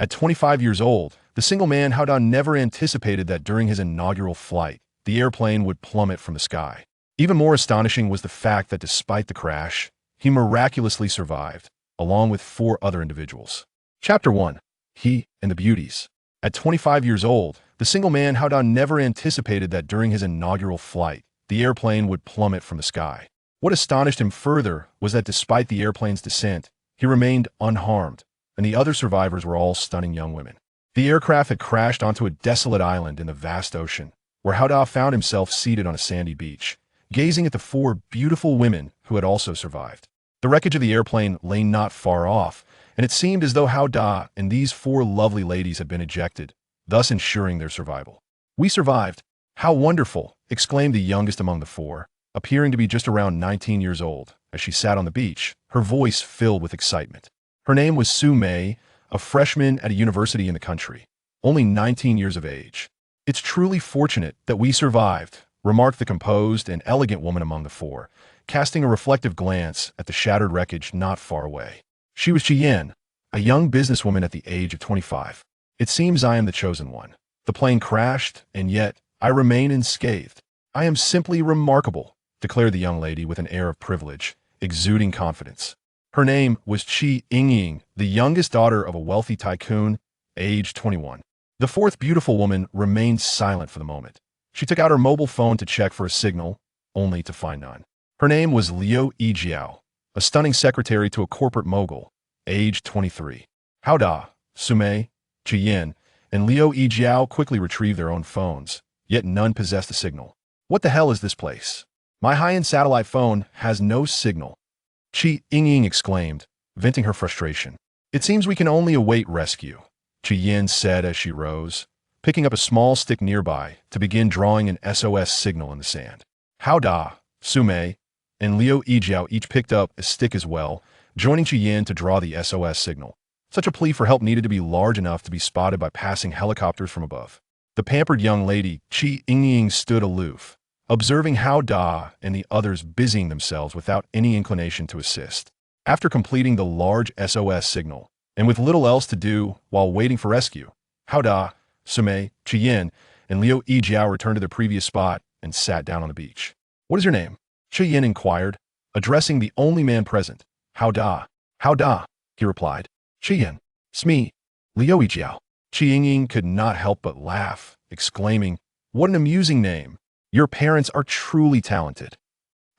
At 25 years old, the single man Hao Da never anticipated that during his inaugural flight, the airplane would plummet from the sky. Even more astonishing was the fact that despite the crash, he miraculously survived, along with 4 other individuals. Chapter 1. He and the Beauties. At 25 years old, the single man Hao Da never anticipated that during his inaugural flight, the airplane would plummet from the sky. What astonished him further was that despite the airplane's descent, he remained unharmed, and the other survivors were all stunning young women. The aircraft had crashed onto a desolate island in the vast ocean, where Hao Da found himself seated on a sandy beach, gazing at the 4 beautiful women who had also survived. The wreckage of the airplane lay not far off, and it seemed as though Hao Da and these 4 lovely ladies had been ejected, thus ensuring their survival. "We survived! How wonderful!" exclaimed the youngest among the 4, appearing to be just around 19 years old, as she sat on the beach, her voice filled with excitement. Her name was Su Mei, a freshman at a university in the country, only 19 years of age. "It's truly fortunate that we survived," remarked the composed and elegant woman among the 4, casting a reflective glance at the shattered wreckage not far away. She was Yingying, a young businesswoman at the age of 25. "It seems I am the chosen one. The plane crashed, and yet I remain unscathed. I am simply remarkable," declared the young lady with an air of privilege, exuding confidence. Her name was Yingying, the youngest daughter of a wealthy tycoon, aged 21. The 4th beautiful woman remained silent for the moment. She took out her mobile phone to check for a signal, only to find none. Her name was Liu Yijiao, a stunning secretary to a corporate mogul, aged 23. Hao Da, Su Mei, Yingying, and Liu Yijiao quickly retrieved their own phones, yet none possessed a signal. "What the hell is this place? My high-end satellite phone has no signal," Yingying exclaimed, venting her frustration. "It seems we can only await rescue," Yingying said as she rose, picking up a small stick nearby to begin drawing an SOS signal in the sand. Hao Da, Su Mei, and Liu Yijiao each picked up a stick as well, joining Yingying to draw the SOS signal. Such a plea for help needed to be large enough to be spotted by passing helicopters from above. The pampered young lady, Yingying, stood aloof, observing Hao Da and the others busying themselves without any inclination to assist. After completing the large SOS signal, and with little else to do while waiting for rescue, Hao Da, Su Mei, Yingying, and Liu Yijiao returned to their previous spot and sat down on the beach. "What is your name?" Yingying inquired, addressing the only man present. "Hao Da." "Hao Da," he replied. "Yingying, Smee, Liu Yijiao." Yingying could not help but laugh, exclaiming, "What an amusing name! Your parents are truly talented."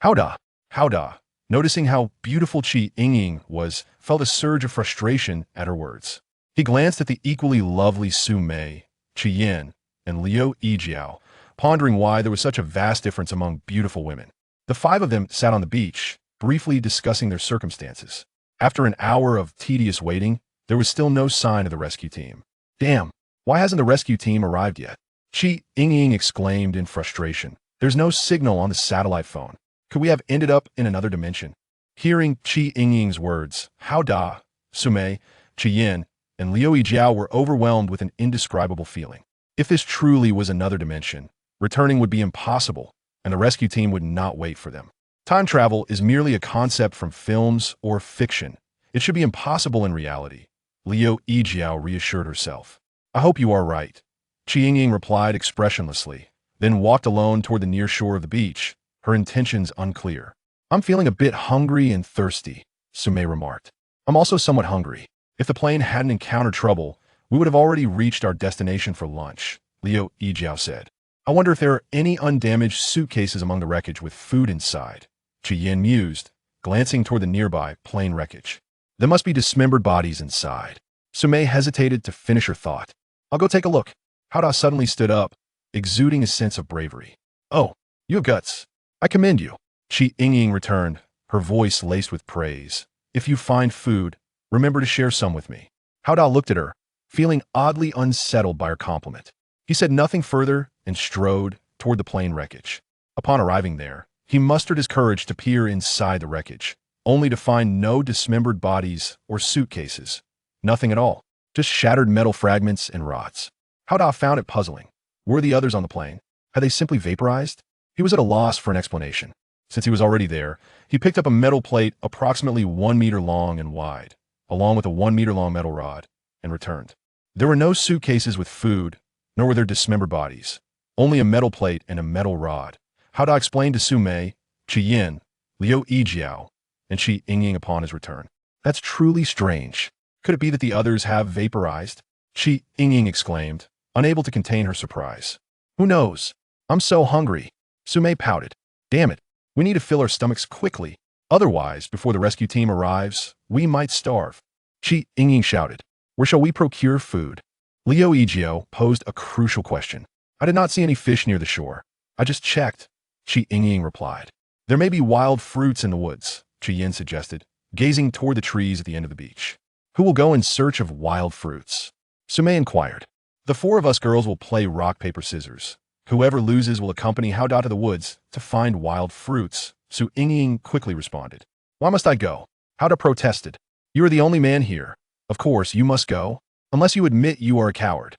Hao Da, noticing how beautiful Yingying was, felt a surge of frustration at her words. He glanced at the equally lovely Su Mei, Yingying, and Liu Yijiao, pondering why there was such a vast difference among beautiful women. The 5 of them sat on the beach, briefly discussing their circumstances. After an hour of tedious waiting, there was still no sign of the rescue team. "Damn, why hasn't the rescue team arrived yet?" Yingying exclaimed in frustration. "There's no signal on the satellite phone. Could we have ended up in another dimension?" Hearing Yingying's words, Hao Da, Su Mei, Yingying, and Liu Yijiao were overwhelmed with an indescribable feeling. If this truly was another dimension, returning would be impossible, and the rescue team would not wait for them. Time travel is merely a concept from films or fiction. It should be impossible in reality, Liu Yijiao reassured herself. "I hope you are right," Yingying replied expressionlessly, then walked alone toward the near shore of the beach, her intentions unclear. "I'm feeling a bit hungry and thirsty," Su Mei remarked. "I'm also somewhat hungry. If the plane hadn't encountered trouble, we would have already reached our destination for lunch," Liu Yijiao said. "I wonder if there are any undamaged suitcases among the wreckage with food inside," Yingying mused, glancing toward the nearby plane wreckage. "There must be dismembered bodies inside." Su Mei hesitated to finish her thought. "I'll go take a look." Hao Da suddenly stood up, exuding a sense of bravery. "Oh, you have guts. I commend you," Yingying returned, her voice laced with praise. "If you find food, remember to share some with me." Hao Da looked at her, feeling oddly unsettled by her compliment. He said nothing further and strode toward the plane wreckage. Upon arriving there, he mustered his courage to peer inside the wreckage, only to find no dismembered bodies or suitcases. Nothing at all, just shattered metal fragments and rods. Hao Da found it puzzling. Were the others on the plane? Had they simply vaporized? He was at a loss for an explanation. Since he was already there, he picked up a metal plate approximately 1 meter long and wide, along with a 1 meter long metal rod, and returned. There were no suitcases with food, nor were there dismembered bodies. Only a metal plate and a metal rod. Hao Da explained to Su Mei, Yin, Liu Yijiao, and Yingying upon his return. That's truly strange. Could it be that the others have vaporized? Yingying exclaimed, unable to contain her surprise. Who knows? I'm so hungry. Su Mei pouted. Damn it. We need to fill our stomachs quickly. Otherwise, before the rescue team arrives, we might starve. Yingying shouted. Where shall we procure food? Liu Yijiao posed a crucial question. I did not see any fish near the shore. I just checked. Yingying replied. There may be wild fruits in the woods, Yin suggested, gazing toward the trees at the end of the beach. Who will go in search of wild fruits? Su Mei inquired. The four of us girls will play rock, paper, scissors. Whoever loses will accompany Hao Da to the woods to find wild fruits, Su Yingying quickly responded. Why must I go? Hao Da protested. You are the only man here. Of course, you must go, unless you admit you are a coward.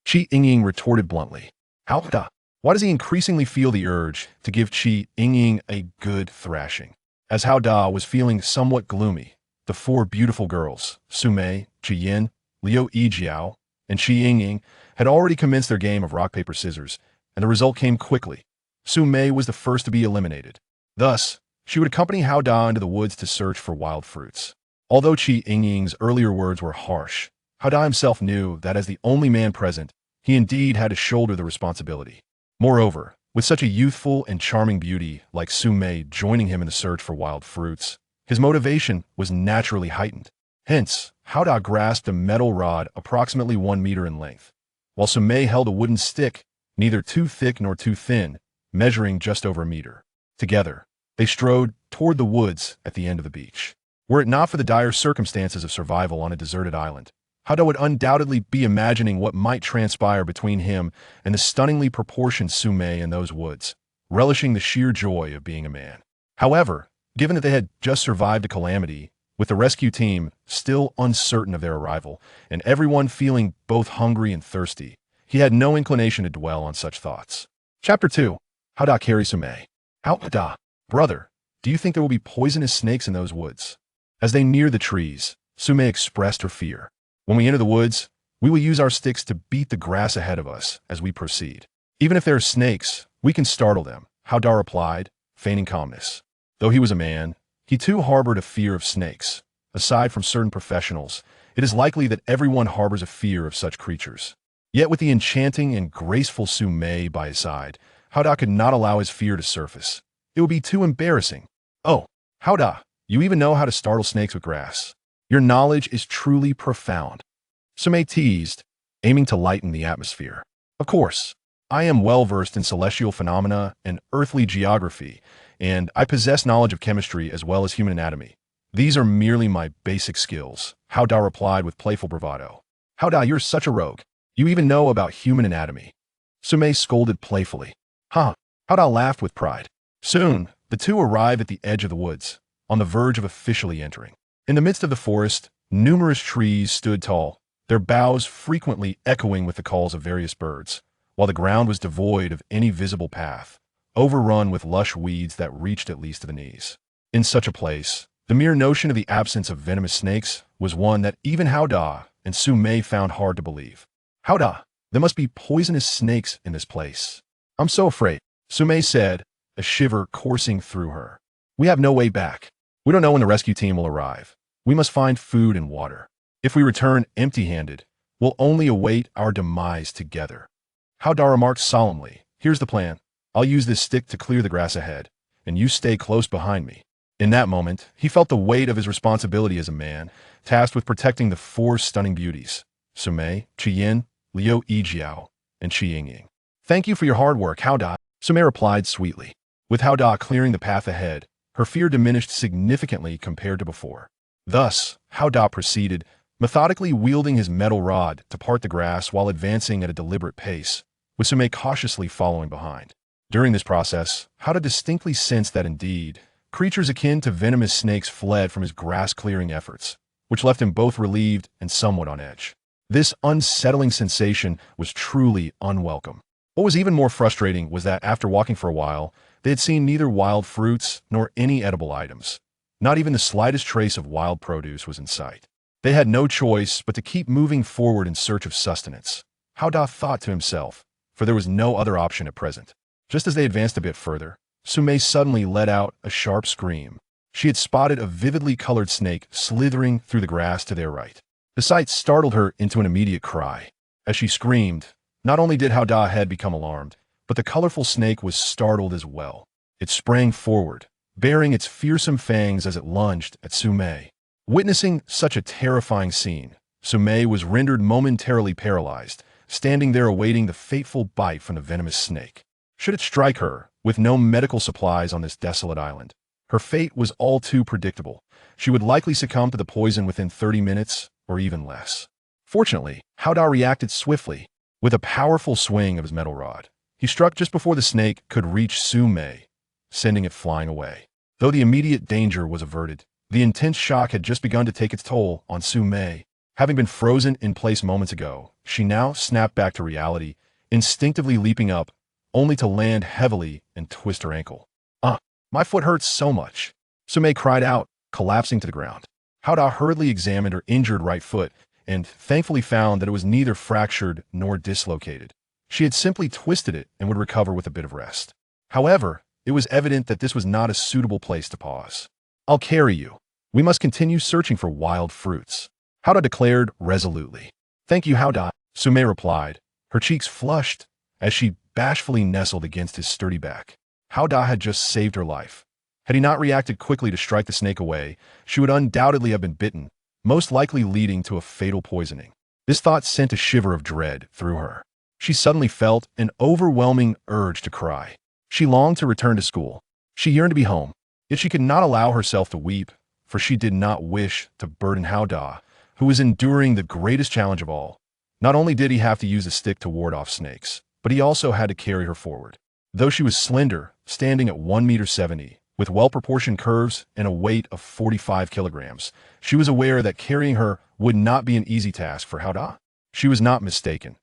Yingying retorted bluntly. Hao Da, why does he increasingly feel the urge to give Yingying a good thrashing? As Hao Da was feeling somewhat gloomy, the four beautiful girls, Su Mei, Yin, Liu Yijiao, and Yingying, had already commenced their game of rock, paper, scissors, and the result came quickly. Su Mei was the first to be eliminated. Thus, she would accompany Hao Da into the woods to search for wild fruits. Although Yingying's earlier words were harsh, Hao Da himself knew that as the only man present, he indeed had to shoulder the responsibility. Moreover, with such a youthful and charming beauty like Su Mei joining him in the search for wild fruits, his motivation was naturally heightened. Hence, Hao Da grasped a metal rod approximately 1 meter in length, while Su Mei held a wooden stick, neither too thick nor too thin, measuring just over a meter. Together, they strode toward the woods at the end of the beach. Were it not for the dire circumstances of survival on a deserted island, Hao Da would undoubtedly be imagining what might transpire between him and the stunningly proportioned Su Mei in those woods, relishing the sheer joy of being a man. However, given that they had just survived a calamity, with the rescue team still uncertain of their arrival, and everyone feeling both hungry and thirsty, he had no inclination to dwell on such thoughts. Chapter 2. Hao Da carries Su Mei. Hao Da, brother, do you think there will be poisonous snakes in those woods? As they neared the trees, Su Mei expressed her fear. When we enter the woods, we will use our sticks to beat the grass ahead of us as we proceed. Even if there are snakes, we can startle them, Hao Da replied, feigning calmness. Though he was a man, he too harbored a fear of snakes. Aside from certain professionals, it is likely that everyone harbors a fear of such creatures. Yet with the enchanting and graceful Su Mei by his side, Hao Da could not allow his fear to surface. It would be too embarrassing. Oh, Hao Da, you even know how to startle snakes with grass. Your knowledge is truly profound. Su Mei teased, aiming to lighten the atmosphere. Of course, I am well versed in celestial phenomena and earthly geography, and I possess knowledge of chemistry as well as human anatomy. These are merely my basic skills, Hao Da replied with playful bravado. Hao Da, you're such a rogue. You even know about human anatomy. Su Mei scolded playfully. Hao Da laughed with pride. Soon, the two arrived at the edge of the woods, on the verge of officially entering. In the midst of the forest, numerous trees stood tall, their boughs frequently echoing with the calls of various birds, while the ground was devoid of any visible path, overrun with lush weeds that reached at least to the knees. In such a place, the mere notion of the absence of venomous snakes was one that even Hao Da and Su Mei found hard to believe. Hao Da, there must be poisonous snakes in this place. I'm so afraid, Su Mei said, a shiver coursing through her. We have no way back. We don't know when the rescue team will arrive. We must find food and water. If we return empty-handed, we'll only await our demise together. Hao Da remarked solemnly, here's the plan. I'll use this stick to clear the grass ahead, and you stay close behind me. In that moment, he felt the weight of his responsibility as a man, tasked with protecting the four stunning beauties, Su Mei, Yin, Liu Yijiao, and Yingying. Thank you for your hard work, Hao Da, Su Mei replied sweetly. With Hao Da clearing the path ahead, her fear diminished significantly compared to before. Thus, Hao Da proceeded, methodically wielding his metal rod to part the grass while advancing at a deliberate pace, with Su Mei cautiously following behind. During this process, Hao Da distinctly sensed that indeed, creatures akin to venomous snakes fled from his grass-clearing efforts, which left him both relieved and somewhat on edge. This unsettling sensation was truly unwelcome. What was even more frustrating was that after walking for a while, they had seen neither wild fruits nor any edible items. Not even the slightest trace of wild produce was in sight. They had no choice but to keep moving forward in search of sustenance. Hao Da thought to himself, for there was no other option at present. Just as they advanced a bit further, Su Mei suddenly let out a sharp scream. She had spotted a vividly colored snake slithering through the grass to their right. The sight startled her into an immediate cry. As she screamed, not only did Hao Da head become alarmed, but the colorful snake was startled as well. It sprang forward, baring its fearsome fangs as it lunged at Su Mei. Witnessing such a terrifying scene, Su Mei was rendered momentarily paralyzed, standing there awaiting the fateful bite from the venomous snake. Should it strike her, with no medical supplies on this desolate island, her fate was all too predictable. She would likely succumb to the poison within 30 minutes, or even less. Fortunately, Hao Da reacted swiftly. With a powerful swing of his metal rod, he struck just before the snake could reach Su Mei, sending it flying away. Though the immediate danger was averted, the intense shock had just begun to take its toll on Su Mei. Having been frozen in place moments ago, she now snapped back to reality, instinctively leaping up, only to land heavily and twist her ankle. My foot hurts so much," Su Mei cried out, collapsing to the ground. Hao Da hurriedly examined her injured right foot and thankfully found that it was neither fractured nor dislocated. She had simply twisted it and would recover with a bit of rest. However, it was evident that this was not a suitable place to pause. "I'll carry you. We must continue searching for wild fruits," Hao Da declared resolutely. "Thank you, Hao Da," Su Mei replied, her cheeks flushed as she bashfully nestled against his sturdy back. Hao Da had just saved her life. Had he not reacted quickly to strike the snake away, she would undoubtedly have been bitten, most likely leading to a fatal poisoning. This thought sent a shiver of dread through her. She suddenly felt an overwhelming urge to cry. She longed to return to school. She yearned to be home, yet she could not allow herself to weep, for she did not wish to burden Hao Da, who was enduring the greatest challenge of all. Not only did he have to use a stick to ward off snakes, but he also had to carry her forward. Though she was slender, standing at 1.70 meters, with well-proportioned curves and a weight of 45 kilograms, she was aware that carrying her would not be an easy task for Hao Da. She was not mistaken.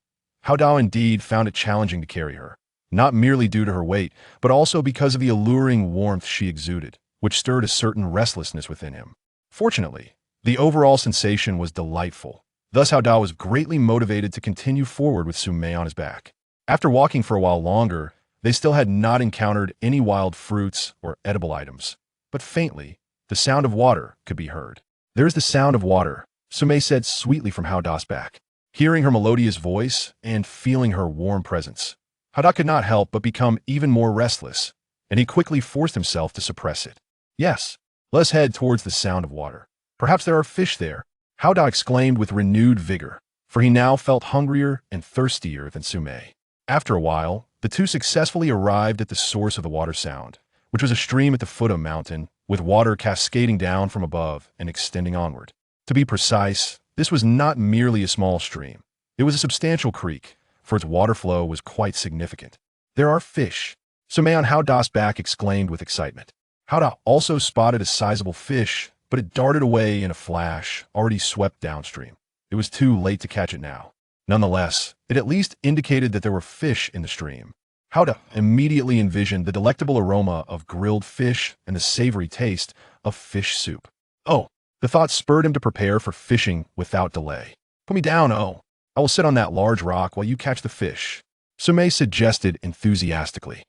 Hao Da indeed found it challenging to carry her, not merely due to her weight, but also because of the alluring warmth she exuded, which stirred a certain restlessness within him. Fortunately, the overall sensation was delightful. Thus Hao Da was greatly motivated to continue forward with Su Mei on his back. After walking for a while longer, they still had not encountered any wild fruits or edible items, but faintly, the sound of water could be heard. "There is the sound of water," Su Mei said sweetly from Hao Da's back. Hearing her melodious voice and feeling her warm presence, Hao Da could not help but become even more restless, and he quickly forced himself to suppress it. "Yes, let us head towards the sound of water. Perhaps there are fish there," Hao Da exclaimed with renewed vigor, for he now felt hungrier and thirstier than Su Mei. After a while, the two successfully arrived at the source of the water sound, which was a stream at the foot of a mountain, with water cascading down from above and extending onward. To be precise, this was not merely a small stream. It was a substantial creek, for its water flow was quite significant. "There are fish," Su Mei on Hao Da's back exclaimed with excitement. Hao Da also spotted a sizable fish, but it darted away in a flash, already swept downstream. It was too late to catch it now. Nonetheless, it at least indicated that there were fish in the stream. Hao Da immediately envisioned the delectable aroma of grilled fish and the savory taste of fish soup. Oh, the thought spurred him to prepare for fishing without delay. "Put me down, oh. I will sit on that large rock while you catch the fish," Su Mei suggested enthusiastically.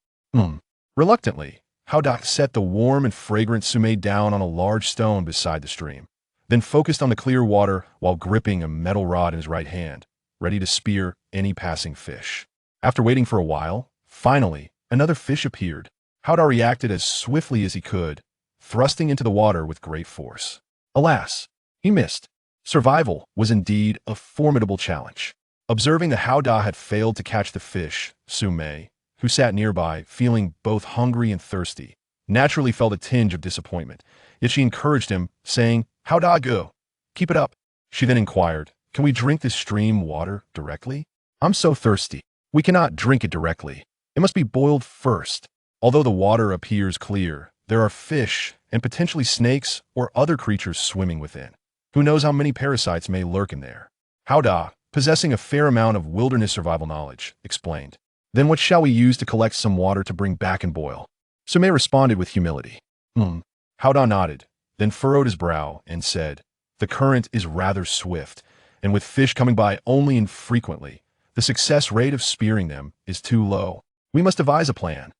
Reluctantly, Hao Da set the warm and fragrant Su Mei down on a large stone beside the stream, then focused on the clear water while gripping a metal rod in his right hand, ready to spear any passing fish. After waiting for a while, finally, another fish appeared. Hao Da reacted as swiftly as he could, thrusting into the water with great force. Alas, he missed. Survival was indeed a formidable challenge. Observing that Hao Da had failed to catch the fish, Su Mei, who sat nearby, feeling both hungry and thirsty, naturally felt a tinge of disappointment, yet she encouraged him, saying, "Hao Da, go. Keep it up." She then inquired, "Can we drink this stream water directly? I'm so thirsty." "We cannot drink it directly. It must be boiled first. Although the water appears clear, there are fish and potentially snakes or other creatures swimming within. Who knows how many parasites may lurk in there?" Hao Da, possessing a fair amount of wilderness survival knowledge, explained. "Then what shall we use to collect some water to bring back and boil?" Su Mei responded with humility. Hao Da nodded, then furrowed his brow and said, The current is rather swift, and with fish coming by only infrequently, the success rate of spearing them is too low. We must devise a plan.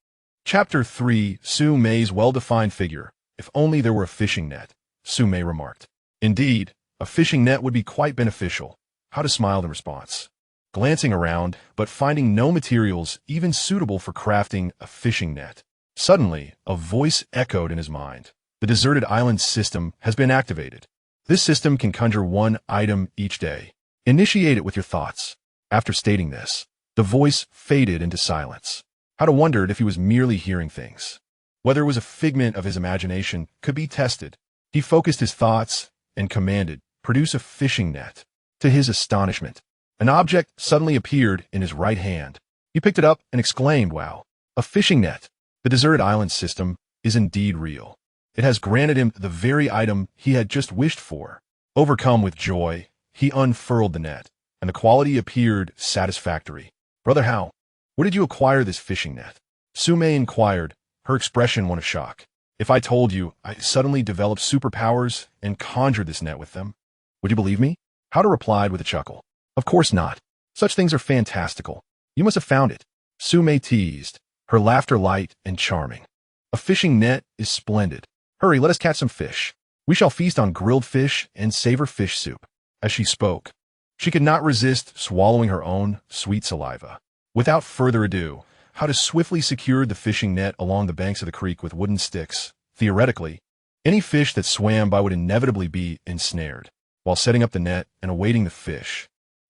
Chapter 3. Su Mei's well-defined figure. If only there were a fishing net, Su Mei remarked. Indeed, a fishing net would be quite beneficial. How to smile in response. Glancing around, but finding no materials even suitable for crafting a fishing net. Suddenly, a voice echoed in his mind. The deserted island system has been activated. This system can conjure one item each day. Initiate it with your thoughts. After stating this, the voice faded into silence. Hada wondered if he was merely hearing things. Whether it was a figment of his imagination could be tested. He focused his thoughts and commanded, "Produce a fishing net." To his astonishment, an object suddenly appeared in his right hand. He picked it up and exclaimed, "Wow, a fishing net!" The deserted island system is indeed real. It has granted him the very item he had just wished for. Overcome with joy, he unfurled the net, and the quality appeared satisfactory. "Brother Hao, where did you acquire this fishing net?" Su Mei inquired, her expression one of shock. "If I told you I suddenly developed superpowers and conjured this net with them, would you believe me?" Hada replied with a chuckle. "Of course not. Such things are fantastical. You must have found it." Su Mei teased, her laughter light and charming. "A fishing net is splendid. Hurry, let us catch some fish. We shall feast on grilled fish and savor fish soup." As she spoke, she could not resist swallowing her own sweet saliva. Without further ado, Hada swiftly secured the fishing net along the banks of the creek with wooden sticks. Theoretically, any fish that swam by would inevitably be ensnared. While setting up the net and awaiting the fish,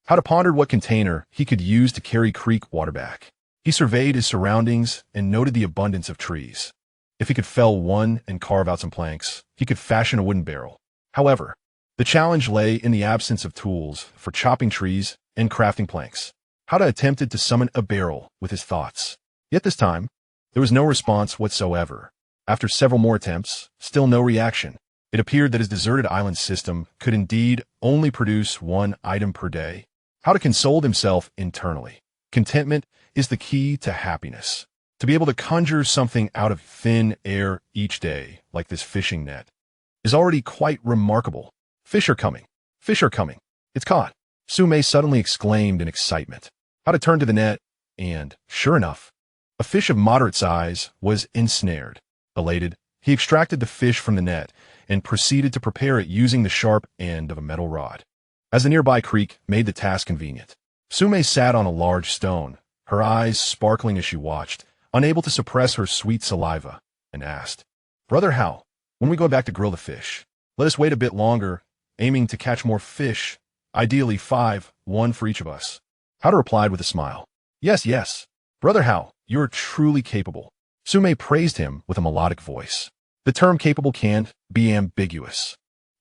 Hada pondered what container he could use to carry creek water back. He surveyed his surroundings and noted the abundance of trees. If he could fell one and carve out some planks, he could fashion a wooden barrel. However, the challenge lay in the absence of tools for chopping trees and crafting planks. Hada attempted to summon a barrel with his thoughts. Yet this time, there was no response whatsoever. After several more attempts, still no reaction. It appeared that his deserted island system could indeed only produce one item per day. Hada consoled himself internally. Contentment is the key to happiness. To be able to conjure something out of thin air each day, like this fishing net, is already quite remarkable. "Fish are coming. Fish are coming. It's caught," Su Mei suddenly exclaimed in excitement. Hada turned to the net, and, sure enough, a fish of moderate size was ensnared. Elated, he extracted the fish from the net and proceeded to prepare it using the sharp end of a metal rod. As the nearby creek made the task convenient, Su Mei sat on a large stone, her eyes sparkling as she watched, unable to suppress her sweet saliva, and asked, "Brother Hao, when we go back to grill the fish, let us wait a bit longer, aiming to catch more fish, ideally 5, 1 for each of us." Hada replied with a smile, "Yes, yes. Brother Hao, you are truly capable." Su Mei praised him with a melodic voice. The term capable can't be ambiguous.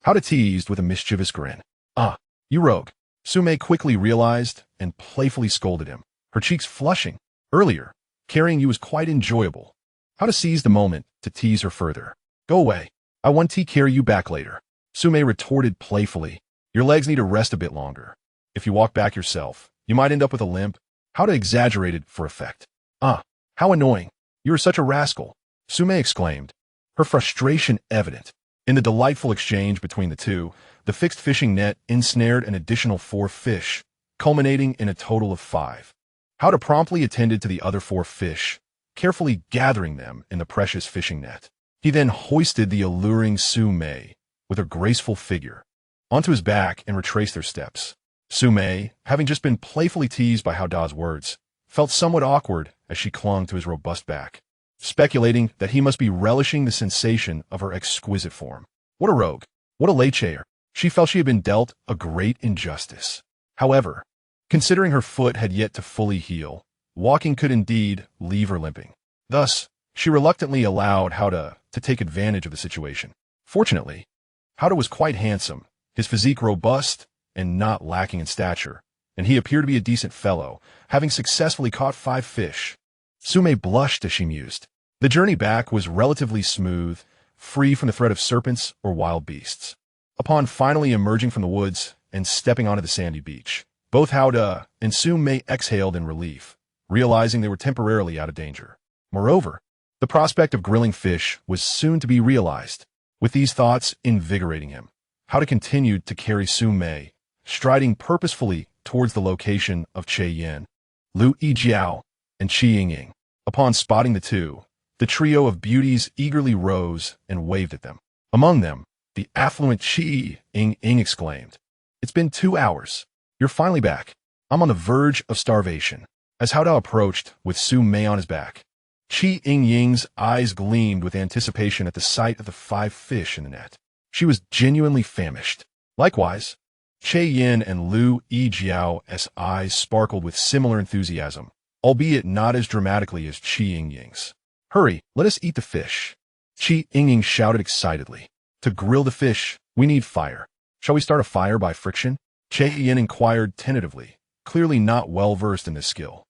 Hada teased with a mischievous grin. "Ah, you rogue." Su Mei quickly realized and playfully scolded him, her cheeks flushing. "Earlier, carrying you was quite enjoyable." Hada seized the moment to tease her further. "Go away. I want to carry you back later." Su Mei retorted playfully, "Your legs need to rest a bit longer. If you walk back yourself, you might end up with a limp." Hada exaggerated for effect. "Ah, how annoying. You are such a rascal," Su Mei exclaimed, her frustration evident. In the delightful exchange between the two, the fixed fishing net ensnared an additional 4 fish, culminating in a total of 5. Hada promptly attended to the other 4 fish, carefully gathering them in the precious fishing net. He then hoisted the alluring Su Mei, with her graceful figure, onto his back and retraced their steps. Su Mei, having just been playfully teased by Hao Da's words, felt somewhat awkward as she clung to his robust back, speculating that he must be relishing the sensation of her exquisite form. What a rogue! What a lechayer! She felt she had been dealt a great injustice. However, considering her foot had yet to fully heal, walking could indeed leave her limping. Thus, she reluctantly allowed Hada to take advantage of the situation. Fortunately, Hada was quite handsome, his physique robust and not lacking in stature, and he appeared to be a decent fellow, having successfully caught 5 fish. Su Mei blushed as she mused. The journey back was relatively smooth, free from the threat of serpents or wild beasts. Upon finally emerging from the woods and stepping onto the sandy beach, both Hao Da and Su Mei exhaled in relief, realizing they were temporarily out of danger. Moreover, the prospect of grilling fish was soon to be realized. With these thoughts invigorating him, Howda continued to carry Su Mei, striding purposefully towards the location of Yin, Liu Yijiao, and Yingying. Upon spotting the two, the trio of beauties eagerly rose and waved at them. Among them, the affluent Yingying exclaimed, "It's been 2 hours. You're finally back. I'm on the verge of starvation." As Howda approached with Su Mei on his back, Yingying's eyes gleamed with anticipation at the sight of the 5 fish in the net. She was genuinely famished. Likewise, Yin and Liu Yijiao's eyes sparkled with similar enthusiasm, albeit not as dramatically as Yingying's. "Hurry, let us eat the fish," Yingying shouted excitedly. "To grill the fish, we need fire. Shall we start a fire by friction?" Yin inquired tentatively, clearly not well versed in this skill.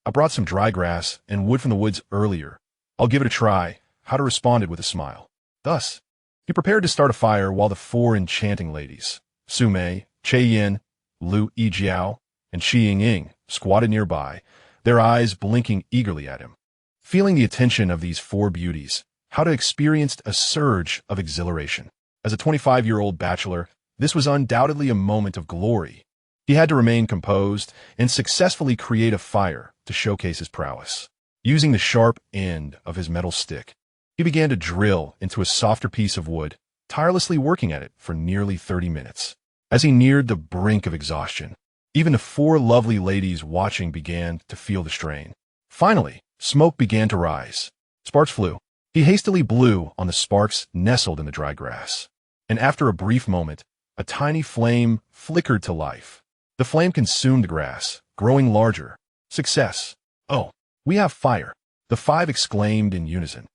"I brought some dry grass and wood from the woods earlier. I'll give it a try," Howda responded with a smile. Thus, he prepared to start a fire while the 4 enchanting ladies, Su Mei, Yin, Liu Yijiao, and Yingying, squatted nearby, their eyes blinking eagerly at him. Feeling the attention of these 4 beauties, Howda experienced a surge of exhilaration. As a 25-year-old bachelor, this was undoubtedly a moment of glory. He had to remain composed and successfully create a fire to showcase his prowess. Using the sharp end of his metal stick, he began to drill into a softer piece of wood, tirelessly working at it for nearly 30 minutes. As he neared the brink of exhaustion, even the 4 lovely ladies watching began to feel the strain. Finally, smoke began to rise. Sparks flew. He hastily blew on the sparks nestled in the dry grass. And after a brief moment, a tiny flame flickered to life. The flame consumed the grass, growing larger. Success. "Oh, we have fire," the 5 exclaimed in unison,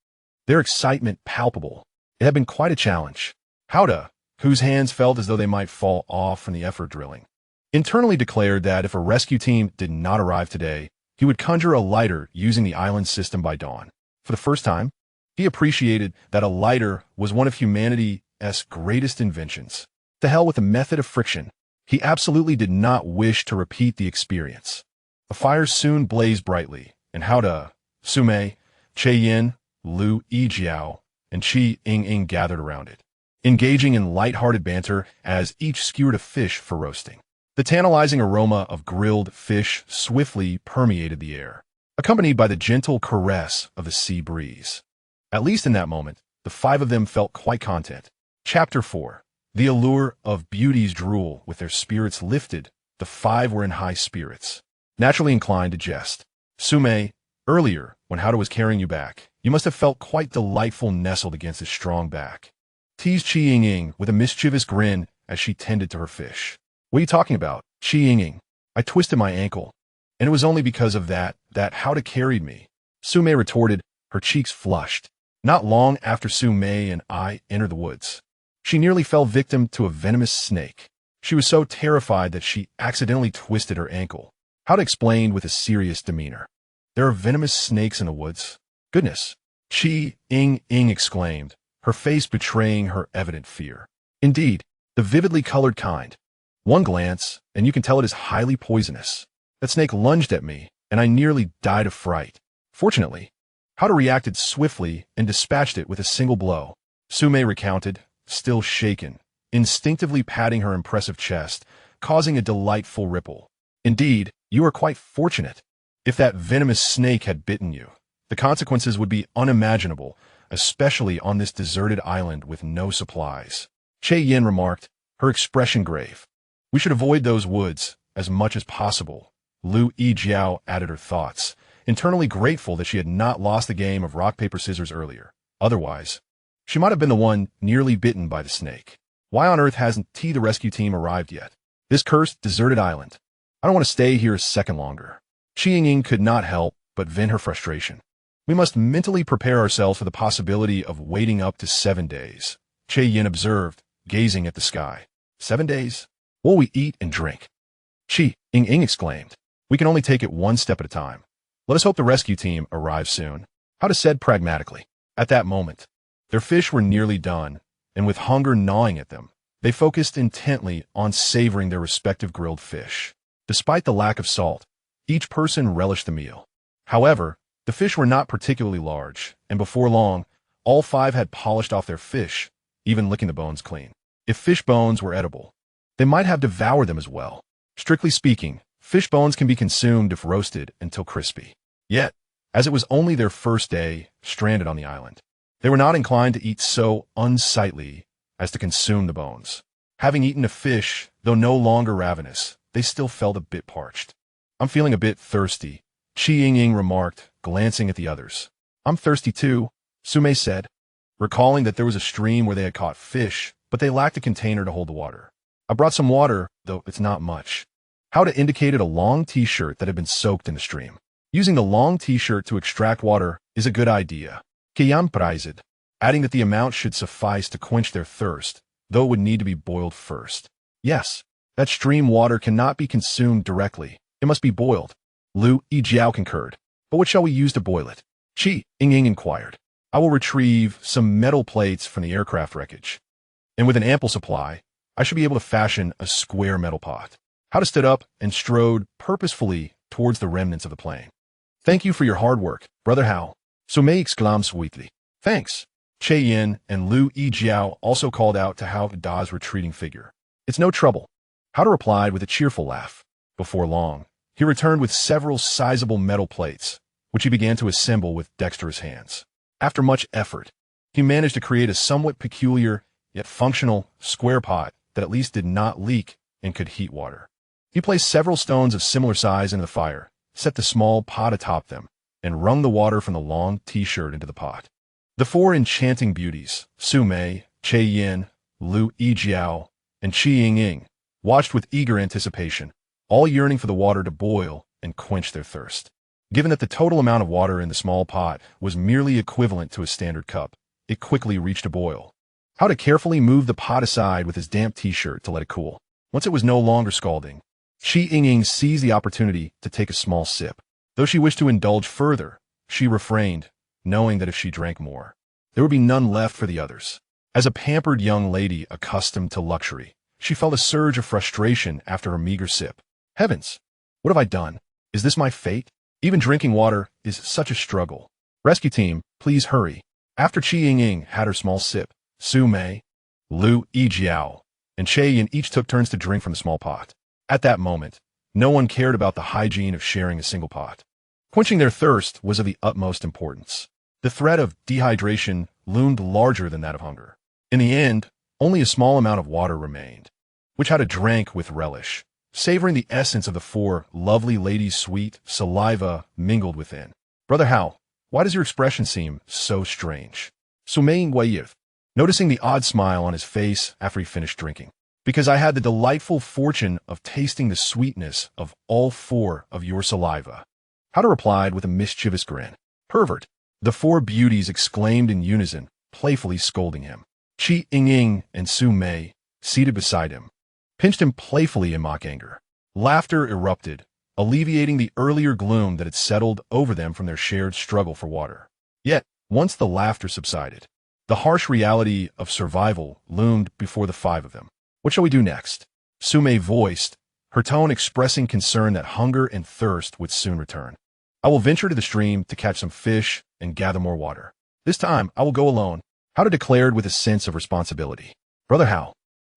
their excitement palpable. It had been quite a challenge. Howda, whose hands felt as though they might fall off from the effort drilling, internally declared that if a rescue team did not arrive today, he would conjure a lighter using the island system by dawn. For the first time, he appreciated that a lighter was one of humanity's greatest inventions. To hell with the method of friction. He absolutely did not wish to repeat the experience. A fire soon blazed brightly, and Howda, Su Mei, Yin, Liu Yijiao, and Yingying gathered around it, engaging in light-hearted banter as each skewered a fish for roasting. The tantalizing aroma of grilled fish swiftly permeated the air, accompanied by the gentle caress of the sea breeze. At least in that moment, the 5 of them felt quite content. Chapter 4. The allure of beauty's drool. With their spirits lifted, the 5 were in high spirits, naturally inclined to jest. "Su Mei, earlier, when Howda was carrying you back, you must have felt quite delightful nestled against his strong back," teased Yingying with a mischievous grin as she tended to her fish. "What are you talking about, Yingying? I twisted my ankle, and it was only because of that Howda carried me," Su Mei retorted, her cheeks flushed. Not long after Su Mei and I entered the woods, she nearly fell victim to a venomous snake. She was so terrified that she accidentally twisted her ankle. Howda explained with a serious demeanor. "There are venomous snakes in the woods." "Goodness," Yingying exclaimed, her face betraying her evident fear. "Indeed, the vividly colored kind. One glance, and you can tell it is highly poisonous. That snake lunged at me, and I nearly died of fright. Fortunately, Howda reacted swiftly and dispatched it with a single blow," Su Mei recounted, still shaken, instinctively patting her impressive chest, causing a delightful ripple. "Indeed, you are quite fortunate. If that venomous snake had bitten you, the consequences would be unimaginable, especially on this deserted island with no supplies," Yin remarked, her expression grave. "We should avoid those woods as much as possible," Liu Yijiao added her thoughts, internally grateful that she had not lost the game of rock, paper, scissors earlier. Otherwise, she might have been the one nearly bitten by the snake. "Why on earth hasn't the rescue team arrived yet? This cursed, deserted island. I don't want to stay here a second longer." Yingying could not help but vent her frustration. "We must mentally prepare ourselves for the possibility of waiting up to 7 days," Yin observed, gazing at the sky. 7 days? What will we eat and drink?" Yingying exclaimed. "We can only take it one step at a time. Let us hope the rescue team arrives soon," Howda said pragmatically. At that moment, their fish were nearly done, and with hunger gnawing at them, they focused intently on savoring their respective grilled fish. Despite the lack of salt, each person relished the meal. However, the fish were not particularly large, and before long, all 5 had polished off their fish, even licking the bones clean. If fish bones were edible, they might have devoured them as well. Strictly speaking, fish bones can be consumed if roasted until crispy. Yet, as it was only their first day stranded on the island, they were not inclined to eat so unsightly as to consume the bones. Having eaten a fish, though no longer ravenous, they still felt a bit parched. "I'm feeling a bit thirsty," Yingying remarked, glancing at the others. "I'm thirsty too," Su Mei said, recalling that there was a stream where they had caught fish, but they lacked a container to hold the water. "I brought some water, though it's not much." Howda indicated a long t-shirt that had been soaked in the stream. Using the long t-shirt to extract water is a good idea, Kiyan prized, adding that the amount should suffice to quench their thirst, though it would need to be boiled first. "Yes, that stream water cannot be consumed directly. It must be boiled," Liu Yijiao concurred. "But what shall we use to boil it?" Yingying inquired. "I will retrieve some metal plates from the aircraft wreckage, and with an ample supply, I should be able to fashion a square metal pot." Howda stood up and strode purposefully towards the remnants of the plane. "Thank you for your hard work, Brother Hao," Su Mei exclaimed sweetly. "Thanks." Yin and Liu Yijiao also called out to Howda's retreating figure. "It's no trouble," Howda replied with a cheerful laugh. Before long, he returned with several sizable metal plates, which he began to assemble with dexterous hands. After much effort, he managed to create a somewhat peculiar, yet functional, square pot that at least did not leak and could heat water. He placed several stones of similar size into the fire, set the small pot atop them, and wrung the water from the long t-shirt into the pot. The four enchanting beauties, Su Mei, Yin, Liu Yijiao, and Yingying, watched with eager anticipation, all yearning for the water to boil and quench their thirst. Given that the total amount of water in the small pot was merely equivalent to a standard cup, it quickly reached a boil. Howda carefully moved the pot aside with his damp t-shirt to let it cool. Once it was no longer scalding, Yingying seized the opportunity to take a small sip. Though she wished to indulge further, she refrained, knowing that if she drank more, there would be none left for the others. As a pampered young lady accustomed to luxury, she felt a surge of frustration after her meager sip. "Heavens! What have I done? Is this my fate? Even drinking water is such a struggle. Rescue team, please hurry." After Yingying had her small sip, Su Mei, Liu Yijiao, and Yin each took turns to drink from the small pot. At that moment, no one cared about the hygiene of sharing a single pot. Quenching their thirst was of the utmost importance. The threat of dehydration loomed larger than that of hunger. In the end, only a small amount of water remained, which Howda drank with relish, savoring the essence of the four lovely ladies' sweet saliva mingled within. "Brother Hao, why does your expression seem so strange?" Su Mei inquired, noticing the odd smile on his face after he finished drinking. "Because I had the delightful fortune of tasting the sweetness of all four of your saliva," Howda replied with a mischievous grin. "Pervert!" the four beauties exclaimed in unison, playfully scolding him. Yingying and Su Mei, seated beside him, pinched him playfully in mock anger. Laughter erupted, alleviating the earlier gloom that had settled over them from their shared struggle for water. Yet, once the laughter subsided, the harsh reality of survival loomed before the five of them. "What shall we do next?" Su Mei voiced, her tone expressing concern that hunger and thirst would soon return. "I will venture to the stream to catch some fish and gather more water. This time, I will go alone," Howda declared with a sense of responsibility. "Brother Hao."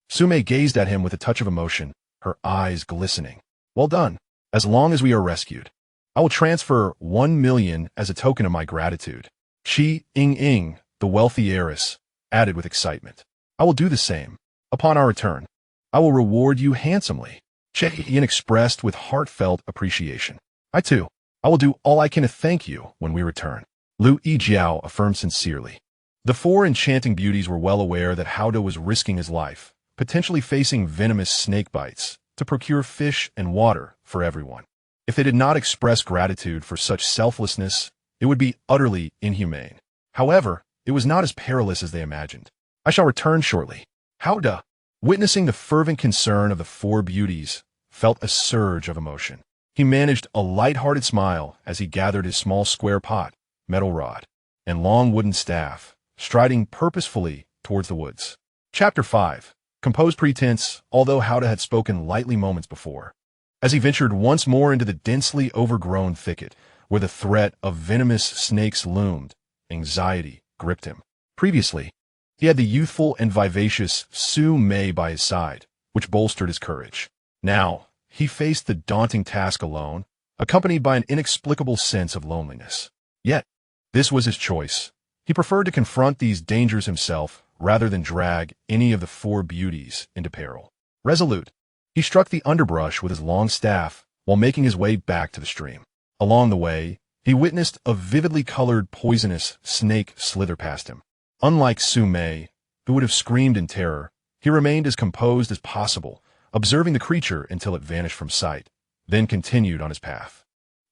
Su Mei gazed at him with a touch of emotion, her eyes glistening. "Well done. As long as we are rescued, I will transfer 1 million as a token of my gratitude." Yingying, the wealthy heiress, added with excitement. "I will do the same. Upon our return, I will reward you handsomely." Yin expressed with heartfelt appreciation. "I too. I will do all I can to thank you when we return," Liu Yijiao affirmed sincerely. The four enchanting beauties were well aware that Howda was risking his life, potentially facing venomous snake bites, to procure fish and water for everyone. If they did not express gratitude for such selflessness, it would be utterly inhumane. However, it was not as perilous as they imagined. "I shall return shortly." Howda, witnessing the fervent concern of the four beauties, felt a surge of emotion. He managed a light-hearted smile as he gathered his small square pot, metal rod, and long wooden staff, striding purposefully towards the woods. Chapter 5. Composed pretense, although Howda had spoken lightly moments before. As he ventured once more into the densely overgrown thicket, where the threat of venomous snakes loomed, anxiety gripped him. Previously, He had the youthful and vivacious Su Mei by his side, which bolstered his courage. Now, he faced the daunting task alone, accompanied by an inexplicable sense of loneliness. Yet, this was his choice. He preferred to confront these dangers himself rather than drag any of the four beauties into peril. Resolute, he struck the underbrush with his long staff while making his way back to the stream. Along the way, he witnessed a vividly colored poisonous snake slither past him. Unlike Su Mei, who would have screamed in terror, he remained as composed as possible, observing the creature until it vanished from sight, then continued on his path.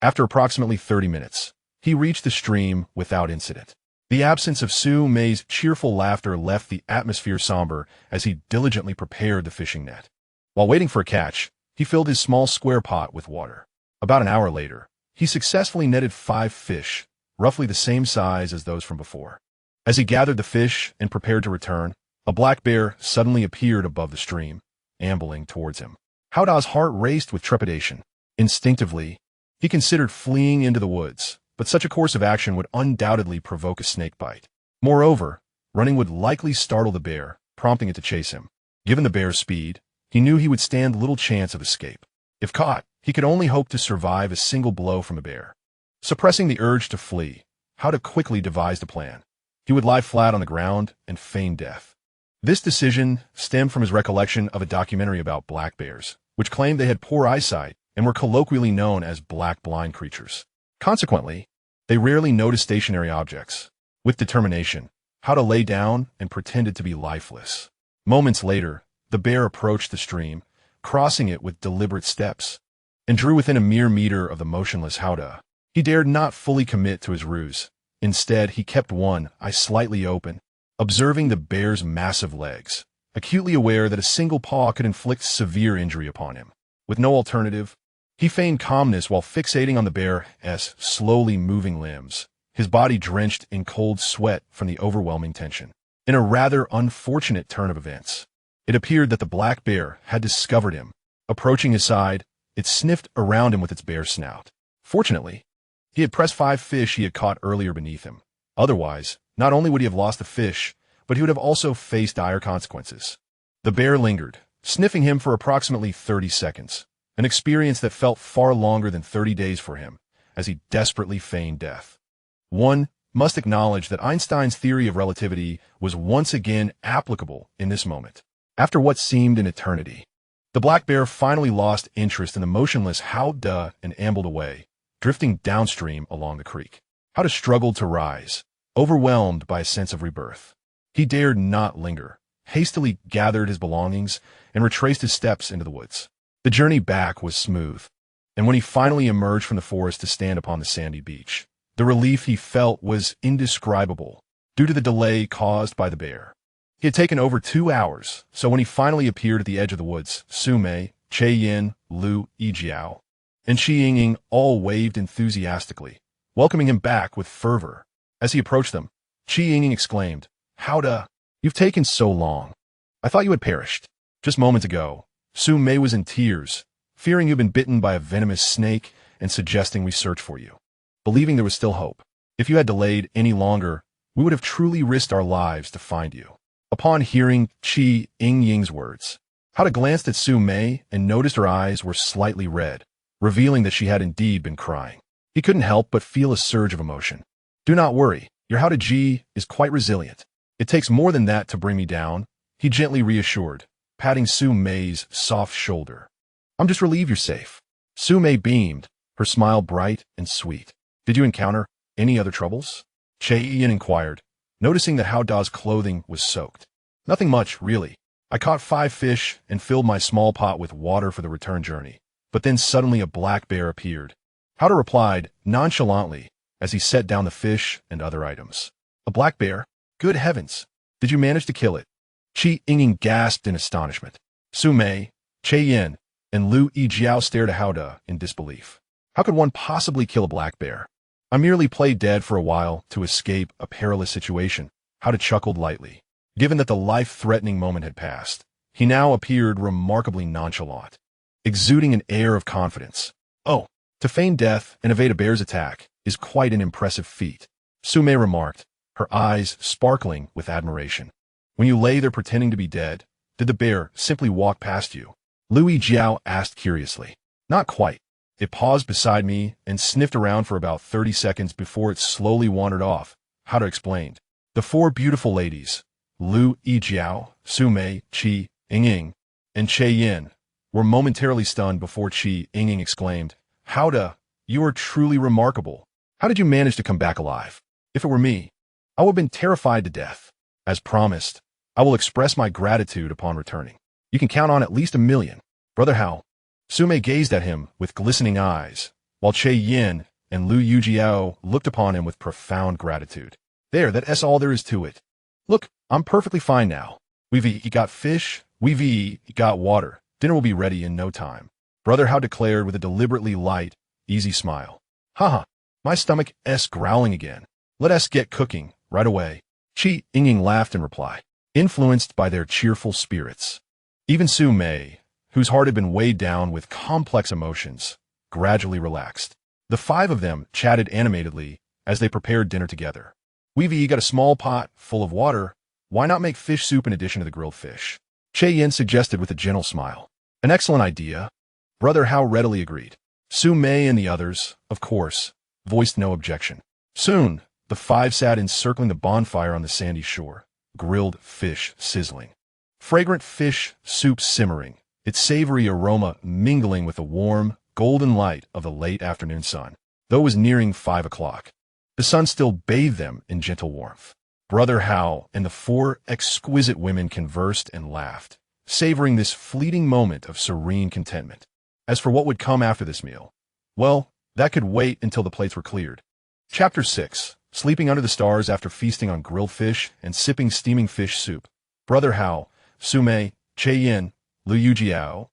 After approximately 30 minutes, he reached the stream without incident. The absence of Su Mei's cheerful laughter left the atmosphere somber as he diligently prepared the fishing net. While waiting for a catch, he filled his small square pot with water. About an hour later, he successfully netted 5 fish, roughly the same size as those from before. As he gathered the fish and prepared to return, a black bear suddenly appeared above the stream, ambling towards him. Hao Da's heart raced with trepidation. Instinctively, he considered fleeing into the woods, but such a course of action would undoubtedly provoke a snake bite. Moreover, running would likely startle the bear, prompting it to chase him. Given the bear's speed, he knew he would stand little chance of escape. If caught, he could only hope to survive a single blow from the bear. Suppressing the urge to flee, Hao Da quickly devised a plan. He would lie flat on the ground and feign death. This decision stemmed from his recollection of a documentary about black bears, which claimed they had poor eyesight and were colloquially known as black blind creatures. Consequently, they rarely noticed stationary objects. With determination, Hao Da lay down and pretended to be lifeless. Moments later, the bear approached the stream, crossing it with deliberate steps, and drew within a mere meter of the motionless Hao Da. He dared not fully commit to his ruse. Instead, he kept one eye slightly open, observing the bear's massive legs, acutely aware that a single paw could inflict severe injury upon him. With no alternative, he feigned calmness while fixating on the bear's slowly moving limbs, his body drenched in cold sweat from the overwhelming tension. In a rather unfortunate turn of events, it appeared that the black bear had discovered him. Approaching his side, it sniffed around him with its bare snout. Fortunately, he had pressed 5 fish he had caught earlier beneath him. Otherwise, not only would he have lost the fish, but he would have also faced dire consequences. The bear lingered, sniffing him for approximately 30 seconds, an experience that felt far longer than 30 days for him, as he desperately feigned death. One must acknowledge that Einstein's theory of relativity was once again applicable in this moment. After what seemed an eternity, the black bear finally lost interest in the motionless Hao Da and ambled away, drifting downstream along the creek. Hao Da struggled to rise, overwhelmed by a sense of rebirth. He dared not linger, hastily gathered his belongings, and retraced his steps into the woods. The journey back was smooth, and when he finally emerged from the forest to stand upon the sandy beach, the relief he felt was indescribable due to the delay caused by the bear. He had taken over 2 hours, so when he finally appeared at the edge of the woods, Su Mei, Che Yin, Liu Yijiao, and Yingying all waved enthusiastically, welcoming him back with fervor. As he approached them, Yingying exclaimed, "Hao Da, you've taken so long. I thought you had perished." Just moments ago, Su Mei was in tears, fearing you'd been bitten by a venomous snake and suggesting we search for you, believing there was still hope. If you had delayed any longer, we would have truly risked our lives to find you. Upon hearing Yingying's words, Hao Da glanced at Su Mei and noticed her eyes were slightly red, revealing that she had indeed been crying. He couldn't help but feel a surge of emotion. "Do not worry, your Hao Da Ji is quite resilient. It takes more than that to bring me down," he gently reassured, patting Su Mei's soft shoulder. "I'm just relieved you're safe." Su Mei beamed, her smile bright and sweet. "Did you encounter any other troubles?" Che Yin inquired, noticing that Hao Da's clothing was soaked. "Nothing much, really. I caught 5 fish and filled my small pot with water for the return journey, but then suddenly a black bear appeared." Hao Da replied nonchalantly as he set down the fish and other items. "A black bear? Good heavens! Did you manage to kill it?" Yingying gasped in astonishment. Su Mei, Che Yin, and Liu Yijiao stared at Hao Da in disbelief. How could one possibly kill a black bear? "I merely played dead for a while to escape a perilous situation," Hao Da chuckled lightly. Given that the life-threatening moment had passed, he now appeared remarkably nonchalant, exuding an air of confidence. "Oh, to feign death and evade a bear's attack is quite an impressive feat," Su Mei remarked, her eyes sparkling with admiration. When you lay there pretending to be dead, did the bear simply walk past you? Liu Yijiao asked curiously. Not quite. It paused beside me and sniffed around for about 30 seconds before it slowly wandered off. How to explain? The four beautiful ladies, Liu Yijiao, Su Mei, Yingying, and Yin, were momentarily stunned before Yingying exclaimed, You are truly remarkable. How did you manage to come back alive? If it were me, I would have been terrified to death. As promised, I will express my gratitude upon returning. You can count on at least 1,000,000. Brother Hao. Su Mei gazed at him with glistening eyes, while Yin and Liu Yijiao looked upon him with profound gratitude. That's all there is to it. Look, I'm perfectly fine now. We've got fish, we've got water. Dinner will be ready in no time. Brother Hao declared with a deliberately light, easy smile. Haha, my stomach is growling again. Let us get cooking, right away. Yingying laughed in reply, influenced by their cheerful spirits. Even Su Mei, whose heart had been weighed down with complex emotions, gradually relaxed. The five of them chatted animatedly as they prepared dinner together. We've got a small pot full of water. Why not make fish soup in addition to the grilled fish? Yin suggested with a gentle smile. An excellent idea. Brother Hao readily agreed. Su Mei and the others, of course, voiced no objection. Soon, the five sat encircling the bonfire on the sandy shore, grilled fish sizzling. Fragrant fish soup simmering, its savory aroma mingling with the warm, golden light of the late afternoon sun. Though it was nearing 5 o'clock, the sun still bathed them in gentle warmth. Brother Hao and the four exquisite women conversed and laughed, savoring this fleeting moment of serene contentment. As for what would come after this meal, well, that could wait until the plates were cleared. Chapter 6. Sleeping under the stars after feasting on grilled fish and sipping steaming fish soup. Brother Hao, Su Mei, Yin, Liu Yijiao,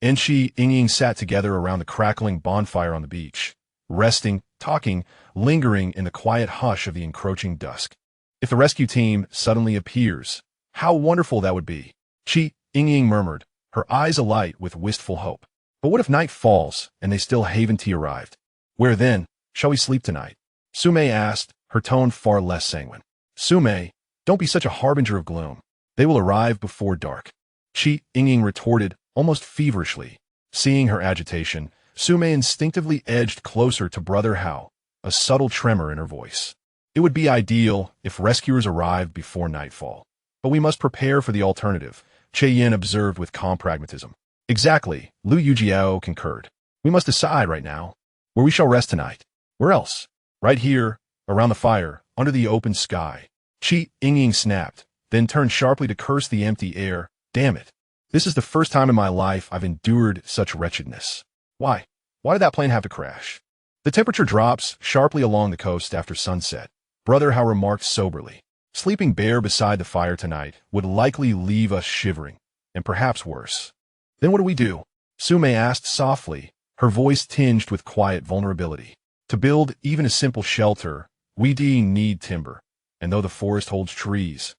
and Yingying sat together around the crackling bonfire on the beach, resting, talking, lingering in the quiet hush of the encroaching dusk. If the rescue team suddenly appears, how wonderful that would be. Yingying murmured, her eyes alight with wistful hope. But what if night falls and they still haven't arrived? Where then shall we sleep tonight? Su Mei asked, her tone far less sanguine. Su Mei, don't be such a harbinger of gloom. They will arrive before dark. Yingying retorted, almost feverishly. Seeing her agitation, Su Mei instinctively edged closer to Brother Hao, a subtle tremor in her voice. It would be ideal if rescuers arrived before nightfall. But we must prepare for the alternative, Yin observed with calm pragmatism. Exactly, Liu Yijiao concurred. We must decide right now where we shall rest tonight. Where else? Right here, around the fire, under the open sky. Yingying snapped, then turned sharply to curse the empty air. Damn it. This is the first time in my life I've endured such wretchedness. Why? Why did that plane have to crash? The temperature drops sharply along the coast after sunset. Brother Hao remarked soberly. Sleeping bare beside the fire tonight would likely leave us shivering, and perhaps worse. Then what do we do? Su Mei asked softly, her voice tinged with quiet vulnerability. To build even a simple shelter, we need timber, and though the forest holds trees,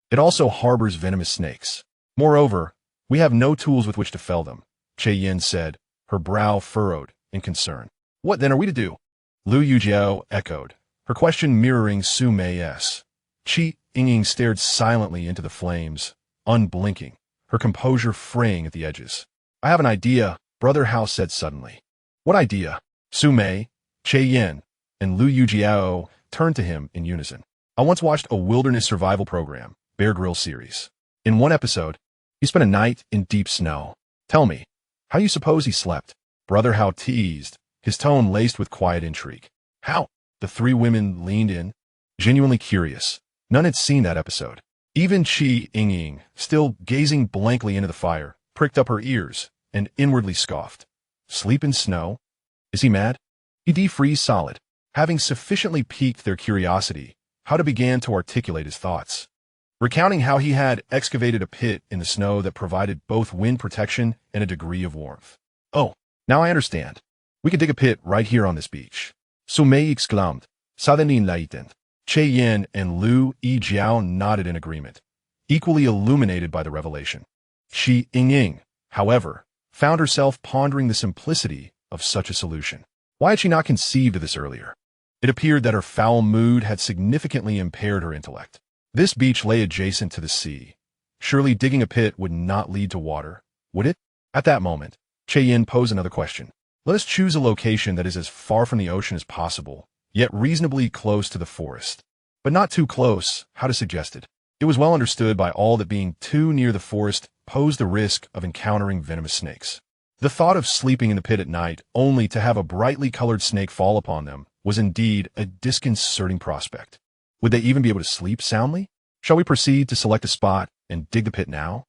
it also harbors venomous snakes. Moreover, we have no tools with which to fell them, Yin said, her brow furrowed in concern. What then are we to do? Liu Yijiao echoed, her question mirroring Su Mei's. Yingying stared silently into the flames, unblinking, her composure fraying at the edges. I have an idea, Brother Hao said suddenly. What idea? Su Mei, Yin, and Liu Yijiao turned to him in unison. I once watched a wilderness survival program, Bear Grylls series. In one episode, he spent a night in deep snow. Tell me, how do you suppose he slept? Brother Hao teased, his tone laced with quiet intrigue. How? The three women leaned in, genuinely curious. None had seen that episode. Even Yingying, still gazing blankly into the fire, pricked up her ears and inwardly scoffed. Sleep in snow? Is he mad? He defreeze solid. Having sufficiently piqued their curiosity, Hao began to articulate his thoughts, recounting how he had excavated a pit in the snow that provided both wind protection and a degree of warmth. Oh, now I understand. We could dig a pit right here on this beach. Su Mei exclaimed, suddenly enlightened. Yin and Liu Yijiao nodded in agreement, equally illuminated by the revelation. Yingying, however, found herself pondering the simplicity of such a solution. Why had she not conceived of this earlier? It appeared that her foul mood had significantly impaired her intellect. This beach lay adjacent to the sea. Surely digging a pit would not lead to water, would it? At that moment, Yin posed another question. Let us choose a location that is as far from the ocean as possible, yet reasonably close to the forest. But not too close, Howda suggested. It was well understood by all that being too near the forest posed the risk of encountering venomous snakes. The thought of sleeping in the pit at night only to have a brightly colored snake fall upon them was indeed a disconcerting prospect. Would they even be able to sleep soundly? Shall we proceed to select a spot and dig the pit now?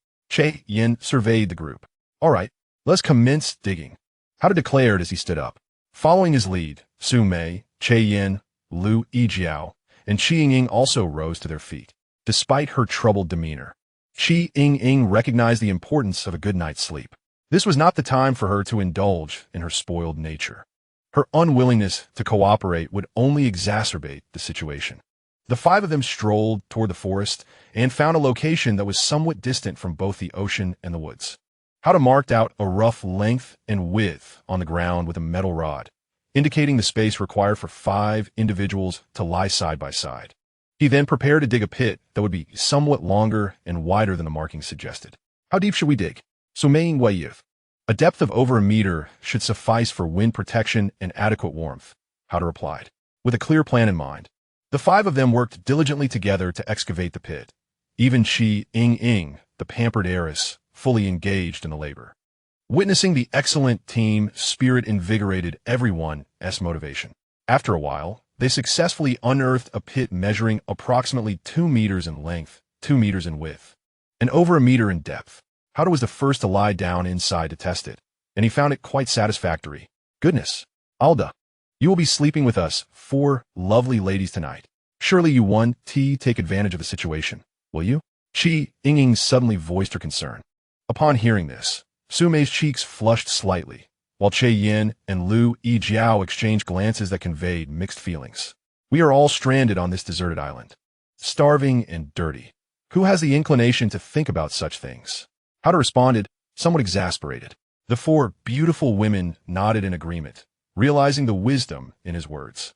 Yin surveyed the group. All right, let's commence digging. Howda declared as he stood up. Following his lead, Su Mei, Yin, Liu Yijiao, and Yingying also rose to their feet. Despite her troubled demeanor, Yingying recognized the importance of a good night's sleep. This was not the time for her to indulge in her spoiled nature. Her unwillingness to cooperate would only exacerbate the situation. The five of them strolled toward the forest and found a location that was somewhat distant from both the ocean and the woods. Howda marked out a rough length and width on the ground with a metal rod, indicating the space required for 5 individuals to lie side by side. He then prepared to dig a pit that would be somewhat longer and wider than the markings suggested. How deep should we dig? Su Mei Weiyev. A depth of over a meter should suffice for wind protection and adequate warmth, Howda replied. With a clear plan in mind, the 5 of them worked diligently together to excavate the pit. Even Yingying, the pampered heiress, fully engaged in the labor. Witnessing the excellent team spirit invigorated everyone's motivation. After a while, they successfully unearthed a pit measuring approximately 2 meters in length, 2 meters in width, and over a meter in depth. Howda was the first to lie down inside to test it, and he found it quite satisfactory. Goodness, Alda, you will be sleeping with us 4 lovely ladies tonight. Surely you won't take advantage of the situation, will you? Yingying suddenly voiced her concern. Upon hearing this, Su Mei's cheeks flushed slightly, while Yin and Liu Yijiao exchanged glances that conveyed mixed feelings. We are all stranded on this deserted island, starving and dirty. Who has the inclination to think about such things? Howda responded, somewhat exasperated. The 4 beautiful women nodded in agreement, realizing the wisdom in his words.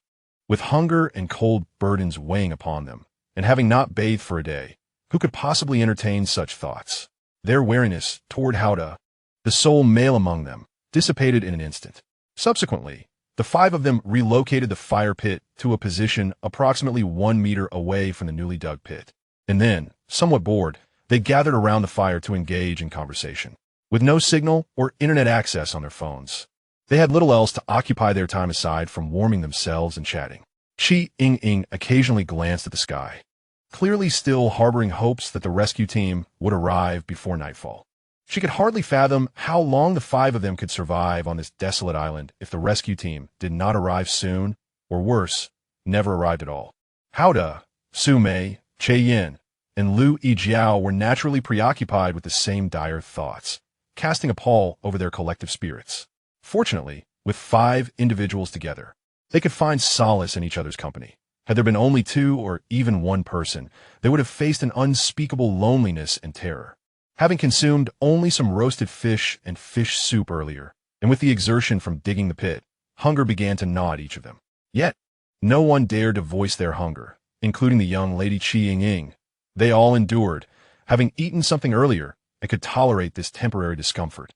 With hunger and cold burdens weighing upon them, and having not bathed for a day, who could possibly entertain such thoughts? Their wariness toward Howda, the sole male among them, dissipated in an instant. Subsequently, the 5 of them relocated the fire pit to a position approximately 1 meter away from the newly dug pit. And then, somewhat bored, they gathered around the fire to engage in conversation. With no signal or internet access on their phones, they had little else to occupy their time aside from warming themselves and chatting. Yingying occasionally glanced at the sky, clearly still harboring hopes that the rescue team would arrive before nightfall. She could hardly fathom how long the 5 of them could survive on this desolate island if the rescue team did not arrive soon, or worse, never arrived at all. Howda, Su Mei, Yin, and Liu Yijiao were naturally preoccupied with the same dire thoughts, casting a pall over their collective spirits. Fortunately, with 5 individuals together, they could find solace in each other's company. Had there been only 2 or even 1 person, they would have faced an unspeakable loneliness and terror. Having consumed only some roasted fish and fish soup earlier, and with the exertion from digging the pit, hunger began to gnaw at each of them. Yet, no one dared to voice their hunger, including the young lady Yingying. They all endured, having eaten something earlier, and could tolerate this temporary discomfort.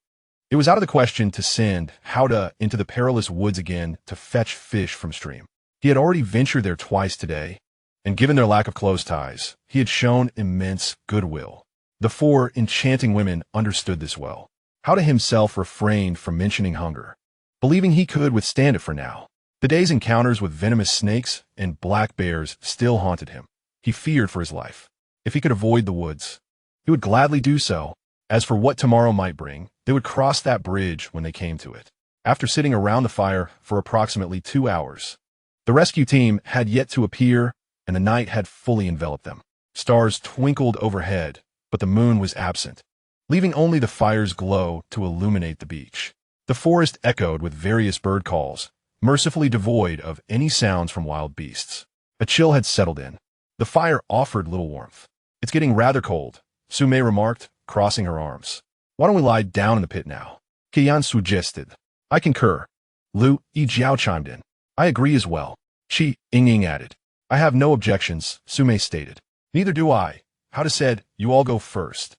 It was out of the question to send Howda into the perilous woods again to fetch fish from stream. He had already ventured there twice today, and given their lack of close ties, he had shown immense goodwill. The 4 enchanting women understood this well. Howda himself refrained from mentioning hunger, believing he could withstand it for now. The day's encounters with venomous snakes and black bears still haunted him. He feared for his life. If he could avoid the woods, he would gladly do so. As for what tomorrow might bring, they would cross that bridge when they came to it. After sitting around the fire for approximately 2 hours, the rescue team had yet to appear, and the night had fully enveloped them. Stars twinkled overhead, but the moon was absent, leaving only the fire's glow to illuminate the beach. The forest echoed with various bird calls, mercifully devoid of any sounds from wild beasts. A chill had settled in. The fire offered little warmth. It's getting rather cold, Su Mei remarked, crossing her arms. Why don't we lie down in the pit now? Qian suggested. I concur. Liu Yijiao chimed in. I agree as well. Yingying added. I have no objections, Su Mei stated. Neither do I. Howda said, you all go first.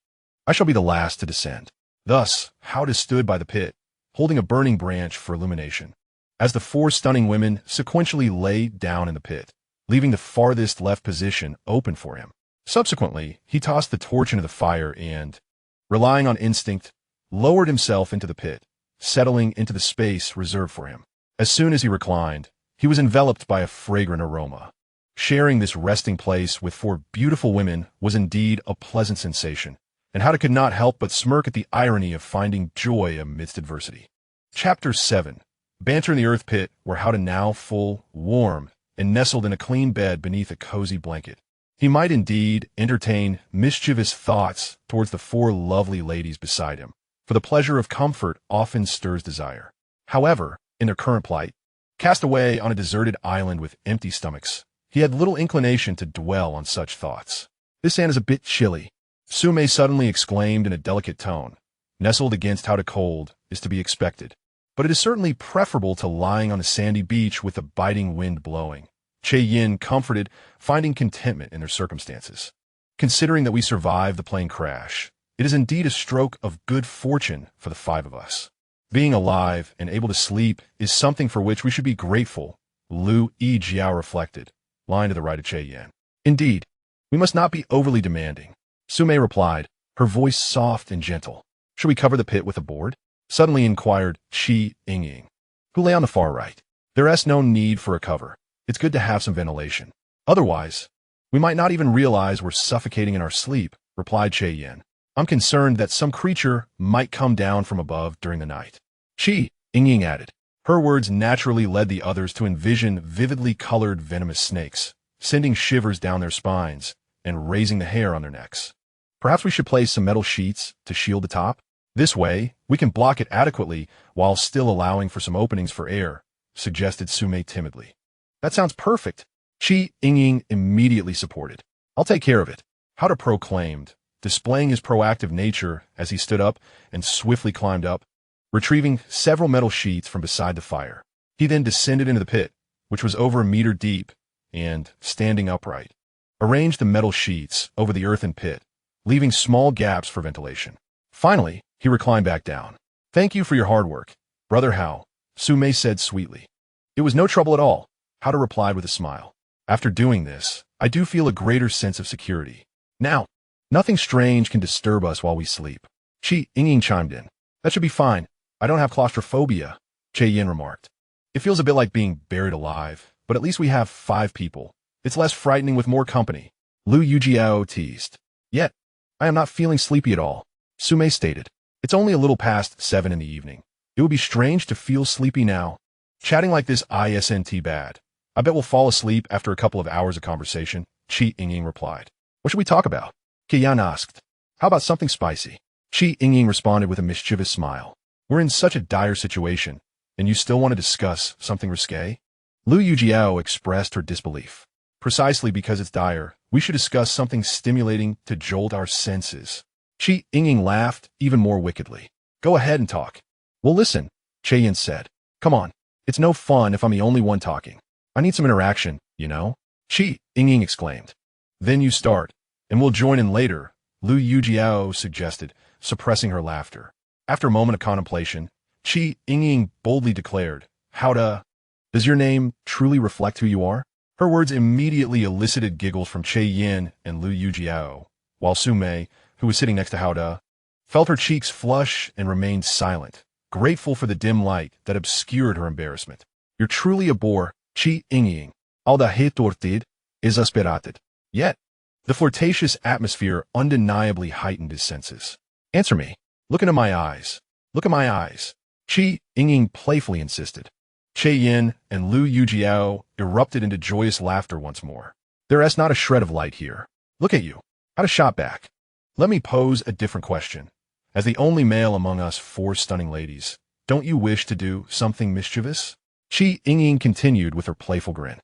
I shall be the last to descend. Thus, Howda stood by the pit, holding a burning branch for illumination, as the four stunning women sequentially lay down in the pit, leaving the farthest left position open for him. Subsequently, he tossed the torch into the fire and, relying on instinct, lowered himself into the pit, settling into the space reserved for him. As soon as he reclined, he was enveloped by a fragrant aroma. Sharing this resting place with four beautiful women was indeed a pleasant sensation, and Howda could not help but smirk at the irony of finding joy amidst adversity. Chapter 7. Banter in the earth pit, where Howda now full, warm, and nestled in a clean bed beneath a cozy blanket. He might indeed entertain mischievous thoughts towards the four lovely ladies beside him, for the pleasure of comfort often stirs desire. However, in their current plight, cast away on a deserted island with empty stomachs, he had little inclination to dwell on such thoughts. This sand is a bit chilly, Su Mei suddenly exclaimed in a delicate tone. Nestled against Howda cold is to be expected, but it is certainly preferable to lying on a sandy beach with a biting wind blowing. Yin comforted, finding contentment in their circumstances. Considering that we survived the plane crash, it is indeed a stroke of good fortune for the five of us. Being alive and able to sleep is something for which we should be grateful, Liu Yijiao reflected, lying to the right of Yin. Indeed, we must not be overly demanding, Su Mei replied, her voice soft and gentle. Should we cover the pit with a board? Suddenly inquired Yingying, who lay on the far right. There is no need for a cover. It's good to have some ventilation. Otherwise, we might not even realize we're suffocating in our sleep, replied Yin. I'm concerned that some creature might come down from above during the night. Yingying added. Her words naturally led the others to envision vividly colored venomous snakes, sending shivers down their spines and raising the hair on their necks. Perhaps we should place some metal sheets to shield the top? This way, we can block it adequately while still allowing for some openings for air, suggested Su Mei timidly. That sounds perfect, Yingying immediately supported. I'll take care of it, Howda proclaimed, displaying his proactive nature as he stood up and swiftly climbed up, retrieving several metal sheets from beside the fire. He then descended into the pit, which was over a meter deep, and, standing upright, arranged the metal sheets over the earthen pit, leaving small gaps for ventilation. Finally, he reclined back down. Thank you for your hard work, Brother Hao, Su Mei said sweetly. It was no trouble at all, Howda replied with a smile. After doing this, I do feel a greater sense of security. Now, nothing strange can disturb us while we sleep. Yingying chimed in. That should be fine. I don't have claustrophobia, Yin remarked. It feels a bit like being buried alive, but at least we have 5 people. It's less frightening with more company, Liu Yijiao teased. Yet, I am not feeling sleepy at all, Su Mei stated. It's only a little past 7 in the evening. It would be strange to feel sleepy now. Chatting like this isn't bad. I bet we'll fall asleep after a couple of hours of conversation, Yingying replied. What should we talk about? Yan asked. How about something spicy? Yingying responded with a mischievous smile. We're in such a dire situation, and you still want to discuss something risque? Liu Yijiao expressed her disbelief. Precisely because it's dire, we should discuss something stimulating to jolt our senses. Yingying laughed even more wickedly. Go ahead and talk. We'll listen, Yin said. Come on, it's no fun if I'm the only one talking. I need some interaction, you know? Yingying exclaimed. Then you start, and we'll join in later, Liu Yijiao suggested, suppressing her laughter. After a moment of contemplation, Yingying boldly declared, Howda, does your name truly reflect who you are? Her words immediately elicited giggles from Yin and Liu Yijiao, while Su Mei, who was sitting next to Howda, felt her cheeks flush and remained silent, grateful for the dim light that obscured her embarrassment. You're truly a bore, Yingying. Alda retorted, exasperated. Yet, the flirtatious atmosphere undeniably heightened his senses. Answer me. Look into my eyes. Look at my eyes. Yingying playfully insisted. Yin and Liu Yijiao erupted into joyous laughter once more. There is not a shred of light here. Look at you. Howda shot back. Let me pose a different question. As the only male among us 4 stunning ladies, don't you wish to do something mischievous? Yingying continued with her playful grin.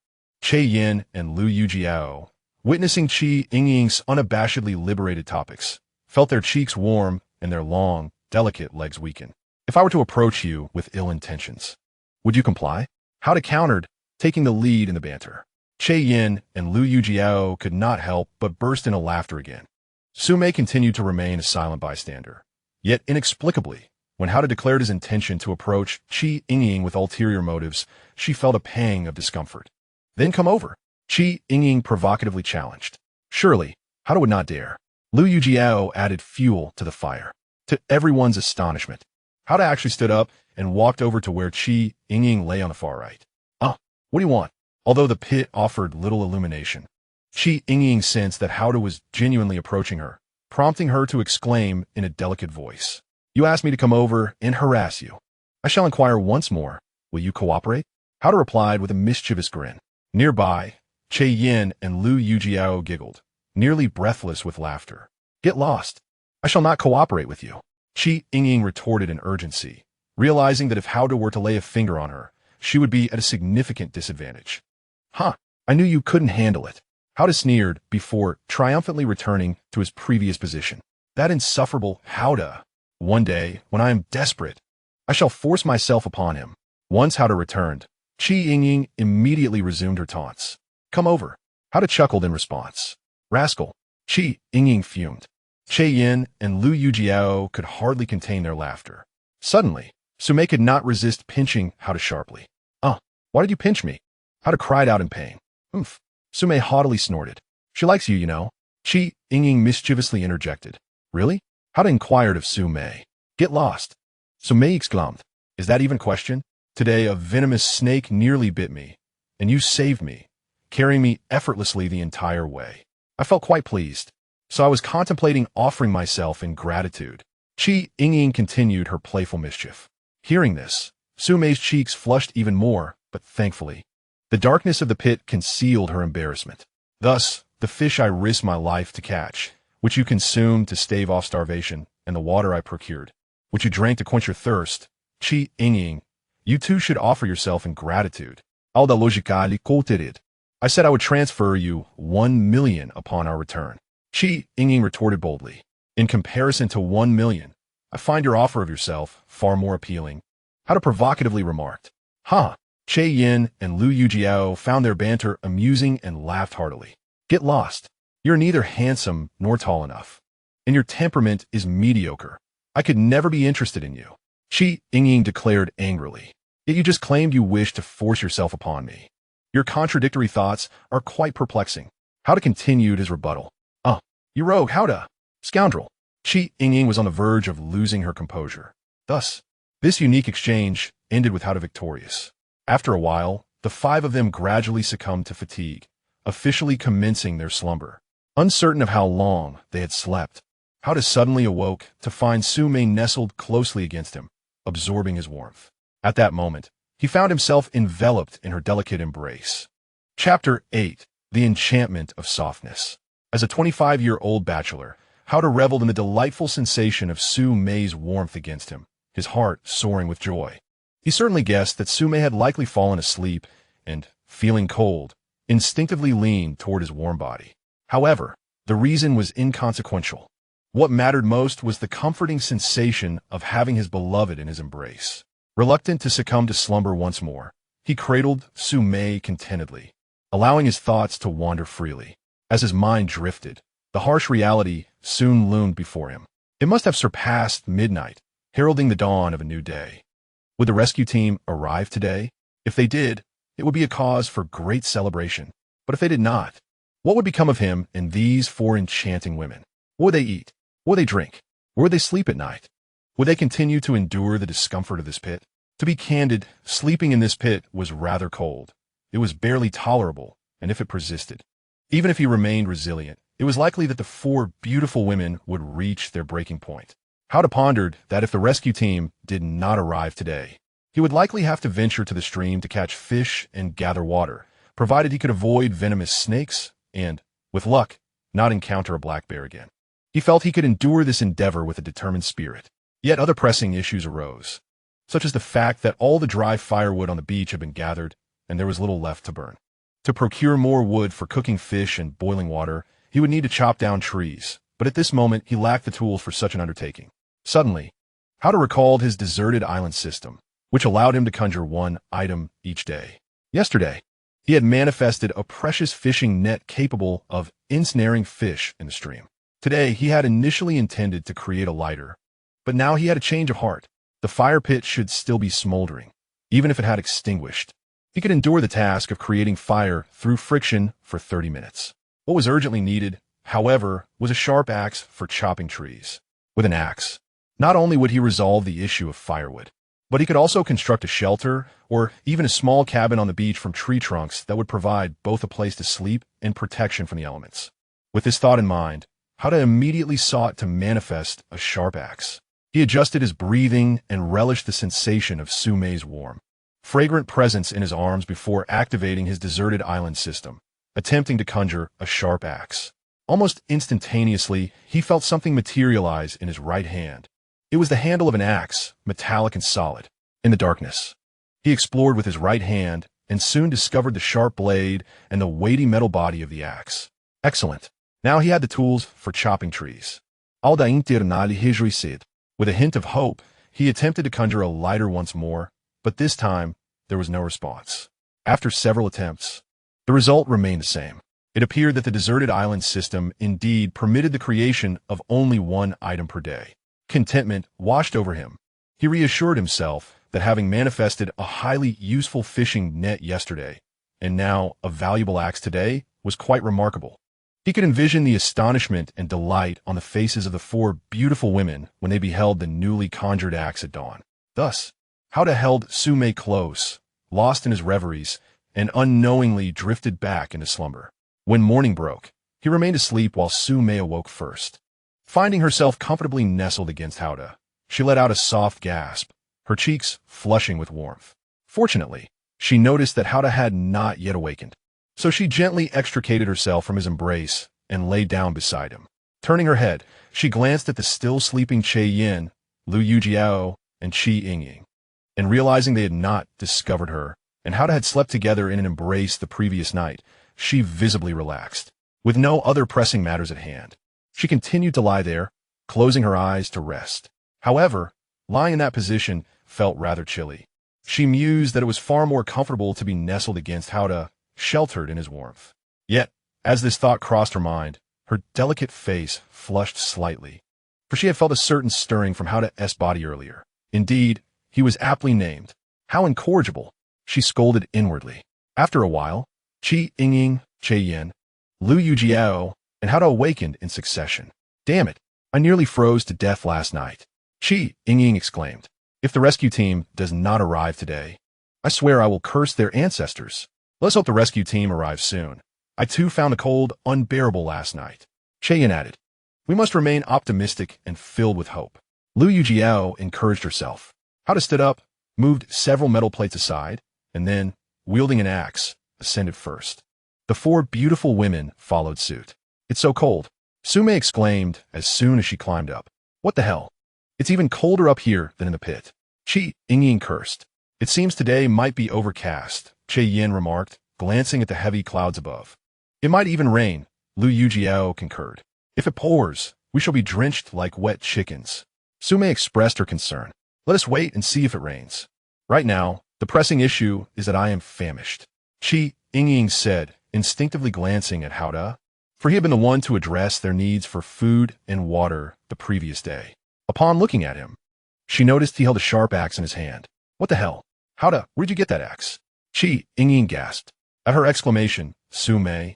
Yin and Liu Yijiao, witnessing Yingying's unabashedly liberated topics, felt their cheeks warm and their long, delicate legs weaken. If I were to approach you with ill intentions, would you comply? Howda countered, taking the lead in the banter. Yin and Liu Yijiao could not help but burst into laughter again. Su Mei continued to remain a silent bystander. Yet inexplicably, when Hao declared his intention to approach Yingying with ulterior motives, she felt a pang of discomfort. Then come over, Yingying provocatively challenged. Surely, Hao would not dare. Liu Yijiao added fuel to the fire. To everyone's astonishment, Hao actually stood up and walked over to where Yingying lay on the far right. What do you want? Although the pit offered little illumination, Yingying sensed that Hao was genuinely approaching her, prompting her to exclaim in a delicate voice. You asked me to come over and harass you. I shall inquire once more. Will you cooperate? Hao replied with a mischievous grin. Nearby, Yin and Liu Yijiao giggled, nearly breathless with laughter. Get lost. I shall not cooperate with you. Yingying retorted in urgency, realizing that if Hao were to lay a finger on her, she would be at a significant disadvantage. I knew you couldn't handle it. Hao sneered before triumphantly returning to his previous position. That insufferable Hao. One day, when I am desperate, I shall force myself upon him. Once Hao returned, Yingying immediately resumed her taunts. Come over. Hao chuckled in response. Rascal. Yingying fumed. Yin and Liu Yijiao could hardly contain their laughter. Suddenly, Su Mei could not resist pinching Hao sharply. Why did you pinch me? Hao cried out in pain. Oomph. Su Mei haughtily snorted. She likes you, you know. Yingying mischievously interjected. Really? Hao inquired of Su Mei. Get lost. Su Mei exclaimed. Is that even a question? Today a venomous snake nearly bit me, and you saved me, carrying me effortlessly the entire way. I felt quite pleased, so I was contemplating offering myself in gratitude. Yingying continued her playful mischief. Hearing this, Su Mei's cheeks flushed even more, but thankfully, the darkness of the pit concealed her embarrassment. Thus, the fish I risked my life to catch, which you consumed to stave off starvation, and the water I procured, which you drank to quench your thirst, Yingying, you too should offer yourself in gratitude. I said I would transfer you 1 million upon our return. Yingying retorted boldly. In comparison to 1 million, I find your offer of yourself far more appealing. Hao provocatively remarked. Yin and Liu Yijiao found their banter amusing and laughed heartily. Get lost. You're neither handsome nor tall enough, and your temperament is mediocre. I could never be interested in you. Yingying declared angrily. Yet you just claimed you wished to force yourself upon me. Your contradictory thoughts are quite perplexing. Hao continued his rebuttal. You rogue Hao. Scoundrel. Yingying was on the verge of losing her composure. Thus, this unique exchange ended with Hao victorious. After a while, the 5 of them gradually succumbed to fatigue, officially commencing their slumber. Uncertain of how long they had slept, Hao suddenly awoke to find Su Mei nestled closely against him, absorbing his warmth. At that moment, he found himself enveloped in her delicate embrace. Chapter 8. The Enchantment of Softness. As a 25-year-old bachelor, Hao reveled in the delightful sensation of Su Mei's warmth against him, his heart soaring with joy. He certainly guessed that Su Mei had likely fallen asleep and, feeling cold, instinctively leaned toward his warm body. However, the reason was inconsequential. What mattered most was the comforting sensation of having his beloved in his embrace. Reluctant to succumb to slumber once more, he cradled Su Mei contentedly, allowing his thoughts to wander freely. As his mind drifted, the harsh reality soon loomed before him. It must have surpassed midnight, heralding the dawn of a new day. Would the rescue team arrive today? If they did, it would be a cause for great celebration. But if they did not, what would become of him and these 4 enchanting women? What would they eat? What would they drink? Where would they sleep at night? Would they continue to endure the discomfort of this pit? To be candid, sleeping in this pit was rather cold. It was barely tolerable, and if it persisted, even if he remained resilient, it was likely that the 4 beautiful women would reach their breaking point. Hao pondered that if the rescue team did not arrive today, he would likely have to venture to the stream to catch fish and gather water, provided he could avoid venomous snakes and, with luck, not encounter a black bear again. He felt he could endure this endeavor with a determined spirit. Yet other pressing issues arose, such as the fact that all the dry firewood on the beach had been gathered, and there was little left to burn. To procure more wood for cooking fish and boiling water, he would need to chop down trees, but at this moment he lacked the tools for such an undertaking. Suddenly, Hao recalled his deserted island system, which allowed him to conjure 1 item each day. Yesterday, He had manifested a precious fishing net capable of ensnaring fish in the stream. Today, he had initially intended to create a lighter, but now he had a change of heart. The fire pit should still be smoldering, even if it had extinguished. He could endure the task of creating fire through friction for 30 minutes. What was urgently needed, however, was a sharp axe for chopping trees. With an axe, not only would he resolve the issue of firewood, but he could also construct a shelter or even a small cabin on the beach from tree trunks that would provide both a place to sleep and protection from the elements. With this thought in mind, Hada immediately sought to manifest a sharp axe. He adjusted his breathing and relished the sensation of Su Mei's warm, fragrant presence in his arms before activating his deserted island system, attempting to conjure a sharp axe. Almost instantaneously, he felt something materialize in his right hand. It was the handle of an axe, metallic and solid. In the darkness, he explored with his right hand and soon discovered the sharp blade and the weighty metal body of the axe. Excellent. Now he had the tools for chopping trees. With a hint of hope, he attempted to conjure a lighter once more, but this time there was no response. After several attempts, the result remained the same. It appeared that the deserted island system indeed permitted the creation of only one item per day. Contentment washed over him. He reassured himself that having manifested a highly useful fishing net yesterday, and now a valuable axe today, was quite remarkable. He could envision the astonishment and delight on the faces of the four beautiful women when they beheld the newly conjured axe at dawn. Thus, Hada held Su Mei close, lost in his reveries, and unknowingly drifted back into slumber. When morning broke, he remained asleep while Su Mei awoke first. Finding herself comfortably nestled against Hada, she let out a soft gasp, her cheeks flushing with warmth. Fortunately, she noticed that Hada had not yet awakened, so she gently extricated herself from his embrace and lay down beside him. Turning her head, she glanced at the still sleeping Yin, Liu Yijiao, and Yingying, and realizing they had not discovered her, and Hada had slept together in an embrace the previous night, she visibly relaxed. With no other pressing matters at hand, she continued to lie there, closing her eyes to rest. However, lying in that position felt rather chilly. She mused that it was far more comfortable to be nestled against Hada, sheltered in his warmth. Yet, as this thought crossed her mind, her delicate face flushed slightly, for she had felt a certain stirring from Hada's body earlier. Indeed, he was aptly named. How incorrigible, she scolded inwardly. After a while, Yingying, Yin, Liu Yijiao, and Hada awakened in succession. Damn it, I nearly froze to death last night. Yingying exclaimed. If the rescue team does not arrive today, I swear I will curse their ancestors. Let's hope the rescue team arrives soon. I too found the cold unbearable last night. Yin added. We must remain optimistic and filled with hope. Liu Yijiao encouraged herself. Hada stood up, moved several metal plates aside, and then, wielding an axe, ascended first. The four beautiful women followed suit. It's so cold, Su Mei exclaimed as soon as she climbed up. What the hell? It's even colder up here than in the pit. Yingying cursed. It seems today might be overcast, Yin remarked, glancing at the heavy clouds above. It might even rain, Liu Yijiao concurred. If it pours, we shall be drenched like wet chickens. Su Mei expressed her concern. Let us wait and see if it rains. Right now, the pressing issue is that I am famished. Yingying said, instinctively glancing at Hada, for he had been the one to address their needs for food and water the previous day. Upon looking at him, she noticed he held a sharp axe in his hand. What the hell? Hada, where'd you get that axe? Yingying gasped. At her exclamation, Su Mei,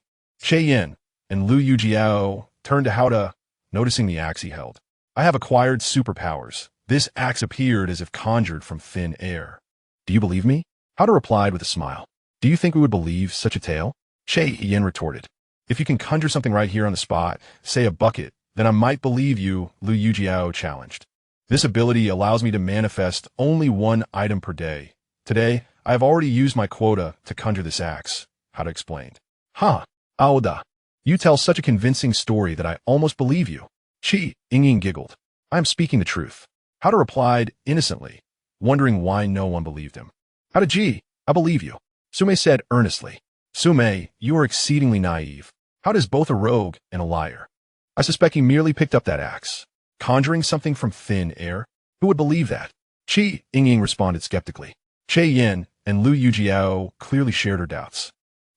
Yin, and Liu Yijiao turned to Hada, noticing the axe he held. I have acquired superpowers. This axe appeared as if conjured from thin air. Do you believe me? Hada replied with a smile. Do you think we would believe such a tale? Yin retorted. If you can conjure something right here on the spot, say a bucket, then I might believe you, Liu Yijiao challenged. This ability allows me to manifest only one item per day. Today, I have already used my quota to conjure this axe, Hada explained. Huh, Aoda. You tell such a convincing story that I almost believe you. Yingying giggled. I am speaking the truth. Hada replied innocently, wondering why no one believed him. Hada, I believe you. Su Mei said earnestly. Su Mei, you are exceedingly naive. Hada is both a rogue and a liar. I suspect he merely picked up that axe. Conjuring something from thin air? Who would believe that? Yingying responded skeptically. Yin and Liu Yijiao clearly shared her doubts.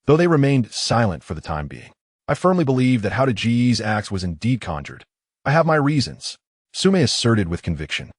though they remained silent for the time being. I firmly believe that Hao Ji's axe was indeed conjured. I have my reasons, Su Mei asserted with conviction.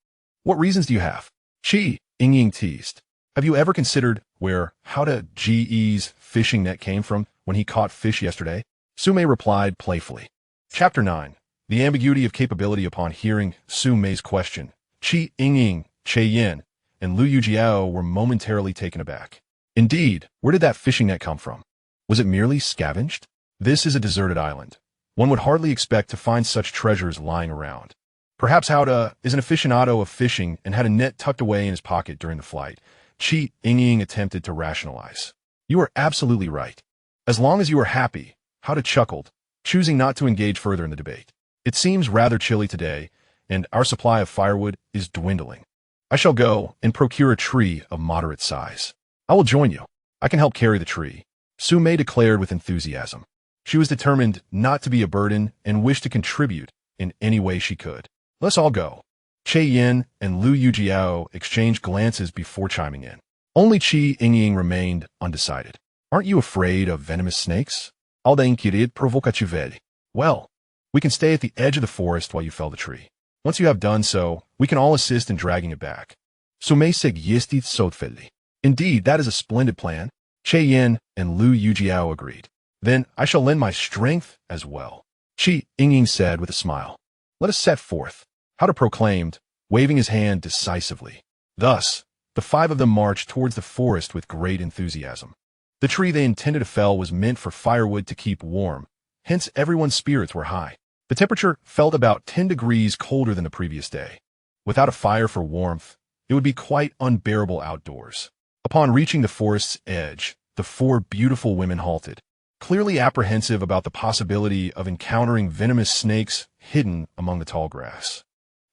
What reasons do you have? Yingying teased. Have you ever considered where Hao Ji's fishing net came from when he caught fish yesterday? Su Mei replied playfully. Chapter 9. The ambiguity of capability. Upon hearing Su Mei's question, Yingying, Yin, and Liu Yijiao were momentarily taken aback. Indeed, where did that fishing net come from? Was it merely scavenged? This is a deserted island. One would hardly expect to find such treasures lying around. Perhaps Hao is an aficionado of fishing and had a net tucked away in his pocket during the flight. Yingying attempted to rationalize. You are absolutely right. As long as you are happy, Hao chuckled, choosing not to engage further in the debate. It seems rather chilly today, and our supply of firewood is dwindling. I shall go and procure a tree of moderate size. I will join you. I can help carry the tree, Su Mei declared with enthusiasm. She was determined not to be a burden and wished to contribute in any way she could. Let's all go. Yin and Liu Yijiao exchanged glances before chiming in. Only Yingying remained undecided. Aren't you afraid of venomous snakes? Alda inquirid provocatively. Well, we can stay at the edge of the forest while you fell the tree. Once you have done so, we can all assist in dragging it back. Su Mei suggested thoughtfully. Indeed, that is a splendid plan. Yin and Liu Yijiao agreed. Then I shall lend my strength as well, Yingying said with a smile. Let us set forth, Hao proclaimed, waving his hand decisively. Thus, the five of them marched towards the forest with great enthusiasm. The tree they intended to fell was meant for firewood to keep warm, hence everyone's spirits were high. The temperature felt about 10 degrees colder than the previous day. Without a fire for warmth, it would be quite unbearable outdoors. Upon reaching the forest's edge, the four beautiful women halted, clearly apprehensive about the possibility of encountering venomous snakes hidden among the tall grass.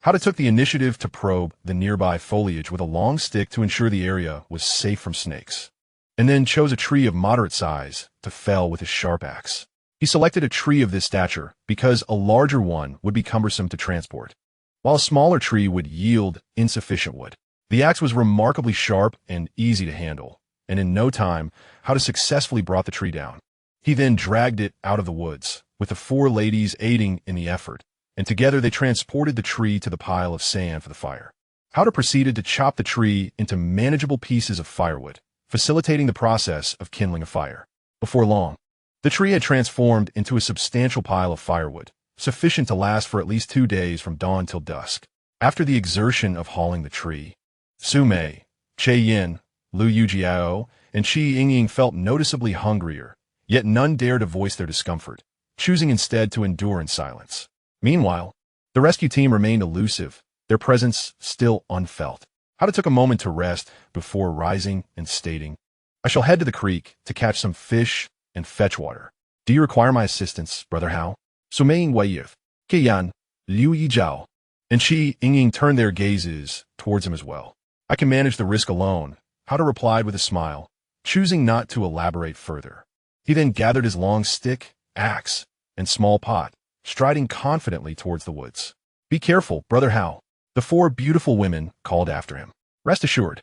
Hao took the initiative to probe the nearby foliage with a long stick to ensure the area was safe from snakes, and then chose a tree of moderate size to fell with his sharp axe. He selected a tree of this stature because a larger one would be cumbersome to transport, while a smaller tree would yield insufficient wood. The axe was remarkably sharp and easy to handle, and in no time, Hao successfully brought the tree down. He then dragged it out of the woods, with the four ladies aiding in the effort, and together they transported the tree to the pile of sand for the fire. Hao proceeded to chop the tree into manageable pieces of firewood, facilitating the process of kindling a fire. Before long, the tree had transformed into a substantial pile of firewood, sufficient to last for at least 2 days from dawn till dusk. After the exertion of hauling the tree, Su Mei, Yin, Liu Yijiao, and Yingying felt noticeably hungrier, yet none dared to voice their discomfort, choosing instead to endure in silence. Meanwhile, the rescue team remained elusive, their presence still unfelt. Hao took a moment to rest before rising and stating, I shall head to the creek to catch some fish and fetch water. Do you require my assistance, Brother Hao? Su Mei Wei, Yan, Liu Yijiao, and Yingying turned their gazes towards him as well. I can manage the risk alone, Hao replied with a smile, choosing not to elaborate further. He then gathered his long stick, axe, and small pot, striding confidently towards the woods. Be careful, Brother Hao, the four beautiful women called after him. Rest assured,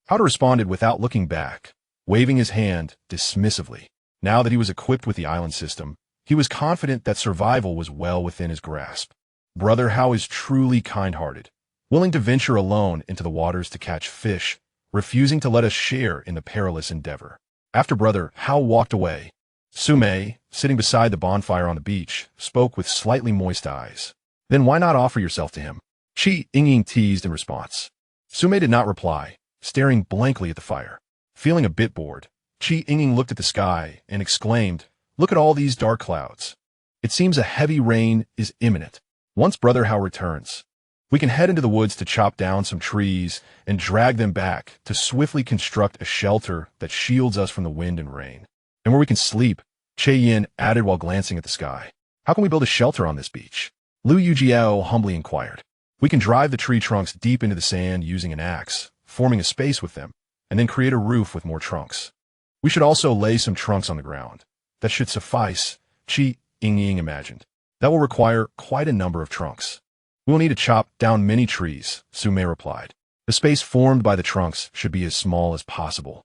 Hao responded without looking back, waving his hand dismissively. Now that he was equipped with the island system, he was confident that survival was well within his grasp. Brother Hao is truly kind-hearted, willing to venture alone into the waters to catch fish, refusing to let us share in the perilous endeavor. After Brother Hao walked away, Su Mei, sitting beside the bonfire on the beach, spoke with slightly moist eyes. Then why not offer yourself to him? Yingying teased in response. Su Mei did not reply, staring blankly at the fire. Feeling a bit bored, Yingying looked at the sky and exclaimed, Look at all these dark clouds. It seems a heavy rain is imminent. Once Brother Hao returns, we can head into the woods to chop down some trees and drag them back to swiftly construct a shelter that shields us from the wind and rain. And where we can sleep, Yin added while glancing at the sky. How can we build a shelter on this beach? Liu Yijiao humbly inquired. We can drive the tree trunks deep into the sand using an axe, forming a space with them, and then create a roof with more trunks. We should also lay some trunks on the ground. That should suffice, Yingying imagined. That will require quite a number of trunks. We will need to chop down many trees, Su Mei replied. The space formed by the trunks should be as small as possible.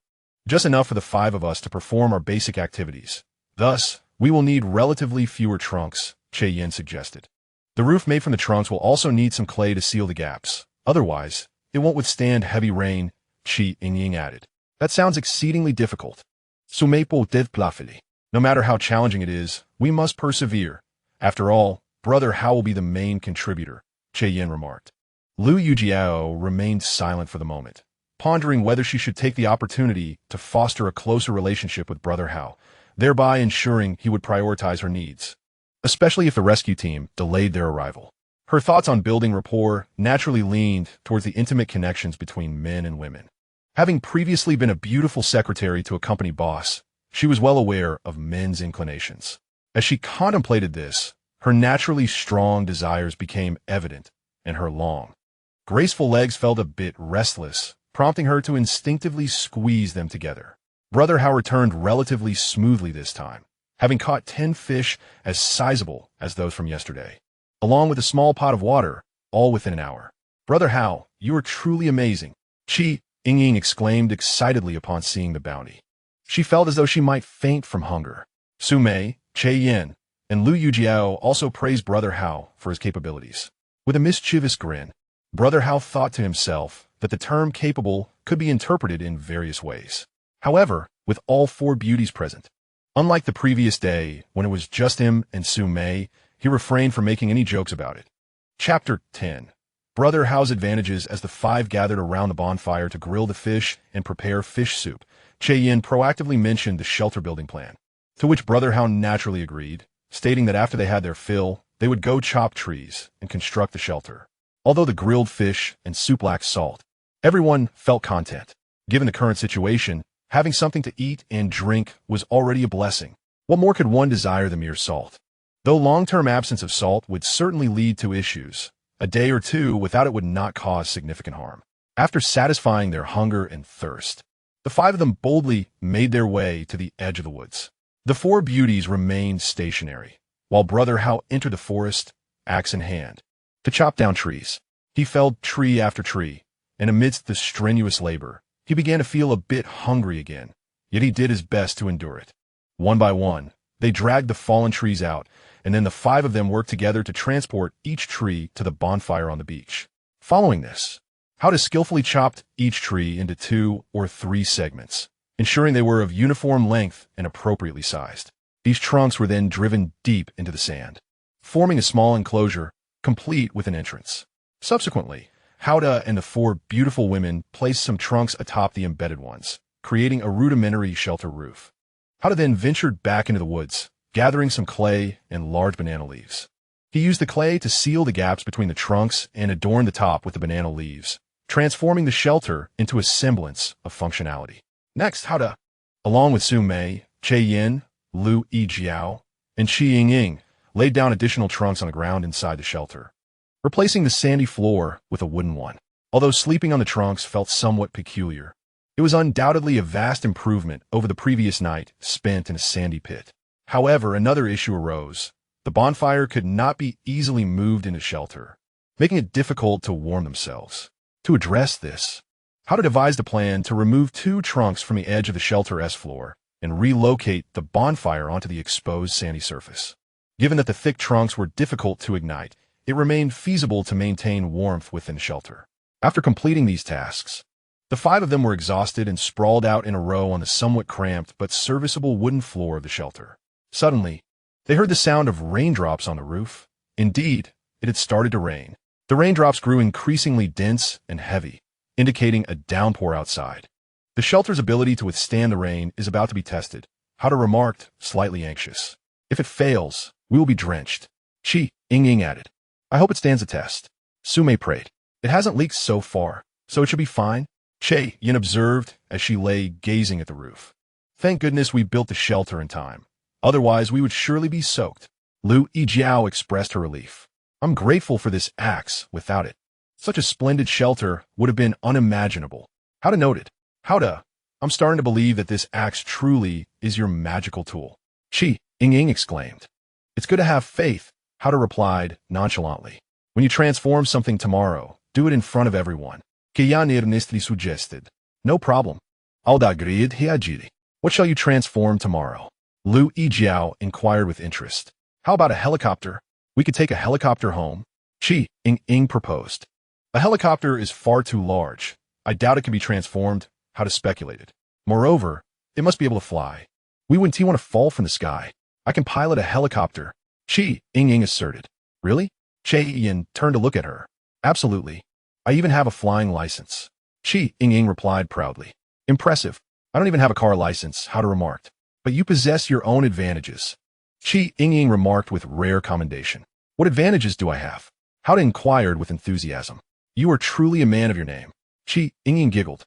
Just enough for the 5 of us to perform our basic activities. Thus, we will need relatively fewer trunks, Yin suggested. The roof made from the trunks will also need some clay to seal the gaps. Otherwise, it won't withstand heavy rain, Yingying added. That sounds exceedingly difficult. Su Mei plafili. No matter how challenging it is, we must persevere. After all, Brother Hao will be the main contributor, Yin remarked. Liu Yijiao remained silent for the moment, pondering whether she should take the opportunity to foster a closer relationship with Brother Hao, thereby ensuring he would prioritize her needs, especially if the rescue team delayed their arrival. Her thoughts on building rapport naturally leaned towards the intimate connections between men and women. Having previously been a beautiful secretary to a company boss, she was well aware of men's inclinations. As she contemplated this, her naturally strong desires became evident, and her long, graceful legs felt a bit restless, prompting her to instinctively squeeze them together. Brother Hao returned relatively smoothly this time, having caught 10 fish as sizable as those from yesterday, along with a small pot of water, all within an hour. Brother Hao, you are truly amazing, Yingying exclaimed excitedly upon seeing the bounty. She felt as though she might faint from hunger. Su Mei, Yin, and Liu Yijiao also praised Brother Hao for his capabilities. With a mischievous grin, Brother Hao thought to himself that the term capable could be interpreted in various ways. However, with all 4 beauties present, unlike the previous day when it was just him and Su Mei, he refrained from making any jokes about it. Chapter 10. Brother Hao's advantages. As the 5 gathered around the bonfire to grill the fish and prepare fish soup, Yin proactively mentioned the shelter building plan, to which Brother Hao naturally agreed, stating that after they had their fill, they would go chop trees and construct the shelter. Although the grilled fish and soup lacked salt, everyone felt content. Given the current situation, having something to eat and drink was already a blessing. What more could one desire than mere salt? Though long-term absence of salt would certainly lead to issues, a day or 2 without it would not cause significant harm. After satisfying their hunger and thirst, the 5 of them boldly made their way to the edge of the woods. The 4 beauties remained stationary, while Brother Hao entered the forest, axe in hand, to chop down trees. He felled tree after tree, and amidst the strenuous labor, he began to feel a bit hungry again, yet he did his best to endure it. One by one, they dragged the fallen trees out, and then the 5 of them worked together to transport each tree to the bonfire on the beach. Following this, Hao skillfully chopped each tree into 2 or 3 segments, ensuring they were of uniform length and appropriately sized. These trunks were then driven deep into the sand, forming a small enclosure, complete with an entrance. Subsequently, Hao and the 4 beautiful women placed some trunks atop the embedded ones, creating a rudimentary shelter roof. Hao then ventured back into the woods, gathering some clay and large banana leaves. He used the clay to seal the gaps between the trunks and adorn the top with the banana leaves, transforming the shelter into a semblance of functionality. Next, Hao, along with Su Mei, Yin, Liu Yijiao, and Yingying, laid down additional trunks on the ground inside the shelter, replacing the sandy floor with a wooden one. Although sleeping on the trunks felt somewhat peculiar, it was undoubtedly a vast improvement over the previous night spent in a sandy pit. However, another issue arose. The bonfire could not be easily moved into shelter, making it difficult to warm themselves. To address this, Hao devised a plan to remove 2 trunks from the edge of the shelter's floor and relocate the bonfire onto the exposed sandy surface. Given that the thick trunks were difficult to ignite, it remained feasible to maintain warmth within the shelter. After completing these tasks, the 5 of them were exhausted and sprawled out in a row on the somewhat cramped but serviceable wooden floor of the shelter. Suddenly, they heard the sound of raindrops on the roof. Indeed, it had started to rain. The raindrops grew increasingly dense and heavy, indicating a downpour outside. The shelter's ability to withstand the rain is about to be tested, Hao remarked, slightly anxious. If it fails, we will be drenched. Yingying added. I hope it stands the test. Su Mei prayed. It hasn't leaked so far, so it should be fine, Yin observed as she lay gazing at the roof. Thank goodness we built the shelter in time. Otherwise, we would surely be soaked. Liu Yijiao expressed her relief. I'm grateful for this axe. Without it, such a splendid shelter would have been unimaginable. Hao noted. Hao, I'm starting to believe that this axe truly is your magical tool. Yingying exclaimed. It's good to have faith, Hao replied nonchalantly. When you transform something tomorrow, do it in front of everyone. Earnestly suggested. No problem. Aldagrid Hiajiri. What shall you transform tomorrow? Liu Yijiao inquired with interest. How about a helicopter? We could take a helicopter home. Yingying proposed. A helicopter is far too large. I doubt it can be transformed. How to speculate it. Moreover, it must be able to fly. We wouldn't want to fall from the sky. I can pilot a helicopter. Yingying asserted. Really? Yin turned to look at her. Absolutely. I even have a flying license. Yingying replied proudly. Impressive. I don't even have a car license, Howda remarked. But you possess your own advantages. Yingying remarked with rare commendation. What advantages do I have? Howda inquired with enthusiasm. You are truly a man of your name. Yingying giggled.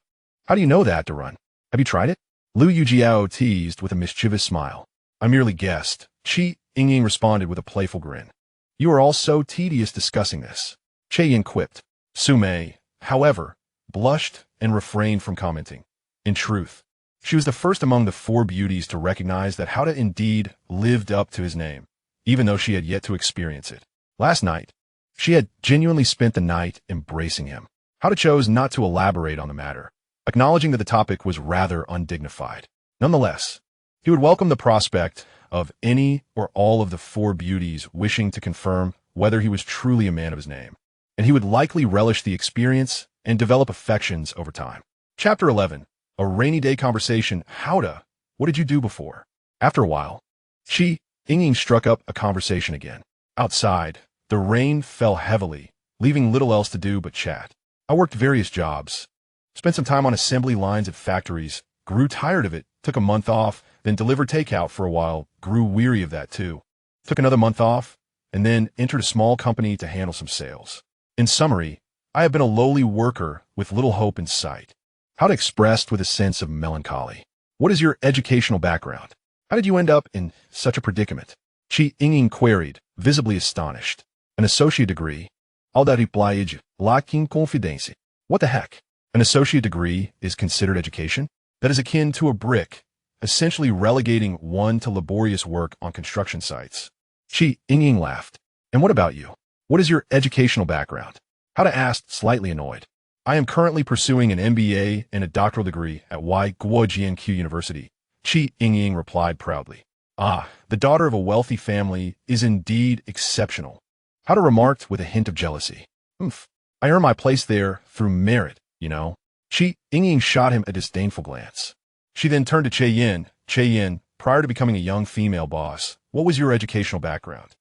How do you know that, Darun? Have you tried it? Liu Yijiao teased with a mischievous smile. I merely guessed. Yingying responded with a playful grin. You are all so tedious discussing this. Yin quipped. Su Mei, however, blushed and refrained from commenting. In truth, she was the first among the four beauties to recognize that Howda indeed lived up to his name, even though she had yet to experience it. Last night, she had genuinely spent the night embracing him. Howda chose not to elaborate on the matter, acknowledging that the topic was rather undignified. Nonetheless, he would welcome the prospect of any or all of the four beauties wishing to confirm whether he was truly a man of his name, and he would likely relish the experience and develop affections over time. Chapter 11. A rainy day conversation. Howda, what did you do before? After a while, Yingying struck up a conversation again. Outside, the rain fell heavily, leaving little else to do but chat. I worked various jobs. Spent some time on assembly lines at factories, grew tired of it, took a month off, then delivered takeout for a while, grew weary of that too. Took another month off, and then entered a small company to handle some sales. In summary, I have been a lowly worker with little hope in sight. Howda expressed with a sense of melancholy. What is your educational background? How did you end up in such a predicament? Yingying queried, visibly astonished. An associate degree? Alda replied, lacking confidence. What the heck? An associate degree is considered education? That is akin to a brick, essentially relegating one to laborious work on construction sites. Yingying laughed. And what about you? What is your educational background? Howda asked, slightly annoyed. I am currently pursuing an MBA and a doctoral degree at Guojianqiu University. Yingying replied proudly. Ah, the daughter of a wealthy family is indeed exceptional. Howda remarked with a hint of jealousy. I earned my place there through merit, you know. Yingying shot him a disdainful glance. She then turned to Yin, prior to becoming a young female boss, what was your educational background?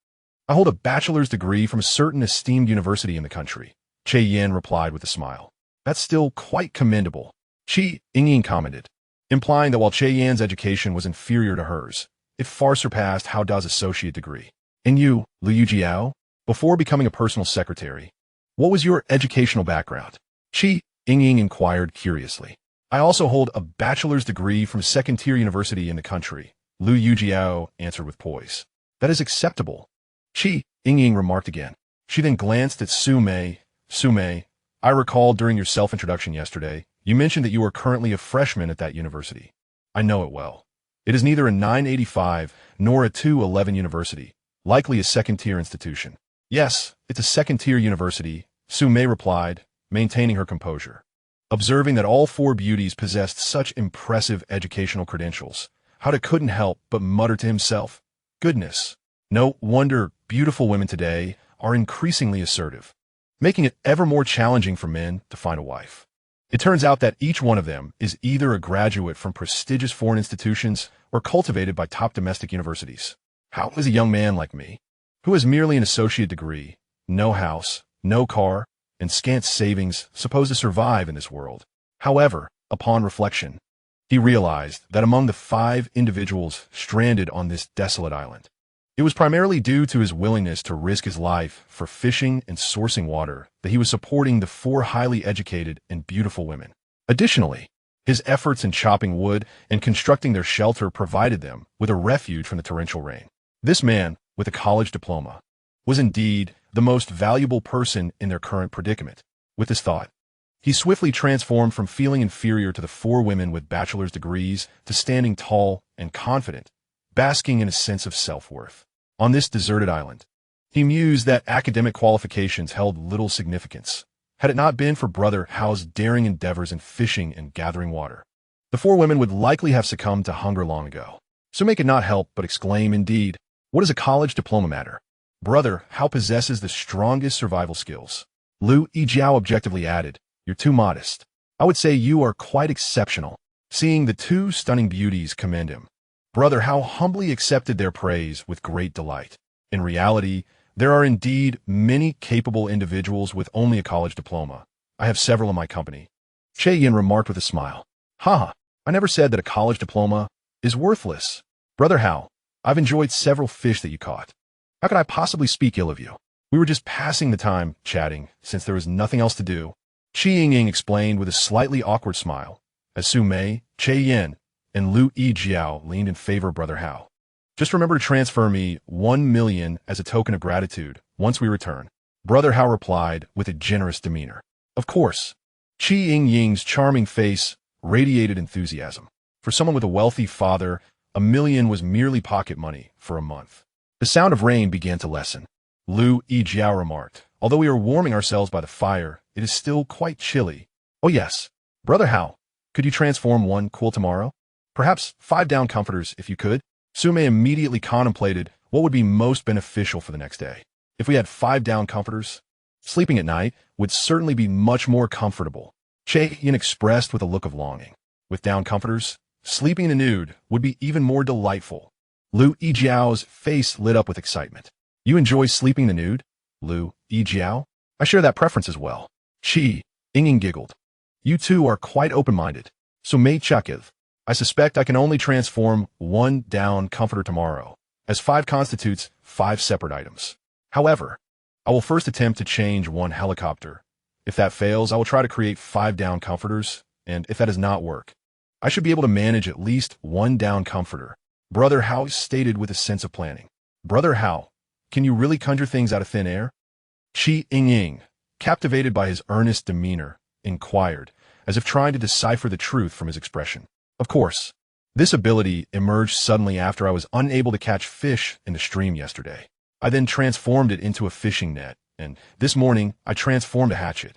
I hold a bachelor's degree from a certain esteemed university in the country. Yin replied with a smile. That's still quite commendable. Yingying commented, implying that while Yin's education was inferior to hers, it far surpassed Howda's associate degree. And you, Liu Yijiao, before becoming a personal secretary, what was your educational background? Yingying inquired curiously. I also hold a bachelor's degree from a second-tier university in the country, Liu Yijiao answered with poise. That is acceptable. Yingying remarked again. She then glanced at Su Mei. Su Mei, I recall during your self-introduction yesterday, you mentioned that you are currently a freshman at that university. I know it well. It is neither a 985 nor a 211 university, likely a second-tier institution. Yes, it's a second-tier university, Su Mei replied, maintaining her composure. Observing that all four beauties possessed such impressive educational credentials, Howda couldn't help but mutter to himself, goodness, no wonder beautiful women today are increasingly assertive, making it ever more challenging for men to find a wife. It turns out that each one of them is either a graduate from prestigious foreign institutions or cultivated by top domestic universities. How is a young man like me, who has merely an associate degree, no house, no car, and scant savings, supposed to survive in this world? However, upon reflection, he realized that among the 5 individuals stranded on this desolate island, it was primarily due to his willingness to risk his life for fishing and sourcing water that he was supporting the 4 highly educated and beautiful women. Additionally, his efforts in chopping wood and constructing their shelter provided them with a refuge from the torrential rain. This man, with a college diploma, was indeed the most valuable person in their current predicament. With this thought, he swiftly transformed from feeling inferior to the 4 women with bachelor's degrees to standing tall and confident, basking in a sense of self-worth. On this deserted island, he mused that academic qualifications held little significance, had it not been for Brother Hao's daring endeavors in fishing and gathering water. The four women would likely have succumbed to hunger long ago. Su Mei could not help but exclaim, indeed, what does a college diploma matter? Brother, Hao possesses the strongest survival skills. Liu Yijiao objectively added, you're too modest. I would say you are quite exceptional. Seeing the two stunning beauties commend him, Brother Hao humbly accepted their praise with great delight. In reality, there are indeed many capable individuals with only a college diploma. I have several in my company. Yin remarked with a smile. Haha, I never said that a college diploma is worthless. Brother Hao, I've enjoyed several fish that you caught. How could I possibly speak ill of you? We were just passing the time, chatting, since there was nothing else to do. Yingying explained with a slightly awkward smile, as Su Mei, Yin, and Liu Yijiao leaned in favor of Brother Hao. Just remember to transfer me 1 million as a token of gratitude once we return. Brother Hao replied with a generous demeanor. Of course. Yingying's charming face radiated enthusiasm. For someone with a wealthy father, 1 million was merely pocket money for a month. The sound of rain began to lessen. Liu Yijiao remarked, although we are warming ourselves by the fire, it is still quite chilly. Oh yes. Brother Hao, could you transform one cool tomorrow? Perhaps 5 down comforters if you could? Su Mei immediately contemplated what would be most beneficial for the next day. If we had 5 down comforters, sleeping at night would certainly be much more comfortable. Yin expressed with a look of longing. With down comforters, sleeping in the nude would be even more delightful. Liu Yijiao's face lit up with excitement. You enjoy sleeping in the nude? Liu Yijiao? I share that preference as well. Yingying giggled. You two are quite open-minded. Su Mei chuckled. I suspect I can only transform 1 down comforter tomorrow, as 5 constitutes 5 separate items. However, I will first attempt to change 1 helicopter. If that fails, I will try to create 5 down comforters, and if that does not work, I should be able to manage at least 1 down comforter. Brother Hao stated with a sense of planning. Brother Hao, can you really conjure things out of thin air? Yingying, captivated by his earnest demeanor, inquired, as if trying to decipher the truth from his expression. Of course, this ability emerged suddenly after I was unable to catch fish in the stream yesterday. I then transformed it into a fishing net, and this morning I transformed a hatchet.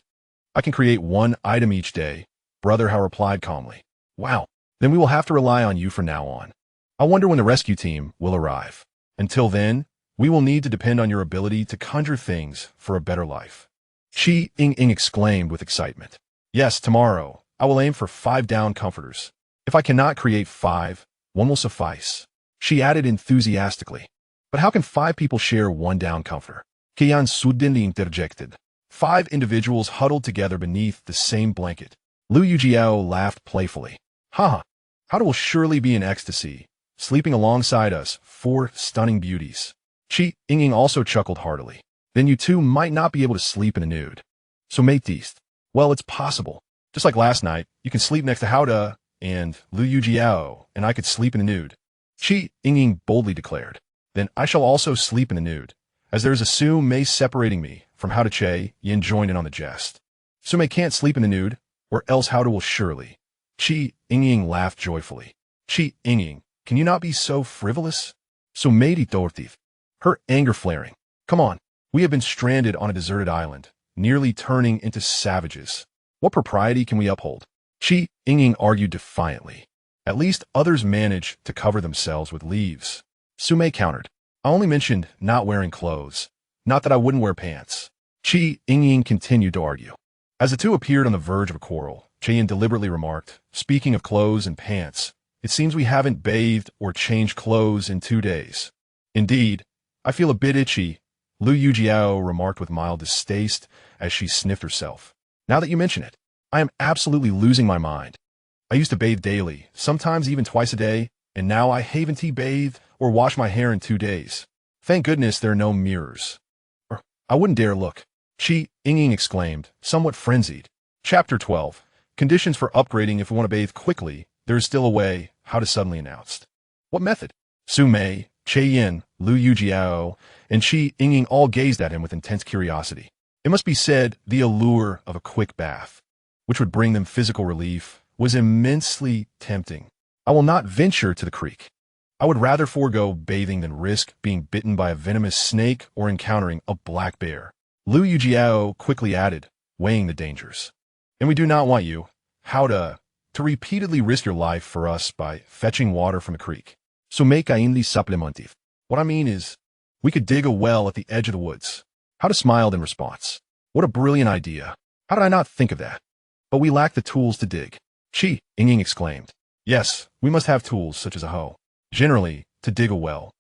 I can create 1 item each day, Brother Hao replied calmly. Wow, then we will have to rely on you from now on. I wonder when the rescue team will arrive. Until then, we will need to depend on your ability to conjure things for a better life. Yingying exclaimed with excitement. Yes, tomorrow, I will aim for 5 down comforters. If I cannot create 5, 1 will suffice. She added enthusiastically. But how can 5 people share 1 down comforter? Qian suddenly interjected. 5 individuals huddled together beneath the same blanket. Liu Yijiao laughed playfully. Haha, how it will surely be an ecstasy, sleeping alongside us, 4 stunning beauties. Yingying also chuckled heartily. Then you two might not be able to sleep in a nude. So mate teased. Well, it's possible. Just like last night, you can sleep next to Hao and Liu Yijiao, and I could sleep in a nude. Yingying boldly declared. Then I shall also sleep in a nude. As there is a Su Mei separating me from Hao Yin joined in on the jest. Su Mei can't sleep in the nude, or else Hao will surely. Yingying laughed joyfully. Yingying, can you not be so frivolous? Su Mei tortive. Her anger flaring. Come on, we have been stranded on a deserted island, nearly turning into savages. What propriety can we uphold? Yingying argued defiantly. At least others manage to cover themselves with leaves. Su Mei countered. I only mentioned not wearing clothes, not that I wouldn't wear pants. Yingying continued to argue. As the two appeared on the verge of a quarrel, Yin deliberately remarked, speaking of clothes and pants, it seems we haven't bathed or changed clothes in 2 days. Indeed, I feel a bit itchy, Liu Yijiao remarked with mild distaste as she sniffed herself. Now that you mention it, I am absolutely losing my mind. I used to bathe daily, sometimes even twice a day, and now I haven't bathed or washed my hair in 2 days. Thank goodness there are no mirrors. Or, I wouldn't dare look. Yingying exclaimed, somewhat frenzied. Chapter 12. Conditions for upgrading if we want to bathe quickly. There is still a way, Hao suddenly announced. What method? Su Mei, Yin, Liu Yijiao, and Yingying all gazed at him with intense curiosity. It must be said, the allure of a quick bath, which would bring them physical relief, was immensely tempting. I will not venture to the creek. I would rather forego bathing than risk being bitten by a venomous snake or encountering a black bear. Liu Yijiao quickly added, weighing the dangers. And we do not want you, Hao to repeatedly risk your life for us by fetching water from a creek. Su Mei kindly supplemented. What I mean is, we could dig a well at the edge of the woods. Howda smiled in response. What a brilliant idea. How did I not think of that? But we lack the tools to dig. Yingying exclaimed. Yes, we must have tools such as a hoe. Generally, to dig a well,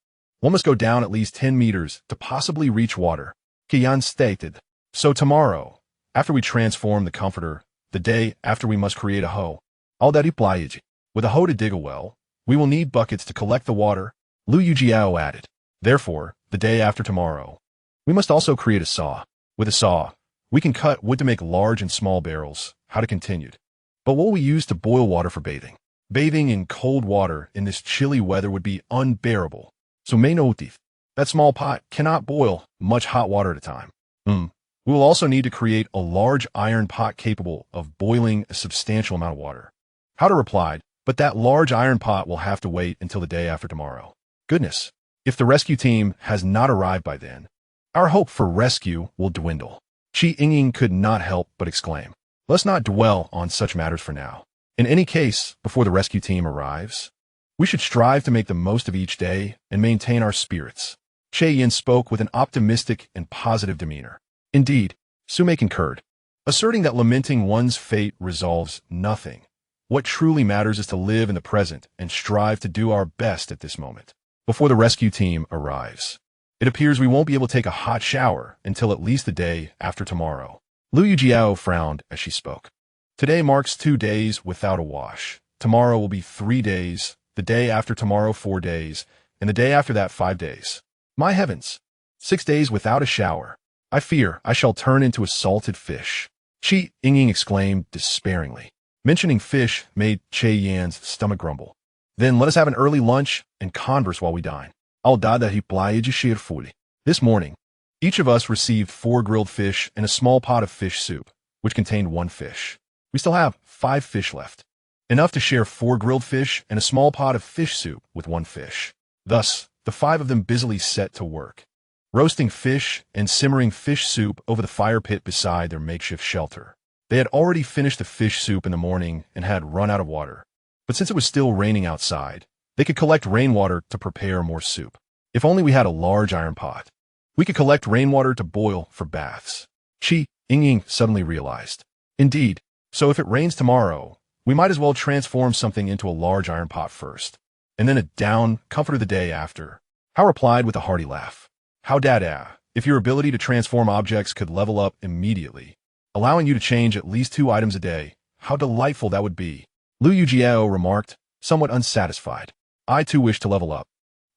one must go down at least 10 meters to possibly reach water. Qian stated. So tomorrow, after we transform the comforter, the day after we must create a hoe. All that Liu with a hoe to dig a well, we will need buckets to collect the water, Liu Yijiao added. Therefore, the day after tomorrow, we must also create a saw. With a saw, we can cut wood to make large and small barrels. Howda continued. But what will we use to boil water for bathing? Bathing in cold water in this chilly weather would be unbearable. So Mei notif. That small pot cannot boil much hot water at a time. We will also need to create a large iron pot capable of boiling a substantial amount of water. Howda replied, but that large iron pot will have to wait until the day after tomorrow. Goodness, if the rescue team has not arrived by then, our hope for rescue will dwindle. Yingying could not help but exclaim. Let's not dwell on such matters for now. In any case, before the rescue team arrives, we should strive to make the most of each day and maintain our spirits. Yin spoke with an optimistic and positive demeanor. Indeed, Su Mei concurred, asserting that lamenting one's fate resolves nothing. What truly matters is to live in the present and strive to do our best at this moment. Before the rescue team arrives, it appears we won't be able to take a hot shower until at least the day after tomorrow. Liu Yijiao frowned as she spoke. Today marks 2 days without a wash. Tomorrow will be 3 days, the day after tomorrow 4 days, and the day after that 5 days. My heavens! 6 days without a shower. I fear I shall turn into a salted fish. Yingying exclaimed despairingly. Mentioning fish made Yan's stomach grumble. Then let us have an early lunch and converse while we dine. This morning, each of us received 4 grilled fish and a small pot of fish soup, which contained 1 fish. We still have 5 fish left. Enough to share 4 grilled fish and a small pot of fish soup with 1 fish. Thus, the 5 of them busily set to work, roasting fish and simmering fish soup over the fire pit beside their makeshift shelter. They had already finished the fish soup in the morning and had run out of water. But since it was still raining outside, they could collect rainwater to prepare more soup. If only we had a large iron pot, we could collect rainwater to boil for baths. Yingying suddenly realized. Indeed, so if it rains tomorrow, we might as well transform something into a large iron pot first, and then a down comforter the day after. Hao replied with a hearty laugh. How dada, if your ability to transform objects could level up immediately, allowing you to change at least 2 items a day, how delightful that would be. Liu Yijiao remarked, somewhat unsatisfied. I too wish to level up.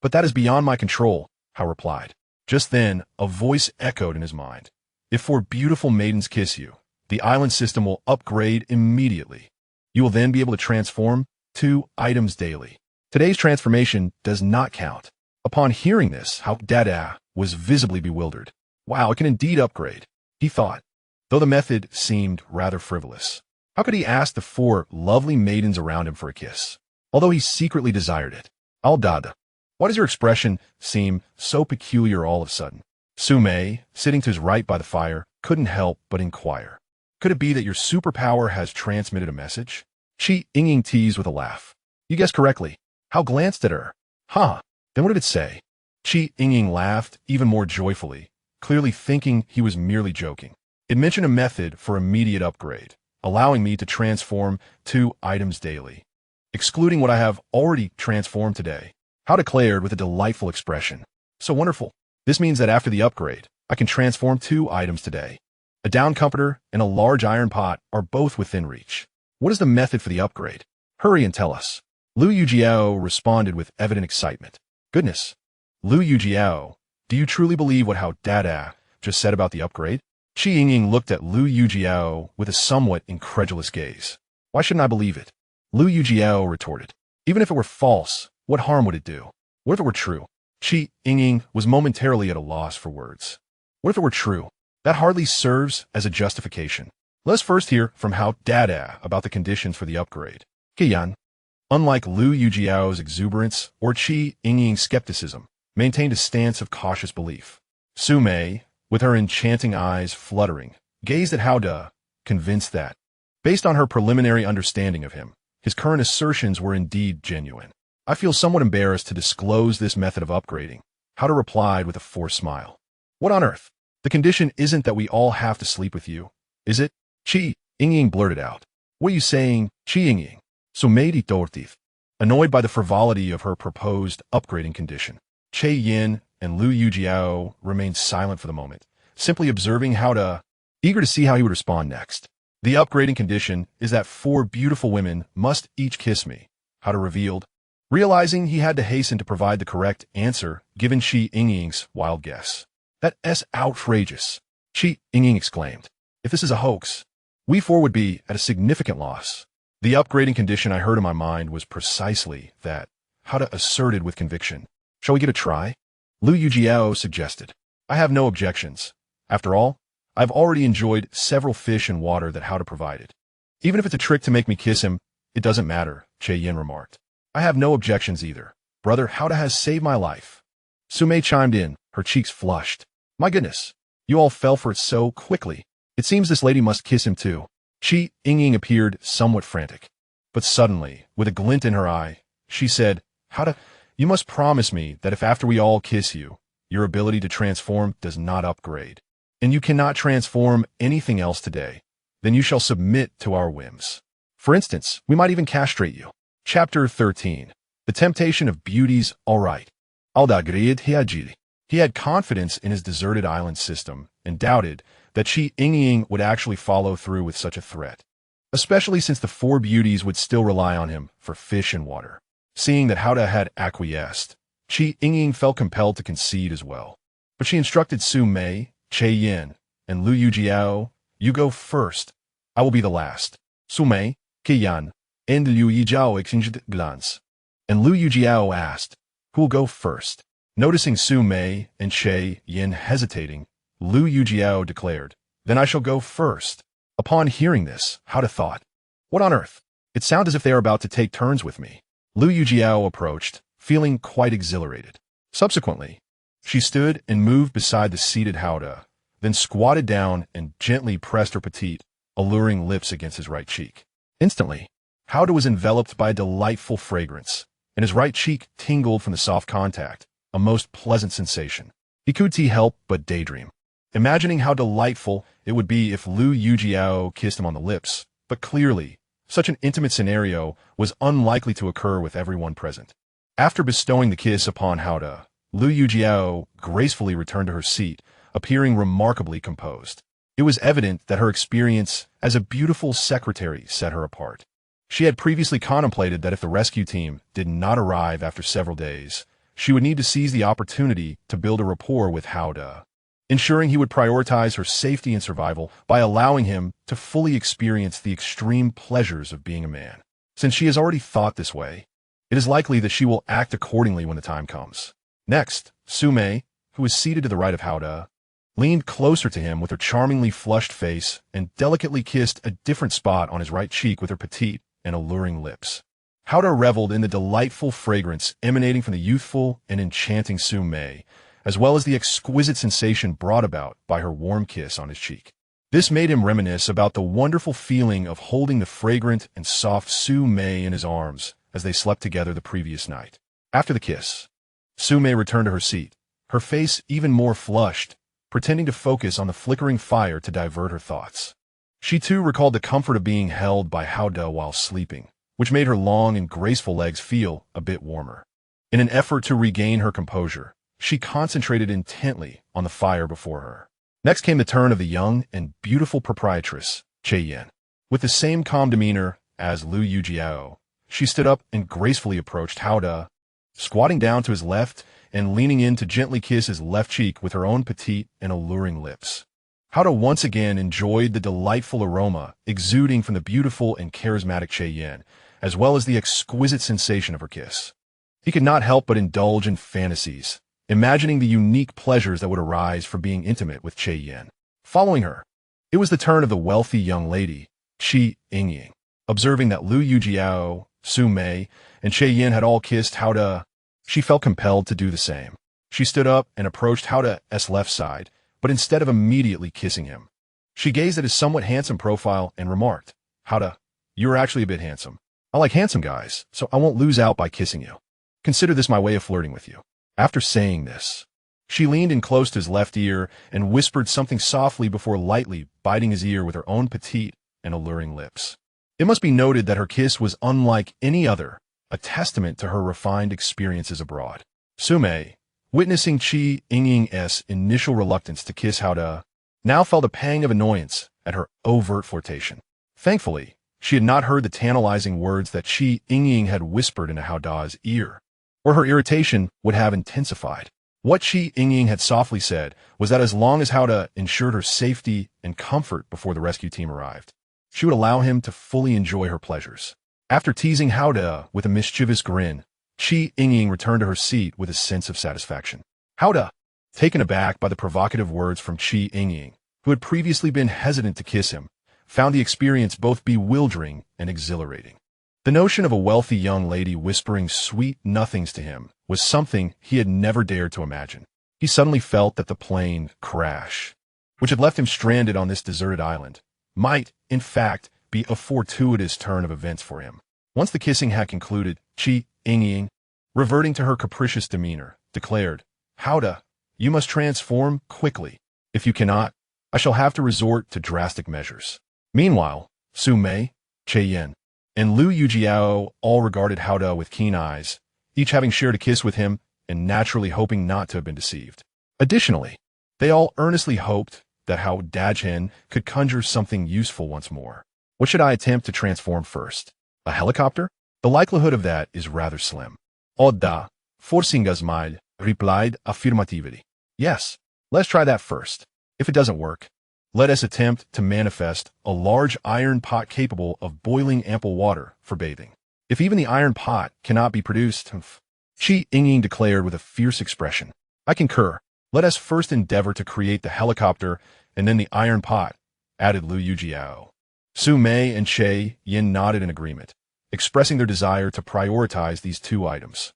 But that is beyond my control, Hao replied. Just then, a voice echoed in his mind. If 4 beautiful maidens kiss you, the island system will upgrade immediately. You will then be able to transform 2 items daily. Today's transformation does not count. Upon hearing this, Hao Dada was visibly bewildered. Wow, it can indeed upgrade, he thought, though the method seemed rather frivolous. How could he ask the 4 lovely maidens around him for a kiss, although he secretly desired it? Al Dada, why does your expression seem so peculiar all of a sudden? Su Mei, sitting to his right by the fire, couldn't help but inquire. Could it be that your superpower has transmitted a message? Yingying teased with a laugh. You guessed correctly. Hao glanced at her. Huh, then what did it say? Yingying laughed even more joyfully, clearly thinking he was merely joking. It mentioned a method for immediate upgrade, allowing me to transform 2 items daily, excluding what I have already transformed today. Hao declared with a delightful expression. So wonderful. This means that after the upgrade, I can transform 2 items today. A down comforter and a large iron pot are both within reach. What is the method for the upgrade? Hurry and tell us. Liu Yijiao responded with evident excitement. Goodness. Liu Yijiao, do you truly believe what Hao Dada just said about the upgrade? Yingying looked at Liu Yijiao with a somewhat incredulous gaze. Why shouldn't I believe it? Liu Yijiao retorted. Even if it were false, what harm would it do? What if it were true? Yingying was momentarily at a loss for words. What if it were true? That hardly serves as a justification. Let's first hear from Hao Dada about the conditions for the upgrade. Qian, unlike Liu Yijiao's exuberance or Yingying's skepticism, maintained a stance of cautious belief. Su Mei, with her enchanting eyes fluttering, gazed at Hao Da, convinced that, based on her preliminary understanding of him, his current assertions were indeed genuine. I feel somewhat embarrassed to disclose this method of upgrading. Howda replied with a forced smile. What on earth? The condition isn't that we all have to sleep with you, is it? Yingying blurted out. What are you saying, Yingying? Su Mei tortith. Annoyed by the frivolity of her proposed upgrading condition, Yin and Liu Yijiao remained silent for the moment, simply observing Howda, eager to see how he would respond next. The upgrading condition is that 4 beautiful women must each kiss me, Howda revealed, realizing he had to hasten to provide the correct answer given Yingying's wild guess. That's outrageous, Yingying exclaimed. If this is a hoax, we 4 would be at a significant loss. The upgrading condition I heard in my mind was precisely that, Howda asserted with conviction. Shall we get a try? Liu Yijiao suggested. I have no objections. After all, I've already enjoyed several fish and water that Howda provided. Even if it's a trick to make me kiss him, it doesn't matter, Yin remarked. I have no objections either. Brother, Howda has saved my life. Su Mei chimed in, her cheeks flushed. My goodness, you all fell for it so quickly. It seems this lady must kiss him too. Yingying appeared somewhat frantic. But suddenly, with a glint in her eye, she said, Howda, you must promise me that if after we all kiss you, your ability to transform does not upgrade, and you cannot transform anything else today, then you shall submit to our whims. For instance, we might even castrate you. Chapter 13. The Temptation of Beauty's Alright. Aldagrid Hiajiri. He had confidence in his deserted island system and doubted that Yingying would actually follow through with such a threat, especially since the 4 beauties would still rely on him for fish and water. Seeing that Howda had acquiesced, Yingying felt compelled to concede as well. But she instructed Su Mei, Yin, and Liu Yijiao, you go first. I will be the last. Su Mei, Yan, and Liu Yijiao exchanged glance. And Liu Yijiao asked, who will go first? Noticing Su Mei and Yin hesitating, Liu Yijiao declared, then I shall go first. Upon hearing this, Howda thought, what on earth? It sounds as if they are about to take turns with me. Liu Yijiao approached, feeling quite exhilarated. Subsequently, she stood and moved beside the seated Howda, then squatted down and gently pressed her petite, alluring lips against his right cheek. Instantly, Howda was enveloped by a delightful fragrance, and his right cheek tingled from the soft contact, a most pleasant sensation. He couldn't help but daydream, imagining how delightful it would be if Liu Yijiao kissed him on the lips, but clearly, such an intimate scenario was unlikely to occur with everyone present. After bestowing the kiss upon Howda, Liu Yijiao gracefully returned to her seat, appearing remarkably composed. It was evident that her experience as a beautiful secretary set her apart. She had previously contemplated that if the rescue team did not arrive after several days, she would need to seize the opportunity to build a rapport with Howda, ensuring he would prioritize her safety and survival by allowing him to fully experience the extreme pleasures of being a man. Since she has already thought this way, it is likely that she will act accordingly when the time comes. Next, Su Mei, who was seated to the right of Howda, leaned closer to him with her charmingly flushed face and delicately kissed a different spot on his right cheek with her petite and alluring lips. Howda reveled in the delightful fragrance emanating from the youthful and enchanting Su Mei, as well as the exquisite sensation brought about by her warm kiss on his cheek. This made him reminisce about the wonderful feeling of holding the fragrant and soft Su Mei in his arms as they slept together the previous night. After the kiss, Su Mei returned to her seat, her face even more flushed, pretending to focus on the flickering fire to divert her thoughts. She too recalled the comfort of being held by Howda while sleeping, which made her long and graceful legs feel a bit warmer. In an effort to regain her composure, she concentrated intently on the fire before her. Next came the turn of the young and beautiful proprietress, Yin. With the same calm demeanor as Liu Yijiao, she stood up and gracefully approached Howda, squatting down to his left and leaning in to gently kiss his left cheek with her own petite and alluring lips. Howda once again enjoyed the delightful aroma exuding from the beautiful and charismatic Yin, as well as the exquisite sensation of her kiss. He could not help but indulge in fantasies, imagining the unique pleasures that would arise from being intimate with Yin. Following her, it was the turn of the wealthy young lady, Yingying. Observing that Liu Yijiao, Su Mei, and Yin had all kissed Howda, she felt compelled to do the same. She stood up and approached Howda's left side, but instead of immediately kissing him, she gazed at his somewhat handsome profile and remarked, Howda, you are actually a bit handsome. I like handsome guys, so I won't lose out by kissing you. Consider this my way of flirting with you. After saying this, she leaned in close to his left ear and whispered something softly before lightly biting his ear with her own petite and alluring lips. It must be noted that her kiss was unlike any other, a testament to her refined experiences abroad. Su Mei, witnessing Yingying's initial reluctance to kiss Hao De, now felt a pang of annoyance at her overt flirtation. Thankfully, she had not heard the tantalizing words that Yingying had whispered into Hao De's ear, or her irritation would have intensified. What Yingying had softly said was that as long as Hao De ensured her safety and comfort before the rescue team arrived, she would allow him to fully enjoy her pleasures. After teasing Hao De with a mischievous grin, Yingying returned to her seat with a sense of satisfaction. Hao De, taken aback by the provocative words from Yingying, who had previously been hesitant to kiss him, found the experience both bewildering and exhilarating. The notion of a wealthy young lady whispering sweet nothings to him was something he had never dared to imagine. He suddenly felt that the plane crash, which had left him stranded on this deserted island, might, in fact, be a fortuitous turn of events for him. Once the kissing had concluded, Yingying, reverting to her capricious demeanor, declared, Hao De, you must transform quickly. If you cannot, I shall have to resort to drastic measures. Meanwhile, Su Mei, Yin, and Liu Yijiao all regarded Hao De with keen eyes, each having shared a kiss with him and naturally hoping not to have been deceived. Additionally, they all earnestly hoped that Hao De could conjure something useful once more. What should I attempt to transform first? A helicopter? The likelihood of that is rather slim. Oda, forcing a smile, replied affirmatively. Yes, let's try that first. If it doesn't work, let us attempt to manifest a large iron pot capable of boiling ample water for bathing. If even the iron pot cannot be produced, Yingying declared with a fierce expression. I concur. Let us first endeavor to create the helicopter and then the iron pot, added Liu Yijiao. Su Mei and Yin nodded in agreement, expressing their desire to prioritize these two items.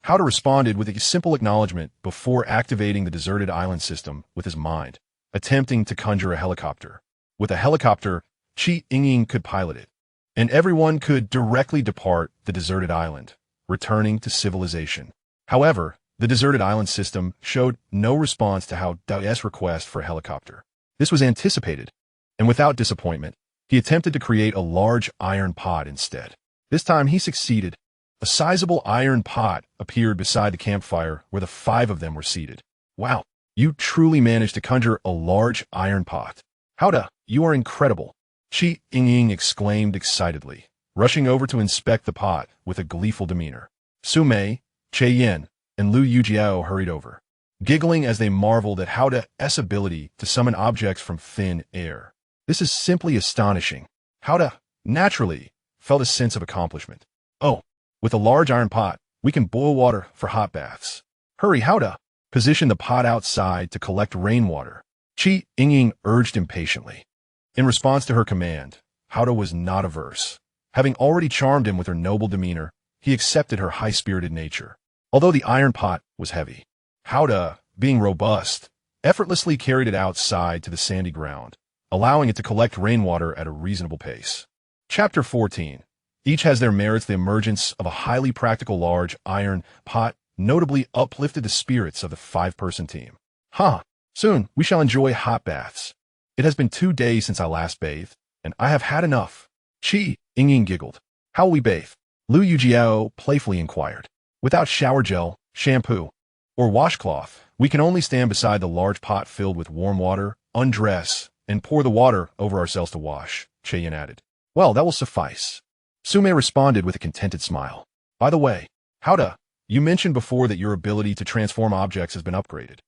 Hao De responded with a simple acknowledgement before activating the deserted island system with his mind, attempting to conjure a helicopter. With a helicopter, Yingying could pilot it, and everyone could directly depart the deserted island, returning to civilization. However, the deserted island system showed no response to Hao De's request for a helicopter. This was anticipated, and without disappointment, he attempted to create a large iron pot instead. This time he succeeded. A sizable iron pot appeared beside the campfire where the 5 of them were seated. Wow, you truly managed to conjure a large iron pot. Hao De, you are incredible, Yingying exclaimed excitedly, rushing over to inspect the pot with a gleeful demeanor. Su Mei, Yin, and Liu Yijiao hurried over, giggling as they marveled at Hao De's ability to summon objects from thin air. This is simply astonishing. Hao De, naturally, felt a sense of accomplishment. Oh, with a large iron pot, we can boil water for hot baths. Hurry, Hao De, position the pot outside to collect rainwater, Yingying urged impatiently. In response to her command, Hao De was not averse. Having already charmed him with her noble demeanor, he accepted her high-spirited nature. Although the iron pot was heavy, Hao De, being robust, effortlessly carried it outside to the sandy ground, allowing it to collect rainwater at a reasonable pace. Chapter 14. Each has their merits. The emergence of a highly practical large iron pot notably uplifted the spirits of the 5-person team. Soon we shall enjoy hot baths. It has been 2 days since I last bathed, and I have had enough. Yingying giggled. How will we bathe? Liu Yijiao playfully inquired. Without shower gel, shampoo, or washcloth, we can only stand beside the large pot filled with warm water, undress, and pour the water over ourselves to wash, Yin added. Well, that will suffice. Su Mei responded with a contented smile. By the way, Hao De, you mentioned before that your ability to transform objects has been upgraded,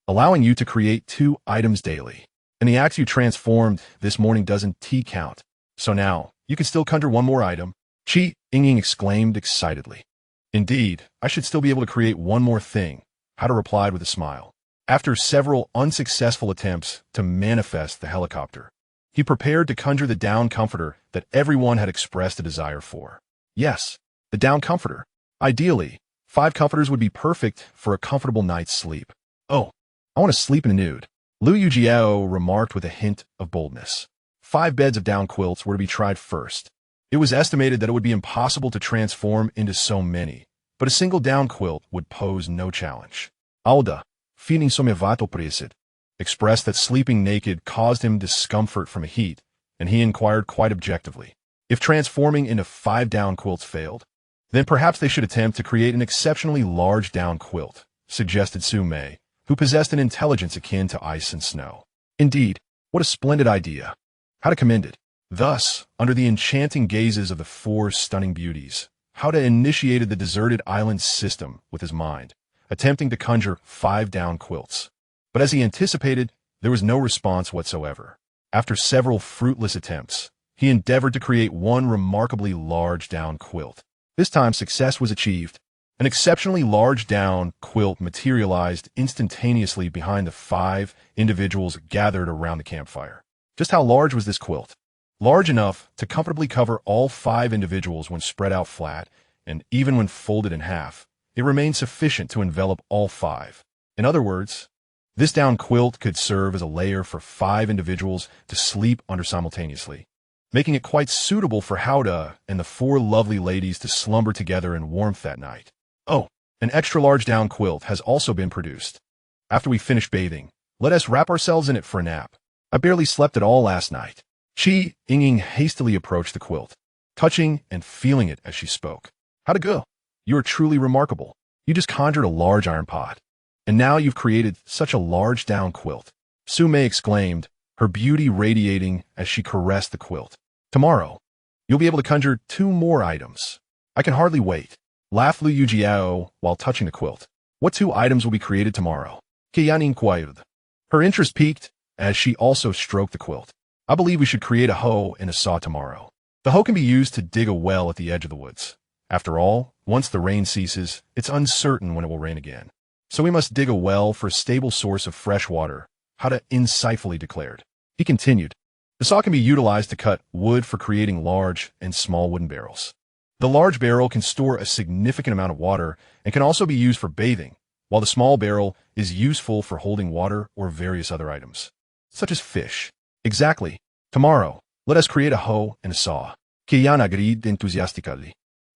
allowing you to create 2 items daily. And the axe you transformed this morning doesn't count. So now, you can still conjure 1 more item, Yingying exclaimed excitedly. Indeed, I should still be able to create 1 more thing, Hao De replied with a smile. After several unsuccessful attempts to manifest the helicopter, he prepared to conjure the down comforter that everyone had expressed a desire for. Yes, the down comforter. Ideally, 5 comforters would be perfect for a comfortable night's sleep. Oh, I want to sleep in a nude, Liu Yijiao remarked with a hint of boldness. 5 beds of down quilts were to be tried first, It was estimated that it would be impossible to transform into so many, but a single down quilt would pose no challenge. Alda, feeling somevato presid, expressed that sleeping naked caused him discomfort from heat, and he inquired quite objectively. If transforming into 5 down quilts failed, then perhaps they should attempt to create an exceptionally large down quilt, suggested Su Mei, who possessed an intelligence akin to ice and snow. Indeed, what a splendid idea. How to commend it. Thus, under the enchanting gazes of the 4 stunning beauties, Hauda initiated the deserted island system with his mind, attempting to conjure 5 down quilts. But as he anticipated, there was no response whatsoever. After several fruitless attempts, he endeavored to create one remarkably large down quilt. This time success was achieved. An exceptionally large down quilt materialized instantaneously behind the 5 individuals gathered around the campfire. Just how large was this quilt? Large enough to comfortably cover all 5 individuals when spread out flat, and even when folded in half, it remained sufficient to envelop all 5. In other words, this down quilt could serve as a layer for 5 individuals to sleep under simultaneously, making it quite suitable for Hauda and the 4 lovely ladies to slumber together in warmth that night. Oh, an extra-large down quilt has also been produced. After we finish bathing, let us wrap ourselves in it for a nap. I barely slept at all last night. Yingying hastily approached the quilt, touching and feeling it as she spoke. How'd it go? You are truly remarkable. You just conjured a large iron pot, and now you've created such a large down quilt. Su Mei exclaimed, her beauty radiating as she caressed the quilt. Tomorrow, you'll be able to conjure 2 more items. I can hardly wait, laughed Liu Yijiao while touching the quilt. What 2 items will be created tomorrow? Qian inquired. Her interest piqued as she also stroked the quilt. I believe we should create a hoe and a saw tomorrow. The hoe can be used to dig a well at the edge of the woods. After all, once the rain ceases, it's uncertain when it will rain again. So we must dig a well for a stable source of fresh water, Hauda insightfully declared. He continued, the saw can be utilized to cut wood for creating large and small wooden barrels. The large barrel can store a significant amount of water and can also be used for bathing, while the small barrel is useful for holding water or various other items, such as fish. Exactly. Tomorrow, let us create a hoe and a saw. Qian agreed enthusiastically.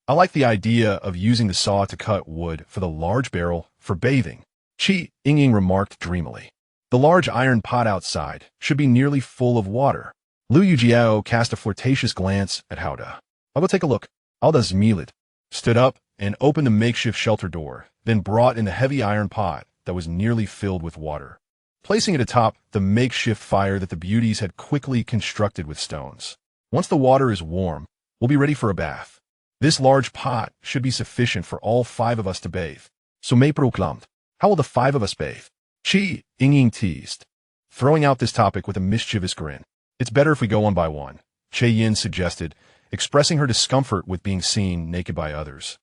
I like the idea of using the saw to cut wood for the large barrel for bathing, Yingying remarked dreamily. The large iron pot outside should be nearly full of water. Liu Yijiao cast a flirtatious glance at Hauda. I'll go take a look. Alda Zmilit stood up and opened the makeshift shelter door, then brought in the heavy iron pot that was nearly filled with water, placing it atop the makeshift fire that the beauties had quickly constructed with stones. Once the water is warm, we'll be ready for a bath. This large pot should be sufficient for all 5 of us to bathe. Su Mei proclaimed. How will the 5 of us bathe? Yingying teased, throwing out this topic with a mischievous grin. It's better if we go one by one, Yin suggested, expressing her discomfort with being seen naked by others,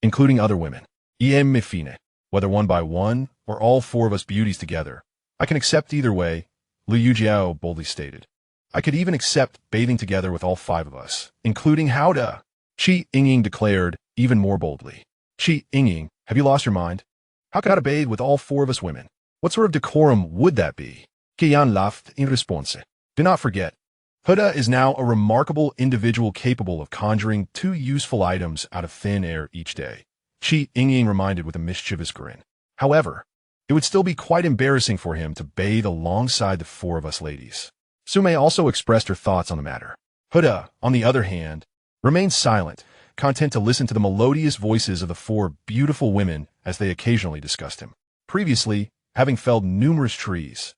including other women. Whether one by one or all 4 of us beauties together. I can accept either way, Liu Yijiao boldly stated. I could even accept bathing together with all 5 of us, including Hauda, Yingying declared even more boldly. Yingying, have you lost your mind? How could I bathe with all 4 of us women? What sort of decorum would that be? Qian laughed in response. Do not forget, Hauda is now a remarkable individual capable of conjuring 2 useful items out of thin air each day, Yingying reminded with a mischievous grin. However, it would still be quite embarrassing for him to bathe alongside the 4 of us ladies. Su Mei also expressed her thoughts on the matter. Hauda, on the other hand, remained silent, content to listen to the melodious voices of the 4 beautiful women as they occasionally discussed him. Previously, having felled numerous trees,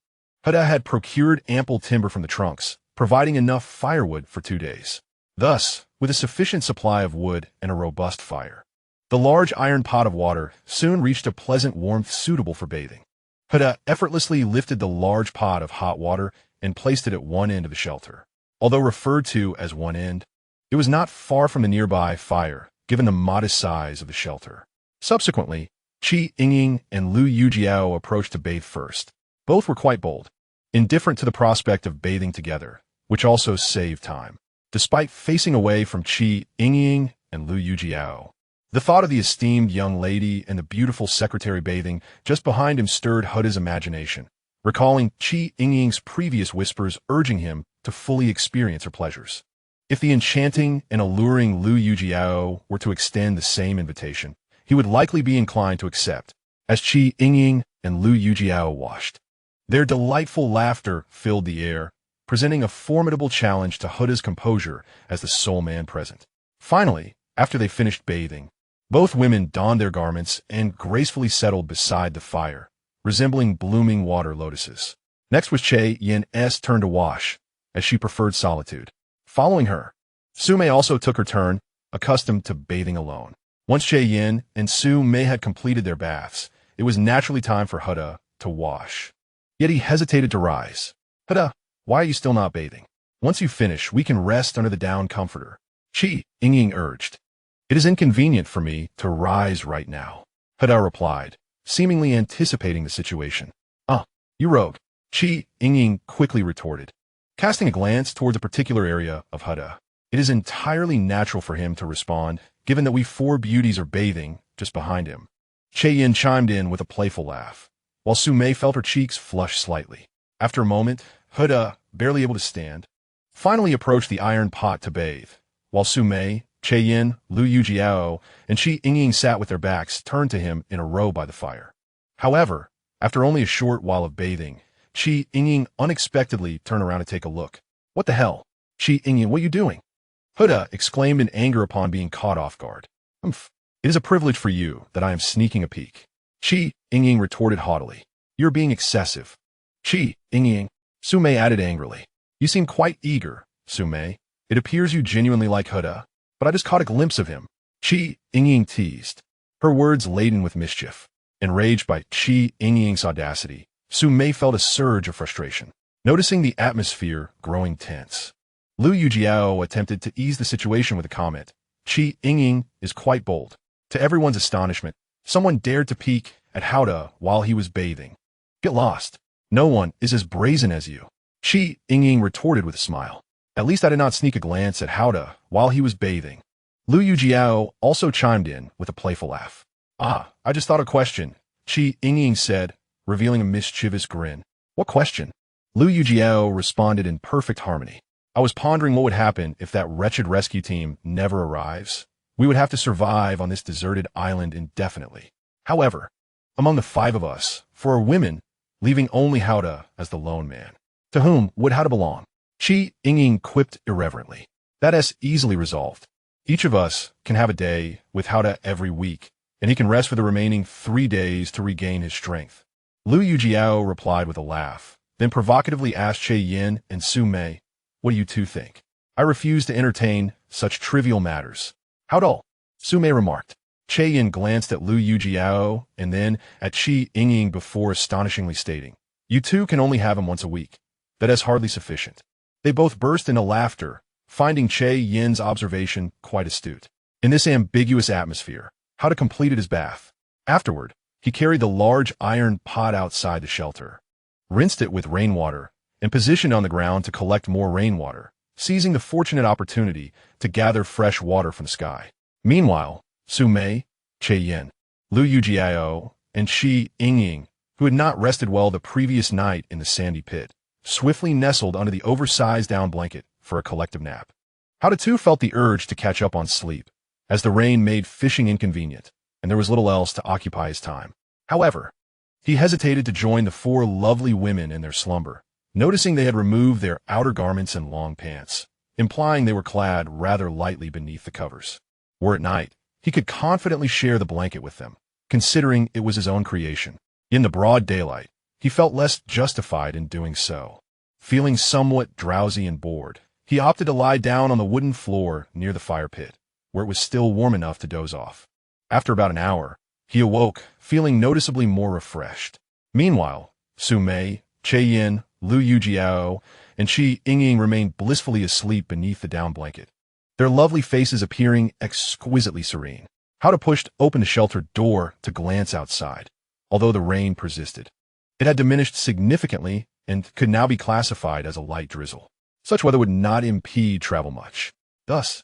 Hauda had procured ample timber from the trunks, providing enough firewood for 2 days. Thus, with a sufficient supply of wood and a robust fire, the large iron pot of water soon reached a pleasant warmth suitable for bathing. Hauda effortlessly lifted the large pot of hot water and placed it at one end of the shelter. Although referred to as one end, it was not far from the nearby fire, given the modest size of the shelter. Subsequently, Yingying and Liu Yijiao approached to bathe first. Both were quite bold, indifferent to the prospect of bathing together, which also saved time. Despite facing away from Yingying and Liu Yijiao, the thought of the esteemed young lady and the beautiful secretary bathing just behind him stirred Hauda's imagination, recalling Yingying's previous whispers urging him to fully experience her pleasures. If the enchanting and alluring Liu Yijiao were to extend the same invitation, he would likely be inclined to accept, as Qi Yingying and Liu Yijiao washed. Their delightful laughter filled the air, presenting a formidable challenge to Huda's composure as the sole man present. Finally, after they finished bathing, both women donned their garments and gracefully settled beside the fire, resembling blooming water lotuses. Next was Che Yin's turn to wash, as she preferred solitude. Following her, Su Mei also took her turn, accustomed to bathing alone. Once Che Yin and Su Mei had completed their baths, it was naturally time for Huda to wash. Yet he hesitated to rise. Huda, why are you still not bathing? Once you finish, we can rest under the down comforter. Qi Yingying urged. It is inconvenient for me to rise right now, Huda replied, seemingly anticipating the situation. You rogue, Qi Yingying quickly retorted. Casting a glance towards a particular area of Huda, it is entirely natural for him to respond, given that we four beauties are bathing just behind him. Che Yin chimed in with a playful laugh, while Su Mei felt her cheeks flush slightly. After a moment, Huda, barely able to stand, finally approached the iron pot to bathe, while Su Mei, Che Yin, Liu Yijiao, and Qi Yingying sat with their backs turned to him in a row by the fire. However, after only a short while of bathing, Qi Yingying unexpectedly turned around to take a look. What the hell? Qi Yingying, what are you doing? Huda exclaimed in anger upon being caught off guard. It is a privilege for you that I am sneaking a peek. Qi Yingying retorted haughtily. You're being excessive. Qi Yingying, Su Mei added angrily. You seem quite eager, Su Mei. It appears you genuinely like Huda, but I just caught a glimpse of him. Qi Yingying teased, her words laden with mischief. Enraged by Qi Yingying's audacity, Su Mei felt a surge of frustration, noticing the atmosphere growing tense. Liu Yijiao attempted to ease the situation with a comment. Qi Yingying is quite bold. To everyone's astonishment, someone dared to peek at Huda while he was bathing. Get lost. No one is as brazen as you. Qi Yingying retorted with a smile. At least I did not sneak a glance at Huda while he was bathing. Liu Yijiao also chimed in with a playful laugh. I just thought a question, Qi Yingying said, revealing a mischievous grin. What question? Liu Yijiao responded in perfect harmony. I was pondering what would happen if that wretched rescue team never arrives. We would have to survive on this deserted island indefinitely. However, among the five of us, for our women, leaving only Huda as the lone man. To whom would Huda belong? Qi Yingying quipped irreverently. That is easily resolved. Each of us can have a day with Huda every week, and he can rest for the remaining 3 days to regain his strength. Liu Yijiao replied with a laugh, then provocatively asked Che Yin and Su Mei, what do you two think? I refuse to entertain such trivial matters. How dull, Su Mei remarked. Che Yin glanced at Liu Yijiao and then at Qi Yingying before astonishingly stating, you two can only have him once a week. That is hardly sufficient. They both burst into laughter, finding Che Yin's observation quite astute. In this ambiguous atmosphere, Huda completed his bath. Afterward, he carried the large iron pot outside the shelter, rinsed it with rainwater, and positioned on the ground to collect more rainwater, seizing the fortunate opportunity to gather fresh water from the sky. Meanwhile, Su Mei, Che Yin, Liu Yijiao, and Qi Yingying, who had not rested well the previous night in the sandy pit, swiftly nestled under the oversized down blanket for a collective nap. Huda too felt the urge to catch up on sleep, as the rain made fishing inconvenient, and there was little else to occupy his time. However, he hesitated to join the four lovely women in their slumber, noticing they had removed their outer garments and long pants, implying they were clad rather lightly beneath the covers. Were it night, he could confidently share the blanket with them, considering it was his own creation. In the broad daylight, he felt less justified in doing so. Feeling somewhat drowsy and bored, he opted to lie down on the wooden floor near the fire pit, where it was still warm enough to doze off. After about an hour, he awoke, feeling noticeably more refreshed. Meanwhile, Su Mei, Che Yin, Liu Yijiao, and Qi Yingying remained blissfully asleep beneath the down blanket, their lovely faces appearing exquisitely serene. Huda pushed open the shelter door to glance outside, although the rain persisted. It had diminished significantly and could now be classified as a light drizzle. Such weather would not impede travel much. Thus,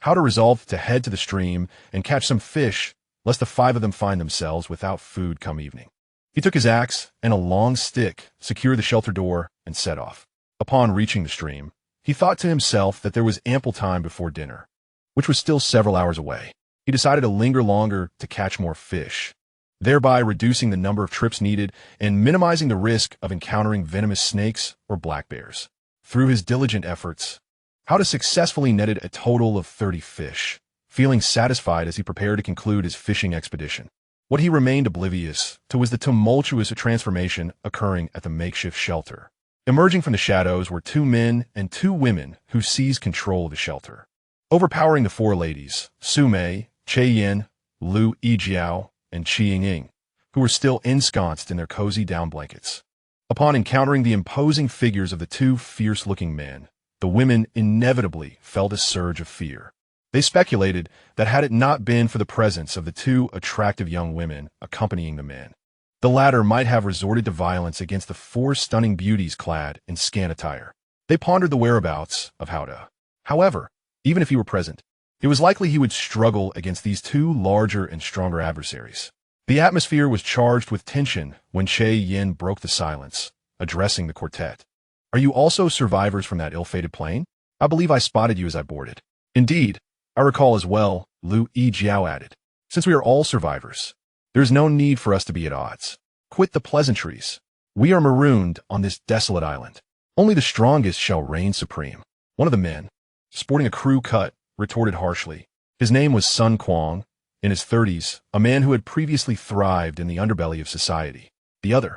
Huda resolved to head to the stream and catch some fish, lest the five of them find themselves without food come evening. He took his axe and a long stick, secured the shelter door, and set off. Upon reaching the stream, He thought to himself that there was ample time before dinner, which was still several hours away. He decided to linger longer to catch more fish, thereby reducing the number of trips needed and minimizing the risk of encountering venomous snakes or black bears. Through his diligent efforts, Howdah successfully netted a total of 30 fish, feeling satisfied as he prepared to conclude his fishing expedition. What he remained oblivious to was the tumultuous transformation occurring at the makeshift shelter. Emerging from the shadows were 2 men and 2 women who seized control of the shelter. Overpowering the 4 ladies, Su Mei, Yin, Liu Yijiao, and Yingying, who were still ensconced in their cozy down blankets. Upon encountering the imposing figures of the 2 fierce-looking men, the women inevitably felt a surge of fear. They speculated that had it not been for the presence of the 2 attractive young women accompanying the men, the latter might have resorted to violence against the 4 stunning beauties clad in scant attire. They pondered the whereabouts of Howdah. However, even if he were present, it was likely he would struggle against these 2 larger and stronger adversaries. The atmosphere was charged with tension when Yin broke the silence, addressing the quartet. "Are you also survivors from that ill-fated plane? I believe I spotted you as I boarded." "Indeed, I recall as well," Liu Yijiao added. "Since we are all survivors, there is no need for us to be at odds. Quit the pleasantries. We are marooned on this desolate island. Only the strongest shall reign supreme." One of the men, sporting a crew cut, retorted harshly. His name was Sun Quang, in his 30s, a man who had previously thrived in the underbelly of society. The other,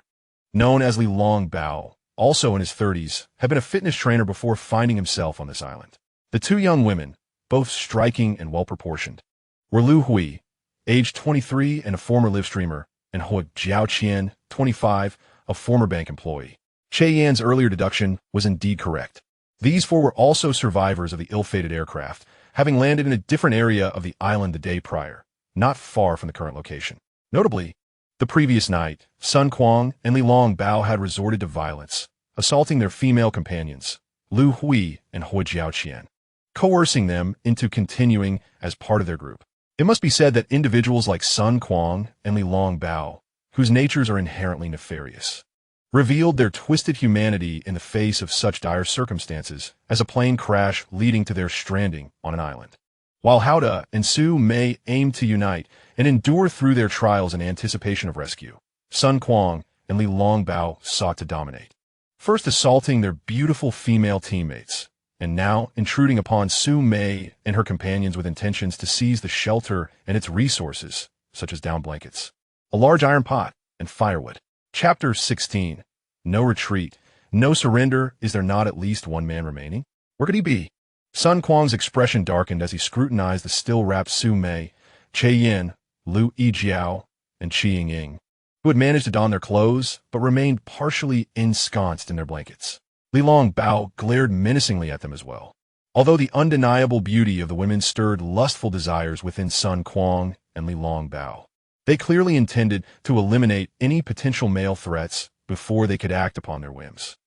known as Li Bao, also in his 30s, had been a fitness trainer before finding himself on this island. The 2 young women, both striking and well-proportioned, were Liu Hui, aged 23 and a former live streamer, and Hua Jiaoqian, 25, a former bank employee. Yan's earlier deduction was indeed correct. These 4 were also survivors of the ill-fated aircraft, having landed in a different area of the island the day prior, not far from the current location. Notably, the previous night, Sun Quang and Li Bao had resorted to violence, assaulting their female companions, Liu Hui and Hua Jiaoqian, coercing them into continuing as part of their group. It must be said that individuals like Sun Quang and Li Bao, whose natures are inherently nefarious, revealed their twisted humanity in the face of such dire circumstances as a plane crash leading to their stranding on an island. While Howdah and Su Mei aimed to unite and endure through their trials in anticipation of rescue, Sun Quang and Li Bao sought to dominate, first assaulting their beautiful female teammates, and now intruding upon Su Mei and her companions with intentions to seize the shelter and its resources, such as down blankets, a large iron pot, and firewood. Chapter 16. No retreat, no surrender. Is there not at least 1 man remaining? Where could he be? Sun Quang's expression darkened as he scrutinized the still-wrapped Su Mei, Yin, Liu Yijiao, and Yingying, who had managed to don their clothes but remained partially ensconced in their blankets. Li Bao glared menacingly at them as well. Although the undeniable beauty of the women stirred lustful desires within Sun Quang and Li Bao, they clearly intended to eliminate any potential male threats before they could act upon their whims.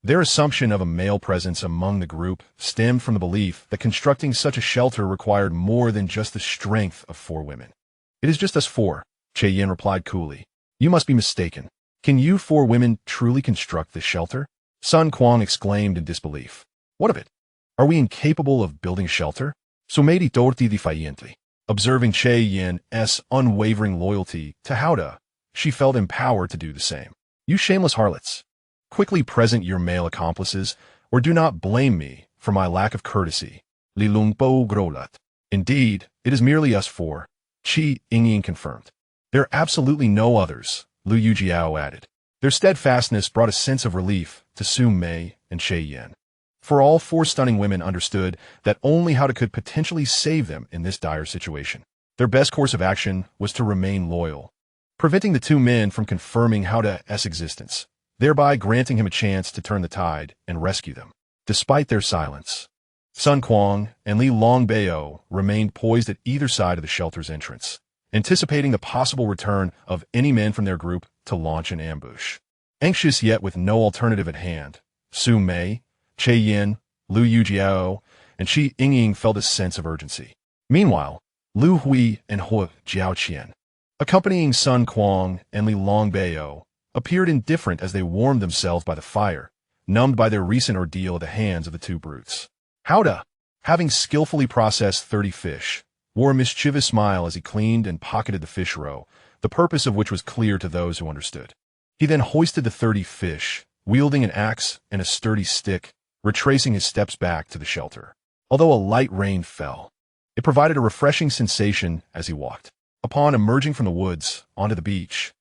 Their assumption of a male presence among the group stemmed from the belief that constructing such a shelter required more than just the strength of 4 women. "It is just us 4, Yin replied coolly. "You must be mistaken. Can you 4 women truly construct this shelter?" Sun Quang exclaimed in disbelief. "What of it? Are we incapable of building a shelter?" Su Mei torti defiantly. Observing Yin's unwavering loyalty to Howdah, she felt empowered to do the same. "You shameless harlots. Quickly present your male accomplices, or do not blame me for my lack of courtesy." Li Bao grolat. "Indeed, it is merely us 4, Yingying confirmed. "There are absolutely no others," Liu Yijiao added. Their steadfastness brought a sense of relief to Su Mei and Yin. For all 4 stunning women understood that only Howdah could potentially save them in this dire situation. Their best course of action was to remain loyal, preventing the 2 men from confirming Howdah's existence, thereby granting him a chance to turn the tide and rescue them. Despite their silence, Sun Quang and Li Bao remained poised at either side of the shelter's entrance, anticipating the possible return of any men from their group to launch an ambush. Anxious yet with no alternative at hand, Su Mei, Yin, Liu Yijiao, and Yingying felt a sense of urgency. Meanwhile, Liu Hui and Hua Jiaoqian, accompanying Sun Quang and Li Bao, appeared indifferent as they warmed themselves by the fire, numbed by their recent ordeal at the hands of the two brutes. Hao Da, having skillfully processed 30 fish, wore a mischievous smile as he cleaned and pocketed the fish roe, the purpose of which was clear to those who understood. He then hoisted the 30 fish, wielding an axe and a sturdy stick, retracing his steps back to the shelter. Although a light rain fell, it provided a refreshing sensation as he walked. Upon emerging from the woods onto the beach,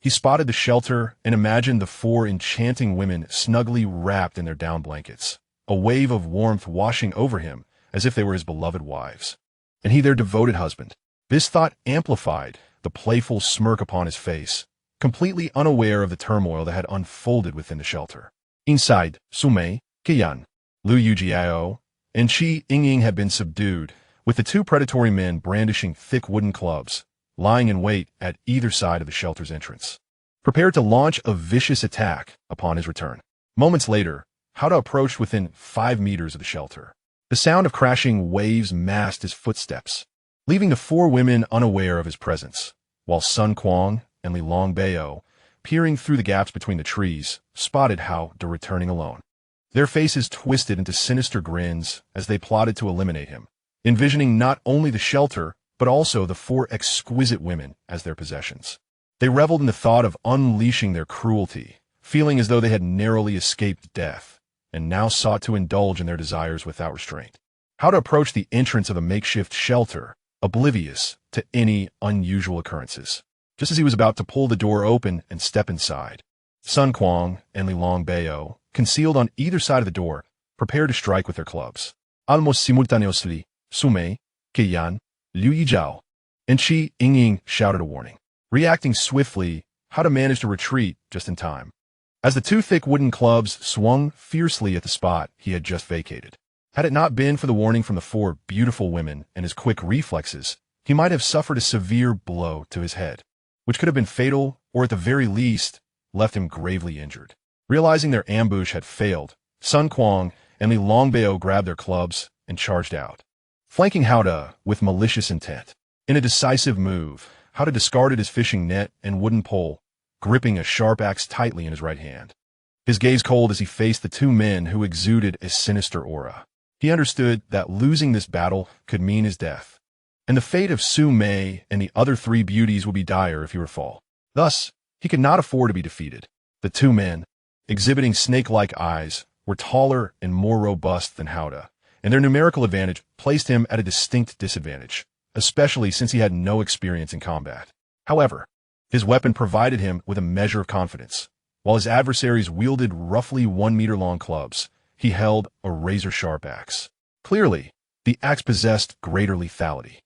he spotted the shelter and imagined the 4 enchanting women snugly wrapped in their down blankets, a wave of warmth washing over him as if they were his beloved wives, and he their devoted husband. This thought amplified the playful smirk upon his face, completely unaware of the turmoil that had unfolded within the shelter. Inside, Su Mei, Yingying, Liu Yijiao, and Yingying had been subdued, with the 2 predatory men brandishing thick wooden clubs, lying in wait at either side of the shelter's entrance, prepared to launch a vicious attack upon his return. Moments later, Hao Da approached within 5 meters of the shelter. The sound of crashing waves masked his footsteps, leaving the 4 women unaware of his presence, while Sun Quan and Li Longbao, peering through the gaps between the trees, spotted Hao Da returning alone. Their faces twisted into sinister grins as they plotted to eliminate him, envisioning not only the shelter, but also the 4 exquisite women as their possessions. They reveled in the thought of unleashing their cruelty, feeling as though they had narrowly escaped death, and now sought to indulge in their desires without restraint. Hao Da approached the entrance of the makeshift shelter, oblivious to any unusual occurrences. Just as he was about to pull the door open and step inside, Sun Quan and Li Longbao, concealed on either side of the door, prepared to strike with their clubs. Almost simultaneously, Su Mei, Yingying, Liu Yijiao, and Yingying shouted a warning. Reacting swiftly, Hao Da managed to retreat just in time, as the 2 thick wooden clubs swung fiercely at the spot he had just vacated. Had it not been for the warning from the 4 beautiful women and his quick reflexes, he might have suffered a severe blow to his head, which could have been fatal or at the very least left him gravely injured. Realizing their ambush had failed, Sun Quan and Li Longbao grabbed their clubs and charged out, flanking Hao Da with malicious intent. In a decisive move, Hao Da discarded his fishing net and wooden pole, gripping a sharp axe tightly in his right hand. His gaze cold as he faced the 2 men who exuded a sinister aura. He understood that losing this battle could mean his death, and the fate of Su Mei and the other 3 beauties would be dire if he were to fall. Thus, he could not afford to be defeated. The 2 men, exhibiting snake-like eyes, were taller and more robust than Hao Da, and their numerical advantage placed him at a distinct disadvantage, especially since he had no experience in combat. However, his weapon provided him with a measure of confidence. While his adversaries wielded roughly 1-meter-long clubs, he held a razor-sharp axe. Clearly, the axe possessed greater lethality.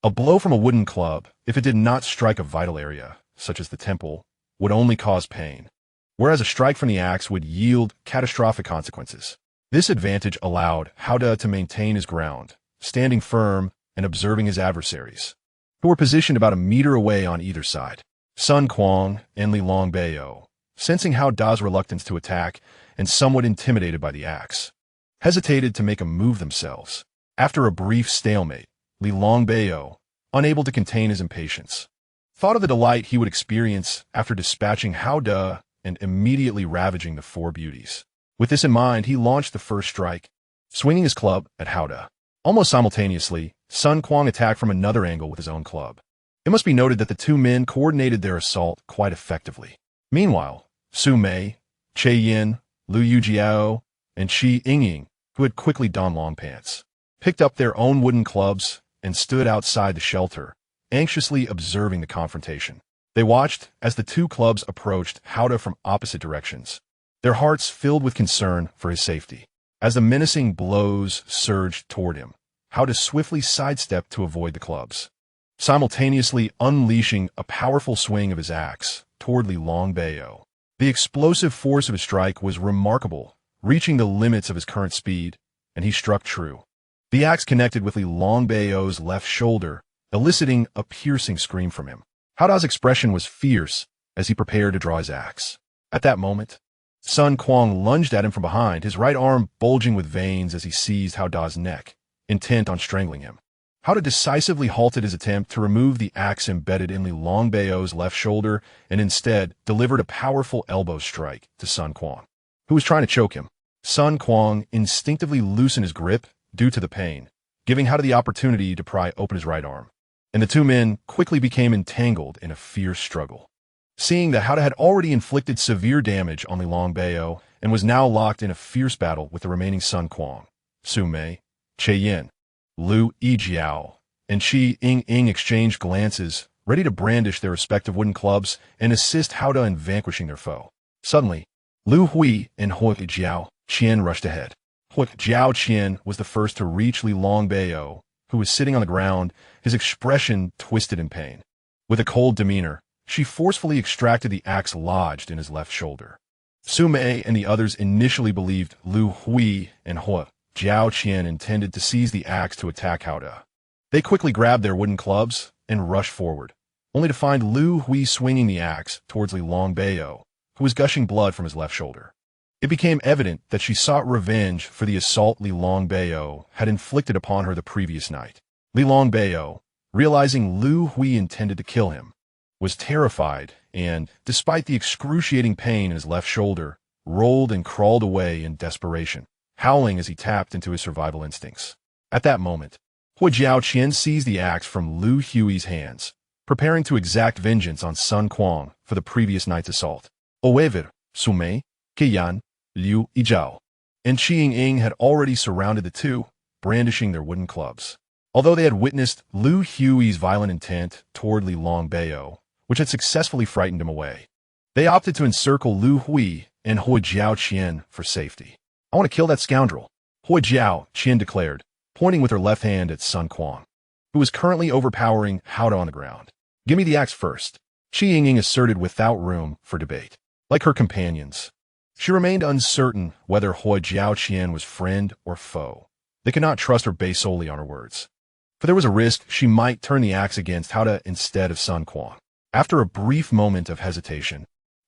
A blow from a wooden club, if it did not strike a vital area, such as the temple, would only cause pain, whereas a strike from the axe would yield catastrophic consequences. This advantage allowed Hao Da to maintain his ground, standing firm and observing his adversaries, who were positioned about a meter away on either side. Sun Quan and Li Longbao, sensing Hao Da's reluctance to attack and somewhat intimidated by the axe, hesitated to make a move themselves. After a brief stalemate, Li Longbao, unable to contain his impatience, thought of the delight he would experience after dispatching Hao Da and immediately ravaging the 4 beauties. With this in mind, he launched the first strike, swinging his club at Hao Da. Almost simultaneously, Sun Quan attacked from another angle with his own club. It must be noted that the 2 men coordinated their assault quite effectively. Meanwhile, Su Mei, Yin, Liu Yijiao, and Yingying, who had quickly donned long pants, picked up their own wooden clubs and stood outside the shelter, anxiously observing the confrontation. They watched as the 2 clubs approached Hao Da from opposite directions, their hearts filled with concern for his safety. As the menacing blows surged toward him, Hao Da swiftly sidestepped to avoid the clubs, simultaneously unleashing a powerful swing of his axe toward Li Longbao. The explosive force of his strike was remarkable, reaching the limits of his current speed, and he struck true. The axe connected with Li Longbao's left shoulder, eliciting a piercing scream from him. Hao Da's expression was fierce as he prepared to draw his axe. At that moment, Sun Quan lunged at him from behind, his right arm bulging with veins as he seized Hao Da's neck, intent on strangling him. Hao Da decisively halted his attempt to remove the axe embedded in Li Longbao's left shoulder and instead delivered a powerful elbow strike to Sun Quan. who was trying to choke him. Sun Quan instinctively loosened his grip due to the pain, giving Hao Da the opportunity to pry open his right arm, and the two men quickly became entangled in a fierce struggle. Seeing that Hao Da had already inflicted severe damage on Li Longbao and was now locked in a fierce battle with the remaining Sun Quan, Su Mei, Che Yin, Liu Yijiao, and Qi Yingying exchanged glances, ready to brandish their respective wooden clubs and assist Hao Da in vanquishing their foe. Suddenly, Liu Hui and Hui Jiao Qian rushed ahead. Hui Jiao Qian was the first to reach Li Longbao, who was sitting on the ground, his expression twisted in pain. With a cold demeanor, she forcefully extracted the axe lodged in his left shoulder. Su Mei and the others initially believed Liu Hui and Hui Jiao Qian intended to seize the axe to attack Hao Da. They quickly grabbed their wooden clubs and rushed forward, only to find Liu Hui swinging the axe towards Li Longbao, who was gushing blood from his left shoulder. It became evident that she sought revenge for the assault Li Longbao had inflicted upon her the previous night. Li Longbao, realizing Liu Hui intended to kill him, was terrified and, despite the excruciating pain in his left shoulder, rolled and crawled away in desperation, howling as he tapped into his survival instincts. At that moment, Hui Jiao Qian seized the axe from Liu Hui's hands, preparing to exact vengeance on Sun Quan for the previous night's assault. However, Su Mei, Qian, Liu Yijiao, and Qi Yingying had already surrounded the two, brandishing their wooden clubs. Although they had witnessed Liu Hui's violent intent toward Li Longbao, which had successfully frightened him away, they opted to encircle Liu Hui and Hui Jiao Qian for safety. "I want to kill that scoundrel," Hui Jiao Qian declared, pointing with her left hand at Sun Quan, who was currently overpowering Hao Da on the ground. "Give me the axe first," Qi Yingying asserted without room for debate. Like her companions, she remained uncertain whether Hui Jiao Qian was friend or foe. They could not trust her based solely on her words, for there was a risk she might turn the axe against Hao Da instead of Sun Quan. After a brief moment of hesitation,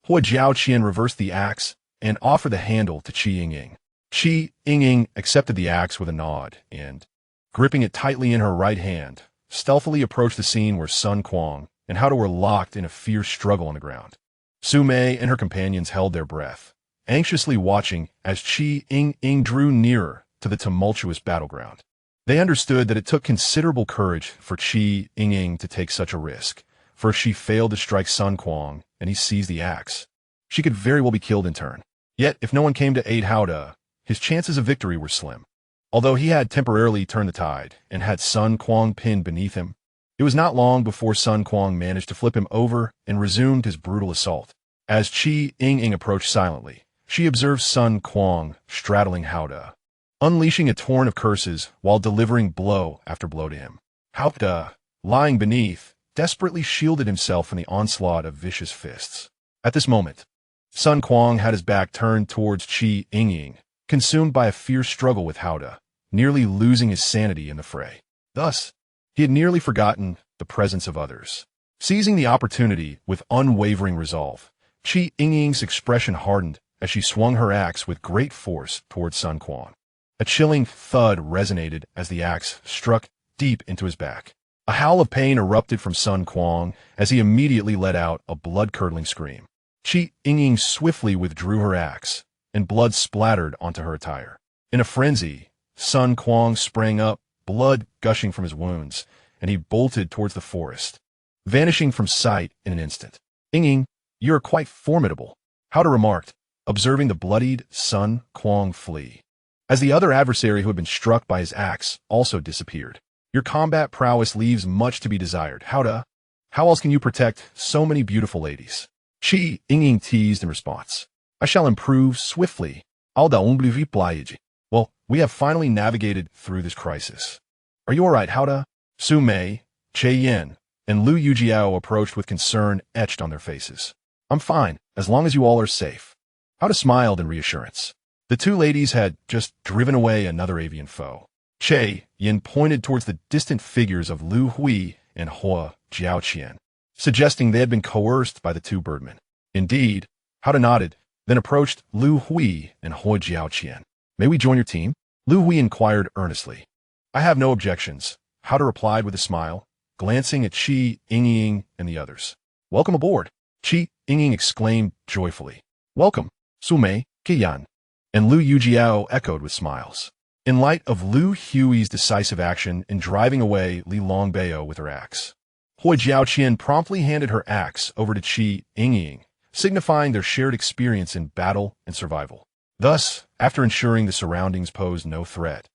Hui Jiao Qian reversed the axe and offered the handle to Qi Yingying. Qi Yingying accepted the axe with a nod and, gripping it tightly in her right hand, stealthily approached the scene where Sun Quan and Hao Da were locked in a fierce struggle on the ground. Su Mei and her companions held their breath, anxiously watching as Qi Yingying drew nearer to the tumultuous battleground. They understood that it took considerable courage for Qi Yingying to take such a risk, for if she failed to strike Sun Quan and he seized the axe, she could very well be killed in turn. Yet, if no one came to aid Hao Da, his chances of victory were slim. Although he had temporarily turned the tide and had Sun Quan pinned beneath him, it was not long before Sun Quan managed to flip him over and resumed his brutal assault. As Qi Yingying approached silently, she observed Sun Quan straddling Hao Da, unleashing a torrent of curses while delivering blow after blow to him. Hao Da, lying beneath, desperately shielded himself from the onslaught of vicious fists. At this moment, Sun Quan had his back turned towards Qi Yingying, consumed by a fierce struggle with Hao Da, nearly losing his sanity in the fray. Thus, he had nearly forgotten the presence of others. Seizing the opportunity with unwavering resolve, Qi Yingying's expression hardened as she swung her axe with great force towards Sun Quan. A chilling thud resonated as the axe struck deep into his back. A howl of pain erupted from Sun Quan as he immediately let out a blood-curdling scream. Qi Yingying swiftly withdrew her axe, and blood splattered onto her attire. In a frenzy, Sun Quan sprang up, blood gushing from his wounds, and he bolted towards the forest, vanishing from sight in an instant. "Yingying, you are quite formidable," Hao Da remarked, observing the bloodied Sun Quan flee, as the other adversary who had been struck by his axe also disappeared. "Your combat prowess leaves much to be desired, Hao Da. How else can you protect so many beautiful ladies?" Qi Yingying teased in response. "I shall improve swiftly. Well, we have finally navigated through this crisis. Are you all right, Hao Da?" Su Mei, Che Yin, and Liu Yijiao approached with concern etched on their faces. "I'm fine, as long as you all are safe." Hao Da smiled in reassurance. The two ladies had just driven away another avian foe. Che Yin pointed towards the distant figures of Liu Hui and Hui Jiao Qian, suggesting they had been coerced by the two birdmen. Indeed, Hao Da nodded, then approached Liu Hui and Hui Jiao Qian. "May we join your team?" Liu Hui inquired earnestly. "I have no objections," Hao Da replied with a smile, glancing at Qi Yingying and the others. "Welcome aboard," Qi Yingying exclaimed joyfully. "Welcome, Su Mei, Qiyan, and Liu Yijiao echoed with smiles. In light of Liu Hui's decisive action in driving away Li Longbao with her axe, Hui Jiaoqian promptly handed her axe over to Qi Yingying, signifying their shared experience in battle and survival. Thus, after ensuring the surroundings posed no threat,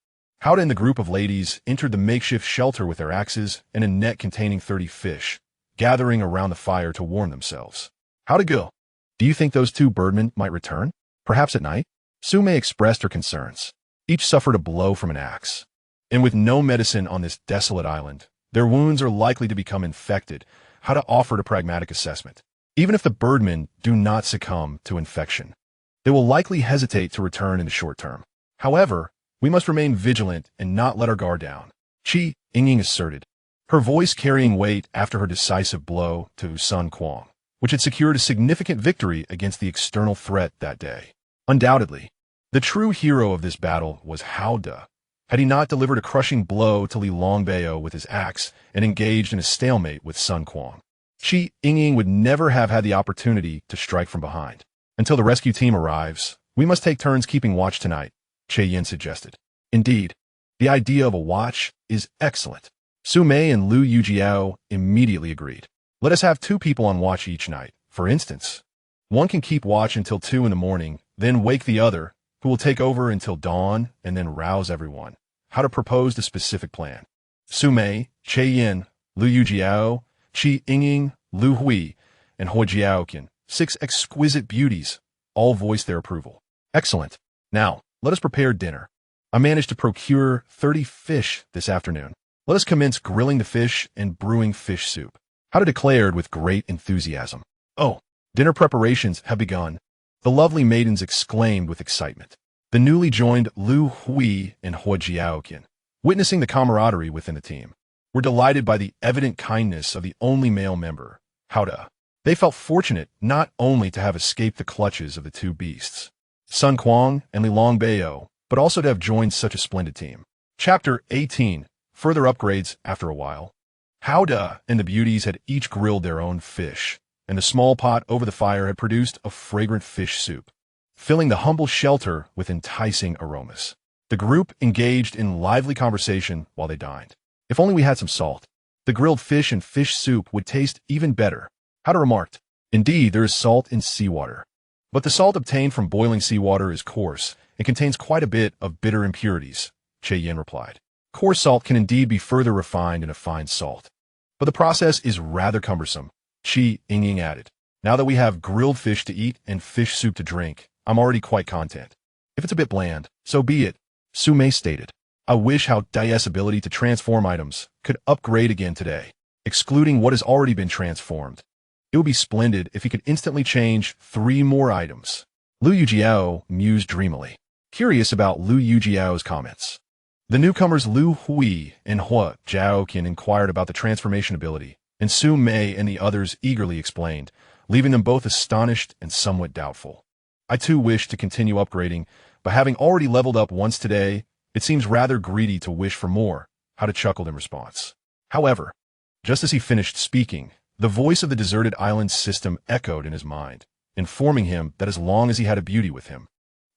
Howda and the group of ladies entered the makeshift shelter with their axes and a net containing 30 fish, gathering around the fire to warm themselves. How'd it go? Do you think those two birdmen might return? Perhaps at night? Su Mei expressed her concerns. Each suffered a blow from an axe. And with no medicine on this desolate island, their wounds are likely to become infected. Howda offered a pragmatic assessment. Even if the birdmen do not succumb to infection, they will likely hesitate to return in the short term. However, we must remain vigilant and not let our guard down, Qi Yingying asserted, her voice carrying weight after her decisive blow to Sun Quan, which had secured a significant victory against the external threat that day. Undoubtedly, the true hero of this battle was Howda. Had he not delivered a crushing blow to Li Longbao with his axe and engaged in a stalemate with Sun Quan, Qi Yingying would never have had the opportunity to strike from behind. Until the rescue team arrives, we must take turns keeping watch tonight, Che Yin suggested. Indeed, the idea of a watch is excellent. Su Mei and Liu Yijiao immediately agreed. Let us have 2 people on watch each night. For instance, one can keep watch until 2 in the morning, then wake the other, who will take over until dawn and then rouse everyone. Howda proposed a specific plan. Su Mei, Che Yin, Liu Yijiao, Qi Yingying, Liu Hui, and Hui Jiaoqian, 6 exquisite beauties, all voiced their approval. Excellent. Now, let us prepare dinner. I managed to procure 30 fish this afternoon. Let us commence grilling the fish and brewing fish soup. Howda declared with great enthusiasm. Oh, dinner preparations have begun. The lovely maidens exclaimed with excitement. The newly joined Liu Hui and Hui Jiaoqian, witnessing the camaraderie within the team, were delighted by the evident kindness of the only male member, Howda. They felt fortunate not only to have escaped the clutches of the 2 beasts, Sun Quan and Li Longbao, but also to have joined such a splendid team. Chapter 18. Further upgrades after a while. Howda and the beauties had each grilled their own fish, and the small pot over the fire had produced a fragrant fish soup, filling the humble shelter with enticing aromas. The group engaged in lively conversation while they dined. If only we had some salt, the grilled fish and fish soup would taste even better, Howda remarked. Indeed, there is salt in seawater, but the salt obtained from boiling seawater is coarse and contains quite a bit of bitter impurities, Che Yin replied. Coarse salt can indeed be further refined into fine salt, but the process is rather cumbersome, Qi Yingying added. Now that we have grilled fish to eat and fish soup to drink, I'm already quite content. If it's a bit bland, so be it, Su Mei stated. I wish Howda's ability to transform items could upgrade again today, excluding what has already been transformed. It would be splendid if he could instantly change 3 more items. Liu Yijiao mused dreamily, curious about Liu Yijiao's comments. The newcomers Liu Hui and Hui Jiaoqian inquired about the transformation ability, and Su Mei and the others eagerly explained, leaving them both astonished and somewhat doubtful. I too wish to continue upgrading, but having already leveled up once today, it seems rather greedy to wish for more, Howda chuckled in response. However, just as he finished speaking, the voice of the deserted island system echoed in his mind, informing him that as long as he had a beauty with him,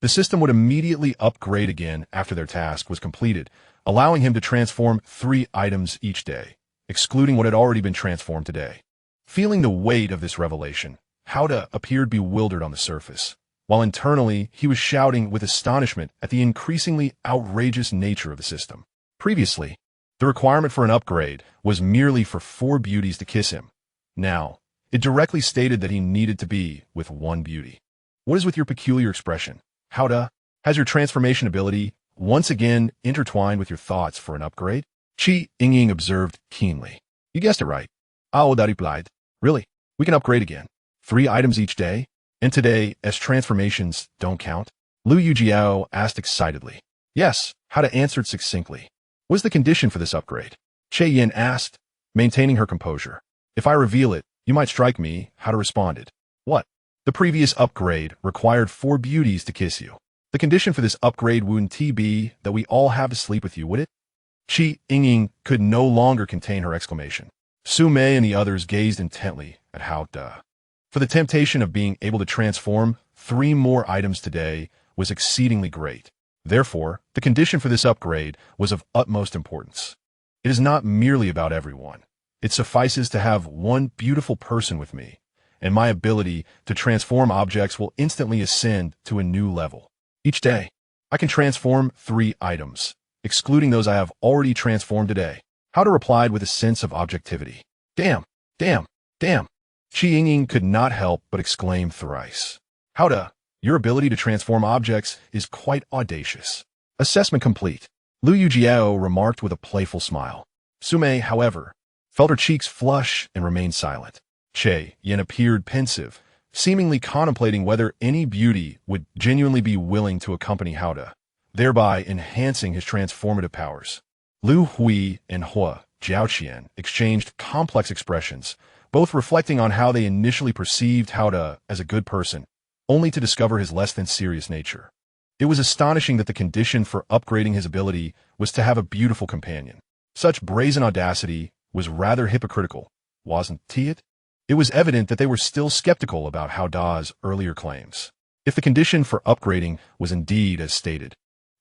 the system would immediately upgrade again after their task was completed, allowing him to transform 3 items each day, excluding what had already been transformed today. Feeling the weight of this revelation, Howda appeared bewildered on the surface, while internally he was shouting with astonishment at the increasingly outrageous nature of the system. Previously, the requirement for an upgrade was merely for 4 beauties to kiss him. Now, it directly stated that he needed to be with 1 beauty. What is with your peculiar expression? Howda, has your transformation ability once again intertwined with your thoughts for an upgrade? Qi Yingying observed keenly. You guessed it right. Howda replied. Really? We can upgrade again. 3 items each day? And today, as transformations don't count? Liu Yijiao asked excitedly. Yes, Howda answered succinctly. What is the condition for this upgrade? Che Yin asked, maintaining her composure. If I reveal it, you might strike me, Howda responded. What? The previous upgrade required 4 beauties to kiss you. The condition for this upgrade wouldn't be that we all have to sleep with you, would it? Qi Yingying could no longer contain her exclamation. Su Mei and the others gazed intently at Howda. For the temptation of being able to transform 3 more items today was exceedingly great. Therefore, the condition for this upgrade was of utmost importance. It is not merely about everyone. It suffices to have one beautiful person with me, and my ability to transform objects will instantly ascend to a new level. Each day, I can transform 3 items, excluding those I have already transformed today. Howda replied with a sense of objectivity. Damn, damn, damn. Yingying could not help but exclaim thrice. Howda, your ability to transform objects is quite audacious. Assessment complete. Liu Yijiao remarked with a playful smile. Su Mei, however, felt her cheeks flush and remained silent. Yin appeared pensive, seemingly contemplating whether any beauty would genuinely be willing to accompany Howda, thereby enhancing his transformative powers. Lu Hui and Hua Jiaoqian exchanged complex expressions, both reflecting on how they initially perceived Howda as a good person, only to discover his less than serious nature. It was astonishing that the condition for upgrading his ability was to have a beautiful companion. Such brazen audacity was rather hypocritical, wasn't it? It was evident that they were still skeptical about Howda's earlier claims. If the condition for upgrading was indeed as stated,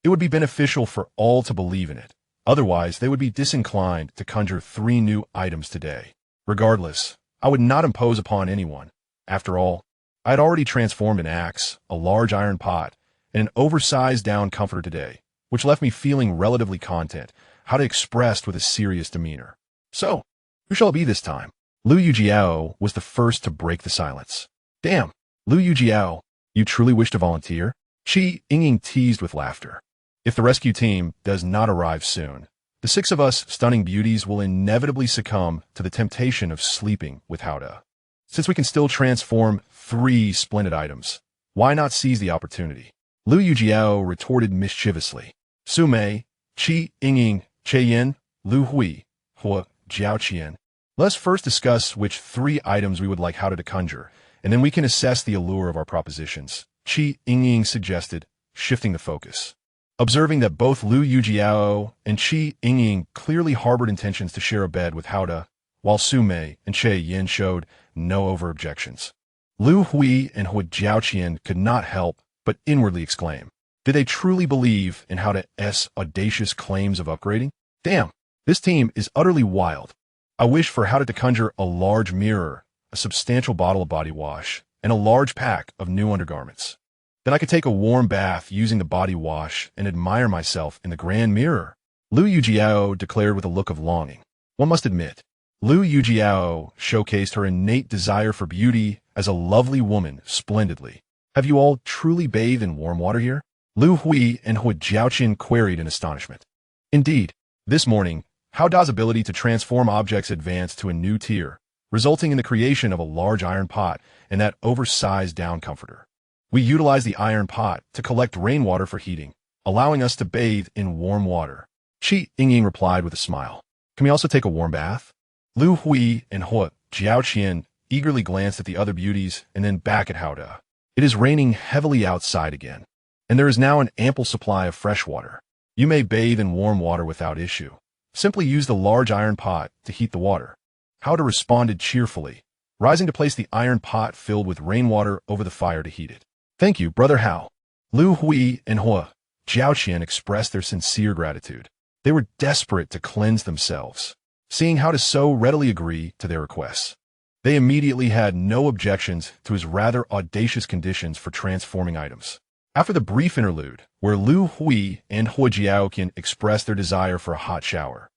it would be beneficial for all to believe in it. Otherwise, they would be disinclined to conjure 3 new items today. Regardless, I would not impose upon anyone. After all, I had already transformed an axe, a large iron pot, and an oversized down comforter today, which left me feeling relatively content, Howda expressed with a serious demeanor. So, who shall it be this time? Liu Yijiao was the first to break the silence. Damn, Liu Yijiao, you truly wish to volunteer? Yingying teased with laughter. If the rescue team does not arrive soon, the 6 of us stunning beauties will inevitably succumb to the temptation of sleeping with Howda. Since we can still transform 3 splendid items, why not seize the opportunity? Liu Yijiao retorted mischievously. Su Mei, Yingying, Yin, Lu Hui, Hua Jiaoqian. Let's first discuss which 3 items we would like Howda to conjure, and then we can assess the allure of our propositions, Yingying suggested, shifting the focus. Observing that both Liu Yijiao and Yingying clearly harbored intentions to share a bed with Howda, while Su Mei and Yin showed no overt objections. Lu Hui and Hua Jiaoqian could not help but inwardly exclaim. Did they truly believe in Howda's audacious claims of upgrading? Damn, this team is utterly wild. I wish for Howda to conjure a large mirror, a substantial bottle of body wash, and a large pack of new undergarments. Then I could take a warm bath using the body wash and admire myself in the grand mirror. Liu Yijiao declared with a look of longing. One must admit, Liu Yijiao showcased her innate desire for beauty as a lovely woman splendidly. Have you all truly bathed in warm water here? Lu Hui and Hua Jiaoqian queried in astonishment. Indeed, this morning, Howda's ability to transform objects advanced to a new tier, resulting in the creation of a large iron pot and that oversized down comforter. We utilized the iron pot to collect rainwater for heating, allowing us to bathe in warm water. Yingying replied with a smile. Can we also take a warm bath? Lu Hui and Hua Jiaoqian eagerly glanced at the other beauties and then back at Howda. It is raining heavily outside again, and there is now an ample supply of fresh water. You may bathe in warm water without issue. Simply use the large iron pot to heat the water. Howda responded cheerfully, rising to place the iron pot filled with rainwater over the fire to heat it. Thank you, Brother Hao. Lu Hui and Hua Jiaoqian expressed their sincere gratitude. They were desperate to cleanse themselves, seeing Howda so readily agree to their requests. They immediately had no objections to his rather audacious conditions for transforming items. After the brief interlude, where Lu Hui and Hua Jiaoqian expressed their desire for a hot shower,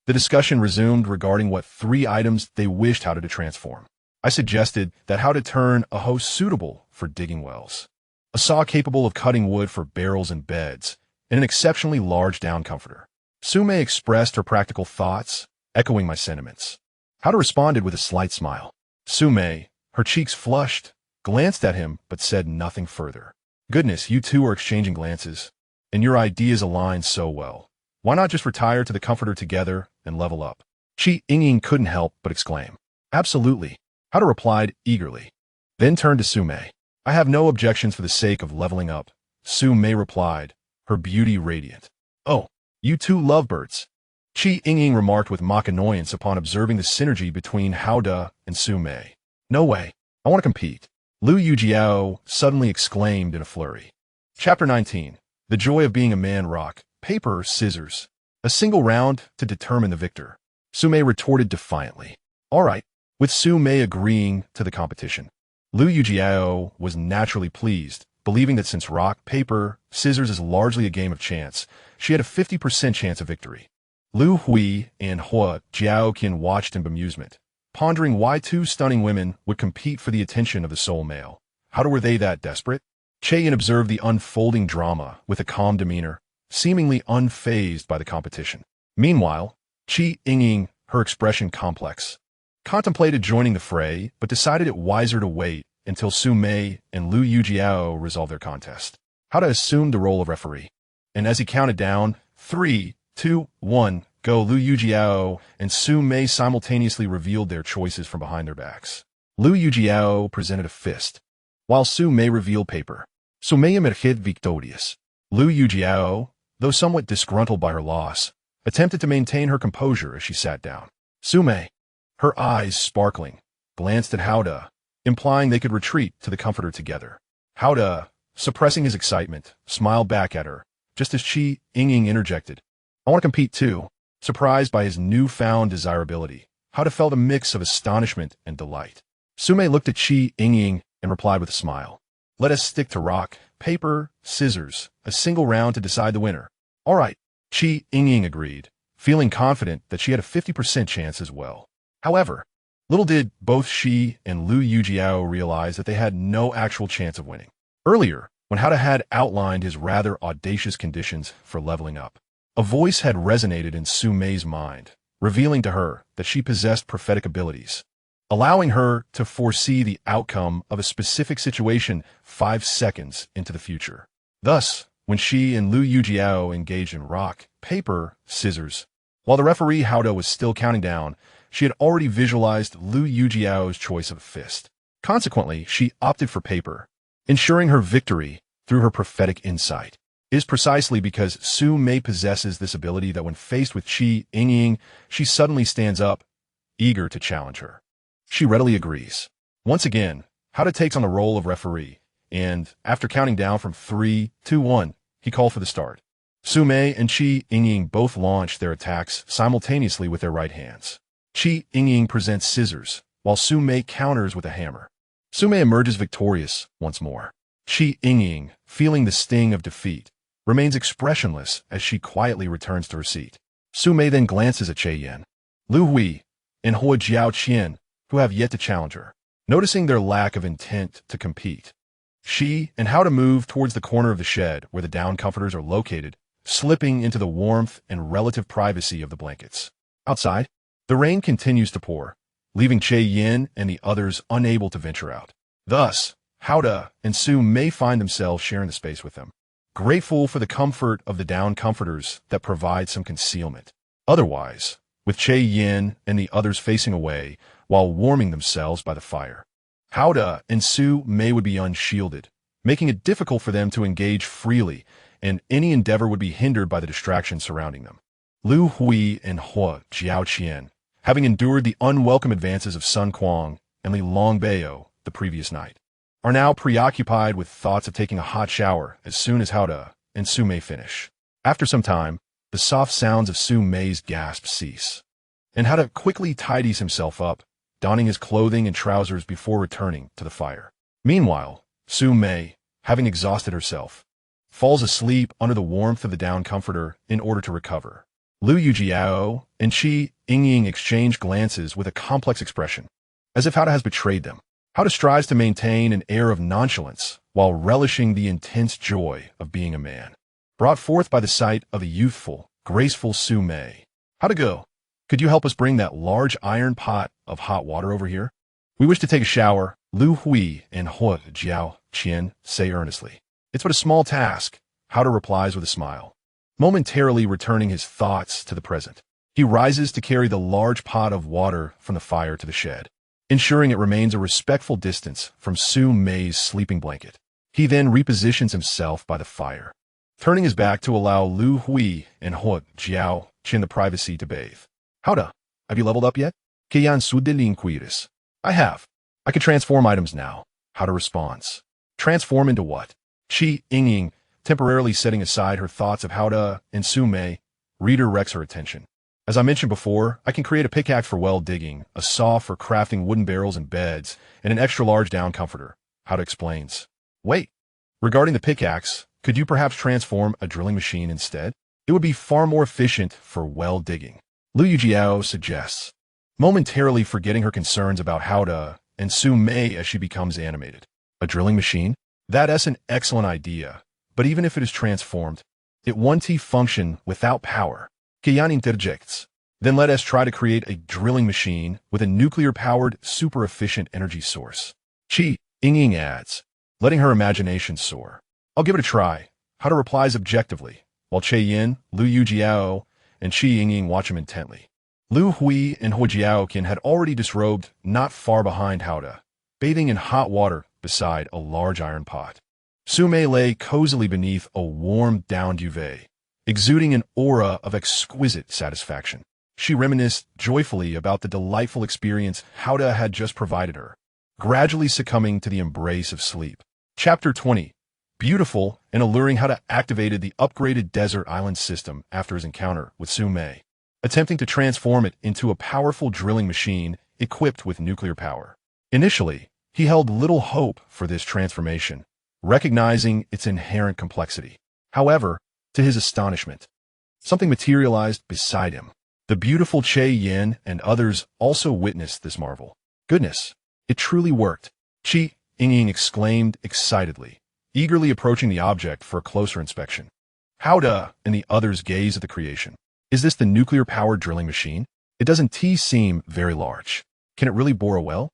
the discussion resumed regarding what 3 items they wished Howda to transform. I suggested that Howda turn a hoe suitable for digging wells, a saw capable of cutting wood for barrels and beds, and an exceptionally large down comforter. Su Mei expressed her practical thoughts, echoing my sentiments. Howda responded with a slight smile. Su Mei, her cheeks flushed, glanced at him but said nothing further. Goodness, you two are exchanging glances, and your ideas align so well. Why not just retire to the comforter together and level up? Yingying couldn't help but exclaim. Absolutely, Howda replied eagerly, then turned to Su Mei. I have no objections for the sake of leveling up, Su Mei replied, her beauty radiant. Oh, you two lovebirds. Yingying remarked with mock annoyance upon observing the synergy between Howda and Su Mei. No way, I want to compete. Liu Yijiao suddenly exclaimed in a flurry. Chapter 19. The Joy of Being a Man. Rock, paper, scissors. A single round to determine the victor. Su Mei retorted defiantly. All right, with Su Mei agreeing to the competition. Liu Yijiao was naturally pleased, believing that since rock, paper, scissors is largely a game of chance, she had a 50% chance of victory. Liu Hui and Hua Jiaoqian watched in bemusement, pondering why two stunning women would compete for the attention of the sole male. How were they that desperate? Yin observed the unfolding drama with a calm demeanor, seemingly unfazed by the competition. Meanwhile, Yingying, her expression complex, contemplated joining the fray but decided it wiser to wait until Su Mei and Liu Yijiao resolved their contest. Assumed the role of referee. And as he counted down, 3, 2, 1, go, Liu Yijiao and Su Mei simultaneously revealed their choices from behind their backs. Liu Yijiao presented a fist, while Su Mei revealed paper. Su Mei emerged victorious. Liu Yijiao, though somewhat disgruntled by her loss, attempted to maintain her composure as she sat down. Su Mei, her eyes sparkling, glanced at Hao, implying they could retreat to the comforter together. Hao, suppressing his excitement, smiled back at her, just as Yingying interjected. I want to compete too. Surprised by his newfound desirability, Hao felt a mix of astonishment and delight. Su Mei looked at Yingying and replied with a smile. Let us stick to rock, paper, scissors, a single round to decide the winner. All right, Yingying agreed, feeling confident that she had a 50% chance as well. However, little did both she and Liu Yijiao realize that they had no actual chance of winning. Earlier, when Hao had outlined his rather audacious conditions for leveling up, a voice had resonated in Su Mei's mind, revealing to her that she possessed prophetic abilities, allowing her to foresee the outcome of a specific situation 5 seconds into the future. Thus, when she and Liu Yijiao engaged in rock, paper, scissors, while the referee Hao was still counting down, she had already visualized Liu Yijiao's choice of a fist. Consequently, she opted for paper, ensuring her victory through her prophetic insight. It is precisely because Su Mei possesses this ability that when faced with Yingying, she suddenly stands up, eager to challenge her. She readily agrees. Once again, Hao takes on the role of referee, and after counting down from 3, 2, 1, he called for the start. Su Mei and Yingying both launched their attacks simultaneously with their right hands. Yingying presents scissors, while Su Mei counters with a hammer. Su Mei emerges victorious once more. Yingying, feeling the sting of defeat, remains expressionless as she quietly returns to her seat. Su Mei then glances at Yin, Liu Hui, and Hua Jiaoqian, who have yet to challenge her. Noticing their lack of intent to compete, she and Hao move towards the corner of the shed where the down comforters are located, slipping into the warmth and relative privacy of the blankets. Outside, the rain continues to pour, leaving Yin and the others unable to venture out. Thus, Hao and Su Mei find themselves sharing the space with them, grateful for the comfort of the down comforters that provide some concealment. Otherwise, with Yin and the others facing away while warming themselves by the fire, Hao and Su Mei would be unshielded, making it difficult for them to engage freely, and any endeavor would be hindered by the distractions surrounding them. Liu Hui and Hua Jiaoqian, having endured the unwelcome advances of Sun Kuang and Li Longbao the previous night, are now preoccupied with thoughts of taking a hot shower as soon as Hao and Su Mei finish. After some time, the soft sounds of Su Mei's gasp cease, and Hao quickly tidies himself up, donning his clothing and trousers before returning to the fire. Meanwhile, Su Mei, having exhausted herself, falls asleep under the warmth of the down comforter in order to recover. Liu Yijiao and Yingying exchange glances with a complex expression, as if Hao has betrayed them. Hao strives to maintain an air of nonchalance while relishing the intense joy of being a man, brought forth by the sight of the youthful, graceful Su Mei. Hao go. Could you help us bring that large iron pot of hot water over here? We wish to take a shower, Liu Hui and Hua Jiaoqian say earnestly. It's but a small task, Hao replies with a smile, momentarily returning his thoughts to the present. He rises to carry the large pot of water from the fire to the shed, ensuring it remains a respectful distance from Su Mei's sleeping blanket. He then repositions himself by the fire, turning his back to allow Liu Hui and Hua Jiaoqian the privacy to bathe. Hao, have you leveled up yet? I have. I can transform items now. How to responds. Transform into what? Yingying, temporarily setting aside her thoughts of how to, and Su Mei, redirects her attention. As I mentioned before, I can create a pickaxe for well digging, a saw for crafting wooden barrels and beds, and an extra-large down comforter. How to explains. Wait. Regarding the pickaxe, could you perhaps transform a drilling machine instead? It would be far more efficient for well digging. Liu Yijiao suggests, momentarily forgetting her concerns about how to, and Su Mei as she becomes animated. A drilling machine? That's an excellent idea, but even if it is transformed, it won't function without power. Qian interjects. Then let us try to create a drilling machine with a nuclear-powered, super-efficient energy source. Yingying adds, letting her imagination soar. I'll give it a try. How to replies objectively, while Yin, Liu Yijiao, and Yingying watch him intently. Liu Hui and Huijiaoqian had already disrobed not far behind Hao, bathing in hot water beside a large iron pot. Su Mei lay cozily beneath a warm down duvet, exuding an aura of exquisite satisfaction. She reminisced joyfully about the delightful experience Hao had just provided her, gradually succumbing to the embrace of sleep. Chapter 20. Beautiful and alluring Hao activated the upgraded desert island system after his encounter with Su Mei, attempting to transform it into a powerful drilling machine equipped with nuclear power. Initially, he held little hope for this transformation, recognizing its inherent complexity. However, to his astonishment, something materialized beside him. The beautiful Yin and others also witnessed this marvel. Goodness, it truly worked. Yingying exclaimed excitedly, eagerly approaching the object for a closer inspection. Hao and the others gazed at the creation. Is this the nuclear-powered drilling machine? It doesn't seem very large. Can it really bore a well?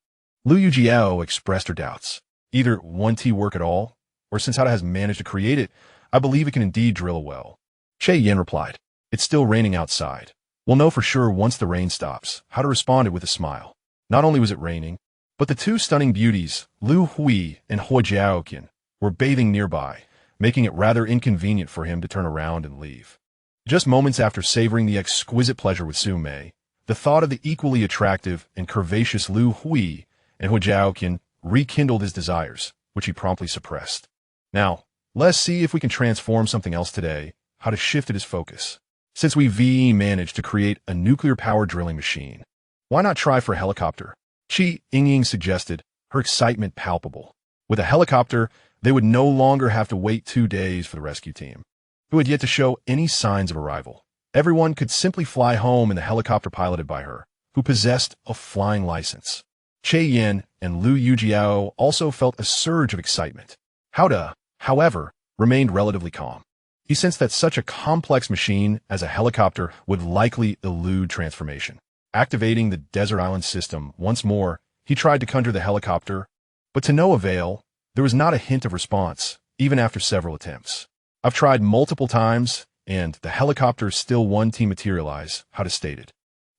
Liu Yijiao expressed her doubts. Either won't work at all, or since Hao has managed to create it, I believe it can indeed drill a well. Yin replied, it's still raining outside. We'll know for sure once the rain stops. Hao responded with a smile. Not only was it raining, but the two stunning beauties, Liu Hui and Huijiaoqian, were bathing nearby, making it rather inconvenient for him to turn around and leave. Just moments after savoring the exquisite pleasure with Su Mei, the thought of the equally attractive and curvaceous Liu Hui and Huijiaoqian rekindled his desires, which he promptly suppressed. Now, let's see if we can transform something else today. Hao shifted his focus. Since we managed to create a nuclear-powered drilling machine, why not try for a helicopter? Yingying suggested, her excitement palpable. With a helicopter, they would no longer have to wait 2 days for the rescue team, who had yet to show any signs of arrival. Everyone could simply fly home in the helicopter piloted by her, who possessed a flying license. Yin and Liu Yijiao also felt a surge of excitement. Hao, however, remained relatively calm. He sensed that such a complex machine as a helicopter would likely elude transformation. Activating the desert island system once more, he tried to conjure the helicopter, but to no avail. There was not a hint of response, even after several attempts. I've tried multiple times, and the helicopter still won't materialize, Hao stated.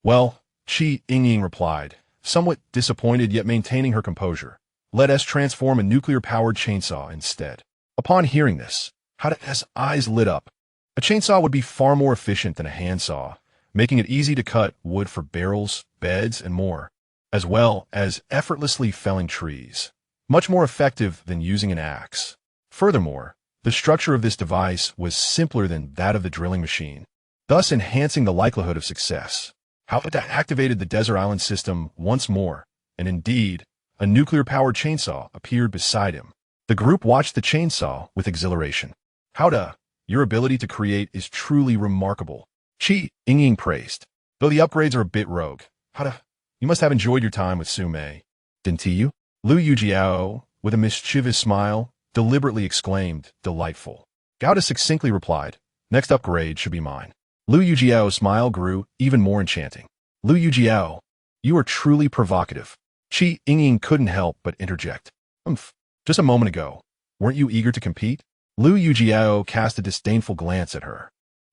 Well, Yingying replied, somewhat disappointed yet maintaining her composure. Let us transform a nuclear-powered chainsaw instead. Upon hearing this, Hada's eyes lit up. A chainsaw would be far more efficient than a handsaw, making it easy to cut wood for barrels, beds, and more, as well as effortlessly felling trees. Much more effective than using an axe. Furthermore, the structure of this device was simpler than that of the drilling machine, thus enhancing the likelihood of success. Hada activated the desert island system once more, and indeed, a nuclear-powered chainsaw appeared beside him. The group watched the chainsaw with exhilaration. Hao, your ability to create is truly remarkable. Yingying praised. Though the upgrades are a bit rogue, Hao, you must have enjoyed your time with Su Mei. Didn't you? Liu Yijiao, with a mischievous smile, deliberately exclaimed, delightful. Gao succinctly replied, next upgrade should be mine. Liu Yijiao's smile grew even more enchanting. Liu Yijiao, you are truly provocative. Yingying couldn't help but interject. Just a moment ago, weren't you eager to compete? Liu Yijiao cast a disdainful glance at her.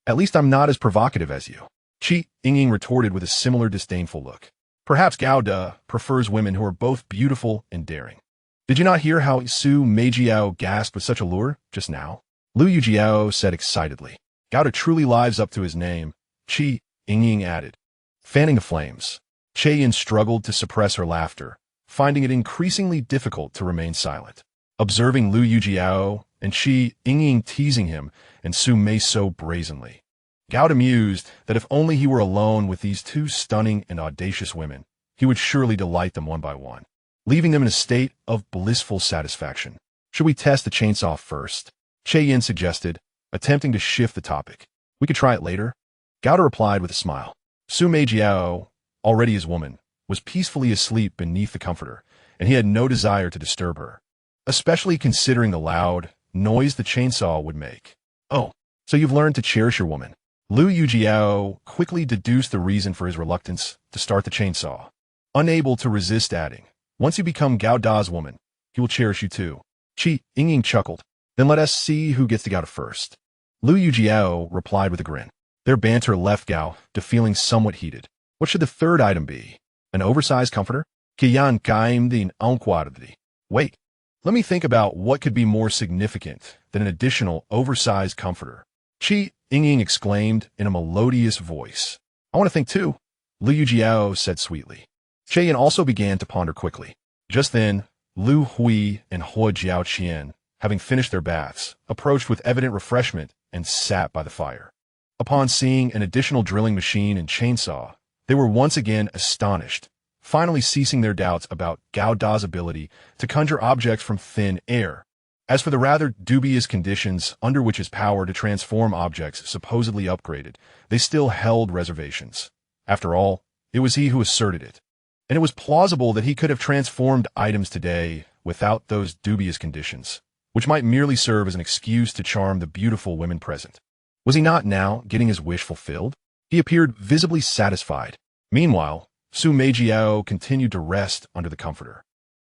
At least I'm not as provocative as you. Yingying retorted with a similar disdainful look. Perhaps Gao prefers women who are both beautiful and daring. Did you not hear how Su Mei gasped with such allure just now? Liu Yijiao said excitedly. Gao truly lives up to his name, Yingying added. Fanning the flames, Yin struggled to suppress her laughter, finding it increasingly difficult to remain silent. Observing Liu Yijiao and Yingying teasing him and Su Mei so brazenly, Gao mused that if only he were alone with these two stunning and audacious women, he would surely delight them one by one, leaving them in a state of blissful satisfaction. Should we test the chainsaw first? Yin suggested, attempting to shift the topic. We could try it later. Gao replied with a smile. Su Mei, already his woman, was peacefully asleep beneath the comforter, and he had no desire to disturb her, especially considering the loud noise the chainsaw would make. Oh, so you've learned to cherish your woman. Liu Yijiao quickly deduced the reason for his reluctance to start the chainsaw, unable to resist adding, once you become Gao Da's woman, he will cherish you too. Yingying chuckled. Then let us see who gets to Gao first. Liu Yijiao replied with a grin. Their banter left Gao to feeling somewhat heated. What should the third item be? An oversized comforter? Wait, let me think about what could be more significant than an additional oversized comforter. Yingying exclaimed in a melodious voice. I want to think too, Liu Yijiao said sweetly. Yin also began to ponder quickly. Just then, Lu Hui and Hua Jiaoqian, having finished their baths, approached with evident refreshment and sat by the fire. Upon seeing an additional drilling machine and chainsaw, they were once again astonished, finally ceasing their doubts about Gao Da's ability to conjure objects from thin air. As for the rather dubious conditions under which his power to transform objects supposedly upgraded, they still held reservations. After all, it was he who asserted it, and it was plausible that he could have transformed items today without those dubious conditions, which might merely serve as an excuse to charm the beautiful women present. Was he not now getting his wish fulfilled? He appeared visibly satisfied. Meanwhile, Su Mei continued to rest under the comforter.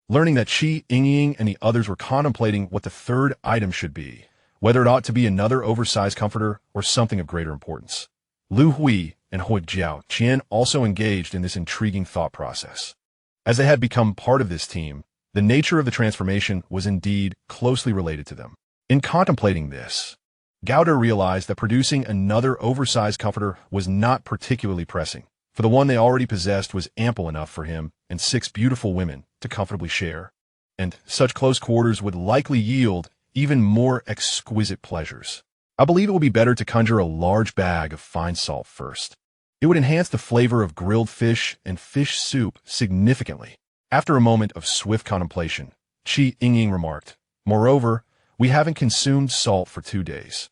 Learning that Yingying and the others were contemplating what the third item should be, whether it ought to be another oversized comforter or something of greater importance. Lu Hui and Hua Jiaoqian also engaged in this intriguing thought process. As they had become part of this team, the nature of the transformation was indeed closely related to them. In contemplating this, Gao realized that producing another oversized comforter was not particularly pressing, for the one they already possessed was ample enough for him and 6 beautiful women to comfortably share, and such close quarters would likely yield even more exquisite pleasures. I believe it would be better to conjure a large bag of fine salt first. It would enhance the flavor of grilled fish and fish soup significantly. After a moment of swift contemplation, Yingying remarked, Moreover, we haven't consumed salt for 2 days.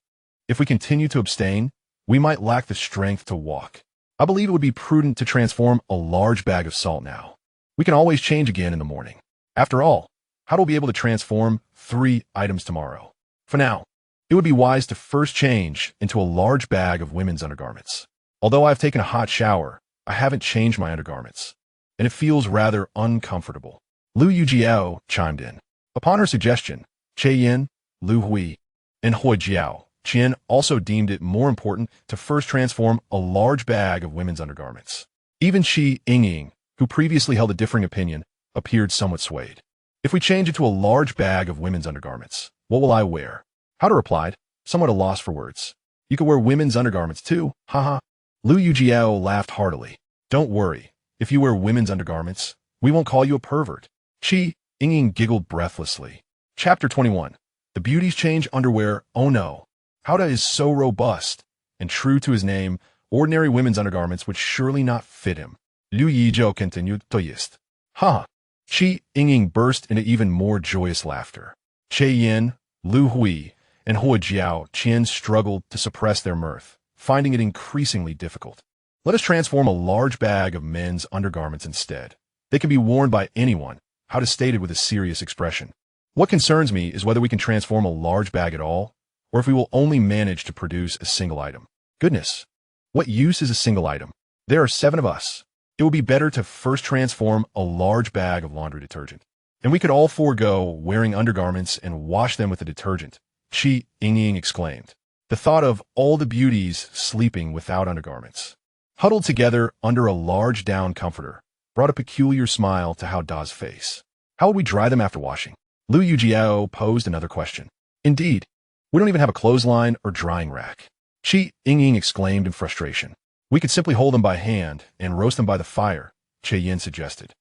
If we continue to abstain, we might lack the strength to walk. I believe it would be prudent to transform a large bag of salt now. We can always change again in the morning. After all, how will we be able to transform 3 items tomorrow? For now, it would be wise to first change into a large bag of women's undergarments. Although I've taken a hot shower, I haven't changed my undergarments, and it feels rather uncomfortable. Liu Yijiao chimed in. Upon her suggestion, Yin, Lu Hui, and Hua Jiaoqian also deemed it more important to first transform a large bag of women's undergarments. Even Yingying, who previously held a differing opinion, appeared somewhat swayed. If we change into a large bag of women's undergarments, what will I wear? Howder replied, somewhat at a loss for words. You could wear women's undergarments too, haha. Liu Yijiao laughed heartily. Don't worry, if you wear women's undergarments, we won't call you a pervert. Yingying giggled breathlessly. Chapter 21. The Beauties Change Underwear, oh no. Howda is so robust, and true to his name, ordinary women's undergarments would surely not fit him. Liu Yijiao continued, Toyist. Ha! Yingying burst into even more joyous laughter. Yin, Lu Hui, and Hua Jiaoqian struggled to suppress their mirth, finding it increasingly difficult. Let us transform a large bag of men's undergarments instead. They can be worn by anyone, Howda stated with a serious expression. What concerns me is whether we can transform a large bag at all, or if we will only manage to produce a single item. Goodness, what use is a single item? There are 7 of us. It would be better to first transform a large bag of laundry detergent, and we could all forego wearing undergarments and wash them with the detergent, Yingying exclaimed. The thought of all the beauties sleeping without undergarments, huddled together under a large down comforter, brought a peculiar smile to Hao Da's face. How would we dry them after washing? Liu Yijiao posed another question. Indeed, we don't even have a clothesline or drying rack. Yingying exclaimed in frustration. We could simply hold them by hand and roast them by the fire, Yin suggested.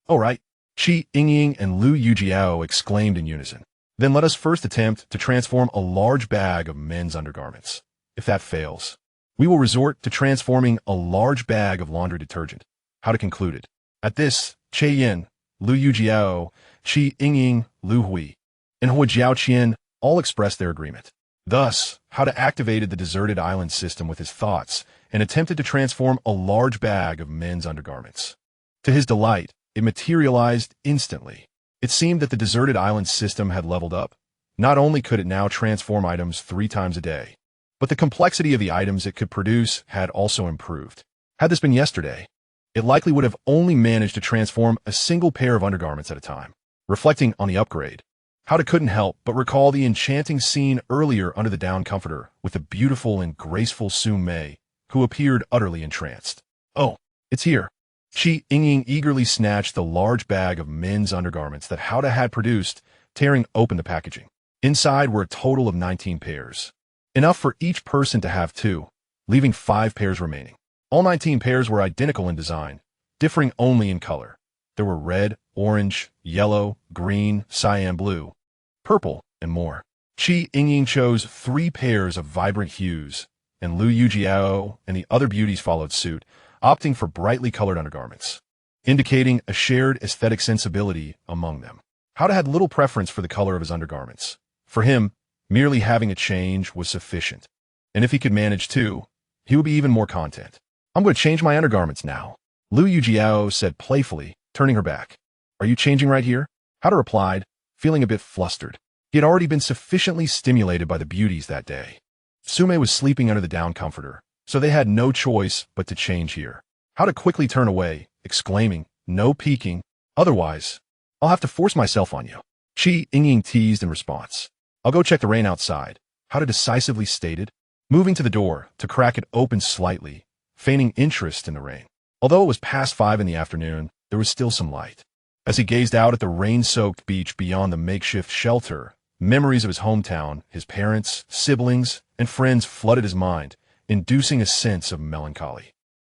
All right, Qi Yingying and Liu Yijiao exclaimed in unison. Then let us first attempt to transform a large bag of men's undergarments. If that fails, we will resort to transforming a large bag of laundry detergent. Howda concluded. At this, Che Yin, Liu Yijiao, Qi Yingying, Liu Hui, and Hua Jiaoqian all expressed their agreement. Thus, Howda activated the deserted island system with his thoughts and attempted to transform a large bag of men's undergarments. To his delight, it materialized instantly. It seemed that the deserted island system had leveled up. Not only could it now transform items 3 times a day, but the complexity of the items it could produce had also improved. Had this been yesterday, it likely would have only managed to transform a single pair of undergarments at a time. Reflecting on the upgrade, Howda couldn't help but recall the enchanting scene earlier under the down comforter with the beautiful and graceful Su Mei, who appeared utterly entranced. Oh, it's here. Qi Yingying eagerly snatched the large bag of men's undergarments that Howda had produced, tearing open the packaging. Inside were a total of 19 pairs. Enough for each person to have 2, leaving 5 pairs remaining. All 19 pairs were identical in design, differing only in color. There were red, orange, yellow, green, cyan blue, purple, and more. Qi Yingying chose 3 pairs of vibrant hues, and Liu Yijiao and the other beauties followed suit, opting for brightly colored undergarments, indicating a shared aesthetic sensibility among them. Howda had little preference for the color of his undergarments. For him, merely having a change was sufficient, and if he could manage 2, he would be even more content. I'm going to change my undergarments now, Liu Yijiao said playfully, turning her back. Are you changing right here? Howda replied, feeling a bit flustered. He had already been sufficiently stimulated by the beauties that day. Su Mei was sleeping under the down comforter, so they had no choice but to change here. Howda quickly turned away, exclaiming, "No peeking, otherwise, I'll have to force myself on you." Qi Yingying teased in response. "I'll go check the rain outside," Howda decisively stated, moving to the door to crack it open slightly, feigning interest in the rain. Although it was past 5 in the afternoon, there was still some light. As he gazed out at the rain-soaked beach beyond the makeshift shelter, memories of his hometown, his parents, siblings, and friends flooded his mind, inducing a sense of melancholy.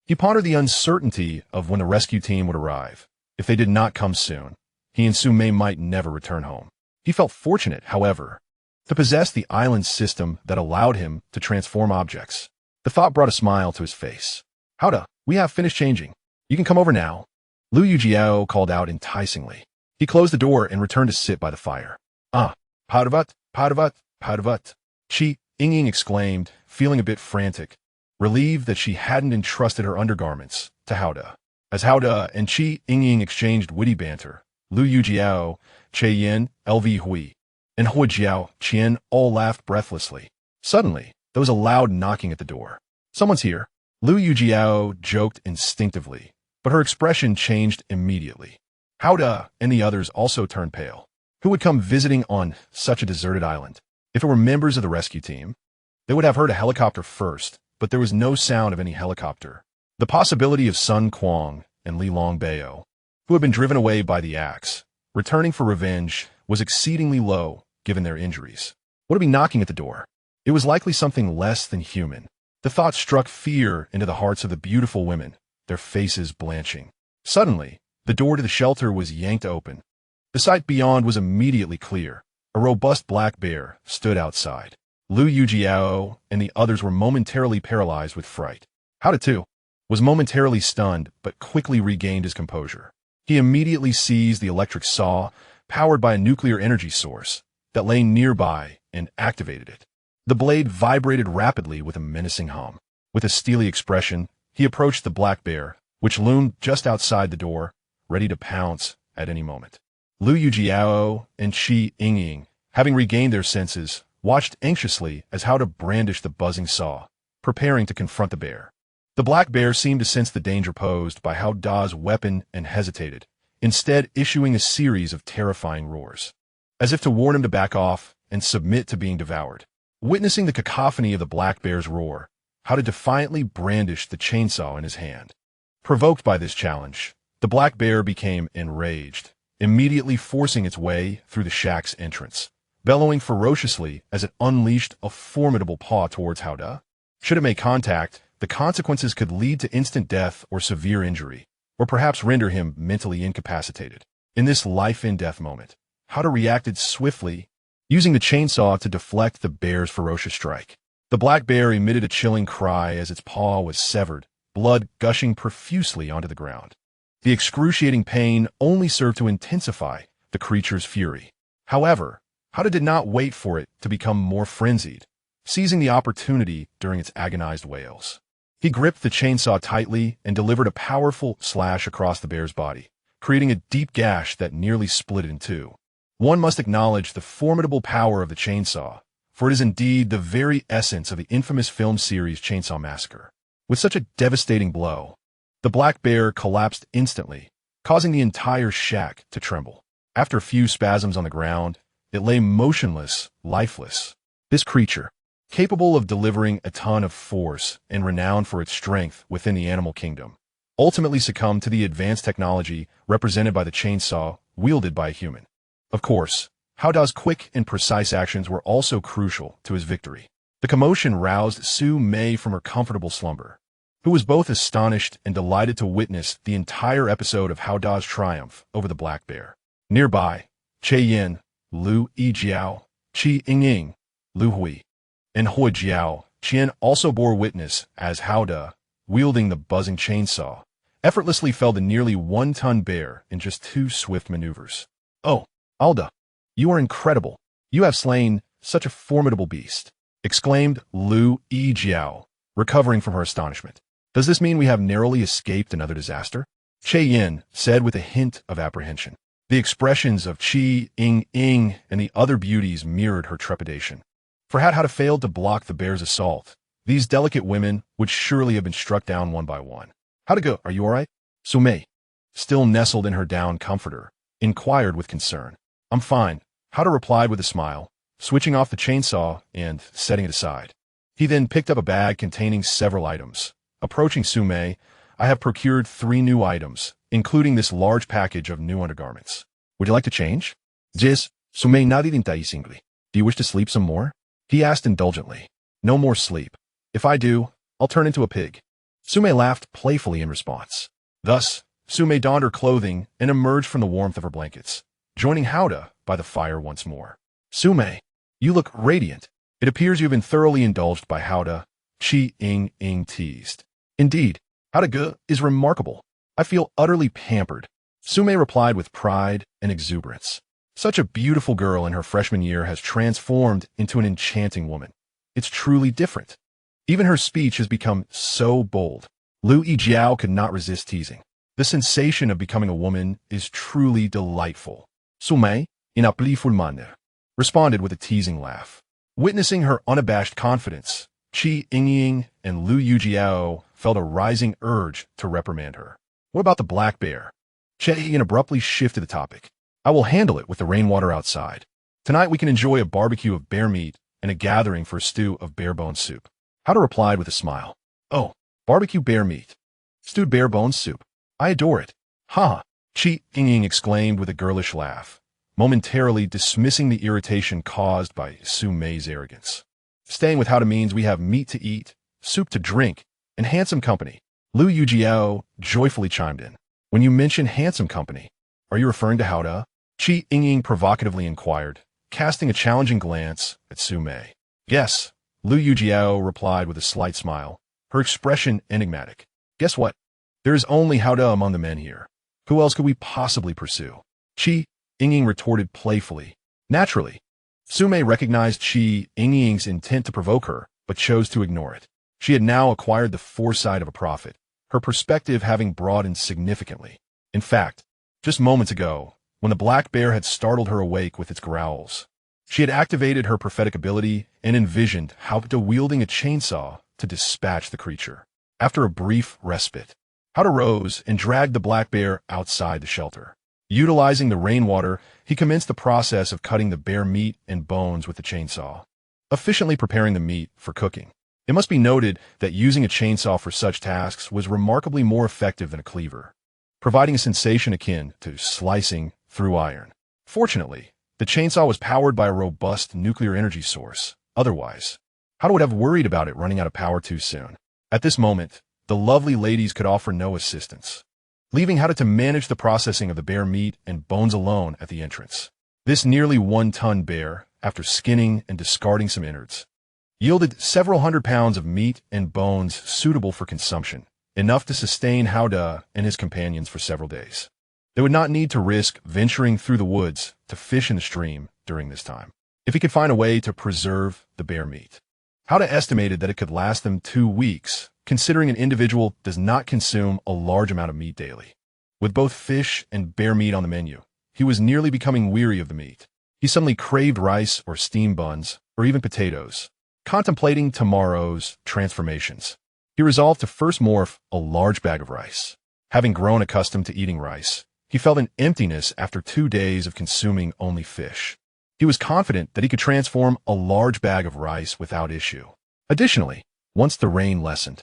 He pondered the uncertainty of when the rescue team would arrive. If they did not come soon, he and Su Mei might never return home. He felt fortunate, however, to possess the island system that allowed him to transform objects. The thought brought a smile to his face. "Howda, we have finished changing. You can come over now," Liu Yijiao called out enticingly. He closed the door and returned to sit by the fire. Parvat, Parvat, Parvat," Qi Yingying exclaimed, feeling a bit frantic, relieved that she hadn't entrusted her undergarments to Howda. As Howda and Qi Yingying exchanged witty banter, Liu Yijiao, Che Yin, Lv Hui, and Hua Jiaoqian all laughed breathlessly. Suddenly, there was a loud knocking at the door. "Someone's here," Liu Yijiao joked instinctively, but her expression changed immediately. Howda and the others also turned pale. Who would come visiting on such a deserted island? If it were members of the rescue team, they would have heard a helicopter first, but there was no sound of any helicopter. The possibility of Sun Quang and Li Longbao, who had been driven away by the axe, returning for revenge, was exceedingly low, given their injuries. What would be knocking at the door? It was likely something less than human. The thought struck fear into the hearts of the beautiful women, their faces blanching. Suddenly, the door to the shelter was yanked open. The sight beyond was immediately clear. A robust black bear stood outside. Liu Yijiao and the others were momentarily paralyzed with fright. Howda too was momentarily stunned, but quickly regained his composure. He immediately seized the electric saw, powered by a nuclear energy source, that lay nearby and activated it. The blade vibrated rapidly with a menacing hum. With a steely expression, he approached the black bear, which loomed just outside the door, ready to pounce at any moment. Liu Yijiao and Qi Yingying, having regained their senses, watched anxiously as Howda brandished the buzzing saw, preparing to confront the bear. The black bear seemed to sense the danger posed by Howda's weapon and hesitated, instead issuing a series of terrifying roars, as if to warn him to back off and submit to being devoured. Witnessing the cacophony of the black bear's roar, Howda defiantly brandished the chainsaw in his hand. Provoked by this challenge, the black bear became enraged, immediately forcing its way through the shack's entrance, bellowing ferociously as it unleashed a formidable paw towards Howda. Should it make contact, the consequences could lead to instant death or severe injury, or perhaps render him mentally incapacitated. In this life-and-death moment, Howdah reacted swiftly, using the chainsaw to deflect the bear's ferocious strike. The black bear emitted a chilling cry as its paw was severed, blood gushing profusely onto the ground. The excruciating pain only served to intensify the creature's fury. However, Howdah did not wait for it to become more frenzied, seizing the opportunity during its agonized wails. He gripped the chainsaw tightly and delivered a powerful slash across the bear's body, creating a deep gash that nearly split it in two. One must acknowledge the formidable power of the chainsaw, for it is indeed the very essence of the infamous film series Chainsaw Massacre. With such a devastating blow, the black bear collapsed instantly, causing the entire shack to tremble. After a few spasms on the ground, it lay motionless, lifeless. This creature, capable of delivering a ton of force and renowned for its strength within the animal kingdom, ultimately succumbed to the advanced technology represented by the chainsaw wielded by a human. Of course, Howdah's quick and precise actions were also crucial to his victory. The commotion roused Su Mei from her comfortable slumber, who was both astonished and delighted to witness the entire episode of Howdah's triumph over the black bear. Nearby, Yin, Liu Yijiao, Yingying, Liu Hui, and Hui Jiao Qian also bore witness as Howdah, wielding the buzzing chainsaw, effortlessly felled the nearly 1-ton bear in just 2 swift maneuvers. "Oh, Howdah, you are incredible. You have slain such a formidable beast," exclaimed Liu Yijiao, recovering from her astonishment. "Does this mean we have narrowly escaped another disaster?" Yin said with a hint of apprehension. The expressions of Yingying and the other beauties mirrored her trepidation. For had Howdah failed to block the bear's assault, these delicate women would surely have been struck down one by one. "Howdah, are you all right?" Su Mei, still nestled in her down comforter, inquired with concern. "I'm fine," Howdah replied with a smile, switching off the chainsaw and setting it aside. He then picked up a bag containing several items. Approaching Su Mei, "I have procured 3 new items, including this large package of new undergarments. Would you like to change?" "Yes," Su Mei nodded enticingly. "Do you wish to sleep some more?" he asked indulgently. "No more sleep. If I do, I'll turn into a pig." Su Mei laughed playfully in response. Thus, Su Mei donned her clothing and emerged from the warmth of her blankets, joining Howdah by the fire once more. "Su Mei, you look radiant. It appears you've been thoroughly indulged by Howdah," Yingying teased. "Indeed, Howdah is remarkable. I feel utterly pampered," Su Mei replied with pride and exuberance. Such a beautiful girl in her freshman year has transformed into an enchanting woman. It's truly different. Even her speech has become so bold. Liu Yijiao could not resist teasing. The sensation of becoming a woman is truly delightful. Su Mei, in a playful manner, responded with a teasing laugh. Witnessing her unabashed confidence, Yingying and Liu Yijiao felt a rising urge to reprimand her. "What about the black bear?" Yin abruptly shifted the topic. "I will handle it with the rainwater outside. Tonight we can enjoy a barbecue of bear meat and a gathering for a stew of bear bone soup." Howdah replied with a smile. "Oh, barbecue bear meat. Stewed bear bone soup. I adore it." "Ha!" Yingying exclaimed with a girlish laugh, momentarily dismissing the irritation caused by Su Mei's arrogance. "Staying with Howdah means we have meat to eat, soup to drink, and handsome company." Liu Yijiao joyfully chimed in. "When you mention handsome company, are you referring to Howdah?" Yingying provocatively inquired, casting a challenging glance at Su Mei. "Yes," Liu Yijiao replied with a slight smile, her expression enigmatic. "Guess what? There is only Howdah among the men here. Who else could we possibly pursue?" Yingying retorted playfully. Naturally, Su Mei recognized Yingying's intent to provoke her, but chose to ignore it. She had now acquired the foresight of a prophet, her perspective having broadened significantly. In fact, just moments ago, when the black bear had startled her awake with its growls, she had activated her prophetic ability and envisioned Howdah wielding a chainsaw to dispatch the creature. After a brief respite, Howdah rose and dragged the black bear outside the shelter. Utilizing the rainwater, he commenced the process of cutting the bear meat and bones with the chainsaw, efficiently preparing the meat for cooking. It must be noted that using a chainsaw for such tasks was remarkably more effective than a cleaver, providing a sensation akin to slicing through iron. Fortunately, the chainsaw was powered by a robust nuclear energy source. Otherwise, Howdah would have worried about it running out of power too soon. At this moment, the lovely ladies could offer no assistance. leaving Howda to manage the processing of the bear meat and bones alone at the entrance. This nearly 1-ton bear, after skinning and discarding some innards, yielded several hundred pounds of meat and bones suitable for consumption, enough to sustain Howda and his companions for several days. They would not need to risk venturing through the woods to fish in the stream during this time, if he could find a way to preserve the bear meat. Howda estimated that it could last them 2 weeks, considering an individual does not consume a large amount of meat daily. With both fish and bear meat on the menu, he was nearly becoming weary of the meat. He suddenly craved rice or steamed buns, or even potatoes. Contemplating tomorrow's transformations, he resolved to first morph a large bag of rice. Having grown accustomed to eating rice, he felt an emptiness after 2 days of consuming only fish. He was confident that he could transform a large bag of rice without issue. Additionally, once the rain lessened,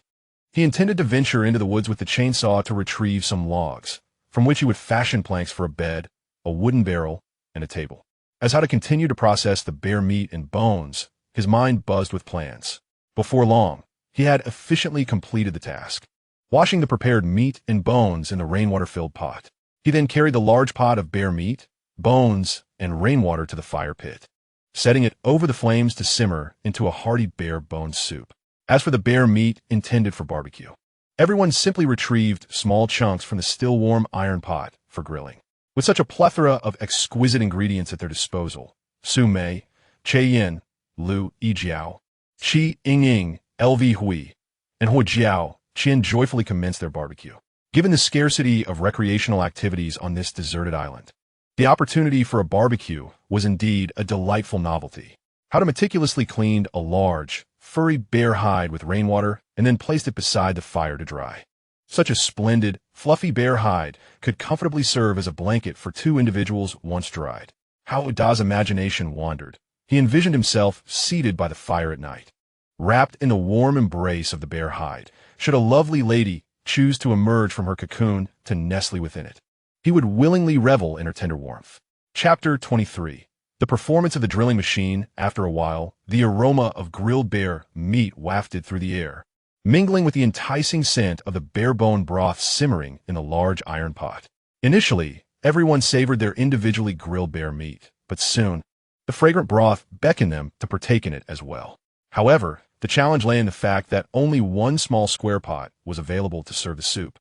he intended to venture into the woods with the chainsaw to retrieve some logs, from which he would fashion planks for a bed, a wooden barrel, and a table. As Howda continued to process the bear meat and bones, his mind buzzed with plans. Before long, he had efficiently completed the task, washing the prepared meat and bones in the rainwater-filled pot. He then carried the large pot of bear meat, bones, and rainwater to the fire pit, setting it over the flames to simmer into a hearty bear bone soup. As for the bear meat intended for barbecue, everyone simply retrieved small chunks from the still-warm iron pot for grilling. With such a plethora of exquisite ingredients at their disposal, Su Mei, Liu Yijiao, Yingying, Hui, and Jiao Qian joyfully commenced their barbecue. Given the scarcity of recreational activities on this deserted island, the opportunity for a barbecue was indeed a delightful novelty. Howda meticulously cleaned a large, furry bear hide with rainwater and then placed it beside the fire to dry. Such a splendid, fluffy bear hide could comfortably serve as a blanket for 2 individuals once dried. Howda's imagination wandered. He envisioned himself seated by the fire at night, wrapped in the warm embrace of the bear hide, should a lovely lady choose to emerge from her cocoon to nestle within it. He would willingly revel in her tender warmth. Chapter 23. The performance of the drilling machine. After a while, the aroma of grilled bear meat wafted through the air, mingling with the enticing scent of the bear bone broth simmering in the large iron pot. Initially, everyone savored their individually grilled bear meat, but soon, the fragrant broth beckoned them to partake in it as well. However, the challenge lay in the fact that only one small square pot was available to serve the soup,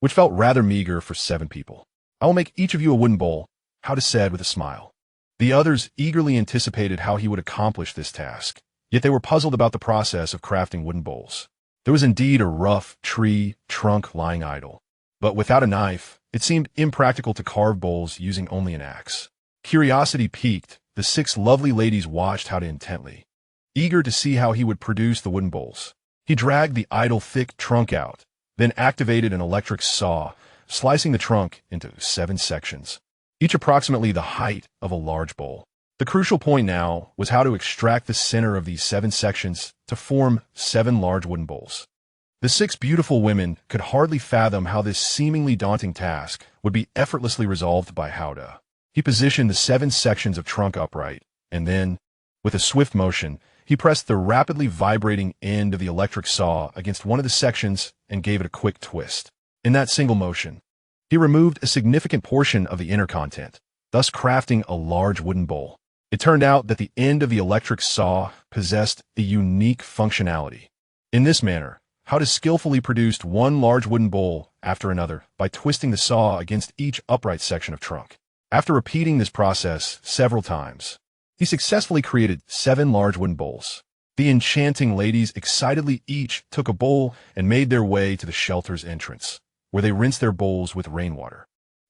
which felt rather meager for 7 people. "I will make each of you a wooden bowl," Howda said with a smile. The others eagerly anticipated how he would accomplish this task, yet they were puzzled about the process of crafting wooden bowls. There was indeed a rough tree trunk lying idle, but without a knife, it seemed impractical to carve bowls using only an axe. Curiosity piqued, the 6 lovely ladies watched Howda intently, eager to see how he would produce the wooden bowls. He dragged the idle thick trunk out, then activated an electric saw, slicing the trunk into 7 sections, each approximately the height of a large bowl. The crucial point now was how to extract the center of these 7 sections to form 7 large wooden bowls. The 6 beautiful women could hardly fathom how this seemingly daunting task would be effortlessly resolved by Howda. He positioned the 7 sections of trunk upright, and then, with a swift motion, he pressed the rapidly vibrating end of the electric saw against one of the sections and gave it a quick twist. In that single motion, he removed a significant portion of the inner content, thus crafting a large wooden bowl. It turned out that the end of the electric saw possessed a unique functionality. In this manner, Howda skillfully produced one large wooden bowl after another by twisting the saw against each upright section of trunk. After repeating this process several times, he successfully created 7 large wooden bowls. The enchanting ladies excitedly each took a bowl and made their way to the shelter's entrance, where they rinsed their bowls with rainwater.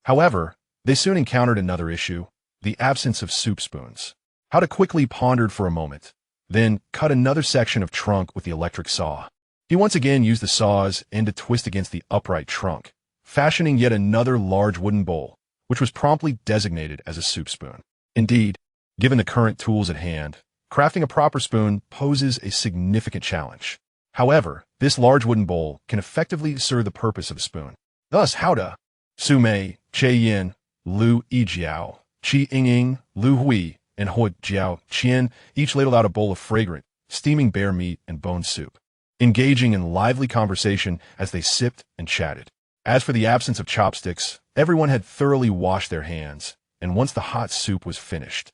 However, they soon encountered another issue, the absence of soup spoons. Howda quickly pondered for a moment, then cut another section of trunk with the electric saw. He once again used the saw's end to twist against the upright trunk, fashioning yet another large wooden bowl, which was promptly designated as a soup spoon. Indeed, given the current tools at hand, crafting a proper spoon poses a significant challenge. However, this large wooden bowl can effectively serve the purpose of a spoon. Thus, Howda, Su Mei, Liu Yijiao, Yingying, Hui, and Jiao Qian each ladled out a bowl of fragrant, steaming bear meat and bone soup, engaging in lively conversation as they sipped and chatted. As for the absence of chopsticks, everyone had thoroughly washed their hands, and once the hot soup was finished,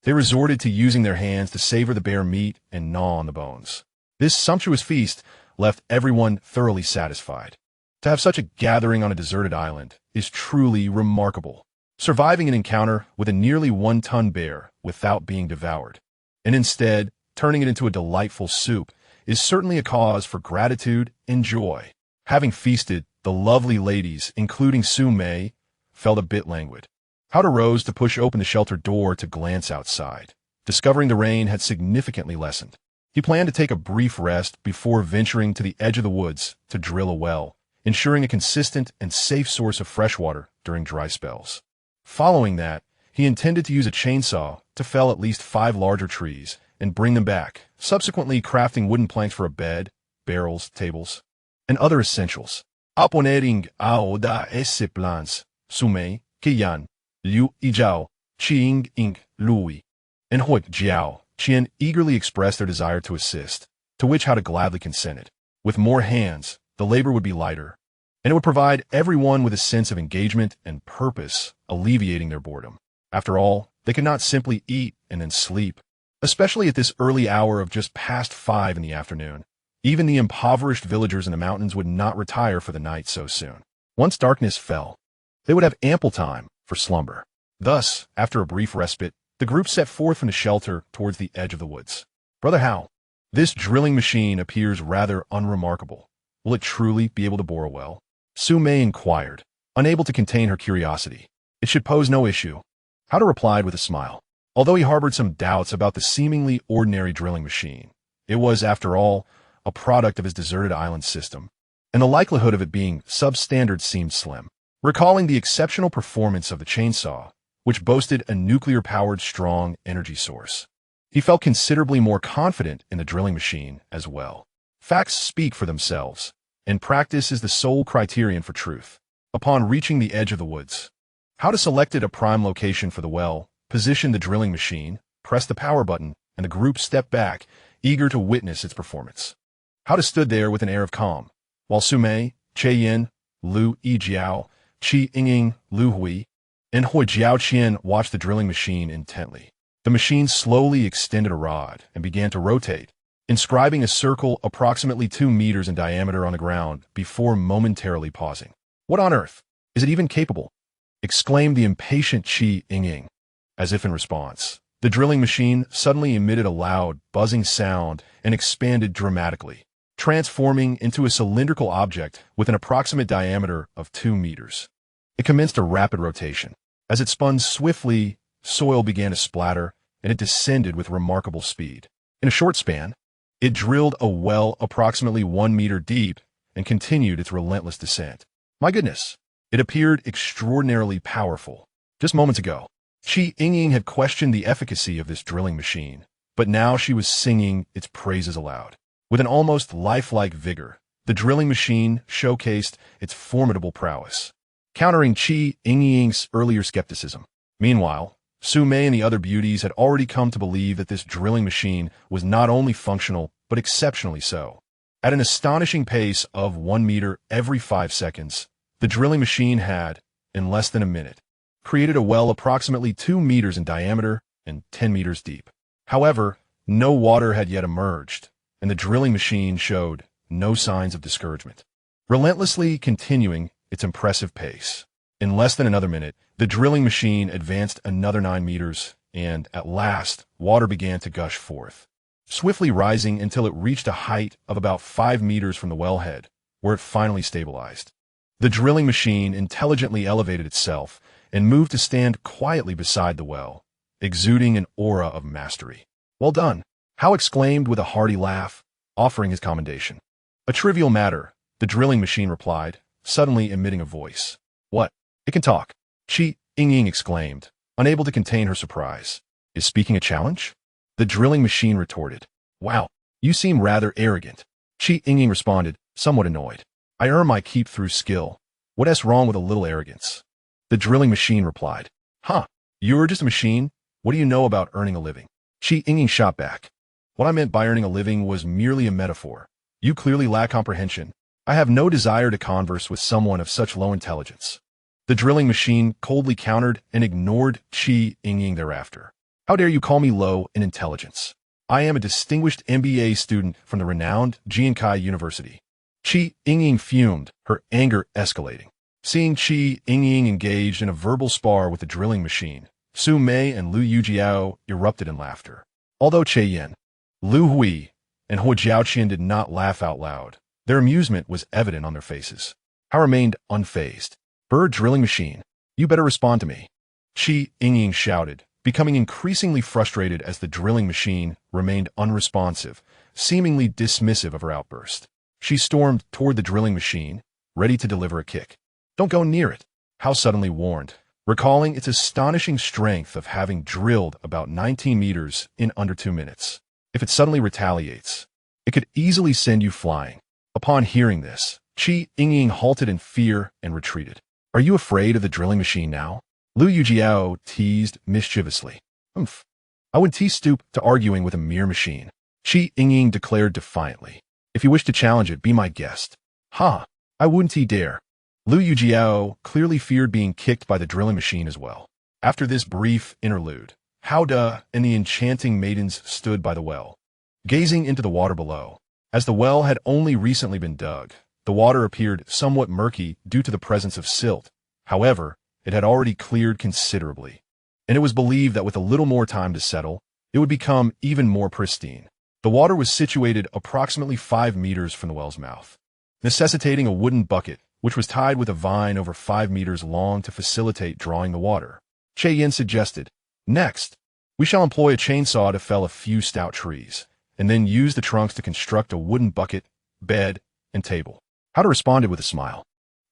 they resorted to using their hands to savor the bare meat and gnaw on the bones. This sumptuous feast left everyone thoroughly satisfied. To have such a gathering on a deserted island is truly remarkable. Surviving an encounter with a nearly 1-ton bear without being devoured, and instead turning it into a delightful soup, is certainly a cause for gratitude and joy. Having feasted, the lovely ladies, including Su Mei, felt a bit languid. Howard arose to push open the shelter door to glance outside, discovering the rain had significantly lessened. He planned to take a brief rest before venturing to the edge of the woods to drill a well, ensuring a consistent and safe source of fresh water during dry spells. Following that, he intended to use a chainsaw to fell at least 5 larger trees and bring them back, subsequently crafting wooden planks for a bed, barrels, tables, and other essentials. Aponering a da esse plans, Su Mei, Yingying, Liu Yijiao, Yingying, Liu, and Yijiao, Qian eagerly expressed their desire to assist, to which Howard gladly consented. With more hands, the labor would be lighter, and it would provide everyone with a sense of engagement and purpose, alleviating their boredom. After all, they could not simply eat and then sleep, especially at this early hour of just past 5 in the afternoon. Even the impoverished villagers in the mountains would not retire for the night so soon. Once darkness fell, they would have ample time for slumber. Thus, after a brief respite, the group set forth from the shelter towards the edge of the woods. Brother Hao, this drilling machine appears rather unremarkable. Will it truly be able to bore a well? Su Mei inquired, unable to contain her curiosity. It should pose no issue. Howard replied with a smile. Although he harbored some doubts about the seemingly ordinary drilling machine, it was, after all, a product of his deserted island system, and the likelihood of it being substandard seemed slim. Recalling the exceptional performance of the chainsaw, which boasted a nuclear-powered strong energy source, he felt considerably more confident in the drilling machine as well. Facts speak for themselves, and practice is the sole criterion for truth. Upon reaching the edge of the woods, Howard selected a prime location for the well, positioned the drilling machine, pressed the power button, and the group stepped back, eager to witness its performance. Howard stood there with an air of calm, while Su Mei, Yin, Liu Yijiao, Yingying, Liu Hui, and Yijiao Qian watched the drilling machine intently. The machine slowly extended a rod and began to rotate, inscribing a circle approximately 2 meters in diameter on the ground before momentarily pausing. "What on earth? Is it even capable?" exclaimed the impatient Yingying. As if in response, the drilling machine suddenly emitted a loud, buzzing sound and expanded dramatically, transforming into a cylindrical object with an approximate diameter of 2 meters. It commenced a rapid rotation. As it spun swiftly, soil began to splatter, and it descended with remarkable speed. In a short span, it drilled a well approximately 1 meter deep and continued its relentless descent. My goodness, it appeared extraordinarily powerful. Just moments ago, Yingying had questioned the efficacy of this drilling machine, but now she was singing its praises aloud. With an almost lifelike vigor, the drilling machine showcased its formidable prowess, countering Yingying's earlier skepticism. Meanwhile, Su Mei and the other beauties had already come to believe that this drilling machine was not only functional, but exceptionally so. At an astonishing pace of 1 meter every 5 seconds, the drilling machine had, in less than a minute, created a well approximately 2 meters in diameter and 10 meters deep. However, no water had yet emerged, and the drilling machine showed no signs of discouragement, relentlessly continuing its impressive pace. In less than another minute, the drilling machine advanced another 9 meters, and at last, water began to gush forth, swiftly rising until it reached a height of about 5 meters from the wellhead, where it finally stabilized. The drilling machine intelligently elevated itself and moved to stand quietly beside the well, exuding an aura of mastery. "Well done," Hao exclaimed with a hearty laugh, offering his commendation. "A trivial matter," the drilling machine replied, suddenly emitting a voice. "What? It can talk?" Yingying exclaimed, unable to contain her surprise. "Is speaking a challenge?" The drilling machine retorted. "Wow, you seem rather arrogant." Yingying responded, somewhat annoyed. "I earn my keep through skill. What's wrong with a little arrogance?" The drilling machine replied. "Huh, you're just a machine? What do you know about earning a living?" Yingying shot back. "What I meant by earning a living was merely a metaphor. You clearly lack comprehension. I have no desire to converse with someone of such low intelligence. The drilling machine coldly countered and ignored Yingying thereafter. How dare you call me low in intelligence? I am a distinguished MBA student from the renowned Jiankai University. Yingying fumed, her anger escalating. Seeing Yingying engaged in a verbal spar with the drilling machine, Su Mei and Liu Yijiao erupted in laughter. Although Yin, Liu Hui, and Huo Jiaoqian did not laugh out loud, their amusement was evident on their faces. I remained unfazed. Bird drilling machine, you better respond to me. Yingying shouted, becoming increasingly frustrated as the drilling machine remained unresponsive, seemingly dismissive of her outburst. She stormed toward the drilling machine, ready to deliver a kick. Don't go near it, Hao suddenly warned, recalling its astonishing strength of having drilled about 19 meters in under 2 minutes. If it suddenly retaliates, it could easily send you flying. Upon hearing this, Yingying halted in fear and retreated. Are you afraid of the drilling machine now? Liu Yijiao teased mischievously. Humph. I wouldn't stoop to arguing with a mere machine. Yingying declared defiantly. If you wish to challenge it, be my guest. Ha! I wouldn't dare. Liu Yijiao clearly feared being kicked by the drilling machine as well. After this brief interlude, Hao De and the enchanting maidens stood by the well, gazing into the water below. As the well had only recently been dug, the water appeared somewhat murky due to the presence of silt. However, it had already cleared considerably, and it was believed that with a little more time to settle, it would become even more pristine. The water was situated approximately 5 meters from the well's mouth, necessitating a wooden bucket, which was tied with a vine over 5 meters long to facilitate drawing the water. Yin suggested, next, we shall employ a chainsaw to fell a few stout trees, and then use the trunks to construct a wooden bucket, bed, and table. Hao responded with a smile.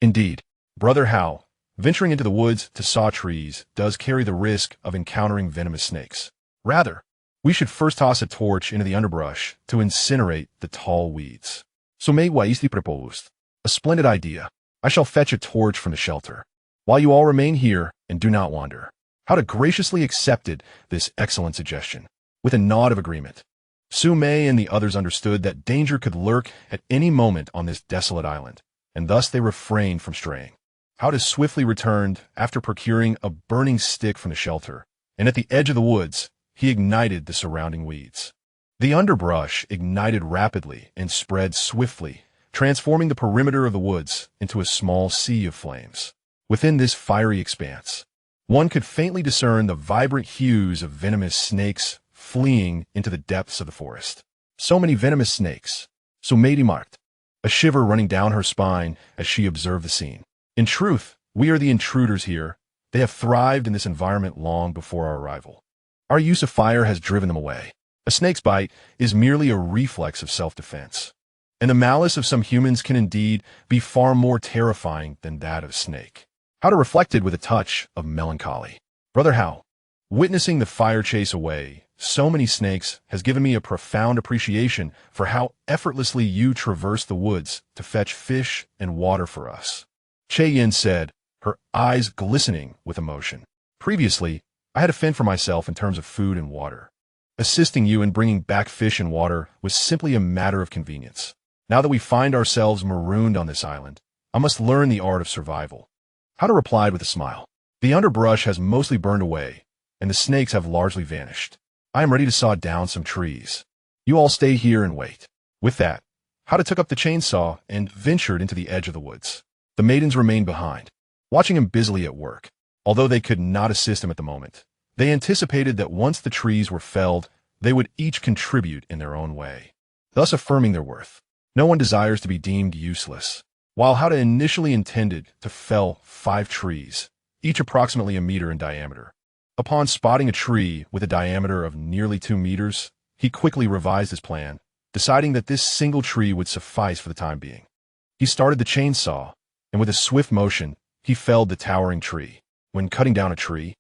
Indeed, Brother Hao, venturing into the woods to saw trees does carry the risk of encountering venomous snakes. Rather, we should first toss a torch into the underbrush to incinerate the tall weeds. Su Mei wisely proposed. A splendid idea. I shall fetch a torch from the shelter, while you all remain here and do not wander. Hao graciously accepted this excellent suggestion, with a nod of agreement. Su Mei and the others understood that danger could lurk at any moment on this desolate island, and thus they refrained from straying. Hao swiftly returned after procuring a burning stick from the shelter, and at the edge of the woods, he ignited the surrounding weeds. The underbrush ignited rapidly and spread swiftly, transforming the perimeter of the woods into a small sea of flames. Within this fiery expanse, one could faintly discern the vibrant hues of venomous snakes fleeing into the depths of the forest. So many venomous snakes, Su Mei remarked, a shiver running down her spine as she observed the scene. In truth, we are the intruders here. They have thrived in this environment long before our arrival. Our use of fire has driven them away. A snake's bite is merely a reflex of self-defense, and the malice of some humans can indeed be far more terrifying than that of a snake. Hao reflected with a touch of melancholy. Brother Hao, witnessing the fire chase away so many snakes has given me a profound appreciation for how effortlessly you traverse the woods to fetch fish and water for us. Yin said, her eyes glistening with emotion. Previously, I had to fend for myself in terms of food and water. Assisting you in bringing back fish and water was simply a matter of convenience. Now that we find ourselves marooned on this island, I must learn the art of survival. Hao replied with a smile. The underbrush has mostly burned away, and the snakes have largely vanished. I am ready to saw down some trees. You all stay here and wait. With that, Hao took up the chainsaw and ventured into the edge of the woods. The maidens remained behind, watching him busily at work. Although they could not assist him at the moment, they anticipated that once the trees were felled, they would each contribute in their own way, thus affirming their worth. No one desires to be deemed useless. While Hao initially intended to fell 5 trees, each approximately a meter in diameter, upon spotting a tree with a diameter of nearly 2 meters, he quickly revised his plan, deciding that this single tree would suffice for the time being. He started the chainsaw, and with a swift motion, he felled the towering tree. When cutting down a tree,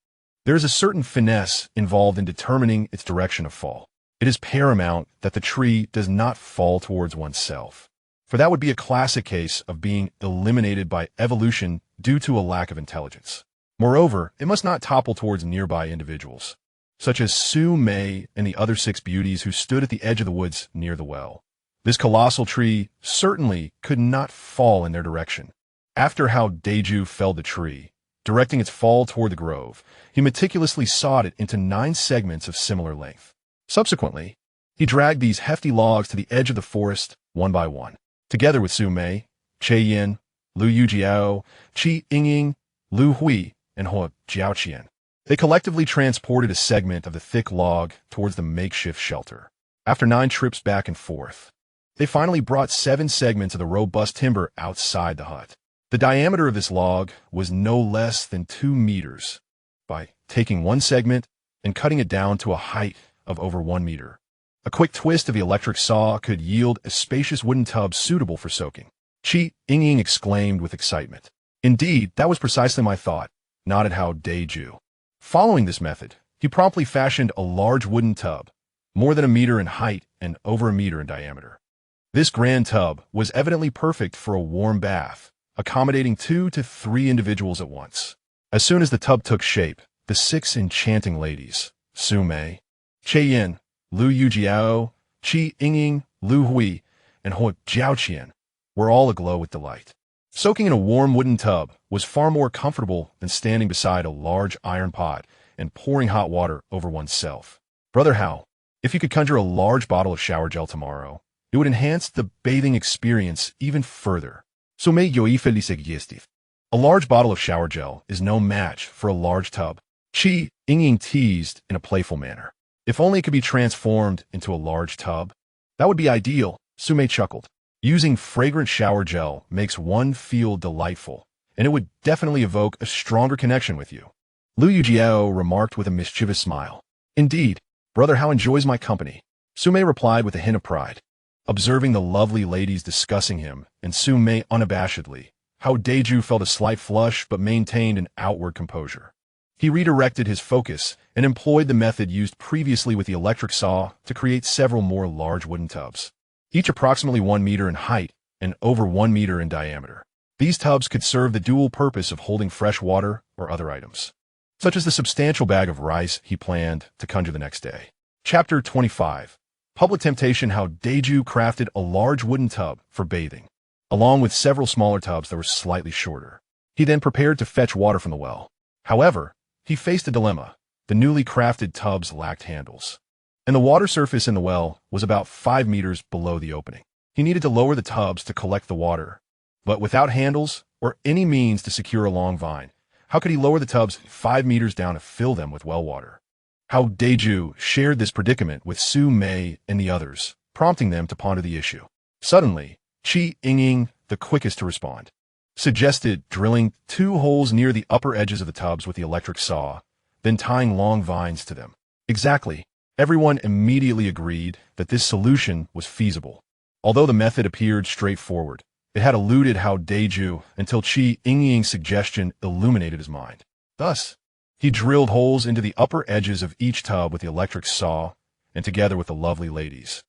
there is a certain finesse involved in determining its direction of fall. It is paramount that the tree does not fall towards oneself, for that would be a classic case of being eliminated by evolution due to a lack of intelligence. Moreover, it must not topple towards nearby individuals, such as Su Mei and the other 6 beauties who stood at the edge of the woods near the well. This colossal tree certainly could not fall in their direction. After Hao Deju felled the tree, directing its fall toward the grove, he meticulously sawed it into 9 segments of similar length. Subsequently, he dragged these hefty logs to the edge of the forest one by one. Together with Su Mei, Yin, Liu Yijiao, Yingying, Liu Hui, and Hua Jiaoqian, they collectively transported a segment of the thick log towards the makeshift shelter. After 9 trips back and forth, they finally brought 7 segments of the robust timber outside the hut. The diameter of this log was no less than 2 meters. By taking one segment and cutting it down to a height of over 1 meter, a quick twist of the electric saw could yield a spacious wooden tub suitable for soaking. Yingying exclaimed with excitement. Indeed, that was precisely my thought, nodded Hao Deju. Following this method, he promptly fashioned a large wooden tub, more than 1 meter in height and over 1 meter in diameter. This grand tub was evidently perfect for a warm bath, accommodating 2 to 3 individuals at once. As soon as the tub took shape, the 6 enchanting ladies, Su Mei, Yin, Liu Yijiao, Yingying, Liu Hui, and Hua Jiaoqian, were all aglow with delight. Soaking in a warm wooden tub was far more comfortable than standing beside a large iron pot and pouring hot water over oneself. Brother Hao, if you could conjure a large bottle of shower gel tomorrow, it would enhance the bathing experience even further. Su Mei felice. A large bottle of shower gel is no match for a large tub. Yingying teased in a playful manner. If only it could be transformed into a large tub. That would be ideal, Su Mei chuckled. Using fragrant shower gel makes one feel delightful, and it would definitely evoke a stronger connection with you. Liu Yijiao remarked with a mischievous smile. Indeed, brother Hao enjoys my company. Su Mei replied with a hint of pride. Observing the lovely ladies discussing him and Su Mei unabashedly, Hao Deju felt a slight flush but maintained an outward composure. He redirected his focus and employed the method used previously with the electric saw to create several more large wooden tubs, each approximately 1 meter in height and over 1 meter in diameter. These tubs could serve the dual purpose of holding fresh water or other items, such as the substantial bag of rice he planned to conjure the next day. Chapter 25. Public Temptation. Hao Deju crafted a large wooden tub for bathing, along with several smaller tubs that were slightly shorter. He then prepared to fetch water from the well. However, he faced a dilemma. The newly crafted tubs lacked handles, and the water surface in the well was about 5 meters below the opening. He needed to lower the tubs to collect the water, but without handles or any means to secure a long vine, how could he lower the tubs 5 meters down to fill them with well water? Hao Deju shared this predicament with Su Mei and the others, prompting them to ponder the issue. Suddenly, Yingying, the quickest to respond, suggested drilling 2 holes near the upper edges of the tubs with the electric saw, then tying long vines to them. Exactly. Everyone immediately agreed that this solution was feasible. Although the method appeared straightforward, it had eluded Hao Deju until Yingying's suggestion illuminated his mind. Thus, he drilled holes into the upper edges of each tub with the electric saw, and together with the lovely ladies,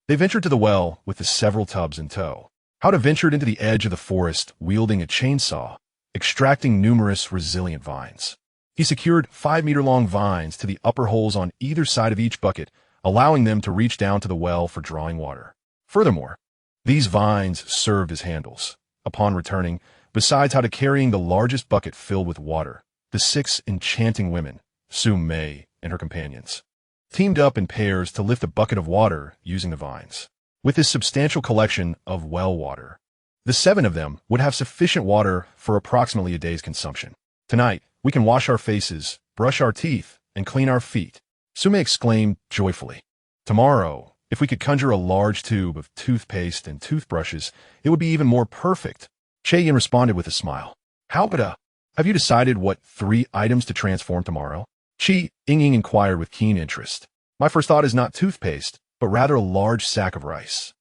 they ventured to the well with the several tubs in tow. Hao ventured into the edge of the forest wielding a chainsaw, extracting numerous resilient vines. He secured 5-meter-long vines to the upper holes on either side of each bucket, allowing them to reach down to the well for drawing water. Furthermore, these vines served as handles. Upon returning, besides Hao carrying the largest bucket filled with water, the 6 enchanting women, Su Mei and her companions, teamed up in pairs to lift a bucket of water using the vines. With this substantial collection of well water, the 7 of them would have sufficient water for approximately a day's consumption. Tonight, we can wash our faces, brush our teeth, and clean our feet, Su Mei exclaimed joyfully. Tomorrow, if we could conjure a large tube of toothpaste and toothbrushes, it would be even more perfect. Yin responded with a smile. How but have you decided what 3 items to transform tomorrow? Yingying inquired with keen interest. My first thought is not toothpaste, but rather a large sack of rice.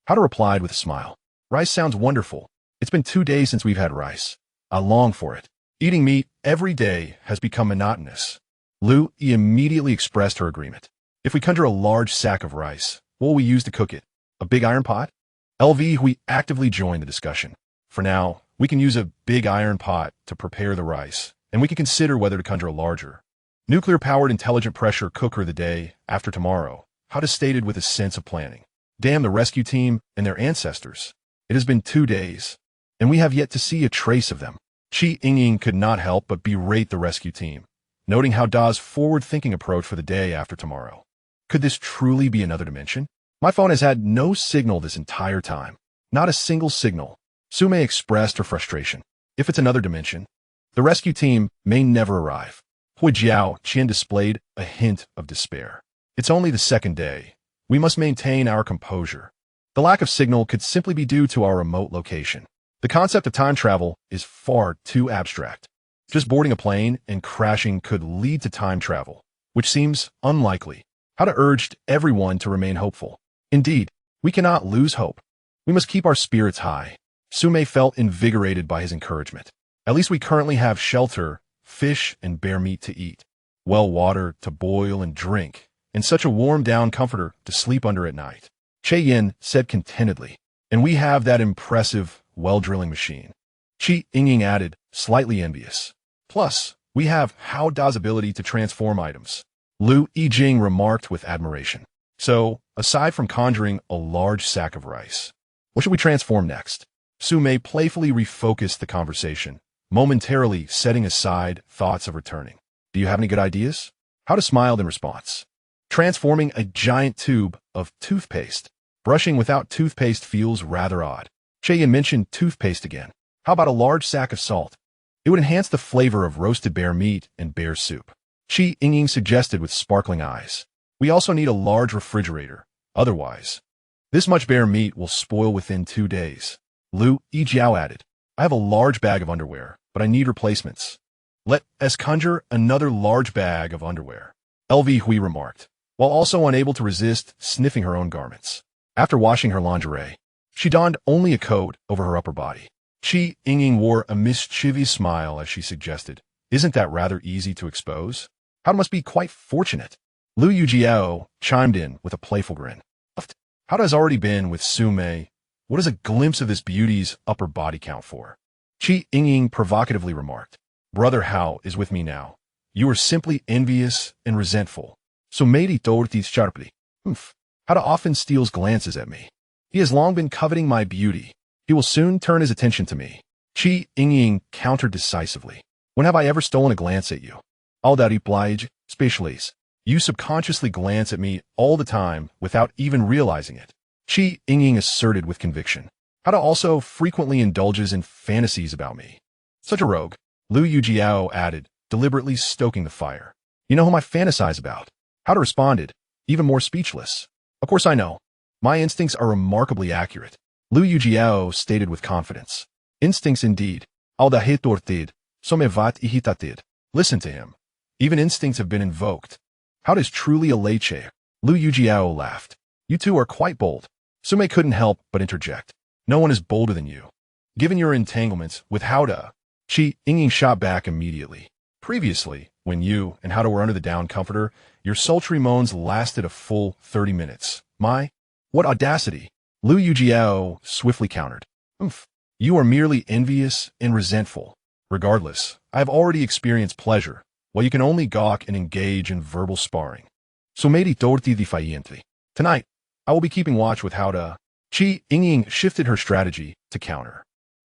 Hao replied with a smile. Rice sounds wonderful. It's been 2 days since we've had rice. I long for it. Eating meat every day has become monotonous. Liu Yi immediately expressed her agreement. If we conjure a large sack of rice, what will we use to cook it? A big iron pot? Hui actively joined the discussion. For now, we can use a big iron pot to prepare the rice, and we can consider whether to conjure a larger, nuclear-powered intelligent pressure cooker the day after tomorrow, Hao stated with a sense of planning. Damn the rescue team and their ancestors. It has been 2 days, and we have yet to see a trace of them. Yingying could not help but berate the rescue team, noting how Da's forward-thinking approach for the day after tomorrow. Could this truly be another dimension? My phone has had no signal this entire time. Not a single signal. Su Mei expressed her frustration. If it's another dimension, the rescue team may never arrive. Liu Yijiao displayed a hint of despair. It's only the 2nd day. We must maintain our composure. The lack of signal could simply be due to our remote location. The concept of time travel is far too abstract. Just boarding a plane and crashing could lead to time travel, which seems unlikely. Howda urged everyone to remain hopeful. Indeed, we cannot lose hope. We must keep our spirits high. Su Mei felt invigorated by his encouragement. At least we currently have shelter, fish, and bear meat to eat, well water to boil and drink, and such a warm down comforter to sleep under at night. Yin said contentedly. And we have that impressive, well-drilling machine. Yingying added, slightly envious. Plus, we have Hao Da's ability to transform items. Liu Yijiao remarked with admiration. So, aside from conjuring a large sack of rice, what should we transform next? Su Mei playfully refocused the conversation, momentarily setting aside thoughts of returning. Do you have any good ideas? Hao smiled in response. Transforming a giant tube of toothpaste. Brushing without toothpaste feels rather odd. Yin mentioned toothpaste again. How about a large sack of salt? It would enhance the flavor of roasted bear meat and bear soup. Yingying suggested with sparkling eyes. We also need a large refrigerator. Otherwise, this much bear meat will spoil within 2 days. Liu Yijiao added. I have a large bag of underwear, but I need replacements. Let us conjure another large bag of underwear. LV Hui remarked, while also unable to resist sniffing her own garments. After washing her lingerie, she donned only a coat over her upper body. Yingying wore a mischievous smile as she suggested, isn't that rather easy to expose? Hao must be quite fortunate. Liu Yijiao chimed in with a playful grin. Hao has already been with Su Mei. What does a glimpse of this beauty's upper body count for? Yingying provocatively remarked. Brother Hao is with me now. You are simply envious and resentful. So Mei tortis sharply. Hao often steals glances at me. He has long been coveting my beauty. He will soon turn his attention to me. Yingying countered decisively. When have I ever stolen a glance at you? All that replied, specialies. You subconsciously glance at me all the time without even realizing it. Yingying asserted with conviction. Hao also frequently indulges in fantasies about me. Such a rogue, Liu Yijiao added, deliberately stoking the fire. You know whom I fantasize about? Hao responded, even more speechless. Of course I know. My instincts are remarkably accurate. Liu Yijiao stated with confidence. Instincts indeed. Alda hetortid, somevat ihitatid. Listen to him. Even instincts have been invoked. Hao is truly a leche. Liu Yijiao laughed. You two are quite bold. Su Mei couldn't help but interject. No one is bolder than you. Given your entanglements with Hao, Yingying shot back immediately. Previously, when you and Hao were under the down comforter, your sultry moans lasted a full 30 minutes. What audacity! Liu Yijiao swiftly countered. You are merely envious and resentful. Regardless, I have already experienced pleasure, while you can only gawk and engage in verbal sparring. So Mei torti defiantly. Tonight, I will be keeping watch with Hao. Yingying shifted her strategy to counter.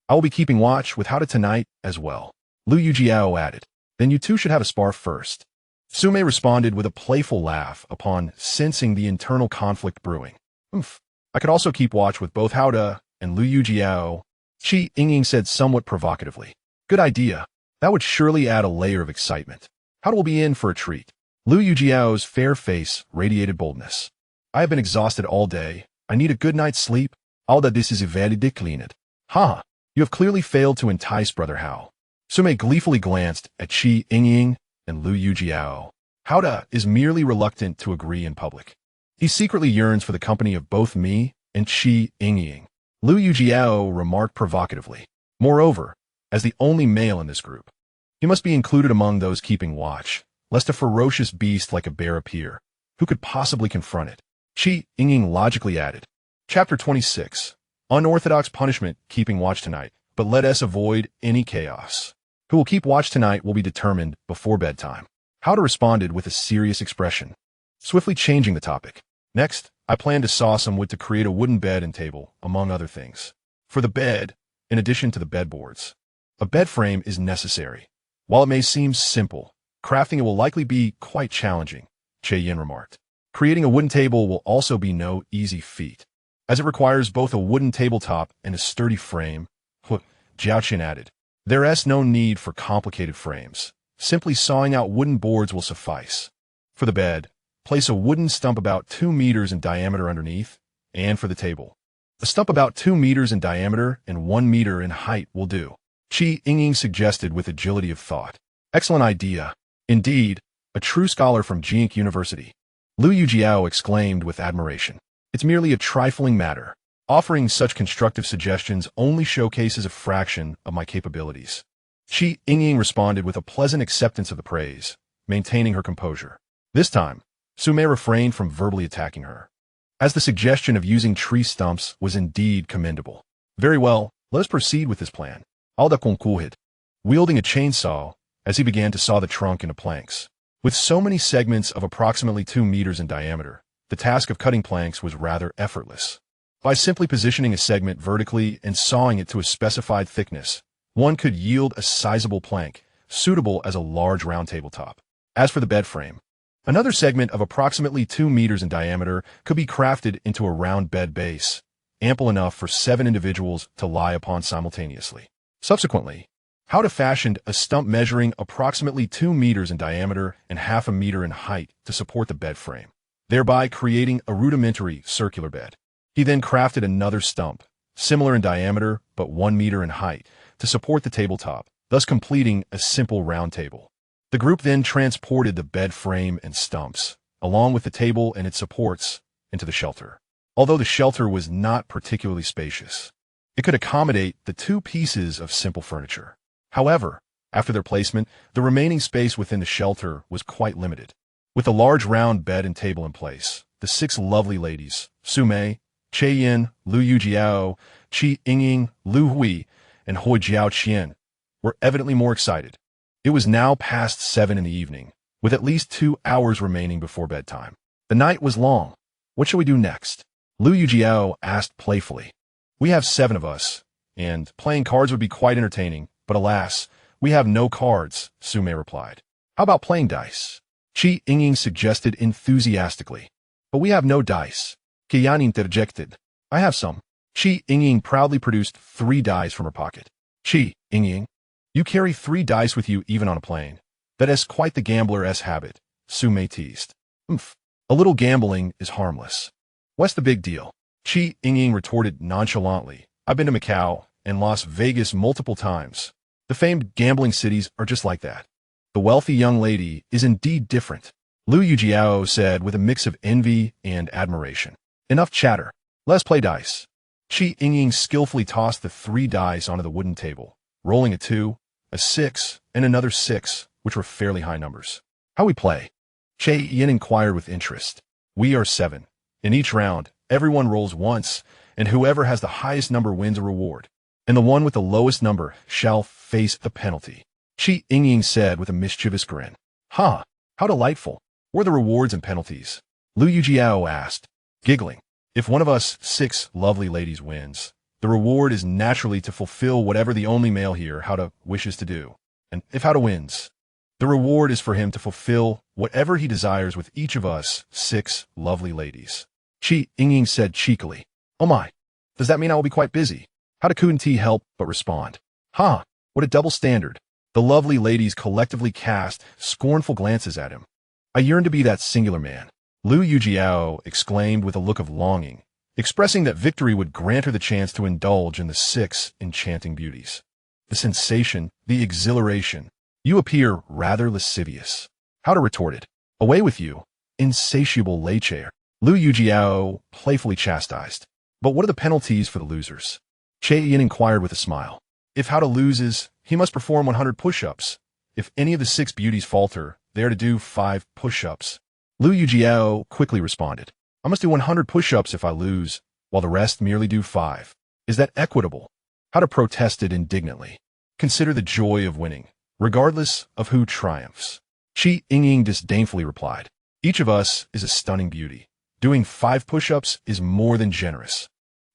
I will be keeping watch with Hao tonight as well. Liu Yijiao added. Then you two should have a spar first. Su Mei responded with a playful laugh upon sensing the internal conflict brewing. I could also keep watch with both Hao and Liu Yijiao. Yingying said somewhat provocatively. Good idea. That would surely add a layer of excitement. Hao will be in for a treat. Liu Yijiao's fair face radiated boldness. I have been exhausted all day. I need a good night's sleep. All that this is very declined. Ha! You have clearly failed to entice Brother Hao. Su Mei gleefully glanced at Yingying and Liu Yijiao. Hao is merely reluctant to agree in public. He secretly yearns for the company of both me and Yingying. Liu Yijiao remarked provocatively. Moreover, as the only male in this group, he must be included among those keeping watch, lest a ferocious beast like a bear appear. Who could possibly confront it? Yingying logically added. Chapter 26. Unorthodox punishment keeping watch tonight, but let us avoid any chaos. Who will keep watch tonight will be determined before bedtime. Hao responded with a serious expression, swiftly changing the topic. Next, I plan to saw some wood to create a wooden bed and table, among other things. For the bed, in addition to the bedboards, a bed frame is necessary. While it may seem simple, crafting it will likely be quite challenging, Yingying remarked. Creating a wooden table will also be no easy feat, as it requires both a wooden tabletop and a sturdy frame, Jiaoqin added. There's no need for complicated frames. Simply sawing out wooden boards will suffice. For the bed, place a wooden stump about 2 meters in diameter underneath, and for the table, a stump about 2 meters in diameter and 1 meter in height will do, Yingying suggested with agility of thought. Excellent idea. Indeed, a true scholar from Jink University. Liu Yijiao exclaimed with admiration. It's merely a trifling matter. Offering such constructive suggestions only showcases a fraction of my capabilities. Yingying responded with a pleasant acceptance of the praise, maintaining her composure. This time, Su Mei refrained from verbally attacking her, as the suggestion of using tree stumps was indeed commendable. Very well, let us proceed with this plan. Alda concluded, wielding a chainsaw as he began to saw the trunk into planks. With so many segments of approximately 2 meters in diameter, the task of cutting planks was rather effortless. By simply positioning a segment vertically and sawing it to a specified thickness, one could yield a sizable plank, suitable as a large round tabletop. As for the bed frame, another segment of approximately 2 meters in diameter could be crafted into a round bed base, ample enough for 7 individuals to lie upon simultaneously. Subsequently, Howda fashioned a stump measuring approximately 2 meters in diameter and half a meter in height to support the bed frame, thereby creating a rudimentary circular bed. He then crafted another stump, similar in diameter but 1 meter in height, to support the tabletop, thus completing a simple round table. The group then transported the bed frame and stumps, along with the table and its supports, into the shelter. Although the shelter was not particularly spacious, it could accommodate the 2 pieces of simple furniture. However, after their placement, the remaining space within the shelter was quite limited. With a large round bed and table in place, the 6 lovely ladies, Su Mei, Yin, Liu Yijiao, Yingying, Liu Hui, and Hoi Jiaoqian, were evidently more excited. It was now past 7 in the evening, with at least 2 hours remaining before bedtime. The night was long. What shall we do next? Liu Yijiao asked playfully. We have 7 of us, and playing cards would be quite entertaining, but alas, we have no cards, Su Mei replied. How about playing dice? Yingying suggested enthusiastically. But we have no dice, Qian interjected. I have some. Yingying proudly produced 3 dice from her pocket. Yingying, you carry 3 dice with you even on a plane. That is quite the gambler's habit, Su Mei teased. A little gambling is harmless. What's the big deal? Yingying retorted nonchalantly. I've been to Macau and Las Vegas multiple times. The famed gambling cities are just like that. The wealthy young lady is indeed different, Liu Yijiao said with a mix of envy and admiration. Enough chatter. Let's play dice. Yingying skillfully tossed the 3 dice onto the wooden table, rolling a 2, a 6, and another 6, which were fairly high numbers. How we play? Yin inquired with interest. We are 7. In each round, everyone rolls once, and whoever has the highest number wins a reward, and the one with the lowest number shall face the penalty, Yingying said with a mischievous grin. How delightful. What are the rewards and penalties? Liu Yijiao asked, giggling. If one of us 6 lovely ladies wins, the reward is naturally to fulfill whatever the only male here, Howda, wishes to do. And if Howda wins, the reward is for him to fulfill whatever he desires with each of us 6 lovely ladies. Yingying said cheekily. Oh my, does that mean I will be quite busy? Howda couldn't he help but respond. What a double standard. The lovely ladies collectively cast scornful glances at him. I yearn to be that singular man, Liu Yijiao exclaimed with a look of longing, expressing that victory would grant her the chance to indulge in the 6 enchanting beauties. The sensation, the exhilaration. You appear rather lascivious. Howda retorted. Away with you, insatiable lecher. Liu Yijiao playfully chastised. But what are the penalties for the losers? Yin inquired with a smile. If Howda loses, he must perform 100 push-ups. If any of the 6 beauties falter, they are to do 5 push-ups. Liu Yijiao quickly responded. I must do 100 push-ups if I lose, while the rest merely do 5. Is that equitable? Howda protested indignantly. Consider the joy of winning, regardless of who triumphs. Yingying disdainfully replied. Each of us is a stunning beauty. Doing 5 push-ups is more than generous.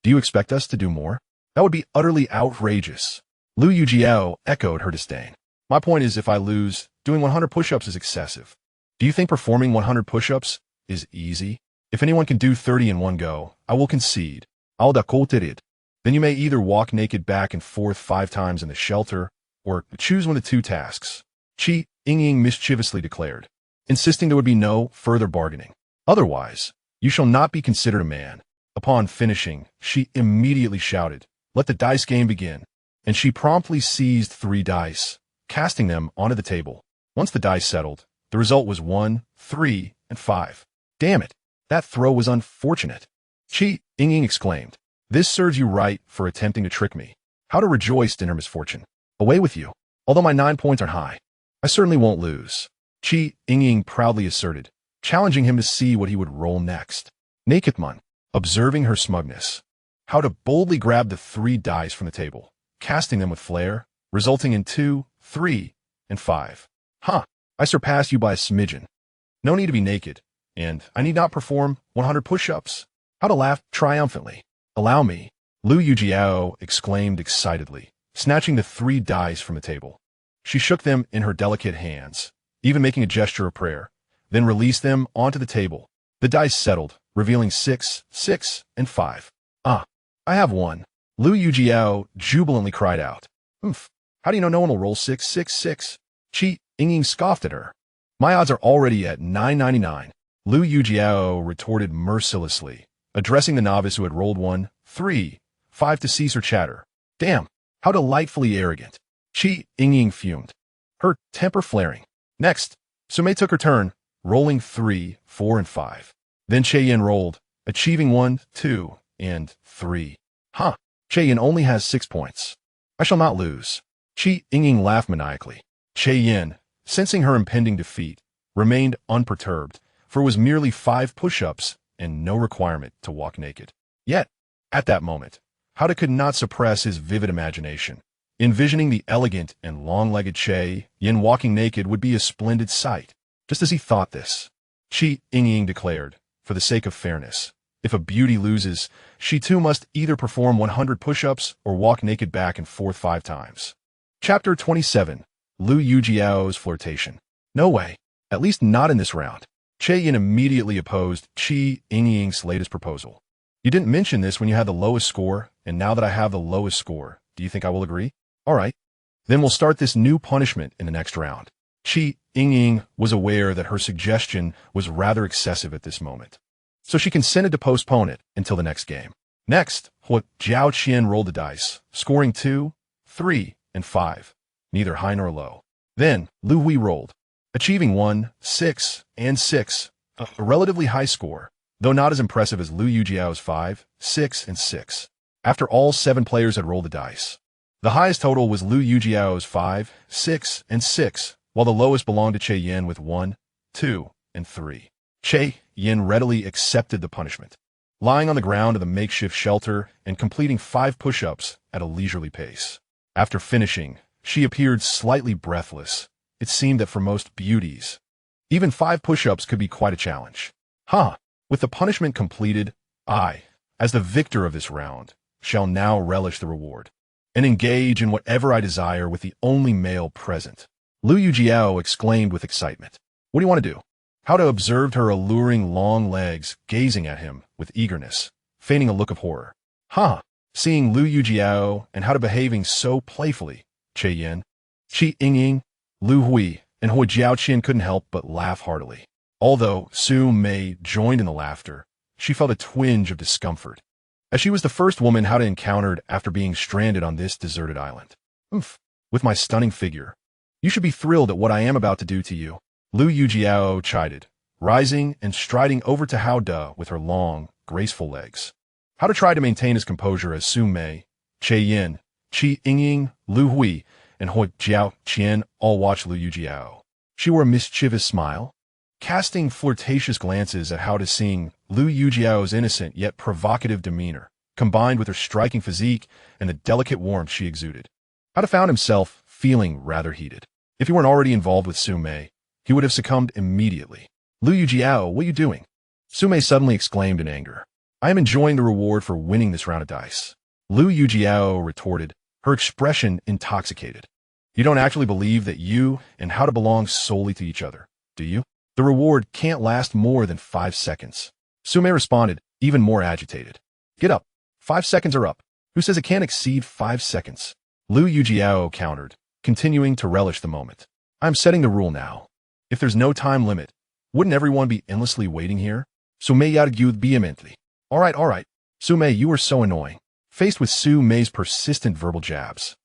Do you expect us to do more? That would be utterly outrageous. Liu Yijiao echoed her disdain. My point is, if I lose, doing 100 push-ups is excessive. Do you think performing 100 push-ups is easy? If anyone can do 30 in one go, I will concede. I'll it. Then you may either walk naked back and forth 5 times in the shelter, or choose one of the 2 tasks. Yingying mischievously declared, insisting there would be no further bargaining. Otherwise, you shall not be considered a man. Upon finishing, she immediately shouted, let the dice game begin, and she promptly seized 3 dice, casting them onto the table. Once the dice settled, the result was 1, 3, and 5. Damn it, that throw was unfortunate. Yingying exclaimed, this serves you right for attempting to trick me. How to rejoice in her misfortune. Away with you. Although my 9 points are high, I certainly won't lose. Yingying proudly asserted, challenging him to see what he would roll next. Nakedman, observing her smugness, how to boldly grab the 3 dice from the table, casting them with flair, resulting in 2, 3, and 5. I surpassed you by a smidgen. No need to be naked, and I need not perform 100 push-ups. How to laugh triumphantly. Allow me, Liu Yijiao exclaimed excitedly, snatching the 3 dice from the table. She shook them in her delicate hands, even making a gesture of prayer, then released them onto the table. The dice settled, revealing 6, 6, and 5. I have won. Liu Yijiao jubilantly cried out. How do you know no one will roll 6, 6, 6? Yingying scoffed at her. My odds are already at 9.99. Liu Yijiao retorted mercilessly, addressing the novice who had rolled 1, 3, 5 to cease her chatter. Damn, how delightfully arrogant. Yingying fumed, her temper flaring. Next, Su Mei took her turn, rolling 3, 4, and 5. Then Yin rolled, achieving 1, 2, and 3. Yin only has 6 points. I shall not lose. Yingying laughed maniacally. Yin, sensing her impending defeat, remained unperturbed, for it was merely 5 push-ups and no requirement to walk naked. Yet, at that moment, Howda could not suppress his vivid imagination. Envisioning the elegant and long-legged Yin walking naked would be a splendid sight. Just as he thought this, Yingying declared, for the sake of fairness, if a beauty loses, she too must either perform 100 push-ups or walk naked back and forth 5 times. Chapter 27. Liu Yijiao's Flirtation. No way. At least not in this round. Yin immediately opposed Yingying's latest proposal. You didn't mention this when you had the lowest score, and now that I have the lowest score, do you think I will agree? All right. Then we'll start this new punishment in the next round. Yingying was aware that her suggestion was rather excessive at this moment, so she consented to postpone it until the next game. Next, Jiao Qian rolled the dice, scoring 2, 3, and 5, neither high nor low. Then, Lu Hui rolled, achieving 1, 6, and 6, a relatively high score, though not as impressive as Liu Yijiao's 5, 6, and 6. After all 7 players had rolled the dice, the highest total was Liu Yijiao's 5, 6, and 6, while the lowest belonged to Yin with 1, 2, and 3. Yin readily accepted the punishment, lying on the ground of the makeshift shelter and completing 5 push-ups at a leisurely pace. After finishing, she appeared slightly breathless. It seemed that for most beauties, even 5 push-ups could be quite a challenge. With the punishment completed, I, as the victor of this round, shall now relish the reward and engage in whatever I desire with the only male present. Liu Yijiao exclaimed with excitement. What do you want to do? Howda observed her alluring long legs gazing at him with eagerness, feigning a look of horror. Seeing Liu Yijiao and Howda behaving so playfully, Yin, Yingying, Lu Hui, and Jiao Qian couldn't help but laugh heartily. Although Su Mei joined in the laughter, she felt a twinge of discomfort, as she was the first woman Howda encountered after being stranded on this deserted island. With my stunning figure, you should be thrilled at what I am about to do to you, Liu Yijiao chided, rising and striding over to Howda with her long, graceful legs. Howda tried to maintain his composure as Su Mei, Yin, Yingying, Lu Hui, and Jiao Qian all watched Liu Yijiao. She wore a mischievous smile, casting flirtatious glances at Howda, seeing Liu Yijiao's innocent yet provocative demeanor, combined with her striking physique and the delicate warmth she exuded. Howda found himself feeling rather heated. If he weren't already involved with Su Mei, he would have succumbed immediately. Liu Yijiao, what are you doing? Su Mei suddenly exclaimed in anger. I am enjoying the reward for winning this round of dice. Liu Yijiao retorted, her expression intoxicated. You don't actually believe that you and how to belong solely to each other, do you? The reward can't last more than 5 seconds. Su Mei responded, even more agitated. Get up. 5 seconds are up. Who says it can't exceed 5 seconds? Liu Yijiao countered, continuing to relish the moment. I'm setting the rule now. If there's no time limit, wouldn't everyone be endlessly waiting here? Su Mei argued vehemently. All right. Su Mei, you are so annoying. Faced with Su Mei's persistent verbal jabs,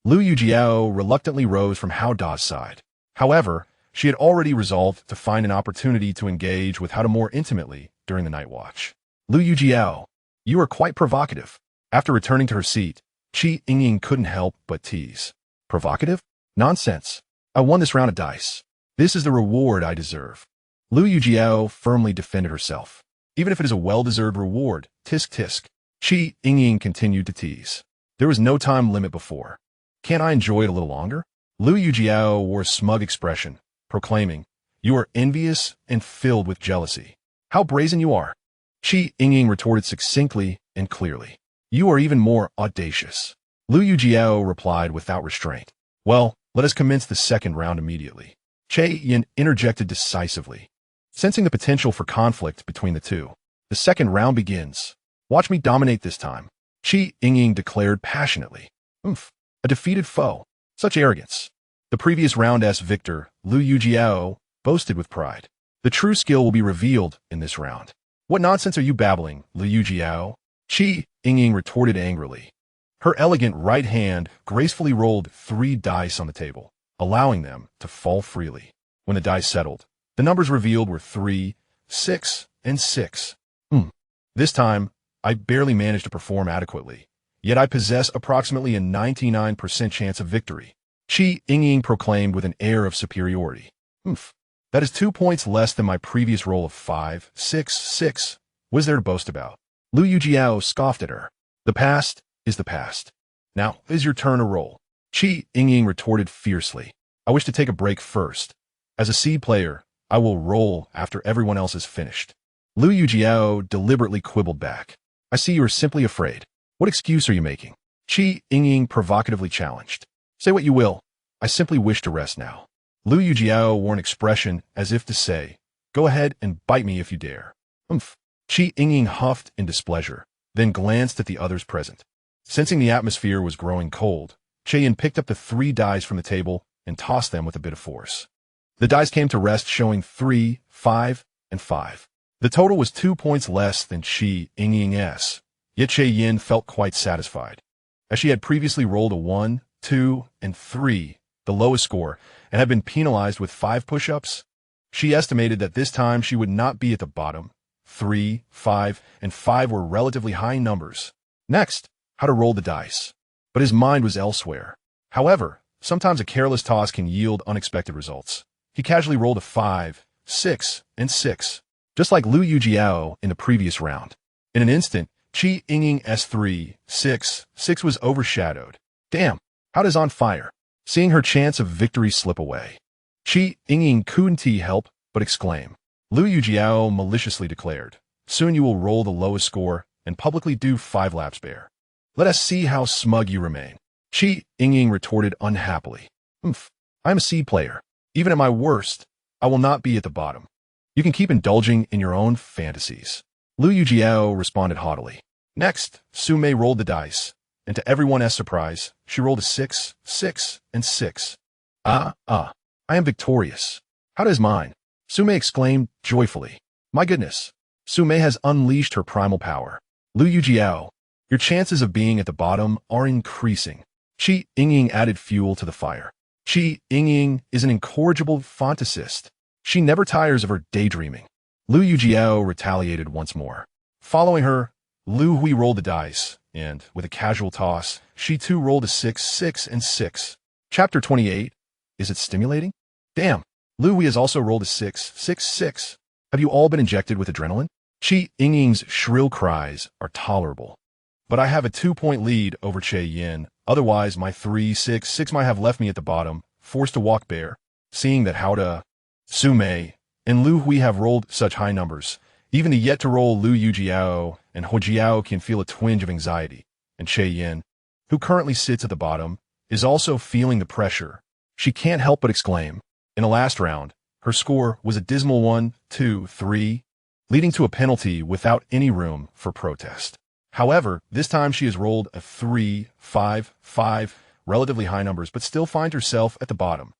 Liu Yijiao reluctantly rose from Hao Da's side. However, she had already resolved to find an opportunity to engage with Hao Da more intimately during the night watch. Liu Yijiao, you are quite provocative. After returning to her seat, Yingying couldn't help but tease. Provocative? Nonsense. I won this round of dice. This is the reward I deserve. Liu Yijiao firmly defended herself. Even if it is a well-deserved reward, tisk. Yingying continued to tease. There was no time limit before. Can't I enjoy it a little longer? Liu Yijiao wore a smug expression, proclaiming, You are envious and filled with jealousy. How brazen you are. Yingying retorted succinctly and clearly. You are even more audacious. Liu Yijiao replied without restraint. Well, let us commence the second round immediately. Yin interjected decisively. Sensing the potential for conflict between the two, the second round begins. Watch me dominate this time. Yingying declared passionately. A defeated foe. Such arrogance. The previous round's victor, Liu Yijiao, boasted with pride. The true skill will be revealed in this round. What nonsense are you babbling, Liu Yijiao? Yingying retorted angrily. Her elegant right hand gracefully rolled 3 dice on the table, allowing them to fall freely. When the dice settled, the numbers revealed were 3, 6, and 6. This time, I barely managed to perform adequately, yet I possess approximately a 99% chance of victory. Yingying proclaimed with an air of superiority. That is 2 points less than my previous roll of 5, 6, 6. What is there to boast about? Liu Yijiao scoffed at her. The past is the past. Now it is your turn to roll. Yingying retorted fiercely. I wish to take a break first. As a seed player, I will roll after everyone else is finished. Liu Yijiao deliberately quibbled back. I see you are simply afraid. What excuse are you making? Yingying provocatively challenged. Say what you will. I simply wish to rest now. Liu Yijiao wore an expression as if to say, Go ahead and bite me if you dare. Yingying huffed in displeasure, then glanced at the others present. Sensing the atmosphere was growing cold, Yin picked up the 3 dice from the table and tossed them with a bit of force. The dice came to rest showing 3, 5, and 5. The total was 2 points less than Yingying's, yet Yin felt quite satisfied. As she had previously rolled a 1, 2, and 3, the lowest score, and had been penalized with 5 push-ups, she estimated that this time she would not be at the bottom. 3, 5, and 5 were relatively high numbers. Next, how to roll the dice. But his mind was elsewhere. However, sometimes a careless toss can yield unexpected results. He casually rolled a 5, 6, and 6, just like Liu Yijiao in the previous round. In an instant, Yingying's 3, 6, 6 was overshadowed. Damn, Hao Da's on fire. Seeing her chance of victory slip away, Yingying couldn't help but exclaim. Liu Yijiao maliciously declared, Soon you will roll the lowest score and publicly do 5 laps bare. Let us see how smug you remain. Yingying retorted unhappily. I am a seed player. Even at my worst, I will not be at the bottom. You can keep indulging in your own fantasies. Liu Yijiao responded haughtily. Next, Su Mei rolled the dice, and to everyone's surprise, she rolled a 6, 6, and 6. I am victorious. How does mine? Su Mei exclaimed joyfully. My goodness, Su Mei has unleashed her primal power. Liu Yijiao, your chances of being at the bottom are increasing. Yingying added fuel to the fire. Yingying is an incorrigible fantasist. She never tires of her daydreaming. Liu Yijiao retaliated once more. Following her, Liu Hui rolled the dice, and, with a casual toss, she too rolled a 6, 6, and 6. Chapter 28. Is it stimulating? Damn, Liu Hui has also rolled a 6, 6, 6. Have you all been injected with adrenaline? Yingying's shrill cries are tolerable. But I have a 2-point lead over Yin. Otherwise, my 3, 6, 6 might have left me at the bottom, forced to walk bare. Seeing that Hao Da, Su Mei, and Liu Hui have rolled such high numbers, Even the yet-to-roll Liu Yijiao and Jiao can feel a twinge of anxiety, and Yin, who currently sits at the bottom, is also feeling the pressure. She can't help but exclaim. In the last round, her score was a dismal 1-2-3, leading to a penalty without any room for protest. However, this time she has rolled a 3-5-5, relatively high numbers, but still finds herself at the bottom.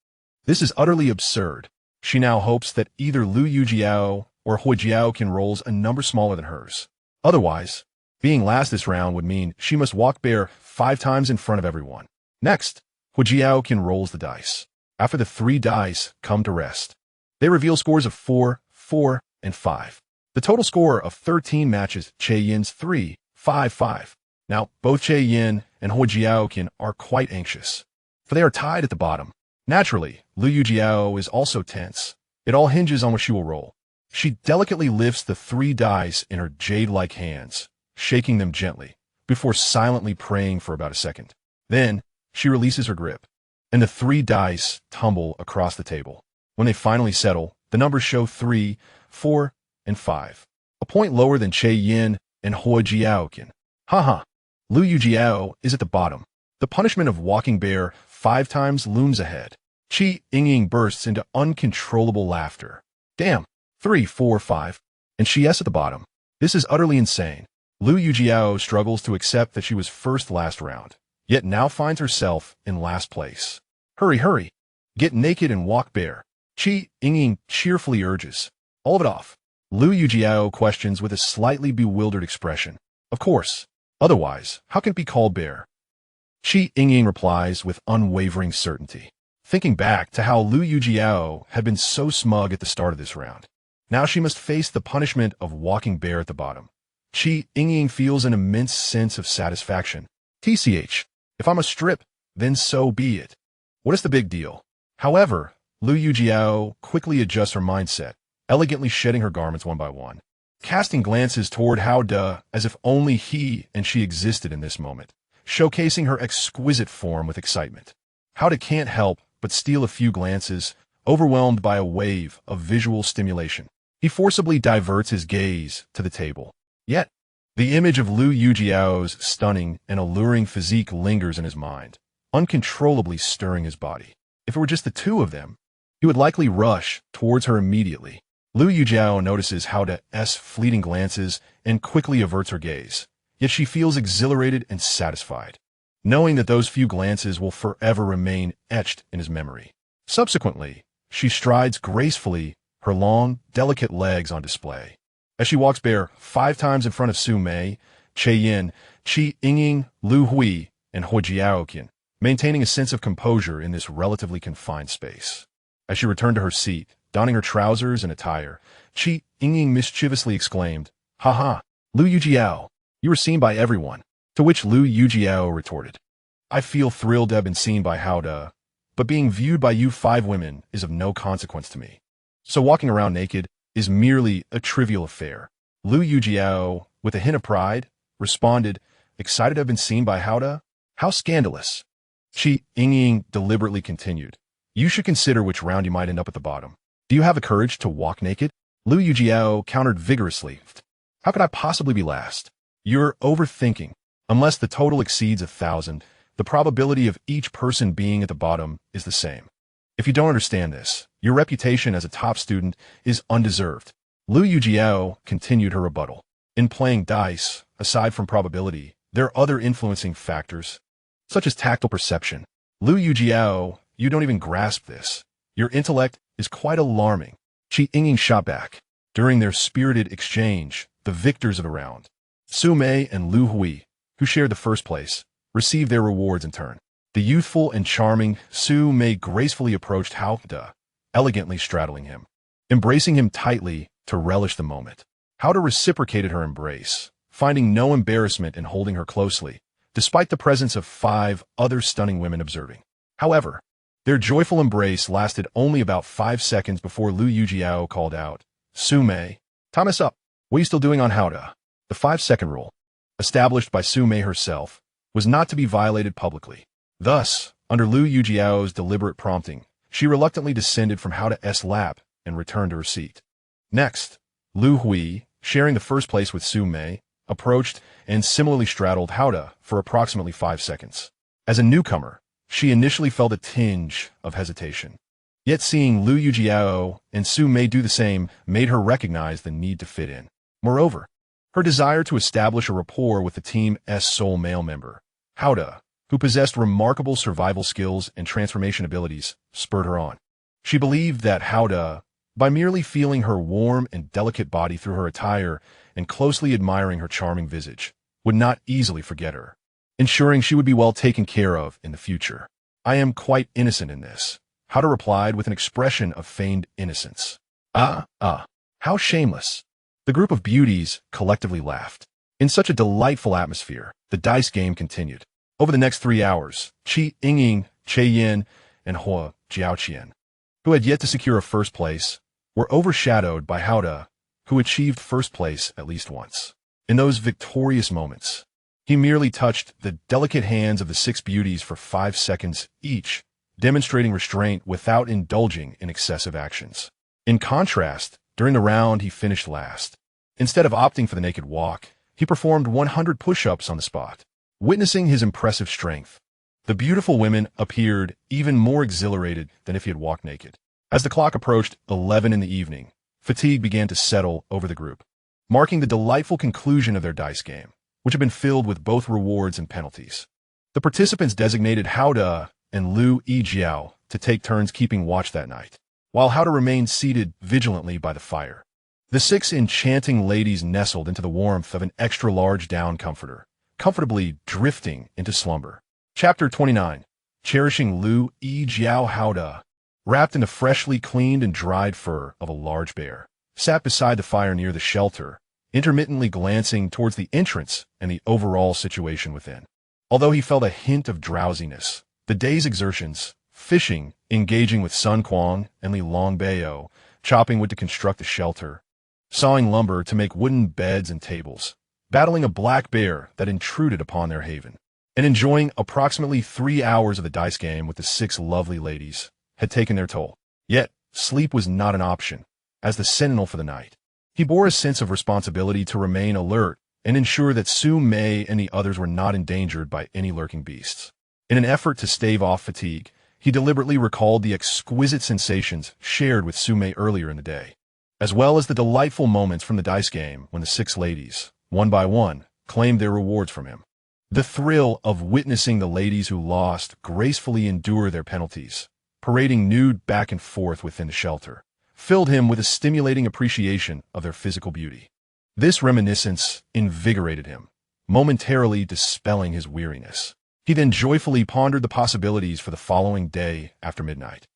This is utterly absurd. She now hopes that either Liu Yijiao or Jiao can rolls a number smaller than hers. Otherwise, being last this round would mean she must walk bare 5 times in front of everyone. Next, Jiao can rolls the dice. After the 3 dice come to rest, they reveal scores of 4, 4, and 5. The total score of 13 matches Yin's 3-5-5. Now, both Yin and Jiao are quite anxious, for they are tied at the bottom. Naturally, Liu Yijiao is also tense. It all hinges on what she will roll. She delicately lifts the 3 dice in her jade-like hands, shaking them gently, before silently praying for about a second. Then, she releases her grip, and the 3 dice tumble across the table. When they finally settle, the numbers show 3, 4, and 5, a point lower than Yin and Jiao. Haha, Liu Yijiao is at the bottom. The punishment of walking bare 5 times looms ahead. Yingying bursts into uncontrollable laughter. Damn, 3, 4, 5, and she's at the bottom. This is utterly insane. Liu Yijiao struggles to accept that she was first last round, yet now finds herself in last place. Hurry, hurry. Get naked and walk bare. Yingying cheerfully urges. All of it off. Liu Yijiao questions with a slightly bewildered expression. Of course. Otherwise, how can it be called bare? Yingying replies with unwavering certainty, thinking back to how Liu Yijiao had been so smug at the start of this round. Now she must face the punishment of walking bare at the bottom. Yingying feels an immense sense of satisfaction. TCH, if I'm a strip, then so be it. What is the big deal? However, Liu Yijiao quickly adjusts her mindset, elegantly shedding her garments one by one, casting glances toward Hao-de as if only he and she existed in this moment, showcasing her exquisite form with excitement. Hao-de can't help but steal a few glances, overwhelmed by a wave of visual stimulation. He forcibly diverts his gaze to the table. Yet, the image of Liu Yijiao's stunning and alluring physique lingers in his mind, uncontrollably stirring his body. If it were just the two of them, he would likely rush towards her immediately. Liu Yijiao notices Hao-de's fleeting glances and quickly averts her gaze, yet she feels exhilarated and satisfied, knowing that those few glances will forever remain etched in his memory. Subsequently, she strides gracefully, her long, delicate legs on display. As she walks bare 5 times in front of Su Mei, Yin, Yingying, Liu Hui, and Jiao, maintaining a sense of composure in this relatively confined space. As she returned to her seat, donning her trousers and attire, Yingying mischievously exclaimed, "Ha, Liu Yijiao, you were seen by everyone." To which Liu Yijiao retorted, "I feel thrilled to have been seen by Hao-de, but being viewed by you 5 women is of no consequence to me. So walking around naked is merely a trivial affair." Liu Yijiao, with a hint of pride, responded, "Excited to have been seen by Hao-de? How scandalous." Yingying deliberately continued, "You should consider which round you might end up at the bottom. Do you have the courage to walk naked?" Liu Yijiao countered vigorously, "How could I possibly be last? You're overthinking. Unless the total exceeds 1,000, the probability of each person being at the bottom is the same. If you don't understand this, your reputation as a top student is undeserved." Liu Yijiao continued her rebuttal. In playing dice, aside from probability, there are other influencing factors, such as tactile perception. Liu Yijiao, you don't even grasp this. Your intellect is quite alarming. Yingying shot back. During their spirited exchange, the victors of the round, Su Mei and Liu Hui, who shared the first place, received their rewards in turn. The youthful and charming Su Mei gracefully approached Hao-de, elegantly straddling him, embracing him tightly to relish the moment. Hao-de reciprocated her embrace, finding no embarrassment in holding her closely, despite the presence of 5 other stunning women observing. However, their joyful embrace lasted only about 5 seconds before Liu Yijiao called out, "Su Mei, time is up. What are you still doing on Hao-de?" The 5-second rule, established by Su Mei herself, was not to be violated publicly. Thus, under Liu Yijiao's deliberate prompting, she reluctantly descended from Hao-de's lap and returned to her seat. Next, Liu Hui, sharing the first place with Su Mei, approached and similarly straddled Hauda for approximately 5 seconds. As a newcomer, she initially felt a tinge of hesitation. Yet seeing Liu Yijiao and Su Mei do the same made her recognize the need to fit in. Moreover, her desire to establish a rapport with the team's sole male member, Hauda, who possessed remarkable survival skills and transformation abilities, spurred her on. She believed that Hauda, by merely feeling her warm and delicate body through her attire and closely admiring her charming visage, would not easily forget her, ensuring she would be well taken care of in the future. "I am quite innocent in this," Hauda replied with an expression of feigned innocence. How shameless." The group of beauties collectively laughed. In such a delightful atmosphere, the dice game continued. Over the next 3 hours, Yingying, Yin, and Hua Jiaoqian, who had yet to secure a first place, were overshadowed by Hauda, who achieved first place at least once. In those victorious moments, he merely touched the delicate hands of the 6 beauties for 5 seconds each, demonstrating restraint without indulging in excessive actions. In contrast, during the round he finished last. Instead of opting for the naked walk, he performed 100 push-ups on the spot. Witnessing his impressive strength, the beautiful women appeared even more exhilarated than if he had walked naked. As the clock approached 11 in the evening, fatigue began to settle over the group, marking the delightful conclusion of their dice game, which had been filled with both rewards and penalties. The participants designated Hauda and Liu Yijiao to take turns keeping watch that night, while Hauda remained seated vigilantly by the fire. The 6 enchanting ladies nestled into the warmth of an extra-large down comforter, comfortably drifting into slumber. Chapter 29. Cherishing Liu Yijiao. Hauda, wrapped in the freshly cleaned and dried fur of a large bear, sat beside the fire near the shelter, intermittently glancing towards the entrance and the overall situation within. Although he felt a hint of drowsiness, the day's exertions, fishing, engaging with Sun Quan and Li Longbao, chopping wood to construct the shelter, sawing lumber to make wooden beds and tables, battling a black bear that intruded upon their haven, and enjoying approximately 3 hours of the dice game with the 6 lovely ladies, had taken their toll. Yet, sleep was not an option. As the sentinel for the night, he bore a sense of responsibility to remain alert and ensure that Su Mei and the others were not endangered by any lurking beasts. In an effort to stave off fatigue, he deliberately recalled the exquisite sensations shared with Su Mei earlier in the day, as well as the delightful moments from the dice game when the 6 ladies, one by one, claimed their rewards from him. The thrill of witnessing the ladies who lost gracefully endure their penalties, parading nude back and forth within the shelter, filled him with a stimulating appreciation of their physical beauty. This reminiscence invigorated him, momentarily dispelling his weariness. He then joyfully pondered the possibilities for the following day after midnight,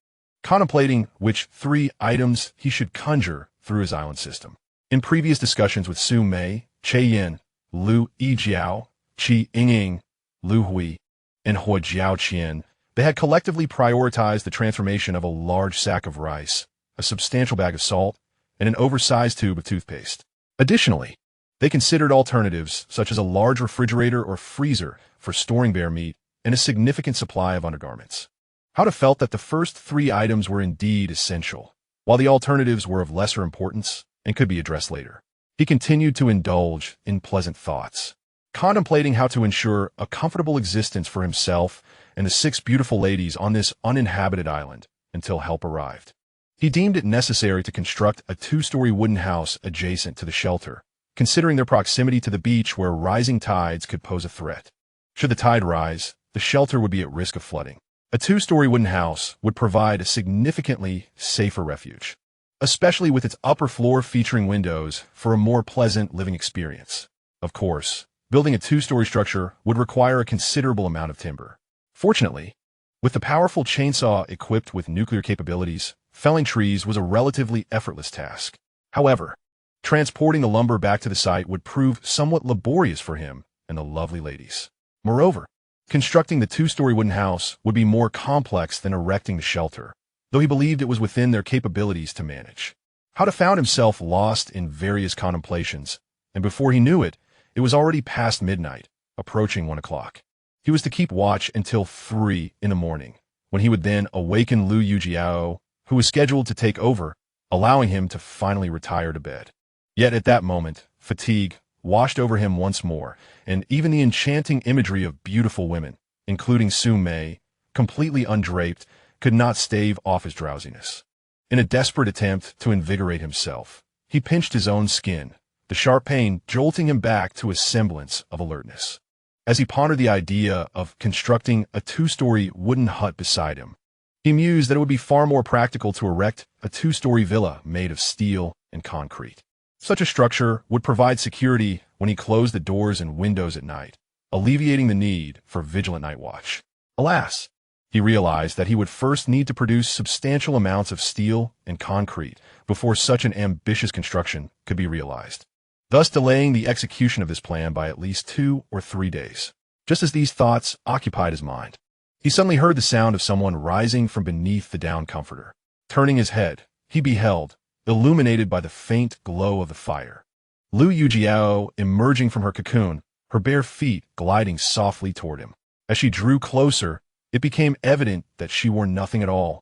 contemplating which 3 items he should conjure through his island system. In previous discussions with Su Mei, Yin, Liu Yijiao, Yingying, Liu Hui, and Hua Jiaoqian, they had collectively prioritized the transformation of a large sack of rice, a substantial bag of salt, and an oversized tube of toothpaste. Additionally, they considered alternatives such as a large refrigerator or freezer for storing bear meat and a significant supply of undergarments. Hauda felt that the first 3 items were indeed essential, while the alternatives were of lesser importance and could be addressed later. He continued to indulge in pleasant thoughts, contemplating how to ensure a comfortable existence for himself and the 6 beautiful ladies on this uninhabited island until help arrived. He deemed it necessary to construct a 2-story wooden house adjacent to the shelter, considering their proximity to the beach where rising tides could pose a threat. Should the tide rise, the shelter would be at risk of flooding. A 2-story wooden house would provide a significantly safer refuge, especially with its upper floor featuring windows for a more pleasant living experience. Of course, building a 2-story structure would require a considerable amount of timber. Fortunately, with the powerful chainsaw equipped with nuclear capabilities, felling trees was a relatively effortless task. However, transporting the lumber back to the site would prove somewhat laborious for him and the lovely ladies. Moreover, constructing the 2-story wooden house would be more complex than erecting the shelter, though he believed it was within their capabilities to manage. Hauda found himself lost in various contemplations, and before he knew it, it was already past midnight, approaching 1 o'clock. He was to keep watch until 3 in the morning, when he would then awaken Liu Yijiao, who was scheduled to take over, allowing him to finally retire to bed. Yet at that moment, fatigue washed over him once more, and even the enchanting imagery of beautiful women, including Su Mei, completely undraped, could not stave off his drowsiness. In a desperate attempt to invigorate himself, he pinched his own skin, the sharp pain jolting him back to a semblance of alertness. As he pondered the idea of constructing a two-story wooden hut beside him, he mused that it would be far more practical to erect a two-story villa made of steel and concrete. Such a structure would provide security when he closed the doors and windows at night, alleviating the need for vigilant night watch. Alas, he realized that he would first need to produce substantial amounts of steel and concrete before such an ambitious construction could be realized, thus delaying the execution of this plan by at least 2 or 3 days. Just as these thoughts occupied his mind, he suddenly heard the sound of someone rising from beneath the down comforter. Turning his head, he beheld, illuminated by the faint glow of the fire, Liu Yijiao emerging from her cocoon, her bare feet gliding softly toward him. As she drew closer, it became evident that she wore nothing at all,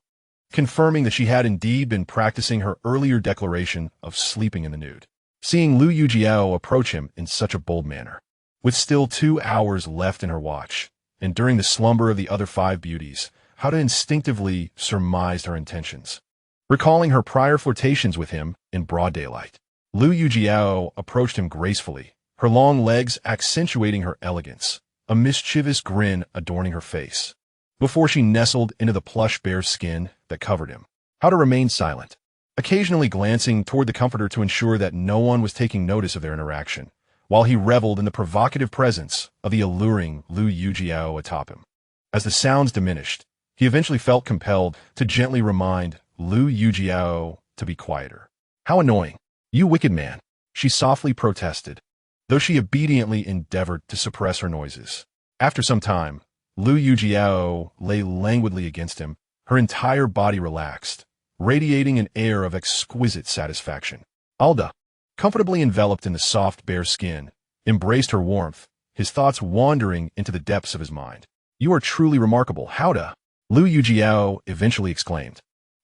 confirming that she had indeed been practicing her earlier declaration of sleeping in the nude. Seeing Liu Yijiao approach him in such a bold manner, with still 2 hours left in her watch, and during the slumber of the other 5 beauties, Hada instinctively surmised her intentions. Recalling her prior flirtations with him in broad daylight, Liu Yijiao approached him gracefully, her long legs accentuating her elegance, a mischievous grin adorning her face, before she nestled into the plush bear skin that covered him. Hada remained silent, occasionally glancing toward the comforter to ensure that no one was taking notice of their interaction, while he reveled in the provocative presence of the alluring Liu Yijiao atop him. As the sounds diminished, he eventually felt compelled to gently remind Liu Yijiao to be quieter. "How annoying! You wicked man!" she softly protested, though she obediently endeavored to suppress her noises. After some time, Liu Yijiao lay languidly against him, her entire body relaxed, radiating an air of exquisite satisfaction. Alda, comfortably enveloped in the soft bare skin, embraced her warmth, his thoughts wandering into the depths of his mind. "You are truly remarkable, Hada," Liu Yijiao eventually exclaimed,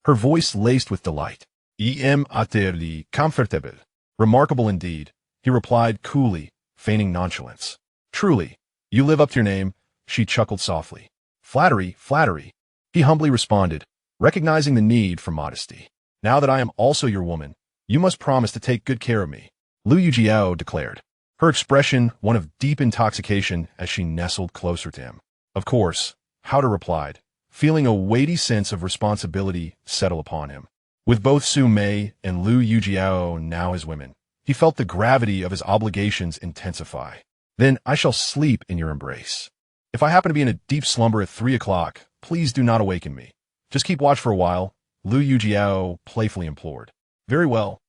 her voice laced with delight. "Em atterli comfortable." "Remarkable indeed," he replied coolly, feigning nonchalance. "Truly, you live up to your name," she chuckled softly. "Flattery, flattery," he humbly responded, recognizing the need for modesty. "Now that I am also your woman, you must promise to take good care of me," Liu Yijiao declared, her expression one of deep intoxication as she nestled closer to him. "Of course," Hada replied, feeling a weighty sense of responsibility settle upon him. With both Su Mei and Liu Yijiao now his women, he felt the gravity of his obligations intensify. "Then I shall sleep in your embrace. If I happen to be in a deep slumber at 3 o'clock, please do not awaken me. Just keep watch for a while," Liu Yijiao playfully implored. "Very well."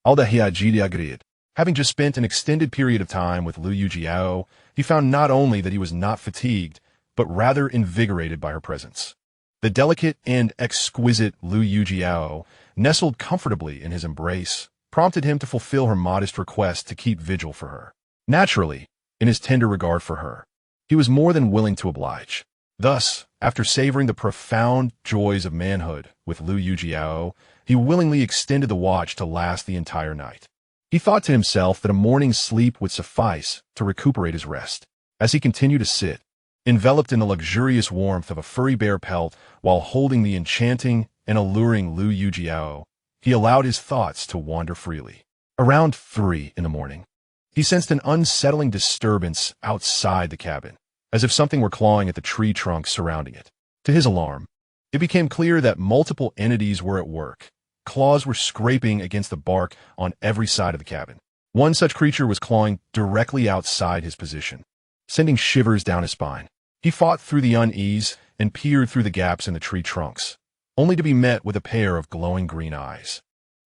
Alda Hiajidi agreed. Having just spent an extended period of time with Liu Yijiao, he found not only that he was not fatigued, but rather invigorated by her presence. The delicate and exquisite Liu Yijiao, nestled comfortably in his embrace, prompted him to fulfill her modest request to keep vigil for her. Naturally, in his tender regard for her, he was more than willing to oblige. Thus, after savoring the profound joys of manhood with Liu Yijiao, he willingly extended the watch to last the entire night. He thought to himself that a morning's sleep would suffice to recuperate his rest. As he continued to sit, enveloped in the luxurious warmth of a furry bear pelt while holding the enchanting and alluring Liu Yijiao, he allowed his thoughts to wander freely. Around 3 in the morning, he sensed an unsettling disturbance outside the cabin, as if something were clawing at the tree trunks surrounding it. To his alarm, it became clear that multiple entities were at work. Claws were scraping against the bark on every side of the cabin. One such creature was clawing directly outside his position, sending shivers down his spine. He fought through the unease and peered through the gaps in the tree trunks, only to be met with a pair of glowing green eyes.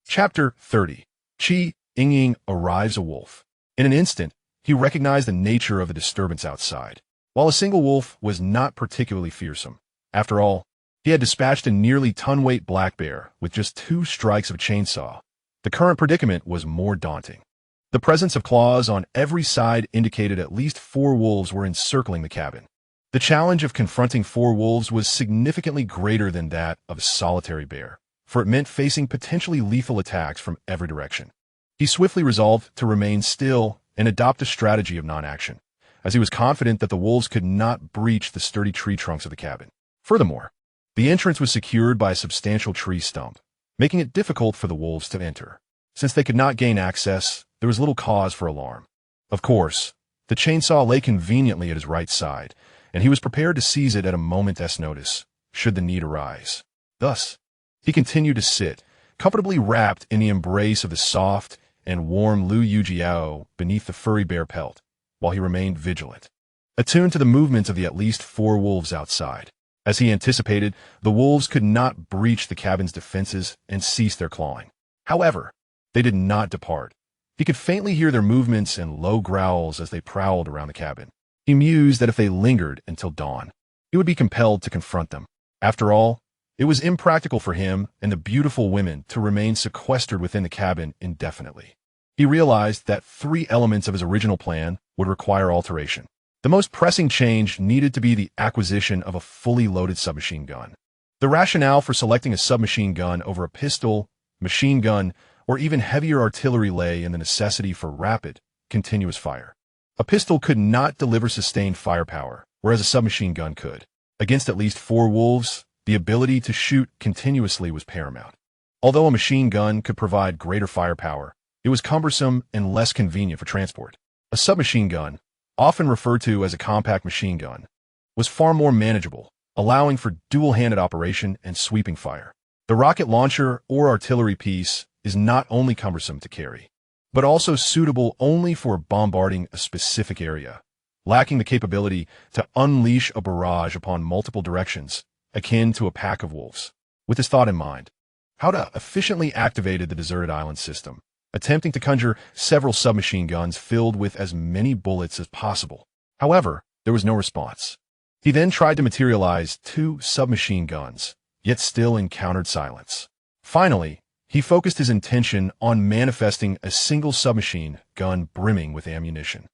Chapter 30. Yingying arrives a wolf. In an instant, he recognized the nature of the disturbance outside. While a single wolf was not particularly fearsome, after all, he had dispatched a nearly ton-weight black bear with just 2 strikes of a chainsaw. The current predicament was more daunting. The presence of claws on every side indicated at least 4 wolves were encircling the cabin. The challenge of confronting 4 wolves was significantly greater than that of a solitary bear, for it meant facing potentially lethal attacks from every direction. He swiftly resolved to remain still and adopt a strategy of non-action, as he was confident that the wolves could not breach the sturdy tree trunks of the cabin. Furthermore, the entrance was secured by a substantial tree stump, making it difficult for the wolves to enter. Since they could not gain access, there was little cause for alarm. Of course, the chainsaw lay conveniently at his right side, and he was prepared to seize it at a moment's notice, should the need arise. Thus, he continued to sit, comfortably wrapped in the embrace of the soft and warm Liu Yijiao beneath the furry bear pelt, while he remained vigilant, attuned to the movements of the at least 4 wolves outside. As he anticipated, the wolves could not breach the cabin's defenses and cease their clawing. However, they did not depart. He could faintly hear their movements and low growls as they prowled around the cabin. He mused that if they lingered until dawn, he would be compelled to confront them. After all, it was impractical for him and the beautiful women to remain sequestered within the cabin indefinitely. He realized that 3 elements of his original plan would require alteration. The most pressing change needed to be the acquisition of a fully loaded submachine gun. The rationale for selecting a submachine gun over a pistol, machine gun, or even heavier artillery lay in the necessity for rapid, continuous fire. A pistol could not deliver sustained firepower, whereas a submachine gun could. Against at least 4 wolves, the ability to shoot continuously was paramount. Although a machine gun could provide greater firepower, it was cumbersome and less convenient for transport. A submachine gun, often referred to as a compact machine gun, was far more manageable, allowing for dual-handed operation and sweeping fire. The rocket launcher or artillery piece is not only cumbersome to carry, but also suitable only for bombarding a specific area, lacking the capability to unleash a barrage upon multiple directions, akin to a pack of wolves. With this thought in mind, Howdah efficiently activated the deserted island system, attempting to conjure several submachine guns filled with as many bullets as possible. However, there was no response. He then tried to materialize 2 submachine guns, yet still encountered silence. Finally, he focused his intention on manifesting a single submachine gun brimming with ammunition.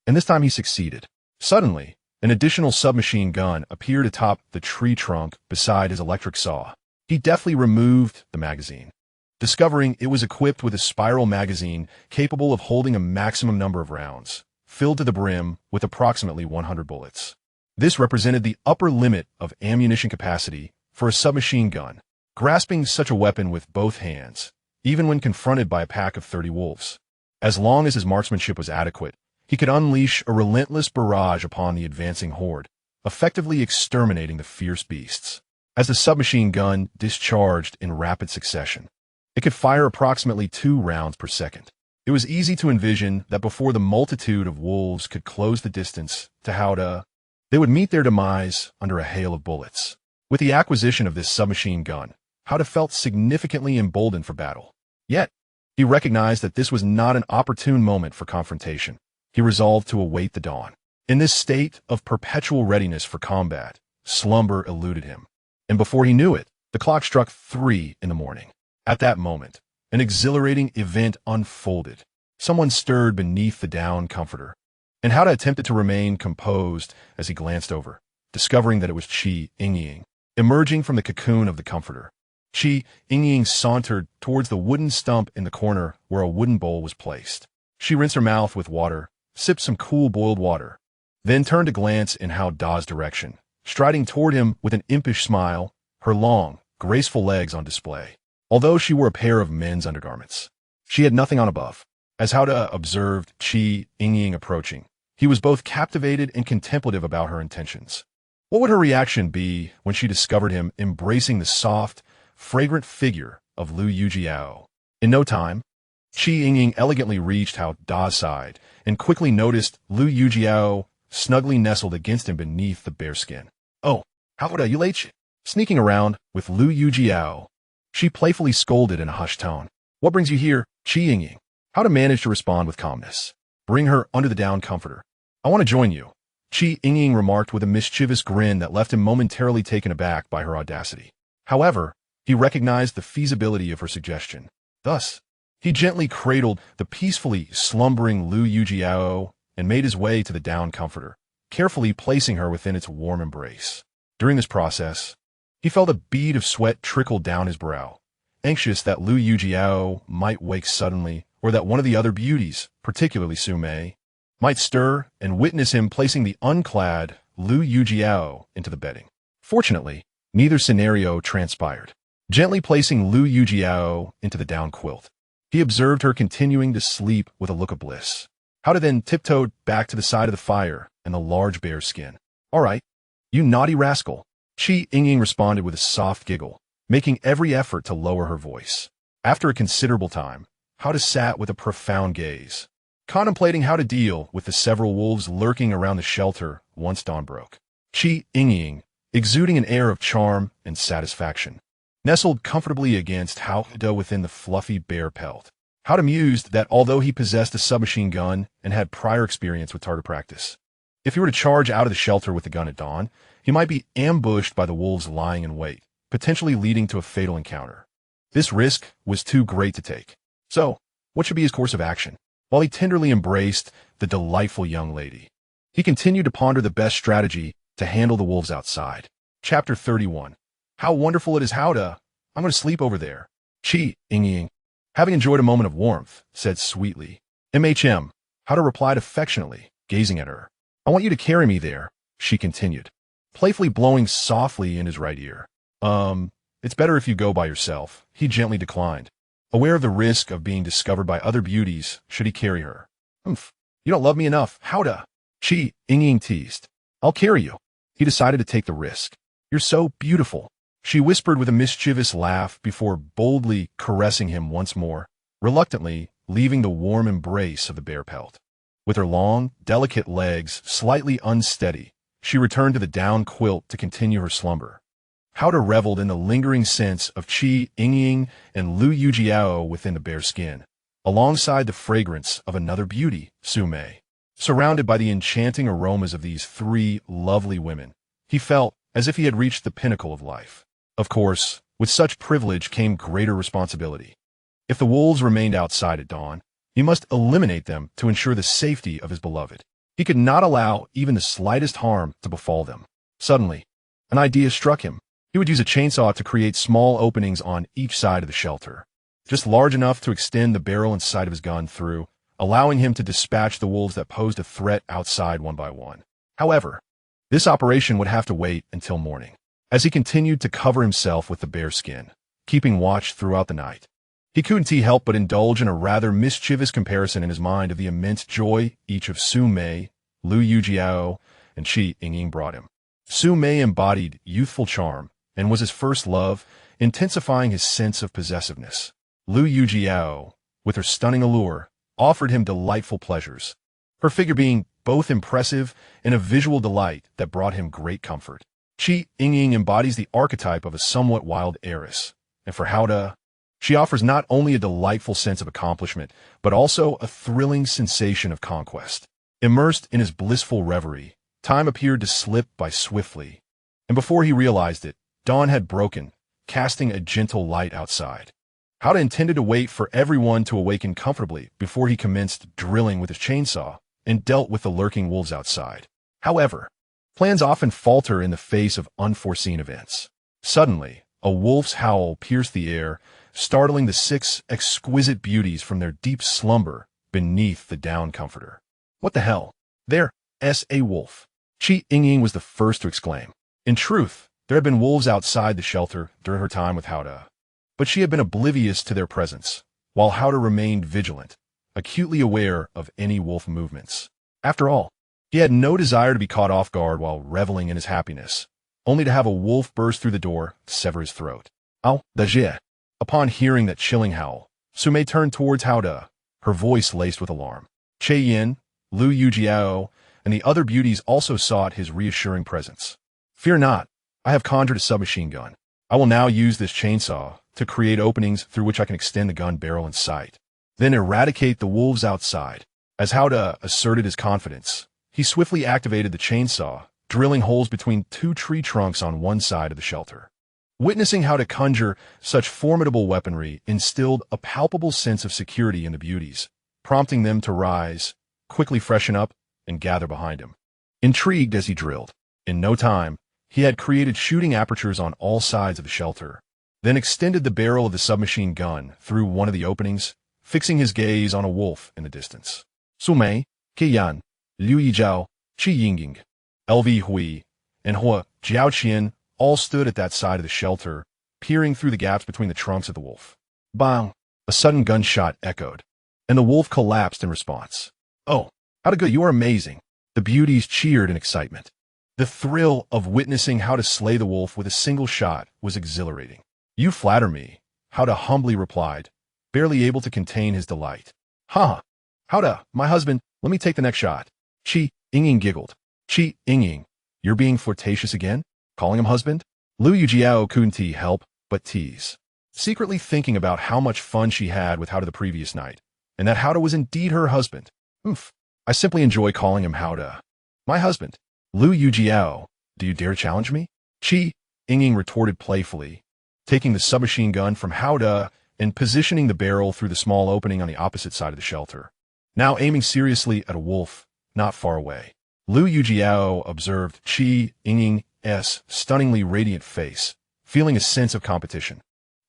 And this time he succeeded. Suddenly, an additional submachine gun appeared atop the tree trunk beside his electric saw. He deftly removed the magazine, discovering it was equipped with a spiral magazine capable of holding a maximum number of rounds, filled to the brim with approximately 100 bullets. This represented the upper limit of ammunition capacity for a submachine gun. Grasping such a weapon with both hands, even when confronted by a pack of 30 wolves. As long as his marksmanship was adequate, he could unleash a relentless barrage upon the advancing horde, effectively exterminating the fierce beasts. As the submachine gun discharged in rapid succession, it could fire approximately 2 rounds per second. It was easy to envision that before the multitude of wolves could close the distance to Howdah, they would meet their demise under a hail of bullets. With the acquisition of this submachine gun, Howdah felt significantly emboldened for battle. Yet, he recognized that this was not an opportune moment for confrontation. He resolved to await the dawn. In this state of perpetual readiness for combat, slumber eluded him. And before he knew it, the clock struck 3 in the morning. At that moment, an exhilarating event unfolded. Someone stirred beneath the down comforter, and Howdah attempted to remain composed as he glanced over, discovering that it was Yingying, emerging from the cocoon of the comforter. Yingying sauntered towards the wooden stump in the corner where a wooden bowl was placed. She rinsed her mouth with water, sipped some cool boiled water, then turned to glance in Howdah's direction, striding toward him with an impish smile, her long, graceful legs on display. Although she wore a pair of men's undergarments, she had nothing on above. As Howdah observed Yingying approaching, he was both captivated and contemplative about her intentions. What would her reaction be when she discovered him embracing the soft, fragrant figure of Liu Yijiao? In no time, Yingying elegantly reached Howdah's side and quickly noticed Liu Yijiao snugly nestled against him beneath the bearskin. "Oh, Howdah, you late?" Sneaking around with Liu Yijiao, she playfully scolded in a hushed tone. "What brings you here, Yingying?" Howdah managed to respond with calmness. "Bring her under the down comforter. I want to join you," Yingying remarked with a mischievous grin that left him momentarily taken aback by her audacity. However, he recognized the feasibility of her suggestion. Thus, he gently cradled the peacefully slumbering Liu Yijiao and made his way to the down comforter, carefully placing her within its warm embrace. During this process, he felt a bead of sweat trickle down his brow, anxious that Liu Yijiao might wake suddenly or that one of the other beauties, particularly Su Mei, might stir and witness him placing the unclad Liu Yijiao into the bedding. Fortunately, neither scenario transpired. Gently placing Liu Yijiao into the down quilt, he observed her continuing to sleep with a look of bliss. Howda then tiptoed back to the side of the fire and the large bear skin. "All right, you naughty rascal," Yingying responded with a soft giggle, making every effort to lower her voice. After a considerable time, Howda sat with a profound gaze, contemplating how to deal with the several wolves lurking around the shelter once dawn broke. Yingying, exuding an air of charm and satisfaction, nestled comfortably against Howda within the fluffy bear pelt. Howda mused that although he possessed a submachine gun and had prior experience with target practice, if he were to charge out of the shelter with the gun at dawn, he might be ambushed by the wolves lying in wait, potentially leading to a fatal encounter. This risk was too great to take. So, what should be his course of action? While he tenderly embraced the delightful young lady, he continued to ponder the best strategy to handle the wolves outside. Chapter 31. How wonderful it is, Howda. I'm going to sleep over there. Yingying, having enjoyed a moment of warmth, said sweetly. Howda replied affectionately, gazing at her. I want you to carry me there, she continued, playfully blowing softly in his right ear. It's better if you go by yourself, he gently declined, aware of the risk of being discovered by other beauties should he carry her. You don't love me enough, Howda, Yingying teased. I'll carry you. He decided to take the risk. You're so beautiful, she whispered with a mischievous laugh before boldly caressing him once more, reluctantly leaving the warm embrace of the bear pelt. With her long, delicate legs slightly unsteady, she returned to the down quilt to continue her slumber. Howda reveled in the lingering sense of Yingying and Liu Yijiao within the bear skin, alongside the fragrance of another beauty, Su Mei. Surrounded by the enchanting aromas of these three lovely women, he felt as if he had reached the pinnacle of life. Of course, with such privilege came greater responsibility. If the wolves remained outside at dawn, he must eliminate them to ensure the safety of his beloved. He could not allow even the slightest harm to befall them. Suddenly, an idea struck him. He would use a chainsaw to create small openings on each side of the shelter, just large enough to extend the barrel and sight of his gun through, allowing him to dispatch the wolves that posed a threat outside one by one. However, this operation would have to wait until morning. As he continued to cover himself with the bear skin, keeping watch throughout the night, he couldn't help but indulge in a rather mischievous comparison in his mind of the immense joy each of Su Mei, Liu Yijiao, and Yingying brought him. Su Mei embodied youthful charm and was his first love, intensifying his sense of possessiveness. Liu Yijiao, with her stunning allure, offered him delightful pleasures, her figure being both impressive and a visual delight that brought him great comfort. Yingying embodies the archetype of a somewhat wild heiress, and for Howda, she offers not only a delightful sense of accomplishment, but also a thrilling sensation of conquest. Immersed in his blissful reverie, time appeared to slip by swiftly, and before he realized it, dawn had broken, casting a gentle light outside. Howda intended to wait for everyone to awaken comfortably before he commenced drilling with his chainsaw and dealt with the lurking wolves outside. However, plans often falter in the face of unforeseen events. Suddenly, a wolf's howl pierced the air, startling the six exquisite beauties from their deep slumber beneath the down comforter. What the hell? There's a wolf. Yingying was the first to exclaim. In truth, there had been wolves outside the shelter during her time with Howda, but she had been oblivious to their presence, while Howda remained vigilant, acutely aware of any wolf movements. After all, he had no desire to be caught off guard while reveling in his happiness, only to have a wolf burst through the door to sever his throat. Upon hearing that chilling howl, Su Mei turned towards Howda, her voice laced with alarm. Yin, Liu Yijiao, and the other beauties also sought his reassuring presence. Fear not, I have conjured a submachine gun. I will now use this chainsaw to create openings through which I can extend the gun barrel in sight, then eradicate the wolves outside. As Howda asserted his confidence, he swiftly activated the chainsaw, drilling holes between two tree trunks on one side of the shelter. Witnessing how to conjure such formidable weaponry instilled a palpable sense of security in the beauties, prompting them to rise, quickly freshen up, and gather behind him. Intrigued as he drilled, in no time, he had created shooting apertures on all sides of the shelter, then extended the barrel of the submachine gun through one of the openings, fixing his gaze on a wolf in the distance. Su Mei, Yan, Liu Yijiao, Yingying, LV Hui, and Hua Jiaoqian all stood at that side of the shelter, peering through the gaps between the trunks of the wolf. Bang! A sudden gunshot echoed, and the wolf collapsed in response. Oh, how to go! You are amazing! The beauties cheered in excitement. The thrill of witnessing how to slay the wolf with a single shot was exhilarating. You flatter me, Howda humbly replied, barely able to contain his delight. Ha! Howda, my husband, let me take the next shot. Yingying giggled. Yingying, you're being flirtatious again? Calling him husband? Liu Yijiao couldn't help but tease, secretly thinking about how much fun she had with Howda the previous night, and that Howda was indeed her husband. I simply enjoy calling him Howda. My husband. Liu Yijiao, do you dare challenge me? Yingying retorted playfully, taking the submachine gun from Howda and positioning the barrel through the small opening on the opposite side of the shelter, now aiming seriously at a wolf not far away. Liu Yijiao observed Yingying's stunningly radiant face, feeling a sense of competition,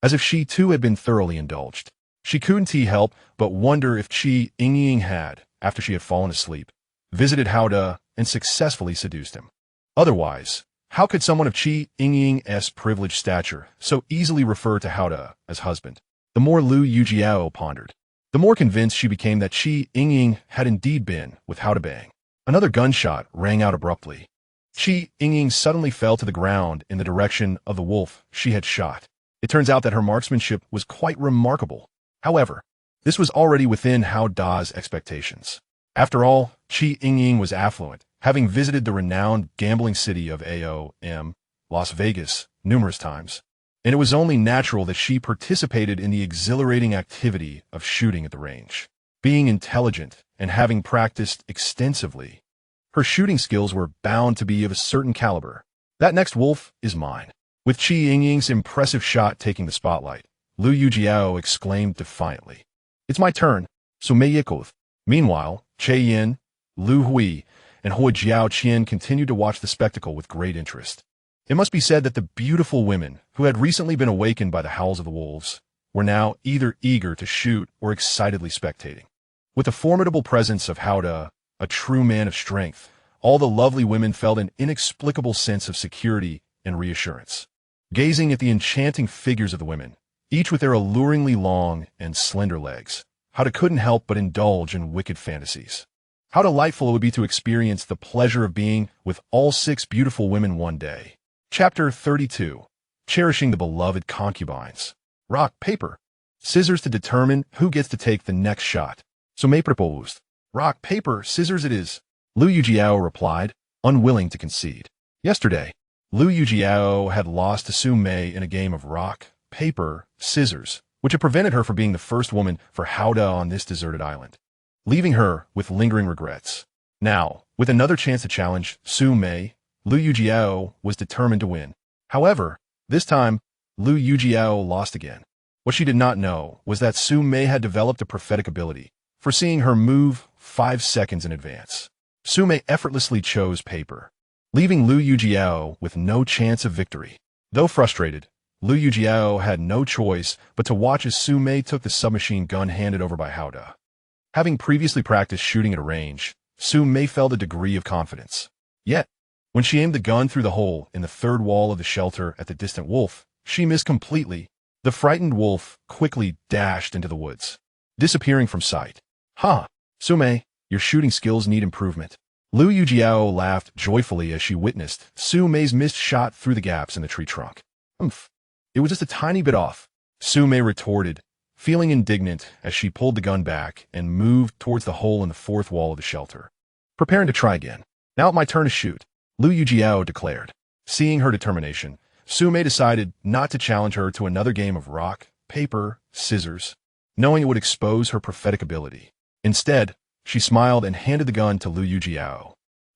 as if she too had been thoroughly indulged. She couldn't help but wonder if Yingying had, after she had fallen asleep, visited Howda and successfully seduced him. Otherwise, how could someone of Yingying's privileged stature so easily refer to Howda as husband? The more Liu Yijiao pondered, the more convinced she became that Yingying had indeed been with Howda. Bang! Another gunshot rang out abruptly. Yingying suddenly fell to the ground in the direction of the wolf she had shot. It turns out that her marksmanship was quite remarkable. However, this was already within Howda's expectations. After all, Yingying was affluent, having visited the renowned gambling city of Las Vegas, numerous times, and it was only natural that she participated in the exhilarating activity of shooting at the range. Being intelligent and having practiced extensively, her shooting skills were bound to be of a certain caliber. That next wolf is mine. With Yingying's impressive shot taking the spotlight, Liu Yijiao exclaimed defiantly, "It's my turn, Su Mei." Meanwhile, Yin, Liu Hui, and Hua Jiaoqian continued to watch the spectacle with great interest. It must be said that the beautiful women, who had recently been awakened by the howls of the wolves, were now either eager to shoot or excitedly spectating. With the formidable presence of Howda, a true man of strength, all the lovely women felt an inexplicable sense of security and reassurance. Gazing at the enchanting figures of the women, each with their alluringly long and slender legs, Howda couldn't help but indulge in wicked fantasies. How delightful it would be to experience the pleasure of being with all 6 beautiful women one day. Chapter 32. Cherishing the beloved concubines. Rock, paper, scissors to determine who gets to take the next shot. Su Mei proposed. Rock, paper, scissors it is. Liu Yijiao replied, unwilling to concede. Yesterday, Liu Yijiao had lost to Su Mei in a game of rock, paper, scissors, which had prevented her from being the first woman for Howda on this deserted island, leaving her with lingering regrets. Now, with another chance to challenge Su Mei, Liu Yijiao was determined to win. However, this time, Liu Yijiao lost again. What she did not know was that Su Mei had developed a prophetic ability, foreseeing her move 5 seconds in advance. Su Mei effortlessly chose paper, leaving Liu Yijiao with no chance of victory. Though frustrated, Liu Yijiao had no choice but to watch as Su Mei took the submachine gun handed over by Howda. Having previously practiced shooting at a range, Su Mei felt a degree of confidence. Yet, when she aimed the gun through the hole in the third wall of the shelter at the distant wolf, she missed completely. The frightened wolf quickly dashed into the woods, disappearing from sight. Ha! Su Mei, your shooting skills need improvement. Liu Yijiao laughed joyfully as she witnessed Su Mei's missed shot through the gaps in the tree trunk. It was just a tiny bit off, Su Mei retorted, feeling indignant as she pulled the gun back and moved towards the hole in the fourth wall of the shelter, preparing to try again. Now it's my turn to shoot, Liu Yijiao declared. Seeing her determination, Su Mei decided not to challenge her to another game of rock, paper, scissors, knowing it would expose her prophetic ability. Instead, she smiled and handed the gun to Liu Yijiao.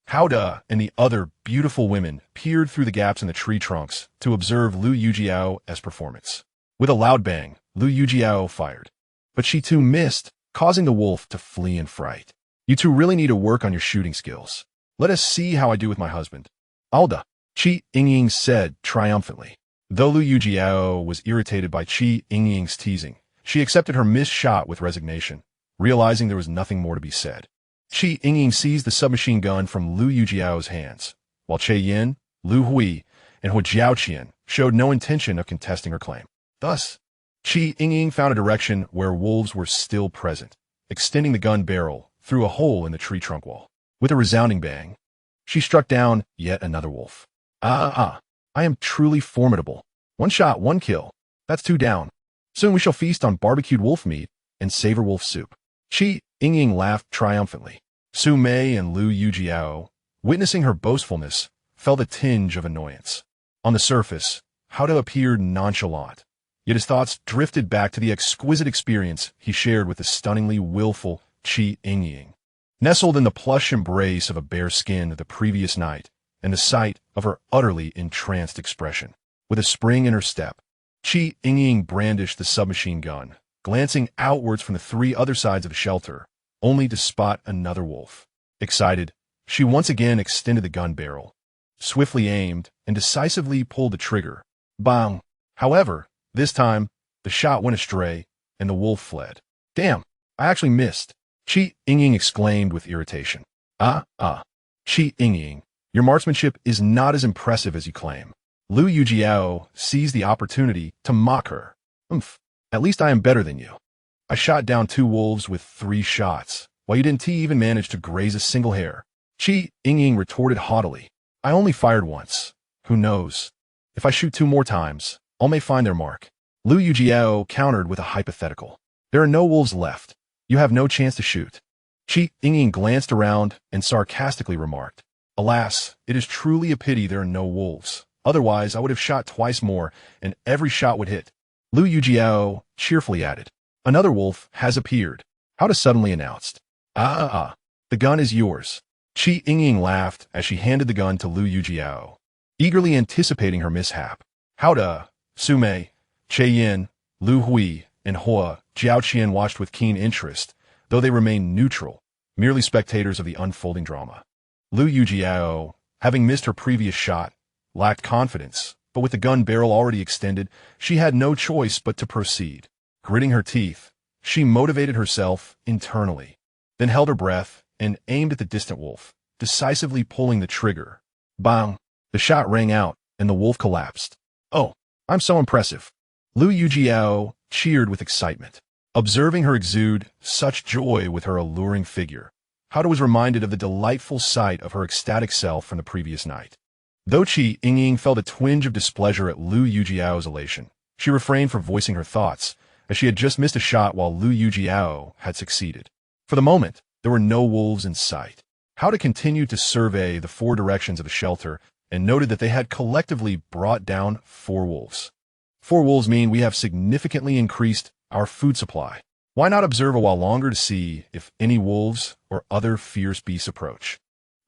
Howda and the other beautiful women peered through the gaps in the tree trunks to observe Liu Yijiao's performance. With a loud bang, Liu Yijiao fired, but she too missed, causing the wolf to flee in fright. You two really need to work on your shooting skills. Let us see how I do with my husband. Alda, Yingying said triumphantly. Though Liu Yijiao was irritated by Yingying's teasing, She accepted her missed shot with resignation, realizing there was nothing more to be said. Yingying seized the submachine gun from Liu Yijiao's hands, while Yin, Liu Hui, and Hu Jiaoqian showed no intention of contesting her claim. Thus, Yingying found a direction where wolves were still present, extending the gun barrel through a hole in the tree trunk wall. With a resounding bang, she struck down yet another wolf. I am truly formidable. One shot, one kill. That's 2 down. Soon we shall feast on barbecued wolf meat and savor wolf soup. Yingying laughed triumphantly. Su Mei and Liu Yijiao, witnessing her boastfulness, felt a tinge of annoyance. On the surface, Hao appeared nonchalant, yet his thoughts drifted back to the exquisite experience he shared with the stunningly willful Yingying. Nestled in the plush embrace of a bear skin the previous night, and the sight of her utterly entranced expression. With a spring in her step, Yingying brandished the submachine gun, glancing outwards from the 3 other sides of the shelter, only to spot another wolf. Excited, she once again extended the gun barrel, swiftly aimed, and decisively pulled the trigger. Bang! However, this time, the shot went astray, and the wolf fled. Damn, I actually missed, Yingying exclaimed with irritation. Yingying, your marksmanship is not as impressive as you claim. Liu Yijiao seized the opportunity to mock her. At least I am better than you. I shot down 2 wolves with 3 shots, while you didn't even manage to graze a single hair. Yingying retorted haughtily. I only fired once. Who knows? If I shoot 2 more times, all may find their mark. Liu Yijiao countered with a hypothetical. There are no wolves left. You have no chance to shoot. Yingying glanced around and sarcastically remarked, Alas, it is truly a pity there are no wolves. Otherwise, I would have shot twice more, and every shot would hit. Liu Yijiao cheerfully added, Another wolf has appeared. Hao suddenly announced. The gun is yours. Yingying laughed as she handed the gun to Liu Yijiao, eagerly anticipating her mishap. Hao, Su Mei, Yin, Liu Hui, and Hu Jiaoqian watched with keen interest, though they remained neutral, merely spectators of the unfolding drama. Liu Yijiao, having missed her previous shot, lacked confidence, but with the gun barrel already extended, she had no choice but to proceed. Gritting her teeth, she motivated herself internally, then held her breath and aimed at the distant wolf, decisively pulling the trigger. Bang! The shot rang out, and the wolf collapsed. Oh, I'm so impressive. Liu Yijiao cheered with excitement. Observing her exude such joy with her alluring figure, Hao was reminded of the delightful sight of her ecstatic self from the previous night. Though Yingying felt a twinge of displeasure at Liu Yijiao's elation, she refrained from voicing her thoughts, as she had just missed a shot while Liu Yijiao had succeeded. For the moment, there were no wolves in sight. Hao continued to survey the 4 directions of the shelter and noted that they had collectively brought down 4 wolves. 4 wolves mean we have significantly increased our food supply. Why not observe a while longer to see if any wolves or other fierce beasts approach?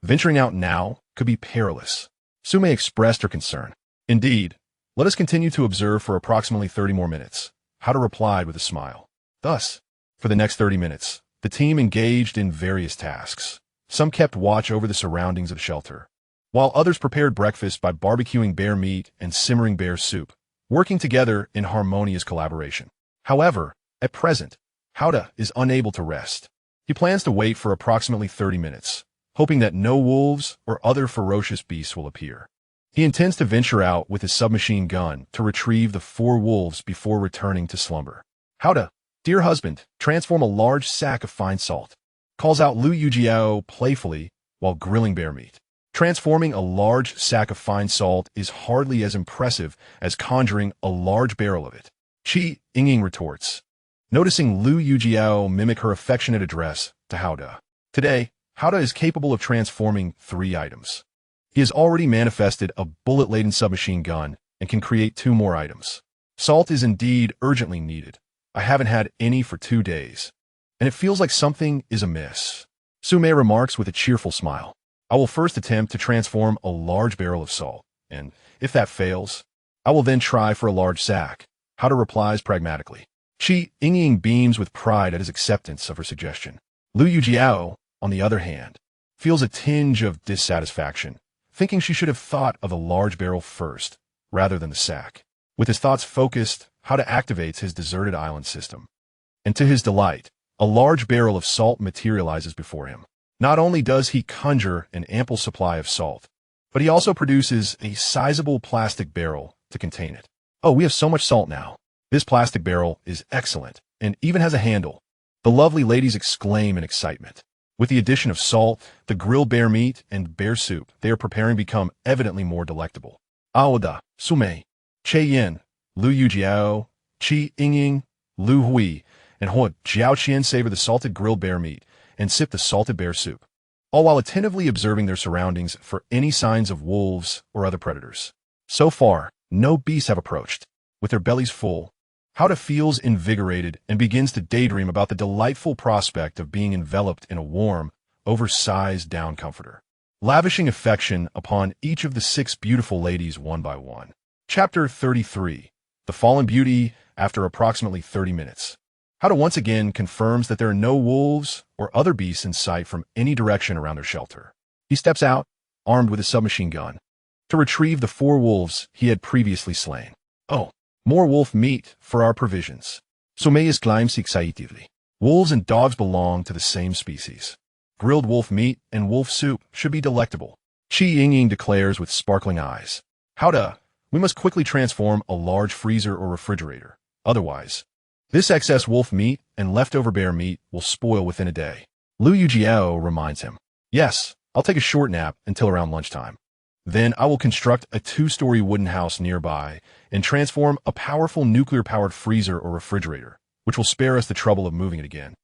Venturing out now could be perilous. Su Mei expressed her concern. Indeed, let us continue to observe for approximately 30 more minutes, Hao replied with a smile. Thus, for the next 30 minutes, the team engaged in various tasks. Some kept watch over the surroundings of the shelter, while others prepared breakfast by barbecuing bear meat and simmering bear soup, working together in harmonious collaboration. However, at present, Hao is unable to rest. He plans to wait for approximately 30 minutes, hoping that no wolves or other ferocious beasts will appear. He intends to venture out with his submachine gun to retrieve the 4 wolves before returning to slumber. Hao, dear husband, transform a large sack of fine salt, calls out Liu Yijiao playfully while grilling bear meat. Transforming a large sack of fine salt is hardly as impressive as conjuring a large barrel of it. Yingying retorts, noticing Liu Yijiao mimic her affectionate address to Hao. Today, Hao is capable of transforming 3 items. He has already manifested a bullet-laden submachine gun and can create 2 more items. Salt is indeed urgently needed. I haven't had any for 2 days, and it feels like something is amiss. Su Mei remarks with a cheerful smile. I will first attempt to transform a large barrel of salt, and if that fails, I will then try for a large sack. Hao replies pragmatically. Yingying beams with pride at his acceptance of her suggestion. Liu Yijiao, on the other hand, feels a tinge of dissatisfaction, thinking she should have thought of the large barrel first, rather than the sack. With his thoughts focused how to activate his deserted island system. And to his delight, a large barrel of salt materializes before him. Not only does he conjure an ample supply of salt, but he also produces a sizable plastic barrel to contain it. Oh, we have so much salt now. This plastic barrel is excellent and even has a handle. The lovely ladies exclaim in excitement. With the addition of salt, the grilled bear meat, and bear soup they are preparing become evidently more delectable. Aoda, Su Mei, Yin, Liu Yijiao, Yingying, Liu Hui, and Jiaoqian savor the salted grilled bear meat and sip the salted bear soup, all while attentively observing their surroundings for any signs of wolves or other predators. So far, no beasts have approached. With their bellies full, Howda feels invigorated and begins to daydream about the delightful prospect of being enveloped in a warm, oversized down comforter, lavishing affection upon each of the 6 beautiful ladies one by one. Chapter 33. The Fallen Beauty after approximately 30 minutes. Howda once again confirms that there are no wolves or other beasts in sight from any direction around their shelter. He steps out, armed with a submachine gun, to retrieve the 4 wolves he had previously slain. Oh, more wolf meat for our provisions. Su Mei exclaims excitedly. Wolves and dogs belong to the same species. Grilled wolf meat and wolf soup should be delectable. Yingying declares with sparkling eyes. Howda, we must quickly transform a large freezer or refrigerator. Otherwise, this excess wolf meat and leftover bear meat will spoil within a day. Liu Yijiao reminds him. Yes, I'll take a short nap until around lunchtime. Then I will construct a 2-story wooden house nearby and transform a powerful nuclear-powered freezer or refrigerator, which will spare us the trouble of moving it again.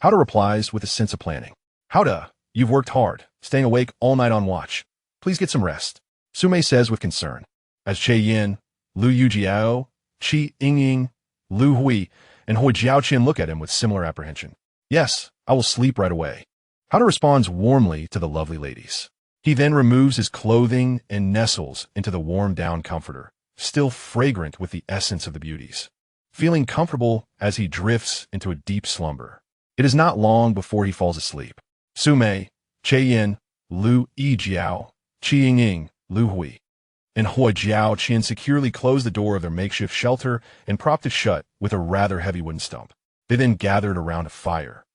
Howda replies with a sense of planning. Howda, you've worked hard, staying awake all night on watch. Please get some rest. Su Mei says with concern. As Yin, Liu Yijiao, Yingying, Liu Hui, and Jiaoqian look at him with similar apprehension. Yes, I will sleep right away. Howda responds warmly to the lovely ladies. He then removes his clothing and nestles into the warm down comforter, still fragrant with the essence of the beauties, feeling comfortable as he drifts into a deep slumber. It is not long before he falls asleep. Su Mei, Yin, Liu Yijiao, Yingying, Liu Hui, and Jiaoqian securely closed the door of their makeshift shelter and propped it shut with a rather heavy wooden stump. They then gathered around a fire,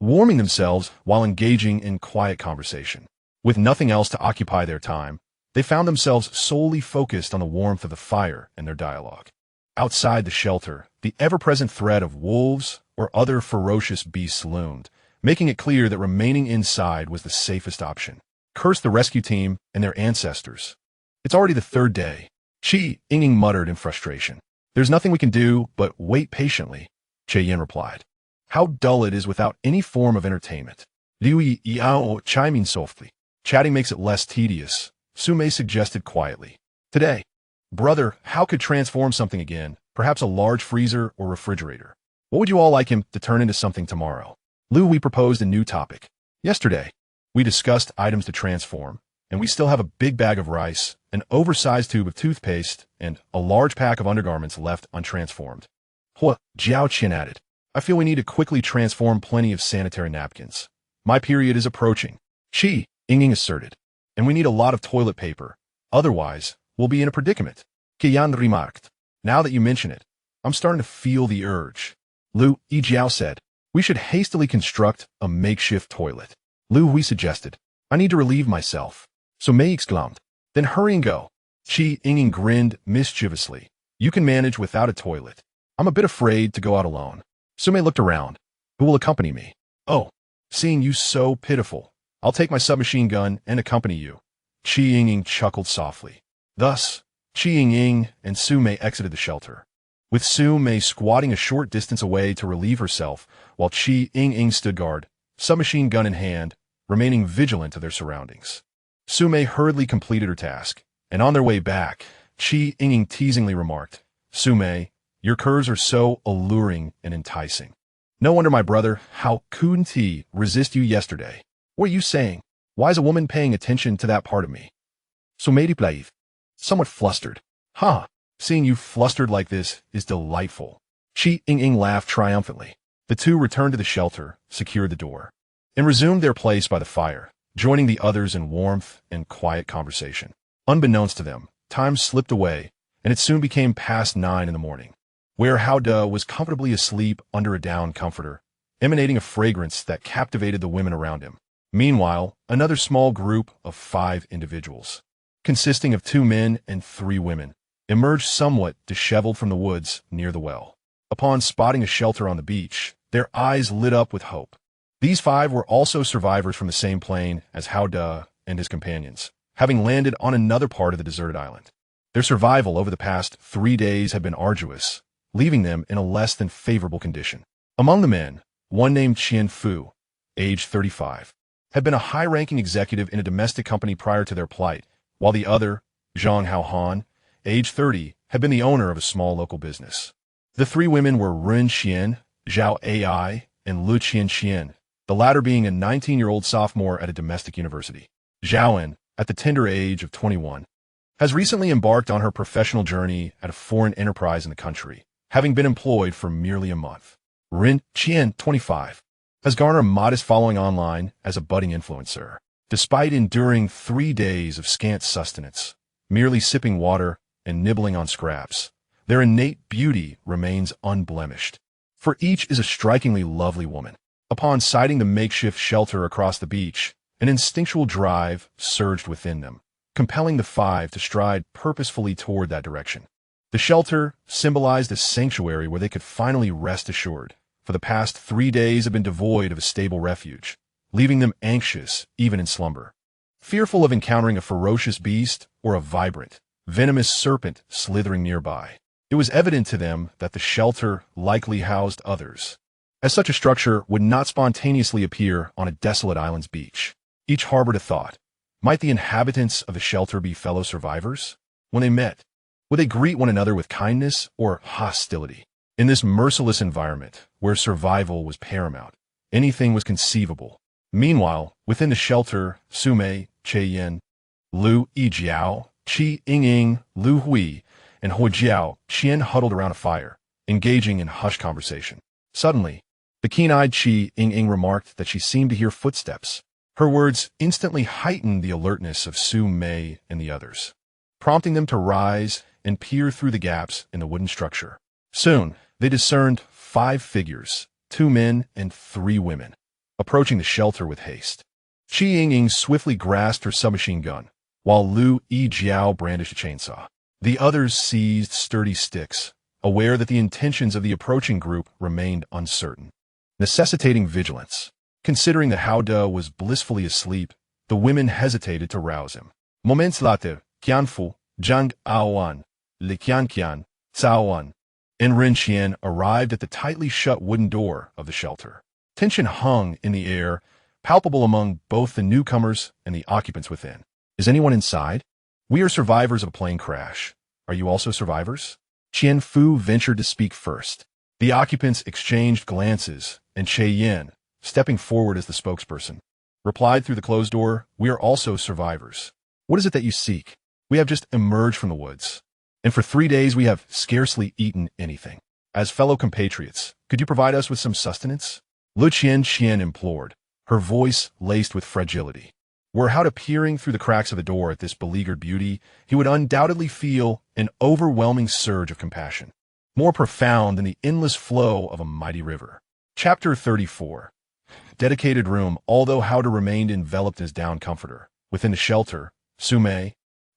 warming themselves while engaging in quiet conversation. With nothing else to occupy their time, they found themselves solely focused on the warmth of the fire and their dialogue. Outside the shelter, the ever-present threat of wolves or other ferocious beasts loomed, making it clear that remaining inside was the safest option. Curse the rescue team and their ancestors. It's already the 3rd day. Yingying muttered in frustration. There's nothing we can do but wait patiently, Yin replied. How dull it is without any form of entertainment. Liu Yijiao chiming softly. Chatting makes it less tedious, Su Mei suggested quietly. Today, brother, how could transform something again, perhaps a large freezer or refrigerator? What would you all like him to turn into something tomorrow? Liu, we proposed a new topic. Yesterday, we discussed items to transform, and we still have a big bag of rice, an oversized tube of toothpaste, and a large pack of undergarments left untransformed. Jiaoqian added. I feel we need to quickly transform plenty of sanitary napkins. My period is approaching. Yingying asserted. And we need a lot of toilet paper. Otherwise, we'll be in a predicament. Qian remarked. Now that you mention it, I'm starting to feel the urge. Liu Yijiao said. We should hastily construct a makeshift toilet. Liu Hui suggested. I need to relieve myself. Su Mei exclaimed. Then hurry and go. Yingying grinned mischievously. You can manage without a toilet. I'm a bit afraid to go out alone. Su Mei looked around. Who will accompany me? Oh, seeing you so pitiful. I'll take my submachine gun and accompany you. Yingying chuckled softly. Thus, Yingying and Su Mei exited the shelter, with Su Mei squatting a short distance away to relieve herself, while Yingying stood guard, submachine gun in hand, remaining vigilant of their surroundings. Su Mei hurriedly completed her task, and on their way back, Yingying teasingly remarked, Su Mei, your curves are so alluring and enticing. No wonder my brother, how couldn't he resist you yesterday? What are you saying? Why is a woman paying attention to that part of me? Su Mei replied, somewhat flustered. Seeing you flustered like this is delightful. Yingying laughed triumphantly. The two returned to the shelter, secured the door, and resumed their place by the fire, joining the others in warmth and quiet conversation. Unbeknownst to them, time slipped away, and it soon became past 9 in the morning. where Hao De was comfortably asleep under a down comforter, emanating a fragrance that captivated the women around him. Meanwhile, another small group of 5 individuals, consisting of 2 men and 3 women, emerged somewhat disheveled from the woods near the well. Upon spotting a shelter on the beach, their eyes lit up with hope. These 5 were also survivors from the same plane as Hao De and his companions, having landed on another part of the deserted island. Their survival over the past 3 days had been arduous, leaving them in a less than favorable condition. Among the men, one named Qian Fu, age 35, had been a high-ranking executive in a domestic company prior to their plight, while the other, Zhang Haohan, age 30, had been the owner of a small local business. The 3 women were Ren Qian, Zhao Ai, and Lu Qian, the latter being a 19-year-old sophomore at a domestic university. Zhaoan, at the tender age of 21, has recently embarked on her professional journey at a foreign enterprise in the country, having been employed for merely a month. Ren Qian, 25, has garnered a modest following online as a budding influencer. Despite enduring 3 days of scant sustenance, merely sipping water and nibbling on scraps, their innate beauty remains unblemished. For each is a strikingly lovely woman. Upon sighting the makeshift shelter across the beach, an instinctual drive surged within them, compelling the 5 to stride purposefully toward that direction. The shelter symbolized a sanctuary where they could finally rest assured. For the past 3 days had been devoid of a stable refuge, leaving them anxious even in slumber, fearful of encountering a ferocious beast or a vibrant, venomous serpent slithering nearby. It was evident to them that the shelter likely housed others, as such a structure would not spontaneously appear on a desolate island's beach. Each harbored a thought. Might the inhabitants of the shelter be fellow survivors? When they met, would they greet one another with kindness or hostility? In this merciless environment, where survival was paramount, anything was conceivable. Meanwhile, within the shelter, Su Mei, Yin, Liu Yijiao, Yingying, Lu Hui, and Huijiao Qian huddled around a fire, engaging in hushed conversation. Suddenly, the keen-eyed Yingying remarked that she seemed to hear footsteps. Her words instantly heightened the alertness of Su Mei and the others, prompting them to rise and peer through the gaps in the wooden structure. Soon, they discerned 5 figures, 2 men and 3 women, approaching the shelter with haste. Yingying swiftly grasped her submachine gun, while Liu Yijiao brandished a chainsaw. The others seized sturdy sticks, aware that the intentions of the approaching group remained uncertain, necessitating vigilance. Considering that Hao De was blissfully asleep, the women hesitated to rouse him. Moments later, Qianfu, Zhang Aoan, Li Qian, Caoan, and Ren Qian arrived at the tightly shut wooden door of the shelter. Tension hung in the air, palpable among both the newcomers and the occupants within. Is anyone inside? We are survivors of a plane crash. Are you also survivors? Qian Fu ventured to speak first. The occupants exchanged glances, and Yin, stepping forward as the spokesperson, replied through the closed door, "We are also survivors. What is it that you seek? We have just emerged from the woods, and for 3 days we have scarcely eaten anything. As fellow compatriots, could you provide us with some sustenance?" Lu Qian implored, her voice laced with fragility. Were Hao De peering through the cracks of the door at this beleaguered beauty, he would undoubtedly feel an overwhelming surge of compassion, more profound than the endless flow of a mighty river. Chapter 34. Dedicated room. Although Hao De remained enveloped in his down comforter, within the shelter, Su Mei,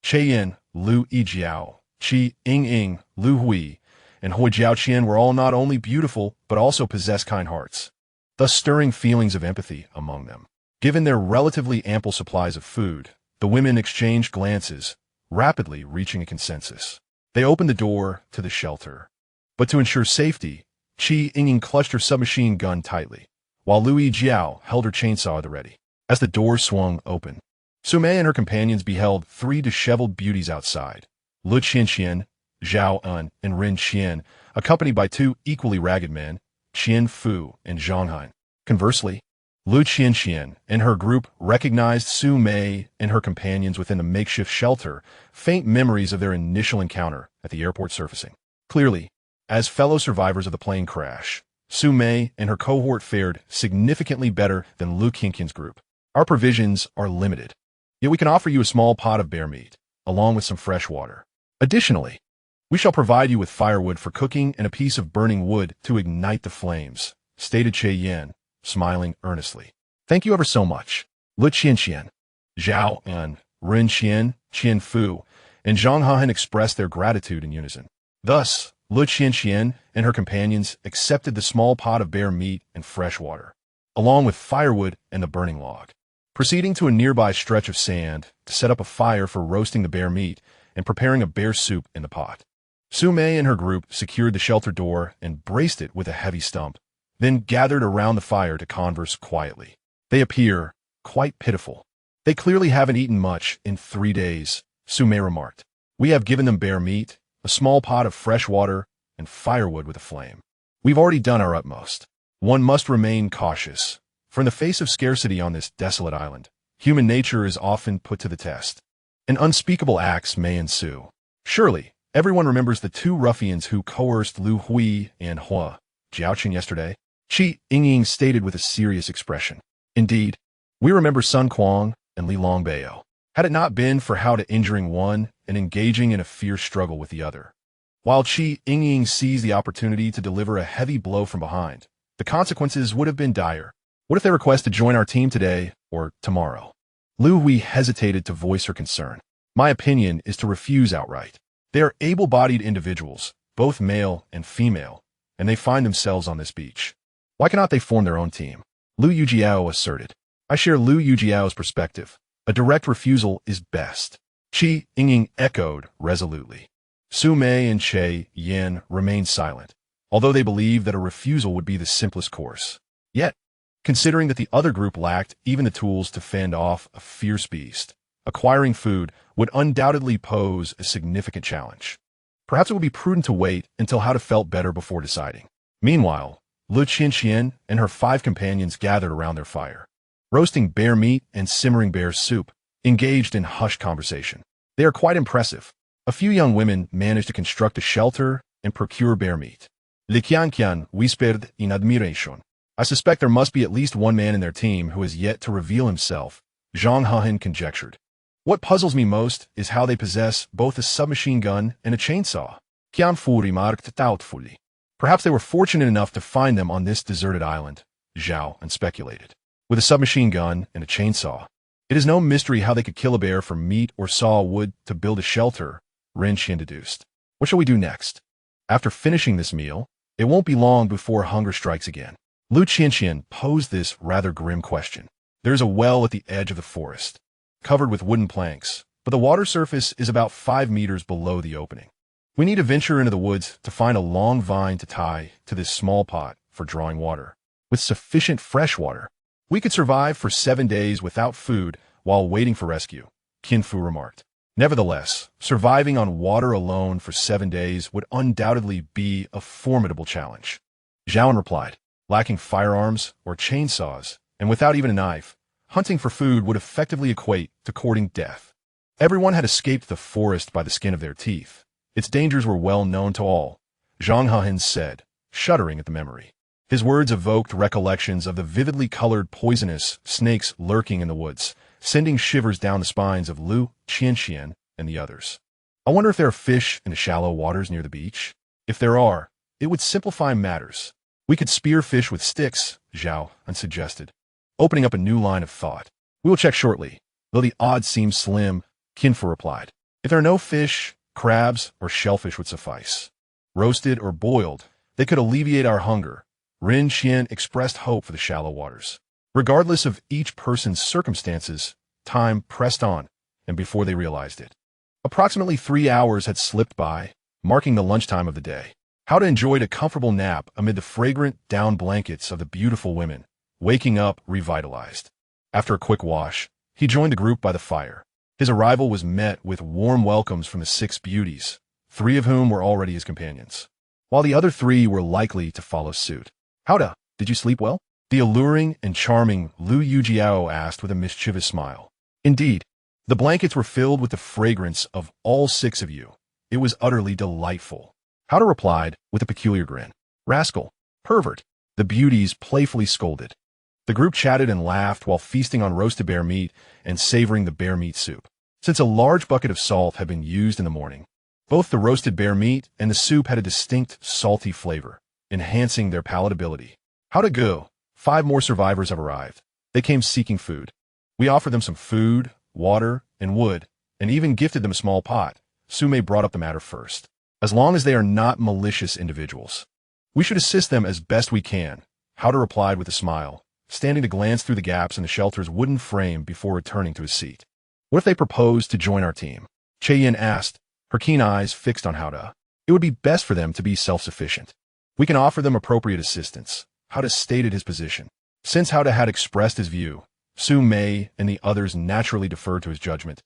Yin, Liu Yijiao, Yingying, Lu Hui, and Huijiao Qian were all not only beautiful, but also possessed kind hearts, thus stirring feelings of empathy among them. Given their relatively ample supplies of food, the women exchanged glances, rapidly reaching a consensus. They opened the door to the shelter, but to ensure safety, Yingying clutched her submachine gun tightly, while Liu Yijiao held her chainsaw at the ready. As the door swung open, Su Mei and her companions beheld 3 disheveled beauties outside, Lu Qian, Zhao An, and Ren Qian, accompanied by 2 equally ragged men, Qian Fu and Zhang Han. Conversely, Lu Qian and her group recognized Su Mei and her companions within the makeshift shelter, faint memories of their initial encounter at the airport surfacing. Clearly, as fellow survivors of the plane crash, Su Mei and her cohort fared significantly better than Lu Qian's group. Our provisions are limited, yet we can offer you a small pot of bear meat, along with some fresh water. Additionally, We shall provide you with firewood for cooking and a piece of burning wood to ignite the flames, stated Che Yin, smiling earnestly. Thank you ever so much. Lu Qianqian, Zhao and Ren Qian, Qian Fu, and Zhang Hahan expressed their gratitude in unison. Thus, Lu Qianqian and her companions accepted the small pot of bear meat and fresh water, along with firewood and the burning log, proceeding to a nearby stretch of sand to set up a fire for roasting the bear meat and preparing a bear soup in the pot. Su Mei and her group secured the shelter door and braced it with a heavy stump, then gathered around the fire to converse quietly. They appear quite pitiful. They clearly haven't eaten much in 3 days, Su Mei remarked. We have given them bear meat, a small pot of fresh water, and firewood with a flame. We've already done our utmost. One must remain cautious, for in the face of scarcity on this desolate island, human nature is often put to the test, and unspeakable acts may ensue. Surely, everyone remembers the 2 ruffians who coerced Liu Hui and Hua Jiaoqing yesterday. Yingying stated with a serious expression. Indeed, we remember Sun Quang and Li Longbao. Had it not been for Hao De injuring one and engaging in a fierce struggle with the other. While Yingying seized the opportunity to deliver a heavy blow from behind, the consequences would have been dire. What if they request to join our team today or tomorrow? Liu Hui hesitated to voice her concern. My opinion is to refuse outright. They are able-bodied individuals, both male and female, and they find themselves on this beach. Why cannot they form their own team? Liu Yijiao asserted. I share Liu Yijiao's perspective. A direct refusal is best. Yingying echoed resolutely. Su Mei and Che Yin remained silent, although they believed that a refusal would be the simplest course. Yet, considering that the other group lacked even the tools to fend off a fierce beast, acquiring food would undoubtedly pose a significant challenge. Perhaps it would be prudent to wait until Hao De felt better before deciding. Meanwhile, Lu Qianqian and her 5 companions gathered around their fire, roasting bear meat and simmering bear soup, engaged in hushed conversation. They are quite impressive. A few young women managed to construct a shelter and procure bear meat. Li Qianqian whispered in admiration. I suspect there must be at least one man in their team who has yet to reveal himself, Zhang Hahan conjectured. What puzzles me most is how they possess both a submachine gun and a chainsaw, Qian Fu remarked doubtfully. Perhaps they were fortunate enough to find them on this deserted island, Zhao speculated. With a submachine gun and a chainsaw, it is no mystery how they could kill a bear for meat or saw wood to build a shelter, Ren Qian deduced. What shall we do next? After finishing this meal, it won't be long before hunger strikes again. Lu Qianqian posed this rather grim question. There is a well at the edge of the forest, covered with wooden planks, but the water surface is about 5 meters below the opening. We need to venture into the woods to find a long vine to tie to this small pot for drawing water. With sufficient fresh water, we could survive for 7 days without food while waiting for rescue, Qian Fu remarked. Nevertheless, surviving on water alone for 7 days would undoubtedly be a formidable challenge. Zhao replied, lacking firearms or chainsaws, and without even a knife, hunting for food would effectively equate to courting death. Everyone had escaped the forest by the skin of their teeth. Its dangers were well known to all, Zhang Hahan said, shuddering at the memory. His words evoked recollections of the vividly colored poisonous snakes lurking in the woods, sending shivers down the spines of Lu Qianqian and the others. I wonder if there are fish in the shallow waters near the beach. If there are, it would simplify matters. We could spear fish with sticks, Zhao suggested, opening up a new line of thought. We will check shortly, though the odds seem slim, Qian Fu replied. If there are no fish, crabs or shellfish would suffice. Roasted or boiled, they could alleviate our hunger. Ren Qian expressed hope for the shallow waters. Regardless of each person's circumstances, time pressed on, and before they realized it, approximately 3 hours had slipped by, marking the lunchtime of the day. Hao De enjoyed a comfortable nap amid the fragrant down blankets of the beautiful women, waking up revitalized. After a quick wash, he joined the group by the fire. His arrival was met with warm welcomes from the 6 beauties, 3 of whom were already his companions, while the other 3 were likely to follow suit. Hao De, did you sleep well? The alluring and charming Liu Yijiao asked with a mischievous smile. Indeed, the blankets were filled with the fragrance of all 6 of you. It was utterly delightful. Hao De replied with a peculiar grin. Rascal, pervert, the beauties playfully scolded. The group chatted and laughed while feasting on roasted bear meat and savoring the bear meat soup. Since a large bucket of salt had been used in the morning, Both the roasted bear meat and the soup had a distinct, salty flavor, enhancing their palatability. How to go? 5 more survivors have arrived. They came seeking food. We offered them some food, water, and wood, and even gifted them a small pot. Su Mei brought up the matter first. As long as they are not malicious individuals, we should assist them as best we can, Howda replied with a smile, standing to glance through the gaps in the shelter's wooden frame before returning to his seat. What if they proposed to join our team? Yin asked, her keen eyes fixed on Howda. It would be best for them to be self-sufficient. We can offer them appropriate assistance. Howda stated his position. Since Howda had expressed his view, Su Mei and the others naturally deferred to his judgment,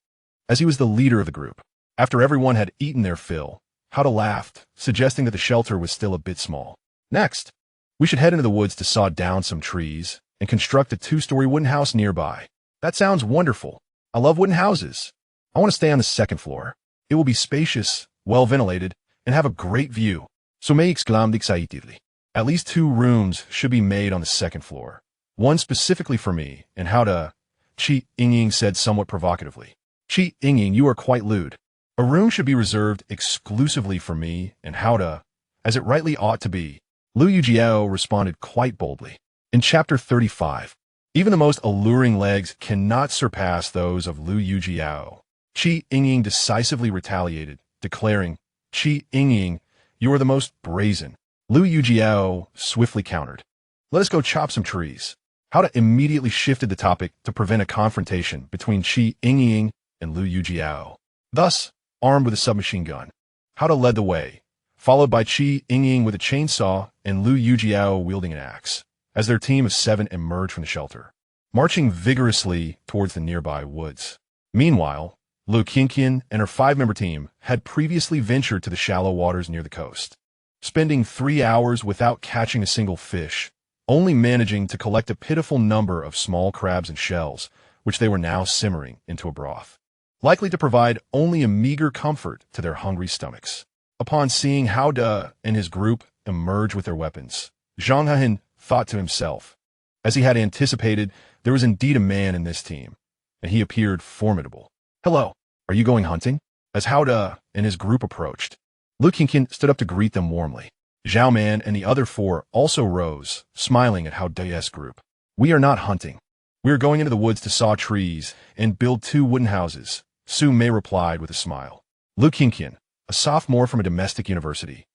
as he was the leader of the group. After everyone had eaten their fill, Howda laughed, suggesting that the shelter was still a bit small. Next, we should head into the woods to saw down some trees and construct a 2-story wooden house nearby. That sounds wonderful. I love wooden houses. I want to stay on the 2nd floor. It will be spacious, well-ventilated, and have a great view. Su Mei exclaimed excitedly. At least 2 rooms should be made on the 2nd floor. One specifically for me, and Howda, Yingying said somewhat provocatively. Yingying, you are quite lewd. A room should be reserved exclusively for me and Howda, as it rightly ought to be. Liu Yijiao responded quite boldly. In Chapter 35, even the most alluring legs cannot surpass those of Liu Yijiao. Yingying decisively retaliated, declaring, Yingying, you are the most brazen. Liu Yijiao swiftly countered. Let us go chop some trees. Howda immediately shifted the topic to prevent a confrontation between Yingying and Liu Yijiao. Thus, armed with a submachine gun, Howda led the way, followed by Yingying with a chainsaw and Liu Yijiao wielding an axe, as their team of 7 emerged from the shelter, marching vigorously towards the nearby woods. Meanwhile, Liu Yijiao and her 5-member team had previously ventured to the shallow waters near the coast, spending 3 hours without catching a single fish, only managing to collect a pitiful number of small crabs and shells, which they were now simmering into a broth, likely to provide only a meager comfort to their hungry stomachs. Upon seeing Howda and his group emerge with their weapons, Zhang Hehan thought to himself. As he had anticipated, there was indeed a man in this team, and he appeared formidable. Hello, are you going hunting? As Howda and his group approached, Liu Yijiao stood up to greet them warmly. Zhao Man and the other 4 also rose, smiling at Howda's group. We are not hunting. We are going into the woods to saw trees and build 2 wooden houses, Su Mei replied with a smile. Liu Yijiao, a sophomore from a domestic university,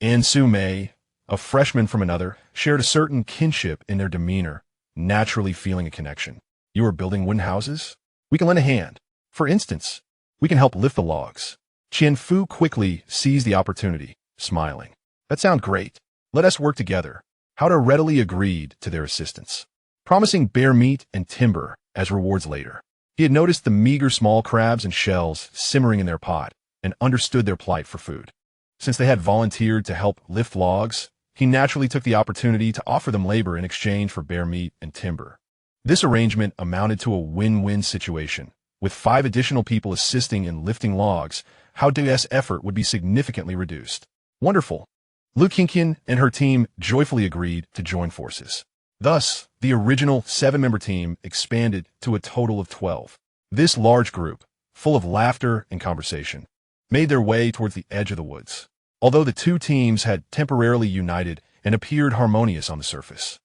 and Su Mei, a freshman from another, shared a certain kinship in their demeanor, naturally feeling a connection. You are building wooden houses? We can lend a hand. For instance, we can help lift the logs. Qian Fu quickly seized the opportunity, smiling. That sounds great. Let us work together. Howda readily agreed to their assistance, promising bear meat and timber as rewards later. He had noticed the meager small crabs and shells simmering in their pot and understood their plight for food. Since they had volunteered to help lift logs, he naturally took the opportunity to offer them labor in exchange for bear meat and timber. This arrangement amounted to a win-win situation. With 5 additional people assisting in lifting logs, Howda's effort would be significantly reduced. Wonderful. Liu Yijiao and her team joyfully agreed to join forces. Thus, the original 7-member team expanded to a total of 12. This large group, full of laughter and conversation, made their way towards the edge of the woods. Although the 2 teams had temporarily united and appeared harmonious on the surface,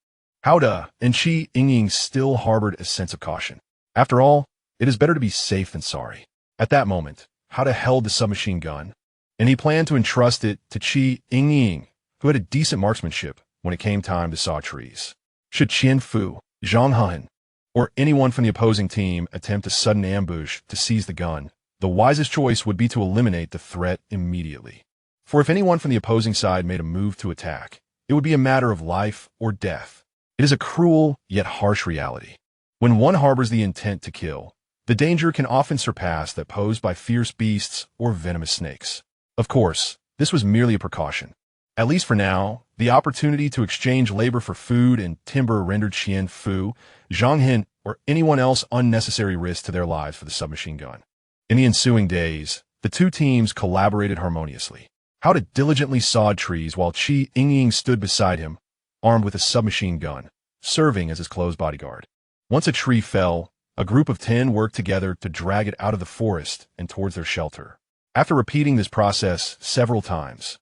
Howda and Yingying still harbored a sense of caution. After all, it is better to be safe than sorry. At that moment, Howda held the submachine gun, and he planned to entrust it to Yingying, who had a decent marksmanship when it came time to saw trees. Should Qian Fu, Zhang Hehan, or anyone from the opposing team attempt a sudden ambush to seize the gun, the wisest choice would be to eliminate the threat immediately. For if anyone from the opposing side made a move to attack, it would be a matter of life or death. It is a cruel yet harsh reality. When one harbors the intent to kill, the danger can often surpass that posed by fierce beasts or venomous snakes. Of course, this was merely a precaution. At least for now, the opportunity to exchange labor for food and timber rendered Qian Fu, Zhang Hehan, or anyone else unnecessary risk to their lives for the submachine gun. In the ensuing days, the 2 teams collaborated harmoniously. Howda diligently sawed trees while Yingying stood beside him, armed with a submachine gun, serving as his close bodyguard. Once a tree fell, a group of 10 worked together to drag it out of the forest and towards their shelter. After repeating this process several times,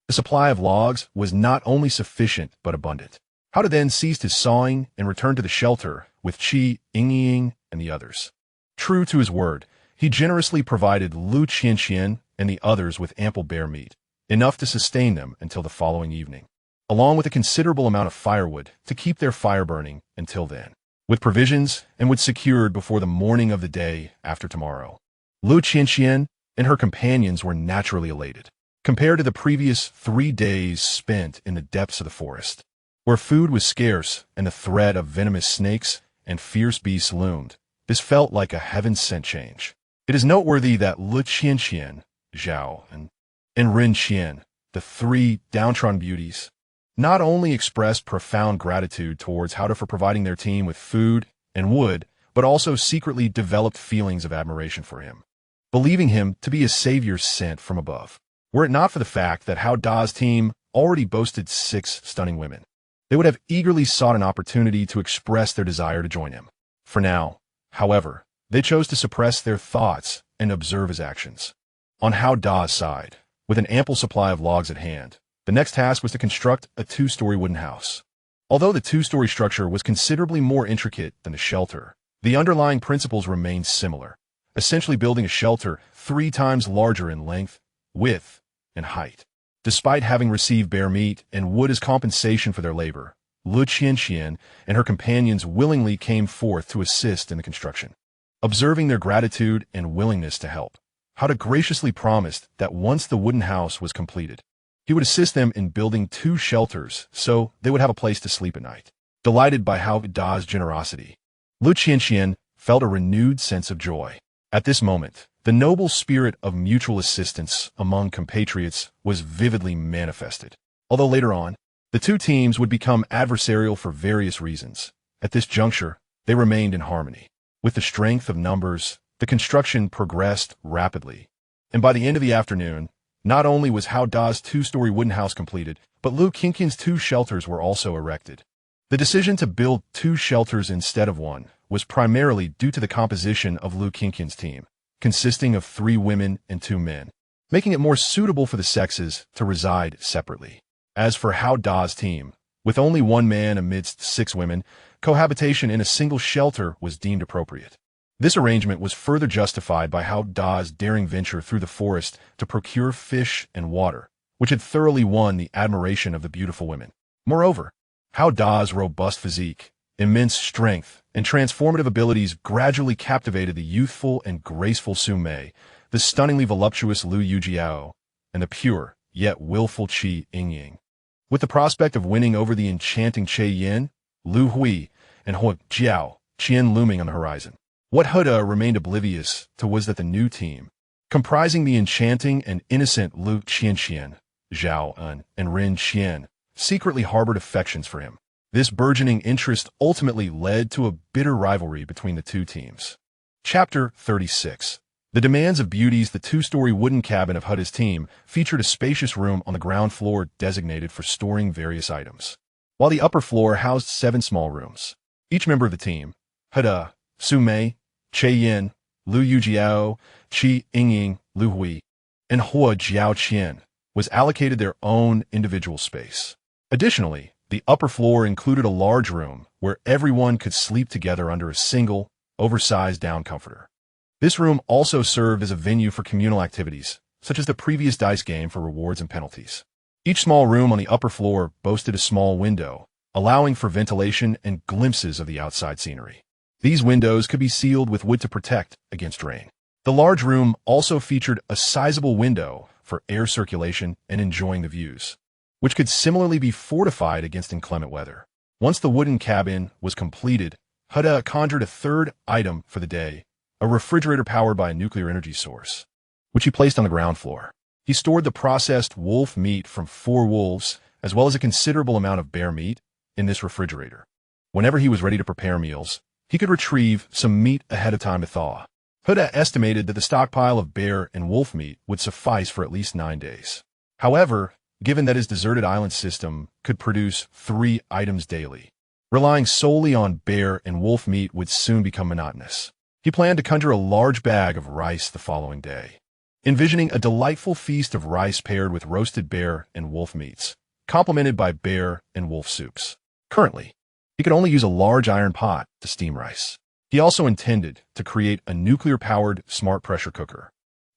the supply of logs was not only sufficient but abundant. Hada then ceased his sawing and returned to the shelter with Qi, Yingying, and the others. True to his word, he generously provided Liu Yijiao and the others with ample bear meat, enough to sustain them until the following evening, along with a considerable amount of firewood to keep their fire burning until then, with provisions and wood secured before the morning of the day after tomorrow. Liu Yijiao and her companions were naturally elated, compared to the previous 3 days spent in the depths of the forest, where food was scarce and the threat of venomous snakes and fierce beasts loomed. This felt like a heaven-sent change. It is noteworthy that Liu Yijiao, Zhao, and Ren Qian, the 3 downtrodden beauties, not only expressed profound gratitude towards Hada for providing their team with food and wood, but also secretly developed feelings of admiration for him, believing him to be a savior sent from above. Were it not for the fact that Hao Da's team already boasted 6 stunning women, they would have eagerly sought an opportunity to express their desire to join him. For now, however, they chose to suppress their thoughts and observe his actions. On Hao Da's side, with an ample supply of logs at hand, the next task was to construct a 2-story wooden house. Although the 2-story structure was considerably more intricate than the shelter, the underlying principles remained similar, essentially building a shelter 3 times larger in length, width, and height. Despite having received bear meat and wood as compensation for their labor, Liu Yijiao and her companions willingly came forth to assist in the construction. Observing their gratitude and willingness to help, Hada graciously promised that once the wooden house was completed, he would assist them in building 2 shelters so they would have a place to sleep at night. Delighted by Hao Da's generosity, Liu Yijiao felt a renewed sense of joy. At this moment, the noble spirit of mutual assistance among compatriots was vividly manifested. Although later on, the 2 teams would become adversarial for various reasons, at this juncture, they remained in harmony. With the strength of numbers, the construction progressed rapidly, and by the end of the afternoon, not only was Hao Da's 2-story wooden house completed, but Liu Yijiao's 2 shelters were also erected. The decision to build 2 shelters instead of 1 was primarily due to the composition of Liu Yijiao's team, consisting of 3 women and 2 men, making it more suitable for the sexes to reside separately. As for Hao Da's team, with only 1 man amidst 6 women, cohabitation in a single shelter was deemed appropriate. This arrangement was further justified by Hao Da's daring venture through the forest to procure fish and water, which had thoroughly won the admiration of the beautiful women. Moreover, Hao Da's robust physique, immense strength, and transformative abilities gradually captivated the youthful and graceful Su Mei, the stunningly voluptuous Liu Yijiao, and the pure, yet willful Qi Yingying. With the prospect of winning over the enchanting Che Yin, Lu Hui, and Huo Jiao, Qian looming on the horizon, what Hada remained oblivious to was that the new team, comprising the enchanting and innocent Liu Yijiao, Zhao, and Ren Qian, secretly harbored affections for him. This burgeoning interest ultimately led to a bitter rivalry between the 2 teams. Chapter 36. The demands of beauties. The 2-story wooden cabin of Hada's team featured a spacious room on the ground floor designated for storing various items, while the upper floor housed 7 small rooms. Each member of the team, Hada, Su Mei, Che Yin, Liu Yijiao, Qi Yingying, Lu Hui, and Huo Jiao, was allocated their own individual space. Additionally, the upper floor included a large room where everyone could sleep together under a single, oversized down comforter. This room also served as a venue for communal activities, such as the previous dice game for rewards and penalties. Each small room on the upper floor boasted a small window, allowing for ventilation and glimpses of the outside scenery. These windows could be sealed with wood to protect against rain. The large room also featured a sizable window for air circulation and enjoying the views, which could similarly be fortified against inclement weather. Once the wooden cabin was completed, Hada conjured a 3rd item for the day, a refrigerator powered by a nuclear energy source, which he placed on the ground floor. He stored the processed wolf meat from 4 wolves, as well as a considerable amount of bear meat, in this refrigerator. Whenever he was ready to prepare meals, he could retrieve some meat ahead of time to thaw. Hada estimated that the stockpile of bear and wolf meat would suffice for at least 9 days. However, given that his deserted island system could produce 3 items daily, relying solely on bear and wolf meat would soon become monotonous. He planned to conjure a large bag of rice the following day. envisioning a delightful feast of rice paired with roasted bear and wolf meats, complemented by bear and wolf soups. Currently, he could only use a large iron pot to steam rice. He also intended to create a nuclear-powered smart pressure cooker,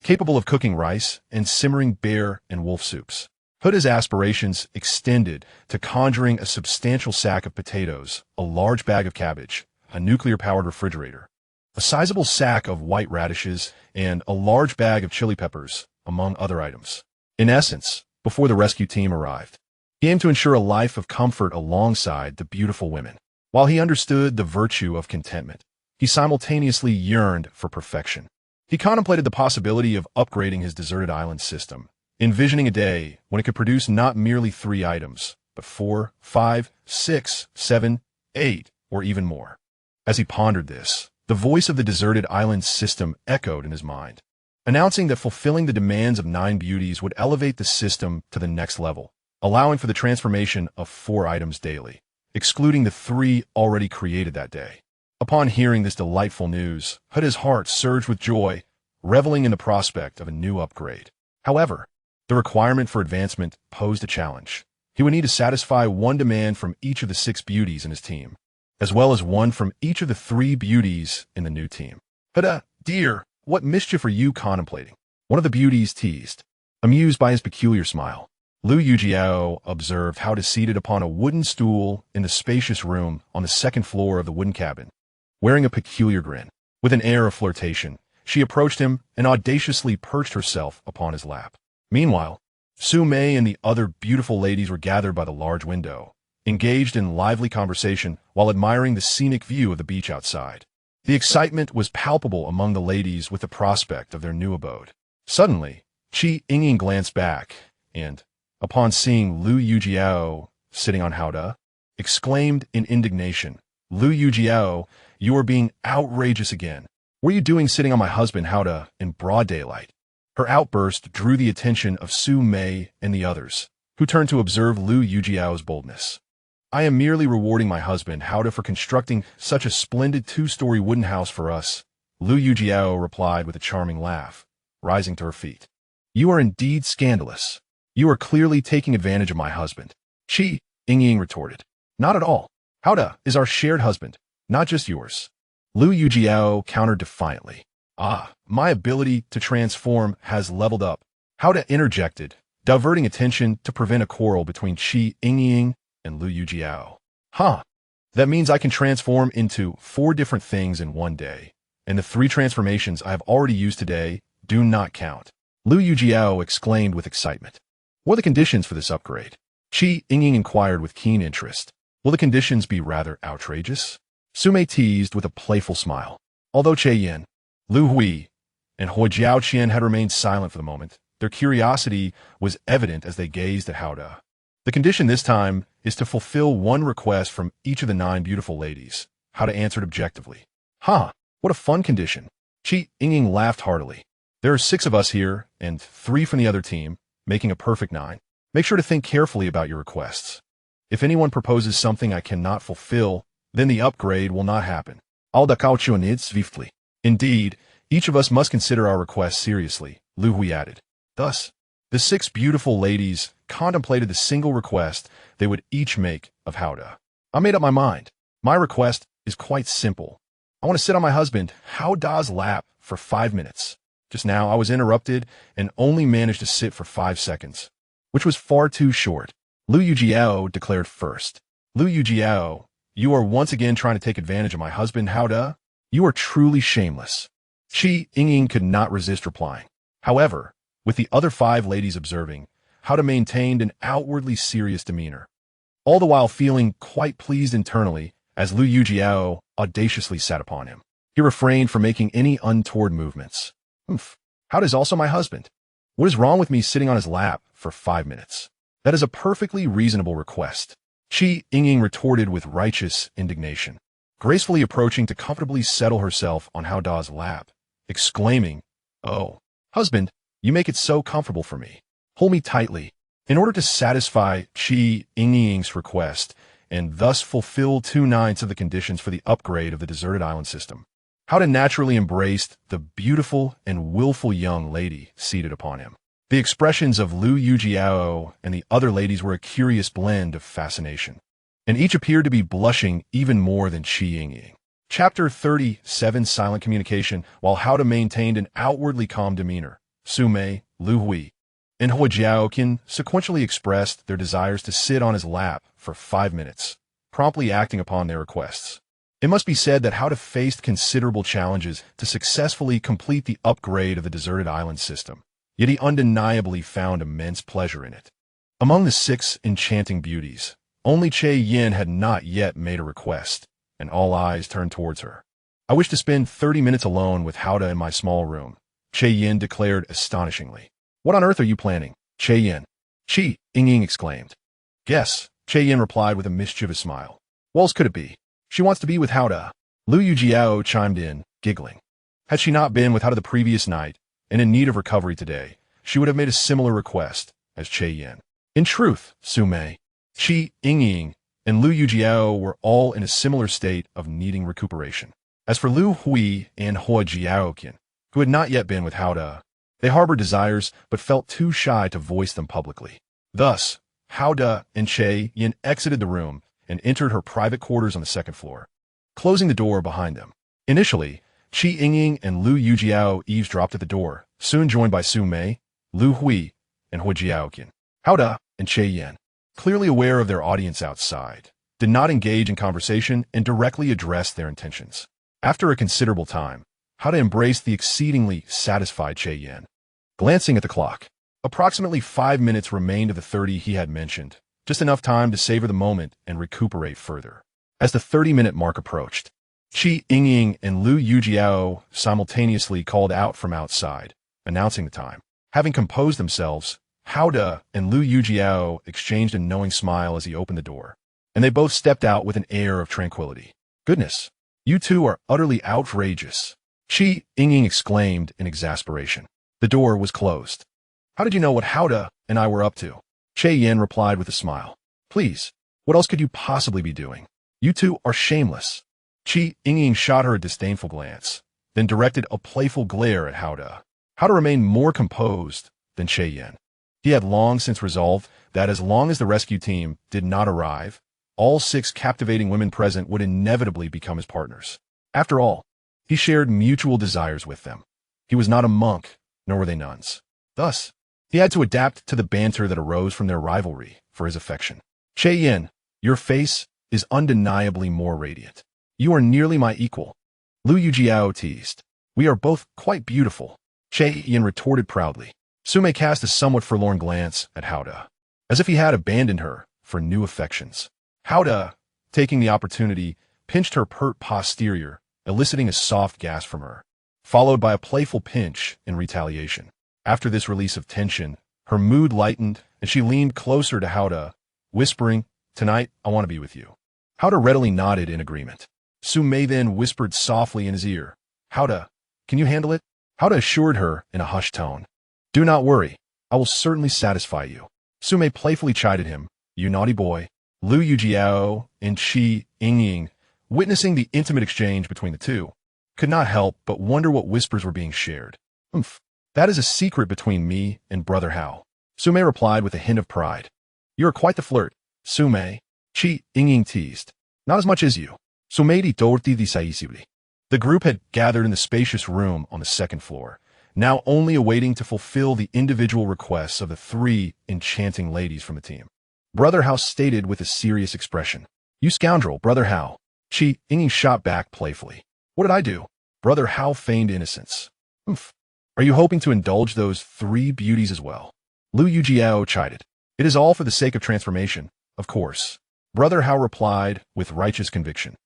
capable of cooking rice and simmering bear and wolf soups. Huda's aspirations extended to conjuring a substantial sack of potatoes, a large bag of cabbage, a nuclear-powered refrigerator, a sizable sack of white radishes, and a large bag of chili peppers, among other items. In essence, before the rescue team arrived, he aimed to ensure a life of comfort alongside the beautiful women. While he understood the virtue of contentment, he simultaneously yearned for perfection. He contemplated the possibility of upgrading his deserted island system, envisioning a day when it could produce not merely 3 items, but 4, 5, 6, 7, 8, or even more. As he pondered this, the voice of the deserted island system echoed in his mind, announcing that fulfilling the demands of 9 beauties would elevate the system to the next level, allowing for the transformation of 4 items daily, excluding the 3 already created that day. Upon hearing this delightful news, Huda's heart surged with joy, reveling in the prospect of a new upgrade. However, the requirement for advancement posed a challenge. He would need to satisfy 1 demand from each of the 6 beauties in his team, as well as 1 from each of the 3 beauties in the new team. Huda, dear, what mischief are you contemplating? One of the beauties teased, amused by his peculiar smile. Liu Yijiao observed Huda seated upon a wooden stool in the spacious room on the 2nd floor of the wooden cabin, wearing a peculiar grin. With an air of flirtation, she approached him and audaciously perched herself upon his lap. Meanwhile, Su Mei and the other beautiful ladies were gathered by the large window, engaged in lively conversation while admiring the scenic view of the beach outside. The excitement was palpable among the ladies with the prospect of their new abode. Suddenly, Yingying glanced back and, upon seeing Liu Yijiao sitting on Huda, exclaimed in indignation, "Liu Yijiao, you are being outrageous again. What are you doing sitting on my husband Huda in broad daylight?" Her outburst drew the attention of Su Mei and the others, who turned to observe Liu Yijiao's boldness. "I am merely rewarding my husband Huda for constructing such a splendid 2-story wooden house for us," Liu Yijiao replied with a charming laugh, rising to her feet. "You are indeed scandalous. You are clearly taking advantage of my husband." Yingying retorted. "Not at all. Huda is our shared husband, not just yours." Liu Yijiao countered defiantly. "Ah, my ability to transform has leveled up," Huda interjected, diverting attention to prevent a quarrel between Yingying and Liu Yijiao. "Huh, that means I can transform into 4 different things in one day, and the 3 transformations I have already used today do not count," Liu Yijiao exclaimed with excitement. "What are the conditions for this upgrade?" Yingying inquired with keen interest. "Will the conditions be rather outrageous?" Su Mei teased with a playful smile. Although Yin, Lu Hui, and Hou Jiaoqian had remained silent for the moment, their curiosity was evident as they gazed at Huda. "The condition this time is to fulfill 1 request from each of the 9 beautiful ladies," Huda answered objectively. "Huh, what a fun condition." Yingying laughed heartily. "There are 6 of us here, and 3 from the other team, making a perfect 9. Make sure to think carefully about your requests. If anyone proposes something I cannot fulfill, then the upgrade will not happen. All the caution is swiftly. Indeed, each of us must consider our requests seriously," Lu Hui added. Thus, the 6 beautiful ladies contemplated the single request they would each make of Huda. "I made up my mind. My request is quite simple. I want to sit on my husband Huda's lap for 5 minutes. Just now I was interrupted and only managed to sit for 5 seconds, which was far too short." Liu Yijiao declared first. "Liu Yijiao, you are once again trying to take advantage of my husband Huda? You are truly shameless." Yingying could not resist replying. However, with the other 5 ladies observing, Huda maintained an outwardly serious demeanor, all the while feeling quite pleased internally as Liu Yijiao audaciously sat upon him. He refrained from making any untoward movements. Huda is also my husband. What is wrong with me sitting on his lap for 5 minutes? That is a perfectly reasonable request," Yingying retorted with righteous indignation, gracefully approaching to comfortably settle herself on Huda's lap, exclaiming, "Oh, husband, you make it so comfortable for me. Hold me tightly." In order to satisfy Yingying's request and thus fulfill 2/9 of the conditions for the upgrade of the deserted island system, Hao De naturally embraced the beautiful and willful young lady seated upon him. The expressions of Liu Yijiao and the other ladies were a curious blend of fascination, and each appeared to be blushing even more than Qi Yingying. Chapter 37 Silent Communication. While Hao De maintained an outwardly calm demeanor, Su Mei, Liu Hui, and Hua Jiaoqian sequentially expressed their desires to sit on his lap for 5 minutes, promptly acting upon their requests. It must be said that Hao De faced considerable challenges to successfully complete the upgrade of the deserted island system, yet he undeniably found immense pleasure in it. Among the 6 enchanting beauties, only Che Yin had not yet made a request, and all eyes turned towards her. "I wish to spend 30 minutes alone with Hao De in my small room," Che Yin declared astonishingly. "What on earth are you planning, Che Yin?" "Qi," Yingying exclaimed. "Guess," Che Yin replied with a mischievous smile. "What else could it be? She wants to be with Hao De." Liu Yijiao chimed in, giggling. Had she not been with Hao De the previous night, and in need of recovery today, she would have made a similar request as Che Yin. In truth, Su Mei, Qi Yingying, and Liu Yijiao were all in a similar state of needing recuperation. As for Liu Hui and Hua Jiaoqian, who had not yet been with Hao De, they harbored desires but felt too shy to voice them publicly. Thus, Hao De and Che Yin exited the room and entered her private quarters on the 2nd floor, closing the door behind them. Initially, Qi Yingying and Liu Yijiao eavesdropped at the door, soon joined by Su Mei, Liu Hui, and Hua Jiaoqian. Hao De and Che Yin, clearly aware of their audience outside, did not engage in conversation and directly addressed their intentions. After a considerable time, Hao De embraced the exceedingly satisfied Che Yin. Glancing at the clock, approximately 5 minutes remained of the 30 he had mentioned, just enough time to savor the moment and recuperate further. As the 30-minute mark approached, Qi Yingying and Liu Yijiao simultaneously called out from outside, announcing the time. Having composed themselves, Hao De and Liu Yijiao exchanged a knowing smile as he opened the door, and they both stepped out with an air of tranquility. "Goodness, you two are utterly outrageous," Qi Yingying exclaimed in exasperation. The door was closed. "How did you know what Hao De and I were up to?" Che Yin replied with a smile. "Please, what else could you possibly be doing? You two are shameless." Qi Yingying shot her a disdainful glance, then directed a playful glare at Hao De. Hao De remained more composed than Che Yin. He had long since resolved that as long as the rescue team did not arrive, all 6 captivating women present would inevitably become his partners. After all, he shared mutual desires with them. He was not a monk, nor were they nuns. Thus, he had to adapt to the banter that arose from their rivalry for his affection. "Che Yin, your face is undeniably more radiant. You are nearly my equal," Liu Yijiao teased. "We are both quite beautiful," Che Yin retorted proudly. Su Mei cast a somewhat forlorn glance at Hao De, as if he had abandoned her for new affections. Hao De, taking the opportunity, pinched her pert posterior, eliciting a soft gasp from her, followed by a playful pinch in retaliation. After this release of tension, her mood lightened, and she leaned closer to Hao De, whispering, "Tonight, I want to be with you." Hao De readily nodded in agreement. Su Mei then whispered softly in his ear, "Hao De, can you handle it?" Hao De assured her in a hushed tone, "Do not worry, I will certainly satisfy you." Su Mei playfully chided him, "You naughty boy." Liu Yijiao and Qi Yingying, witnessing the intimate exchange between the two, could not help but wonder what whispers were being shared. "Humph, that is a secret between me and Brother Hao," Su Mei replied with a hint of pride. "You are quite the flirt, Su Mei," Qi Yingying teased. "Not as much as you." Su Mei di torti di saisibli. The group had gathered in the spacious room on the 2nd floor, now only awaiting to fulfill the individual requests of the 3 enchanting ladies from the team. Brother Hao stated with a serious expression, "You scoundrel, Brother Hao." Qi Yingying shot back playfully. "What did I do?" Brother Hao feigned innocence. "Humph. Are you hoping to indulge those 3 beauties as well?" Liu Yijiao chided. "It is all for the sake of transformation, of course." Brother Hao replied with righteous conviction.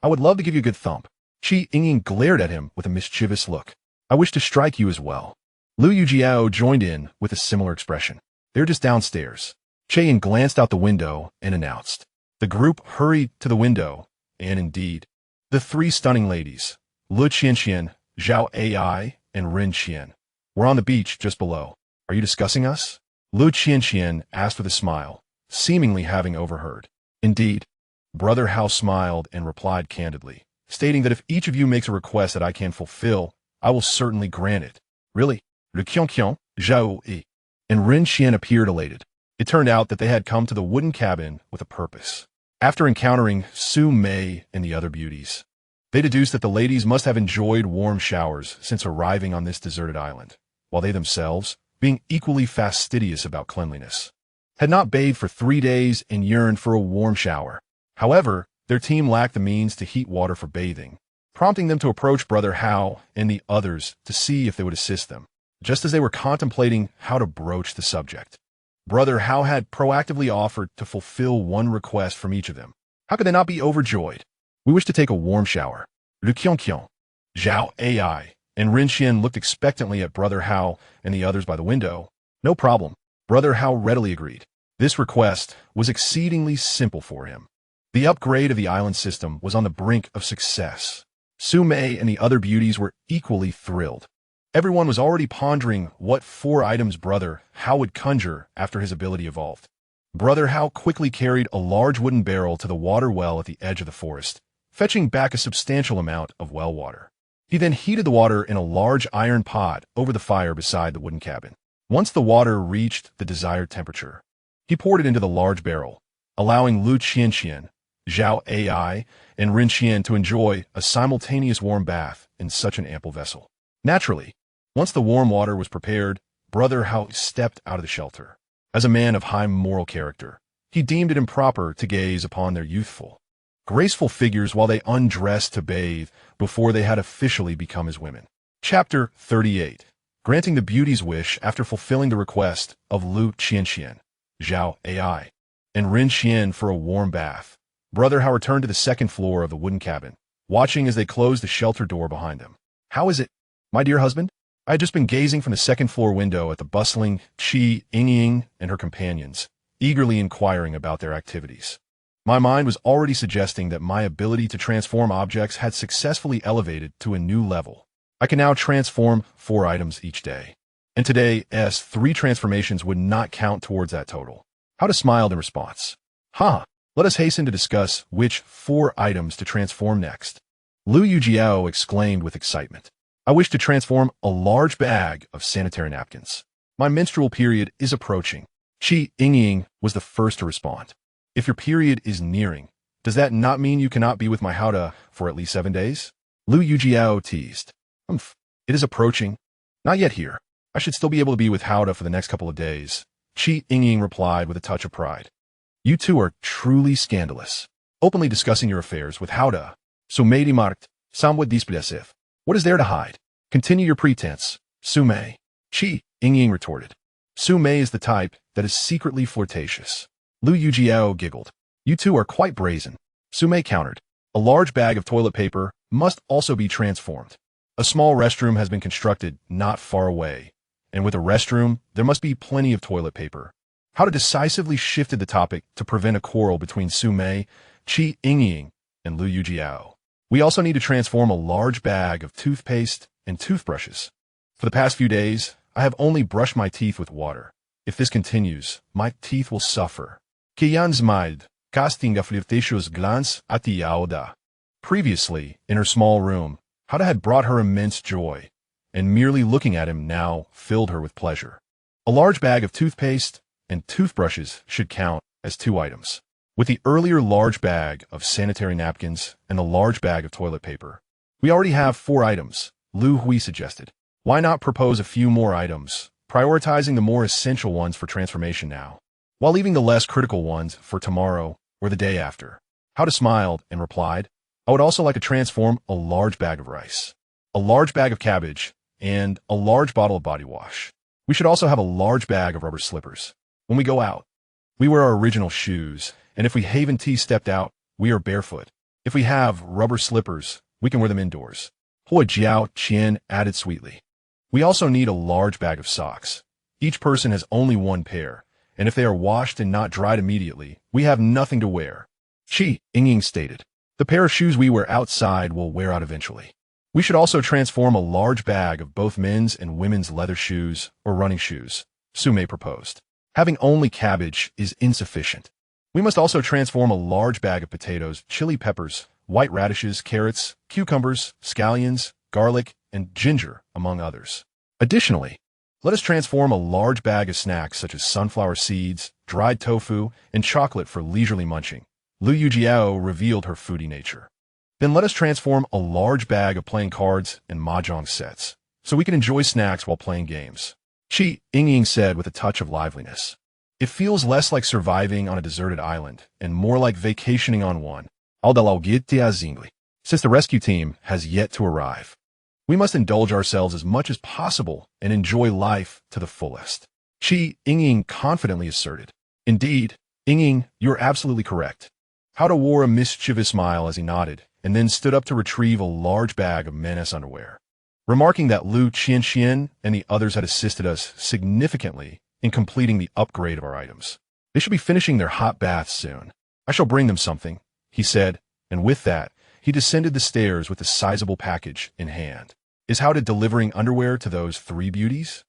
"I would love to give you a good thump." Qi Yingying glared at him with a mischievous look. "I wish to strike you as well." Liu Yijiao joined in with a similar expression. "They're just downstairs." Che Yin glanced out the window and announced. The group hurried to the window, and indeed, the 3 stunning ladies, Lu Qianqian, Zhao Ai, and Ren Qian, were on the beach just below. "Are you discussing us?" Lu Qianqian asked with a smile, seemingly having overheard. "Indeed." Brother Hao smiled and replied candidly, stating that if each of you makes a request that I can fulfill, I will certainly grant it. Really? Liu Yijiao and Ren Xian appeared elated. It turned out that they had come to the wooden cabin with a purpose. After encountering Su Mei and the other beauties, they deduced that the ladies must have enjoyed warm showers since arriving on this deserted island, while they themselves, being equally fastidious about cleanliness, had not bathed for 3 days and yearned for a warm shower. However, their team lacked the means to heat water for bathing, prompting them to approach Brother Hao and the others to see if they would assist them. Just as they were contemplating how to broach the subject, Brother Hao had proactively offered to fulfill one request from each of them. How could they not be overjoyed? We wish to take a warm shower. Liu Yijiao and Ren Xian looked expectantly at Brother Hao and the others by the window. No problem. Brother Hao readily agreed. This request was exceedingly simple for him. The upgrade of the island system was on the brink of success. Su Mei and the other beauties were equally thrilled. Everyone was already pondering what 4 items Brother Hao would conjure after his ability evolved. Brother Hao quickly carried a large wooden barrel to the water well at the edge of the forest, fetching back a substantial amount of well water. He then heated the water in a large iron pot over the fire beside the wooden cabin. Once the water reached the desired temperature, he poured it into the large barrel, allowing Liu Yijiao, and Ren Xian to enjoy a simultaneous warm bath in such an ample vessel. Naturally, once the warm water was prepared, Brother Hao stepped out of the shelter. As a man of high moral character, he deemed it improper to gaze upon their youthful, graceful figures while they undressed to bathe before they had officially become his women. Chapter 38. Granting the beauty's wish after fulfilling the request of Liu Yijiao, and Ren Xian for a warm bath, Brother Hao returned to the second floor of the wooden cabin, watching as they closed the shelter door behind them. How is it, my dear husband? I had just been gazing from the second floor window at the bustling Yingying and her companions, eagerly inquiring about their activities. My mind was already suggesting that my ability to transform objects had successfully elevated to a new level. I can now transform 4 items each day. And today's 3 transformations would not count towards that total. Hao smiled in response. Let us hasten to discuss which 4 items to transform next. Liu Yijiao exclaimed with excitement. I wish to transform a large bag of sanitary napkins. My menstrual period is approaching. Yingying was the first to respond. If your period is nearing, does that not mean you cannot be with my Hao for at least 7 days? Liu Yijiao teased. It is approaching. Not yet here. I should still be able to be with Hao for the next couple of days. Yingying replied with a touch of pride. You two are truly scandalous. Openly discussing your affairs with Hao. Su Mei marked, somewhat displessive. What is there to hide? Continue your pretense, Su Mei. Yingying retorted. Su Mei is the type that is secretly flirtatious. Liu Yijiao giggled. You two are quite brazen. Su Mei countered. A large bag of toilet paper must also be transformed. A small restroom has been constructed not far away, and with a restroom, there must be plenty of toilet paper. Hao decisively shifted the topic to prevent a quarrel between Su Mei, Yingying, and Liu Yijiao. We also need to transform a large bag of toothpaste and toothbrushes. For the past few days, I have only brushed my teeth with water. If this continues, my teeth will suffer. Kiyan smiled, casting a flirtatious glance at the Yaoda. Previously, in her small room, Hao had brought her immense joy, and merely looking at him now filled her with pleasure. A large bag of toothpaste and toothbrushes should count as 2 items. With the earlier large bag of sanitary napkins and the large bag of toilet paper, we already have 4 items, Liu Hui suggested. Why not propose a few more items, prioritizing the more essential ones for transformation now, while leaving the less critical ones for tomorrow or the day after? Hao smiled and replied, I would also like to transform a large bag of rice, a large bag of cabbage, and a large bottle of body wash. We should also have a large bag of rubber slippers. When we go out, we wear our original shoes, and if we Haven Tea stepped out, we are barefoot. If we have rubber slippers, we can wear them indoors. Hua Jiao Qian added sweetly. We also need a large bag of socks. Each person has only 1 pair, and if they are washed and not dried immediately, we have nothing to wear. Yingying stated. The pair of shoes we wear outside will wear out eventually. We should also transform a large bag of both men's and women's leather shoes or running shoes, Su Mei proposed. Having only cabbage is insufficient. We must also transform a large bag of potatoes, chili peppers, white radishes, carrots, cucumbers, scallions, garlic, and ginger, among others. Additionally, let us transform a large bag of snacks such as sunflower seeds, dried tofu, and chocolate for leisurely munching. Liu Yijiao revealed her foodie nature. Then let us transform a large bag of playing cards and mahjong sets, so we can enjoy snacks while playing games. Yingying said with a touch of liveliness. It feels less like surviving on a deserted island and more like vacationing on one. Since the rescue team has yet to arrive, we must indulge ourselves as much as possible and enjoy life to the fullest. Yingying confidently asserted. Indeed, Yingying, you're absolutely correct. Howda wore a mischievous smile as he nodded, and then stood up to retrieve a large bag of menace underwear. Remarking that Liu Qianxian and the others had assisted us significantly in completing the upgrade of our items. They should be finishing their hot baths soon. I shall bring them something, he said, and with that, he descended the stairs with a sizable package in hand. Is Howda delivering underwear to those three beauties?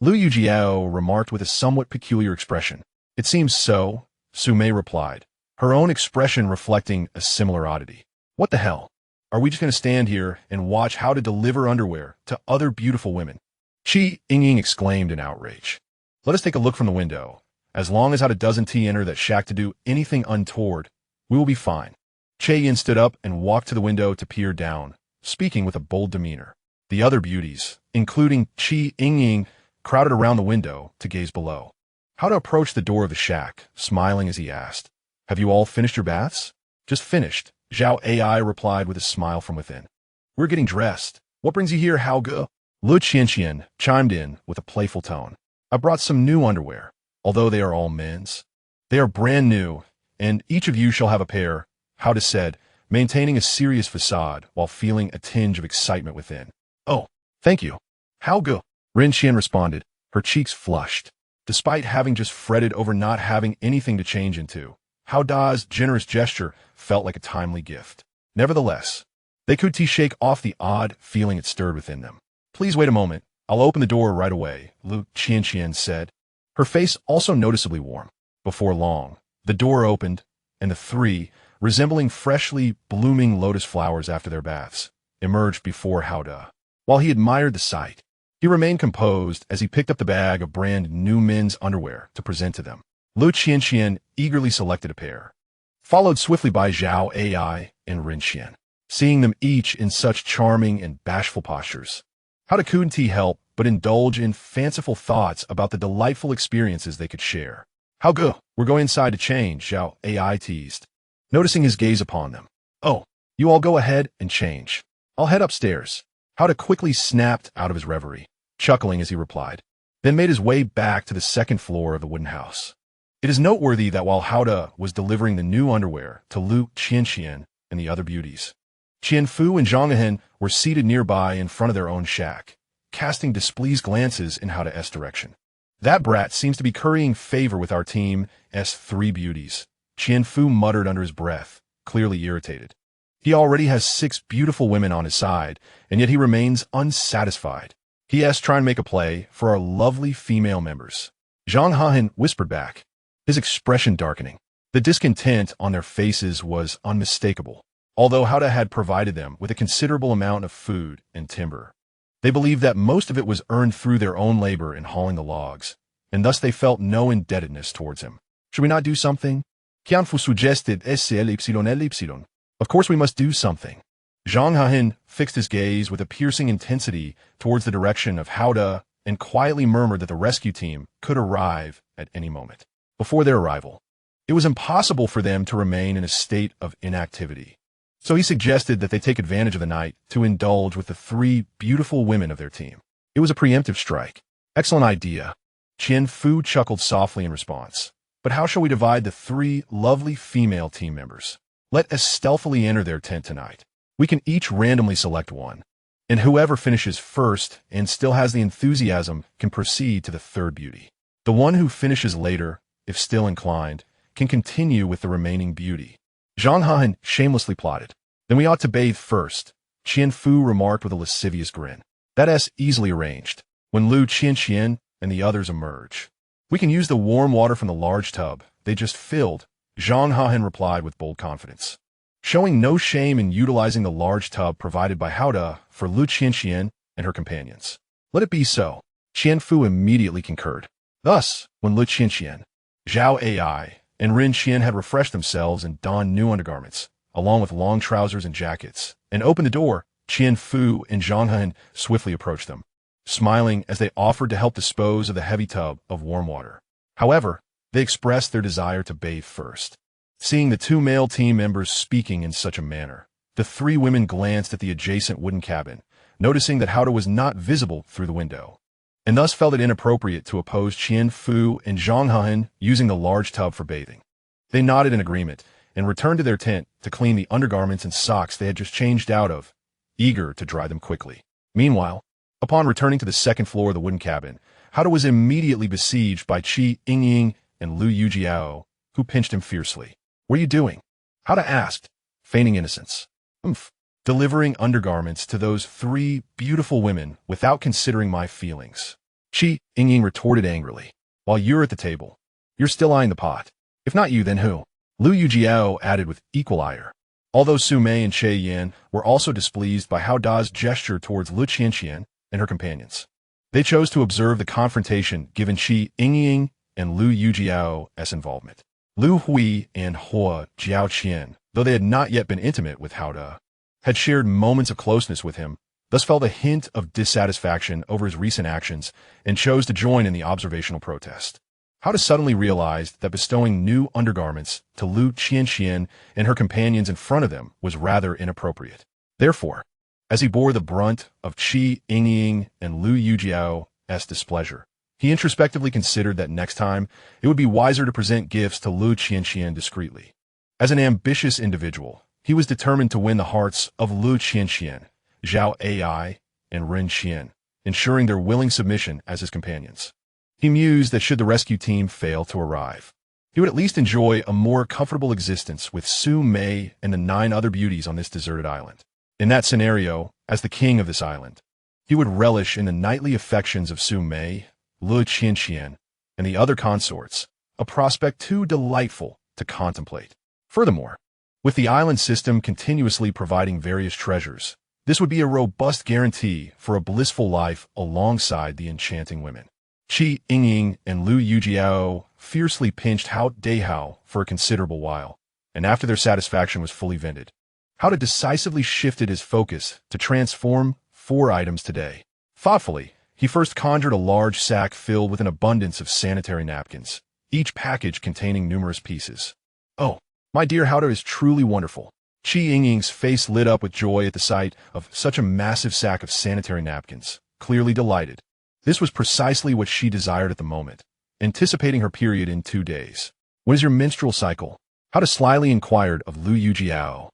Liu Yijiao remarked with a somewhat peculiar expression. It seems so, Su Mei replied, her own expression reflecting a similar oddity. What the hell? Are we just going to stand here and watch Howda deliver underwear to other beautiful women? Yingying exclaimed in outrage. Let us take a look from the window. As long as Howda doesn't enter that shack to do anything untoward, we will be fine. Yin stood up and walked to the window to peer down, speaking with a bold demeanor. The other beauties, including Yingying, crowded around the window to gaze below. Howda approached the door of the shack, smiling as he asked, "Have you all finished your baths?" "Just finished," Zhao AI replied with a smile from within. "We're getting dressed. What brings you here, Hao-ge?" Liu Qianxian chimed in with a playful tone. "I brought some new underwear, although they are all men's. They are brand new, and each of you shall have a pair," Howda said, maintaining a serious facade while feeling a tinge of excitement within. "Oh, thank you, Hao-ge," Rinxian responded, her cheeks flushed. Despite having just fretted over not having anything to change into, Howda's generous gesture felt like a timely gift. Nevertheless, they could shake off the odd feeling it stirred within them. "Please wait a moment. I'll open the door right away," Liu Qianxian said, her face also noticeably warm. Before long, the door opened, and the three, resembling freshly blooming lotus flowers after their baths, emerged before Howda. While he admired the sight, he remained composed as he picked up the bag of brand new men's underwear to present to them. Liu Qianxian eagerly selected a pair, followed swiftly by Zhao AI and Rinxian. Seeing them each in such charming and bashful postures, Howda couldn't help but indulge in fanciful thoughts about the delightful experiences they could share. "Hao-ge, we're going inside to change," Zhao AI teased, noticing his gaze upon them. "Oh, you all go ahead and change. I'll head upstairs." Howda quickly snapped out of his reverie, chuckling as he replied, then made his way back to the second floor of the wooden house. It is noteworthy that while Howda was delivering the new underwear to Liu Qianxian and the other beauties, Qianfu and Zhanghen were seated nearby in front of their own shack, casting displeased glances in Howda's direction. "That brat seems to be currying favor with our team's three beauties," Qianfu muttered under his breath, clearly irritated. He already has 6 beautiful women on his side, and yet he remains unsatisfied. He has tried to make a play for our lovely female members. Zhang Han whispered back, his expression darkening. The discontent on their faces was unmistakable, although Howda had provided them with a considerable amount of food and timber. They believed that most of it was earned through their own labor in hauling the logs, and thus they felt no indebtedness towards him. "Should we not do something?" Qianfu suggested SLY. "Of course we must do something." Zhang Han fixed his gaze with a piercing intensity towards the direction of Howda and quietly murmured that the rescue team could arrive at any moment. Before their arrival, it was impossible for them to remain in a state of inactivity. So he suggested that they take advantage of the night to indulge with the 3 beautiful women of their team. It was a preemptive strike. "Excellent idea." Qianfu chuckled softly in response. "But how shall we divide the 3 lovely female team members? Let us stealthily enter their tent tonight. We can each randomly select one, and whoever finishes first and still has the enthusiasm can proceed to the 3rd beauty. The one who finishes later, if still inclined, can continue with the remaining beauty." Zhang Han shamelessly plotted. "Then we ought to bathe first," Qianfu remarked with a lascivious grin. "That's easily arranged. When Liu Qianxian and the others emerge, we can use the warm water from the large tub they just filled," Zhang Han replied with bold confidence. showing no shame in utilizing the large tub provided by Hao for Lu Qianxian and her companions. Let it be so. Qianfu immediately concurred. Thus, when Lu Qianxian, Zhao Ai, and Rin Qian had refreshed themselves and donned new undergarments, along with long trousers and jackets, and opened the door, Qianfu and Zhang Hen swiftly approached them, smiling as they offered to help dispose of the heavy tub of warm water. However, they expressed their desire to bathe first. Seeing the two male team members speaking in such a manner, the three women glanced at the adjacent wooden cabin, noticing that Hao was not visible through the window, and thus felt it inappropriate to oppose Qianfu and Zhang Hen using the large tub for bathing. They nodded in agreement and returned to their tent to clean the undergarments and socks they had just changed out of, eager to dry them quickly. Meanwhile, upon returning to the second floor of the wooden cabin, Hao was immediately besieged by Yingying and Liu Yijiao, who pinched him fiercely. "What are you doing?" Hao asked, feigning innocence. Delivering undergarments to those three beautiful women without considering my feelings." Yingying retorted angrily. "While you're at the table, you're still eyeing the pot. If not you, then who?" Liu Yijiao added with equal ire. Although Su Mei and Che Yan were also displeased by Hao Da's gesture towards Lu Qianxian and her companions, they chose to observe the confrontation given Yingying and Liu Yijiao's involvement. Liu Hui and Hua Jiaoqian, though they had not yet been intimate with Hao Da, had shared moments of closeness with him, thus felt a hint of dissatisfaction over his recent actions and chose to join in the observational protest. Hao suddenly realized that bestowing new undergarments to Lu Qianxian and her companions in front of them was rather inappropriate. Therefore, as he bore the brunt of Yingying and Liu Yijiao's displeasure, he introspectively considered that next time it would be wiser to present gifts to Lu Qianxian discreetly. As an ambitious individual, he was determined to win the hearts of Lu Qianxian, Zhao Ai, and Rin Qian, ensuring their willing submission as his companions. He mused that should the rescue team fail to arrive, he would at least enjoy a more comfortable existence with Su Mei and the 9 other beauties on this deserted island. In that scenario, as the king of this island, he would relish in the nightly affections of Su Mei, Lu Qianxian, and the other consorts, a prospect too delightful to contemplate. Furthermore, with the island system continuously providing various treasures, this would be a robust guarantee for a blissful life alongside the enchanting women. Yingying and Liu Yijiao fiercely pinched Hao for a considerable while, and after their satisfaction was fully vented, Hao decisively shifted his focus to transform 4 items today. Thoughtfully, he first conjured a large sack filled with an abundance of sanitary napkins, each package containing numerous pieces. "Oh, my dear Hao is truly wonderful." Yingying's face lit up with joy at the sight of such a massive sack of sanitary napkins, clearly delighted. This was precisely what she desired at the moment, anticipating her period in 2 days. "When is your menstrual cycle?" Hao slyly inquired of Liu Yijiao.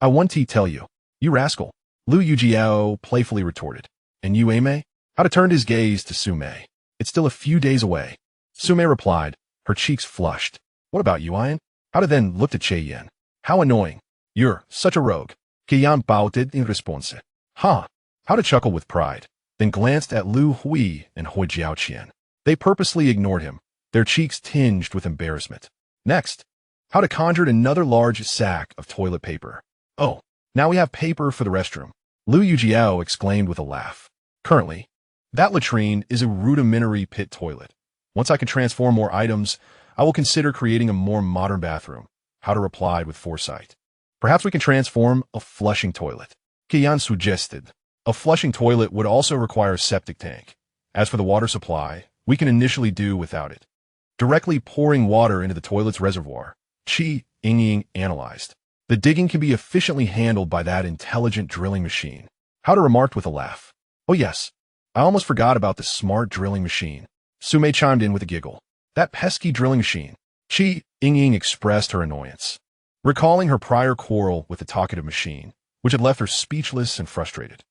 "I want to tell you, you rascal," Liu Yijiao playfully retorted. "And you, Mei?" Hao turned his gaze to Su Mei. "It's still a few days away." Su Mei replied, her cheeks flushed. "What about you, Ian?" Hao then looked at Che Yan. "How annoying. You're such a rogue." Qian bouted in response. "Huh." Hao chuckled with pride, then glanced at Liu Hui and Hua Jiaoqian. They purposely ignored him, their cheeks tinged with embarrassment. Next, Hao conjured another large sack of toilet paper. "Oh, now we have paper for the restroom," Liu Yijiao exclaimed with a laugh. "Currently, that latrine is a rudimentary pit toilet. Once I can transform more items, I will consider creating a more modern bathroom," Hao replied with foresight. "Perhaps we can transform a flushing toilet," Qian suggested. "A flushing toilet would also require a septic tank. As for the water supply, we can initially do without it. Directly pouring water into the toilet's reservoir," Yingying analyzed. "The digging can be efficiently handled by that intelligent drilling machine," Hao remarked with a laugh. "Oh yes, I almost forgot about the smart drilling machine," Su Mei chimed in with a giggle. "That pesky drilling machine." Yingying expressed her annoyance, recalling her prior quarrel with the talkative machine, which had left her speechless and frustrated.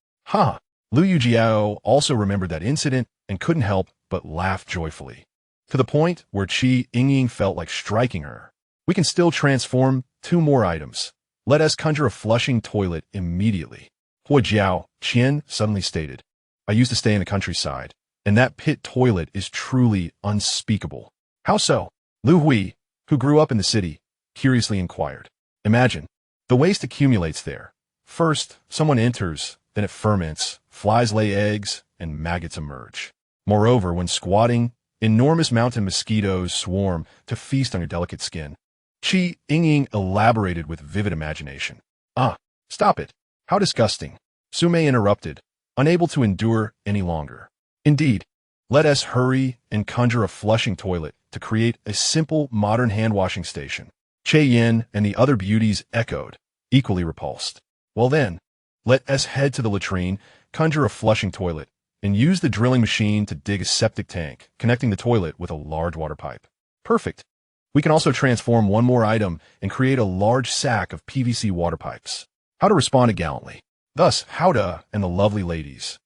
Liu Yijiao also remembered that incident and couldn't help but laugh joyfully, to the point where Yingying felt like striking her. "We can still transform 2 more items. Let us conjure a flushing toilet immediately," Hua Jiaoqian suddenly stated. "I used to stay in the countryside, and that pit toilet is truly unspeakable." "How so?" Liu Hui, who grew up in the city, curiously inquired. "Imagine, The waste accumulates there. First, someone enters, then it ferments, flies lay eggs, and maggots emerge. Moreover, when squatting, enormous mountain mosquitoes swarm to feast on your delicate skin. Yingying elaborated with vivid imagination. Ah, stop it. How disgusting. Su Mei interrupted, unable to endure any longer. Indeed, let us hurry and conjure a flushing toilet to create a simple modern hand-washing station. Yin and the other beauties echoed, equally repulsed. Well then, let us head to the latrine, conjure a flushing toilet, and use the drilling machine to dig a septic tank, connecting the toilet with a large water pipe. Perfect. We can also transform one more item and create a large sack of PVC water pipes. Howda responded gallantly. Thus, Howda and the lovely ladies,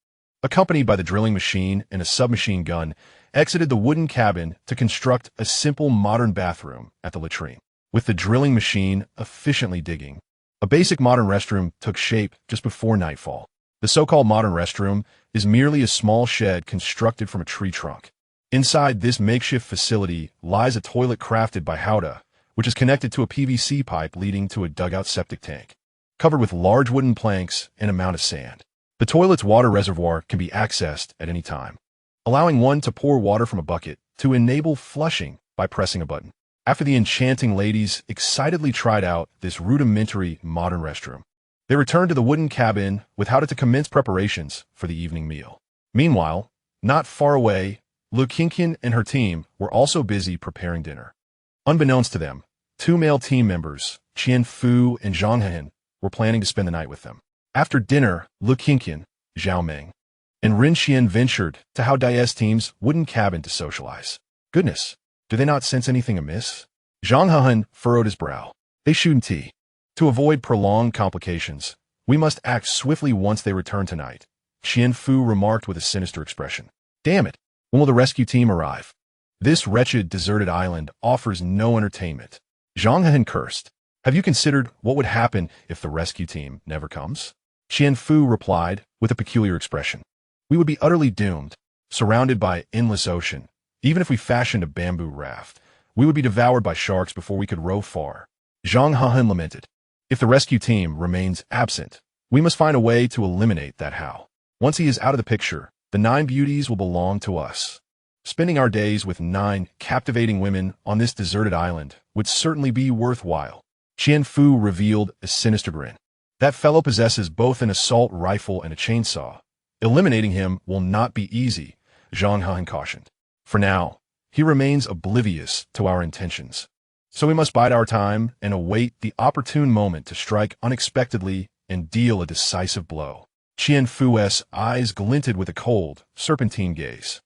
accompanied by the drilling machine and a submachine gun, exited the wooden cabin to construct a simple modern bathroom at the latrine. With the drilling machine efficiently digging, a basic modern restroom took shape just before nightfall. The so-called modern restroom is merely a small shed constructed from a tree trunk. Inside this makeshift facility lies a toilet crafted by Howda, which is connected to a PVC pipe leading to a dugout septic tank, covered with large wooden planks and a mound of sand. The toilet's water reservoir can be accessed at any time, allowing one to pour water from a bucket to enable flushing by pressing a button. After the enchanting ladies excitedly tried out this rudimentary modern restroom, they returned to the wooden cabin with Howda to commence preparations for the evening meal. Meanwhile, not far away, Liu Yijiao and her team were also busy preparing dinner. Unbeknownst to them, two male team members, Qian Fu and Zhang Hehan, were planning to spend the night with them. After dinner, Liu Yijiao, Zhao Meng, and Ren Xian ventured to Hao Dai's team's wooden cabin to socialize. Goodness, do they not sense anything amiss? Zhang Hehan furrowed his brow. They shouldn't tea. To avoid prolonged complications, we must act swiftly once they return tonight, Qian Fu remarked with a sinister expression. Damn it, when will the rescue team arrive? This wretched, deserted island offers no entertainment. Zhang Hehan cursed. Have you considered what would happen if the rescue team never comes? Qian Fu replied with a peculiar expression. We would be utterly doomed, surrounded by endless ocean. Even if we fashioned a bamboo raft, we would be devoured by sharks before we could row far. Zhang Hehan lamented. If the rescue team remains absent, we must find a way to eliminate that Hao. Once he is out of the picture, the 9 beauties will belong to us. Spending our days with 9 captivating women on this deserted island would certainly be worthwhile. Qian Fu revealed a sinister grin. That fellow possesses both an assault rifle and a chainsaw. Eliminating him will not be easy, Zhang Hehan cautioned. For now, he remains oblivious to our intentions. So we must bide our time and await the opportune moment to strike unexpectedly and deal a decisive blow. Qian Fu's eyes glinted with a cold, serpentine gaze.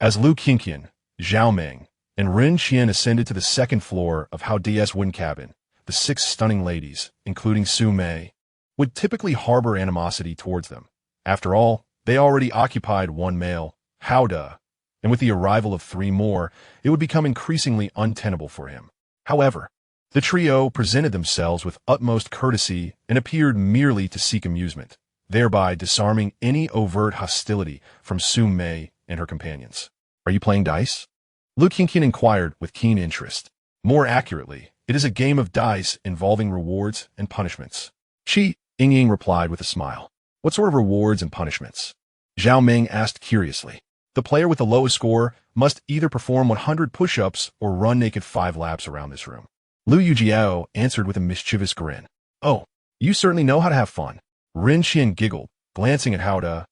As Liu Yijiao, Zhao Meng, and Ren Xian ascended to the second floor of Hao Dai's wooden cabin, the 6 stunning ladies, including Su Mei, would typically harbor animosity towards them. After all, they already occupied 1 male, Hao Dai, and with the arrival of 3 more, it would become increasingly untenable for him. However, the trio presented themselves with utmost courtesy and appeared merely to seek amusement, thereby disarming any overt hostility from Su Mei and her companions. Are you playing dice? Liu Yijiao inquired with keen interest. More accurately, it is a game of dice involving rewards and punishments. Yingying replied with a smile. What sort of rewards and punishments? Zhao Meng asked curiously. The player with the lowest score must either perform 100 push-ups or run naked 5 laps around this room. Liu Yijiao answered with a mischievous grin. Oh, you certainly know how to have fun. Ren Xian giggled, glancing at Hao Dai,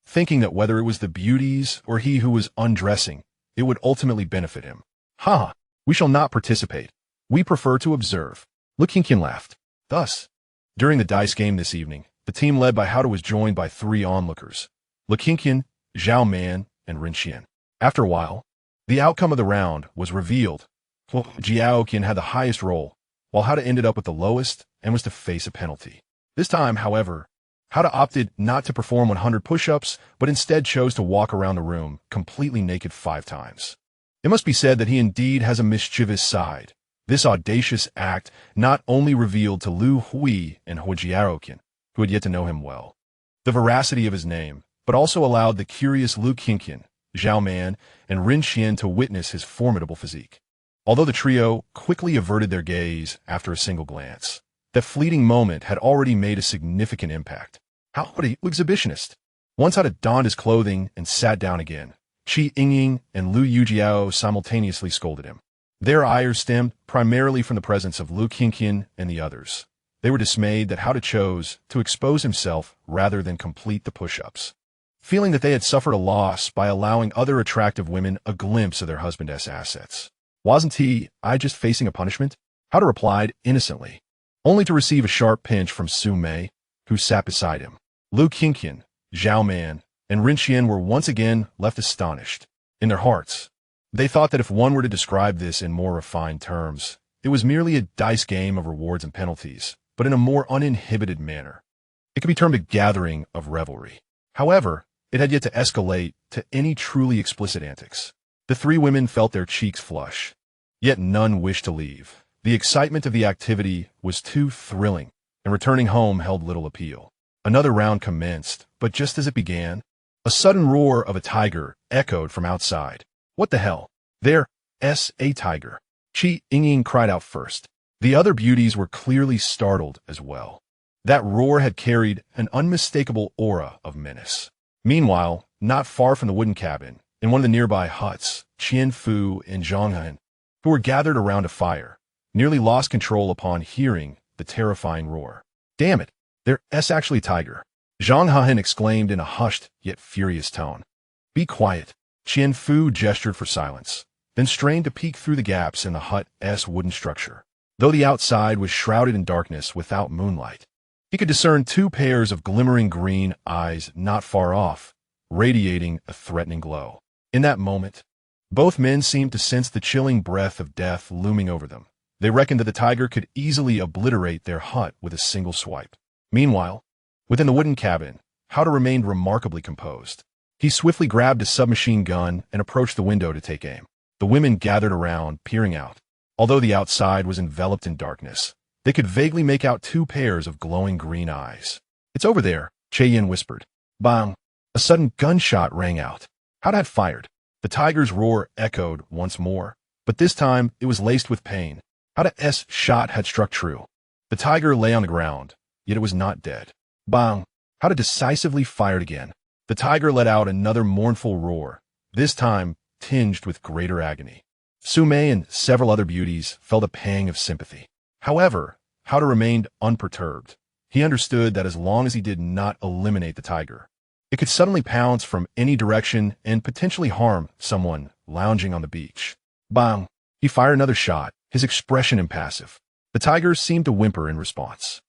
thinking that whether it was the beauties or he who was undressing, it would ultimately benefit him. Ha! We shall not participate. We prefer to observe. Liu Yijiao laughed. Thus, during the dice game this evening, the team led by Hao Dai was joined by 3 onlookers, Liu Yijiao, Zhao Meng, and Ren Xian. After a while, the outcome of the round was revealed. Jiaoqian had the highest roll, while Hao Dai ended up with the lowest and was to face a penalty. This time, however, Hao Dai opted not to perform 100 push-ups, but instead chose to walk around the room completely naked 5 times. It must be said that he indeed has a mischievous side. This audacious act not only revealed to Liu Hui and Jiaoqian, who had yet to know him well, the veracity of his name, but also allowed the curious Liu Yijiao, Zhao Meng, and Ren Xian to witness his formidable physique. Although the trio quickly averted their gaze after a single glance, That fleeting moment had already made a significant impact. How would he, exhibitionist? Once Hao donned his clothing and sat down again, Yingying and Liu Yijiao simultaneously scolded him. Their ire stemmed primarily from the presence of Liu Yijiao and the others. They were dismayed that Hao chose to expose himself rather than complete the push-ups. Feeling that they had suffered a loss by allowing other attractive women a glimpse of their husband's assets. Wasn't I just facing a punishment? Hao replied innocently, only to receive a sharp pinch from Su Mei, who sat beside him. Liu Yijiao, Zhao Man, and Rin Xian were once again left astonished. In their hearts, they thought that if one were to describe this in more refined terms, it was merely a dice game of rewards and penalties, but in a more uninhibited manner. It could be termed a gathering of revelry. However, it had yet to escalate to any truly explicit antics. The three women felt their cheeks flush, yet none wished to leave. The excitement of the activity was too thrilling, and returning home held little appeal. Another round commenced, but just as it began, a sudden roar of a tiger echoed from outside. What the hell? There's a tiger. Yingying cried out first. The other beauties were clearly startled as well. That roar had carried an unmistakable aura of menace. Meanwhile, not far from the wooden cabin, in one of the nearby huts, Qian Fu and Zhang Han, who were gathered around a fire, nearly lost control upon hearing the terrifying roar. Damn it, there's actually a tiger. Zhang Han exclaimed in a hushed yet furious tone. Be quiet. Qian Fu gestured for silence, then strained to peek through the gaps in the hut's wooden structure. Though the outside was shrouded in darkness without moonlight, he could discern two pairs of glimmering green eyes not far off, radiating a threatening glow. In that moment, both men seemed to sense the chilling breath of death looming over them. They reckoned that the tiger could easily obliterate their hut with a single swipe. Meanwhile, within the wooden cabin, Hao remained remarkably composed. He swiftly grabbed a submachine gun and approached the window to take aim. The women gathered around, peering out. Although the outside was enveloped in darkness, they could vaguely make out two pairs of glowing green eyes. It's over there, Yin whispered. Bang! A sudden gunshot rang out. Hao had fired. The tiger's roar echoed once more, but this time it was laced with pain. Hao's shot had struck true. The tiger lay on the ground, yet it was not dead. Bang! Hao decisively fired again. The tiger let out another mournful roar, this time tinged with greater agony. Su Mei and several other beauties felt a pang of sympathy. However, Hao remained unperturbed. He understood that as long as he did not eliminate the tiger, it could suddenly pounce from any direction and potentially harm someone lounging on the beach. Bang! He fired another shot, his expression impassive. The tiger seemed to whimper in response.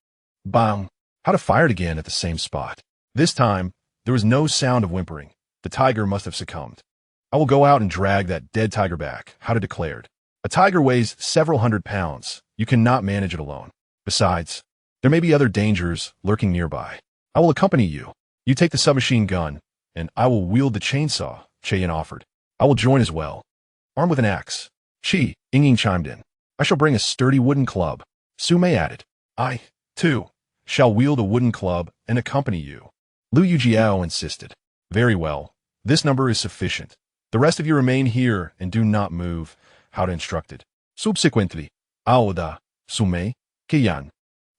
Bang! Hao fired again at the same spot. This time, there was no sound of whimpering. The tiger must have succumbed. I will go out and drag that dead tiger back, Hao declared. A tiger weighs several hundred pounds. You cannot manage it alone. Besides, there may be other dangers lurking nearby. I will accompany you. You take the submachine gun, and I will wield the chainsaw, Yin offered. I will join as well. Armed with an axe. Yingying chimed in. I shall bring a sturdy wooden club. Su Mei added. I, too, shall wield a wooden club and accompany you. Liu Yijiao insisted. Very well. This number is sufficient. The rest of you remain here and do not move, Hao instructed. Subsequently, Aoda, Su Mei, Qian,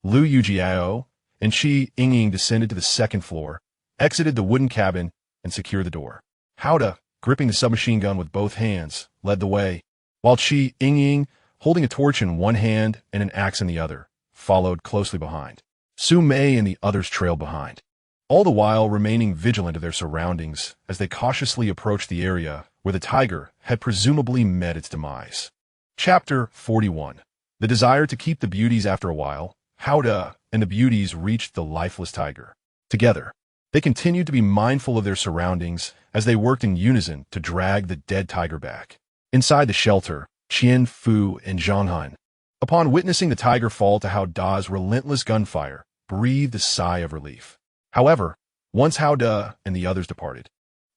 Liu Yijiao, and Yingying descended to the second floor, exited the wooden cabin, and secured the door. Hao, gripping the submachine gun with both hands, led the way, while Yingying, holding a torch in one hand and an axe in the other, followed closely behind. Su Mei and the others trailed behind, all the while remaining vigilant of their surroundings as they cautiously approached the area where the tiger had presumably met its demise. Chapter 41. The desire to keep the beauties after a while, Hao and the beauties reached the lifeless tiger. Together, they continued to be mindful of their surroundings as they worked in unison to drag the dead tiger back. Inside the shelter, Qian Fu and Zhang Han, upon witnessing the tiger fall to Hao Da's relentless gunfire, breathed a sigh of relief. However, once Hao and the others departed,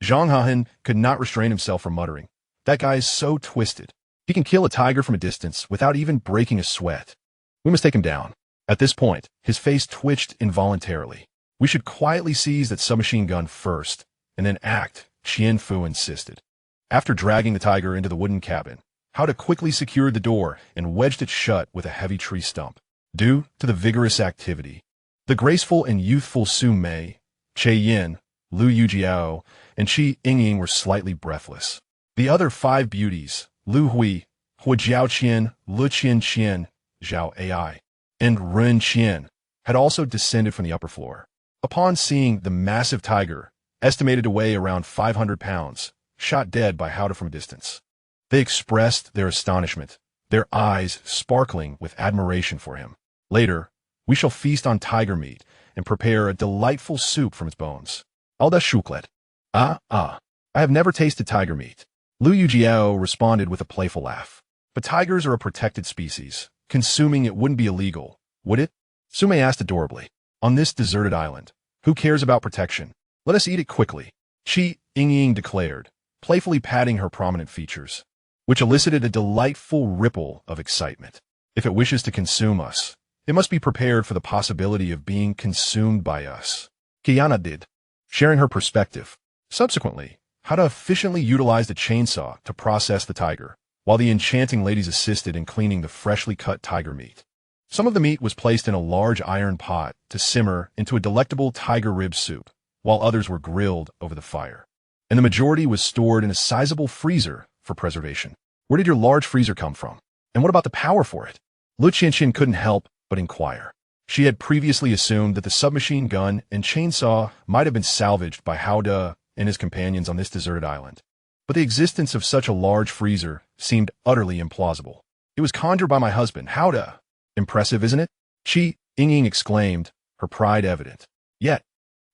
Zhang Han could not restrain himself from muttering, "That guy is so twisted. He can kill a tiger from a distance without even breaking a sweat. We must take him down." At this point, his face twitched involuntarily. "We should quietly seize that submachine gun first, and then act," Qian Fu insisted. After dragging the tiger into the wooden cabin, Hao quickly secured the door and wedged it shut with a heavy tree stump. due to the vigorous activity. The graceful and youthful Su Mei, Che Yin, Liu Yijiao, and Yingying were slightly breathless. The other 5 beauties, Lu Hui, Hua Jiaoqian, Lu Qianqian, Zhao Ai, and Ren Qian, had also descended from the upper floor. Upon seeing the massive tiger, estimated to weigh around 500 pounds, shot dead by Howda from a distance, they expressed their astonishment, their eyes sparkling with admiration for him. Later, we shall feast on tiger meat and prepare a delightful soup from its bones. Alda shuklet. I have never tasted tiger meat. Liu Yijiao responded with a playful laugh. But tigers are a protected species. Consuming it wouldn't be illegal, would it? Su Mei asked adorably. On this deserted island, who cares about protection? Let us eat it quickly. Yingying declared, playfully patting her prominent features, which elicited a delightful ripple of excitement. If it wishes to consume us, it must be prepared for the possibility of being consumed by us. Kiana did, sharing her perspective. Subsequently, Howda efficiently utilized a chainsaw to process the tiger, while the enchanting ladies assisted in cleaning the freshly cut tiger meat. Some of the meat was placed in a large iron pot to simmer into a delectable tiger rib soup, while others were grilled over the fire. And the majority was stored in a sizable freezer for preservation. Where did your large freezer come from? And what about the power for it? Lu Qianqian couldn't help but inquire. She had previously assumed that the submachine gun and chainsaw might have been salvaged by Howda and his companions on this deserted island. But the existence of such a large freezer seemed utterly implausible. It was conjured by my husband, Howda. Impressive, isn't it? Yingying exclaimed, her pride evident. Yet,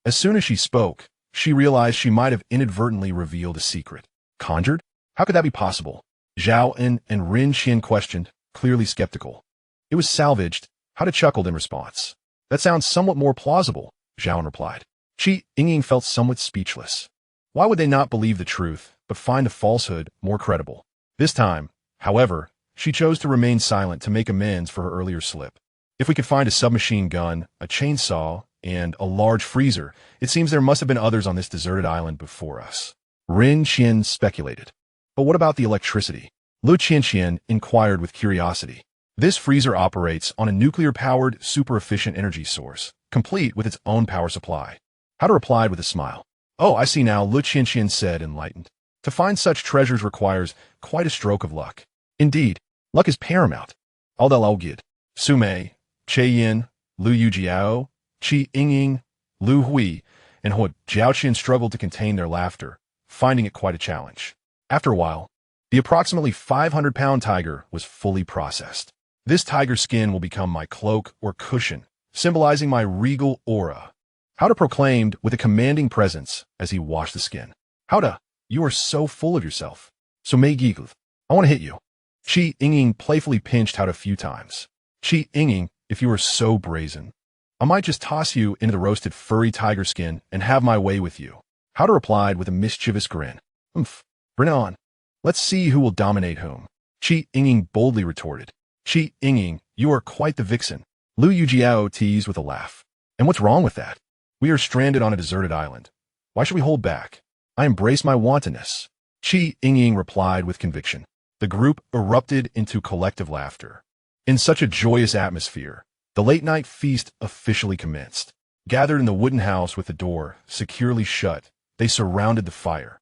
as soon as she spoke, she realized she might have inadvertently revealed a secret. Conjured? How could that be possible? Zhao and Ren Qian questioned, clearly skeptical. It was salvaged. Howda chuckled in response. That sounds somewhat more plausible, Zhao replied. Yingying felt somewhat speechless. Why would they not believe the truth, but find a falsehood more credible? This time, however, she chose to remain silent to make amends for her earlier slip. If we could find a submachine gun, a chainsaw, and a large freezer, it seems there must have been others on this deserted island before us. Ren Qian speculated. But what about the electricity? Lu Qianqian inquired with curiosity. This freezer operates on a nuclear-powered, super-efficient energy source, complete with its own power supply. Howda replied with a smile. Oh, I see now, Lu Qianqian said, enlightened. To find such treasures requires quite a stroke of luck. Indeed, luck is paramount. Aldalaogid, Su Mei, Che Yin, Liu Yijiao, Yingying, Lu Hui, and Hua Jiaoqian struggled to contain their laughter, finding it quite a challenge. After a while, the approximately 500-pound tiger was fully processed. This tiger skin will become my cloak or cushion, symbolizing my regal aura. Howda proclaimed with a commanding presence as he washed the skin. Howda, you are so full of yourself. Su Mei giggled. I want to hit you. Yingying playfully pinched Howda a few times. Yingying, if you are so brazen, I might just toss you into the roasted furry tiger skin and have my way with you. Howda replied with a mischievous grin. Bring it on. Let's see who will dominate whom. Yingying boldly retorted. Yingying, you are quite the vixen. Liu Yijiao teased with a laugh. And what's wrong with that? We are stranded on a deserted island. Why should we hold back? I embrace my wantonness. Yingying replied with conviction. The group erupted into collective laughter. In such a joyous atmosphere, the late-night feast officially commenced. Gathered in the wooden house with the door securely shut, they surrounded the fire,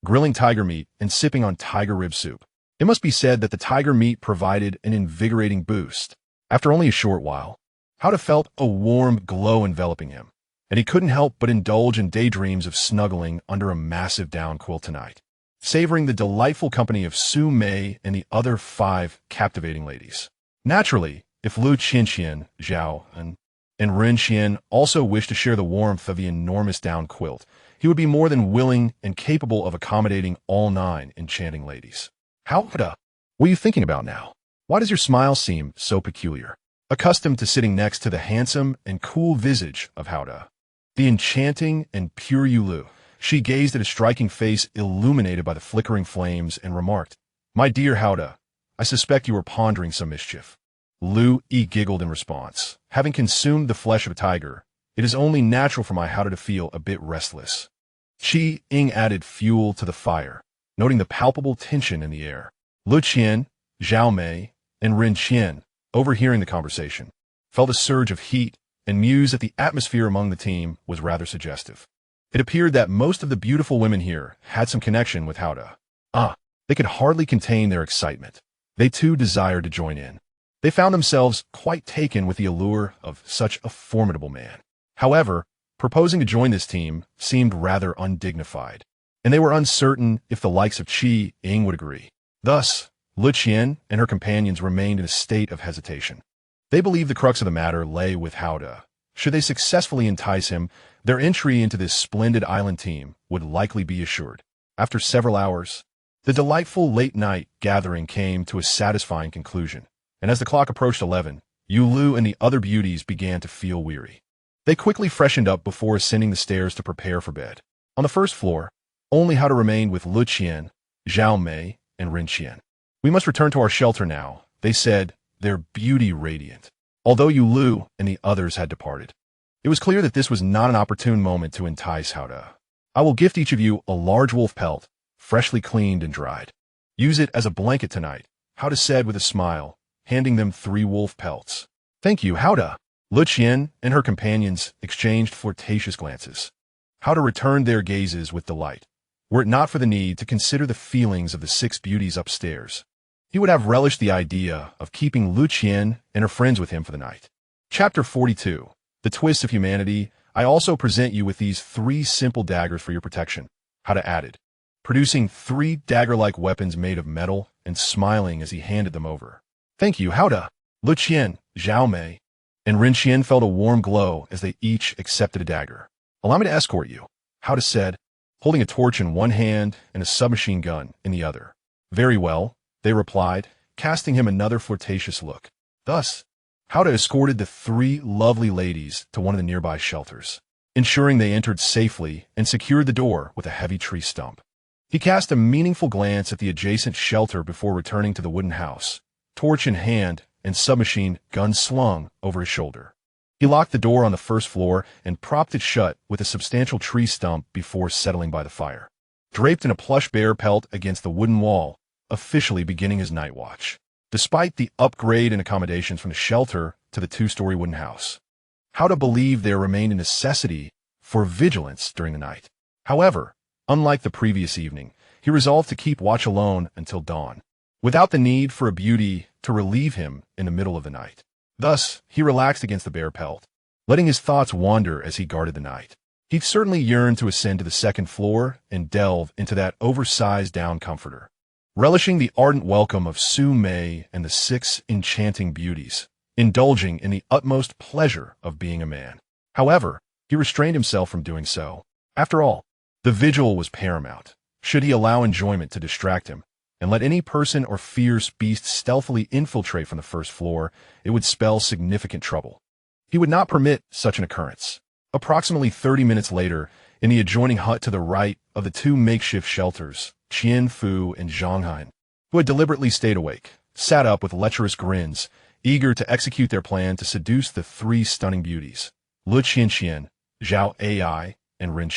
grilling tiger meat and sipping on tiger rib soup. It must be said that the tiger meat provided an invigorating boost. After only a short while, Howda felt a warm glow enveloping him, and he couldn't help but indulge in daydreams of snuggling under a massive down quilt tonight, savoring the delightful company of Su Mei and the other 5 captivating ladies. Naturally, if Lu Qianqian, Zhao, and Ren Qian also wished to share the warmth of the enormous down quilt, he would be more than willing and capable of accommodating all 9 enchanting ladies. Howda, what are you thinking about now? Why does your smile seem so peculiar? Accustomed to sitting next to the handsome and cool visage of Howda, the enchanting and pure Yulu, she gazed at a striking face illuminated by the flickering flames and remarked, My dear Howda, I suspect you are pondering some mischief. Lu giggled in response. Having consumed the flesh of a tiger, it is only natural for my Howda to feel a bit restless. Ying added fuel to the fire, noting the palpable tension in the air. Lu Qian, Zhao Mei, and Ren Qian, overhearing the conversation, felt a surge of heat and mused that the atmosphere among the team was rather suggestive. It appeared that most of the beautiful women here had some connection with Hauda. They could hardly contain their excitement. They too desired to join in. They found themselves quite taken with the allure of such a formidable man. However, proposing to join this team seemed rather undignified, and they were uncertain if the likes of Yingying would agree. Thus, Liu Yijiao and her companions remained in a state of hesitation. They believed the crux of the matter lay with Hauda. Should they successfully entice him, their entry into this splendid island team would likely be assured. After several hours, the delightful late-night gathering came to a satisfying conclusion, and as the clock approached 11, Lu and the other beauties began to feel weary. They quickly freshened up before ascending the stairs to prepare for bed. On the first floor, only Hauda remained with Liu Yijiao, Su Mei, and Ren. "We must return to our shelter now," they said, their beauty radiant. Although Lu and the others had departed, it was clear that this was not an opportune moment to entice Hauda. "I will gift each of you a large wolf pelt, freshly cleaned and dried. Use it as a blanket tonight," Hauda said with a smile, handing them 3 wolf pelts. "Thank you, Hauda." Liu Yijiao and her companions exchanged flirtatious glances. Hauda returned their gazes with delight. Were it not for the need to consider the feelings of the 6 beauties upstairs, he would have relished the idea of keeping Liu Yijiao and her friends with him for the night. Chapter 42. The Twist of Humanity. "I also present you with these 3 simple daggers for your protection," Hauda added, producing 3 dagger-like weapons made of metal and smiling as he handed them over. "Thank you, Hauda." Liu Yijiao, Su Mei, and Ren felt a warm glow as they each accepted a dagger. "Allow me to escort you," Hauda said, holding a torch in one hand and a submachine gun in the other. "Very well," they replied, casting him another flirtatious look. Thus, Hauda escorted the 3 lovely ladies to one of the nearby shelters, ensuring they entered safely and secured the door with a heavy tree stump. He cast a meaningful glance at the adjacent shelter before returning to the wooden house, torch in hand and submachine gun slung over his shoulder. He locked the door on the first floor and propped it shut with a substantial tree stump before settling by the fire. Draped in a plush bear pelt against the wooden wall, officially beginning his night watch. Despite the upgrade in accommodations from the shelter to the 2-story wooden house, Hauda believed there remained a necessity for vigilance during the night. However, unlike the previous evening, he resolved to keep watch alone until dawn, without the need for a beauty to relieve him in the middle of the night. Thus, he relaxed against the bear pelt, letting his thoughts wander as he guarded the night. He certainly yearned to ascend to the 2nd floor and delve into that oversized down comforter. Relishing the ardent welcome of Su Mei and the 6 enchanting beauties, indulging in the utmost pleasure of being a man. However, he restrained himself from doing so. After all, the vigil was paramount. Should he allow enjoyment to distract him, and let any person or fierce beast stealthily infiltrate from the 1st floor, it would spell significant trouble. He would not permit such an occurrence. Approximately 30 minutes later, in the adjoining hut to the right of the 2 makeshift shelters, Qian Fu and Zhang Han, who had deliberately stayed awake, sat up with lecherous grins, eager to execute their plan to seduce the 3 stunning beauties, Liu Yijiao, Zhao Ai, and Ren.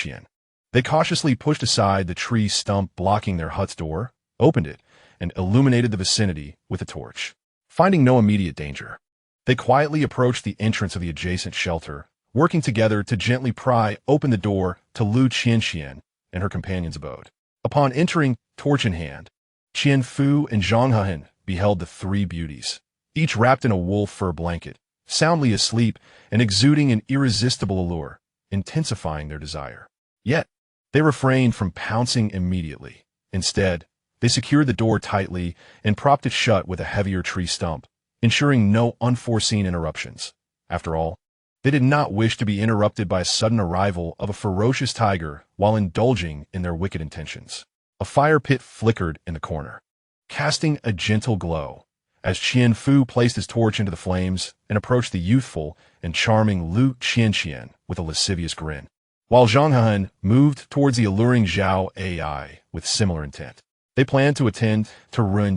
They cautiously pushed aside the tree stump blocking their hut's door, opened it, and illuminated the vicinity with a torch. Finding no immediate danger, they quietly approached the entrance of the adjacent shelter, working together to gently pry open the door to Liu Yijiao and her companion's abode. Upon entering, torch in hand, Qian Fu and Zhang Han beheld the 3 beauties, each wrapped in a wool fur blanket, soundly asleep and exuding an irresistible allure, intensifying their desire. Yet, they refrained from pouncing immediately. Instead, they secured the door tightly and propped it shut with a heavier tree stump, ensuring no unforeseen interruptions. After all, they did not wish to be interrupted by a sudden arrival of a ferocious tiger while indulging in their wicked intentions. A fire pit flickered in the corner, casting a gentle glow, as Qian Fu placed his torch into the flames and approached the youthful and charming Liu Yijiao with a lascivious grin, while Zhang Han moved towards the alluring Zhao Ai with similar intent. They planned to attend to Ren,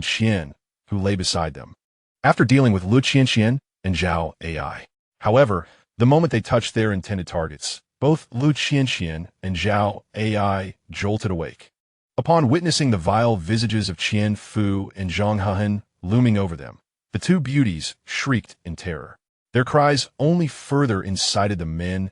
who lay beside them, after dealing with Liu Yijiao and Zhao Ai. However, the moment they touched their intended targets, both Liu Yijiao and Zhao Ai jolted awake. Upon witnessing the vile visages of Qian Fu and Zhang Han looming over them, the 2 beauties shrieked in terror. Their cries only further incited the men's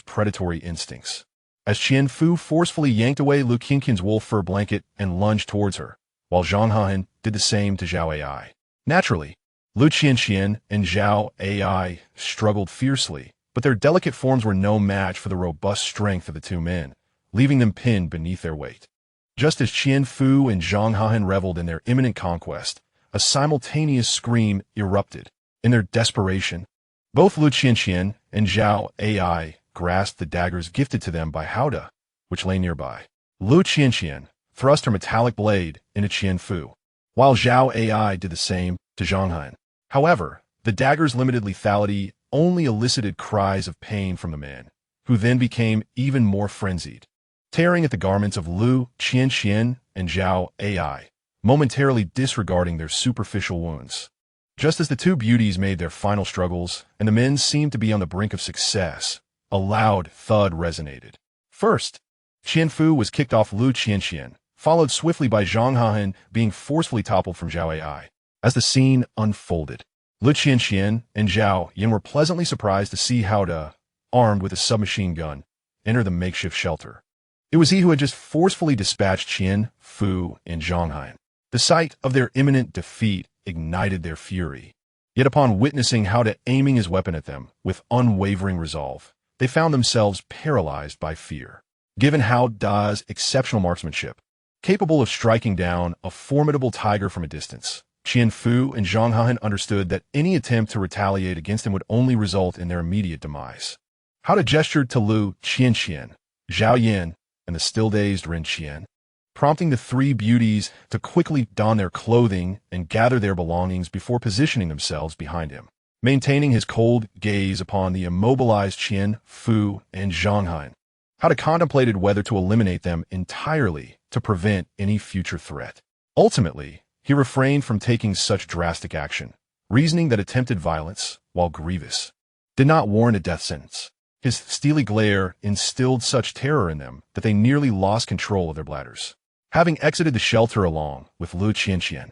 predatory instincts. As Qian Fu forcefully yanked away Liu Qingqian's wolf fur blanket and lunged towards her, while Zhang Hahan did the same to Zhao Ai. Naturally, Liu Qianqian and Zhao Ai struggled fiercely, but their delicate forms were no match for the robust strength of the two men, leaving them pinned beneath their weight. Just as Qian Fu and Zhang Hahan reveled in their imminent conquest, a simultaneous scream erupted. In their desperation, both Liu Qianqian and Zhao Ai grasped the daggers gifted to them by Hao, which lay nearby. Liu Qianqian thrust her metallic blade into Qian Fu, while Zhao Ai did the same to Zhang Han. However, the dagger's limited lethality only elicited cries of pain from the man, who then became even more frenzied, tearing at the garments of Liu Qianqian and Zhao Ai, momentarily disregarding their superficial wounds. Just as the two beauties made their final struggles, and the men seemed to be on the brink of success, a loud thud resonated. First, Qian Fu was kicked off Liu Qianqian, followed swiftly by Zhang Hahan being forcefully toppled from Zhao Ai. As the scene unfolded, Liu Qianqian and Zhao Yin were pleasantly surprised to see Hao, armed with a submachine gun, enter the makeshift shelter. It was he who had just forcefully dispatched Qian Fu and Zhang Han. The sight of their imminent defeat ignited their fury. Yet upon witnessing Hao aiming his weapon at them with unwavering resolve, they found themselves paralyzed by fear. Given Hao's exceptional marksmanship, capable of striking down a formidable tiger from a distance, Qian Fu and Zhang Han understood that any attempt to retaliate against him would only result in their immediate demise. Hao gestured to Liu Qianqian, Zhao Yin, and the still-dazed Ren Qian, prompting the three beauties to quickly don their clothing and gather their belongings before positioning themselves behind him. Maintaining his cold gaze upon the immobilized Qian Fu and Zhang Han, Hao contemplated whether to eliminate them entirely to prevent any future threat. Ultimately, he refrained from taking such drastic action, reasoning that attempted violence, while grievous, did not warrant a death sentence. His steely glare instilled such terror in them that they nearly lost control of their bladders. Having exited the shelter along with Liu Qianqian,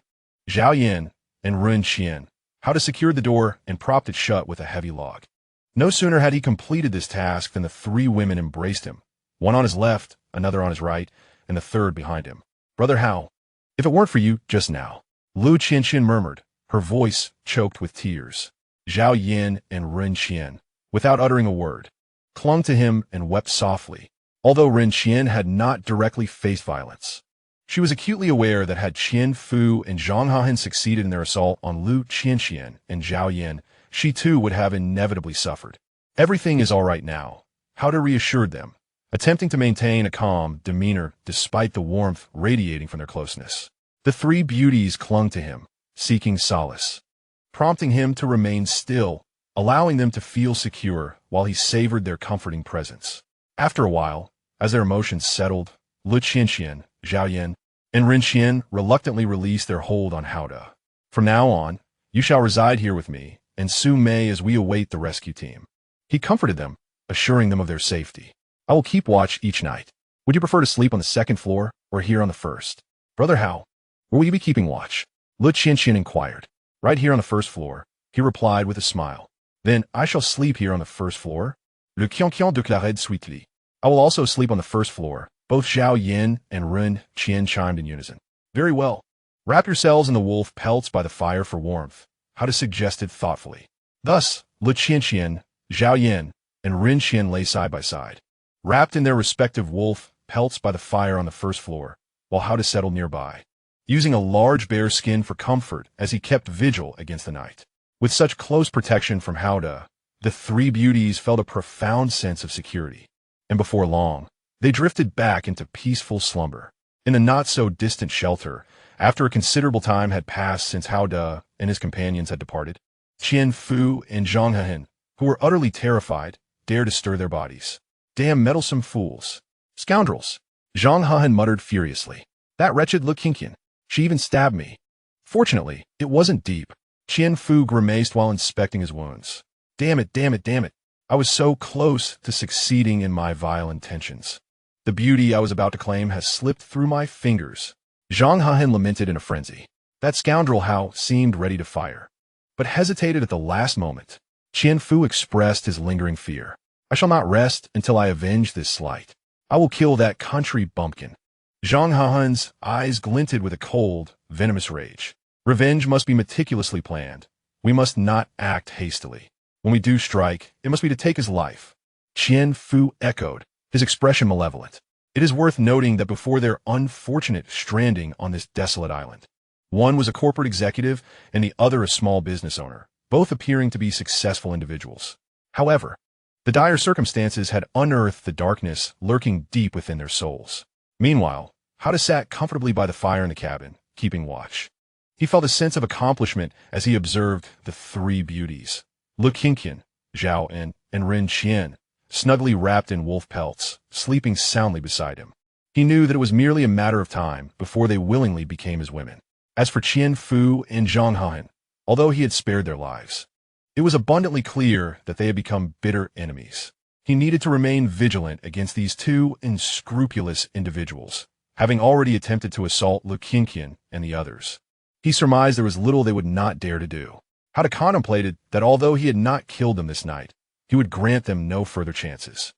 Zhao Yin, and Ren Qian, Hao secured the door and propped it shut with a heavy log. No sooner had he completed this task than the three women embraced him, one on his left, another on his right, and the third behind him. "Brother Hao, if it weren't for you just now," Liu Qianqian murmured, her voice choked with tears. Zhao Yin and Ren Qian, without uttering a word, clung to him and wept softly, although Ren Qian had not directly faced violence. She was acutely aware that had Qian Fu and Zhang Han succeeded in their assault on Liu Qianqian and Zhao Yin, she too would have inevitably suffered. "Everything is all right now," Hao reassured them, attempting to maintain a calm demeanor despite the warmth radiating from their closeness. The three beauties clung to him, seeking solace, prompting him to remain still, allowing them to feel secure while he savored their comforting presence. After a while, as their emotions settled, Liu Qianqian, Zhao Yin, and Ren Qian reluctantly released their hold on Hao. "From now on, you shall reside here with me and Su Mei as we await the rescue team." He comforted them, assuring them of their safety. "I will keep watch each night. Would you prefer to sleep on the second floor or here on the first?" "Brother Hao, where will you be keeping watch?" Liu Qianqian inquired. "Right here on the first floor," he replied with a smile. "Then I shall sleep here on the first floor." Liu Qianqian declared sweetly. "I will also sleep on the first floor." Both Zhao Yin and Ren Qian chimed in unison. "Very well. Wrap yourselves in the wolf pelts by the fire for warmth," Hao suggested thoughtfully. Thus, Liu Qianqian, Zhao Yin, and Ren Qian lay side by side, wrapped in their respective wolf pelts by the fire on the first floor, while Hao settled nearby, using a large bear skin for comfort as he kept vigil against the night. With such close protection from Hao, the three beauties felt a profound sense of security, and before long, they drifted back into peaceful slumber. In the not-so-distant shelter, after a considerable time had passed since Hao and his companions had departed, Qian Fu and Zhang Han, who were utterly terrified, dared to stir their bodies. "Damn meddlesome fools. Scoundrels," Zhang Han muttered furiously. "That wretched Liu Qingqian. She even stabbed me." Fortunately, it wasn't deep. Qian Fu grimaced while inspecting his wounds. Damn it, damn it, damn it. I was so close to succeeding in my vile intentions. The beauty I was about to claim has slipped through my fingers." Zhang Han lamented in a frenzy. That scoundrel Hao seemed ready to fire, but hesitated at the last moment. Qian Fu expressed his lingering fear. I shall not rest until I avenge this slight. I will kill that country bumpkin. Zhang Hahan's eyes glinted with a cold, venomous rage. Revenge must be meticulously planned. We must not act hastily. When we do strike, it must be to take his life. Qian Fu echoed, his expression malevolent. It is worth noting that before their unfortunate stranding on this desolate island, one was a corporate executive and the other a small business owner, both appearing to be successful individuals. However, the dire circumstances had unearthed the darkness lurking deep within their souls. Meanwhile, Hada sat comfortably by the fire in the cabin, keeping watch. He felt a sense of accomplishment as he observed the three beauties, Liu Yijiao, Zhao, and Ren Qian, snugly wrapped in wolf pelts, sleeping soundly beside him. He knew that it was merely a matter of time before they willingly became his women. As for Qian Fu and Zhang Han, although he had spared their lives, it was abundantly clear that they had become bitter enemies. He needed to remain vigilant against these two unscrupulous individuals, having already attempted to assault Liu Yijiao and the others. He surmised there was little they would not dare to do. Hada contemplated that although he had not killed them this night, he would grant them no further chances.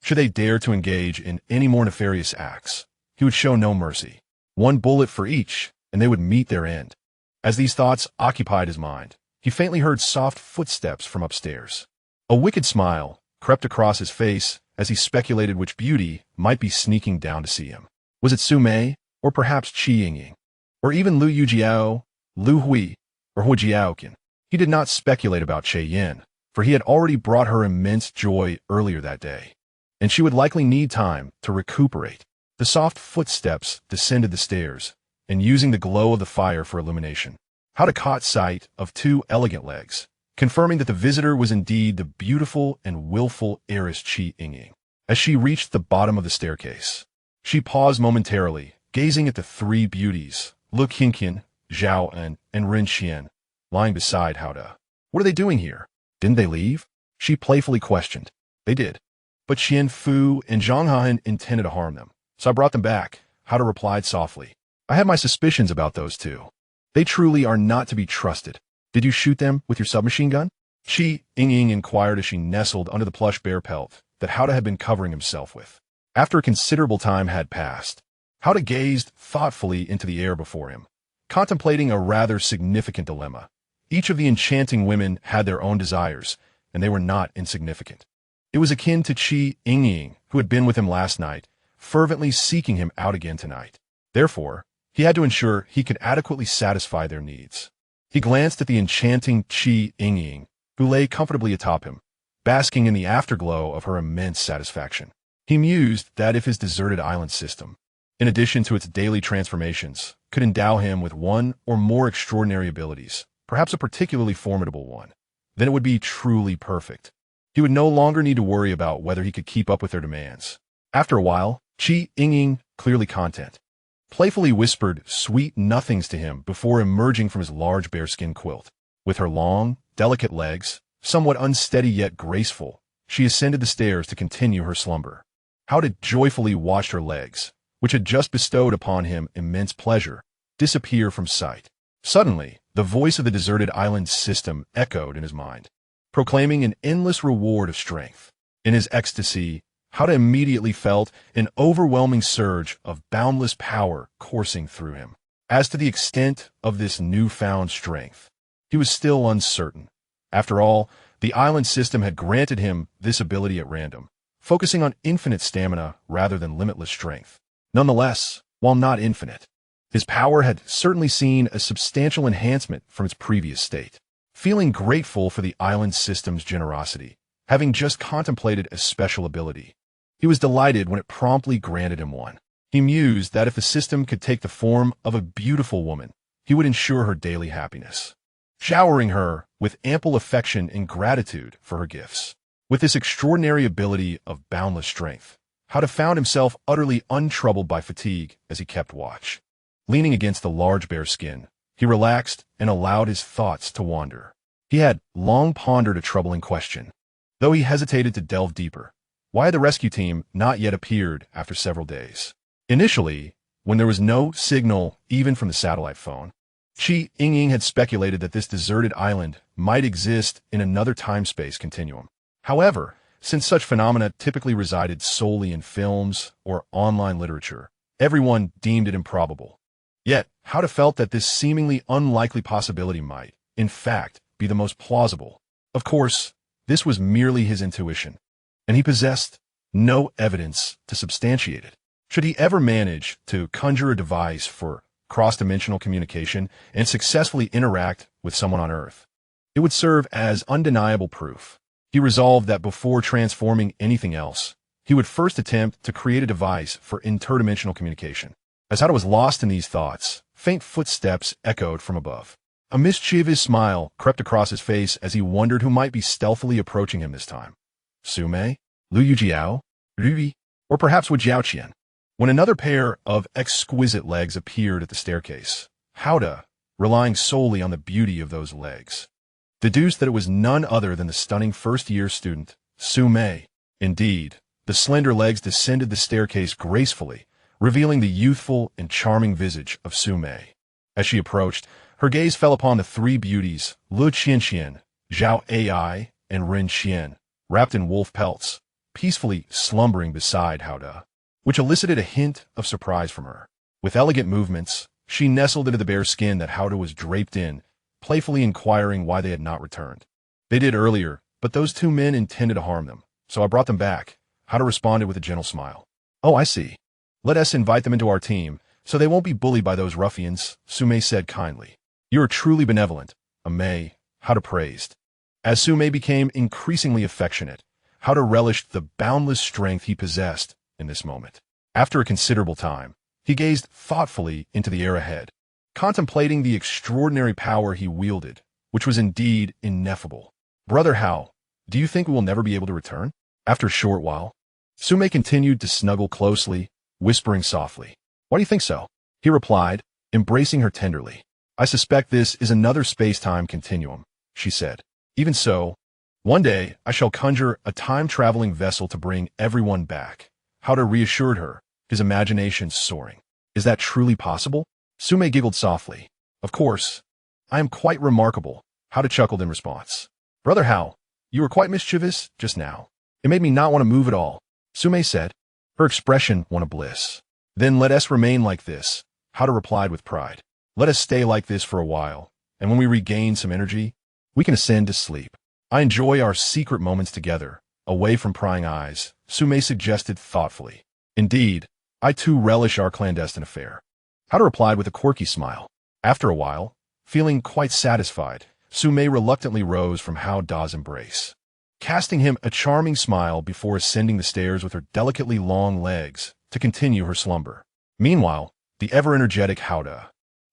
Should they dare to engage in any more nefarious acts, he would show no mercy. One bullet for each, and they would meet their end. As these thoughts occupied his mind, he faintly heard soft footsteps from upstairs. A wicked smile crept across his face as he speculated which beauty might be sneaking down to see him. Was it Su Mei, or perhaps Yingying, or even Liu Yijiao, Liu Hui, or Hu Jiaoqian? He did not speculate about Che Yin, for he had already brought her immense joy earlier that day, and she would likely need time to recuperate. The soft footsteps descended the stairs, and using the glow of the fire for illumination, Hada caught sight of two elegant legs, confirming that the visitor was indeed the beautiful and willful heiress Yingying. As she reached the bottom of the staircase, she paused momentarily, gazing at the three beauties, Liu Yijiao, Zhao, and Ren Qian, lying beside Hada. What are they doing here? Didn't they leave? She playfully questioned. They did. But Qian Fu and Zhang Han intended to harm them, so I brought them back, Hada replied softly. I had my suspicions about those two. They truly are not to be trusted. Did you shoot them with your submachine gun? Yingying inquired as she nestled under the plush bear pelt that Hada had been covering himself with. After a considerable time had passed, Hada gazed thoughtfully into the air before him, contemplating a rather significant dilemma. Each of the enchanting women had their own desires, and they were not insignificant. It was akin to Yingying, who had been with him last night, fervently seeking him out again tonight. Therefore, he had to ensure he could adequately satisfy their needs. He glanced at the enchanting Yingying, who lay comfortably atop him, basking in the afterglow of her immense satisfaction. He mused that if his deserted island system, in addition to its daily transformations, could endow him with one or more extraordinary abilities, perhaps a particularly formidable one, then it would be truly perfect. He would no longer need to worry about whether he could keep up with their demands. After a while, Yingying, clearly content, playfully whispered sweet nothings to him before emerging from his large bearskin quilt. With her long, delicate legs, somewhat unsteady yet graceful, she ascended the stairs to continue her slumber. Hada joyfully watched her legs, which had just bestowed upon him immense pleasure, disappear from sight. Suddenly, the voice of the deserted island system echoed in his mind, proclaiming an endless reward of strength. In his ecstasy, Hada immediately felt an overwhelming surge of boundless power coursing through him. As to the extent of this newfound strength, he was still uncertain. After all, the island system had granted him this ability at random, focusing on infinite stamina rather than limitless strength. Nonetheless, while not infinite, his power had certainly seen a substantial enhancement from its previous state. Feeling grateful for the island system's generosity, having just contemplated a special ability, he was delighted when it promptly granted him one. He mused that if the system could take the form of a beautiful woman, he would ensure her daily happiness, showering her with ample affection and gratitude for her gifts. With this extraordinary ability of boundless strength, Hada found himself utterly untroubled by fatigue as he kept watch. Leaning against the large bear skin, he relaxed and allowed his thoughts to wander. He had long pondered a troubling question. Though he hesitated to delve deeper, why had the rescue team not yet appeared after several days? Initially, when there was no signal even from the satellite phone, Yingying had speculated that this deserted island might exist in another time-space continuum. However, since such phenomena typically resided solely in films or online literature, everyone deemed it improbable. Yet, Howda felt that this seemingly unlikely possibility might, in fact, be the most plausible. Of course, this was merely his intuition, and he possessed no evidence to substantiate it. Should he ever manage to conjure a device for cross-dimensional communication and successfully interact with someone on Earth, it would serve as undeniable proof. He resolved that before transforming anything else, he would first attempt to create a device for interdimensional communication. As Howda was lost in these thoughts, faint footsteps echoed from above. A mischievous smile crept across his face as he wondered who might be stealthily approaching him this time. Su Mei? Liu Yijiao? Ru, or perhaps Wu Jiaoqian? When another pair of exquisite legs appeared at the staircase, Howda, relying solely on the beauty of those legs, deduced that it was none other than the stunning first-year student, Su Mei. Indeed, the slender legs descended the staircase gracefully, revealing the youthful and charming visage of Su Mei. As she approached, her gaze fell upon the three beauties, Liu Yijiao, Zhao Ai, and Ren Qian, wrapped in wolf pelts, peacefully slumbering beside Howda, which elicited a hint of surprise from her. With elegant movements, she nestled into the bare skin that Howda was draped in, playfully inquiring why they had not returned. They did earlier, but those two men intended to harm them, so I brought them back. Howda responded with a gentle smile. Oh, I see. Let us invite them into our team, so they won't be bullied by those ruffians, Su Mei said kindly. You are truly benevolent, Mei, Howda praised. As Su Mei became increasingly affectionate, Howda relished the boundless strength he possessed in this moment. After a considerable time, he gazed thoughtfully into the air ahead, contemplating the extraordinary power he wielded, which was indeed ineffable. Brother Hao, do you think we will never be able to return? After a short while, Su Mei continued to snuggle closely, whispering softly. Why do you think so? He replied, embracing her tenderly. I suspect this is another space-time continuum, she said. Even so, one day I shall conjure a time-traveling vessel to bring everyone back. Howda reassured her, his imagination soaring. Is that truly possible? Su Mei giggled softly. Of course. I am quite remarkable, Howda chuckled in response. Brother Hao, you were quite mischievous just now. It made me not want to move at all, Su Mei said, her expression one of bliss. Then let us remain like this, Howda replied with pride. Let us stay like this for a while, and when we regain some energy, we can ascend to sleep. I enjoy our secret moments together, away from prying eyes, Su Mei suggested thoughtfully. Indeed, I too relish our clandestine affair. Howda replied with a quirky smile. After a while, feeling quite satisfied, Su Mei reluctantly rose from Howda's embrace, casting him a charming smile before ascending the stairs with her delicately long legs to continue her slumber. Meanwhile, the ever-energetic Howda,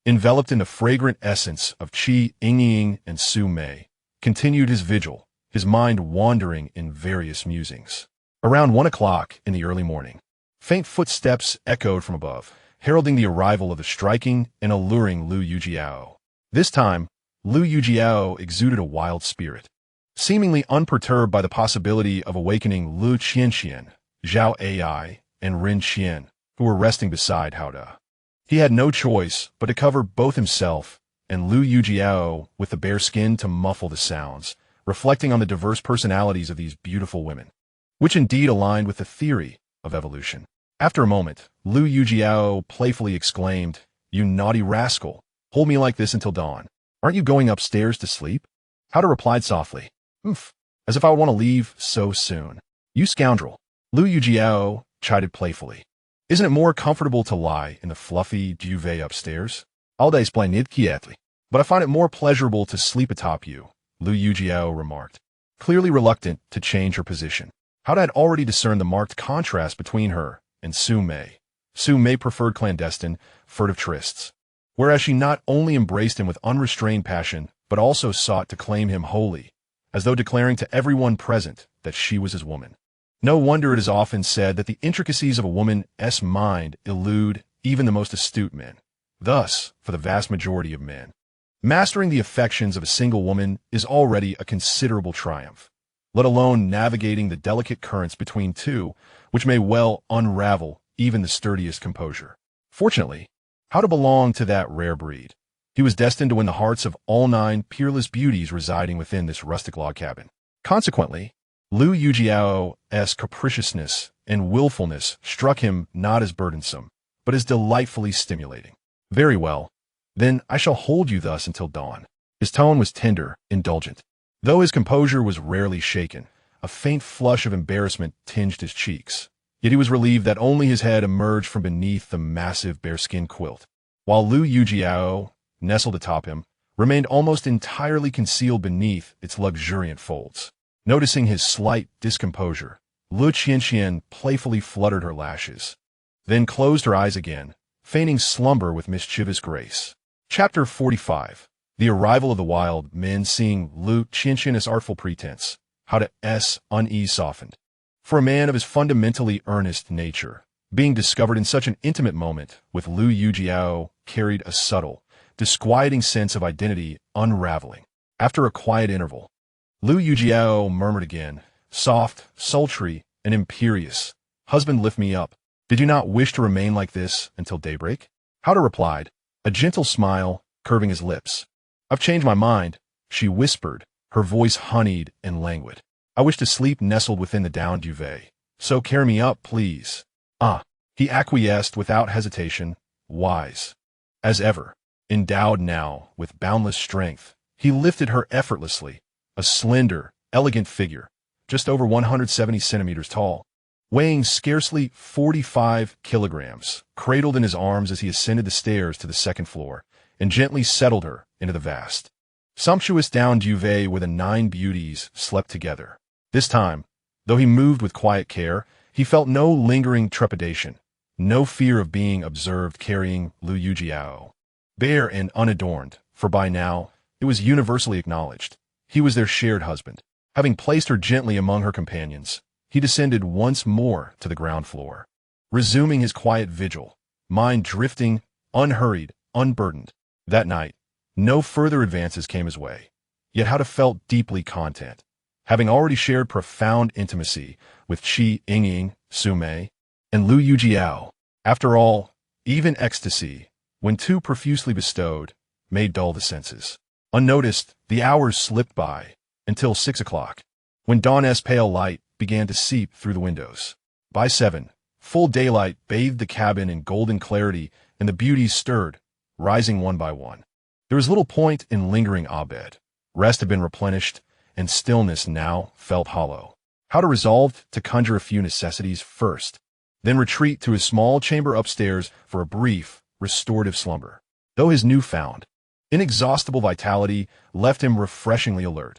enveloped in the fragrant essence of Qi, Yingying, and Su Mei, continued his vigil, his mind wandering in various musings. Around 1 o'clock in the early morning, faint footsteps echoed from above, heralding the arrival of the striking and alluring Liu Yijiao. This time, Liu Yijiao exuded a wild spirit. Seemingly unperturbed by the possibility of awakening Liu Qian, Zhao Ai, and Ren Qian, who were resting beside Howda. He had no choice but to cover both himself and Liu Yijiao with the bare skin to muffle the sounds, reflecting on the diverse personalities of these beautiful women, which indeed aligned with the theory of evolution. After a moment, Liu Yijiao playfully exclaimed, You naughty rascal, hold me like this until dawn. Aren't you going upstairs to sleep? Howda replied softly, Oof, as if I would want to leave so soon. You scoundrel, Liu Yijiao chided playfully. Isn't it more comfortable to lie in the fluffy duvet upstairs? I'll explain it quietly, but I find it more pleasurable to sleep atop you, Liu Yijiao remarked, clearly reluctant to change her position. Howda had already discerned the marked contrast between her and Su Mei. Su Mei preferred clandestine, furtive trysts, whereas she not only embraced him with unrestrained passion, but also sought to claim him wholly, as though declaring to everyone present that she was his woman. No wonder it is often said that the intricacies of a woman's mind elude even the most astute men. Thus, for the vast majority of men, mastering the affections of a single woman is already a considerable triumph, let alone navigating the delicate currents between two, which may well unravel even the sturdiest composure. Fortunately, Howda belonged to that rare breed, He was destined to win the hearts of all 9 peerless beauties residing within this rustic log cabin. Consequently, Liu Yijiao's capriciousness and willfulness struck him not as burdensome, but as delightfully stimulating. Very well, then I shall hold you thus until dawn. His tone was tender, indulgent. Though his composure was rarely shaken, a faint flush of embarrassment tinged his cheeks. Yet he was relieved that only his head emerged from beneath the massive bearskin quilt, while Liu Yijiao, nestled atop him, remained almost entirely concealed beneath its luxuriant folds. Noticing his slight discomposure, Liu Qianqian playfully fluttered her lashes, then closed her eyes again, feigning slumber with mischievous grace. Chapter 45. The arrival of the wild men. Seeing Liu Qianqian's artful pretense, how to unease softened. For a man of his fundamentally earnest nature, being discovered in such an intimate moment with Liu Yijiao carried a subtle, disquieting sense of identity unraveling. After a quiet interval, Liu Yijiao murmured again, soft, sultry, and imperious, "Husband, lift me up. Did you not wish to remain like this until daybreak?" Howder replied, a gentle smile curving his lips. "I've changed my mind," she whispered, her voice honeyed and languid. "I wish to sleep nestled within the down duvet. So carry me up, please." "Ah," he acquiesced without hesitation, wise. As ever, endowed now with boundless strength, he lifted her effortlessly, a slender, elegant figure, just over 170 centimeters tall, weighing scarcely 45 kilograms, cradled in his arms as he ascended the stairs to the second floor, and gently settled her into the vast, sumptuous down duvet where the 9 beauties slept together. This time, though he moved with quiet care, he felt no lingering trepidation, no fear of being observed carrying Liu Yijiao, bare and unadorned, for by now, it was universally acknowledged, he was their shared husband. Having placed her gently among her companions, he descended once more to the ground floor, resuming his quiet vigil, mind drifting, unhurried, unburdened. That night, no further advances came his way, yet Howder felt deeply content, having already shared profound intimacy with Yingying, Su Mei, and Liu Yijiao. After all, even ecstasy, when too profusely bestowed, may dull the senses. Unnoticed, the hours slipped by, until 6 o'clock, when dawn's pale light began to seep through the windows. By 7, full daylight bathed the cabin in golden clarity, and the beauties stirred, rising one by one. There was little point in lingering abed. Rest had been replenished, and stillness now felt hollow. Howder resolved to conjure a few necessities first, then retreat to his small chamber upstairs for a brief, restorative slumber. Though his newfound, inexhaustible vitality left him refreshingly alert,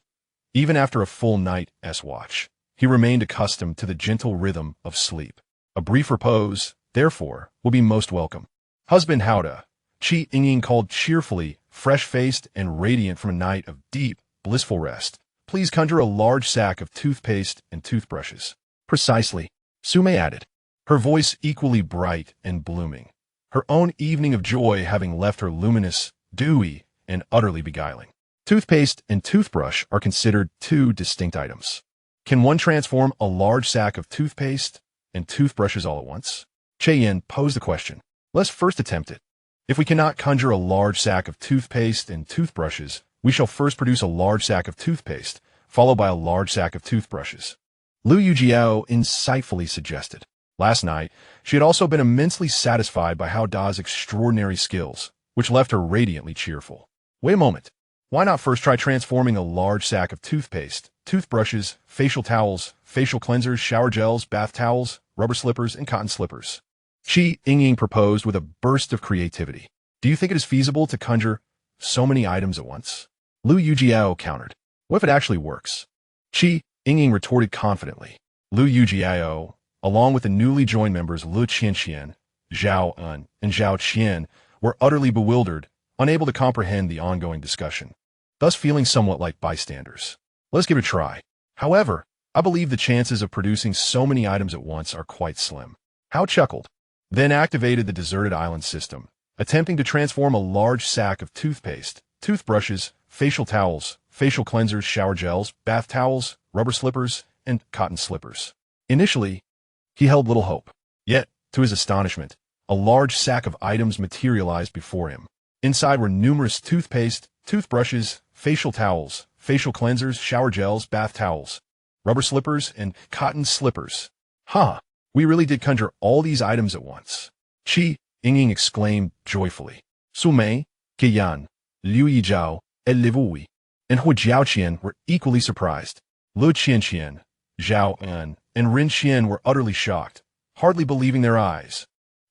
even after a full night's watch, he remained accustomed to the gentle rhythm of sleep. A brief repose, therefore, will be most welcome. "Husband Howder," Yingying called cheerfully, fresh-faced and radiant from a night of deep, blissful rest, "please conjure a large sack of toothpaste and toothbrushes." "Precisely," Su Mei added, her voice equally bright and blooming, her own evening of joy having left her luminous, dewy, and utterly beguiling. Toothpaste and toothbrush are considered 2 distinct items. Can one transform a large sack of toothpaste and toothbrushes all at once? Yin posed the question. Let's first attempt it. If we cannot conjure a large sack of toothpaste and toothbrushes, we shall first produce a large sack of toothpaste, followed by a large sack of toothbrushes. Liu Yijiao insightfully suggested. Last night, she had also been immensely satisfied by Howda's extraordinary skills, which left her radiantly cheerful. Wait a moment. Why not first try transforming a large sack of toothpaste, toothbrushes, facial towels, facial cleansers, shower gels, bath towels, rubber slippers, and cotton slippers? Yingying proposed with a burst of creativity. Do you think it is feasible to conjure so many items at once? Liu Yijiao countered. What if it actually works? Yingying retorted confidently. Liu Yijiao, along with the newly joined members Liu Qianqian, Zhao En, and Zhao Qian, were utterly bewildered, unable to comprehend the ongoing discussion, thus feeling somewhat like bystanders. Let's give it a try. However, I believe the chances of producing so many items at once are quite slim. Hao chuckled, then activated the deserted island system, attempting to transform a large sack of toothpaste, toothbrushes, facial towels, facial cleansers, shower gels, bath towels, rubber slippers, and cotton slippers. Initially, he held little hope. Yet, to his astonishment, a large sack of items materialized before him, Inside were numerous toothpaste, toothbrushes, facial towels, facial cleansers, shower gels, bath towels, rubber slippers, and cotton slippers. Huh, we really did conjure all these items at once. Yingying exclaimed joyfully. Su Mei, Yan, Liu Yijiao, and Liu and Hu Jiaoqian were equally surprised. Lu Qianqian, Zhao An, and Rin Qian were utterly shocked, hardly believing their eyes.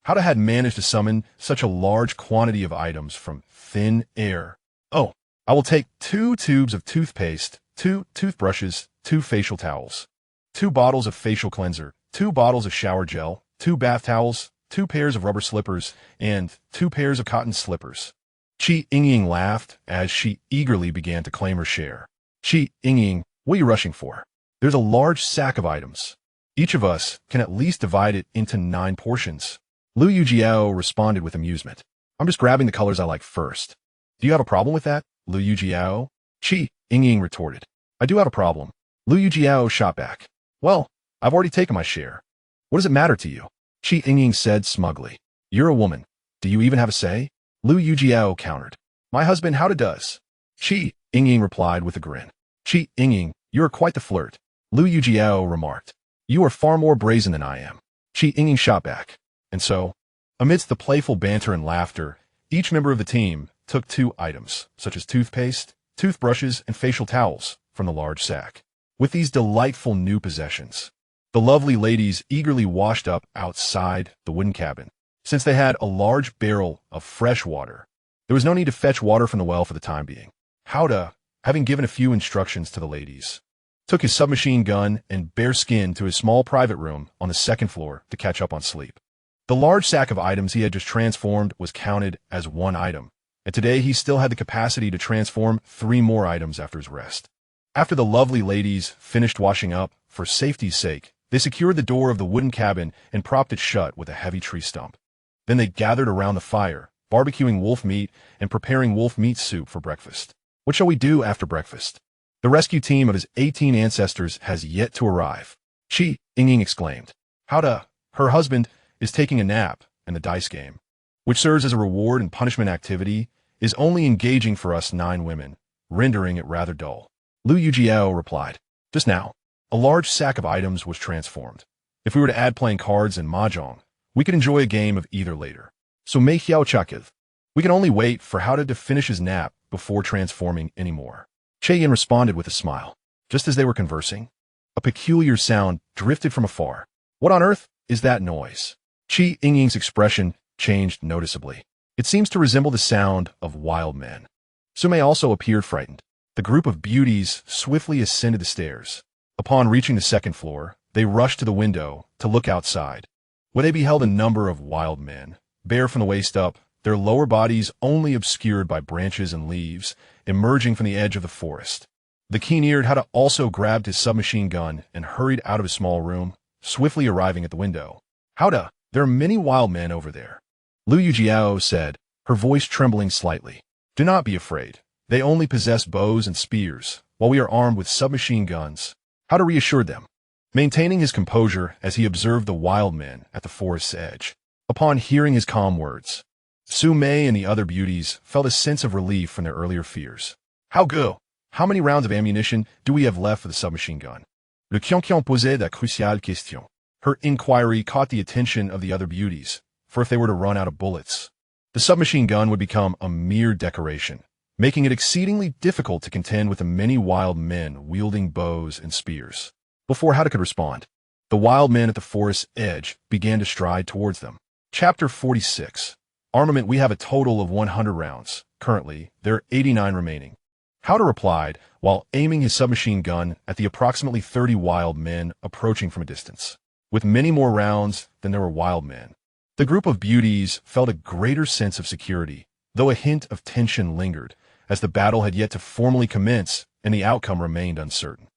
Howda had managed to summon such a large quantity of items from thin air. Oh, I will take 2 tubes of toothpaste, 2 toothbrushes, 2 facial towels, 2 bottles of facial cleanser, 2 bottles of shower gel, 2 bath towels, 2 pairs of rubber slippers, and 2 pairs of cotton slippers. Yingying laughed as she eagerly began to claim her share. Yingying, what are you rushing for? There's a large sack of items. Each of us can at least divide it into 9 portions. Liu Yijiao responded with amusement. I'm just grabbing the colors I like first. Do you have a problem with that, Liu Yijiao? Yingying retorted. I do have a problem. Liu Yijiao shot back. Well, I've already taken my share. What does it matter to you? Yingying said smugly. You're a woman. Do you even have a say? Liu Yijiao countered. My husband howda does. Yingying replied with a grin. Yingying, you are quite the flirt. Liu Yijiao remarked. You are far more brazen than I am. Yingying shot back. And so, amidst the playful banter and laughter, each member of the team took 2 items, such as toothpaste, toothbrushes, and facial towels, from the large sack. With these delightful new possessions, the lovely ladies eagerly washed up outside the wooden cabin. Since they had a large barrel of fresh water, there was no need to fetch water from the well for the time being. Howda, having given a few instructions to the ladies, took his submachine gun and bare skin to his small private room on the 2nd floor to catch up on sleep. The large sack of items he had just transformed was counted as 1 item, and today he still had the capacity to transform 3 more items after his rest. After the lovely ladies finished washing up, for safety's sake, they secured the door of the wooden cabin and propped it shut with a heavy tree stump. Then they gathered around the fire, barbecuing wolf meat and preparing wolf meat soup for breakfast. What shall we do after breakfast? The rescue team of his 18 ancestors has yet to arrive. Yingying exclaimed. Howda, her husband is taking a nap, and the dice game, which serves as a reward and punishment activity, is only engaging for us 9 women, rendering it rather dull. Liu Yijiao replied. Just now, a large sack of items was transformed. If we were to add playing cards and mahjong, we could enjoy a game of either later. Su Mei we can only wait for Howda to finish his nap before transforming anymore. Yin responded with a smile. Just as they were conversing, a peculiar sound drifted from afar. What on earth is that noise? Yingying's expression changed noticeably. It seems to resemble the sound of wild men. Su Mei also appeared frightened. The group of beauties swiftly ascended the stairs. Upon reaching the 2nd floor, they rushed to the window to look outside, where they beheld a number of wild men, bare from the waist up, their lower bodies only obscured by branches and leaves, emerging from the edge of the forest. The keen-eared Howda also grabbed his submachine gun and hurried out of his small room, swiftly arriving at the window. Howda, there are many wild men over there. Liu Yijiao said, her voice trembling slightly. Do not be afraid. They only possess bows and spears, while we are armed with submachine guns. Howda reassured them, maintaining his composure as he observed the wild men at the forest's edge. Upon hearing his calm words, Su Mei and the other beauties felt a sense of relief from their earlier fears. How go? How many rounds of ammunition do we have left for the submachine gun? Le Qianqian posait la cruciale question. Her inquiry caught the attention of the other beauties, for if they were to run out of bullets, the submachine gun would become a mere decoration, making it exceedingly difficult to contend with the many wild men wielding bows and spears. Before Howda could respond, the wild men at the forest's edge began to stride towards them. Chapter 46. Armament. We have a total of 100 rounds. Currently, there are 89 remaining. Howda replied while aiming his submachine gun at the approximately 30 wild men approaching from a distance. With many more rounds than there were wild men, the group of beauties felt a greater sense of security, though a hint of tension lingered, as the battle had yet to formally commence and the outcome remained uncertain.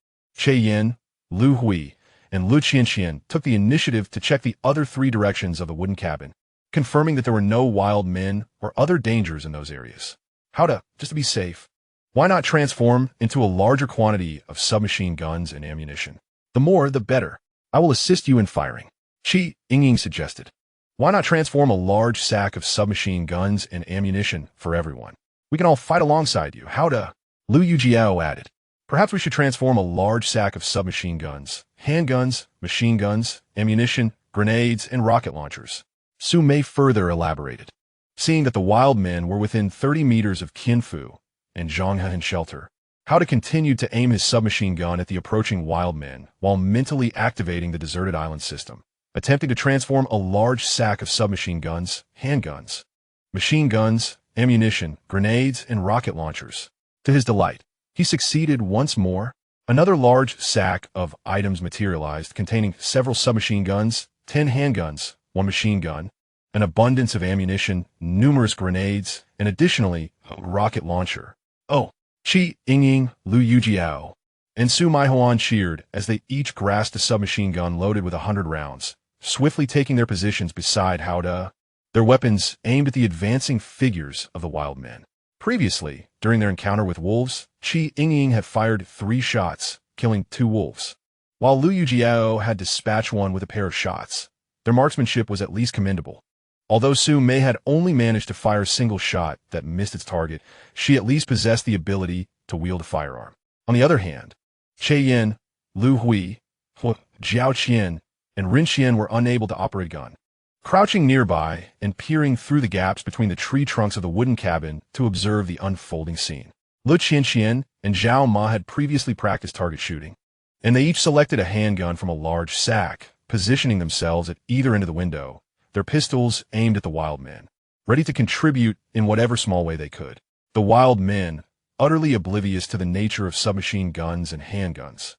Yin, Lu Hui, and Lu Qianqian took the initiative to check the other 3 directions of the wooden cabin, confirming that there were no wild men or other dangers in those areas. Howda, just to be safe, why not transform into a larger quantity submachine guns and ammunition? The more, the better. I will assist you in firing. Yingying suggested. Why not transform a large sack of submachine guns and ammunition for everyone? We can all fight alongside you. Howda? Liu Yijiao added. Perhaps we should transform a large sack of submachine guns, handguns, machine guns, ammunition, grenades, and rocket launchers. Su Mei further elaborated. Seeing that the wild men were within 30 meters of Qianfu and Zhanghe's shelter, how to continue to aim his submachine gun at the approaching wild men while mentally activating the deserted island system, attempting to transform a large sack of submachine guns, handguns, machine guns, ammunition, grenades, and rocket launchers. To his delight, he succeeded once more. Another large sack of items materialized containing several submachine guns, 10 handguns, 1 machine gun, an abundance of ammunition, numerous grenades, and additionally, a rocket launcher. Oh! Qi Yingying, Liu Yijiao, and Su Mei cheered as they each grasped a submachine gun loaded with 100 rounds, swiftly taking their positions beside Howda, their weapons aimed at the advancing figures of the wild men. Previously, during their encounter with wolves, Qi Yingying had fired 3 shots, killing 2 wolves, while Liu Yijiao had dispatched one with a pair of shots. Their marksmanship was at least commendable. Although Su Mei had only managed to fire a single shot that missed its target, she at least possessed the ability to wield a firearm. On the other hand, Che Yin, Lu Hui, Jiao Qian, and Rin Qian were unable to operate a gun. Crouching nearby and peering through the gaps between the tree trunks of the wooden cabin to observe the unfolding scene. Lu Qianqian and Zhao Ma had previously practiced target shooting, and they each selected a handgun from a large sack, positioning themselves at either end of the window, their pistols aimed at the wild men, ready to contribute in whatever small way they could. The wild men, utterly oblivious to the nature of submachine guns and handguns,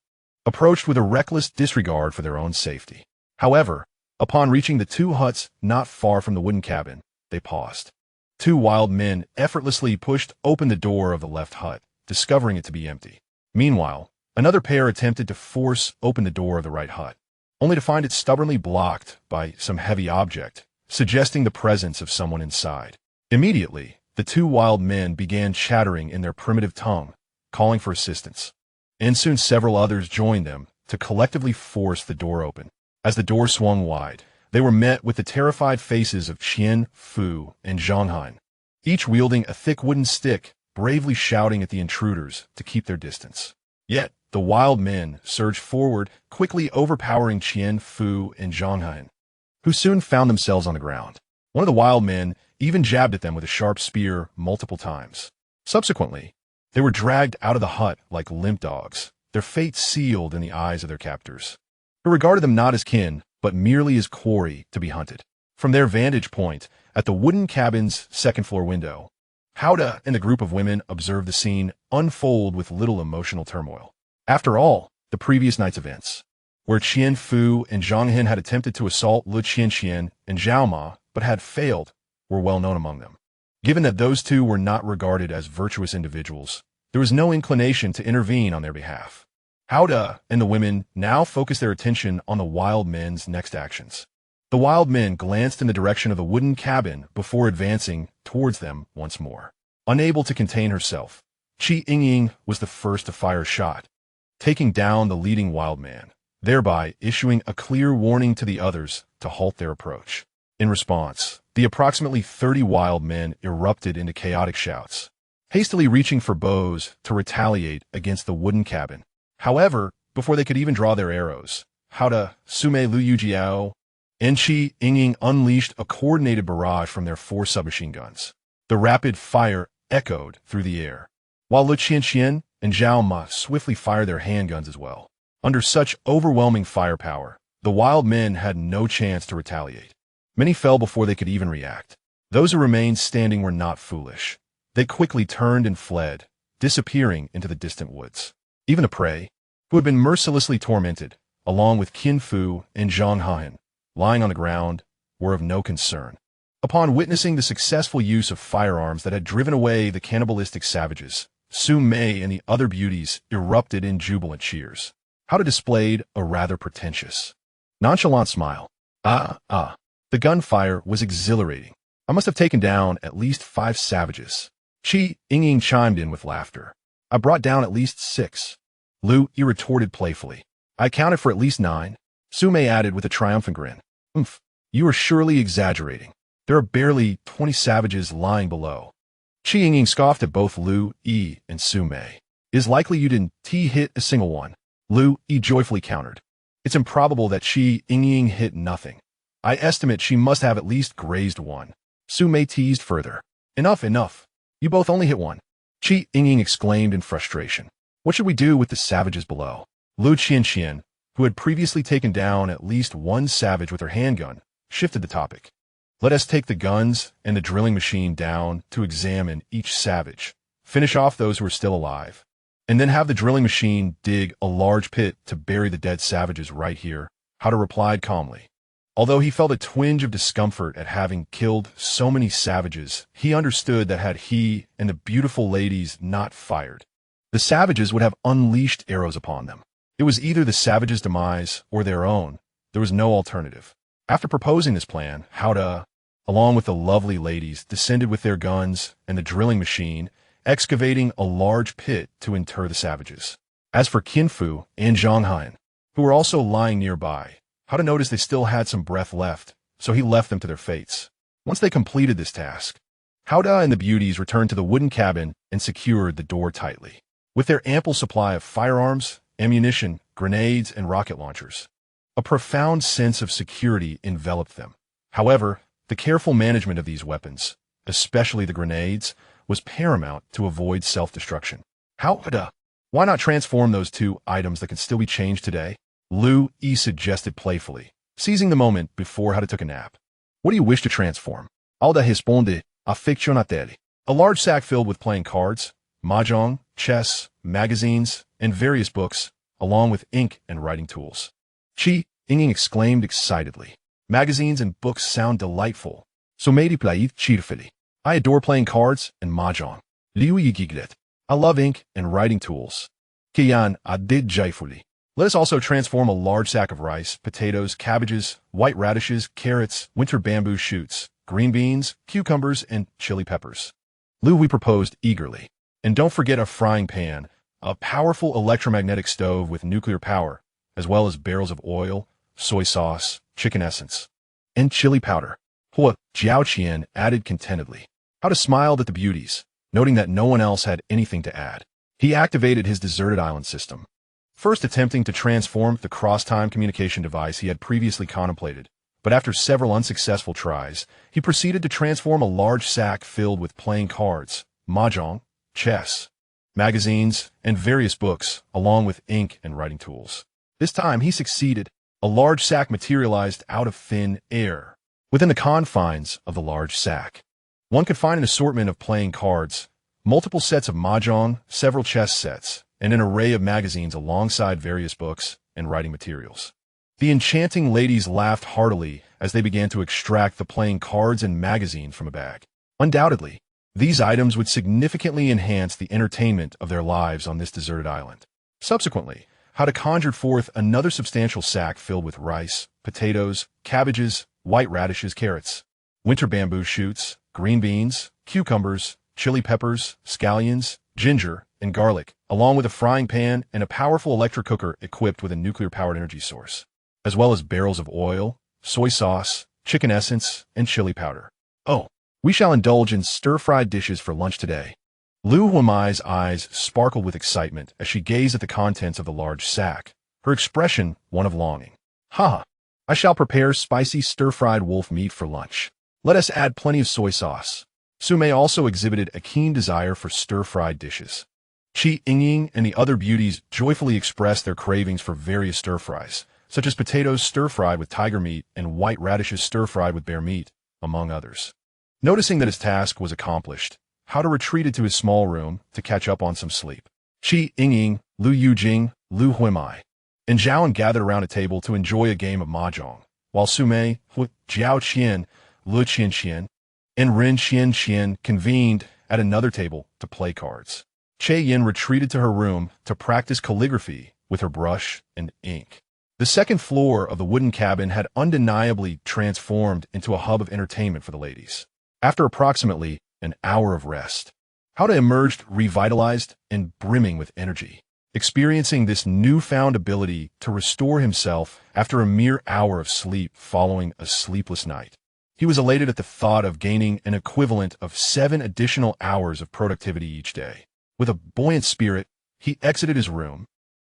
approached with a reckless disregard for their own safety. However, upon reaching the 2 huts not far from the wooden cabin, they paused. 2 wild men effortlessly pushed open the door of the left hut, discovering it to be empty. Meanwhile, another pair attempted to force open the door of the right hut, only to find it stubbornly blocked by some heavy object, suggesting the presence of someone inside. Immediately, the 2 wild men began chattering in their primitive tongue, calling for assistance, and soon several others joined them to collectively force the door open. As the door swung wide, they were met with the terrified faces of Qian, Fu, and Zhanghe, each wielding a thick wooden stick, bravely shouting at the intruders to keep their distance. Yet, the wild men surged forward, quickly overpowering Qian, Fu, and Zhanghe, who soon found themselves on the ground. One of the wild men even jabbed at them with a sharp spear multiple times. Subsequently, they were dragged out of the hut like limp dogs, their fate sealed in the eyes of their captors, who regarded them not as kin, but merely as quarry to be hunted. From their vantage point, at the wooden cabin's second-floor window, Howda and the group of women observed the scene unfold with little emotional turmoil. After all, the previous night's events, where Qian Fu and Zhanghe had attempted to assault Lu Qianqian and Zhao Ma, but had failed, were well known among them. Given that those 2 were not regarded as virtuous individuals, there was no inclination to intervene on their behalf. Howda and the women now focused their attention on the wild men's next actions. The wild men glanced in the direction of the wooden cabin before advancing towards them once more. Unable to contain herself, Qi Yingying was the first to fire a shot, taking down the leading wild man, thereby issuing a clear warning to the others to halt their approach. In response, the approximately 30 wild men erupted into chaotic shouts, hastily reaching for bows to retaliate against the wooden cabin. However, before they could even draw their arrows, Howda, Su Mei, Liu Yijiao, and Qi Yingying unleashed a coordinated barrage from their 4 submachine guns. The rapid fire echoed through the air, while Lu Qianqian and Zhao Ma swiftly fired their handguns as well. Under such overwhelming firepower, the wild men had no chance to retaliate. Many fell before they could even react. Those who remained standing were not foolish. They quickly turned and fled, disappearing into the distant woods. Even the prey, who had been mercilessly tormented, along with Qian Fu and Zhanghe, lying on the ground, were of no concern. Upon witnessing the successful use of firearms that had driven away the cannibalistic savages, Su Mei and the other beauties erupted in jubilant cheers. Howda displayed a rather pretentious, nonchalant smile. The gunfire was exhilarating. I must have taken down at least 5 savages. Qi Yingying chimed in with laughter. I brought down at least 6. Liu Yi retorted playfully. I counted for at least 9. Su Mei added with a triumphant grin. You are surely exaggerating. There are barely 20 savages lying below. Yingying scoffed at both Liu Yi and Su Mei. It is likely you didn't hit a single one. Liu Yi joyfully countered. It's improbable that Yingying hit nothing. I estimate she must have at least grazed one. Su Mei teased further. Enough, enough. You both only hit one. Yingying exclaimed in frustration. What should we do with the savages below? Liu Qianqian, who had previously taken down at least one savage with her handgun, shifted the topic. Let us take the guns and the drilling machine down to examine each savage, finish off those who are still alive, and then have the drilling machine dig a large pit to bury the dead savages right here, Howda replied calmly. Although he felt a twinge of discomfort at having killed so many savages, he understood that had he and the beautiful ladies not fired, the savages would have unleashed arrows upon them. It was either the savages' demise or their own. There was no alternative. After proposing this plan, Howda, along with the lovely ladies, descended with their guns and the drilling machine, excavating a large pit to inter the savages. As for Qinfu and Zhanghan, who were also lying nearby, Howda noticed they still had some breath left, so he left them to their fates. Once they completed this task, Howda and the beauties returned to the wooden cabin and secured the door tightly. With their ample supply of firearms, ammunition, grenades, and rocket launchers, a profound sense of security enveloped them. However, the careful management of these weapons, especially the grenades, was paramount to avoid self-destruction. Howda, why not transform those two items that can still be changed today? Liu Yi suggested playfully, seizing the moment before Howda took a nap. What do you wish to transform? Howda responde, affectionately. A large sack filled with playing cards, mahjong, chess, magazines, and various books, along with ink and writing tools. Yingying exclaimed excitedly. Magazines and books sound delightful. So made plaid cheerfully. I adore playing cards and mahjong. Liu Yijiao. I love ink and writing tools. Kian adid joyfully. Let us also transform a large sack of rice, potatoes, cabbages, white radishes, carrots, winter bamboo shoots, green beans, cucumbers, and chili peppers. Liu proposed eagerly. And don't forget a frying pan, a powerful electromagnetic stove with nuclear power, as well as barrels of oil, soy sauce, chicken essence, and chili powder. Hua Jiaoqian added contentedly. Howda smiled at the beauties, noting that no one else had anything to add. He activated his deserted island system, first attempting to transform the cross-time communication device he had previously contemplated, but after several unsuccessful tries, he proceeded to transform a large sack filled with playing cards, mahjong, chess, magazines, and various books, along with ink and writing tools. This time he succeeded. A large sack materialized out of thin air. Within the confines of the large sack, one could find an assortment of playing cards, multiple sets of mahjong, several chess sets, and an array of magazines alongside various books and writing materials. The enchanting ladies laughed heartily as they began to extract the playing cards and magazine from a bag. Undoubtedly, these items would significantly enhance the entertainment of their lives on this deserted island. Subsequently, Howda conjured forth another substantial sack filled with rice, potatoes, cabbages, white radishes, carrots, winter bamboo shoots, green beans, cucumbers, chili peppers, scallions, ginger, and garlic, along with a frying pan and a powerful electric cooker equipped with a nuclear-powered energy source, as well as barrels of oil, soy sauce, chicken essence, and chili powder. Oh, we shall indulge in stir-fried dishes for lunch today. Liu Huamai's eyes sparkled with excitement as she gazed at the contents of the large sack, her expression one of longing. Ha! I shall prepare spicy stir-fried wolf meat for lunch. Let us add plenty of soy sauce. Su Mei also exhibited a keen desire for stir-fried dishes. Yingying and the other beauties joyfully expressed their cravings for various stir-fries, such as potatoes stir-fried with tiger meat and white radishes stir-fried with bear meat, among others. Noticing that his task was accomplished, Howda retreated to his small room to catch up on some sleep. Yingying, Liu Yijiao, Liu Huimai, and Zhaoan gathered around a table to enjoy a game of mahjong, while Su Mei, Jiao Qian, Liu Qianqian, and Ren Qianqian convened at another table to play cards. Yin retreated to her room to practice calligraphy with her brush and ink. The second floor of the wooden cabin had undeniably transformed into a hub of entertainment for the ladies. After approximately an hour of rest, Howda emerged revitalized and brimming with energy. experiencing this newfound ability to restore himself after a mere hour of sleep following a sleepless night. He was elated at the thought of gaining an equivalent of 7 additional hours of productivity each day. With a buoyant spirit, he exited his room,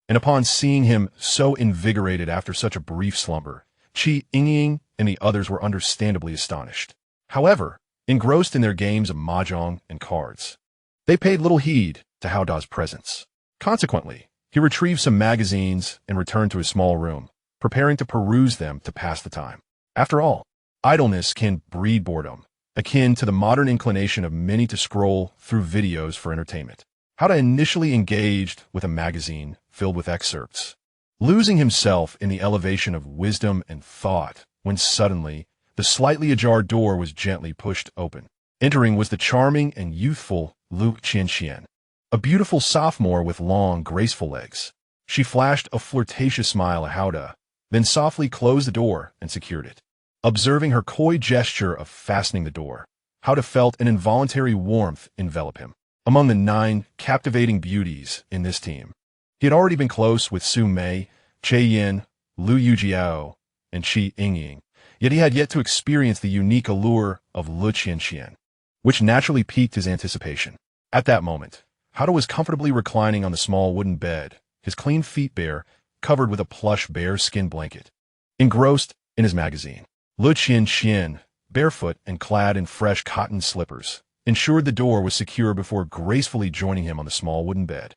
and upon seeing him so invigorated after such a brief slumber, Yingying and the others were understandably astonished. However, engrossed in their games of mahjong and cards, they paid little heed to Hao Da's presence. Consequently, he retrieved some magazines and returned to his small room, preparing to peruse them to pass the time. After all, idleness can breed boredom, akin to the modern inclination of many to scroll through videos for entertainment. Hao Da initially engaged with a magazine filled with excerpts, losing himself in the elevation of wisdom and thought, when suddenly the slightly ajar door was gently pushed open. Entering was the charming and youthful Liu Yijiao, a beautiful sophomore with long, graceful legs. She flashed a flirtatious smile at Hao Da, then softly closed the door and secured it. Observing her coy gesture of fastening the door, Hao Da felt an involuntary warmth envelop him. Among the 9 captivating beauties in this team, he had already been close with Su Mei, Yin, Liu Yijiao, and Yingying, yet he had yet to experience the unique allure of Liu Yijiao, which naturally piqued his anticipation. At that moment, Hao Da was comfortably reclining on the small wooden bed, his clean feet bare, covered with a plush bear-skin blanket. Engrossed in his magazine, Liu Yijiao, barefoot and clad in fresh cotton slippers, ensured the door was secure before gracefully joining him on the small wooden bed,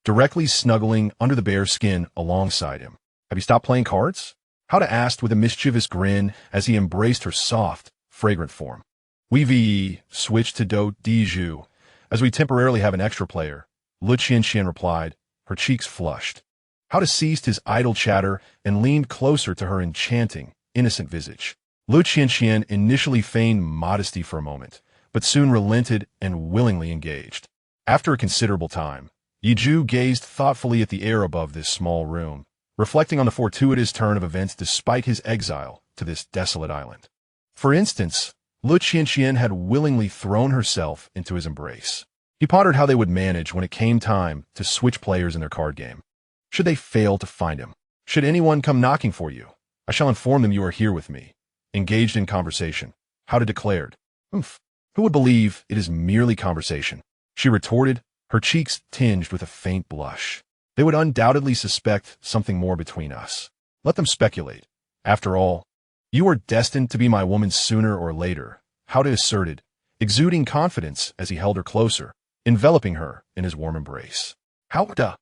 directly snuggling under the bear skin alongside him. "Have you stopped playing cards?" Hao Da asked with a mischievous grin as he embraced her soft, fragrant form. "We switched to Do Di Ju, as we temporarily have an extra player," Liu Yijiao replied, her cheeks flushed. Hao Da ceased his idle chatter and leaned closer to her enchanting, innocent visage. Liu Yijiao initially feigned modesty for a moment, but soon relented and willingly engaged. After a considerable time, Yiju gazed thoughtfully at the air above this small room, reflecting on the fortuitous turn of events despite his exile to this desolate island. For instance, Liu Yijiao had willingly thrown herself into his embrace. He pondered how they would manage when it came time to switch players in their card game. Should they fail to find him? Should anyone come knocking for you? I shall inform them you are here with me. Engaged in conversation, Hao Da declared. Who would believe it is merely conversation? She retorted, her cheeks tinged with a faint blush. They would undoubtedly suspect something more between us. Let them speculate. After all, you are destined to be my woman sooner or later, Hao Da asserted, exuding confidence as he held her closer, enveloping her in his warm embrace. Hao Da,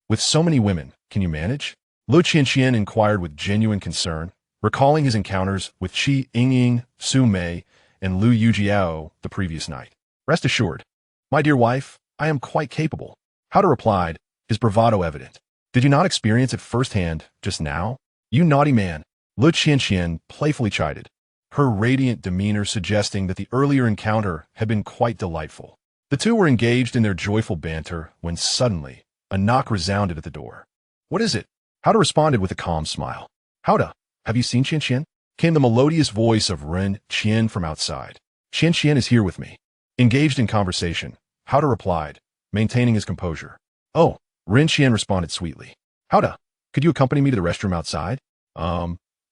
with so many women, can you manage? Liu Yijiao inquired with genuine concern, recalling his encounters with Yingying, Su Mei, and Liu Yijiao the previous night. Rest assured, my dear wife, I am quite capable, Hao Da replied, his bravado evident. Did you not experience it firsthand just now? You naughty man, Liu Yijiao playfully chided, her radiant demeanor suggesting that the earlier encounter had been quite delightful. The two were engaged in their joyful banter when suddenly a knock resounded at the door. What is it? Hao Da responded with a calm smile. Hao Da, have you seen Qian? Came the melodious voice of Ren Qian from outside. Qian is here with me. Engaged in conversation, Hao Da replied, maintaining his composure. Oh, Ren Qian responded sweetly. Hao Da, could you accompany me to the restroom outside?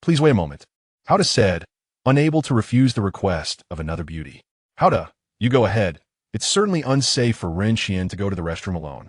Please wait a moment, Hao Da said, unable to refuse the request of another beauty. Hao Da, you go ahead. It's certainly unsafe for Ren Qian to go to the restroom alone.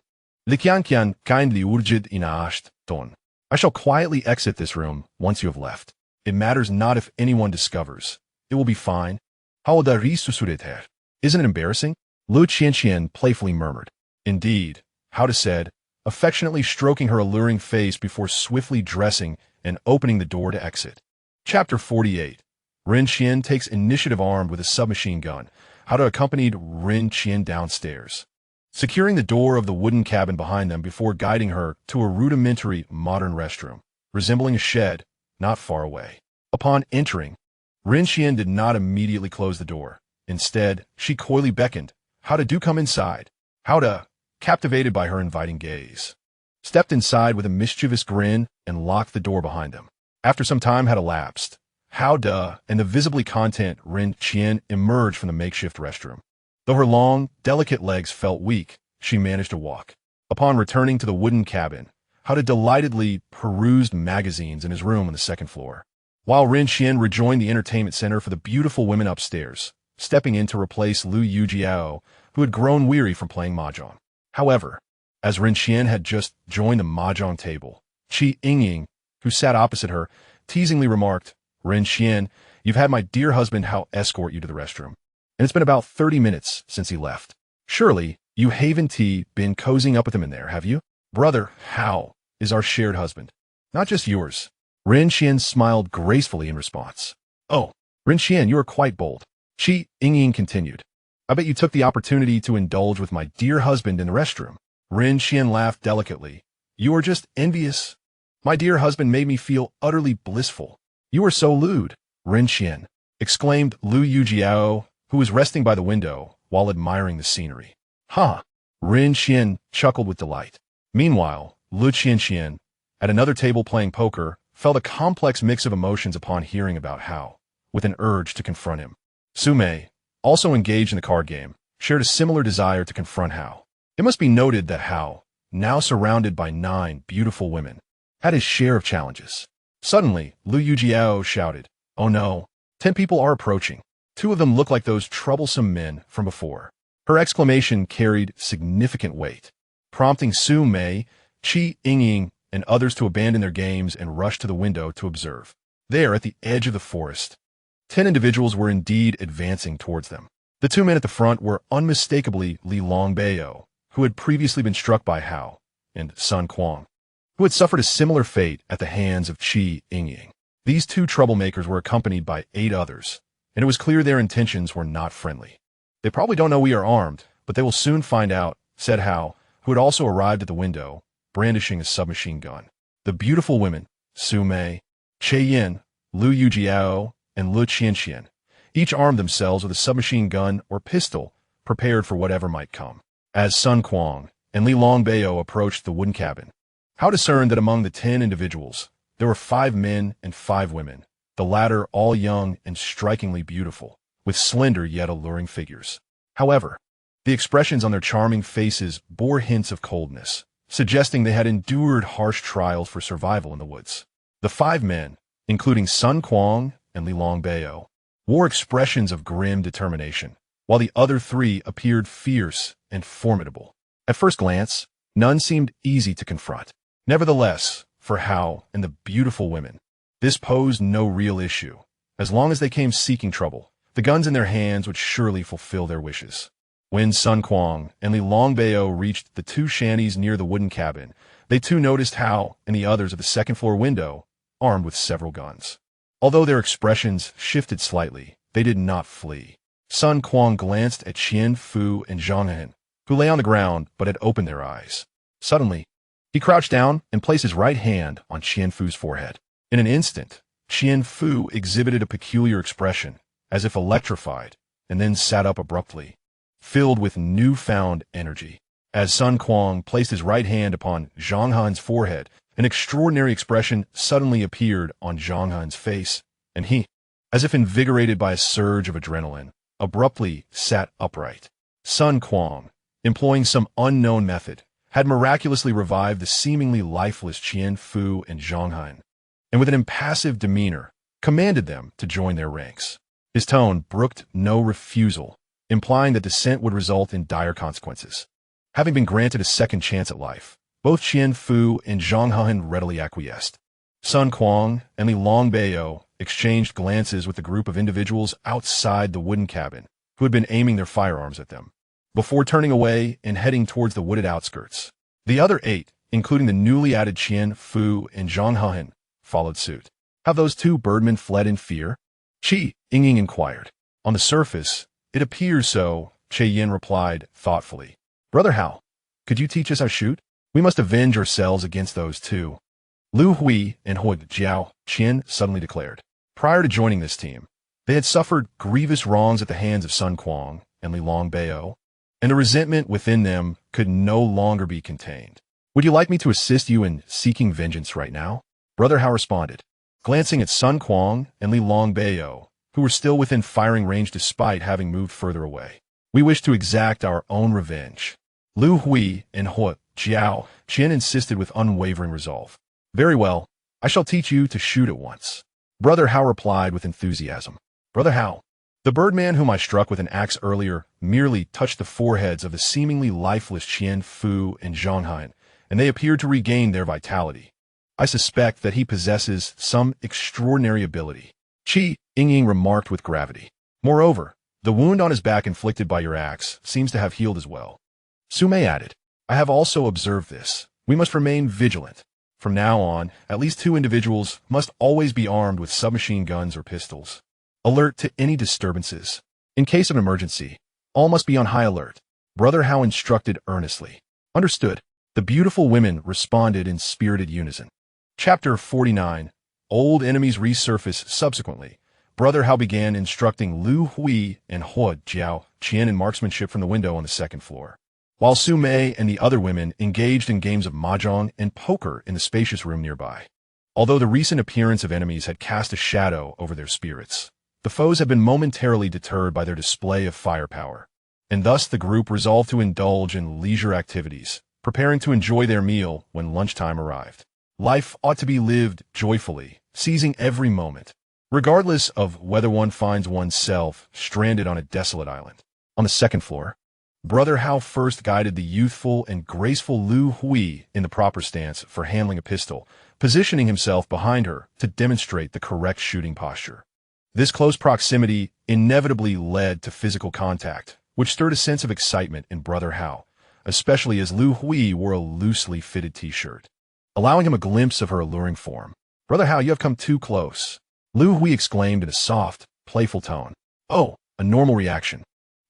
Liqianqian kindly urged inasht ton. I shall quietly exit this room once you have left. It matters not if anyone discovers. It will be fine. Hao Da risusureter. Isn't it embarrassing? Liu Yijiao playfully murmured. Indeed, Hao Da said, affectionately stroking her alluring face before swiftly dressing and opening the door to exit. Chapter 48. Ren Qian takes initiative armed with a submachine gun. Hao Da accompanied Ren Qian downstairs, securing the door of the wooden cabin behind them before guiding her to a rudimentary modern restroom, resembling a shed, not far away. Upon entering, Ren Qian did not immediately close the door. Instead, she coyly beckoned, Hao Da, do come inside. Hao Da, captivated by her inviting gaze, stepped inside with a mischievous grin and locked the door behind them. After some time had elapsed, Hao Da and the visibly content Ren Qian emerged from the makeshift restroom. Though her long, delicate legs felt weak, she managed to walk. Upon returning to the wooden cabin, Hao delightedly perused magazines in his room on the second floor, while Ren Xian rejoined the entertainment center for the beautiful women upstairs, stepping in to replace Liu Yijiao, who had grown weary from playing mahjong. However, as Ren Xian had just joined the mahjong table, Yingying, who sat opposite her, teasingly remarked, "Ren Xian, you've had my dear husband Hao escort you to the restroom, and it's been about 30 minutes since he left. Surely, you haven't been cozying up with him in there, have you? Brother Hao is our shared husband, not just yours." Ren Xian smiled gracefully in response. "Oh, Ren Xian, you are quite bold." Yingying continued. "I bet you took the opportunity to indulge with my dear husband in the restroom." Ren Xian laughed delicately. "You are just envious. My dear husband made me feel utterly blissful." "You are so lewd, Ren Xian," exclaimed Liu Yijiao, who was resting by the window while admiring the scenery. "Ha!" Ren Xian chuckled with delight. Meanwhile, Liu Qianxian, at another table playing poker, felt a complex mix of emotions upon hearing about Hao, with an urge to confront him. Su Mei, also engaged in the card game, shared a similar desire to confront Hao. It must be noted that Hao, now surrounded by 9 beautiful women, had his share of challenges. Suddenly, Liu Yijiao shouted, "Oh no, 10 people are approaching. 2 of them look like those troublesome men from before." Her exclamation carried significant weight, prompting Su Mei, Yingying, and others to abandon their games and rush to the window to observe. There, at the edge of the forest, 10 individuals were indeed advancing towards them. The 2 men at the front were unmistakably Li Longbao, who had previously been struck by Hao, and Sun Quang, who had suffered a similar fate at the hands of Yingying. These 2 troublemakers were accompanied by 8 others, and it was clear their intentions were not friendly. "They probably don't know we are armed, but they will soon find out," said Hao, who had also arrived at the window, brandishing a submachine gun. The beautiful women, Su Mei, Yin, Liu Yijiao, and Liu Qianxian, each armed themselves with a submachine gun or pistol, prepared for whatever might come. As Sun Quang and Li Longbao approached the wooden cabin, Hao discerned that among the 10 individuals, there were 5 men and 5 women, the latter all young and strikingly beautiful, with slender yet alluring figures. However, the expressions on their charming faces bore hints of coldness, suggesting they had endured harsh trials for survival in the woods. The 5 men, including Sun Quang and Li Longbao, wore expressions of grim determination, while the other 3 appeared fierce and formidable. At first glance, none seemed easy to confront. Nevertheless, for Hao and the beautiful women, this posed no real issue. As long as they came seeking trouble, the guns in their hands would surely fulfill their wishes. When Sun Quang and Li Longbao reached the 2 shanties near the wooden cabin, they too noticed Hao and the others at the second-floor window, armed with several guns. Although their expressions shifted slightly, they did not flee. Sun Quang glanced at Qian Fu and Zhang Hen, who lay on the ground but had opened their eyes. Suddenly, he crouched down and placed his right hand on Qian Fu's forehead. In an instant, Qian Fu exhibited a peculiar expression, as if electrified, and then sat up abruptly, filled with newfound energy. As Sun Quang placed his right hand upon Zhang Han's forehead, an extraordinary expression suddenly appeared on Zhang Han's face, and he, as if invigorated by a surge of adrenaline, abruptly sat upright. Sun Quang, employing some unknown method, had miraculously revived the seemingly lifeless Qian Fu and Zhang Han, and with an impassive demeanor, commanded them to join their ranks. His tone brooked no refusal, implying that dissent would result in dire consequences. Having been granted a second chance at life, both Qian Fu and Zhang Han readily acquiesced. Sun Quang and Li Longbao exchanged glances with the group of individuals outside the wooden cabin, who had been aiming their firearms at them, before turning away and heading towards the wooded outskirts. The other 8, including the newly added Qian Fu and Zhang Han, followed suit. "Have those 2 birdmen fled in fear?" Yingying inquired. "On the surface, it appears so," Yin replied thoughtfully. "Brother Hao, could you teach us how to shoot? We must avenge ourselves against those 2. Liu Hui and Hui Jiao, Qian suddenly declared. Prior to joining this team, they had suffered grievous wrongs at the hands of Sun Quang and Li Longbao, and the resentment within them could no longer be contained. "Would you like me to assist you in seeking vengeance right now?" Brother Hao responded, glancing at Sun Quang and Li Longbao, who were still within firing range despite having moved further away. "We wish to exact our own revenge." Liu Hui and Hui Jiao, Qian insisted with unwavering resolve. Very well, I shall teach you to shoot at once. Brother Hao replied with enthusiasm. Brother Hao, the birdman whom I struck with an axe earlier merely touched the foreheads of the seemingly lifeless Qian Fu and Zhonghan, and they appeared to regain their vitality. I suspect that he possesses some extraordinary ability. Yingying remarked with gravity. Moreover, the wound on his back inflicted by your axe seems to have healed as well. Su Mei added, I have also observed this. We must remain vigilant. From now on, at least 2 individuals must always be armed with submachine guns or pistols. Alert to any disturbances. In case of emergency, all must be on high alert. Brother Hao instructed earnestly. Understood. The beautiful women responded in spirited unison. Chapter 49. Old enemies resurface. Subsequently, Brother Hao began instructing Liu Hui and Hua Jiao Qian in marksmanship from the window on the 2nd floor, while Su Mei and the other women engaged in games of mahjong and poker in the spacious room nearby. Although the recent appearance of enemies had cast a shadow over their spirits, the foes had been momentarily deterred by their display of firepower, and thus the group resolved to indulge in leisure activities, preparing to enjoy their meal when lunchtime arrived. Life ought to be lived joyfully, seizing every moment, regardless of whether one finds oneself stranded on a desolate island. On the 2nd floor, Brother Hao first guided the youthful and graceful Liu Hui in the proper stance for handling a pistol, positioning himself behind her to demonstrate the correct shooting posture. This close proximity inevitably led to physical contact, which stirred a sense of excitement in Brother Hao, especially as Liu Hui wore a loosely fitted t-shirt, allowing him a glimpse of her alluring form. Brother Hao, you have come too close, Liu Hui exclaimed in a soft, playful tone. Oh, a normal reaction.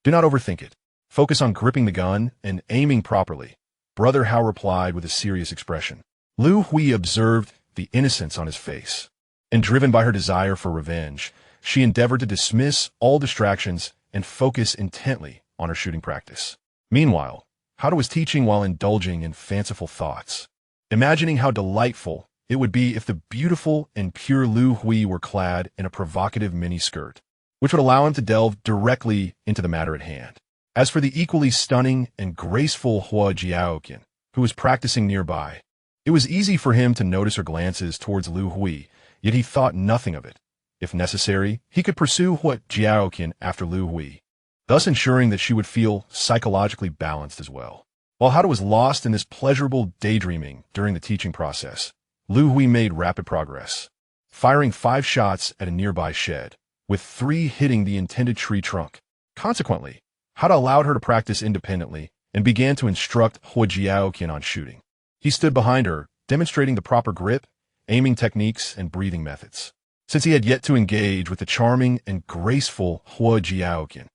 Do not overthink it. Focus on gripping the gun and aiming properly, Brother Hao replied with a serious expression. Liu Hui observed the innocence on his face, and driven by her desire for revenge, she endeavored to dismiss all distractions and focus intently on her shooting practice. Meanwhile, Hao was teaching while indulging in fanciful thoughts, imagining how delightful it would be if the beautiful and pure Liu Hui were clad in a provocative mini-skirt, which would allow him to delve directly into the matter at hand. As for the equally stunning and graceful Hua Jiaoqian, who was practicing nearby, it was easy for him to notice her glances towards Liu Hui, yet he thought nothing of it. If necessary, he could pursue Hua Jiaoqian after Liu Hui, thus ensuring that she would feel psychologically balanced as well. While Hao was lost in this pleasurable daydreaming during the teaching process, Liu Hui made rapid progress, firing 5 shots at a nearby shed, with 3 hitting the intended tree trunk. Consequently, Hao allowed her to practice independently and began to instruct Hua Jiaoqian on shooting. He stood behind her, demonstrating the proper grip, aiming techniques, and breathing methods. Since he had yet to engage with the charming and graceful Hua Jiaoqian,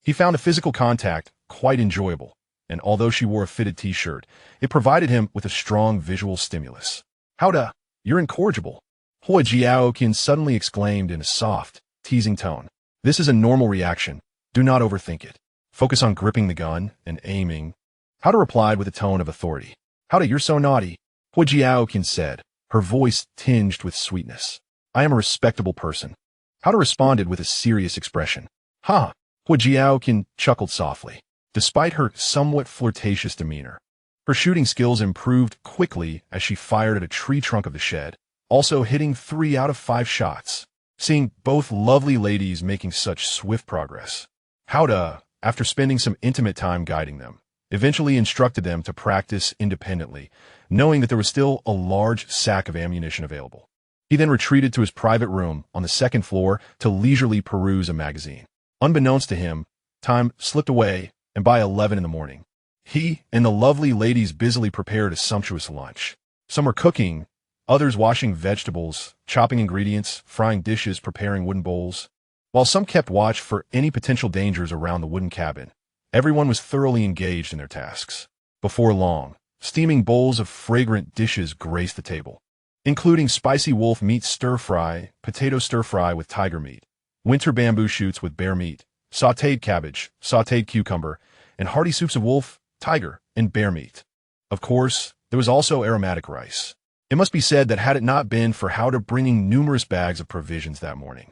he found the physical contact quite enjoyable, and although she wore a fitted t-shirt, it provided him with a strong visual stimulus. Hao, you're incorrigible, Hua Jiaoqian suddenly exclaimed in a soft, teasing tone. This is a normal reaction. Do not overthink it. Focus on gripping the gun and aiming. Hao replied with a tone of authority. Hao, you're so naughty, Hua Jiaoqian said, her voice tinged with sweetness. I am a respectable person. Hao responded with a serious expression. Ha! Hua Jiaoqian chuckled softly. Despite her somewhat flirtatious demeanor, her shooting skills improved quickly as she fired at a tree trunk of the shed, also hitting 3 out of 5 shots. Seeing both lovely ladies making such swift progress, Hao, after spending some intimate time guiding them, eventually instructed them to practice independently, knowing that there was still a large sack of ammunition available. He then retreated to his private room on the 2nd floor to leisurely peruse a magazine. Unbeknownst to him, time slipped away, and by 11 in the morning, he and the lovely ladies busily prepared a sumptuous lunch. Some were cooking, others washing vegetables, chopping ingredients, frying dishes, preparing wooden bowls. While some kept watch for any potential dangers around the wooden cabin, everyone was thoroughly engaged in their tasks. Before long, steaming bowls of fragrant dishes graced the table, including spicy wolf meat stir-fry, potato stir-fry with tiger meat, winter bamboo shoots with bear meat, sautéed cabbage, sautéed cucumber, and hearty soups of wolf, tiger, and bear meat. Of course, there was also aromatic rice. It must be said that had it not been for Hao bringing numerous bags of provisions that morning,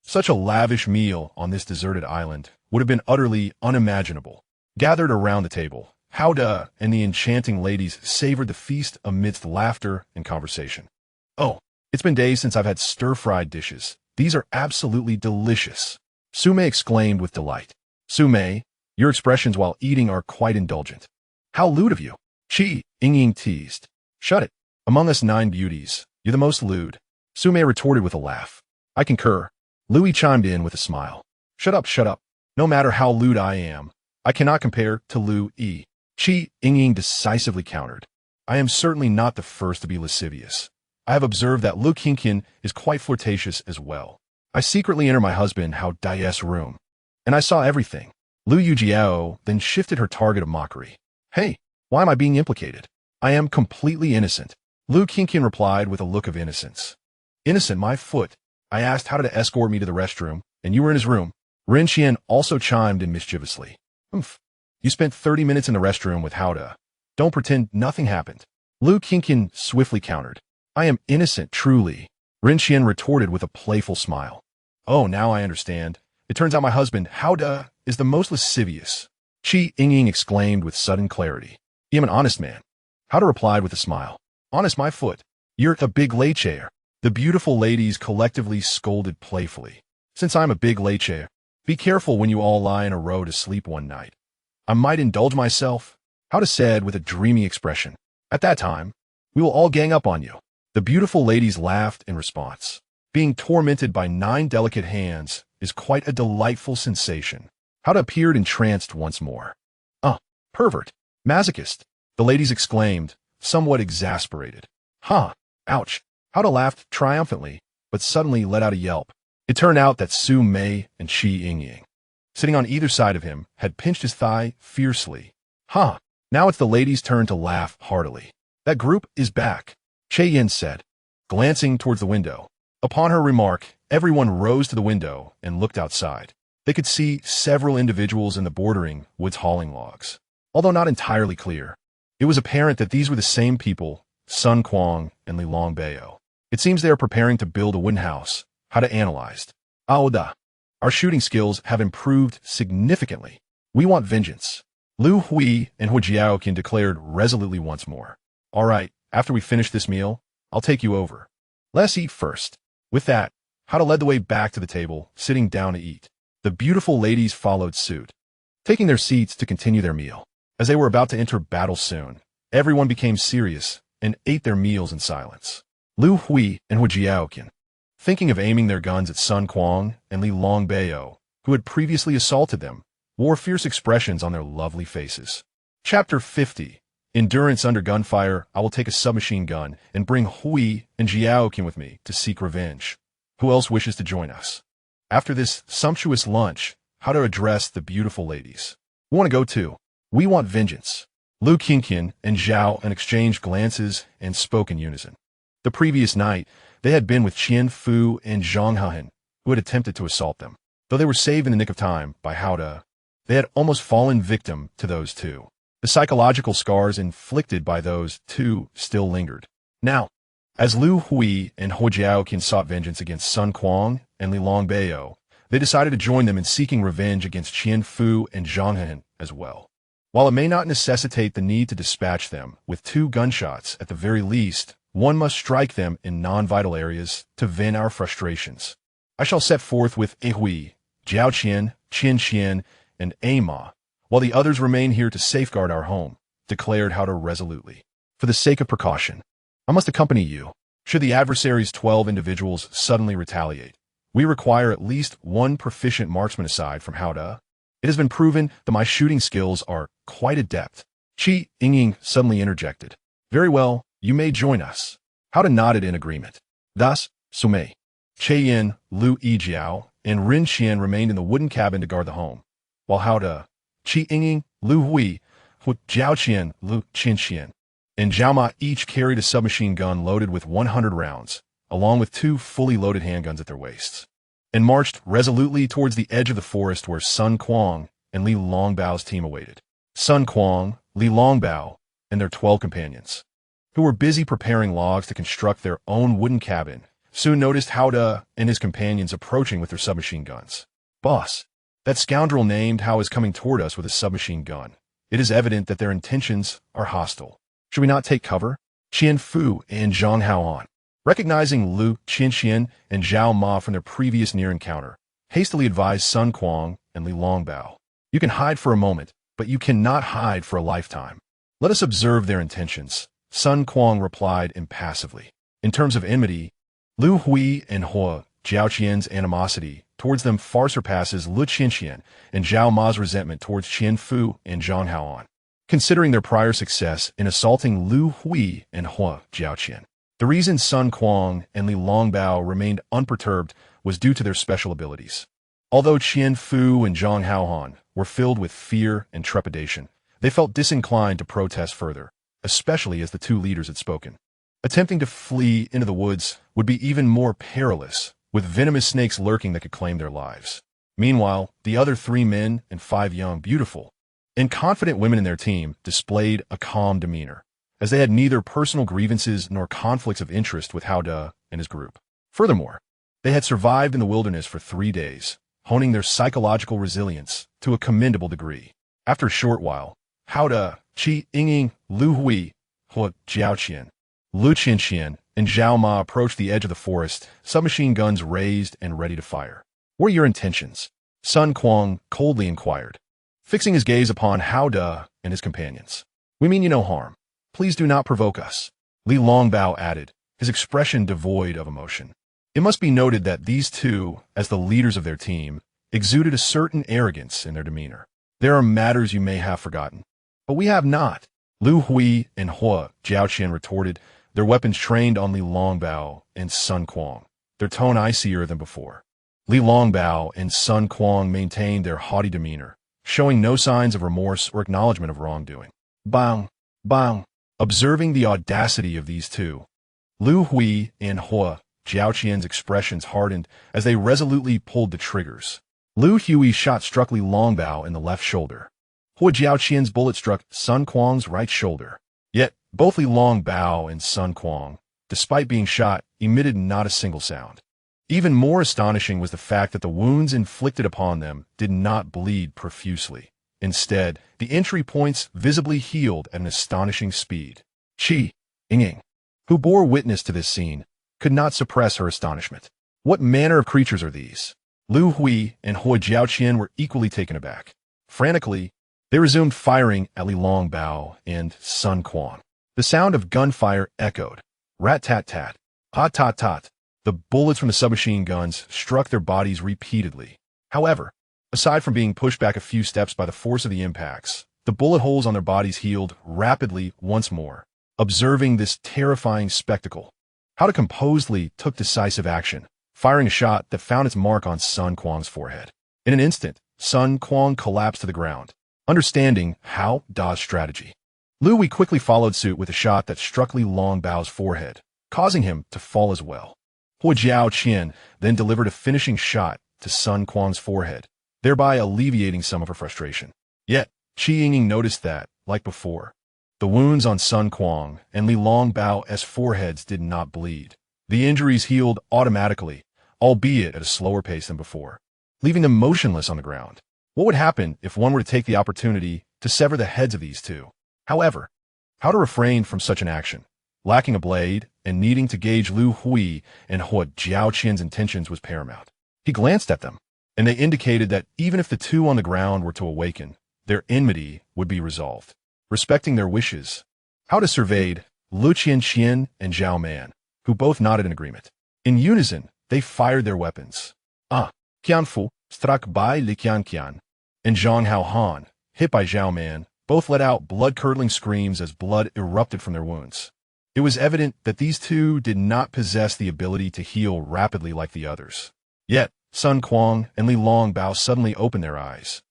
such a lavish meal on this deserted island would have been utterly unimaginable. Gathered around the table, Howda and the enchanting ladies savored the feast amidst laughter and conversation. Oh, it's been days since I've had stir-fried dishes. These are absolutely delicious. Su Mei exclaimed with delight. Su Mei, your expressions while eating are quite indulgent. How lewd of you. Yingying teased. Shut it. Among us 9 beauties, you're the most lewd. Su Mei retorted with a laugh. I concur. Liu chimed in with a smile. Shut up, shut up. No matter how lewd I am, I cannot compare to Liu Yi. Yingying decisively countered. I am certainly not the first to be lascivious. I have observed that Liu Qingqian is quite flirtatious as well. I secretly entered my husband Hao Dai's room, and I saw everything. Liu Yijiao then shifted her target of mockery. Hey, why am I being implicated? I am completely innocent. Liu Qingqian replied with a look of innocence. Innocent, my foot. I asked how to escort me to the restroom, and you were in his room. Ren Qian also chimed in mischievously. You spent 30 minutes in the restroom with Hao. Don't pretend nothing happened. Liu Qingqian swiftly countered. I am innocent, truly. Ren Qian retorted with a playful smile. Oh, now I understand. It turns out my husband, Hao is the most lascivious. Yingying exclaimed with sudden clarity. I am an honest man. Hao replied with a smile. Honest, my foot. You're a big lay chair. The beautiful ladies collectively scolded playfully. Since I'm a big lay chair, be careful when you all lie in a row to sleep one night. I might indulge myself, Hao said with a dreamy expression. At that time, we will all gang up on you. The beautiful ladies laughed in response. Being tormented by 9 delicate hands is quite a delightful sensation. Hao appeared entranced once more. Pervert, masochist, the ladies exclaimed, somewhat exasperated. Ouch. Hao laughed triumphantly, but suddenly let out a yelp. It turned out that Su Mei and Yingying, sitting on either side of him, had pinched his thigh fiercely. Now it's the ladies' turn to laugh heartily. That group is back, Yin said, glancing towards the window. Upon her remark, everyone rose to the window and looked outside. They could see several individuals in the bordering woods hauling logs. Although not entirely clear, it was apparent that these were the same people, Sun Quang and Li Longbao. It seems they are preparing to build a wooden house. Hao analyzed. Our shooting skills have improved significantly. We want vengeance. Liu Hui and Hu Jiaoqian declared resolutely once more. All right, after we finish this meal, I'll take you over. Let's eat first. With that, Hao led the way back to the table, sitting down to eat. The beautiful ladies followed suit, taking their seats to continue their meal. As they were about to enter battle soon, everyone became serious and ate their meals in silence. Liu Hui and Hu Jiaoqian, thinking of aiming their guns at Sun Quang and Li Longbao, who had previously assaulted them, wore fierce expressions on their lovely faces. Chapter 50. Endurance under gunfire. I will take a submachine gun and bring Hui and Jiaoqian with me to seek revenge. Who else wishes to join us? After this sumptuous lunch, Hao addressed the beautiful ladies. We want to go too. We want vengeance. Liu Qingqian and Zhao exchanged glances and spoke in unison. The previous night, they had been with Qian Fu and Zhang Hehan, who had attempted to assault them. Though they were saved in the nick of time by Hao, they had almost fallen victim to those two. The psychological scars inflicted by those two still lingered. Now, as Liu Hui and Hu Jiaoqian sought vengeance against Sun Quang and Li Longbao, they decided to join them in seeking revenge against Qian Fu and Zhang Hehan as well. While it may not necessitate the need to dispatch them with 2 gunshots, at the very least, one must strike them in non-vital areas to vent our frustrations. I shall set forth with Hui, Jiao Qian, Qin Qian, and Ma, while the others remain here to safeguard our home, declared Hao resolutely. For the sake of precaution, I must accompany you. Should the adversary's 12 individuals suddenly retaliate, we require at least 1 proficient marksman aside from Hao. It has been proven that my shooting skills are quite adept. Yingying suddenly interjected. Very well, you may join us. Hao nodded in agreement. Thus, Su Mei, Yin, Liu Yijiao, and Ren Qian remained in the wooden cabin to guard the home, while Hao, Yingying, Liu Hui, Hu Jiaoqian, Liu Qinqian, and Zhao Ma each carried a submachine gun loaded with 100 rounds, along with 2 fully loaded handguns at their waists, and marched resolutely towards the edge of the forest where Sun Quang and Li Longbao's team awaited. Sun Quang, Li Longbao, and their 12 companions, who were busy preparing logs to construct their own wooden cabin, soon noticed Hao and his companions approaching with their submachine guns. Boss, that scoundrel named Hao is coming toward us with a submachine gun. it is evident that their intentions are hostile. Should we not take cover? Qian Fu and Zhang Haoan, recognizing Liu Qianxian and Zhao Ma from their previous near encounter, hastily advised Sun Quan and Li Longbao. You can hide for a moment, but you cannot hide for a lifetime. Let us observe their intentions, Sun Quan replied impassively. In terms of enmity, Liu Hui and Hua Jiaoqian's animosity towards them far surpasses Liu Qianxian and Zhao Ma's resentment towards Qian Fu and Zhang Haoan. Considering their prior success in assaulting Liu Hui and Hua Jiaoqian, the reason Sun Quan and Li Longbao remained unperturbed was due to their special abilities. Although Qian Fu and Zhang Haoan were filled with fear and trepidation, they felt disinclined to protest further, especially as the two leaders had spoken. Attempting to flee into the woods would be even more perilous, with venomous snakes lurking that could claim their lives. Meanwhile, the other 3 men and 5 young, beautiful, and confident women in their team displayed a calm demeanor, as they had neither personal grievances nor conflicts of interest with Hao De and his group. Furthermore, they had survived in the wilderness for 3 days, honing their psychological resilience to a commendable degree. After a short while, Hao De, Qi Yingying, Liu Hui, Hua Jiaoqian, Liu Qianxian, and Zhao Ma approached the edge of the forest, submachine guns raised and ready to fire. What are your intentions? Sun Quan coldly inquired, fixing his gaze upon Hao De and his companions. We mean you no harm. Please do not provoke us, Li Longbao added, his expression devoid of emotion. It must be noted that these two, as the leaders of their team, exuded a certain arrogance in their demeanor. There are matters you may have forgotten, but we have not, Liu Hui and Hua Jiaoqian retorted, their weapons trained on Li Longbao and Sun Quan, their tone icier than before. Li Longbao and Sun Quan maintained their haughty demeanor, showing no signs of remorse or acknowledgement of wrongdoing. Bang! Bang! Observing the audacity of these two, Liu Hui and Hua Jiaoqian's expressions hardened as they resolutely pulled the triggers. Liu Hui's shot struck Li Longbao in the left shoulder. Hua Jiaoqian's bullet struck Sun Quan's right shoulder. Yet, both Li Longbao and Sun Quan, despite being shot, emitted not a single sound. Even more astonishing was the fact that the wounds inflicted upon them did not bleed profusely. Instead, the entry points visibly healed at an astonishing speed. Qi Yingying, who bore witness to this scene, could not suppress her astonishment. What manner of creatures are these? Liu Hui and Hua Jiaoqian were equally taken aback. Frantically, they resumed firing at Li Longbao and Sun Quan. The sound of gunfire echoed. Rat-tat-tat, hot-tot-tot. The bullets from the submachine guns struck their bodies repeatedly. However, aside from being pushed back a few steps by the force of the impacts, the bullet holes on their bodies healed rapidly once more. Observing this terrifying spectacle, Hao De composedly took decisive action, firing a shot that found its mark on Sun Quan's forehead. In an instant, Sun Quan collapsed to the ground. Understanding Hao De's strategy, Liu Hui quickly followed suit with a shot that struck Li Longbao's forehead, causing him to fall as well. Hua Jiaoqian then delivered a finishing shot to Sun Quan's forehead, thereby alleviating some of her frustration. Yet, Qi Yingying noticed that, like before, the wounds on Sun Quan and Li Longbao's foreheads did not bleed. The injuries healed automatically, albeit at a slower pace than before, leaving them motionless on the ground. What would happen if one were to take the opportunity to sever the heads of these two? However, how to refrain from such an action? Lacking a blade and needing to gauge Liu Hui and Hua Jiaoqian's intentions was paramount. He glanced at them, and they indicated that even if the two on the ground were to awaken, their enmity would be resolved. Respecting their wishes, Hao De surveyed Liu Qianxian and Zhao Man, who both nodded in agreement. In unison, they fired their weapons. Qian Fu, struck by Li Qianqian, and Zhang Haohan, hit by Zhao Man, both let out blood-curdling screams as blood erupted from their wounds. It was evident that these two did not possess the ability to heal rapidly like the others. Yet, Sun Quan and Li Longbao suddenly opened their eyes.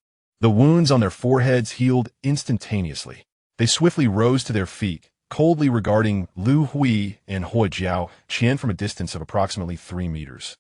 The wounds on their foreheads healed instantaneously. They swiftly rose to their feet, coldly regarding Liu Hui and Hua Jiaoqian from a distance of approximately 3 meters,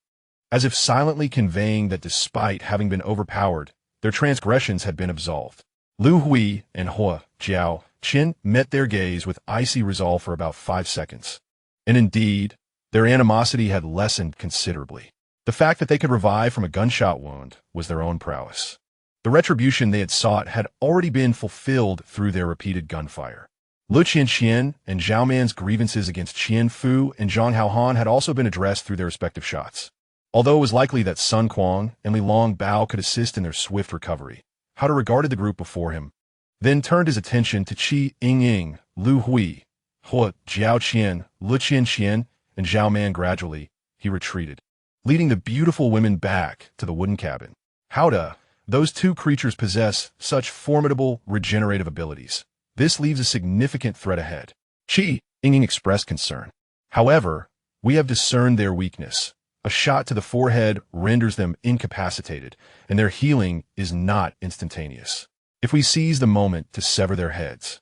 as if silently conveying that despite having been overpowered, their transgressions had been absolved. Liu Hui and Hua Jiaoqian met their gaze with icy resolve for about 5 seconds. And indeed, their animosity had lessened considerably. The fact that they could revive from a gunshot wound was their own prowess. The retribution they had sought had already been fulfilled through their repeated gunfire. Lu Qianqian and Zhao Man's grievances against Qian Fu and Zhang Haohan had also been addressed through their respective shots. Although it was likely that Sun Quan and Li Long Bao could assist in their swift recovery, Hao Da regarded the group before him, then turned his attention to Qi Yingying, Lu Hui, Hua Jiaoqian, Lu Qianqian, and Zhao Man. Gradually, he retreated, leading the beautiful women back to the wooden cabin. Hao Da, those two creatures possess such formidable regenerative abilities. This leaves a significant threat ahead. Qi Yingying expressed concern. However, we have discerned their weakness. A shot to the forehead renders them incapacitated, and their healing is not instantaneous. If we seize the moment to sever their heads,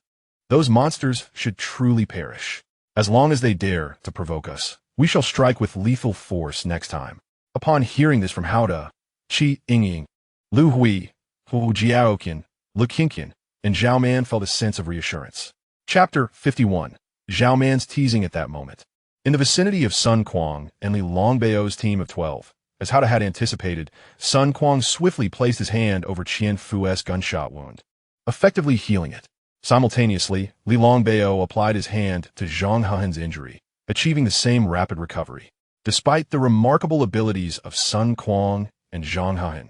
those monsters should truly perish. As long as they dare to provoke us, we shall strike with lethal force next time. Upon hearing this from Hao Da, Qi Yingying, Lu Hui, Hu Jiaoqian, Lu Qingqian, and Zhao Man felt a sense of reassurance. Chapter 51. Zhao Man's teasing at that moment. In the vicinity of Sun Quan and Li Longbao's team of 12, as Hao Da had anticipated, Sun Quan swiftly placed his hand over Qian Fu's gunshot wound, effectively healing it. Simultaneously, Li Longbao applied his hand to Zhang Hehan's injury, achieving the same rapid recovery. Despite the remarkable abilities of Sun Quan and Zhang Hehan,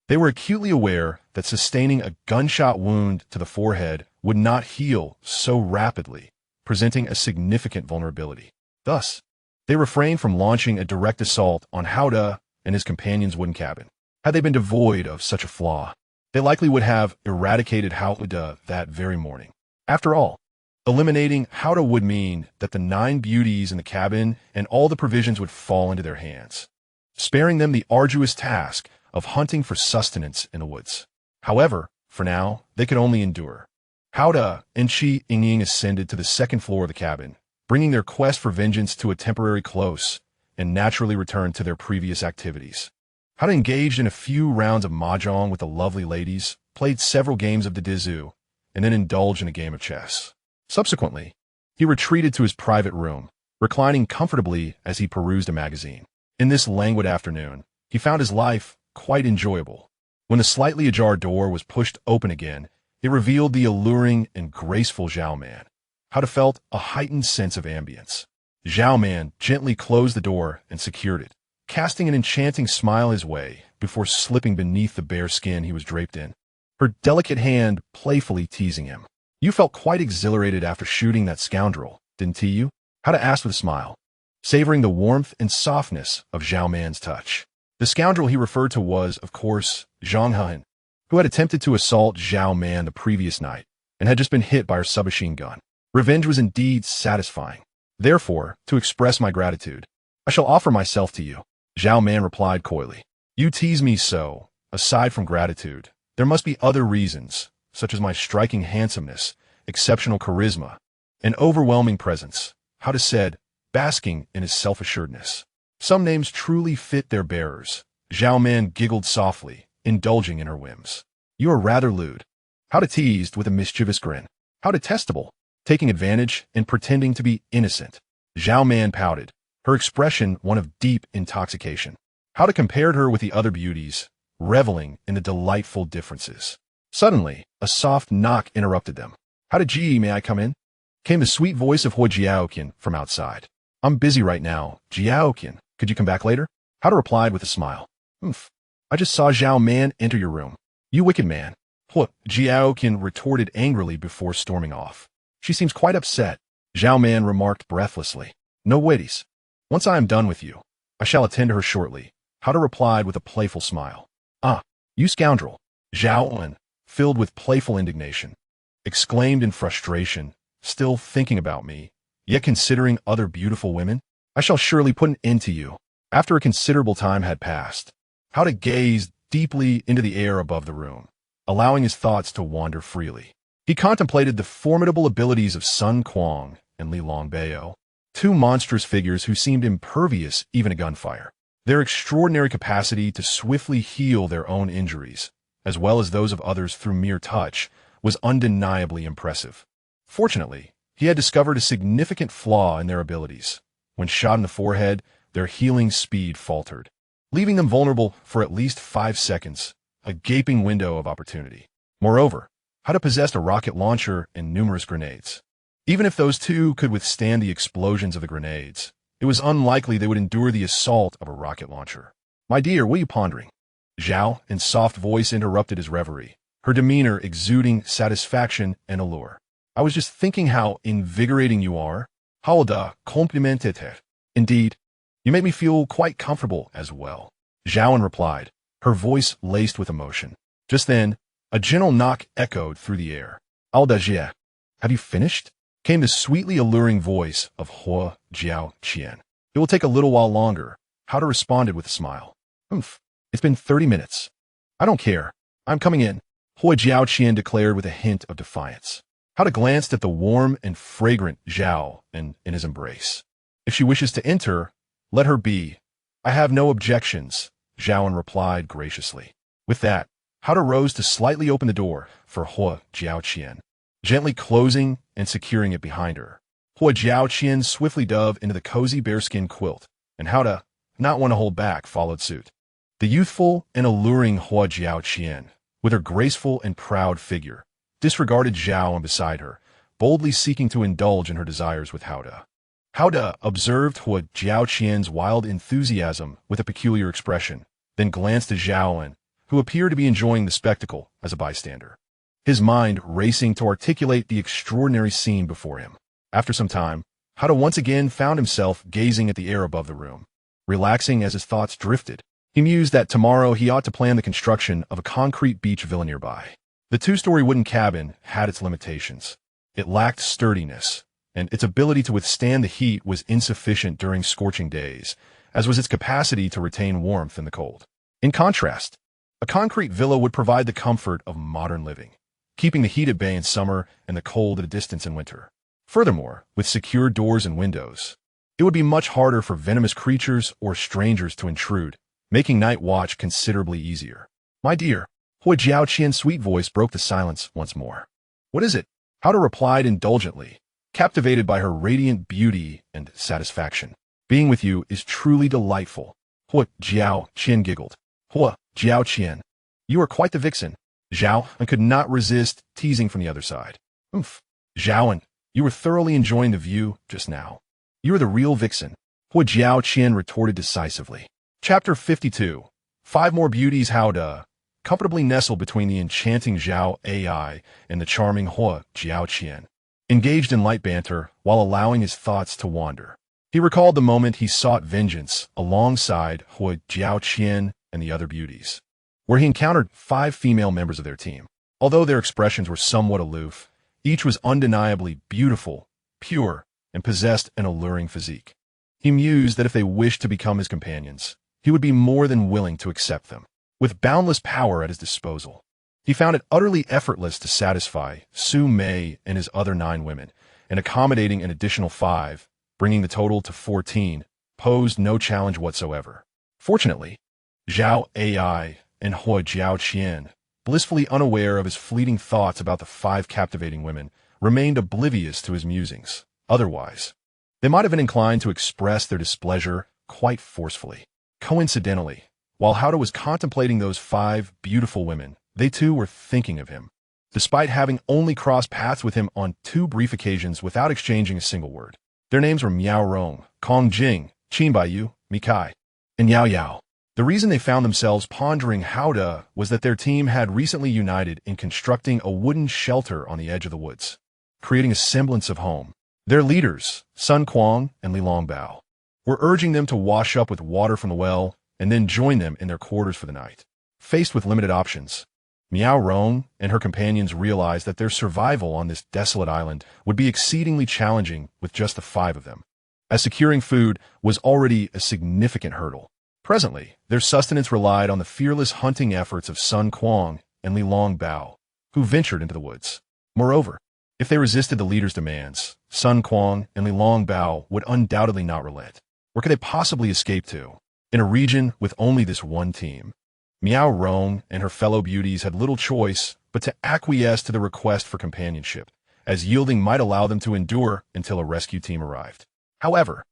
they were acutely aware that sustaining a gunshot wound to the forehead would not heal so rapidly, presenting a significant vulnerability. Thus, they refrained from launching a direct assault on Hao Da and his companion's wooden cabin. Had they been devoid of such a flaw, they likely would have eradicated Hao Da that very morning. After all, eliminating Hao Da would mean that the 9 beauties in the cabin and all the provisions would fall into their hands, sparing them the arduous task of hunting for sustenance in the woods. However, for now, they could only endure. Hao Da and Qi Yingying ascended to the second floor of the cabin, bringing their quest for vengeance to a temporary close, and naturally returned to their previous activities. Hao Da engaged in a few rounds of mahjong with the lovely ladies, played several games of dizu, and then indulged in a game of chess. Subsequently, he retreated to his private room, reclining comfortably as he perused a magazine. In this languid afternoon, he found his life quite enjoyable. When the slightly ajar door was pushed open again, it revealed the alluring and graceful Zhao Man. Hao Da felt a heightened sense of ambience. Zhao Man gently closed the door and secured it, casting an enchanting smile his way before slipping beneath the bare skin he was draped in, her delicate hand playfully teasing him. You felt quite exhilarated after shooting that scoundrel, didn't you? Hao Da asked with a smile, savoring the warmth and softness of Zhao Man's touch. The scoundrel he referred to was, of course, Zhang Hehan, who had attempted to assault Zhao Man the previous night and had just been hit by her submachine gun. Revenge was indeed satisfying. Therefore, to express my gratitude, I shall offer myself to you. Zhao Man replied coyly. You tease me so. Aside from gratitude, there must be other reasons, such as my striking handsomeness, exceptional charisma, and overwhelming presence, Hao Da said, basking in his self-assuredness. Some names truly fit their bearers. Zhao Man giggled softly, indulging in her whims. You are rather lewd. Hao Da teased with a mischievous grin. How detestable. Taking advantage and pretending to be innocent. Zhao Man pouted, her expression one of deep intoxication. Hao Da compared her with the other beauties, reveling in the delightful differences. Suddenly, a soft knock interrupted them. Hao Da Ji, may I come in? Came the sweet voice of Hua Jiaoqian from outside. I'm busy right now, Jiaoqian. Could you come back later? Hao Da replied with a smile. I just saw Zhao Man enter your room. You wicked man. Hua Jiaoqian retorted angrily before storming off. She seems quite upset, Zhao Man remarked breathlessly. No worries. Once I am done with you, I shall attend to her shortly, Hao Da replied with a playful smile. Ah, you scoundrel, Zhao Man, filled with playful indignation, exclaimed in frustration, still thinking about me, yet considering other beautiful women? I shall surely put an end to you. After a considerable time had passed, Hao Da gazed deeply into the air above the room, allowing his thoughts to wander freely. He contemplated the formidable abilities of Sun Quan and Li Longbao, 2 monstrous figures who seemed impervious even to gunfire. Their extraordinary capacity to swiftly heal their own injuries, as well as those of others through mere touch, was undeniably impressive. Fortunately, he had discovered a significant flaw in their abilities. When shot in the forehead, their healing speed faltered, leaving them vulnerable for at least 5 seconds a gaping window of opportunity. Moreover, Hada possessed a rocket launcher and numerous grenades. Even if those two could withstand the explosions of the grenades, it was unlikely they would endure the assault of a rocket launcher. "My dear, what are you pondering?" Zhao, in soft voice, interrupted his reverie, her demeanor exuding satisfaction and allure. "I was just thinking how invigorating you are. Hada complimented her. Indeed, you make me feel quite comfortable as well." Zhaoan replied, her voice laced with emotion. Just then, a gentle knock echoed through the air. "Aldajie, have you finished?" came the sweetly alluring voice of Hua Jiao Qian. "It will take a little while longer," Hada responded with a smile. "Humph, it's been 30 minutes. I don't care. I'm coming in," Hua Jiao Qian declared with a hint of defiance. Hada glanced at the warm and fragrant Zhao and in his embrace. "If she wishes to enter, let her be. I have no objections," Zhaoan replied graciously. With that, Hada rose to slightly open the door for Hua Jiao Qian, gently closing and securing it behind her. Hua Jiao Qian swiftly dove into the cozy bearskin quilt, and Hada, not one to hold back, followed suit. The youthful and alluring Hua Jiao Qian, with her graceful and proud figure, disregarded Zhao beside her, boldly seeking to indulge in her desires with Hada. Hada observed Hua Jiao Qian's wild enthusiasm with a peculiar expression, then glanced at Zhaoan, who appeared to be enjoying the spectacle as a bystander, his mind racing to articulate the extraordinary scene before him. After some time, Hada once again found himself gazing at the air above the room. Relaxing as his thoughts drifted, he mused that tomorrow he ought to plan the construction of a concrete beach villa nearby. The two-story wooden cabin had its limitations. It lacked sturdiness, and its ability to withstand the heat was insufficient during scorching days, as was its capacity to retain warmth in the cold. In contrast, a concrete villa would provide the comfort of modern living, keeping the heat at bay in summer and the cold at a distance in winter. Furthermore, with secure doors and windows, it would be much harder for venomous creatures or strangers to intrude, making night watch considerably easier. "My dear," Hua Jiao Qian's sweet voice broke the silence once more. "What is it?" Hada replied indulgently, captivated by her radiant beauty and satisfaction. "Being with you is truly delightful." Hua Jiao Qian giggled. "Hua Jiao Qian, you are quite the vixen." Zhao and could not resist teasing from the other side. "Oomph, Zhaoan, you were thoroughly enjoying the view just now. You are the real vixen," Hua Jiao Qian retorted decisively. Chapter 52. 5 more beauties. Hada comfortably nestled between the enchanting Zhao AI and the charming Hua Jiao Qian, engaged in light banter while allowing his thoughts to wander. He recalled the moment he sought vengeance alongside Hua Jiao Qian and the other beauties, where he encountered 5 female members of their team. Although their expressions were somewhat aloof, each was undeniably beautiful, pure, and possessed an alluring physique. He mused that if they wished to become his companions, he would be more than willing to accept them. With boundless power at his disposal, he found it utterly effortless to satisfy Su Mei and his other 9 women, and accommodating an additional 5, bringing the total to 14, posed no challenge whatsoever. Fortunately, Zhao AI and Hua Jiao Qian, blissfully unaware of his fleeting thoughts about the 5 captivating women, remained oblivious to his musings. Otherwise, they might have been inclined to express their displeasure quite forcefully. Coincidentally, while Hada was contemplating those 5 beautiful women, they too were thinking of him, despite having only crossed paths with him on 2 brief occasions without exchanging a single word. Their names were Miao Rong, Kong Jing, Qin Baiyu, Mikai, and Yao Yao. The reason they found themselves pondering Hada was that their team had recently united in constructing a wooden shelter on the edge of the woods, creating a semblance of home. Their leaders, Sun Kuang and Li Longbao, were urging them to wash up with water from the well and then join them in their quarters for the night. Faced with limited options, Miao Rong and her companions realized that their survival on this desolate island would be exceedingly challenging with just the 5 of them, as securing food was already a significant hurdle. Presently, their sustenance relied on the fearless hunting efforts of Sun Kuang and Li Longbao, who ventured into the woods. Moreover, if they resisted the leader's demands, Sun Kuang and Li Longbao would undoubtedly not relent. Where could they possibly escape to? In a region with only this one team, Miao Rong and her fellow beauties had little choice but to acquiesce to the request for companionship, as yielding might allow them to endure until a rescue team arrived. However,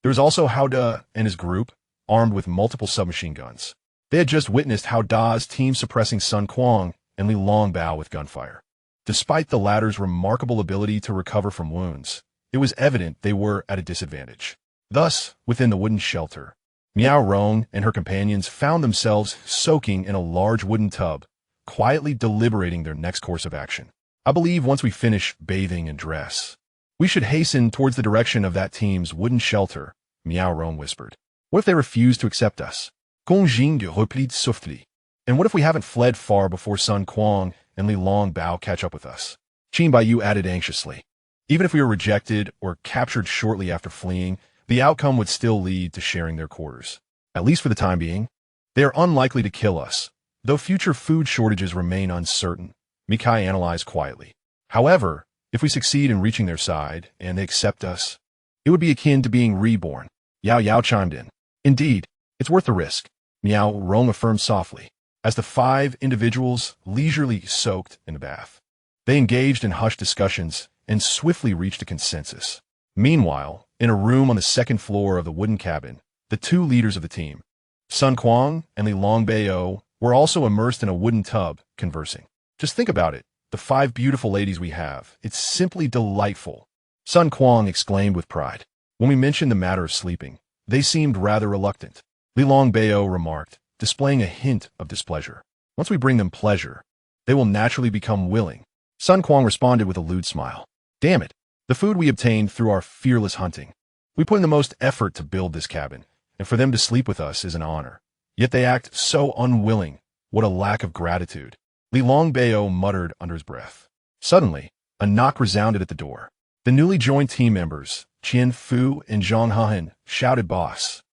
there was also Hada and his group, armed with multiple submachine guns. They had just witnessed how Da's team suppressing Sun Quan and Li Longbao with gunfire. Despite the latter's remarkable ability to recover from wounds, it was evident they were at a disadvantage. Thus, within the wooden shelter, Miao Rong and her companions found themselves soaking in a large wooden tub, quietly deliberating their next course of action. I believe once we finish bathing and dress, we should hasten towards the direction of that team's wooden shelter, Miao Rong whispered. What if they refuse to accept us? Gong Jing replied softly. And what if we haven't fled far before Sun Quan and Li Longbao catch up with us? Qin Baiyu added anxiously. Even if we were rejected or captured shortly after fleeing, the outcome would still lead to sharing their quarters. At least for the time being. They are unlikely to kill us, though future food shortages remain uncertain, Mikai analyzed quietly. However, if we succeed in reaching their side and they accept us, it would be akin to being reborn. Yao Yao chimed in. Indeed, it's worth the risk, Miao Rong affirmed softly, as the 5 individuals leisurely soaked in the bath. They engaged in hushed discussions and swiftly reached a consensus. Meanwhile, in a room on the 2nd floor of the wooden cabin, the 2 leaders of the team, Sun Quan and Li Longbao, were also immersed in a wooden tub, conversing. Just think about it, the 5 beautiful ladies we have. It's simply delightful. Sun Quan exclaimed with pride. When we mentioned the matter of sleeping, they seemed rather reluctant. Li Longbao remarked, displaying a hint of displeasure. Once we bring them pleasure, they will naturally become willing. Sun Quan responded with a lewd smile. Damn it, the food we obtained through our fearless hunting. We put in the most effort to build this cabin, and for them to sleep with us is an honor. Yet they act so unwilling. What a lack of gratitude. Li Longbao muttered under his breath. Suddenly, a knock resounded at the door. The newly joined team members, Qian Fu and Zhang Han, shouted, Boss.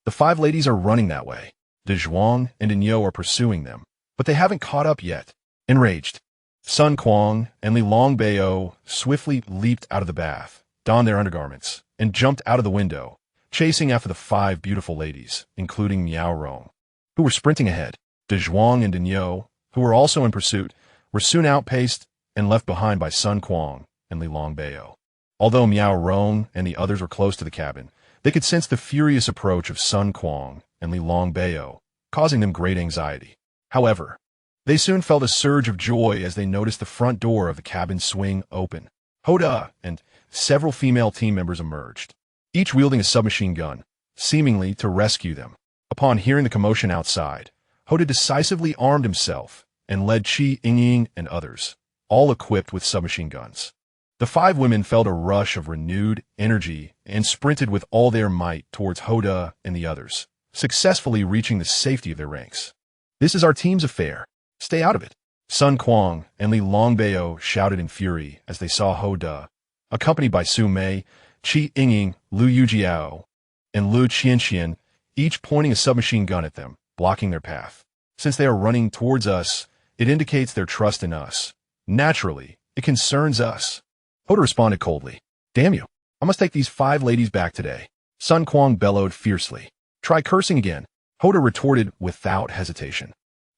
The 5 ladies are running that way. De Zhuang and Dinyo are pursuing them, but they haven't caught up yet. Enraged, Sun Quan and Li Longbao swiftly leaped out of the bath, donned their undergarments, and jumped out of the window, chasing after the 5 beautiful ladies, including Miao Rong, who were sprinting ahead. De Zhuang and Dinyo, who were also in pursuit, were soon outpaced and left behind by Sun Quan and Li Longbao. Although Miao Rong and the others were close to the cabin, they could sense the furious approach of Sun Quan and Li Longbao, causing them great anxiety. However, they soon felt a surge of joy as they noticed the front door of the cabin swing open. Hoda and several female team members emerged, each wielding a submachine gun, seemingly to rescue them. Upon hearing the commotion outside, Hoda decisively armed himself and led Yingying and others, all equipped with submachine guns. The 5 women felt a rush of renewed energy and sprinted with all their might towards Hoda and the others, successfully reaching the safety of their ranks. This is our team's affair. Stay out of it. Sun Quan and Li Longbao shouted in fury as they saw Hoda, accompanied by Su Mei, Yingying, Liu Yijiao, and Liu Qianxian, each pointing a submachine gun at them, blocking their path. Since they are running towards us, it indicates their trust in us. Naturally, it concerns us. Hoda responded coldly. Damn you, I must take these 5 ladies back today. Sun Quan bellowed fiercely. Try cursing again. Hoda retorted without hesitation.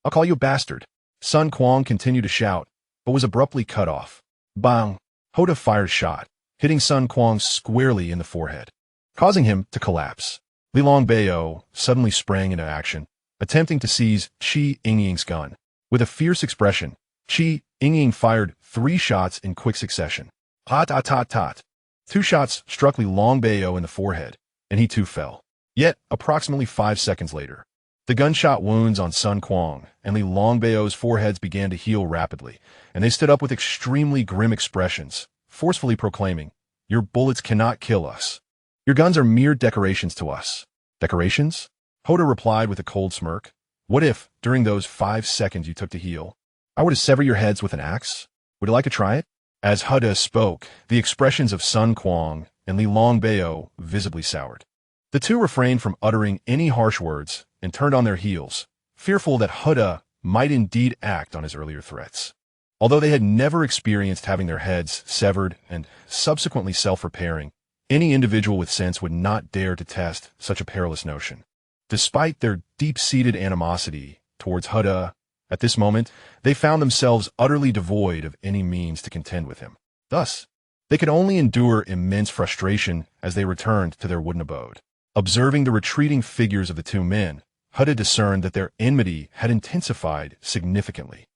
I'll call you a bastard. Sun Quan continued to shout, but was abruptly cut off. Bang! Hoda fired a shot, hitting Sun Quan squarely in the forehead, causing him to collapse. Li Longbao suddenly sprang into action, attempting to seize Yingying's gun. With a fierce expression, Yingying fired 3 shots in quick succession. Hot, hot, hot, hot. 2 shots struck Li Longbao in the forehead, and he too fell. Yet, approximately 5 seconds later, the gunshot wounds on Sun Quan and Li Longbao's foreheads began to heal rapidly, and they stood up with extremely grim expressions, forcefully proclaiming, "Your bullets cannot kill us. Your guns are mere decorations to us." Decorations? Hoda replied with a cold smirk. What if, during those 5 seconds you took to heal, I were to sever your heads with an axe? Would you like to try it? As Hoda spoke, the expressions of Sun Quan and Li Longbao visibly soured. The 2 refrained from uttering any harsh words and turned on their heels, fearful that Hoda might indeed act on his earlier threats. Although they had never experienced having their heads severed and subsequently self-repairing, any individual with sense would not dare to test such a perilous notion. Despite their deep-seated animosity towards Hoda, at this moment, they found themselves utterly devoid of any means to contend with him. Thus, they could only endure immense frustration as they returned to their wooden abode. Observing the retreating figures of the 2 men, Huda discerned that their enmity had intensified significantly,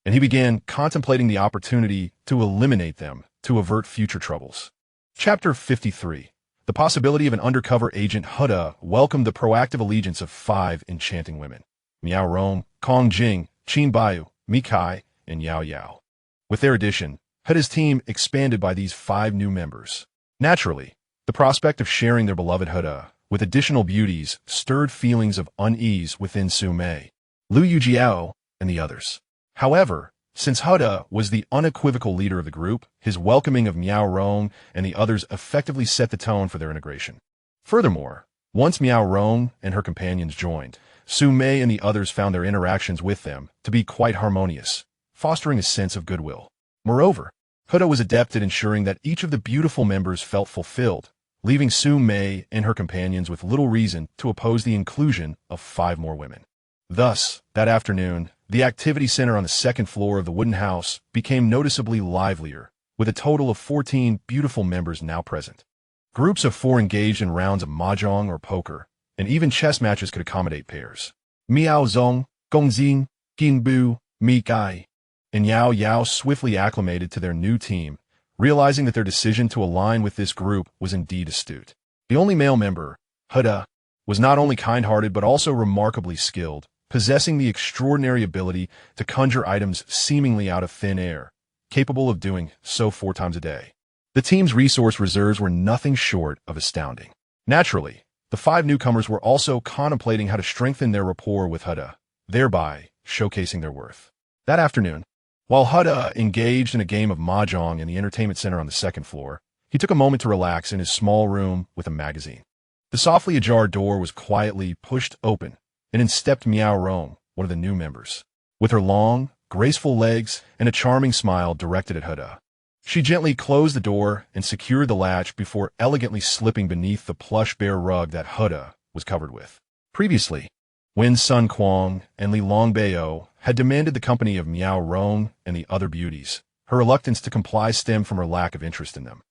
and he began contemplating the opportunity to eliminate them to avert future troubles. Chapter 53. The possibility of an undercover agent. Huda welcomed the proactive allegiance of 5 enchanting women: Miao Rong, Kong Jing, Qin Baiyu, Mi Kai, and Yao Yao. With their addition, Huda's team expanded by these 5 new members. Naturally, the prospect of sharing their beloved Huda with additional beauties stirred feelings of unease within Su Mei, Liu Yijiao, and the others. However, since Huda was the unequivocal leader of the group, his welcoming of Miao Rong and the others effectively set the tone for their integration. Furthermore, once Miao Rong and her companions joined, Su Mei and the others found their interactions with them to be quite harmonious, fostering a sense of goodwill. Moreover, Huda was adept at ensuring that each of the beautiful members felt fulfilled, leaving Su Mei and her companions with little reason to oppose the inclusion of 5 more women. Thus, that afternoon, the activity center on the 2nd floor of the wooden house became noticeably livelier, with a total of 14 beautiful members now present. Groups of 4 engaged in rounds of mahjong or poker, and even chess matches could accommodate pairs. Miao Zong, Gongxing, Qinbu, Mi Kai, and Yao Yao swiftly acclimated to their new team, realizing that their decision to align with this group was indeed astute. The only male member, Huda, was not only kind-hearted but also remarkably skilled, possessing the extraordinary ability to conjure items seemingly out of thin air, capable of doing so 4 times a day. The team's resource reserves were nothing short of astounding. Naturally, the 5 newcomers were also contemplating how to strengthen their rapport with Huda, thereby showcasing their worth. That afternoon, while Huda engaged in a game of mahjong in the entertainment center on the 2nd floor, he took a moment to relax in his small room with a magazine. The softly ajar door was quietly pushed open, and in stepped Miao Rong, one of the new members, with her long, graceful legs and a charming smile directed at Huda. She gently closed the door and secured the latch before elegantly slipping beneath the plush bear rug that Huda was covered with. Previously, when Sun Quang and Li Longbao had demanded the company of Miao Rong and the other beauties, her reluctance to comply stemmed from her lack of interest in them,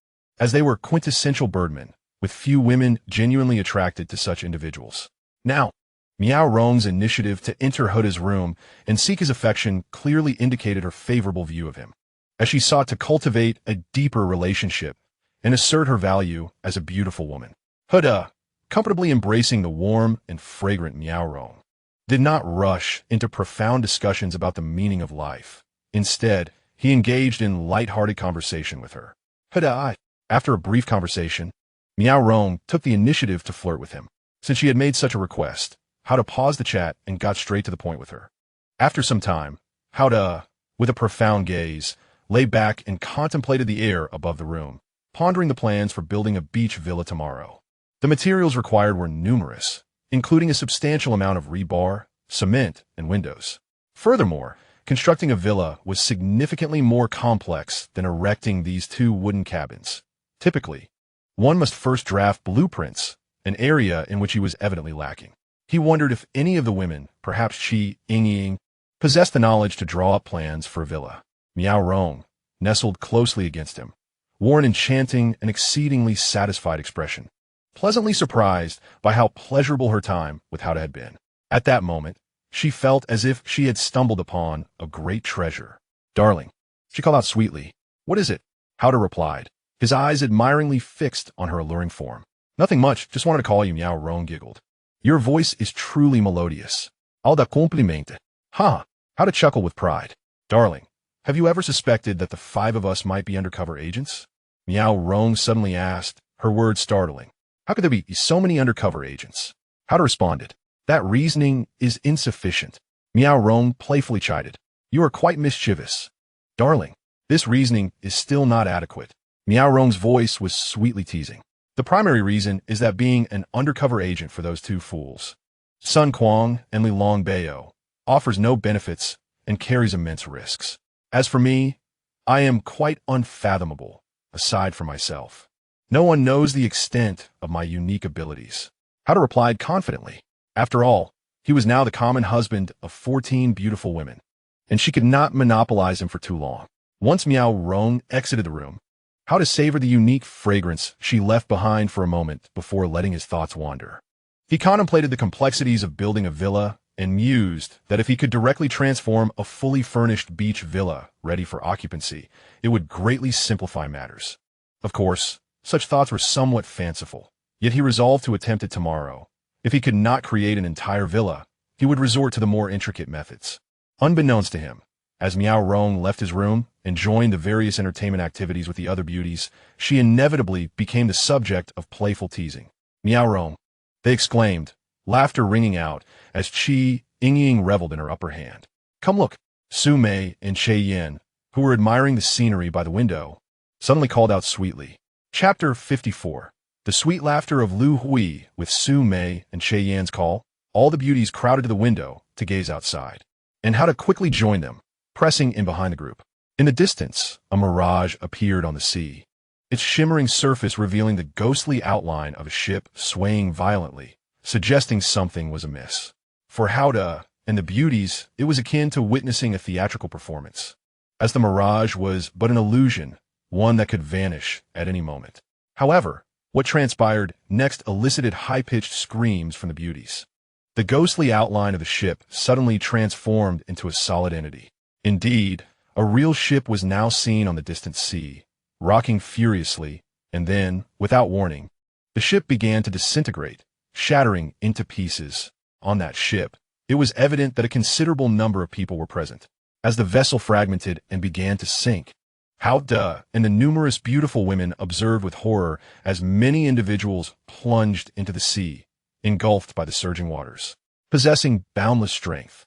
as they were quintessential birdmen, with few women genuinely attracted to such individuals. Now, Miao Rong's initiative to enter Huda's room and seek his affection clearly indicated her favorable view of him, as she sought to cultivate a deeper relationship and assert her value as a beautiful woman. Huda, comfortably embracing the warm and fragrant Miao Rong, did not rush into profound discussions about the meaning of life. Instead, he engaged in light-hearted conversation with her. Huda, after a brief conversation, Miao Rong took the initiative to flirt with him. Since she had made such a request, Huda paused the chat and got straight to the point with her. After some time, Huda, with a profound gaze, lay back and contemplated the air above the room, pondering the plans for building a beach villa tomorrow. The materials required were numerous, including a substantial amount of rebar, cement, and windows. Furthermore, constructing a villa was significantly more complex than erecting these 2 wooden cabins. Typically, one must first draft blueprints, an area in which he was evidently lacking. He wondered if any of the women, perhaps Yingying, possessed the knowledge to draw up plans for a villa. Miao Rong, nestled closely against him, wore an enchanting and exceedingly satisfied expression, pleasantly surprised by how pleasurable her time with Huda had been. At that moment, she felt as if she had stumbled upon a great treasure. "Darling," she called out sweetly. "What is it?" Huda replied, his eyes admiringly fixed on her alluring form. "Nothing much, just wanted to call you," Miao Rong giggled. "Your voice is truly melodious." "All da complimente." "Ha!" Huda chuckled with pride. "Darling, have you ever suspected that the 5 of us might be undercover agents?" Miao Rong suddenly asked, her words startling. "How could there be so many undercover agents?" Huda responded, "That reasoning is insufficient." Miao Rong playfully chided, "You are quite mischievous." "Darling, this reasoning is still not adequate." Miao Rong's voice was sweetly teasing. "The primary reason is that being an undercover agent for those 2 fools, Sun Quang and Li Longbao, offers no benefits and carries immense risks. As for me, I am quite unfathomable, aside from myself. No one knows the extent of my unique abilities." Huda replied confidently. After all, he was now the common husband of 14 beautiful women, and she could not monopolize him for too long. Once Miao Rong exited the room, Huda savored the unique fragrance she left behind for a moment before letting his thoughts wander. He contemplated the complexities of building a villa and mused that if he could directly transform a fully furnished beach villa ready for occupancy, it would greatly simplify matters. Of course, such thoughts were somewhat fanciful, yet he resolved to attempt it tomorrow. If he could not create an entire villa, he would resort to the more intricate methods. Unbeknownst to him, as Miao Rong left his room and joined the various entertainment activities with the other beauties, she inevitably became the subject of playful teasing. Miao Rong, they exclaimed, laughter ringing out as Yingying reveled in her upper hand. Come look. Su Mei and Yin, who were admiring the scenery by the window, suddenly called out sweetly. Chapter 54. The sweet laughter of Liu Hui with Su Mei and Yin's call. All the beauties crowded to the window to gaze outside, and how to quickly join them, pressing in behind the group. In the distance, a mirage appeared on the sea, its shimmering surface revealing the ghostly outline of a ship swaying violently, suggesting something was amiss. For Howda and the beauties, it was akin to witnessing a theatrical performance, as the mirage was but an illusion, one that could vanish at any moment. However, what transpired next elicited high-pitched screams from the beauties. The ghostly outline of the ship suddenly transformed into a solid entity. Indeed, a real ship was now seen on the distant sea, rocking furiously, and then, without warning, the ship began to disintegrate, shattering into pieces. On that ship, it was evident that a considerable number of people were present. As the vessel fragmented and began to sink, Howda and the numerous beautiful women observed with horror as many individuals plunged into the sea, engulfed by the surging waters. Possessing boundless strength,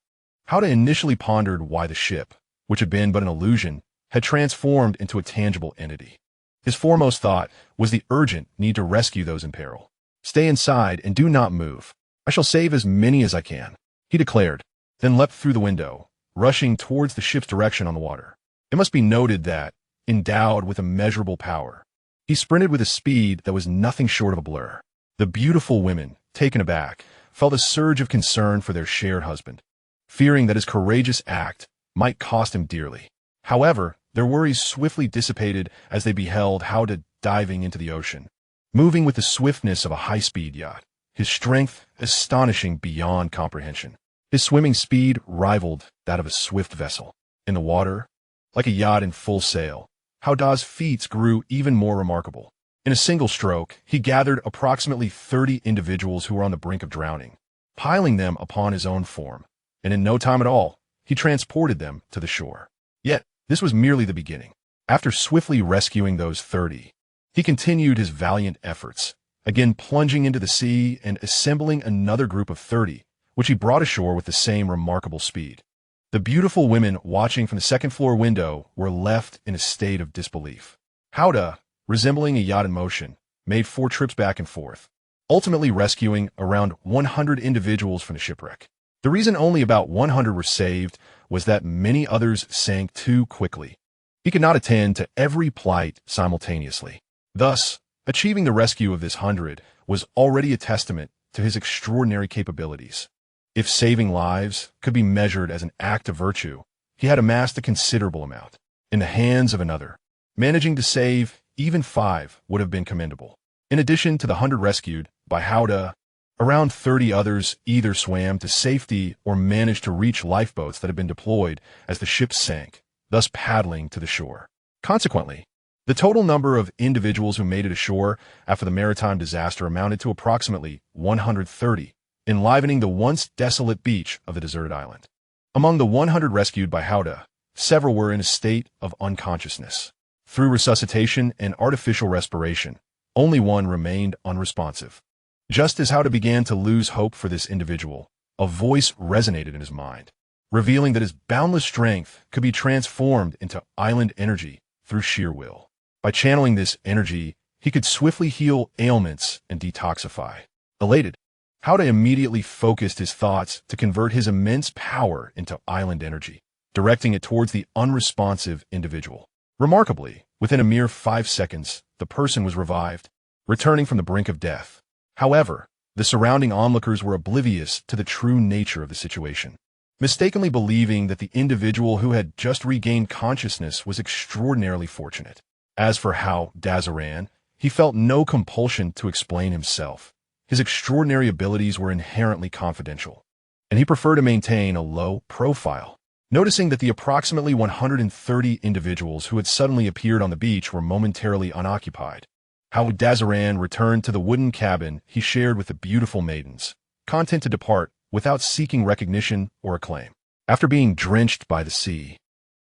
Howda initially pondered why the ship, which had been but an illusion, had transformed into a tangible entity. His foremost thought was the urgent need to rescue those in peril. Stay inside and do not move. I shall save as many as I can, he declared, then leapt through the window, rushing towards the ship's direction on the water. It must be noted that, endowed with immeasurable power, he sprinted with a speed that was nothing short of a blur. The beautiful women, taken aback, felt a surge of concern for their shared husband, fearing that his courageous act might cost him dearly. However, their worries swiftly dissipated as they beheld Howda diving into the ocean, moving with the swiftness of a high-speed yacht, his strength astonishing beyond comprehension. His swimming speed rivaled that of a swift vessel. In the water, like a yacht in full sail, Howda's feats grew even more remarkable. In a single stroke, he gathered approximately 30 individuals who were on the brink of drowning, piling them upon his own form, and in no time at all, he transported them to the shore. Yet, this was merely the beginning. After swiftly rescuing those 30, he continued his valiant efforts, again plunging into the sea and assembling another group of 30, which he brought ashore with the same remarkable speed. The beautiful women watching from the second-floor window were left in a state of disbelief. Howda, resembling a yacht in motion, made 4 trips back and forth, ultimately rescuing around 100 individuals from the shipwreck. The reason only about 100 were saved was that many others sank too quickly. He could not attend to every plight simultaneously. Thus, achieving the rescue of this 100 was already a testament to his extraordinary capabilities. If saving lives could be measured as an act of virtue, he had amassed a considerable amount. In the hands of another, managing to save even 5 would have been commendable. In addition to the 100 rescued by Howda, around 30 others either swam to safety or managed to reach lifeboats that had been deployed as the ship sank, thus paddling to the shore. Consequently, the total number of individuals who made it ashore after the maritime disaster amounted to approximately 130, enlivening the once desolate beach of the deserted island. Among the 100 rescued by Howda, several were in a state of unconsciousness. Through resuscitation and artificial respiration, only one remained unresponsive. Just as Howda began to lose hope for this individual, a voice resonated in his mind, revealing that his boundless strength could be transformed into island energy through sheer will. By channeling this energy, he could swiftly heal ailments and detoxify. Elated, Howda immediately focused his thoughts to convert his immense power into island energy, directing it towards the unresponsive individual. Remarkably, within a mere 5 seconds, the person was revived, returning from the brink of death. However, the surrounding onlookers were oblivious to the true nature of the situation, mistakenly believing that the individual who had just regained consciousness was extraordinarily fortunate. As for Hao Dazaran, he felt no compulsion to explain himself, his extraordinary abilities were inherently confidential, and he preferred to maintain a low profile. Noticing that the approximately 130 individuals who had suddenly appeared on the beach were momentarily unoccupied, Hao Dazaran returned to the wooden cabin he shared with the beautiful maidens, content to depart without seeking recognition or acclaim. After being drenched by the sea,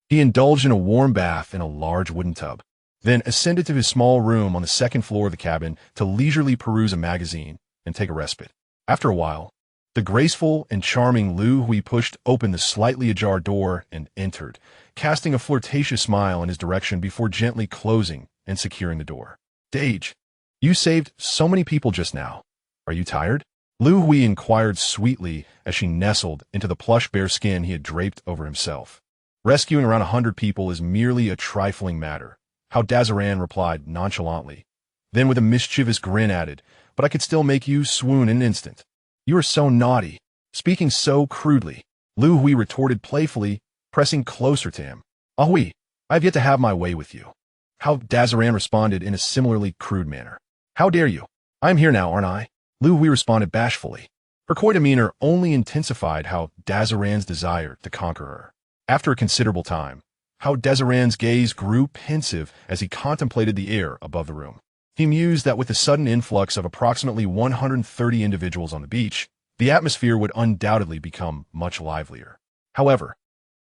he indulged in a warm bath in a large wooden tub, then ascended to his small room on the second floor of the cabin to leisurely peruse a magazine and take a respite. After a while, the graceful and charming Liu Hui pushed open the slightly ajar door and entered, casting a flirtatious smile in his direction before gently closing and securing the door. "Dage, you saved so many people just now. Are you tired?" Liu Hui inquired sweetly as she nestled into the plush bear skin he had draped over himself. "Rescuing around 100 people is merely a trifling matter," Hao Dazaran replied nonchalantly. Then with a mischievous grin added, "But I could still make you swoon in an instant." "You are so naughty, speaking so crudely," Liu Hui retorted playfully, pressing closer to him. "Ah Hui, I have yet to have my way with you." Hao Dazaran responded in a similarly crude manner. "How dare you? I am here now, aren't I?" Liu Hui responded bashfully. Her coy demeanor only intensified Hao Dazaran's desire to conquer her. After a considerable time, Hao Dazaran's gaze grew pensive as he contemplated the air above the room. He mused that with the sudden influx of approximately 130 individuals on the beach, the atmosphere would undoubtedly become much livelier. However,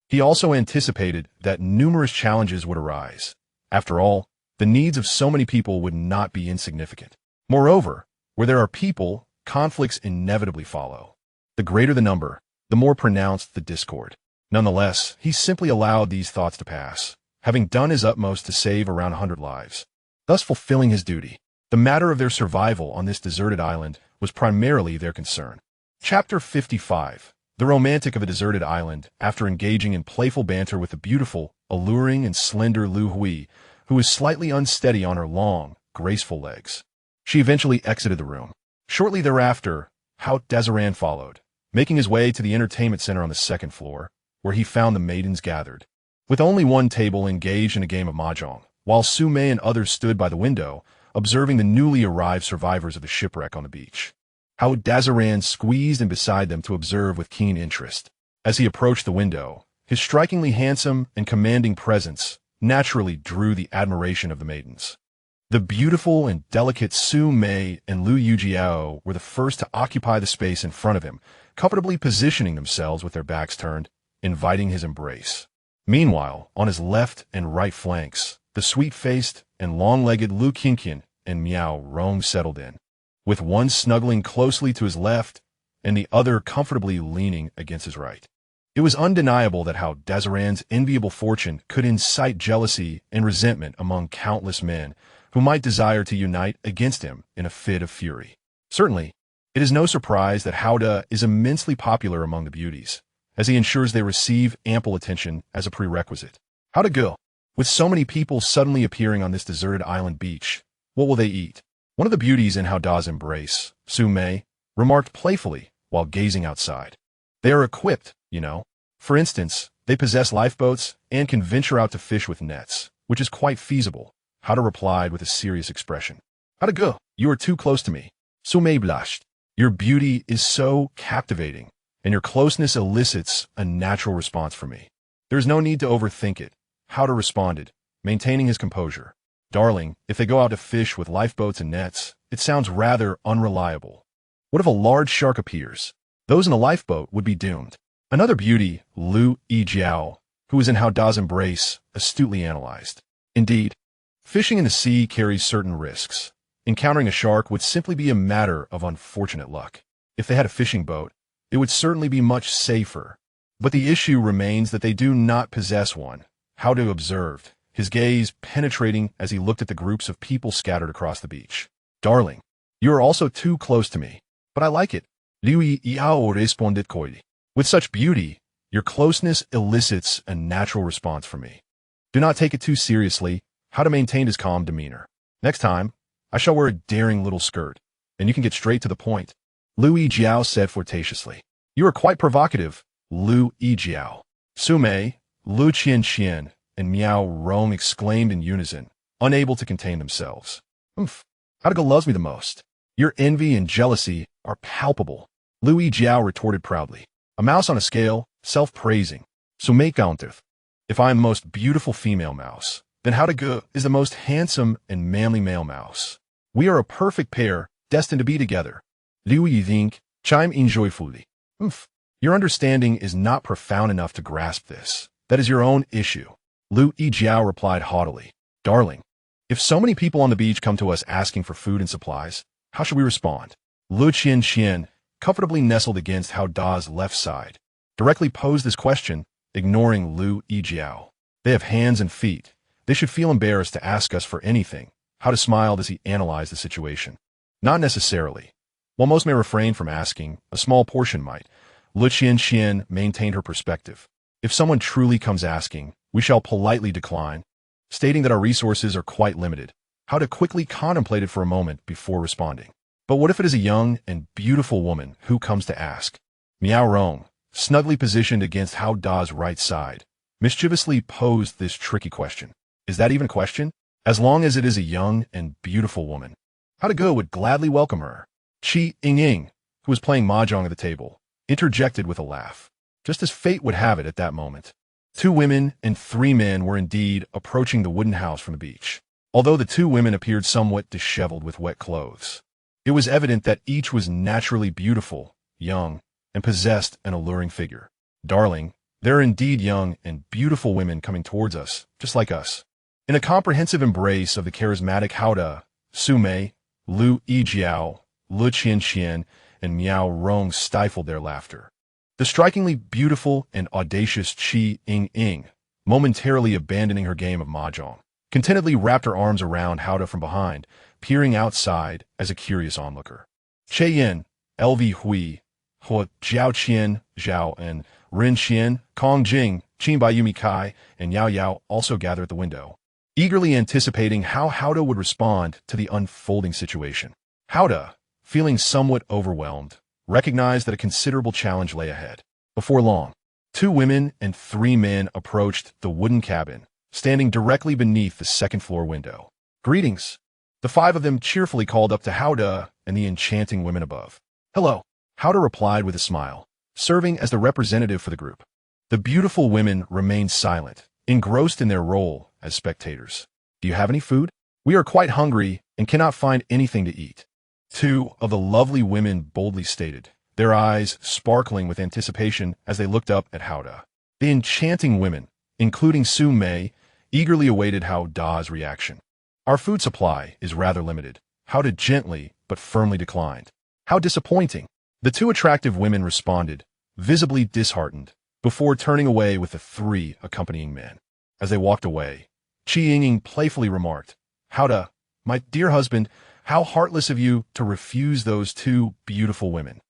he also anticipated that numerous challenges would arise. After all, the needs of so many people would not be insignificant. Moreover, where there are people, conflicts inevitably follow. The greater the number, the more pronounced the discord. Nonetheless, he simply allowed these thoughts to pass, having done his utmost to save around 100 lives, thus fulfilling his duty. The matter of their survival on this deserted island was primarily their concern. Chapter 55. The romantic of a deserted island, after engaging in playful banter with the beautiful, alluring, and slender Liu Hui, who was slightly unsteady on her long, graceful legs. She eventually exited the room. Shortly thereafter, Hao Dazaran followed, making his way to the entertainment center on the second floor, where he found the maidens gathered, with only one table engaged in a game of mahjong, while Su Mei and others stood by the window, observing the newly arrived survivors of the shipwreck on the beach. Hao Dazaran squeezed in beside them to observe with keen interest. As he approached the window, his strikingly handsome and commanding presence naturally drew the admiration of the maidens. The beautiful and delicate Su Mei and Liu Yijiao were the first to occupy the space in front of him, comfortably positioning themselves with their backs turned, inviting his embrace. Meanwhile, on his left and right flanks, the sweet-faced and long-legged Liu Qingqian and Miao Rong settled in, with one snuggling closely to his left and the other comfortably leaning against his right. It was undeniable that Hao Dazaran's enviable fortune could incite jealousy and resentment among countless men who might desire to unite against him in a fit of fury. Certainly, it is no surprise that Hao Da is immensely popular among the beauties, as he ensures they receive ample attention as a prerequisite. How to go? With so many people suddenly appearing on this deserted island beach, what will they eat? One of the beauties in Hao Da's embrace, Su Mei, remarked playfully while gazing outside. They are equipped, you know. For instance, they possess lifeboats and can venture out to fish with nets, which is quite feasible, Hao Da replied with a serious expression. How to go? You are too close to me. Su Mei blushed. Your beauty is so captivating, and your closeness elicits a natural response from me. There is no need to overthink it, Hao Da responded, maintaining his composure. Darling, if they go out to fish with lifeboats and nets, it sounds rather unreliable. What if a large shark appears? Those in a lifeboat would be doomed. Another beauty, Liu Yijiao, who was in Hao Da's embrace, astutely analyzed. Indeed, fishing in the sea carries certain risks. Encountering a shark would simply be a matter of unfortunate luck. If they had a fishing boat, it would certainly be much safer. But the issue remains that they do not possess one, Hao Da observed, his gaze penetrating as he looked at the groups of people scattered across the beach. Darling, you are also too close to me, but I like it. Liu Yijiao responded coyly. With such beauty, your closeness elicits a natural response from me. Do not take it too seriously, Hao Da maintained his calm demeanor. Next time, I shall wear a daring little skirt, and you can get straight to the point. Liu Yijiao said flirtatiously. You are quite provocative, Liu Yijiao. Su Mei, Liu Qianqian, and Miao Rong exclaimed in unison, unable to contain themselves. Hao Da loves me the most. Your envy and jealousy are palpable. Liu Yijiao retorted proudly. A mouse on a scale, self-praising. Su Mei counterth. If I am the most beautiful female mouse, then How to Go is the most handsome and manly male mouse. We are a perfect pair, destined to be together. Liu Yingying chime in joyfully. Your understanding is not profound enough to grasp this. That is your own issue. Liu Yijiao replied haughtily. Darling, if so many people on the beach come to us asking for food and supplies, how should we respond? Lu Qian, comfortably nestled against Hao Da's left side, directly posed this question, ignoring Liu Yijiao. They have hands and feet. They should feel embarrassed to ask us for anything. How to smile as he analyzed the situation. Not necessarily. While most may refrain from asking, a small portion might. Lu Qian maintained her perspective. If someone truly comes asking, we shall politely decline, stating that our resources are quite limited. How to quickly contemplate it for a moment before responding. But what if it is a young and beautiful woman who comes to ask? Miao Rong, snugly positioned against Hao Da's right side, mischievously posed this tricky question. Is that even a question? As long as it is a young and beautiful woman. How to Go would gladly welcome her. Yingying, who was playing mahjong at the table, interjected with a laugh. Just as fate would have it at that moment. 2 women and 3 men were indeed approaching the wooden house from the beach. Although the 2 women appeared somewhat disheveled with wet clothes, it was evident that each was naturally beautiful, young, and possessed an alluring figure. Darling, there are indeed young and beautiful women coming towards us, just like us. In a comprehensive embrace of the charismatic Hao Da, Su Mei, Liu Yijiao, Lu Qian, and Miao Rong stifled their laughter. The strikingly beautiful and audacious Yingying, momentarily abandoning her game of mahjong, contentedly wrapped her arms around Hao Da from behind, peering outside as a curious onlooker. Yin, LV Hui, He Jiao Zhao, and Rin Qian, Kong Jing, Qin Baiyumi Kai, and Yao Yao also gathered at the window, eagerly anticipating how Hao Da would respond to the unfolding situation. Hao Da, feeling somewhat overwhelmed, recognized that a considerable challenge lay ahead. Before long, 2 women and 3 men approached the wooden cabin, standing directly beneath the second-floor window. Greetings. The 5 of them cheerfully called up to Hao Da and the enchanting women above. Hello. Hao Da replied with a smile, serving as the representative for the group. The beautiful women remained silent, engrossed in their role as spectators. Do you have any food? We are quite hungry and cannot find anything to eat. 2 of the lovely women boldly stated, their eyes sparkling with anticipation as they looked up at Hao Da. The enchanting women, including Su Mei, eagerly awaited Hao Da's reaction. Our food supply is rather limited. Hao Da gently but firmly declined. How disappointing. The 2 attractive women responded, visibly disheartened, before turning away with the 3 accompanying men. As they walked away, Yingying playfully remarked, Hao Da, my dear husband, how heartless of you to refuse those 2 beautiful women,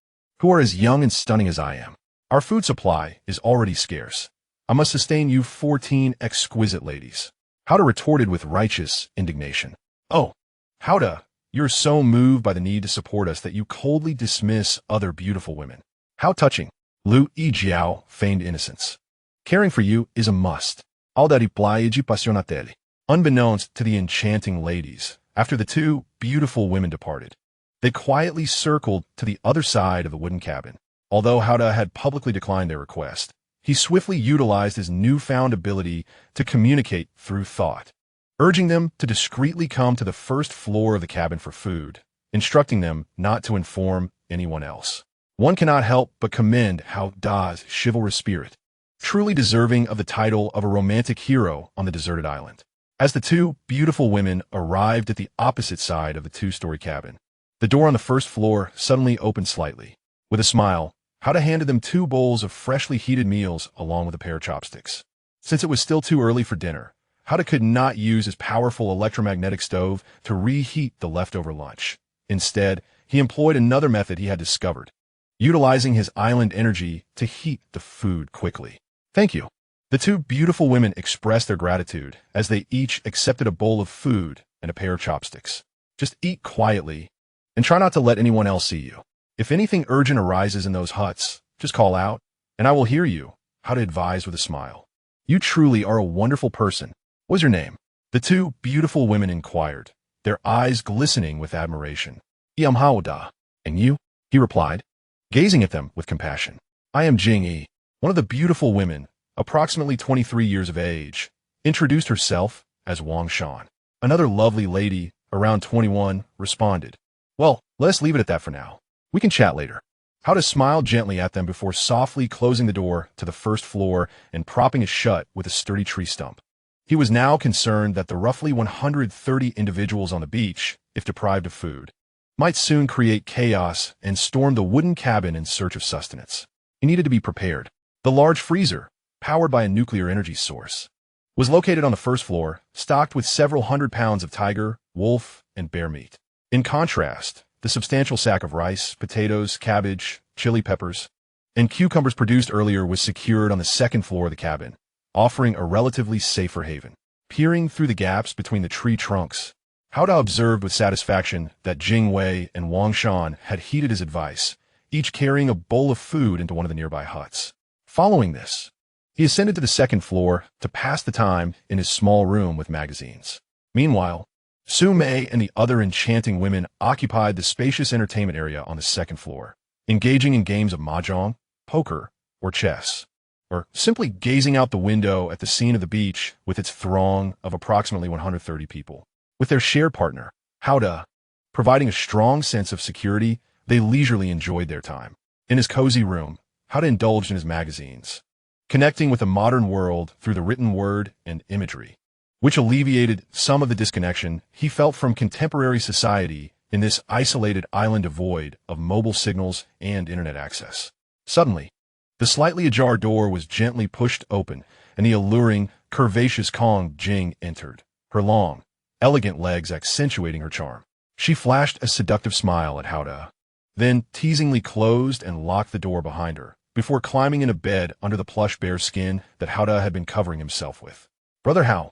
who are as young and stunning as I am. Our food supply is already scarce. I must sustain you 14 exquisite ladies. Hao Da retorted with righteous indignation. Oh, Hao Da, you're so moved by the need to support us that you coldly dismiss other beautiful women. How touching. Liu Yijiao feigned innocence. Caring for you is a must. Alda replied passionately. Unbeknownst to the enchanting ladies, after the 2 beautiful women departed, they quietly circled to the other side of the wooden cabin. Although Hao Da had publicly declined their request, he swiftly utilized his newfound ability to communicate through thought, urging them to discreetly come to the first floor of the cabin for food, instructing them not to inform anyone else. One cannot help but commend Hao Da's chivalrous spirit, truly deserving of the title of a romantic hero on the deserted island. As the 2 beautiful women arrived at the opposite side of the 2-story cabin, the door on the first floor suddenly opened slightly. With a smile, Hao Da handed them 2 bowls of freshly heated meals along with a pair of chopsticks. Since it was still too early for dinner, Hao Da could not use his powerful electromagnetic stove to reheat the leftover lunch. Instead, he employed another method he had discovered, utilizing his island energy to heat the food quickly. Thank you. The 2 beautiful women expressed their gratitude as they each accepted a bowl of food and a pair of chopsticks. Just eat quietly and try not to let anyone else see you. If anything urgent arises in those huts, just call out, and I will hear you, Hao Da advised with a smile. You truly are a wonderful person. What's your name? The 2 beautiful women inquired, their eyes glistening with admiration. I am Hao Da. And you? He replied, gazing at them with compassion. I am Yingying, one of the beautiful women, approximately 23 years of age, introduced herself as Wang Shan. Another lovely lady, around 21, responded, well, let's leave it at that for now. We can chat later. Hao Da smiled gently at them before softly closing the door to the first floor and propping it shut with a sturdy tree stump. He was now concerned that the roughly 130 individuals on the beach, if deprived of food, might soon create chaos and storm the wooden cabin in search of sustenance. He needed to be prepared. The large freezer, powered by a nuclear energy source, was located on the first floor, stocked with several hundred pounds of tiger, wolf, and bear meat. In contrast, the substantial sack of rice, potatoes, cabbage, chili peppers, and cucumbers produced earlier was secured on the second floor of the cabin, offering a relatively safer haven. Peering through the gaps between the tree trunks, Hao Da observed with satisfaction that Jing Wei and Wang Shan had heeded his advice, each carrying a bowl of food into one of the nearby huts. Following this, he ascended to the second floor to pass the time in his small room with magazines. Meanwhile, Su Mei and the other enchanting women occupied the spacious entertainment area on the second floor, engaging in games of mahjong, poker, or chess, or simply gazing out the window at the scene of the beach with its throng of approximately 130 people. With their shared partner, Hao Da, providing a strong sense of security, they leisurely enjoyed their time. In his cozy room, Hao Da indulged in his magazines, connecting with the modern world through the written word and imagery, which alleviated some of the disconnection he felt from contemporary society in this isolated island devoid of mobile signals and internet access. Suddenly, the slightly ajar door was gently pushed open, and the alluring, curvaceous Kong Jing entered, her long, elegant legs accentuating her charm. She flashed a seductive smile at Hao Da, then teasingly closed and locked the door behind her, before climbing into bed under the plush bear skin that Hao Da had been covering himself with. Brother Hao,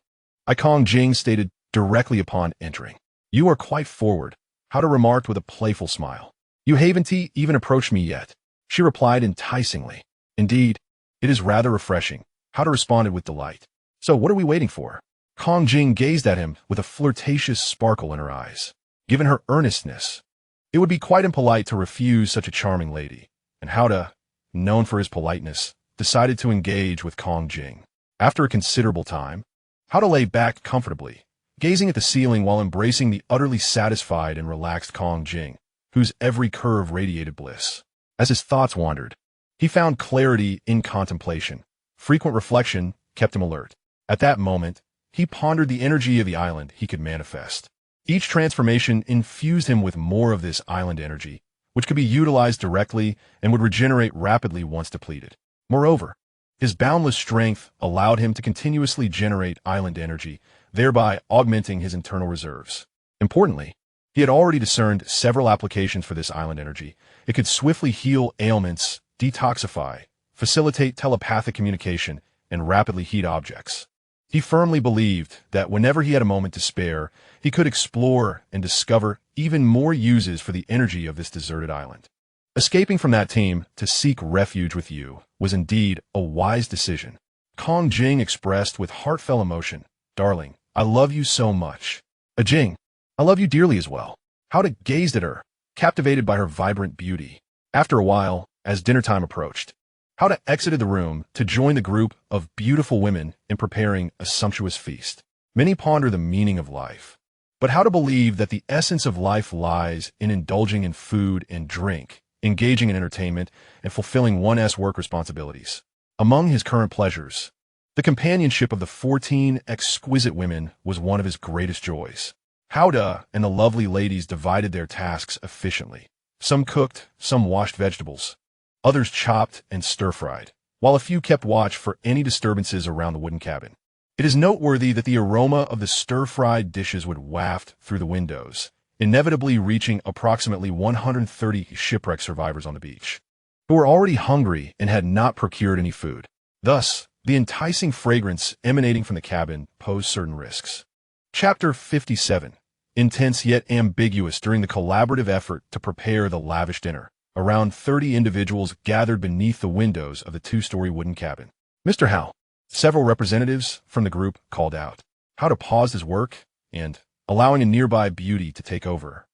Kong Jing stated directly upon entering. You are quite forward, Hao Da remarked with a playful smile. You haven't even approached me yet, she replied enticingly. Indeed, it is rather refreshing, Hao Da responded with delight. So what are we waiting for? Kong Jing gazed at him with a flirtatious sparkle in her eyes. Given her earnestness, it would be quite impolite to refuse such a charming lady, and Hao Da, known for his politeness, decided to engage with Kong Jing. After a considerable time, Hao Da lay back comfortably, gazing at the ceiling while embracing the utterly satisfied and relaxed Kong Jing, whose every curve radiated bliss. As his thoughts wandered, he found clarity in contemplation. Frequent reflection kept him alert. At that moment, he pondered the energy of the island he could manifest. Each transformation infused him with more of this island energy, which could be utilized directly and would regenerate rapidly once depleted. Moreover, his boundless strength allowed him to continuously generate island energy, thereby augmenting his internal reserves. Importantly, he had already discerned several applications for this island energy. It could swiftly heal ailments, detoxify, facilitate telepathic communication, and rapidly heat objects. He firmly believed that whenever he had a moment to spare, he could explore and discover even more uses for the energy of this deserted island. Escaping from that team to seek refuge with you was indeed a wise decision. Kong Jing expressed with heartfelt emotion, Darling, I love you so much. Jing, I love you dearly as well. Hao Da gazed at her, captivated by her vibrant beauty. After a while, as dinner time approached, Hao Da exited the room to join the group of beautiful women in preparing a sumptuous feast. Many ponder the meaning of life, but Hao Da believed that the essence of life lies in indulging in food and drink, engaging in entertainment, and fulfilling one's work responsibilities. Among his current pleasures, the companionship of the 14 exquisite women was one of his greatest joys. Hao Da and the lovely ladies divided their tasks efficiently. Some cooked, some washed vegetables, others chopped and stir-fried, while a few kept watch for any disturbances around the wooden cabin. It is noteworthy that the aroma of the stir-fried dishes would waft through the windows, inevitably reaching approximately 130 shipwreck survivors on the beach, who were already hungry and had not procured any food. Thus, the enticing fragrance emanating from the cabin posed certain risks. Chapter 57. Intense yet ambiguous. During the collaborative effort to prepare the lavish dinner, around 30 individuals gathered beneath the windows of the two-story wooden cabin. Mr. Hao, several representatives from the group called out. Hao Da paused his work and, allowing a nearby beauty to take over,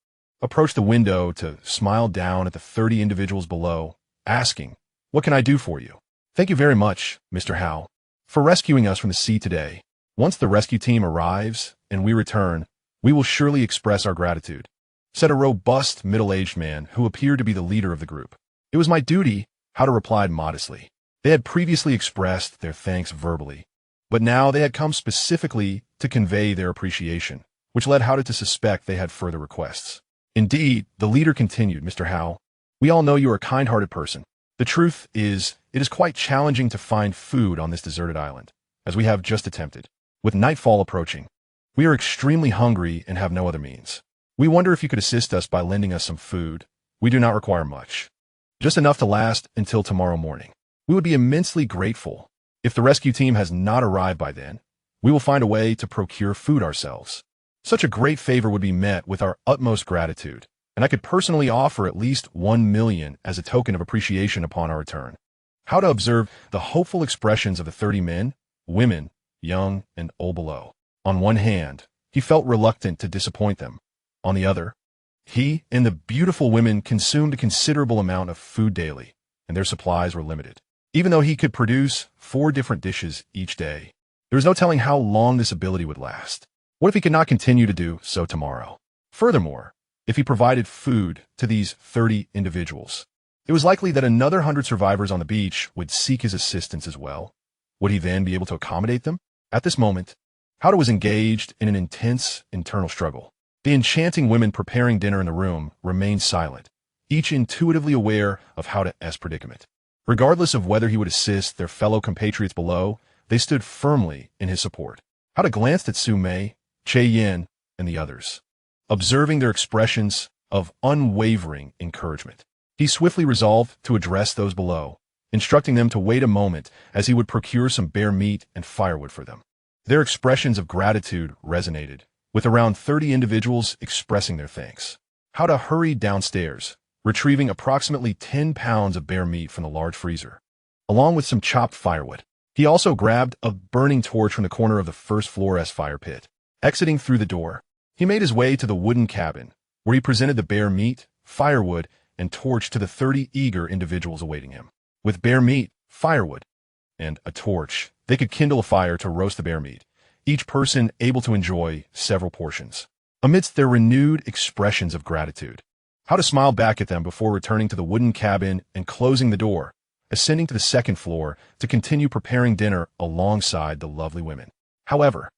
approached the window to smile down at the 30 individuals below, asking, "What can I do for you?" "Thank you very much, Mr. Hao, for rescuing us from the sea today. Once the rescue team arrives and we return, we will surely express our gratitude," said a robust, middle-aged man who appeared to be the leader of the group. "It was my duty," Hao replied modestly. They had previously expressed their thanks verbally, but now they had come specifically to convey their appreciation, which led Hao to suspect they had further requests. "Indeed," the leader continued, "Mr. Hao, we all know you are a kind-hearted person. The truth is, it is quite challenging to find food on this deserted island, as we have just attempted. With nightfall approaching, we are extremely hungry and have no other means. We wonder if you could assist us by lending us some food. We do not require much, just enough to last until tomorrow morning. We would be immensely grateful. If the rescue team has not arrived by then, we will find a way to procure food ourselves. Such a great favor would be met with our utmost gratitude, and I could personally offer at least 1 million as a token of appreciation upon our return." How to observe the hopeful expressions of the 30 men, women, young and old below. On one hand, he felt reluctant to disappoint them. On the other, he and the beautiful women consumed a considerable amount of food daily, and their supplies were limited. Even though he could produce 4 different dishes each day, there was no telling how long this ability would last. What if he could not continue to do so tomorrow? Furthermore, if he provided food to these 30 individuals, it was likely that another 100 survivors on the beach would seek his assistance as well. Would he then be able to accommodate them? At this moment, Howder was engaged in an intense internal struggle. The enchanting women preparing dinner in the room remained silent, each intuitively aware of Howder's predicament. Regardless of whether he would assist their fellow compatriots below, they stood firmly in his support. Howder glanced at Su Mei, Che Yin, and the others, observing their expressions of unwavering encouragement. He swiftly resolved to address those below, instructing them to wait a moment as he would procure some bear meat and firewood for them. Their expressions of gratitude resonated, with around 30 individuals expressing their thanks. Howder hurried downstairs, retrieving approximately 10 pounds of bear meat from the large freezer, along with some chopped firewood. He also grabbed a burning torch from the corner of the first floor's fire pit. Exiting through the door, he made his way to the wooden cabin, where he presented the bear meat, firewood, and torch to the 30 eager individuals awaiting him. With bear meat, firewood, and a torch, they could kindle a fire to roast the bear meat, each person able to enjoy several portions. Amidst their renewed expressions of gratitude, Howder smiled back at them before returning to the wooden cabin and closing the door, ascending to the second floor to continue preparing dinner alongside the lovely women. However,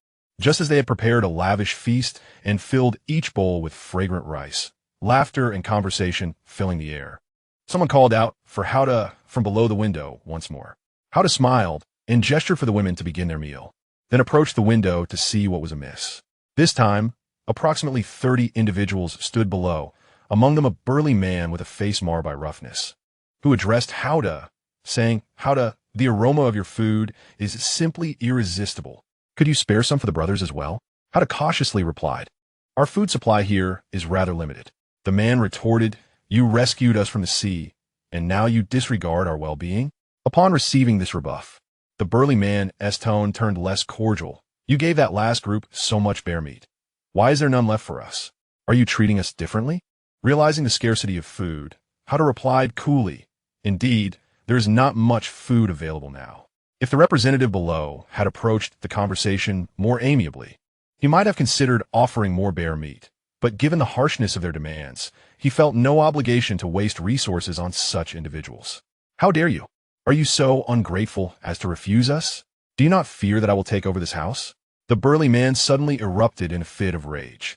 just as they had prepared a lavish feast and filled each bowl with fragrant rice, laughter and conversation filling the air, someone called out for Howder from below the window once more. Howder smiled and gestured for the women to begin their meal, then approached the window to see what was amiss. This time, approximately 30 individuals stood below, among them a burly man with a face marred by roughness, who addressed Howder, saying, "Howder, the aroma of your food is simply irresistible. Could you spare some for the brothers as well?" Howder cautiously replied, "Our food supply here is rather limited." The man retorted, "You rescued us from the sea, and now you disregard our well-being?" Upon receiving this rebuff, the burly man's tone turned less cordial. "You gave that last group so much bear meat. Why is there none left for us? Are you treating us differently?" Realizing the scarcity of food, Howder replied coolly, "Indeed, there is not much food available now." If the representative below had approached the conversation more amiably, he might have considered offering more bear meat, but given the harshness of their demands, he felt no obligation to waste resources on such individuals. "How dare you? Are you so ungrateful as to refuse us? Do you not fear that I will take over this house?" The burly man suddenly erupted in a fit of rage.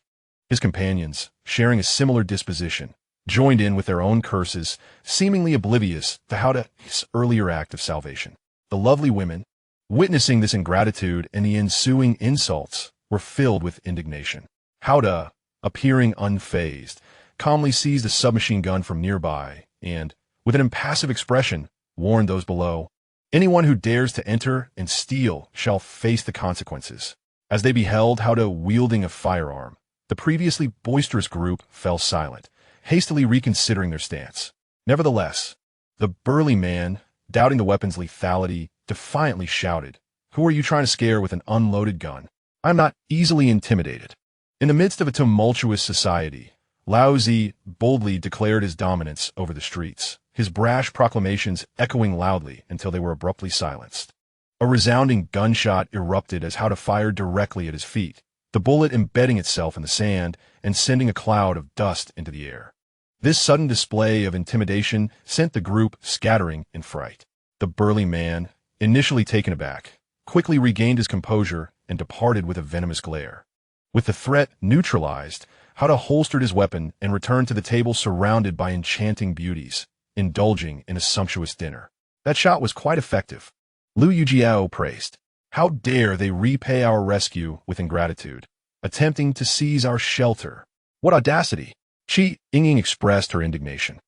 His companions, sharing a similar disposition, joined in with their own curses, seemingly oblivious to Howder's earlier act of salvation. The lovely women, witnessing this ingratitude and the ensuing insults, were filled with indignation. Howder, appearing unfazed, calmly seized a submachine gun from nearby and, with an impassive expression, warned those below, "Anyone who dares to enter and steal shall face the consequences." As they beheld Howder wielding a firearm, the previously boisterous group fell silent, hastily reconsidering their stance. Nevertheless, the burly man, doubting the weapon's lethality, defiantly shouted, "Who are you trying to scare with an unloaded gun? I am not easily intimidated." In the midst of a tumultuous society, Lao Zi boldly declared his dominance over the streets, his brash proclamations echoing loudly until they were abruptly silenced. A resounding gunshot erupted as Hao Da fired directly at his feet, the bullet embedding itself in the sand and sending a cloud of dust into the air. This sudden display of intimidation sent the group scattering in fright. The burly man, initially taken aback, quickly regained his composure and departed with a venomous glare. With the threat neutralized, Hao Da holstered his weapon and returned to the table surrounded by enchanting beauties, indulging in a sumptuous dinner. That shot was quite effective. Liu Yijiao praised. How dare they repay our rescue with ingratitude, attempting to seize our shelter? What audacity! Yingying expressed her indignation.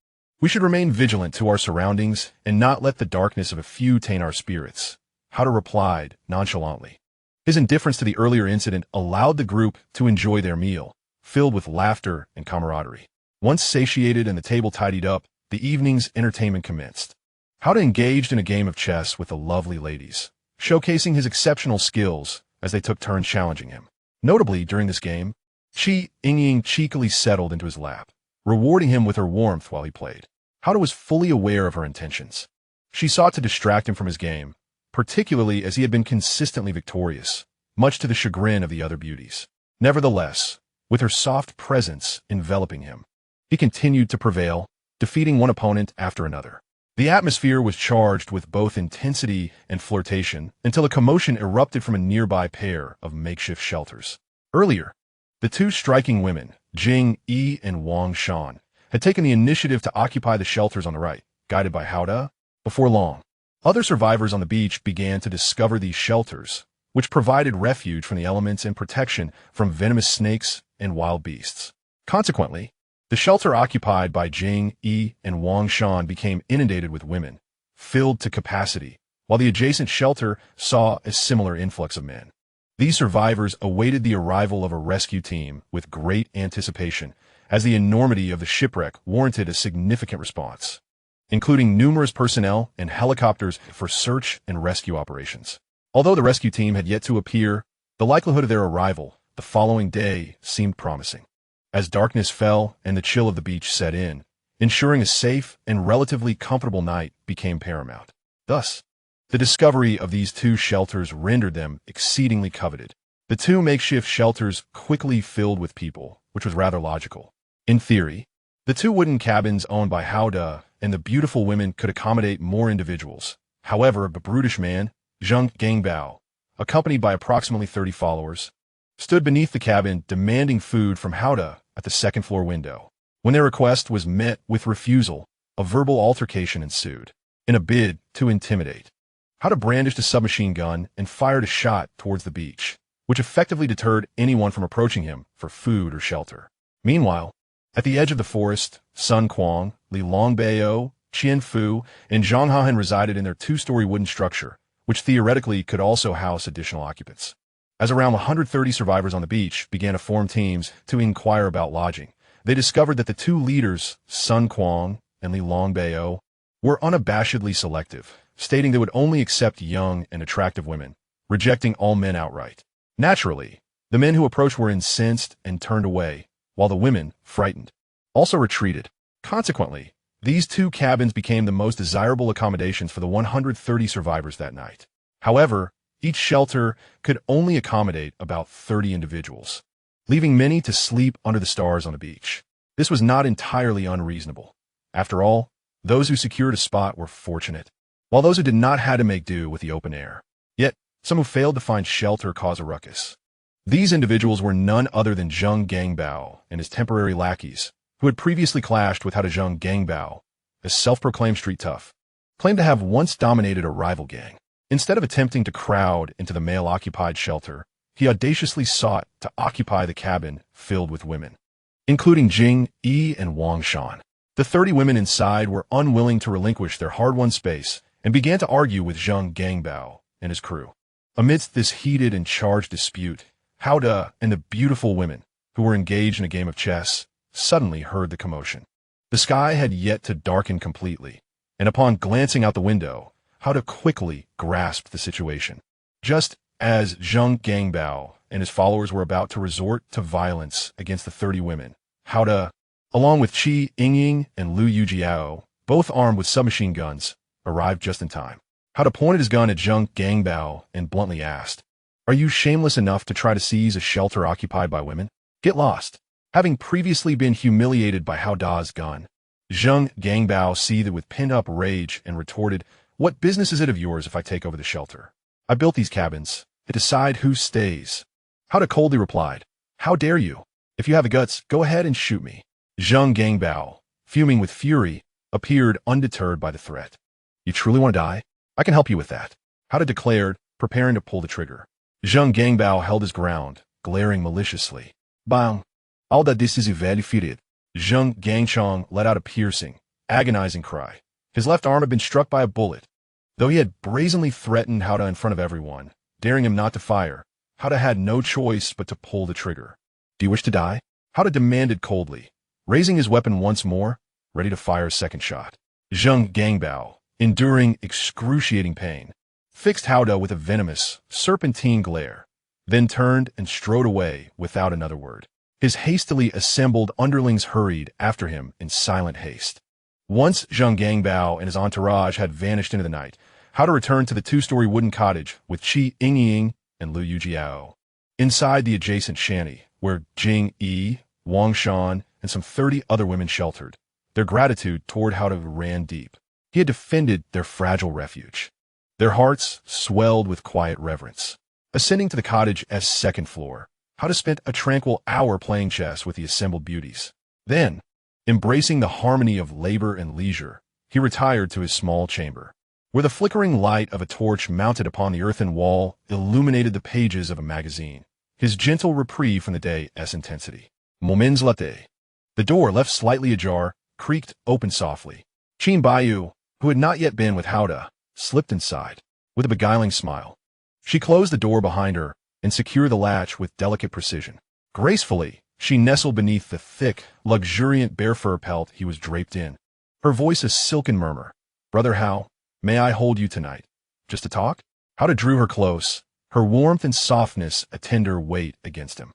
We should remain vigilant to our surroundings and not let the darkness of a few taint our spirits, Hao Da replied nonchalantly. His indifference to the earlier incident allowed the group to enjoy their meal, filled with laughter and camaraderie. Once satiated and the table tidied up, the evening's entertainment commenced. Hao Da engaged in a game of chess with the lovely ladies, showcasing his exceptional skills as they took turns challenging him. Notably, during this game, Yingying cheekily settled into his lap, rewarding him with her warmth while he played. Hao Da was fully aware of her intentions. She sought to distract him from his game, particularly as he had been consistently victorious, much to the chagrin of the other beauties. Nevertheless, with her soft presence enveloping him, he continued to prevail, defeating one opponent after another. The atmosphere was charged with both intensity and flirtation until a commotion erupted from a nearby pair of makeshift shelters. Earlier, the two striking women, Jing Yi and Wang Shan, had taken the initiative to occupy the shelters on the right, guided by Hao Da. Before long, other survivors on the beach began to discover these shelters, which provided refuge from the elements and protection from venomous snakes and wild beasts. Consequently, the shelter occupied by Jing Yi and Wang Shan became inundated with women, filled to capacity, while the adjacent shelter saw a similar influx of men. These survivors awaited the arrival of a rescue team with great anticipation, as the enormity of the shipwreck warranted a significant response, including numerous personnel and helicopters for search and rescue operations. Although the rescue team had yet to appear, the likelihood of their arrival the following day seemed promising. As darkness fell and the chill of the beach set in, ensuring a safe and relatively comfortable night became paramount. Thus, the discovery of these two shelters rendered them exceedingly coveted. The two makeshift shelters quickly filled with people, which was rather logical. In theory, the two wooden cabins owned by Hao Da and the beautiful women could accommodate more individuals. However, the brutish man, Zheng Gangbao, accompanied by approximately 30 followers, stood beneath the cabin demanding food from Hao Da at the second-floor window. When their request was met with refusal, a verbal altercation ensued. In a bid to intimidate, Hao Da brandished a submachine gun and fired a shot towards the beach, which effectively deterred anyone from approaching him for food or shelter. Meanwhile, at the edge of the forest, Sun Quang, Li Longbao, Qian Fu, and Zhang Hahan resided in their two-story wooden structure, which theoretically could also house additional occupants. As around 130 survivors on the beach began to form teams to inquire about lodging, they discovered that the two leaders, Sun Quang and Li Longbao, were unabashedly selective, stating they would only accept young and attractive women, rejecting all men outright. Naturally, the men who approached were incensed and turned away, while the women, frightened, also retreated. Consequently, these two cabins became the most desirable accommodations for the 130 survivors that night. However, each shelter could only accommodate about 30 individuals, leaving many to sleep under the stars on the beach. This was not entirely unreasonable. After all, those who secured a spot were fortunate, while those who did not had to make do with the open air. Yet, some who failed to find shelter caused a ruckus. These individuals were none other than Zheng Gangbao and his temporary lackeys, who had previously clashed with Hao Da. Zheng Gangbao, a self-proclaimed street tough, claimed to have once dominated a rival gang. Instead of attempting to crowd into the male-occupied shelter, he audaciously sought to occupy the cabin filled with women, including Jing Yi and Wang Shan. The 30 women inside were unwilling to relinquish their hard-won space and began to argue with Zheng Gangbao and his crew. Amidst this heated and charged dispute, Hao Da and the beautiful women, who were engaged in a game of chess, suddenly heard the commotion. The sky had yet to darken completely, and upon glancing out the window, Hao Da quickly grasped the situation. Just as Zheng Gangbao and his followers were about to resort to violence against the 30 women, Hao Da along with Yingying and Liu Yijiao, both armed with submachine guns, arrived just in time. Howda pointed his gun at Zhang Gangbao and bluntly asked, "Are you shameless enough to try to seize a shelter occupied by women? Get lost." Having previously been humiliated by Howda's gun, Zhang Gangbao seethed with pent-up rage and retorted, "What business is it of yours if I take over the shelter? I built these cabins to decide who stays." Howda coldly replied, "How dare you? If you have the guts, go ahead and shoot me." Zhang Gangbao, fuming with fury, appeared undeterred by the threat. "You truly want to die? I can help you with that," Howda declared, preparing to pull the trigger. Zhang Gangbao held his ground, glaring maliciously. "Bang! All that this is verified." Zhang Gangchong let out a piercing, agonizing cry. His left arm had been struck by a bullet. Though he had brazenly threatened Howda in front of everyone, daring him not to fire, Howda had no choice but to pull the trigger. "Do you wish to die?" Howda demanded coldly, raising his weapon once more, ready to fire a second shot. Zhang Gangbao, enduring excruciating pain, fixed Howda with a venomous, serpentine glare, then turned and strode away without another word. His hastily assembled underlings hurried after him in silent haste. Once Zhang Gangbao and his entourage had vanished into the night, Howda returned to the two-story wooden cottage with Yingying and Liu Yijiao. Inside the adjacent shanty, where Jing Yi, Wang Shan, and some 30 other women sheltered, their gratitude toward Howda ran deep. He had defended their fragile refuge. Their hearts swelled with quiet reverence. Ascending to the cottage's second floor, Howda spent a tranquil hour playing chess with the assembled beauties. Then, embracing the harmony of labor and leisure, he retired to his small chamber, where the flickering light of a torch mounted upon the earthen wall illuminated the pages of a magazine, his gentle reprieve from the day's intensity. Moments later, the door, left slightly ajar, creaked open softly. Qin Baiyu, who had not yet been with Howda, slipped inside, with a beguiling smile. She closed the door behind her and secured the latch with delicate precision. Gracefully, she nestled beneath the thick, luxuriant bear fur pelt he was draped in, her voice a silken murmur. "Brother Hao, may I hold you tonight? Just to talk?" Howda drew her close, her warmth and softness a tender weight against him.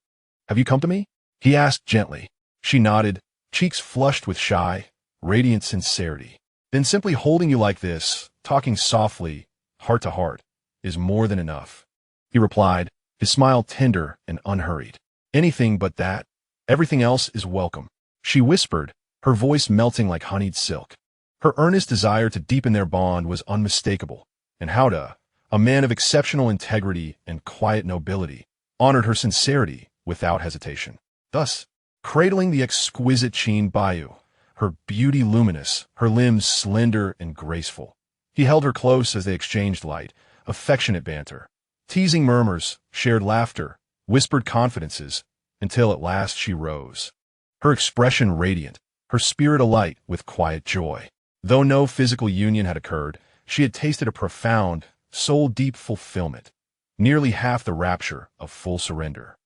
"Have you come to me?" he asked gently. She nodded, cheeks flushed with shy, radiant sincerity. "Then simply holding you like this, talking softly, heart to heart, is more than enough," he replied, his smile tender and unhurried. "Anything but that. Everything else is welcome," she whispered, her voice melting like honeyed silk. Her earnest desire to deepen their bond was unmistakable, and Howda, a man of exceptional integrity and quiet nobility, honored her sincerity without hesitation. Thus, cradling the exquisite Qin Baiyu, her beauty luminous, her limbs slender and graceful, he held her close as they exchanged light, affectionate banter, teasing murmurs, shared laughter, whispered confidences, until at last she rose, her expression radiant, her spirit alight with quiet joy. Though no physical union had occurred, she had tasted a profound, soul-deep fulfillment, nearly half the rapture of full surrender.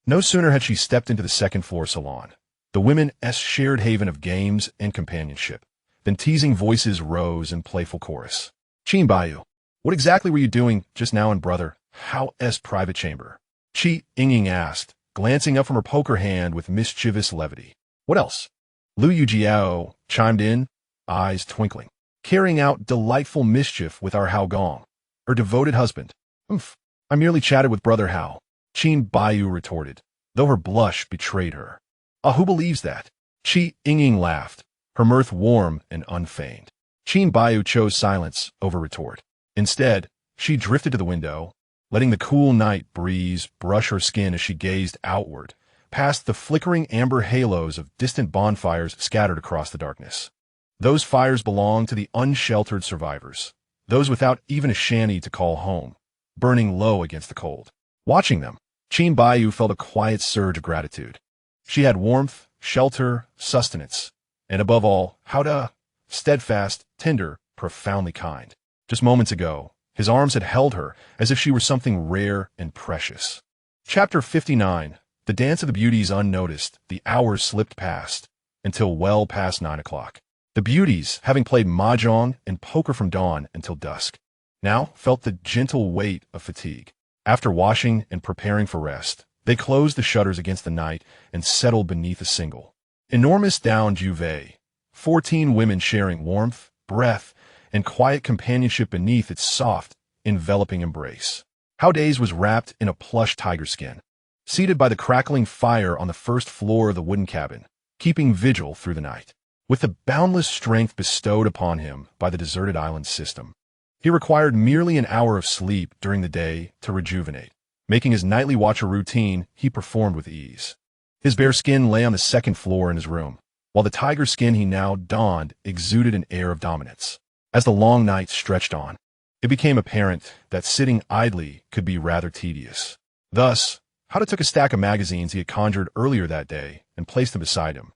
No sooner had she stepped into the second-floor salon, the women's shared haven of games and companionship, than teasing voices rose in playful chorus. "Qin Baiyu, what exactly were you doing just now in Brother Hao's private chamber?" Yingying asked, glancing up from her poker hand with mischievous levity. "What else?" Liu Yijiao chimed in, eyes twinkling. "Carrying out delightful mischief with our Hao Gong, her devoted husband." "I merely chatted with Brother Hao," Qin Baiyu retorted, though her blush betrayed her. "Ah, who believes that?" Yingying laughed, her mirth warm and unfeigned. Qin Baiyu chose silence over retort. Instead, she drifted to the window, letting the cool night breeze brush her skin as she gazed outward, past the flickering amber halos of distant bonfires scattered across the darkness. Those fires belonged to the unsheltered survivors, those without even a shanty to call home, burning low against the cold. Watching them, Qin Baiyu felt a quiet surge of gratitude. She had warmth, shelter, sustenance, and above all, Howda, steadfast, tender, profoundly kind. Just moments ago, his arms had held her as if she were something rare and precious. Chapter 59. The dance of the beauties unnoticed, the hours slipped past, until well past 9 o'clock. The beauties, having played mahjong and poker from dawn until dusk, now felt the gentle weight of fatigue. After washing and preparing for rest, they closed the shutters against the night and settled beneath a single, Enormous down Juve, 14 women sharing warmth, breath, and quiet companionship beneath its soft, enveloping embrace. Hao Days was wrapped in a plush tiger skin, seated by the crackling fire on the first floor of the wooden cabin, keeping vigil through the night. With the boundless strength bestowed upon him by the deserted island system, he required merely an hour of sleep during the day to rejuvenate. Making his nightly watch a routine, he performed with ease. His bare skin lay on the second floor in his room, while the tiger skin he now donned exuded an air of dominance. As the long night stretched on, it became apparent that sitting idly could be rather tedious. Thus, Hada took a stack of magazines he had conjured earlier that day and placed them beside him,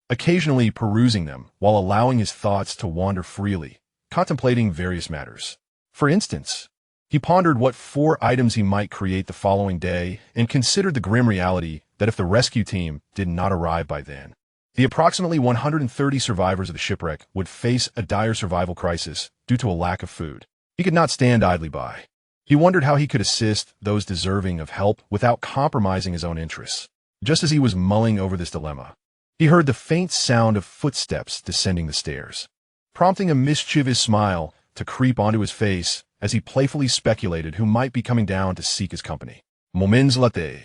occasionally perusing them while allowing his thoughts to wander freely, contemplating various matters. For instance, he pondered what 4 items he might create the following day and considered the grim reality that if the rescue team did not arrive by then, the approximately 130 survivors of the shipwreck would face a dire survival crisis due to a lack of food. He could not stand idly by. He wondered how he could assist those deserving of help without compromising his own interests. Just as he was mulling over this dilemma, he heard the faint sound of footsteps descending the stairs, prompting a mischievous smile to creep onto his face as he playfully speculated who might be coming down to seek his company. Moments later,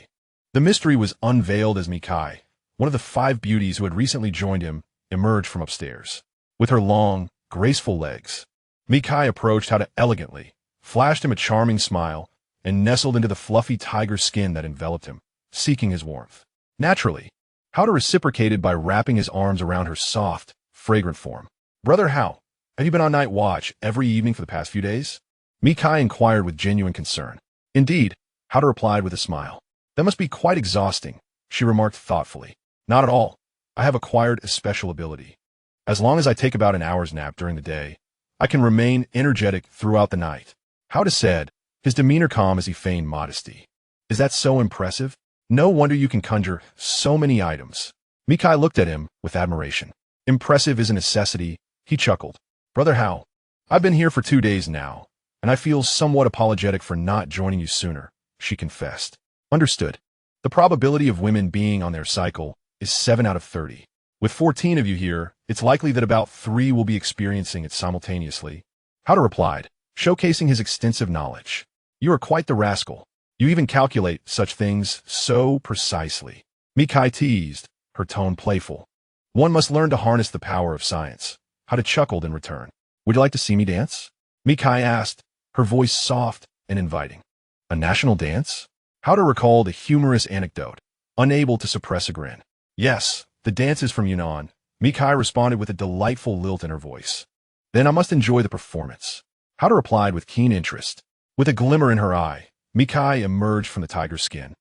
the mystery was unveiled as Mikai, one of the 5 beauties who had recently joined him, emerged from upstairs. With her long, graceful legs, Mikai approached Hada elegantly, flashed him a charming smile, and nestled into the fluffy tiger skin that enveloped him, seeking his warmth. Naturally, Hada reciprocated by wrapping his arms around her soft, fragrant form. "Brother Hao, have you been on night watch every evening for the past few days?" Mikai inquired with genuine concern. "Indeed," Hada replied with a smile. "That must be quite exhausting," she remarked thoughtfully. "Not at all. I have acquired a special ability. As long as I take about an hour's nap during the day, I can remain energetic throughout the night." Hada said, his demeanor calm as he feigned modesty. "Is that so impressive? No wonder you can conjure so many items." Mikai looked at him with admiration. "Impressive is a necessity," he chuckled. "Brother Hao, I've been here for 2 days now, and I feel somewhat apologetic for not joining you sooner," she confessed. "Understood. The probability of women being on their cycle is 7 out of 30. With 14 of you here, it's likely that about 3 will be experiencing it simultaneously," Hada replied, showcasing his extensive knowledge. "You are quite the rascal. You even calculate such things so precisely." Mikai teased, her tone playful. "One must learn to harness the power of science." Hada chuckled in return. "Would you like to see me dance?" Mikai asked, her voice soft and inviting. "A national dance?" Hada recalled a humorous anecdote, unable to suppress a grin. "Yes, the dance is from Yunnan," Mikai responded with a delightful lilt in her voice. "Then I must enjoy the performance," Hada replied with keen interest. With a glimmer in her eye, Mikai emerged from the tiger skin,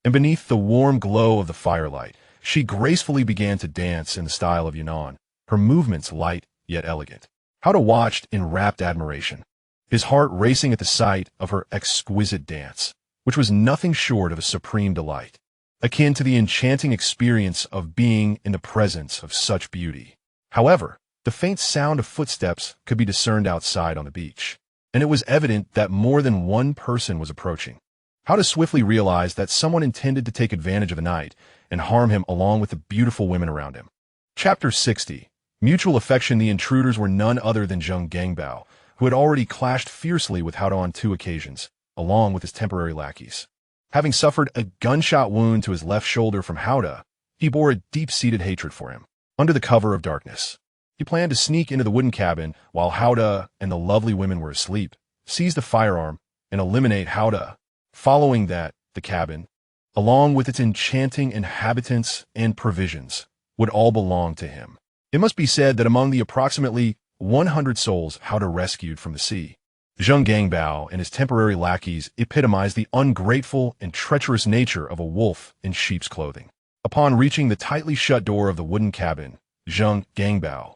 and beneath the warm glow of the firelight, she gracefully began to dance in the style of Yunnan, her movements light yet elegant. Hada watched in rapt admiration, his heart racing at the sight of her exquisite dance, which was nothing short of a supreme delight, akin to the enchanting experience of being in the presence of such beauty. However, the faint sound of footsteps could be discerned outside on the beach, and it was evident that more than one person was approaching. Hada swiftly realized that someone intended to take advantage of the night and harm him along with the beautiful women around him. Chapter 60. Mutual affection. The intruders were none other than Zheng Gangbao, who had already clashed fiercely with Hada on 2 occasions, along with his temporary lackeys. Having suffered a gunshot wound to his left shoulder from Hada, he bore a deep-seated hatred for him. Under the cover of darkness, he planned to sneak into the wooden cabin while Hada and the lovely women were asleep, seize the firearm, and eliminate Hada. Following that, the cabin, along with its enchanting inhabitants and provisions, would all belong to him. It must be said that among the approximately 100 souls Hada rescued from the sea, Zheng Gangbao and his temporary lackeys epitomized the ungrateful and treacherous nature of a wolf in sheep's clothing. Upon reaching the tightly shut door of the wooden cabin, Zheng Gangbao,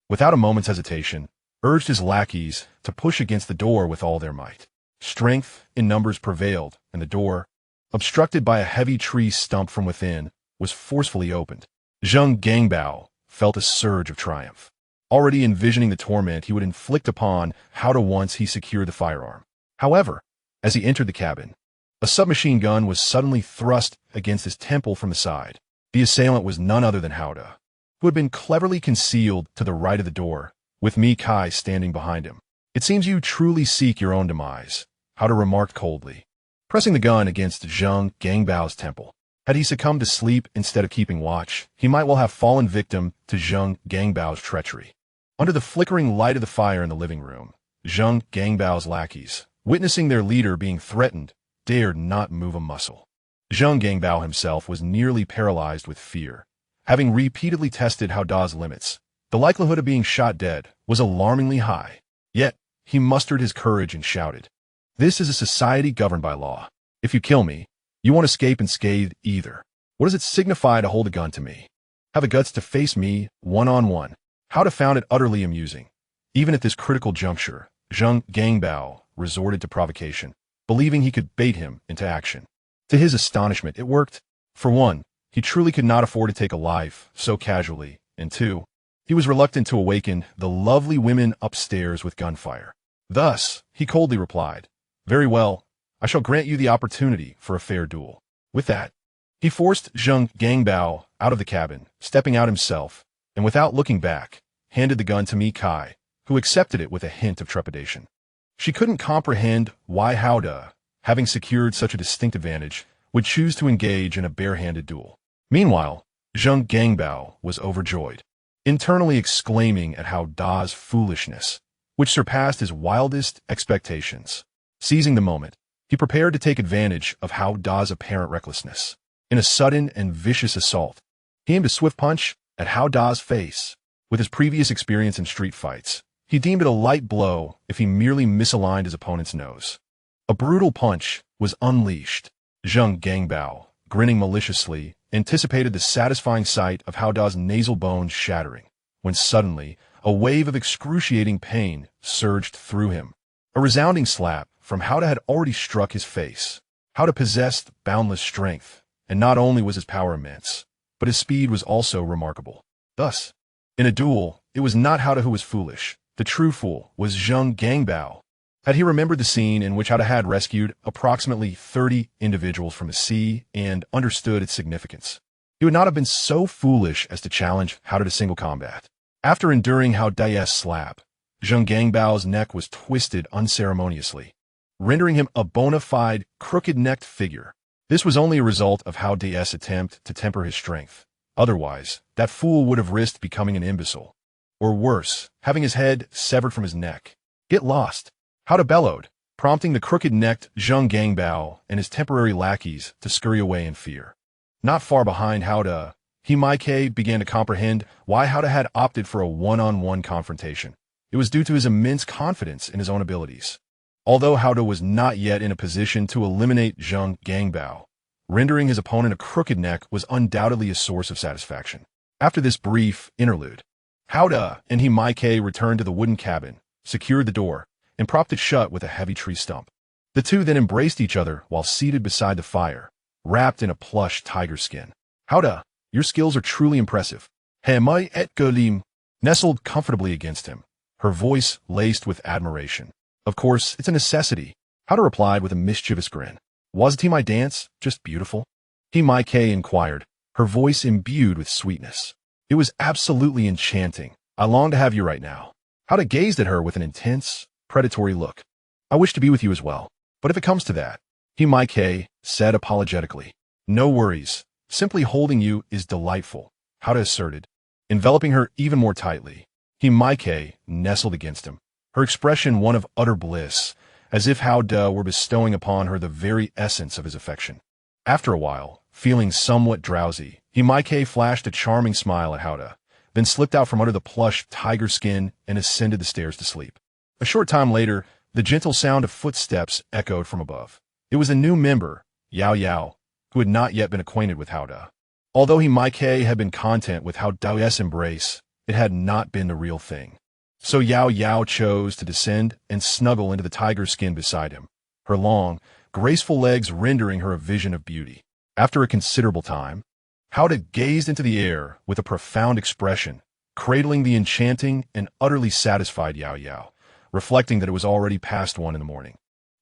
without a moment's hesitation, urged his lackeys to push against the door with all their might. Strength in numbers prevailed, and the door, obstructed by a heavy tree stump from within, was forcefully opened. Zheng Gangbao felt a surge of triumph, already envisioning the torment he would inflict upon Hada once he secured the firearm. However, as he entered the cabin, a submachine gun was suddenly thrust against his temple from the side. The assailant was none other than Hada. who had been cleverly concealed to the right of the door, with Mi Kai standing behind him. "It seems you truly seek your own demise," Hao Da remarked coldly, pressing the gun against Zheng Gangbao's temple. Had he succumbed to sleep instead of keeping watch, he might well have fallen victim to Zheng Gangbao's treachery. Under the flickering light of the fire in the living room, Zheng Gangbao's lackeys, witnessing their leader being threatened, dared not move a muscle. Zheng Gangbao himself was nearly paralyzed with fear. Having repeatedly tested Hao Da's limits, the likelihood of being shot dead was alarmingly high. Yet, he mustered his courage and shouted, "This is a society governed by law. If you kill me, you won't escape unscathed either. What does it signify to hold a gun to me? Have the guts to face me one-on-one." Hao Da found it utterly amusing. Even at this critical juncture, Zheng Gangbao resorted to provocation, believing he could bait him into action. To his astonishment, it worked. For one, he truly could not afford to take a life so casually, and two, he was reluctant to awaken the lovely women upstairs with gunfire. Thus, he coldly replied, "Very well, I shall grant you the opportunity for a fair duel." With that, he forced Zheng Gangbao out of the cabin, stepping out himself, and without looking back, handed the gun to Mi Kai, who accepted it with a hint of trepidation. She couldn't comprehend why Hao Da, having secured such a distinct advantage, would choose to engage in a bare-handed duel. Meanwhile, Zheng Gangbao was overjoyed, internally exclaiming at Hao Da's foolishness, which surpassed his wildest expectations. Seizing the moment, he prepared to take advantage of Hao Da's apparent recklessness. In a sudden and vicious assault, he aimed a swift punch at Hao Da's face. With his previous experience in street fights, he deemed it a light blow if he merely misaligned his opponent's nose. A brutal punch was unleashed. Zheng Gangbao, grinning maliciously, anticipated the satisfying sight of Hao Da's nasal bones shattering, when suddenly a wave of excruciating pain surged through him. A resounding slap from Hao Da had already struck his face. Hao Da possessed boundless strength, and not only was his power immense, but his speed was also remarkable. Thus, in a duel, it was not Hao Da who was foolish. The true fool was Zheng Gangbao. Had he remembered the scene in which Hao Da had rescued approximately 30 individuals from the sea and understood its significance, he would not have been so foolish as to challenge Hao Da to single combat. After enduring Hao Da's slap, Zheng Gangbao's neck was twisted unceremoniously, rendering him a bona fide crooked-necked figure. This was only a result of Hao Da's attempt to temper his strength. Otherwise, that fool would have risked becoming an imbecile. Or worse, having his head severed from his neck. "Get lost," Hao Da bellowed, prompting the crooked-necked Zheng Gangbao and his temporary lackeys to scurry away in fear. Not far behind Hao Da, Mi Kai began to comprehend why Hao Da had opted for a one-on-one confrontation. It was due to his immense confidence in his own abilities. Although Hao Da was not yet in a position to eliminate Zheng Gangbao, rendering his opponent a crooked neck was undoubtedly a source of satisfaction. After this brief interlude, Hao Da and Mi Kai returned to the wooden cabin, secured the door, and propped it shut with a heavy tree stump. The two then embraced each other while seated beside the fire, wrapped in a plush tiger skin. "Hao Da, your skills are truly impressive." He Mai et Golim nestled comfortably against him, her voice laced with admiration. "Of course, it's a necessity," Hao Da replied with a mischievous grin. "Wasn't my dance just beautiful?" Mi Kai inquired, her voice imbued with sweetness. "It was absolutely enchanting. I long to have you right now." Hao Da gazed at her with an intense, predatory look. "I wish to be with you as well, but if it comes to that," Mi Kai said apologetically. "No worries. Simply holding you is delightful," Hao Da asserted, enveloping her even more tightly. Mi Kai nestled against him, her expression one of utter bliss, as if Hao Da were bestowing upon her the very essence of his affection. After a while, feeling somewhat drowsy, Mi Kai flashed a charming smile at Hao Da, then slipped out from under the plush tiger skin and ascended the stairs to sleep. A short time later, the gentle sound of footsteps echoed from above. It was a new member, Yao Yao, who had not yet been acquainted with Hao Da. Although Mi Kai had been content with Hao Da's embrace, it had not been the real thing. So Yao Yao chose to descend and snuggle into the tiger skin beside him, her long, graceful legs rendering her a vision of beauty. After a considerable time, Hao Da gazed into the air with a profound expression, cradling the enchanting and utterly satisfied Yao Yao, reflecting that it was already past 1 in the morning,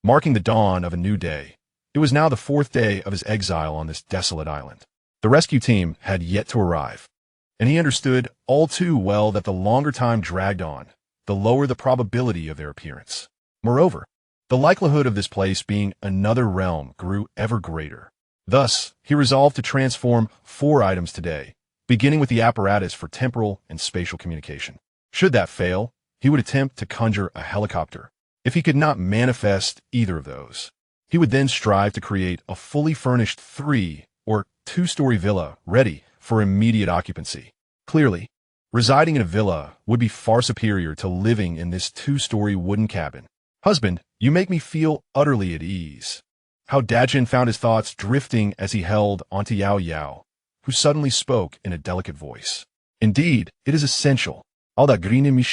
marking the dawn of a new day. It was now the 4th day of his exile on this desolate island. The rescue team had yet to arrive. and he understood all too well that the longer time dragged on, the lower the probability of their appearance. Moreover, the likelihood of this place being another realm grew ever greater. Thus, he resolved to transform 4 items today, beginning with the apparatus for temporal and spatial communication. Should that fail, he would attempt to conjure a helicopter. If he could not manifest either of those, he would then strive to create a fully furnished 3 or 2-story villa ready for immediate occupancy. Clearly, residing in a villa would be far superior to living in this 2-story wooden cabin. Husband, you make me feel utterly at ease. How Dajin found his thoughts drifting as he held onto Yao Yao, who suddenly spoke in a delicate voice. Indeed, it is essential. All that green in me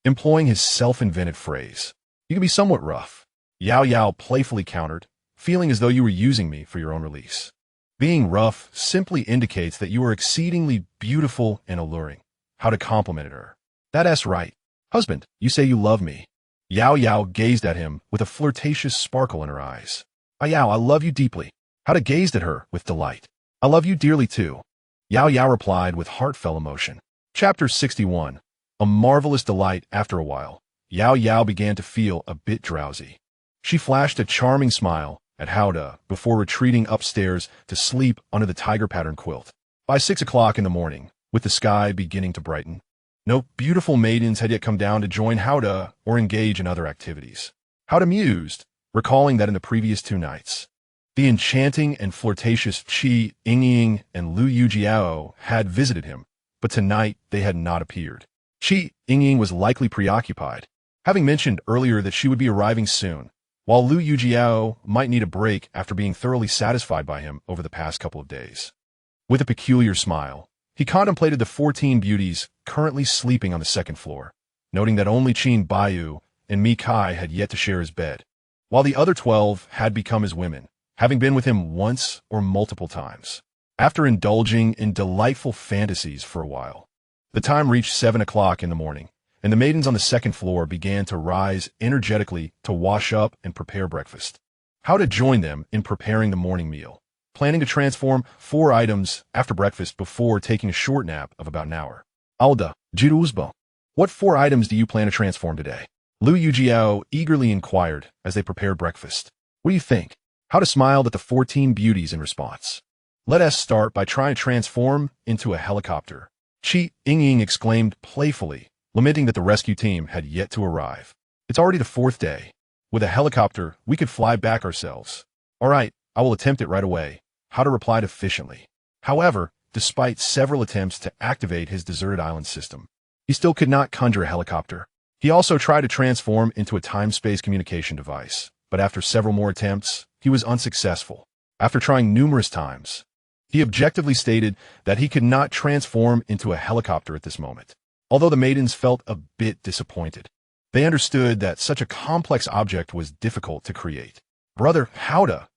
employing his self-invented phrase. You can be somewhat rough. Yao Yao playfully countered, feeling as though you were using me for your own release. Being rough simply indicates that you are exceedingly beautiful and alluring. How to compliment her. That's right. Husband, you say you love me. Yao Yao gazed at him with a flirtatious sparkle in her eyes. Yao, I love you deeply. Howda gazed at her with delight. I love you dearly too. Yao Yao replied with heartfelt emotion. Chapter 61. A marvelous delight. After a while, Yao Yao began to feel a bit drowsy. She flashed a charming smile at Howda before retreating upstairs to sleep under the tiger pattern quilt. By 6 o'clock in the morning, with the sky beginning to brighten, no beautiful maidens had yet come down to join Howda or engage in other activities. Howda mused, recalling that in the previous 2 nights, the enchanting and flirtatious Yingying and Liu Yijiao had visited him, but tonight they had not appeared. Yingying was likely preoccupied, having mentioned earlier that she would be arriving soon, while Liu Yijiao might need a break after being thoroughly satisfied by him over the past couple of days. With a peculiar smile, he contemplated the 14 beauties currently sleeping on the 2nd floor, noting that only Qin Baiyu and Mi Kai had yet to share his bed, while the other 12 had become his women, having been with him once or multiple times. After indulging in delightful fantasies for a while, the time reached 7 o'clock in the morning, and the maidens on the 2nd floor began to rise energetically to wash up and prepare breakfast. Howda joined them in preparing the morning meal, planning to transform 4 items after breakfast before taking a short nap of about an hour. Alda, Jiruzbo, what 4 items do you plan to transform today? Liu Yijiao eagerly inquired as they prepared breakfast. What do you think? Howda smiled at the 14 beauties in response. Let us start by trying to transform into a helicopter. Yingying exclaimed playfully, lamenting that the rescue team had yet to arrive. It's already the 4th day. With a helicopter, we could fly back ourselves. All right, I will attempt it right away, Howda replied efficiently. However, despite several attempts to activate his deserted island system, he still could not conjure a helicopter. He also tried to transform into a time-space communication device, but after several more attempts, he was unsuccessful. After trying numerous times, he objectively stated that he could not transform into a helicopter at this moment. Although the maidens felt a bit disappointed, they understood that such a complex object was difficult to create. Brother Howda,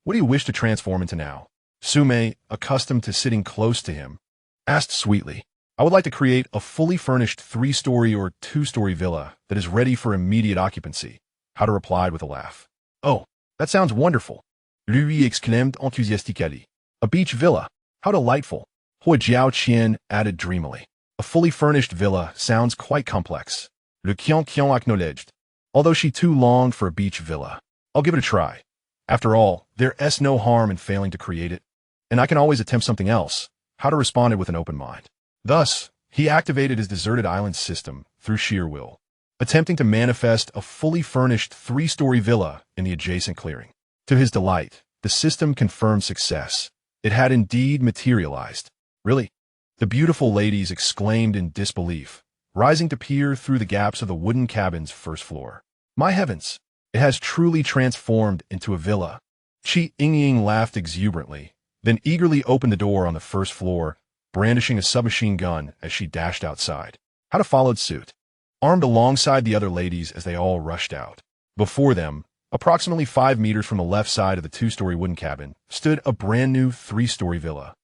what do you wish to transform into now? Su Mei, accustomed to sitting close to him, asked sweetly. I would like to create a fully furnished 3-story or 2-story villa that is ready for immediate occupancy, Howda replied with a laugh. Oh, that sounds wonderful, Liu Yi exclaimed enthusiastically. A beach villa, how delightful, Hui Jiao Qian added dreamily. A fully furnished villa sounds quite complex, Le Qian acknowledged, although she too longed for a beach villa. I'll give it a try. After all, there's no harm in failing to create it, and I can always attempt something else, Howda responded with an open mind. Thus, he activated his deserted island system through sheer will, attempting to manifest a fully furnished 3-story villa in the adjacent clearing. To his delight, the system confirmed success. It had indeed materialized. Really? The beautiful ladies exclaimed in disbelief, rising to peer through the gaps of the wooden cabin's 1st floor. My heavens! It has truly transformed into a villa. Yingying laughed exuberantly, then eagerly opened the door on the 1st floor, brandishing a submachine gun as she dashed outside. Howda followed suit, armed alongside the other ladies as they all rushed out. Before them, approximately 5 meters from the left side of the 2-story wooden cabin, stood a brand new 3-story villa,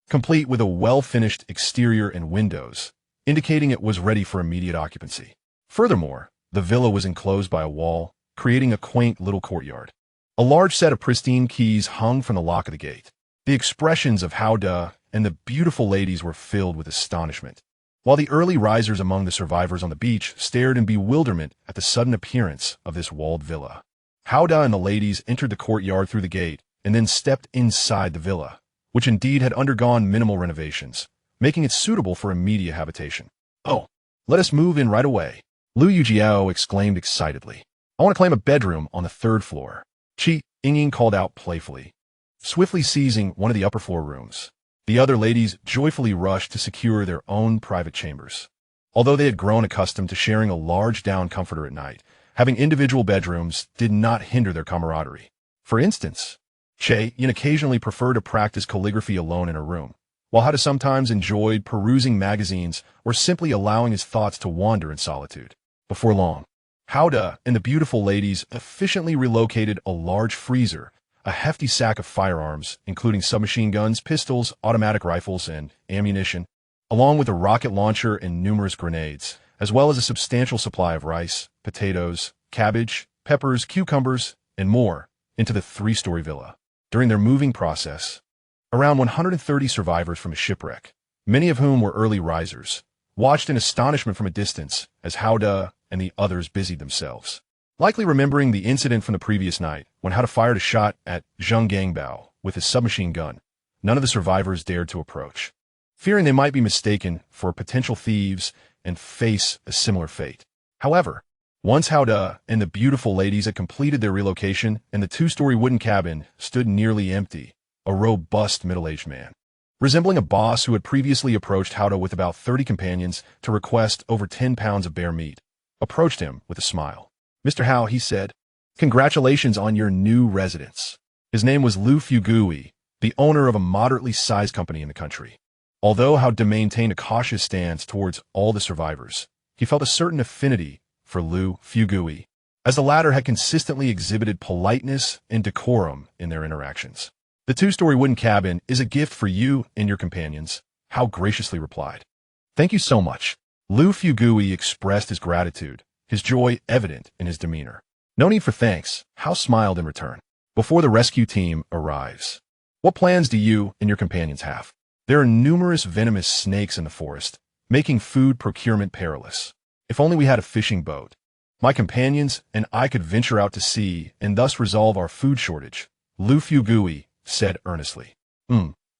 complete with a well-finished exterior and windows, indicating it was ready for immediate occupancy. Furthermore, the villa was enclosed by a wall, creating a quaint little courtyard. A large set of pristine keys hung from the lock of the gate. The expressions of Howda and the beautiful ladies were filled with astonishment, while the early risers among the survivors on the beach stared in bewilderment at the sudden appearance of this walled villa. Hao Da and the ladies entered the courtyard through the gate and then stepped inside the villa, which indeed had undergone minimal renovations, making it suitable for immediate habitation. "Oh, let us move in right away," Liu Yijiao exclaimed excitedly. "I want to claim a bedroom on the third floor." Yingying called out playfully, swiftly seizing one of the upper floor rooms. The other ladies joyfully rushed to secure their own private chambers. Although they had grown accustomed to sharing a large down comforter at night, having individual bedrooms did not hinder their camaraderie. For instance, Yin occasionally preferred to practice calligraphy alone in her room, while Hada sometimes enjoyed perusing magazines or simply allowing his thoughts to wander in solitude. Before long, Hao Da and the beautiful ladies efficiently relocated a large freezer, a hefty sack of firearms, including submachine guns, pistols, automatic rifles, and ammunition, along with a rocket launcher and numerous grenades, as well as a substantial supply of rice, potatoes, cabbage, peppers, cucumbers, and more, into the three-story villa. During their moving process, around 130 survivors from a shipwreck, many of whom were early risers, watched in astonishment from a distance as Hao Da and the others busied themselves. Likely remembering the incident from the previous night when Hao Da fired a shot at Zheng Gangbao with his submachine gun, none of the survivors dared to approach, fearing they might be mistaken for potential thieves and face a similar fate. However, once Hao Da and the beautiful ladies had completed their relocation and the two-story wooden cabin stood nearly empty, a robust middle-aged man, resembling a boss who had previously approached Hao Da with about 30 companions to request over 10 pounds of bear meat, approached him with a smile. "Mr. Hao," he said, "congratulations on your new residence." His name was Liu Fugui, the owner of a moderately sized company in the country. Although Hao Da maintained a cautious stance towards all the survivors, he felt a certain affinity for Liu Fugui, as the latter had consistently exhibited politeness and decorum in their interactions. "The two-story wooden cabin is a gift for you and your companions," Hao graciously replied. "Thank you so much." Liu Fugui expressed his gratitude, his joy evident in his demeanor. "No need for thanks," Hao smiled in return. "Before the rescue team arrives, what plans do you and your companions have?" "There are numerous venomous snakes in the forest, making food procurement perilous. If only we had a fishing boat. My companions and I could venture out to sea and thus resolve our food shortage," Liu Fugui said earnestly.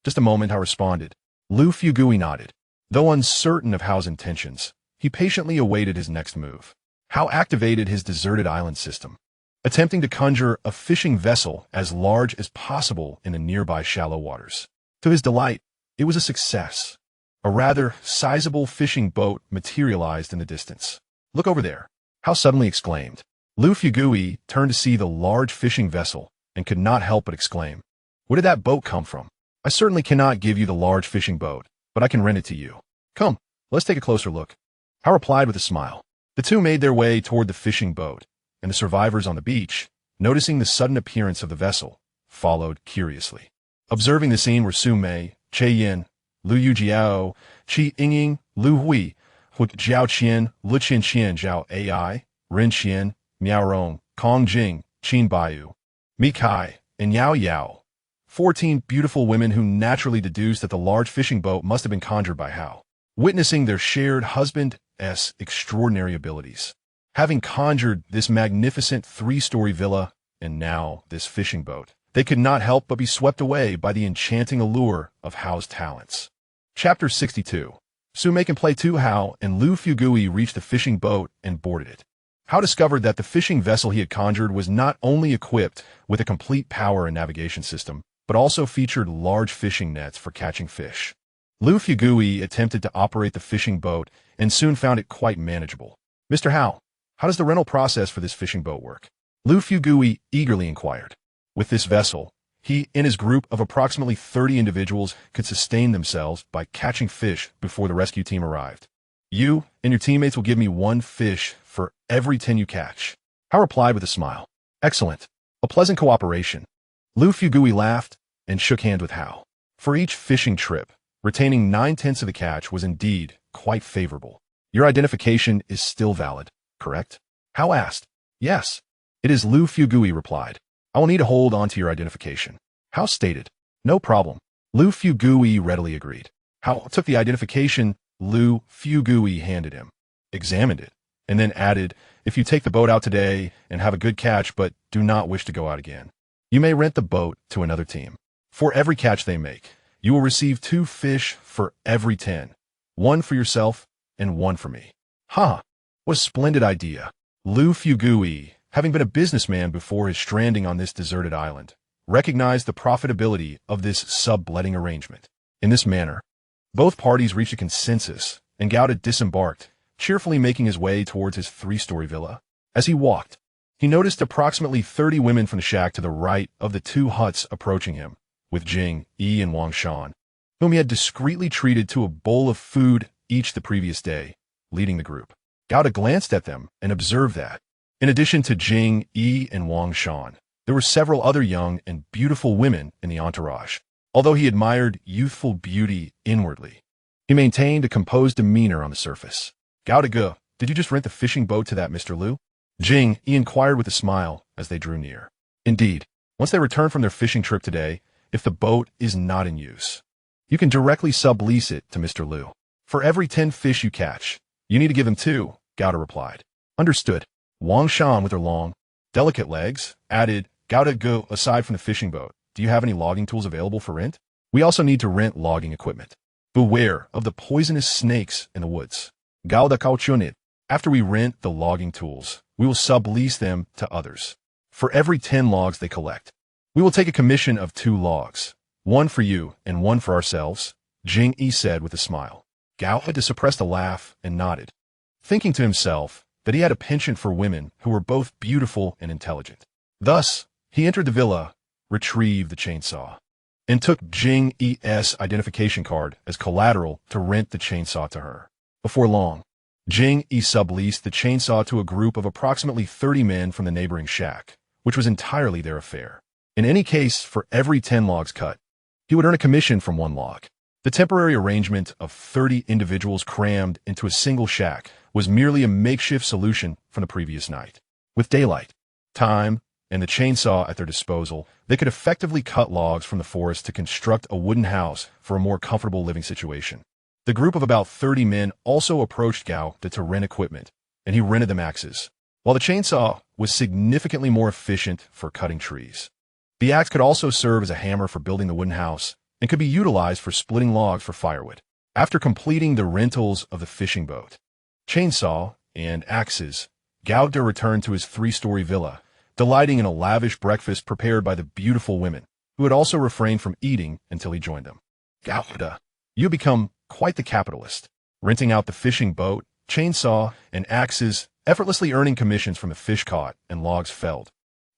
Just a moment," Hao responded. Liu Fugui nodded. Though uncertain of Hao's intentions, he patiently awaited his next move. Hao activated his deserted island system, attempting to conjure a fishing vessel as large as possible in the nearby shallow waters. To his delight, it was a success. A rather sizable fishing boat materialized in the distance. "Look over there," Hao suddenly exclaimed. Liu Fugui turned to see the large fishing vessel and could not help but exclaim, "Where did that boat come from? I certainly cannot give you the large fishing boat, but I can rent it to you. Come, let's take a closer look." Hao replied with a smile. The two made their way toward the fishing boat, and the survivors on the beach, noticing the sudden appearance of the vessel, followed curiously. Observing the scene were Su Mei, Yin, Liu Yijiao, Yingying, Liu Hui, Hu Jiaoqian, Lu Qianqian Zhao Ai, Ren Qian, Miao Rong, Kong Jing, Qin Baiyu, Mi Kai, and Yao Yao. 14 beautiful women who naturally deduced that the large fishing boat must have been conjured by Hao, witnessing their shared husband's extraordinary abilities. Having conjured this magnificent three-story villa, and now this fishing boat, they could not help but be swept away by the enchanting allure of Hao's talents. Chapter 62. Su Mei can play too. Hao and Liu Fugui reached the fishing boat and boarded it. Hao discovered that the fishing vessel he had conjured was not only equipped with a complete power and navigation system, but also featured large fishing nets for catching fish. Liu Fugui attempted to operate the fishing boat and soon found it quite manageable. "Mr. Hao, how does the rental process for this fishing boat work?" Liu Fugui eagerly inquired. With this vessel, he and his group of approximately 30 individuals could sustain themselves by catching fish before the rescue team arrived. "You and your teammates will give me 1 fish for every 10 you catch," Hao replied with a smile. "Excellent. A pleasant cooperation." Liu Fugui laughed and shook hands with Hao. For each fishing trip, retaining 9/10 of the catch was indeed quite favorable. "Your identification is still valid, correct?" Hao asked. "Yes, it is," Liu Fugui replied. "I will need to hold on to your identification." Hao stated. "No problem. Liu Fugui readily agreed. Hao took the identification Liu Fugui handed him, examined it, and then added, "If you take the boat out today and have a good catch but do not wish to go out again, you may rent the boat to another team. For every catch they make, you will receive 2 fish for every 10, 1 for yourself and 1 for me." Ha! What a splendid idea. Liu Fugui, having been a businessman before his stranding on this deserted island, recognized the profitability of this subletting arrangement. In this manner, both parties reached a consensus, and Gauda disembarked, cheerfully making his way towards his 3-story villa. As he walked, he noticed approximately 30 women from the shack to the right of the 2 huts approaching him, with Jing, Yi, and Wang Shan, whom he had discreetly treated to a bowl of food each the previous day, leading the group. Gauda glanced at them and observed that, in addition to Jing, Yi, and Wang Shan, there were several other young and beautiful women in the entourage. Although he admired youthful beauty inwardly, he maintained a composed demeanor on the surface. "Gauda, did you just rent the fishing boat to that Mr. Liu?" Jing, he inquired with a smile as they drew near. "Indeed. Once they return from their fishing trip today, if the boat is not in use, you can directly sublease it to Mr. Liu. For every 10 fish you catch, you need to give him 2, Gauda replied. "Understood." Wang Shan, with her long, delicate legs, added, "Gauda, aside from the fishing boat, do you have any logging tools available for rent? We also need to rent logging equipment. Beware of the poisonous snakes in the woods." Gauda cautioned. "After we rent the logging tools, we will sublease them to others. For every 10 logs they collect, we will take a commission of 2 logs, 1 for you and 1 for ourselves," Jing Yi said with a smile. Gauda suppressed a laugh and nodded, thinking to himself that he had a penchant for women who were both beautiful and intelligent. Thus, he entered the villa, retrieved the chainsaw, and took Jing Yi's identification card as collateral to rent the chainsaw to her. Before long, Jing Yi subleased the chainsaw to a group of approximately 30 men from the neighboring shack, which was entirely their affair. In any case, for every 10 logs cut, he would earn a commission from 1 log. The temporary arrangement of 30 individuals crammed into a single shack was merely a makeshift solution from the previous night. With daylight, time, and the chainsaw at their disposal, they could effectively cut logs from the forest to construct a wooden house for a more comfortable living situation. The group of about 30 men also approached Gao to rent equipment, and he rented them axes, while the chainsaw was significantly more efficient for cutting trees. The axe could also serve as a hammer for building the wooden house and could be utilized for splitting logs for firewood. After completing the rentals of the fishing boat, chainsaw, and axes, Gauda returned to his 3-story villa, delighting in a lavish breakfast prepared by the beautiful women, who had also refrained from eating until he joined them. "Gauda, you become quite the capitalist, renting out the fishing boat, chainsaw, and axes, effortlessly earning commissions from the fish caught and logs felled,"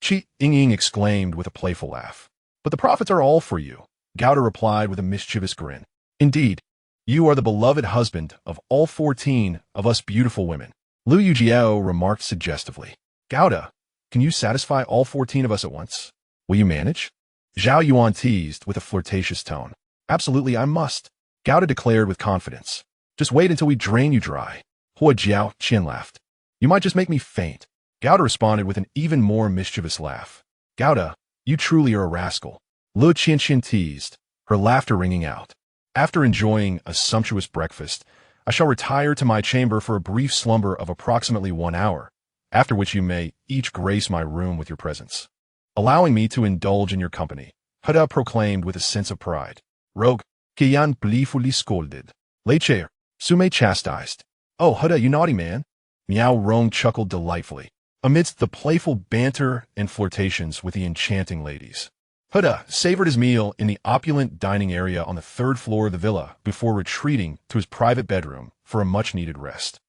Yingying exclaimed with a playful laugh. "But the profits are all for you," Gauda replied with a mischievous grin. "Indeed, you are the beloved husband of all 14 of us beautiful women," Liu Yijiao remarked suggestively. "Gauda, can you satisfy all 14 of us at once? Will you manage?" Zhao Yuan teased with a flirtatious tone. "Absolutely, I must," Gauda declared with confidence. "Just wait until we drain you dry." Hua Jiao Qin laughed. "You might just make me faint." Gauda responded with an even more mischievous laugh. "Gauda, you truly are a rascal," Liu Qianqian teased, her laughter ringing out. "After enjoying a sumptuous breakfast, I shall retire to my chamber for a brief slumber of approximately 1 hour, after which you may each grace my room with your presence, allowing me to indulge in your company," Huda proclaimed with a sense of pride. "Rogue," Qian gleefully scolded. "Lecher," Su Mei chastised. "Oh, Huda, you naughty man." Miao Rong chuckled delightfully, amidst the playful banter and flirtations with the enchanting ladies. Huda savored his meal in the opulent dining area on the 3rd floor of the villa before retreating to his private bedroom for a much-needed rest.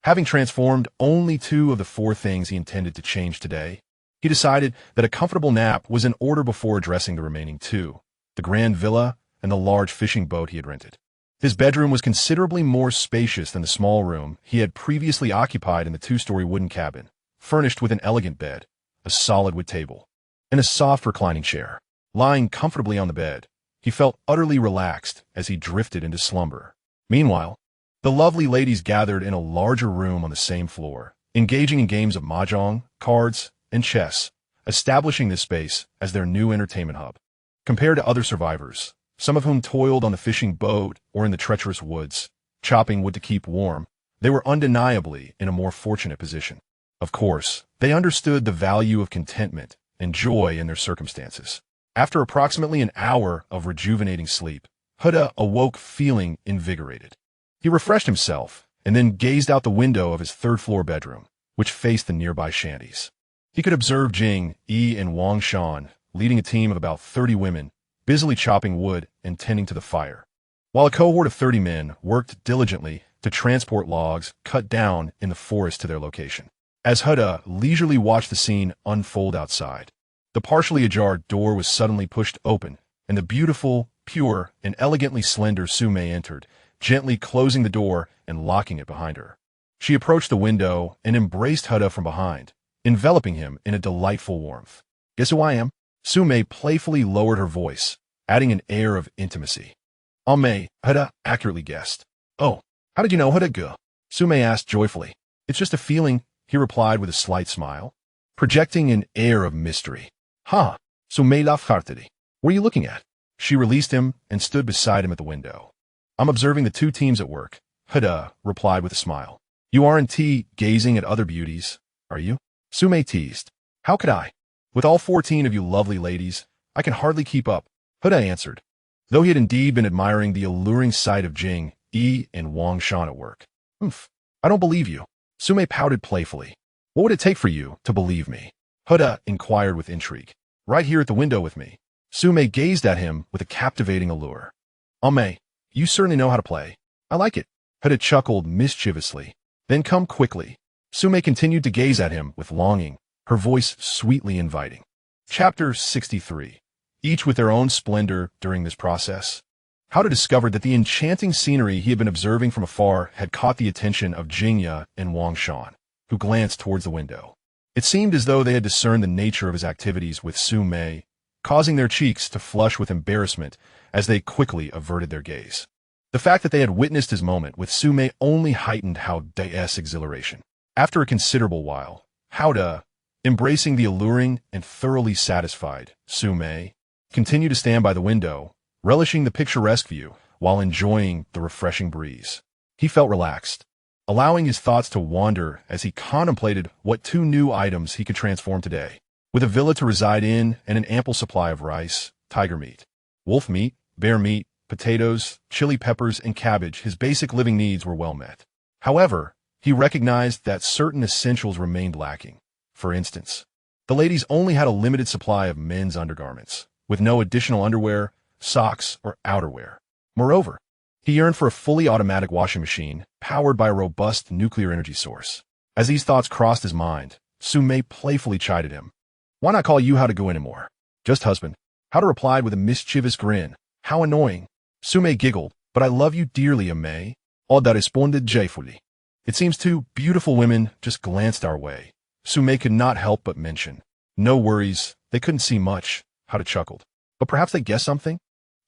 Having transformed only 2 of the 4 things he intended to change today, he decided that a comfortable nap was in order before addressing the remaining 2, the grand villa and the large fishing boat he had rented. His bedroom was considerably more spacious than the small room he had previously occupied in the 2-story wooden cabin, furnished with an elegant bed, a solid wood table, and a soft reclining chair. Lying comfortably on the bed, he felt utterly relaxed as he drifted into slumber. Meanwhile, the lovely ladies gathered in a larger room on the same floor, engaging in games of mahjong, cards, and chess, establishing this space as their new entertainment hub. Compared to other survivors, some of whom toiled on the fishing boat or in the treacherous woods, chopping wood to keep warm. They were undeniably in a more fortunate position. Of course, they understood the value of contentment and joy in their circumstances. After approximately an hour of rejuvenating sleep, Huda awoke feeling invigorated. He refreshed himself and then gazed out the window of his third-floor bedroom, which faced the nearby shanties. He could observe Jing, Yi, and Wang Shan leading a team of about 30 women, busily chopping wood and tending to the fire, while a cohort of 30 men worked diligently to transport logs cut down in the forest to their location. As Huda leisurely watched the scene unfold outside, the partially ajar door was suddenly pushed open, and the beautiful, pure, and elegantly slender Su Mei entered, gently closing the door and locking it behind her. She approached the window and embraced Huda from behind, enveloping him in a delightful warmth. "Guess who I am?" Su Mei playfully lowered her voice, adding an air of intimacy. Mei, Huda accurately guessed. "Oh, how did you know Huda go?" Su Mei asked joyfully. "It's just a feeling," he replied with a slight smile, projecting an air of mystery. "Ha, Su Mei laughed. What are you looking at?" She released him and stood beside him at the window. "I'm observing the two teams at work," Huda replied with a smile. "You aren't gazing at other beauties, are you?" Su Mei teased. "How could I? With all 14 of you lovely ladies, I can hardly keep up," Huda answered, though he had indeed been admiring the alluring sight of Jing, Yi, and Wang Shan at work. "I don't believe you." Su Mei pouted playfully. "What would it take for you to believe me?" Huda inquired with intrigue. "Right here at the window with me." Su Mei gazed at him with a captivating allure. Mei, you certainly know how to play. I like it." Huda chuckled mischievously. "Then come quickly." Su Mei continued to gaze at him with longing, her voice sweetly inviting. Chapter 63. Each with their own splendor during this process. Huda discovered that the enchanting scenery he had been observing from afar had caught the attention of Jingya and Wang Shan, who glanced towards the window. It seemed as though they had discerned the nature of his activities with Su Mei, causing their cheeks to flush with embarrassment as they quickly averted their gaze. The fact that they had witnessed his moment with Su Mei only heightened Huda's exhilaration. After a considerable while, Huda, embracing the alluring and thoroughly satisfied Su Mei, continued to stand by the window, relishing the picturesque view while enjoying the refreshing breeze. He felt relaxed, allowing his thoughts to wander as he contemplated what two new items he could transform today. With a villa to reside in and an ample supply of rice, tiger meat, wolf meat, bear meat, potatoes, chili peppers, and cabbage, his basic living needs were well met. However, he recognized that certain essentials remained lacking. For instance, the ladies only had a limited supply of men's undergarments, with no additional underwear, socks, or outerwear. Moreover, he yearned for a fully automatic washing machine powered by a robust nuclear energy source. As these thoughts crossed his mind, Su Mei playfully chided him. "Why not call you How to go anymore? Just husband." How to replied with a mischievous grin. "How annoying." Su Mei giggled. "But I love you dearly, Mei." Oda responded joyfully. It seems two beautiful women just glanced our way. Su Mei could not help but mention. "No worries, they couldn't see much," Huda chuckled. "But perhaps they guessed something?"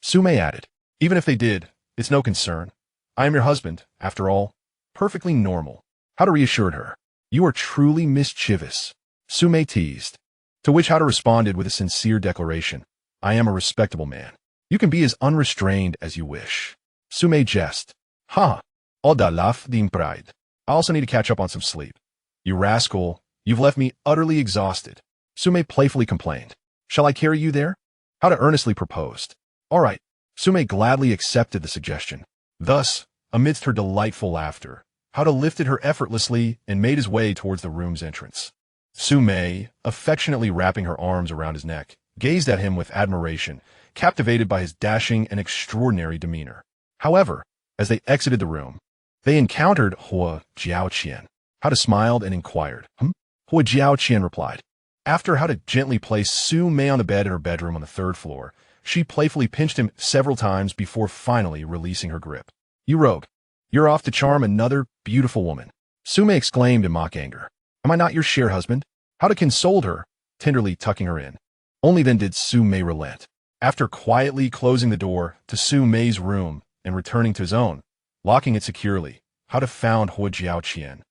Su Mei added. "Even if they did, it's no concern. I am your husband, after all. Perfectly normal." Huda reassured her. "You are truly mischievous," Su Mei teased. To which Huda responded with a sincere declaration. "I am a respectable man. You can be as unrestrained as you wish." Su Mei jested. "Ha! Oda laughed in pride. I also need to catch up on some sleep." "You rascal, you've left me utterly exhausted," Su Mei playfully complained. "Shall I carry you there?" Huda earnestly proposed. "All right." Su Mei gladly accepted the suggestion. Thus, amidst her delightful laughter, Huda lifted her effortlessly and made his way towards the room's entrance. Su Mei, affectionately wrapping her arms around his neck, gazed at him with admiration, captivated by his dashing and extraordinary demeanor. However, as they exited the room, they encountered Hua Jiaoqian. Huda smiled and inquired. Hua Jiaoqian replied. After Huda gently placed Su Mei on the bed in her bedroom on the third floor, she playfully pinched him several times before finally releasing her grip. "You rogue, you're off to charm another beautiful woman," Su Mei exclaimed in mock anger. "Am I not your shared husband?" Huda consoled her, tenderly tucking her in. Only then did Su Mei relent. After quietly closing the door to Su Mei's room and returning to his own, locking it securely, Huda found Hua Jiaoqian,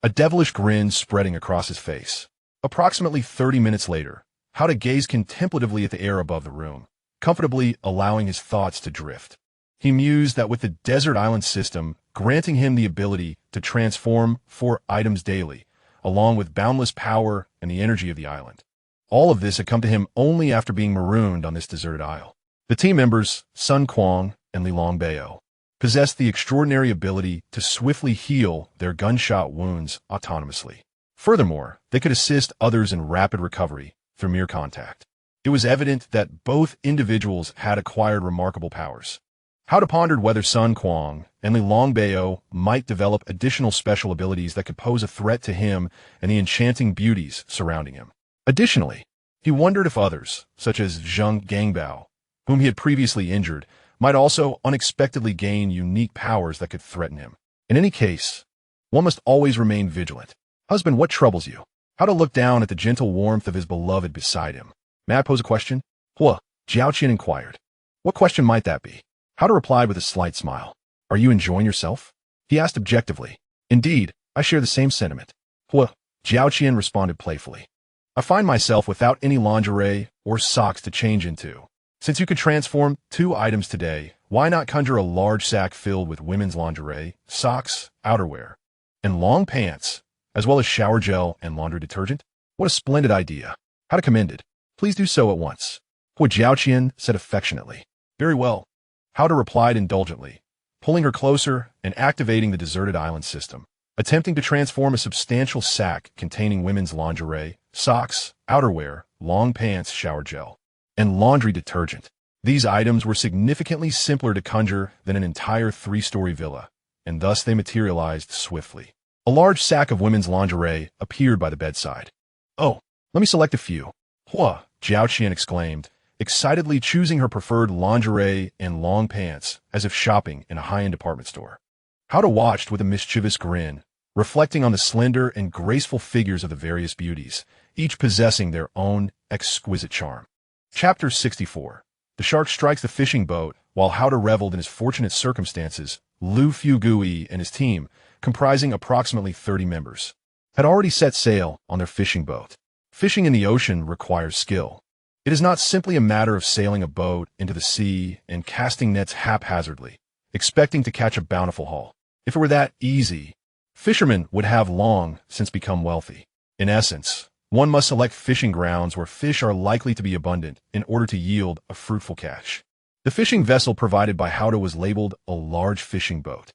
a devilish grin spreading across his face. Approximately 30 minutes later, Huda gazed contemplatively at the air above the room, comfortably allowing his thoughts to drift. He mused that with the desert island system granting him the ability to transform 4 items daily, along with boundless power and the energy of the island, all of this had come to him only after being marooned on this deserted isle. The team members, Sun Quan and Li Longbao, possessed the extraordinary ability to swiftly heal their gunshot wounds autonomously. Furthermore, they could assist others in rapid recovery through mere contact. It was evident that both individuals had acquired remarkable powers. Howda pondered whether Sun Quan and Li Longbao might develop additional special abilities that could pose a threat to him and the enchanting beauties surrounding him. Additionally, he wondered if others, such as Zheng Gangbao, whom he had previously injured, might also unexpectedly gain unique powers that could threaten him. In any case, one must always remain vigilant. Husband, what troubles you? Howda looked down at the gentle warmth of his beloved beside him. May I pose a question? Hua, Jiaoqian inquired. What question might that be? Howda replied with a slight smile. Are you enjoying yourself? He asked objectively. Indeed, I share the same sentiment. Hua, Jiaoqian responded playfully. I find myself without any lingerie or socks to change into. Since you could transform 2 items today, why not conjure a large sack filled with women's lingerie, socks, outerwear, and long pants, as well as shower gel and laundry detergent? What a splendid idea. Howda commended. Please do so at once. Hua Jiaoqian said affectionately. Very well. Howda replied indulgently, pulling her closer and activating the deserted island system, attempting to transform a substantial sack containing women's lingerie, socks, outerwear, long pants, shower gel, and laundry detergent. These items were significantly simpler to conjure than an entire 3-story villa, and thus they materialized swiftly. A large sack of women's lingerie appeared by the bedside. Oh, let me select a few. Hua, Jiaoqian exclaimed, excitedly choosing her preferred lingerie and long pants, as if shopping in a high-end department store. Howda watched with a mischievous grin, reflecting on the slender and graceful figures of the various beauties, each possessing their own exquisite charm. Chapter 64. The shark strikes the fishing boat. While Howda reveled in his fortunate circumstances, Liu Fugui and his team, comprising approximately 30 members, had already set sail on their fishing boat. Fishing in the ocean requires skill. It is not simply a matter of sailing a boat into the sea and casting nets haphazardly, expecting to catch a bountiful haul. If it were that easy, fishermen would have long since become wealthy. In essence, one must select fishing grounds where fish are likely to be abundant in order to yield a fruitful catch. The fishing vessel provided by Howda was labeled a large fishing boat.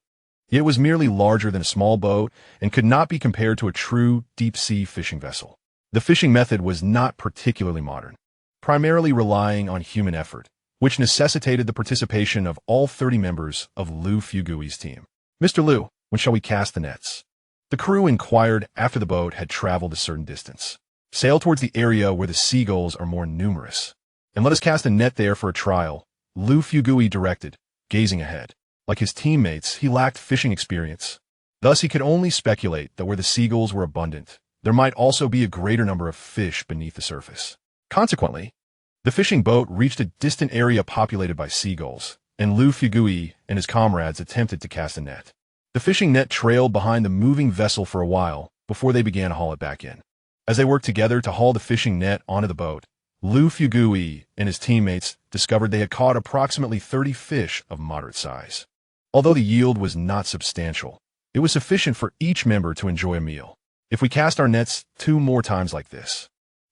It was merely larger than a small boat and could not be compared to a true deep-sea fishing vessel. The fishing method was not particularly modern, primarily relying on human effort, which necessitated the participation of all 30 members of Liu Fugui's team. Mr. Liu, when shall we cast the nets? The crew inquired after the boat had traveled a certain distance. Sail towards the area where the seagulls are more numerous, and let us cast a net there for a trial, Liu Fugui directed, gazing ahead. Like his teammates, he lacked fishing experience. Thus he could only speculate that where the seagulls were abundant, there might also be a greater number of fish beneath the surface. Consequently, the fishing boat reached a distant area populated by seagulls, and Liu Fugui and his comrades attempted to cast a net. The fishing net trailed behind the moving vessel for a while before they began to haul it back in. As they worked together to haul the fishing net onto the boat, Liu Fugui and his teammates discovered they had caught approximately 30 fish of moderate size. Although the yield was not substantial, it was sufficient for each member to enjoy a meal. If we cast our nets 2 more times like this,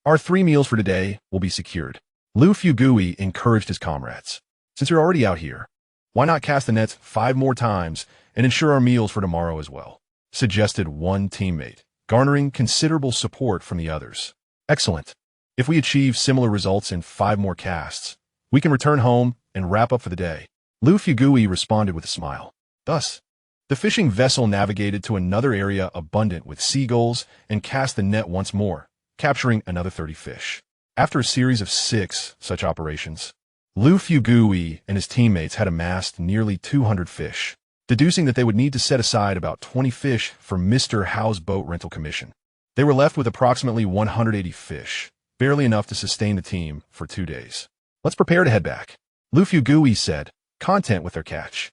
our 3 meals for today will be secured. Liu Fugui encouraged his comrades. Since you're already out here, why not cast the nets 5 more times and ensure our meals for tomorrow as well? Suggested one teammate, garnering considerable support from the others. Excellent. If we achieve similar results in 5 more casts, we can return home and wrap up for the day. Liu Fugui responded with a smile. Thus, the fishing vessel navigated to another area abundant with seagulls and cast the net once more, capturing another 30 fish. After a series of 6 such operations, Liu Fugui and his teammates had amassed nearly 200 fish, deducing that they would need to set aside about 20 fish for Mr. Hao's boat rental commission. They were left with approximately 180 fish, barely enough to sustain the team for 2 days. Let's prepare to head back, Liu Fugui said, content with their catch.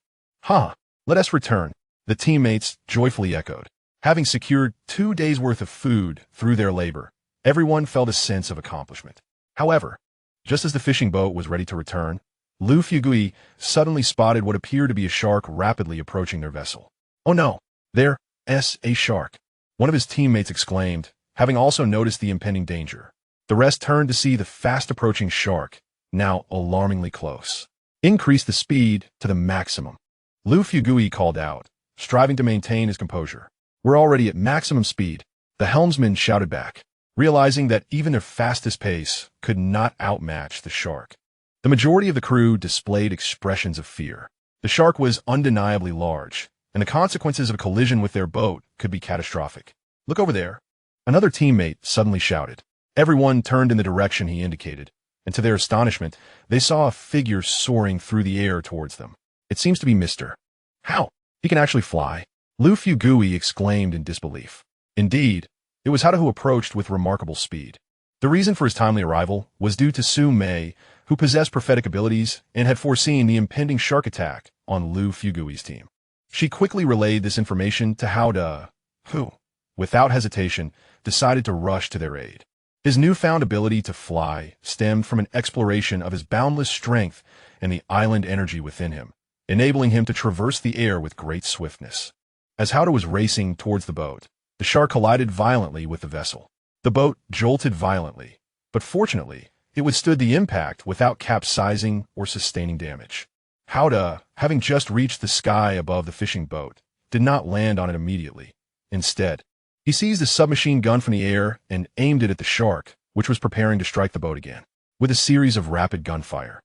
Let us return, the teammates joyfully echoed. Having secured 2 days' worth of food through their labor, everyone felt a sense of accomplishment. However, Just as the fishing boat was ready to return, Lu Fugui suddenly spotted what appeared to be a shark rapidly approaching their vessel. "Oh no, there's a shark," one of his teammates exclaimed, having also noticed the impending danger. The rest turned to see the fast-approaching shark, now alarmingly close. "Increase the speed to the maximum," Lu Fugui called out, striving to maintain his composure. "We're already at maximum speed," the helmsman shouted back, realizing that even their fastest pace could not outmatch the shark. The majority of the crew displayed expressions of fear. The shark was undeniably large, and the consequences of a collision with their boat could be catastrophic. "Look over there," another teammate suddenly shouted. Everyone turned in the direction he indicated, and to their astonishment, they saw a figure soaring through the air towards them. "It seems to be Mr. How? He can actually fly?" Lu Fugui exclaimed in disbelief. Indeed, it was Hao who approached with remarkable speed. The reason for his timely arrival was due to Su Mei, who possessed prophetic abilities and had foreseen the impending shark attack on Lu Fugui's team. She quickly relayed this information to Hao, who, without hesitation, decided to rush to their aid. His newfound ability to fly stemmed from an exploration of his boundless strength and the island energy within him, enabling him to traverse the air with great swiftness. As Hao was racing towards the boat, the shark collided violently with the vessel. The boat jolted violently, but fortunately, it withstood the impact without capsizing or sustaining damage. Hao, having just reached the sky above the fishing boat, did not land on it immediately. Instead, he seized a submachine gun from the air and aimed it at the shark, which was preparing to strike the boat again. With a series of rapid gunfire,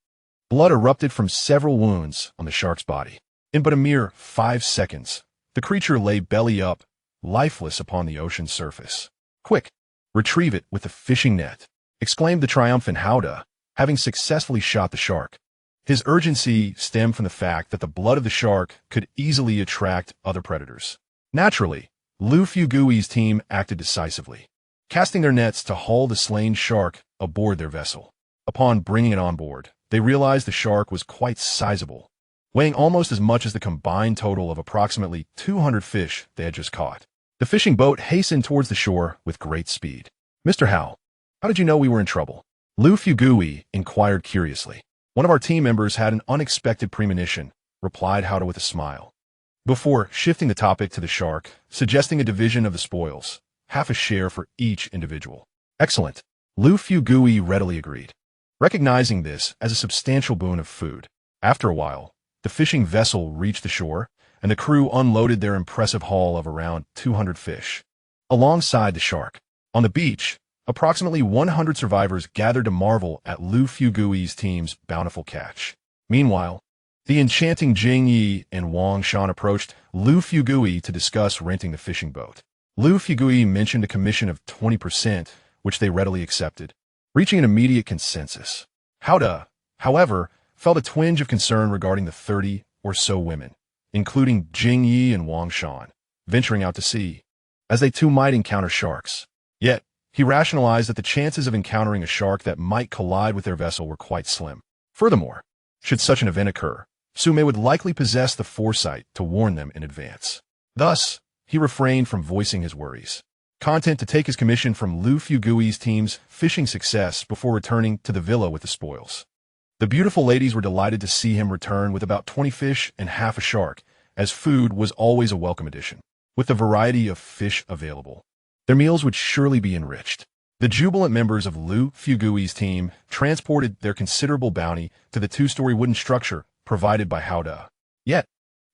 blood erupted from several wounds on the shark's body. In but a mere 5 seconds, the creature lay belly up, lifeless upon the ocean's surface. "Quick, retrieve it with the fishing net," exclaimed the triumphant Hao, having successfully shot the shark. His urgency stemmed from the fact that the blood of the shark could easily attract other predators. Naturally, Lu Fugui's team acted decisively, casting their nets to haul the slain shark aboard their vessel. Upon bringing it on board, they realized the shark was quite sizable, weighing almost as much as the combined total of approximately 200 fish they had just caught. The fishing boat hastened towards the shore with great speed. "Mr. Hao, how did you know we were in trouble?" Lu Fugui inquired curiously. "One of our team members had an unexpected premonition," replied Hao with a smile. Before shifting the topic to the shark, suggesting a division of the spoils, half a share for each individual. "Excellent," Lu Fugui readily agreed, recognizing this as a substantial boon of food. After a while, the fishing vessel reached the shore, and the crew unloaded their impressive haul of around 200 fish. Alongside the shark, on the beach, approximately 100 survivors gathered to marvel at Lu Fugui's team's bountiful catch. Meanwhile, the enchanting Yingying and Wang Shan approached Lu Fugui to discuss renting the fishing boat. Lu Fugui mentioned a commission of 20%, which they readily accepted, reaching an immediate consensus. Hao, however, felt a twinge of concern regarding the 30 or so women, including Yingying and Wang Shan, venturing out to sea, as they too might encounter sharks. Yet, he rationalized that the chances of encountering a shark that might collide with their vessel were quite slim. Furthermore, should such an event occur, Su Mei would likely possess the foresight to warn them in advance. Thus, he refrained from voicing his worries, content to take his commission from Lu Fugui's team's fishing success before returning to the villa with the spoils. The beautiful ladies were delighted to see him return with about 20 fish and half a shark, as food was always a welcome addition. With the variety of fish available, their meals would surely be enriched. The jubilant members of Lu Fugui's team transported their considerable bounty to the 2-story wooden structure provided by Hao. Yet,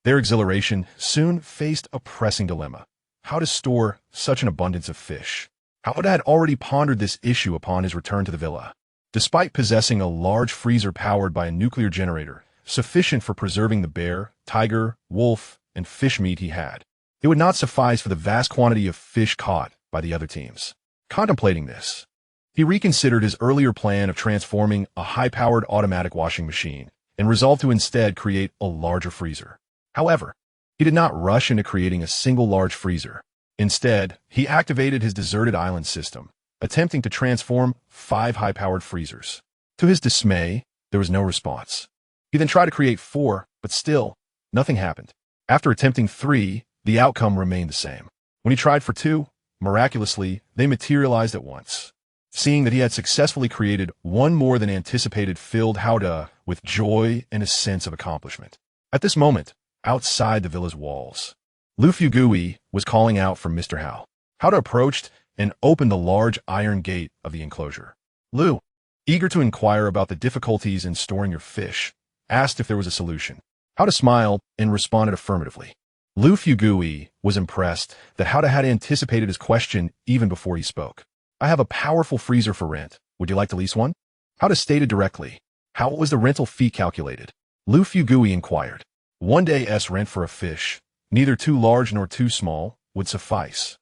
their exhilaration soon faced a pressing dilemma: how to store such an abundance of fish. Hao had already pondered this issue upon his return to the villa. Despite possessing a large freezer powered by a nuclear generator, sufficient for preserving the bear, tiger, wolf, and fish meat he had, it would not suffice for the vast quantity of fish caught by the other teams. Contemplating this, he reconsidered his earlier plan of transforming a high-powered automatic washing machine and resolved to instead create a larger freezer. However, he did not rush into creating a single large freezer. Instead, he activated his deserted island system, attempting to transform 5 high-powered freezers. To his dismay, there was no response. He then tried to create 4, but still, nothing happened. After attempting 3, the outcome remained the same. When he tried for 2, miraculously, they materialized at once. Seeing that he had successfully created one more than anticipated filled Hauda with joy and a sense of accomplishment. At this moment, outside the villa's walls, Lu Fugui was calling out for Mr. Hao. Hauda approached and opened the large iron gate of the enclosure. Lu, eager to inquire about the difficulties in storing your fish, asked if there was a solution. Hauda smiled and responded affirmatively. Lu Fugui was impressed that Hauda had anticipated his question even before he spoke. I have a powerful freezer for rent. Would you like to lease one? Hauda stated directly. How was the rental fee calculated? Lu Fugui inquired. 1 day's rent for a fish, neither too large nor too small, would suffice.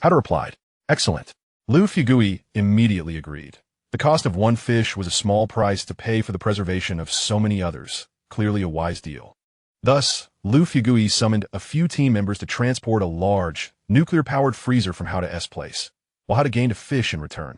Hauda replied. Excellent. Lu Fugui immediately agreed. The cost of one fish was a small price to pay for the preservation of so many others, clearly a wise deal. Thus, Lu Fugui summoned a few team members to transport a large, nuclear-powered freezer from Hauda's place, while Hauda gained a fish in return,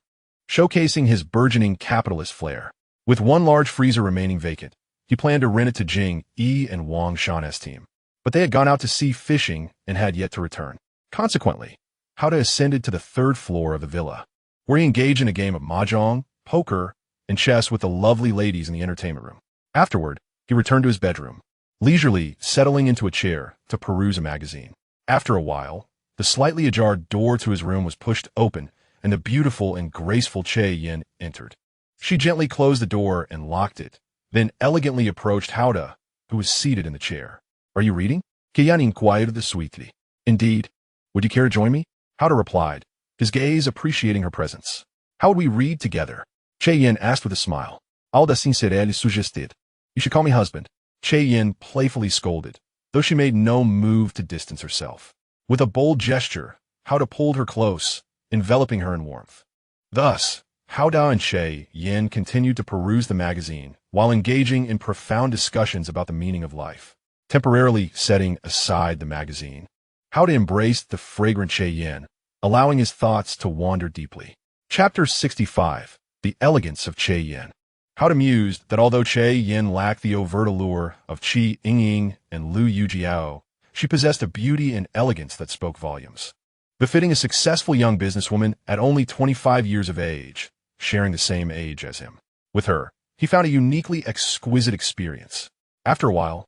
showcasing his burgeoning capitalist flair. With one large freezer remaining vacant, he planned to rent it to Yingying and Wang Shan's team. But they had gone out to sea fishing and had yet to return. Consequently, Hauda ascended to the 3rd floor of the villa, where he engaged in a game of mahjong, poker, and chess with the lovely ladies in the entertainment room. Afterward, he returned to his bedroom, leisurely settling into a chair to peruse a magazine. After a while, the slightly ajar door to his room was pushed open, and the beautiful and graceful Yin entered. She gently closed the door and locked it, then elegantly approached Hauda, who was seated in the chair. Are you reading? Yin inquired sweetly. Indeed. Would you care to join me? Hauda replied, his gaze appreciating her presence. How would we read together? Yin asked with a smile. Alda sincerely suggested. You should call me husband. Yin playfully scolded, though she made no move to distance herself. With a bold gesture, Hauda pulled her close, enveloping her in warmth. Thus, Hauda and Yin continued to peruse the magazine while engaging in profound discussions about the meaning of life. Temporarily setting aside the magazine, Hauda embraced the fragrant Yin, allowing his thoughts to wander deeply. Chapter 65. The Elegance of Yin. Hauda mused that although Yin lacked the overt allure of Yingying and Liu Yijiao, she possessed a beauty and elegance that spoke volumes. Befitting a successful young businesswoman at only 25 years of age, sharing the same age as him. With her, he found a uniquely exquisite experience. After a while,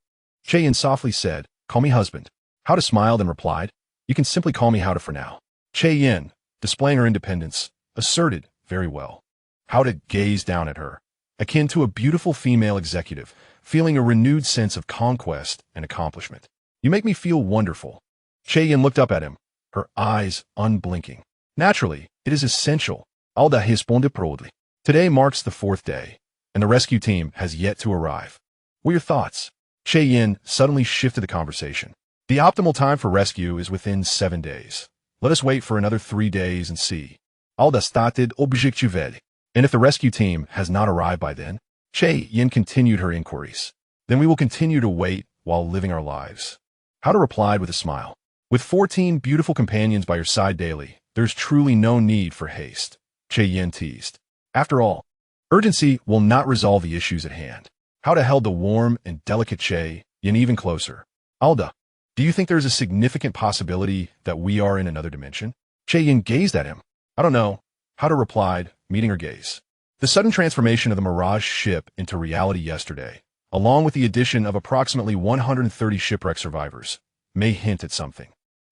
Yin softly said, call me husband. Hauda smiled and replied, you can simply call me Hauda for now. Yin, displaying her independence, asserted, very well. Hauda gazed down at her, akin to a beautiful female executive, feeling a renewed sense of conquest and accomplishment. You make me feel wonderful. Yin looked up at him, her eyes unblinking. Naturally, it is essential. Alda responded proudly. Today marks the 4th day, and the rescue team has yet to arrive. What are your thoughts? Yin suddenly shifted the conversation. The optimal time for rescue is within 7 days. Let us wait for another 3 days and see. Alda stated objectively. And if the rescue team has not arrived by then, Yin continued her inquiries. Then we will continue to wait while living our lives. Hauda replied with a smile. With 14 beautiful companions by your side daily, there's truly no need for haste. Yin teased. After all, urgency will not resolve the issues at hand. Hauda held the warm and delicate Yin even closer. Alda, do you think there's a significant possibility that we are in another dimension? Yin gazed at him. I don't know. Hauda replied, meeting her gaze. The sudden transformation of the Mirage ship into reality yesterday, along with the addition of approximately 130 shipwreck survivors, may hint at something.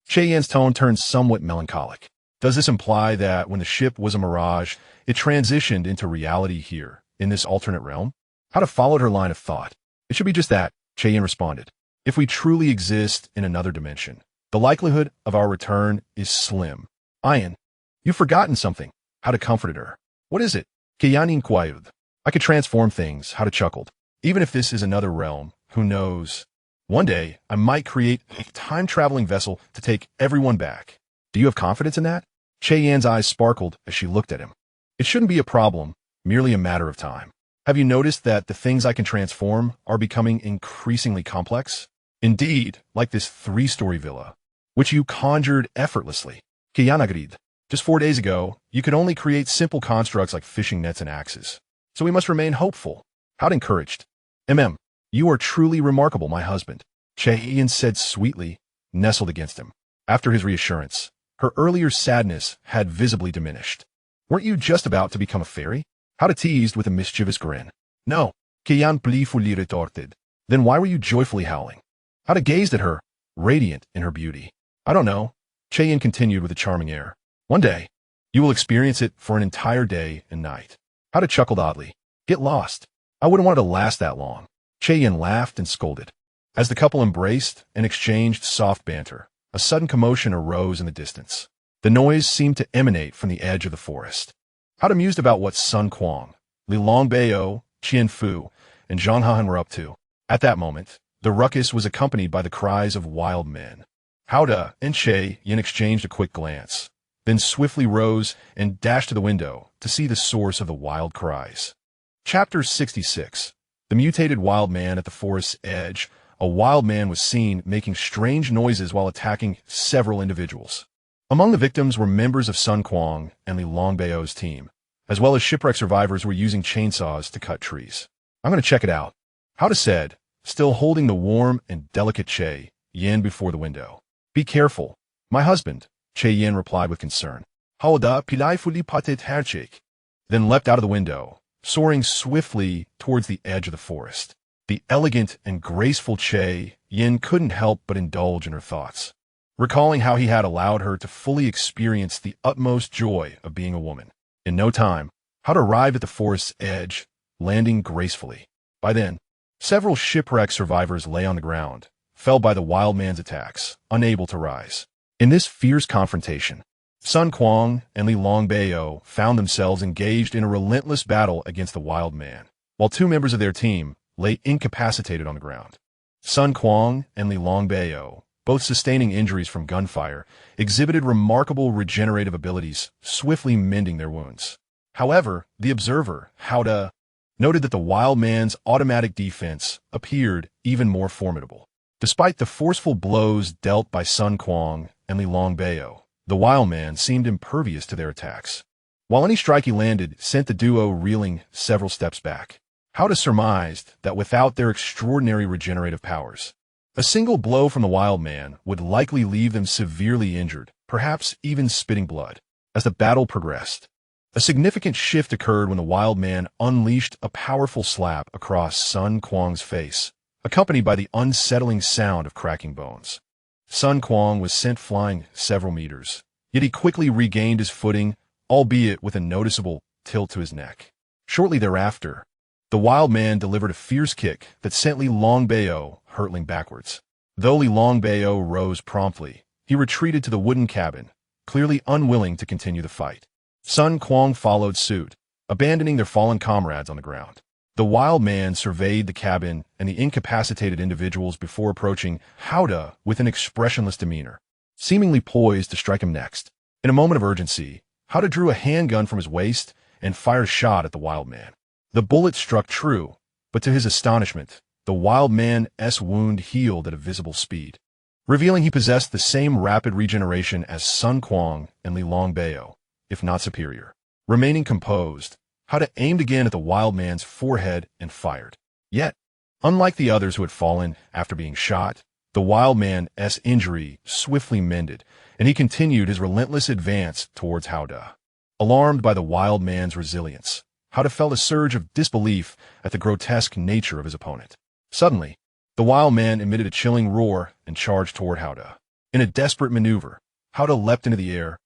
Yin's tone turned somewhat melancholic. Does this imply that when the ship was a mirage, it transitioned into reality here, in this alternate realm? Hauda followed her line of thought. It should be just that, Yin responded. If we truly exist in another dimension, the likelihood of our return is slim. Ayan, you've forgotten something. Hauda comforted her. What is it? Yin inquired. I could transform things, Hauda chuckled. Even if this is another realm, who knows? One day, I might create a time-traveling vessel to take everyone back. Do you have confidence in that? Yin's eyes sparkled as she looked at him. It shouldn't be a problem, merely a matter of time. Have you noticed that the things I can transform are becoming increasingly complex? Indeed, like this 3-story villa, which you conjured effortlessly. Yin agreed. Just 4 days ago, you could only create simple constructs like fishing nets and axes. So we must remain hopeful. Hauda encouraged. You are truly remarkable, my husband. Yin said sweetly, nestled against him. After his reassurance, her earlier sadness had visibly diminished. Weren't you just about to become a fairy? Howda teased with a mischievous grin. No, Kian playfully retorted. Then why were you joyfully howling? Howda gazed at her, radiant in her beauty. I don't know, Cheyenne continued with a charming air. One day, you will experience it for an entire day and night. Howda chuckled oddly. Get lost. I wouldn't want it to last that long. Cheyenne laughed and scolded. As the couple embraced and exchanged soft banter, a sudden commotion arose in the distance. The noise seemed to emanate from the edge of the forest. Howda mused about what Sun Quang, Li Longbao, Qian Fu, and Zhang Han were up to. At that moment, the ruckus was accompanied by the cries of wild men. Howda and Cheyenne exchanged a quick glance, then swiftly rose and dashed to the window to see the source of the wild cries. Chapter 66. The mutated wild man at the forest's edge. A wild man was seen making strange noises while attacking several individuals. Among the victims were members of Sun Quang and Li Longbao's team, as well as shipwreck survivors who were using chainsaws to cut trees. I'm going to check it out, Howda said, still holding the warm and delicate Cheyenne before the window. Be careful. My husband, Cheyenne replied with concern. Howda playfully patted her cheek, then leapt out of the window, soaring swiftly towards the edge of the forest. The elegant and graceful Cheyenne couldn't help but indulge in her thoughts, recalling how he had allowed her to fully experience the utmost joy of being a woman. In no time, Howda arrived at the forest's edge, landing gracefully. By then, several shipwreck survivors lay on the ground, felled by the wild man's attacks, unable to rise. In this fierce confrontation, Sun Quang and Li Longbao found themselves engaged in a relentless battle against the wild man, while two members of their team lay incapacitated on the ground. Sun Quang and Li Longbao, both sustaining injuries from gunfire, exhibited remarkable regenerative abilities, swiftly mending their wounds. However, the observer, Howda, noted that the wild man's automatic defense appeared even more formidable. Despite the forceful blows dealt by Sun Quang and Li Longbao, the wild man seemed impervious to their attacks. While any strike he landed sent the duo reeling several steps back, Howda surmised that without their extraordinary regenerative powers, a single blow from the wild man would likely leave them severely injured, perhaps even spitting blood. As the battle progressed, a significant shift occurred when the wild man unleashed a powerful slap across Sun Quang's face, accompanied by the unsettling sound of cracking bones. Sun Quang was sent flying several meters, yet he quickly regained his footing, albeit with a noticeable tilt to his neck. Shortly thereafter, the wild man delivered a fierce kick that sent Li Longbao hurtling backwards. Though Li Longbao rose promptly, he retreated to the wooden cabin, clearly unwilling to continue the fight. Sun Quang followed suit, abandoning their fallen comrades on the ground. The wild man surveyed the cabin and the incapacitated individuals before approaching Howda with an expressionless demeanor, seemingly poised to strike him next. In a moment of urgency, Howda drew a handgun from his waist and fired a shot at the wild man. The bullet struck true, but to his astonishment, the wild man's wound healed at a visible speed, revealing he possessed the same rapid regeneration as Sun Quang and Li Longbao, if not superior. Remaining composed, Howda aimed again at the wild man's forehead and fired. Yet, unlike the others who had fallen after being shot, the wild man's injury swiftly mended, and he continued his relentless advance towards Howda. Alarmed by the wild man's resilience, Howda felt a surge of disbelief at the grotesque nature of his opponent. Suddenly, the wild man emitted a chilling roar and charged toward Howda. In a desperate maneuver, Howda leapt into the air,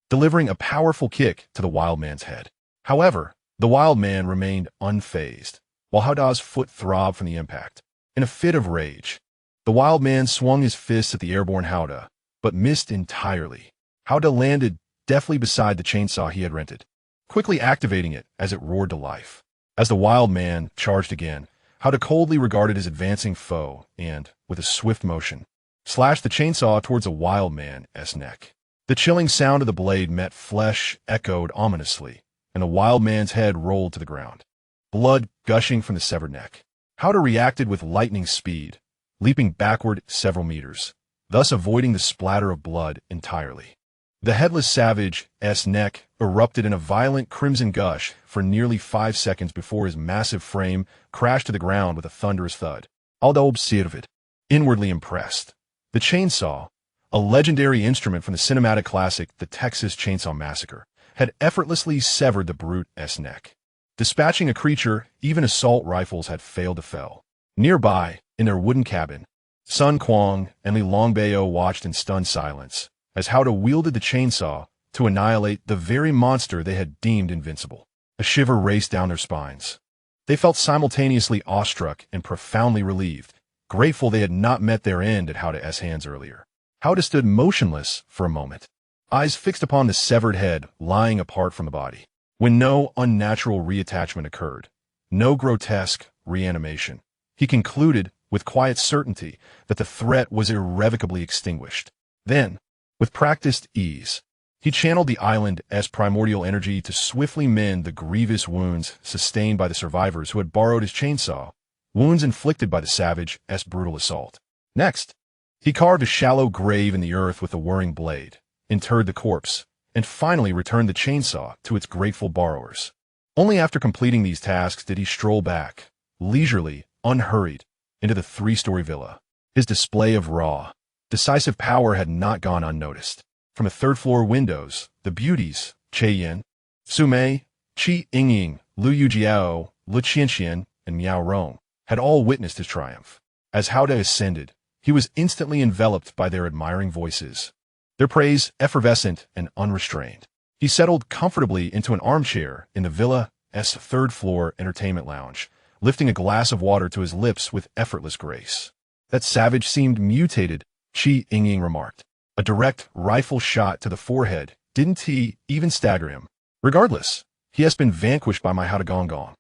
delivering a powerful kick to the wild man's head. However, the wild man remained unfazed, while Howda's foot throbbed from the impact. In a fit of rage, the wild man swung his fists at the airborne Howda, but missed entirely. Howda landed deftly beside the chainsaw he had rented, quickly activating it as it roared to life. As the wild man charged again, Howda coldly regarded his advancing foe and, with a swift motion, slashed the chainsaw towards the wild man's neck. The chilling sound of the blade met flesh echoed ominously, and the wild man's head rolled to the ground, blood gushing from the severed neck. Howda reacted with lightning speed, leaping backward several meters, thus avoiding the splatter of blood entirely. The headless savage's neck erupted in a violent crimson gush for nearly 5 seconds before his massive frame crashed to the ground with a thunderous thud. Howda observed, inwardly impressed. The chainsaw, a legendary instrument from the cinematic classic The Texas Chainsaw Massacre, had effortlessly severed the brute's neck. Dispatching a creature, even assault rifles had failed to fell. Nearby, in their wooden cabin, Sun Quan and Li Longbao watched in stunned silence as Hao Da wielded the chainsaw to annihilate the very monster they had deemed invincible. A shiver raced down their spines. They felt simultaneously awestruck and profoundly relieved, grateful they had not met their end at Hao Da's hands earlier. Hao Da stood motionless for a moment, eyes fixed upon the severed head lying apart from the body. When no unnatural reattachment occurred, no grotesque reanimation, he concluded with quiet certainty that the threat was irrevocably extinguished. Then, with practiced ease, he channeled the island's primordial energy to swiftly mend the grievous wounds sustained by the survivors who had borrowed his chainsaw, wounds inflicted by the savage's brutal assault. Next, he carved a shallow grave in the earth with a whirring blade, interred the corpse, and finally returned the chainsaw to its grateful borrowers. Only after completing these tasks did he stroll back, leisurely, unhurried, into the three-story villa. His display of raw, decisive power had not gone unnoticed. From the third-floor windows, the beauties, Yin, Su Mei, Yingying, Liu Yijiao, Lu Qianxian, and Miao Rong, had all witnessed his triumph. As Hao Da ascended, he was instantly enveloped by their admiring voices, their praise effervescent and unrestrained. He settled comfortably into an armchair in the villa's third-floor entertainment lounge, lifting a glass of water to his lips with effortless grace. That savage seemed mutated, Yingying remarked. A direct rifle shot to the forehead didn't even stagger him. Regardless, he has been vanquished by my Hao Da Gong Gong,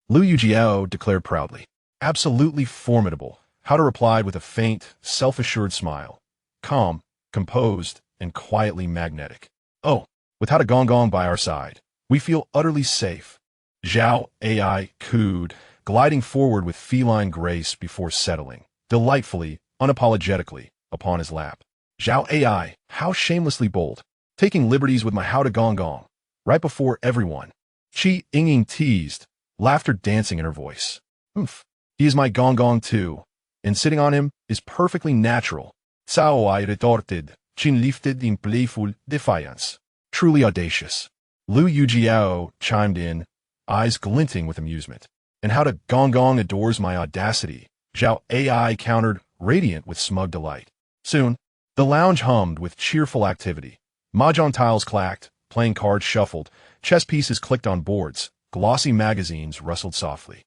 Liu Yijiao declared proudly. Absolutely formidable, Hao Da replied with a faint, self-assured smile. Calm, composed, and quietly magnetic. Oh, with Hao Da Gong Gong by our side, we feel utterly safe. Zhao Ai cooed, gliding forward with feline grace before settling, delightfully, unapologetically, upon his lap. Zhao Ai, how shamelessly bold, taking liberties with my Hao Da Gong Gong, right before everyone. Yingying teased, laughter dancing in her voice. Oomph, he is my Gong Gong too, and sitting on him is perfectly natural. Cao Ai retorted, chin lifted in playful defiance. Truly audacious. Liu Yijiao chimed in, eyes glinting with amusement. And Hao Da Gong Gong adores my audacity, Zhao Ai countered, radiant with smug delight. Soon, the lounge hummed with cheerful activity. Mahjong tiles clacked, playing cards shuffled, chess pieces clicked on boards, glossy magazines rustled softly.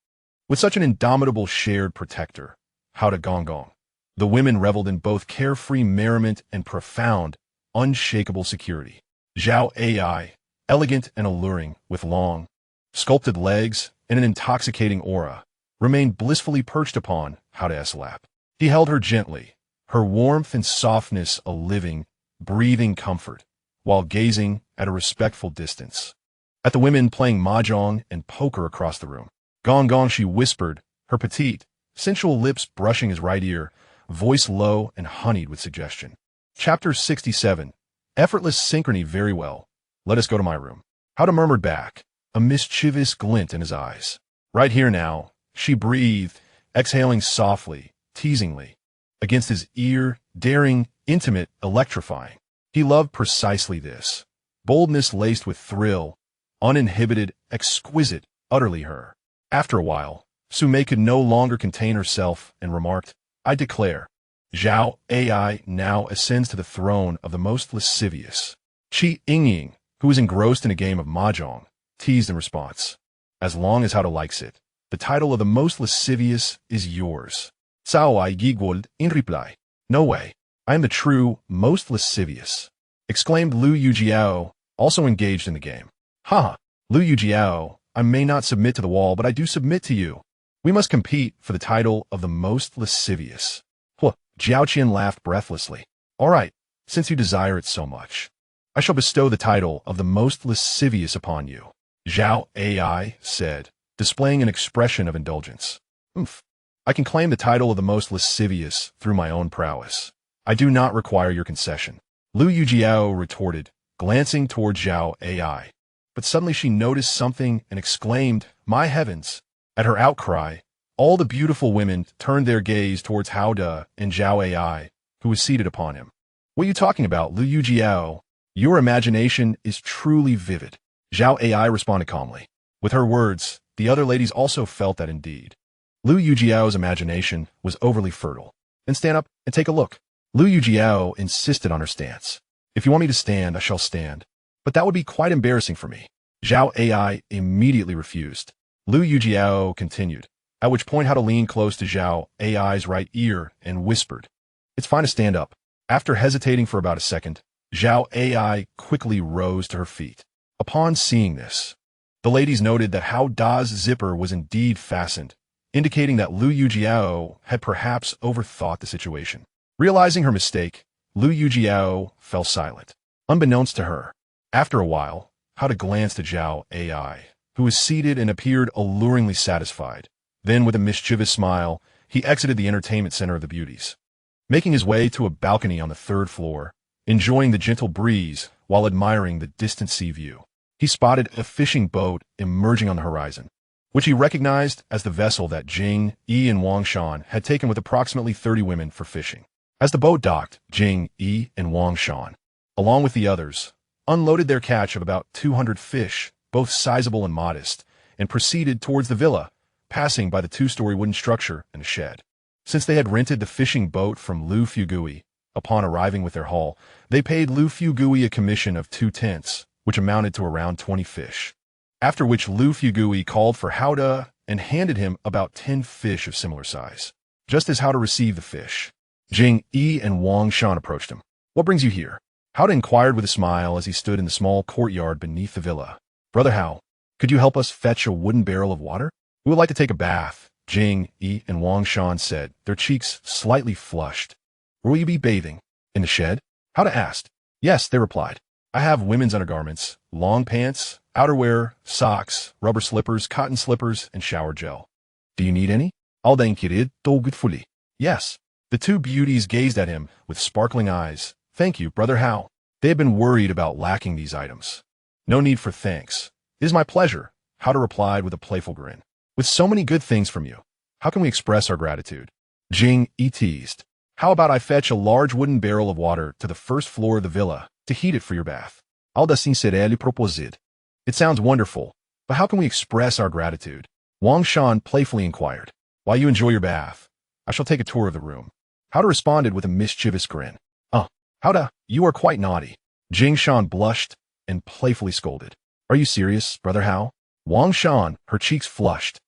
With such an indomitable shared protector, Hao Da Gong Gong, the women reveled in both carefree merriment and profound, unshakable security. Zhao Ai, elegant and alluring, with long, sculpted legs and an intoxicating aura, remained blissfully perched upon Hao Da's lap. He held her gently, her warmth and softness a living, breathing comfort, while gazing at a respectful distance. At the women playing mahjong and poker across the room, Gong Gong, she whispered, her petite, sensual lips brushing his right ear, voice low and honeyed with suggestion. Chapter 67. Effortless synchrony. Very well. Let us go to my room. Hao Da murmured back, a mischievous glint in his eyes. Right here now, she breathed, exhaling softly, teasingly, against his ear, daring, intimate, electrifying. He loved precisely this. Boldness laced with thrill, uninhibited, exquisite, utterly her. After a while, Su Mei could no longer contain herself and remarked, I declare, Zhao Ai now ascends to the throne of the most lascivious. Yingying, who was engrossed in a game of mahjong, teased in response. As long as Hao Da likes it, the title of the most lascivious is yours. Cao Ai giggled in reply. No way, I am the true, most lascivious, exclaimed Liu Yijiao, also engaged in the game. Ha! Liu Yijiao, I may not submit to the wall, but I do submit to you. We must compete for the title of the most lascivious. Jiaoqian laughed breathlessly. All right, since you desire it so much, I shall bestow the title of the most lascivious upon you, Zhao Ai said, displaying an expression of indulgence. Oomph. I can claim the title of the most lascivious through my own prowess. I do not require your concession, Liu Yijiao retorted, glancing toward Zhao Ai. But suddenly she noticed something and exclaimed, My heavens! At her outcry, all the beautiful women turned their gaze towards Hao Da and Zhao Ai, who was seated upon him. What are you talking about, Liu Yijiao? Your imagination is truly vivid. Zhao Ai responded calmly. With her words, the other ladies also felt that indeed. Liu Yijiao's imagination was overly fertile. Then stand up and take a look. Liu Yijiao insisted on her stance. If you want me to stand, I shall stand. But that would be quite embarrassing for me. Zhao Ai immediately refused. Liu Yijiao continued, at which point Hao Da leaned close to Zhao Ai's right ear and whispered, "It's fine to stand up." After hesitating for about a second, Zhao Ai quickly rose to her feet. Upon seeing this, the ladies noted that Hao Da's zipper was indeed fastened, indicating that Liu Yijiao had perhaps overthought the situation. Realizing her mistake, Liu Yijiao fell silent. Unbeknownst to her, after a while, Hao Da glanced at Zhao Ai, who was seated and appeared alluringly satisfied. Then, with a mischievous smile, he exited the entertainment center of the beauties. Making his way to a balcony on the third floor, enjoying the gentle breeze while admiring the distant sea view, he spotted a fishing boat emerging on the horizon, which he recognized as the vessel that Jing Yi and Wang Shan had taken with approximately 30 women for fishing. As the boat docked, Jing Yi and Wang Shan, along with the others, unloaded their catch of about 200 fish, both sizable and modest, and proceeded towards the villa, passing by the two-story wooden structure and a shed. Since they had rented the fishing boat from Liu Fugui, upon arriving with their haul, they paid Liu Fugui a commission of 2 tenths, which amounted to around 20 fish. After which Liu Fugui called for Hao Da and handed him about 10 fish of similar size. Just as Hao Da received the fish, Jing Yi and Wang Shan approached him. "What brings you here?" Hao Da inquired with a smile as he stood in the small courtyard beneath the villa. "Brother Hao, could you help us fetch a wooden barrel of water? We would like to take a bath," Jing Yi and Wang Shan said, their cheeks slightly flushed. "Where will you be bathing? In the shed?" Hao Da asked. "Yes," they replied. "I have women's undergarments, long pants, outerwear, socks, rubber slippers, cotton slippers, and shower gel. Do you need any?" Hao Da inquired doubtfully. "Yes." The two beauties gazed at him with sparkling eyes. "Thank you, Brother Hao." They had been worried about lacking these items. "No need for thanks. It is my pleasure," Hao Da replied with a playful grin. "With so many good things from you, how can we express our gratitude?" Jing Yi teased. "How about I fetch a large wooden barrel of water to the first floor of the villa to heat it for your bath?" Hao Da sincerely proposed. "It sounds wonderful, but how can we express our gratitude?" Wang Shan playfully inquired. "While you enjoy your bath, I shall take a tour of the room." Hao Da responded with a mischievous grin. Hao Da, you are quite naughty." Jing Shan blushed and playfully scolded. "Are you serious, Brother Hao?" Wang Shan, her cheeks flushed,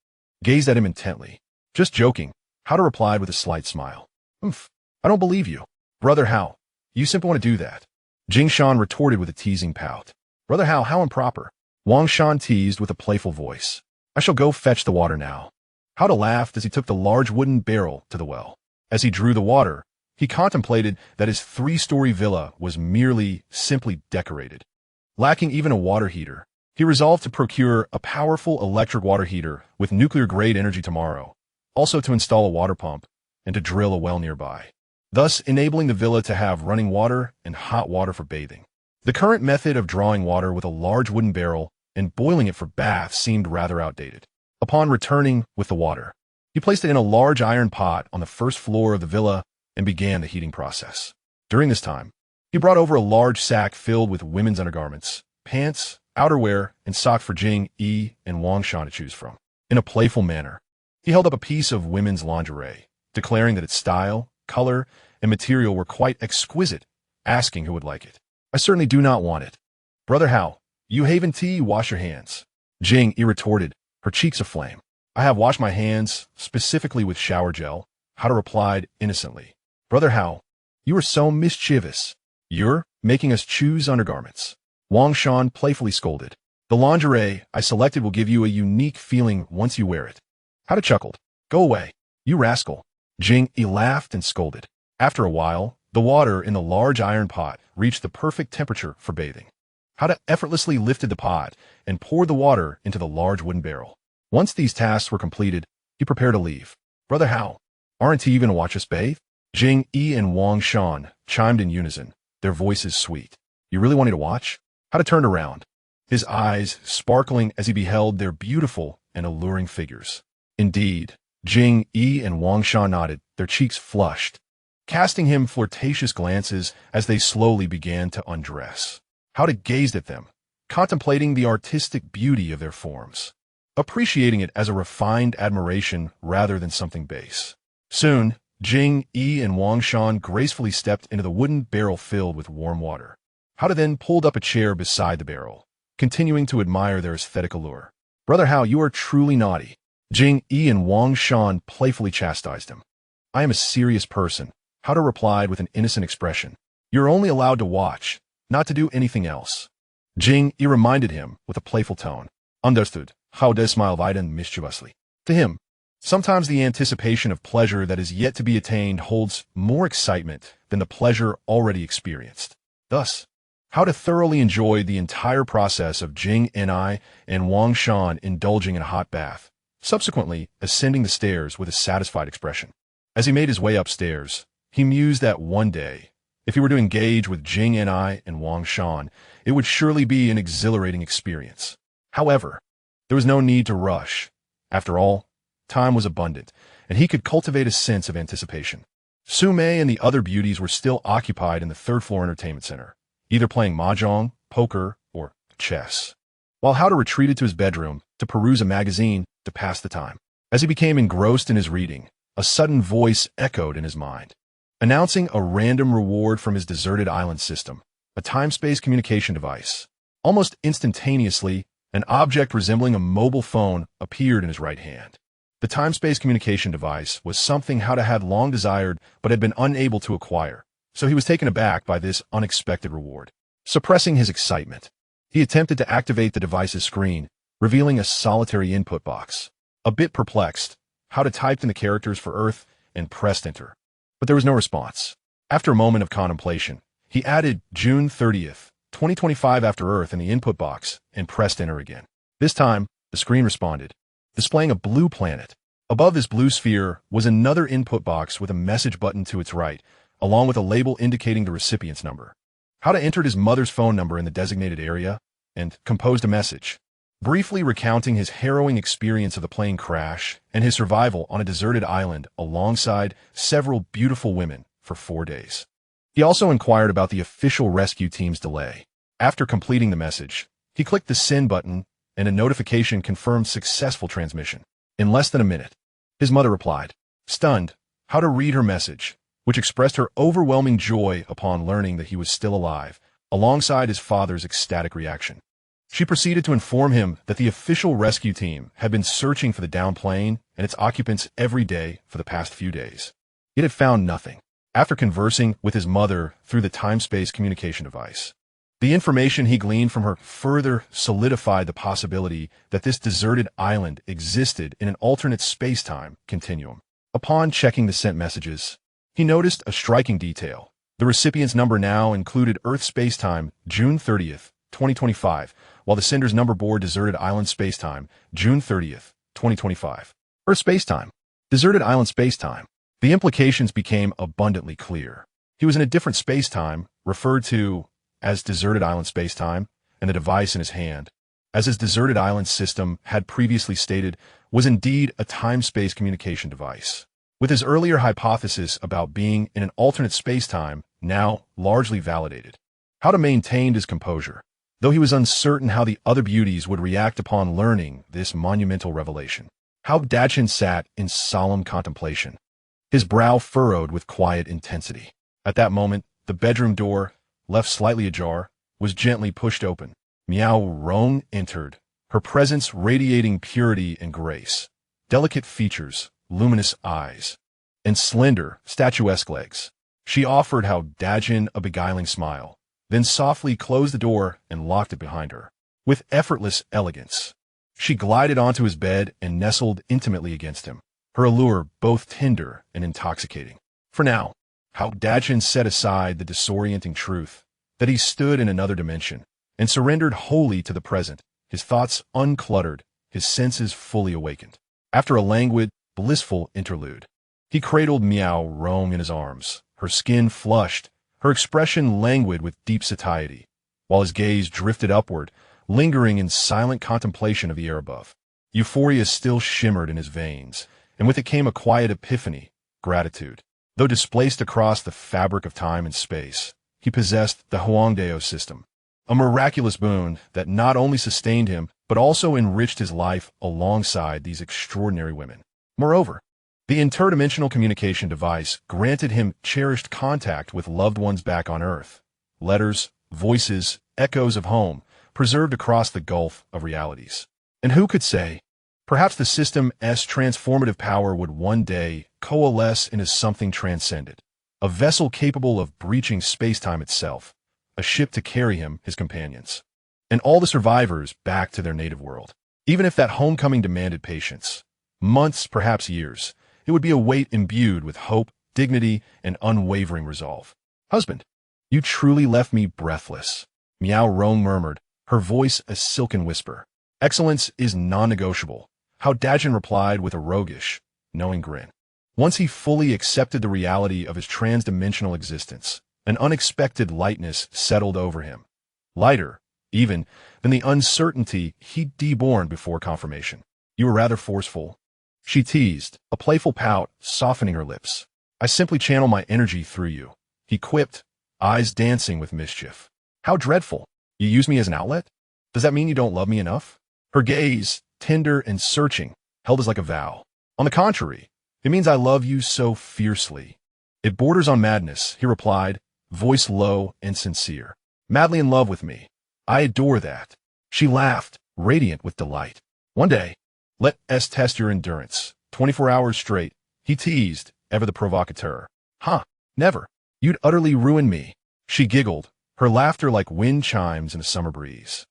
gazed at him intently. "Just joking," Hao Da replied with a slight smile. "Oomph, I don't believe you. Brother Hao, you simply want to do that." Jing Shan retorted with a teasing pout. "Brother Hao, how improper." Wang Shan teased with a playful voice. "I shall go fetch the water now." Hao Da laughed as he took the large wooden barrel to the well. As he drew the water, he contemplated that his 3-story villa was simply decorated. Lacking even a water heater, he resolved to procure a powerful electric water heater with nuclear-grade energy tomorrow, also to install a water pump and to drill a well nearby, thus enabling the villa to have running water and hot water for bathing. The current method of drawing water with a large wooden barrel and boiling it for baths seemed rather outdated. Upon returning with the water, he placed it in a large iron pot on the first floor of the villa and began the heating process. During this time, he brought over a large sack filled with women's undergarments, pants, outerwear, and socks for Jing Yi and Wang Shan to choose from. In a playful manner, he held up a piece of women's lingerie, declaring that its style, color, and material were quite exquisite, asking who would like it. "I certainly do not want it." "Brother Hao, you haven't wash your hands." Jing Yi retorted, her cheeks aflame. "I have washed my hands, specifically with shower gel," Hao Da replied innocently. "Brother Hao, you are so mischievous. You're making us choose undergarments." Wang Shan playfully scolded. "The lingerie I selected will give you a unique feeling once you wear it." Hao Da chuckled. "Go away, you rascal." Jing Yi laughed and scolded. After a while, the water in the large iron pot reached the perfect temperature for bathing. Hao Da effortlessly lifted the pot and poured the water into the large wooden barrel. Once these tasks were completed, he prepared to leave. "Brother Hao, aren't you even to watch us bathe?" Jing Yi and Wang Shan chimed in unison, their voices sweet. "You really want me to watch?" Hao Da turned around, his eyes sparkling as he beheld their beautiful and alluring figures. Indeed, Jing Yi and Wang Shan nodded, their cheeks flushed, casting him flirtatious glances as they slowly began to undress. Hao Da gazed at them, contemplating the artistic beauty of their forms, appreciating it as a refined admiration rather than something base. Soon, Jing Yi and Wang Shan gracefully stepped into the wooden barrel filled with warm water. Hao then pulled up a chair beside the barrel, continuing to admire their aesthetic allure. "Brother Hao, you are truly naughty." Jing Yi and Wang Shan playfully chastised him. "I am a serious person," Hao replied with an innocent expression. "You're only allowed to watch, not to do anything else." Jing Yi reminded him with a playful tone. "Understood." Hao smiled wide and mischievously. To him, sometimes the anticipation of pleasure that is yet to be attained holds more excitement than the pleasure already experienced. Thus, Hao thoroughly enjoyed the entire process of Jing Ni and Wang Shan indulging in a hot bath, subsequently ascending the stairs with a satisfied expression. As he made his way upstairs, he mused that one day, if he were to engage with Jing Ni and Wang Shan, it would surely be an exhilarating experience. However, there was no need to rush. After all, time was abundant, and he could cultivate a sense of anticipation. Su Mei and the other beauties were still occupied in the third-floor entertainment center, either playing mahjong, poker, or chess, while Hao retreated to his bedroom to peruse a magazine to pass the time. As he became engrossed in his reading, a sudden voice echoed in his mind, announcing a random reward from his deserted island system, a time-space communication device. Almost instantaneously, an object resembling a mobile phone appeared in his right hand. The time-space communication device was something Hao had long desired but had been unable to acquire, so he was taken aback by this unexpected reward. Suppressing his excitement, he attempted to activate the device's screen, revealing a solitary input box. A bit perplexed, Hao typed in the characters for Earth and pressed enter. But there was no response. After a moment of contemplation, he added June 30th, 2025 after Earth in the input box and pressed enter again. This time, the screen responded, displaying a blue planet. Above this blue sphere was another input box with a message button to its right, along with a label indicating the recipient's number. Hao entered his mother's phone number in the designated area and composed a message, briefly recounting his harrowing experience of the plane crash and his survival on a deserted island alongside several beautiful women for 4 days. He also inquired about the official rescue team's delay. After completing the message, he clicked the send button and a notification confirmed successful transmission. In less than a minute, his mother replied, stunned, Hao read her message, which expressed her overwhelming joy upon learning that he was still alive, alongside his father's ecstatic reaction. She proceeded to inform him that the official rescue team had been searching for the downed plane and its occupants every day for the past few days. It had found nothing. After conversing with his mother through the time-space communication device, the information he gleaned from her further solidified the possibility that this deserted island existed in an alternate space-time continuum. Upon checking the sent messages, he noticed a striking detail. The recipient's number now included Earth space-time June 30th, 2025, while the sender's number bore deserted island space-time June 30th, 2025. Earth space-time, deserted island space-time. The implications became abundantly clear. He was in a different space-time, referred to as deserted island space-time, and the device in his hand, as his deserted island system had previously stated, was indeed a time-space communication device. With his earlier hypothesis about being in an alternate space-time now largely validated, Hao maintained his composure, though he was uncertain how the other beauties would react upon learning this monumental revelation. Hao Dachin sat in solemn contemplation, his brow furrowed with quiet intensity. At that moment, the bedroom door, left slightly ajar, was gently pushed open. Miao Rong entered, her presence radiating purity and grace, delicate features, luminous eyes, and slender, statuesque legs. She offered Hao Dajin a beguiling smile, then softly closed the door and locked it behind her. With effortless elegance, she glided onto his bed and nestled intimately against him, her allure both tender and intoxicating. For now, Hao Dajin set aside the disorienting truth that he stood in another dimension and surrendered wholly to the present, his thoughts uncluttered, his senses fully awakened. After a languid, blissful interlude, he cradled Miao Rong in his arms, her skin flushed, her expression languid with deep satiety, while his gaze drifted upward, lingering in silent contemplation of the air above. Euphoria still shimmered in his veins, and with it came a quiet epiphany, gratitude. Though displaced across the fabric of time and space, he possessed the Huangdao system, A miraculous boon that not only sustained him, but also enriched his life alongside these extraordinary women. Moreover, the interdimensional communication device granted him cherished contact with loved ones back on Earth. Letters, voices, echoes of home, preserved across the gulf of realities. And who could say? Perhaps the system's transformative power would one day coalesce into something transcendent, a vessel capable of breaching space-time itself, a ship to carry him, his companions, and all the survivors back to their native world. Even if that homecoming demanded patience, months, perhaps years, it would be a wait imbued with hope, dignity, and unwavering resolve. Husband, you truly left me breathless, Miao Rong murmured, her voice a silken whisper. Excellence is non-negotiable, Hao Dajin replied with a roguish, knowing grin. Once he fully accepted the reality of his transdimensional existence, an unexpected lightness settled over him. Lighter, even, than the uncertainty he'd deborn before confirmation. You were rather forceful, she teased, a playful pout softening her lips. I simply channel my energy through you, he quipped, eyes dancing with mischief. How dreadful. You use me as an outlet? Does that mean you don't love me enough? Her gaze, tender and searching, held as like a vow. On the contrary, it means I love you so fiercely. It borders on madness, he replied, voice low and sincere. Madly in love with me. I adore that. She laughed, radiant with delight. One day, let us test your endurance. 24 hours straight, he teased, ever the provocateur. Huh, never. You'd utterly ruin me. She giggled, her laughter like wind chimes in a summer breeze.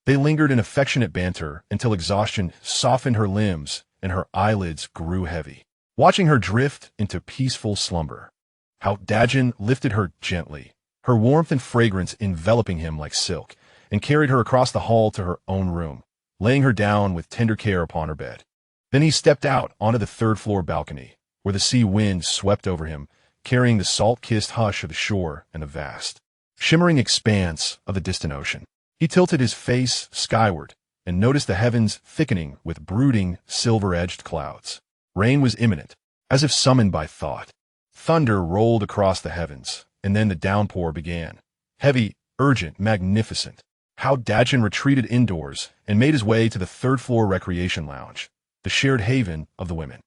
They lingered in affectionate banter until exhaustion softened her limbs and her eyelids grew heavy. Watching her drift into peaceful slumber, Hao Dajin lifted her gently, her warmth and fragrance enveloping him like silk, and carried her across the hall to her own room, laying her down with tender care upon her bed. Then he stepped out onto the third-floor balcony, where the sea wind swept over him, carrying the salt-kissed hush of the shore and the vast, shimmering expanse of the distant ocean. He tilted his face skyward and noticed the heavens thickening with brooding, silver-edged clouds. Rain was imminent, as if summoned by thought. Thunder rolled across the heavens, and then the downpour began. Heavy, urgent, magnificent. Hao Dajin retreated indoors and made his way to the third-floor recreation lounge, the shared haven of the women.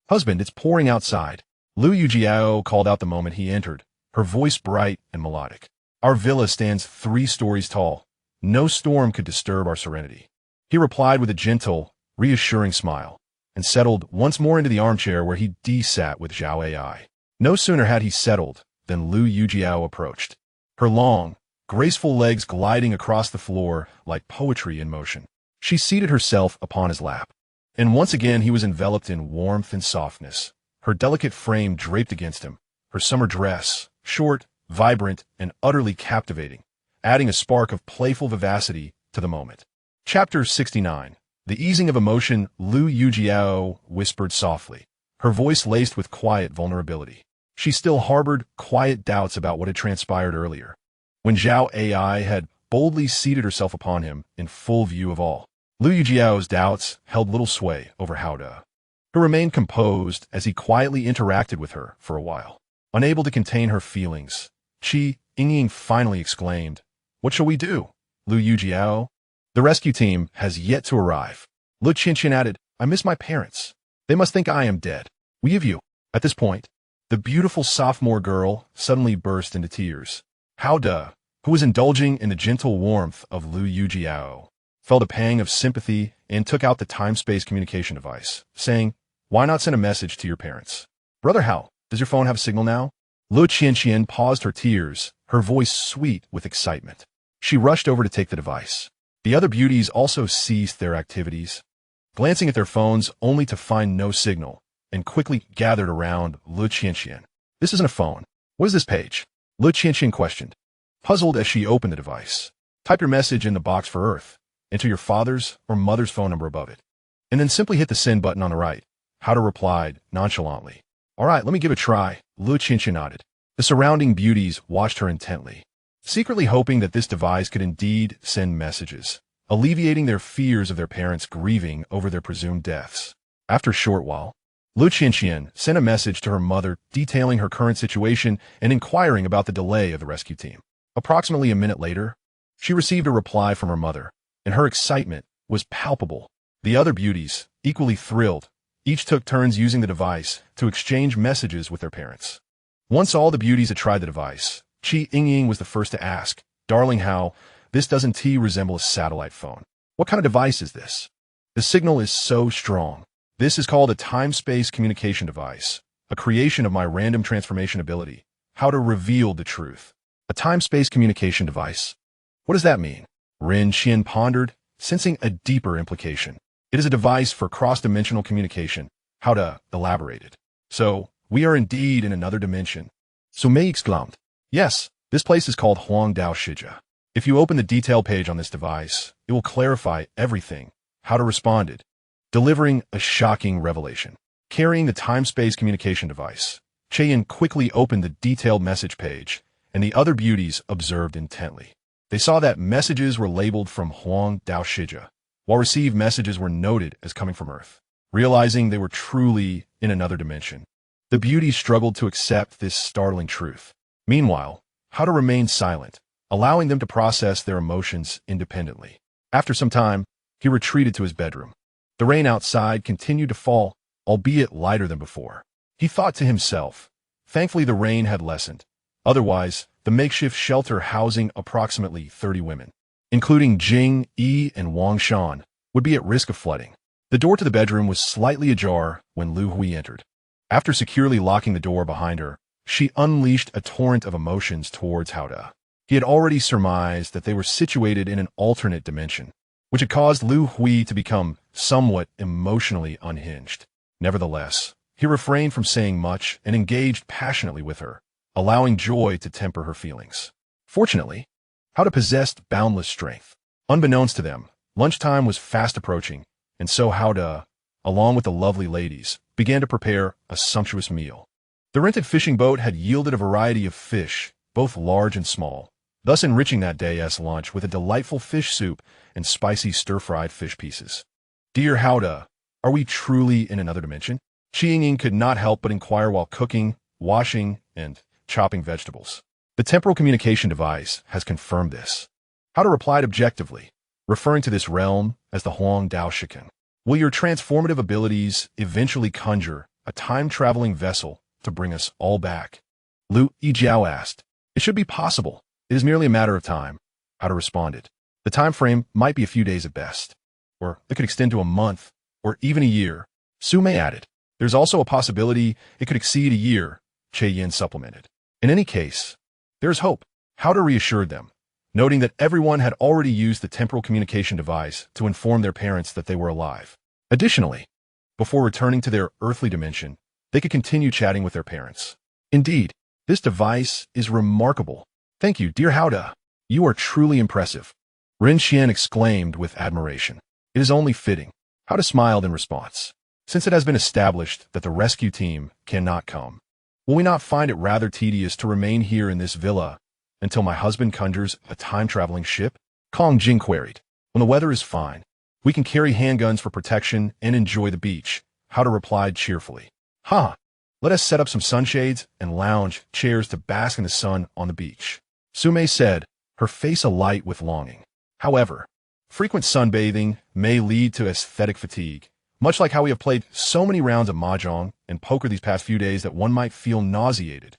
Husband, it's pouring outside, Liu Yijiao called out the moment he entered, her voice bright and melodic. Our villa stands 3 stories tall. No storm could disturb our serenity. He replied with a gentle, reassuring smile, and settled once more into the armchair where he sat with Zhao Ai. No sooner had he settled than Liu Yijiao approached, her long, graceful legs gliding across the floor like poetry in motion. She seated herself upon his lap, and once again he was enveloped in warmth and softness, her delicate frame draped against him, her summer dress, short, vibrant, and utterly captivating, adding a spark of playful vivacity to the moment. Chapter 69. The easing of emotion, Liu Yijiao whispered softly, her voice laced with quiet vulnerability. She still harbored quiet doubts about what had transpired earlier, when Zhao Ai had boldly seated herself upon him in full view of all. Liu Yijiao's doubts held little sway over Hao Da, who remained composed as he quietly interacted with her for a while. Unable to contain her feelings, Yingying finally exclaimed, What shall we do, Liu Yijiao? The rescue team has yet to arrive. Liu Qianqian added, I miss my parents. They must think I am dead. We have you. At this point, the beautiful sophomore girl suddenly burst into tears. Hao Da, who was indulging in the gentle warmth of Liu Yijiao, felt a pang of sympathy and took out the time-space communication device, saying, Why not send a message to your parents? Brother Hao, does your phone have a signal now? Liu Qianqian paused her tears, her voice sweet with excitement. She rushed over to take the device. The other beauties also ceased their activities, glancing at their phones only to find no signal, and quickly gathered around Liu Qianqian. This isn't a phone. What is this page? Liu Qianqian questioned, puzzled as she opened the device. Type your message in the box for Earth, enter your father's or mother's phone number above it, and then simply hit the send button on the right. Hao Da replied nonchalantly. All right, let me give it a try, Liu Qianqian nodded. The surrounding beauties watched her intently, secretly hoping that this device could indeed send messages, alleviating their fears of their parents grieving over their presumed deaths. After a short while, Liu Qianqian sent a message to her mother detailing her current situation and inquiring about the delay of the rescue team. Approximately a minute later, She received a reply from her mother, and her excitement was palpable. The other beauties, equally thrilled, each took turns using the device to exchange messages with their parents. Once all the beauties had tried the device, Yingying was the first to ask, "Darling, how, this doesn't resemble a satellite phone? What kind of device is this? The signal is so strong. This is called a time-space communication device, a creation of my random transformation ability. How to reveal the truth. A time-space communication device. What does that mean?" Ren Xian pondered, sensing a deeper implication. It is a device for cross-dimensional communication. How to elaborate it. So, we are indeed in another dimension. Su Mei exclaimed. Yes, this place is called Huang Dao Shija. If you open the detail page on this device, it will clarify everything. How to responded. Delivering a shocking revelation. Carrying the time-space communication device, Cheyin quickly opened the detailed message page, and the other beauties observed intently. They saw that messages were labeled from Huang Dao Shija, while received messages were noted as coming from Earth. Realizing they were truly in another dimension, the beauties struggled to accept this startling truth. Meanwhile, how to remain silent, allowing them to process their emotions independently. After some time, he retreated to his bedroom. The rain outside continued to fall, albeit lighter than before. He thought to himself, thankfully the rain had lessened. Otherwise, the makeshift shelter housing approximately 30 women, including Jing, Yi, and Wang Shan, would be at risk of flooding. The door to the bedroom was slightly ajar when Liu Hui entered. After securely locking the door behind her, she unleashed a torrent of emotions towards Hauda. He had already surmised that they were situated in an alternate dimension, which had caused Liu Hui to become somewhat emotionally unhinged. Nevertheless, he refrained from saying much and engaged passionately with her, allowing joy to temper her feelings. Fortunately, Hauda possessed boundless strength. Unbeknownst to them, lunchtime was fast approaching, and so Hauda, along with the lovely ladies, began to prepare a sumptuous meal. The rented fishing boat had yielded a variety of fish, both large and small, thus enriching that day's lunch with a delightful fish soup and spicy stir-fried fish pieces. Dear Hauda, are we truly in another dimension? Yingying could not help but inquire while cooking, washing, and chopping vegetables. The temporal communication device has confirmed this. Hauda replied objectively, referring to this realm as the Huang Dao Shiken. Will your transformative abilities eventually conjure a time-traveling vessel to bring us all back? Liu Yijiao asked. It should be possible. It is merely a matter of time. Hauda responded. The time frame might be a few days at best, or it could extend to a month, or even a year. Su Mei added. There's also a possibility it could exceed a year, Cheyin supplemented. In any case, there is hope. Hauda reassured them, noting that everyone had already used the temporal communication device to inform their parents that they were alive. Additionally, before returning to their earthly dimension, they could continue chatting with their parents. Indeed, this device is remarkable. Thank you, dear Hauda. You are truly impressive. Ren Xian exclaimed with admiration. It is only fitting. Hauda smiled in response. Since it has been established that the rescue team cannot come, will we not find it rather tedious to remain here in this villa until my husband conjures a time-traveling ship? Kong Jing queried. When the weather is fine, we can carry handguns for protection and enjoy the beach, Hauda replied cheerfully. Let us set up some sunshades and lounge chairs to bask in the sun on the beach, Su Mei said, her face alight with longing. However, frequent sunbathing may lead to aesthetic fatigue, much like how we have played so many rounds of mahjong and poker these past few days that one might feel nauseated.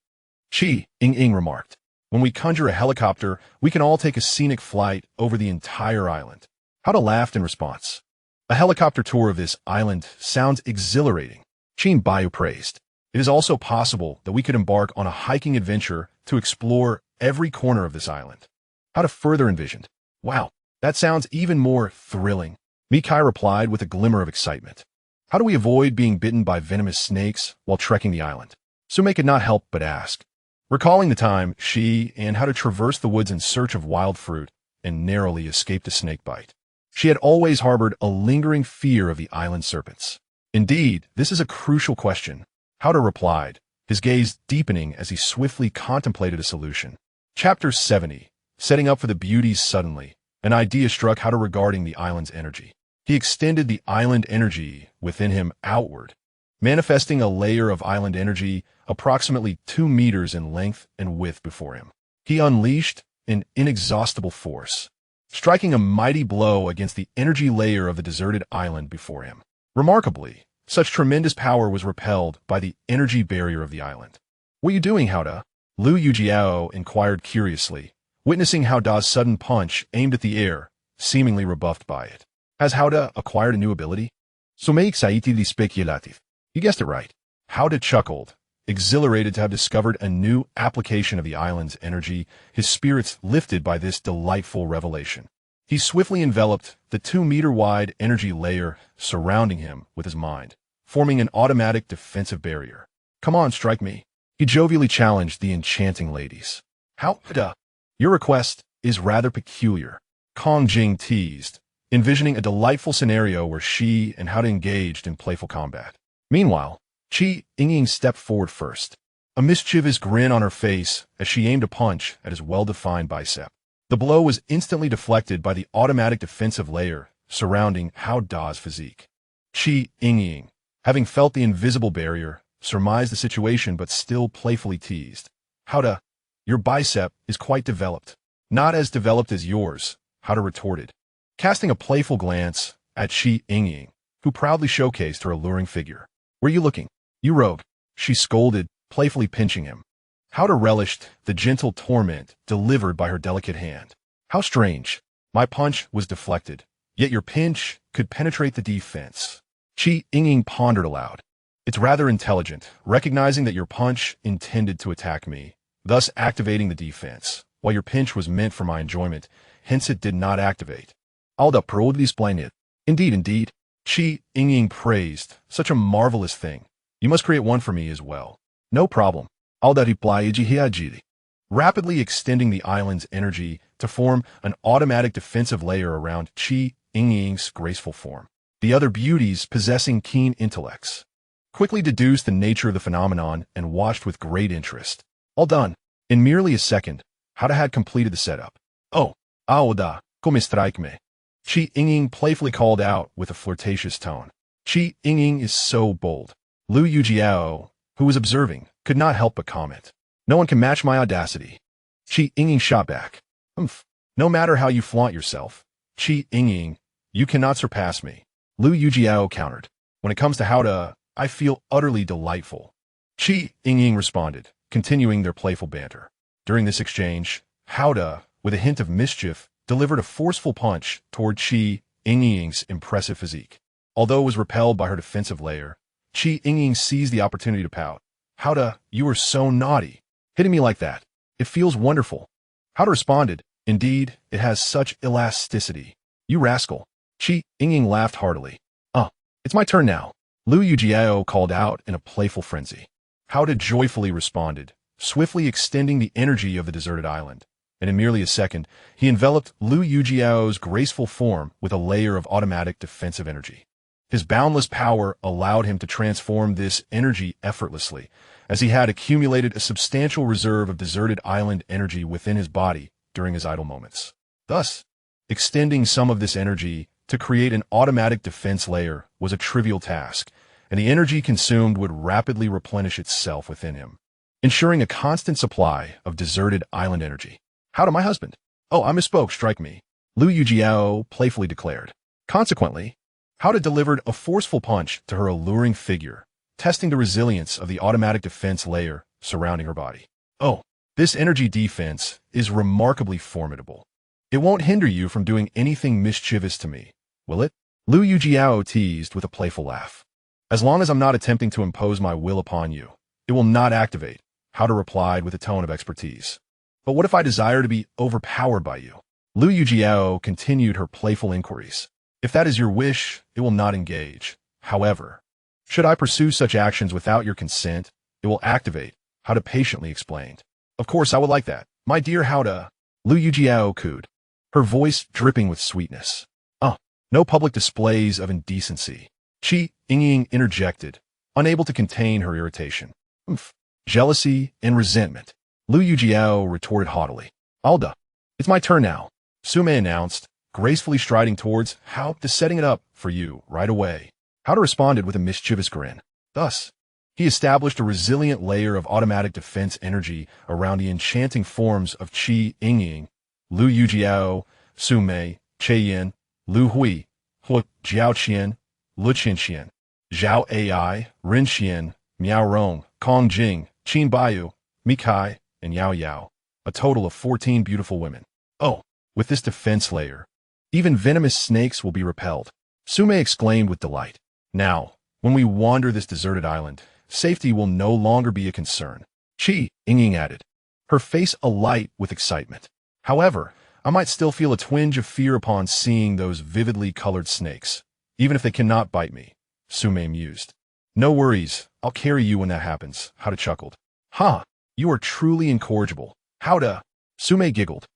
Yingying remarked. When we conjure a helicopter, we can all take a scenic flight over the entire island. Hauda laughed in response. A helicopter tour of this island sounds exhilarating, Qin Baiyu praised. It is also possible that we could embark on a hiking adventure to explore every corner of this island. Hauda further envisioned. Wow, that sounds even more thrilling. Mikai replied with a glimmer of excitement. How do we avoid being bitten by venomous snakes while trekking the island? Su Mei could not help but ask. Recalling the time she and how to traverse the woods in search of wild fruit and narrowly escaped a snake bite. She had always harbored a lingering fear of the island serpents. Indeed, this is a crucial question, Hauda replied, his gaze deepening as he swiftly contemplated a solution. Chapter 70. Setting up for the beauties suddenly. An idea struck Hauda regarding the island's energy. He extended the island energy within him outward, manifesting a layer of island energy approximately 2 meters in length and width before him. He unleashed an inexhaustible force, striking a mighty blow against the energy layer of the deserted island before him. Remarkably, such tremendous power was repelled by the energy barrier of the island. "What are you doing, Hao Da?" Liu Yijiao inquired curiously, witnessing Hao Da's sudden punch aimed at the air, seemingly rebuffed by it. Has Hao Da acquired a new ability? Su Mei di speculative. You guessed it right. Hao Da chuckled, exhilarated to have discovered a new application of the island's energy, his spirits lifted by this delightful revelation. He swiftly enveloped the 2-meter-wide energy layer surrounding him with his mind, forming an automatic defensive barrier. "Come on, strike me," he jovially challenged the enchanting ladies. "How da? Your request is rather peculiar," Kong Jing teased, envisioning a delightful scenario where she and Hao Da engaged in playful combat. Meanwhile, Yingying stepped forward first, a mischievous grin on her face as she aimed a punch at his well-defined bicep. The blow was instantly deflected by the automatic defensive layer surrounding Hao Da's physique. Yingying, having felt the invisible barrier, surmised the situation but still playfully teased. "Hao Da, your bicep is quite developed." "Not as developed as yours," Hao Da retorted, casting a playful glance at Yingying, who proudly showcased her alluring figure. "Where are you looking, you rogue?" she scolded, playfully pinching him. Hao Da relished the gentle torment delivered by her delicate hand. "How strange. My punch was deflected, yet your pinch could penetrate the defense." Yingying pondered aloud. "It's rather intelligent, recognizing that your punch intended to attack me, thus activating the defense, while your pinch was meant for my enjoyment, hence it did not activate." "Hao Da proudly explained it. Indeed. Yingying praised. "Such a marvelous thing. You must create one for me as well." "No problem." Hao Da replied, rapidly extending the island's energy to form an automatic defensive layer around Yingying's graceful form. The other beauties, possessing keen intellects, quickly deduced the nature of the phenomenon and watched with great interest. All done. In merely a second, Hao Da had completed the setup. "Oh, Hao Da, come strike me," Yingying playfully called out with a flirtatious tone. Yingying is so bold. Liu Yijiao, who was observing, could not help but comment. "No one can match my audacity." Yingying shot back. "Humph. No matter how you flaunt yourself, Yingying, you cannot surpass me." Liu Yijiao countered. "When it comes to Hao Da, I feel utterly delightful." Yingying responded, continuing their playful banter. During this exchange, Hao Da, with a hint of mischief, delivered a forceful punch toward Yingying's impressive physique. Although it was repelled by her defensive layer, Yingying seized the opportunity to pout. "Hao Da, you are so naughty. Hitting me like that. It feels wonderful." Hao Da responded, "Indeed, it has such elasticity. You rascal." Yingying laughed heartily. It's my turn now," Liu Yijiao called out in a playful frenzy. Hao Da joyfully responded, swiftly extending the energy of the deserted island, and in merely a second, he enveloped Liu Yijiao's graceful form with a layer of automatic defensive energy. His boundless power allowed him to transform this energy effortlessly, as he had accumulated a substantial reserve of deserted island energy within his body during his idle moments. Thus, extending some of this energy to create an automatic defense layer was a trivial task, and the energy consumed would rapidly replenish itself within him, ensuring a constant supply of deserted island energy. "How to my husband?" "Oh, I misspoke, strike me," Liu Yijiao playfully declared. Consequently, Hao Da delivered a forceful punch to her alluring figure, testing the resilience of the automatic defense layer surrounding her body. "Oh, this energy defense is remarkably formidable. It won't hinder you from doing anything mischievous to me, will it?" Liu Yijiao teased with a playful laugh. "As long as I'm not attempting to impose my will upon you, it will not activate," Hao Da replied with a tone of expertise. "But what if I desire to be overpowered by you?" Liu Yijiao continued her playful inquiries. "If that is your wish, it will not engage. However, should I pursue such actions without your consent, it will activate," Hao Da patiently explained. "Of course, I would like that, my dear Hao Da," Liu Yijiao cooed, her voice dripping with sweetness. No public displays of indecency," Yingying interjected, unable to contain her irritation. "Jealousy and resentment," Liu Yijiao retorted haughtily. "Hao Da, it's my turn now," Su Mei announced, gracefully striding towards Hao Da, setting it up for you right away. Hao Da responded with a mischievous grin. Thus, he established a resilient layer of automatic defense energy around the enchanting forms of Yingying Liu Yijiao, Su Mei, Yin, Lu Hui, Hu Jiaoqian, Lu Qinxian, Zhao Ai, Rin Xian, Miao Rong, Kong Jing, Qin Baiyu, Mi Kai, and Yao Yao, a total of 14 beautiful women. Oh, with this defense layer, even venomous snakes will be repelled, Su Mei exclaimed with delight. Now, when we wander this deserted island, safety will no longer be a concern. Yingying added, her face alight with excitement. However, I might still feel a twinge of fear upon seeing those vividly colored snakes, even if they cannot bite me, Su Mei mused. No worries, I'll carry you when that happens, Howda chuckled. Ha, you are truly incorrigible, Howda, Su Mei giggled,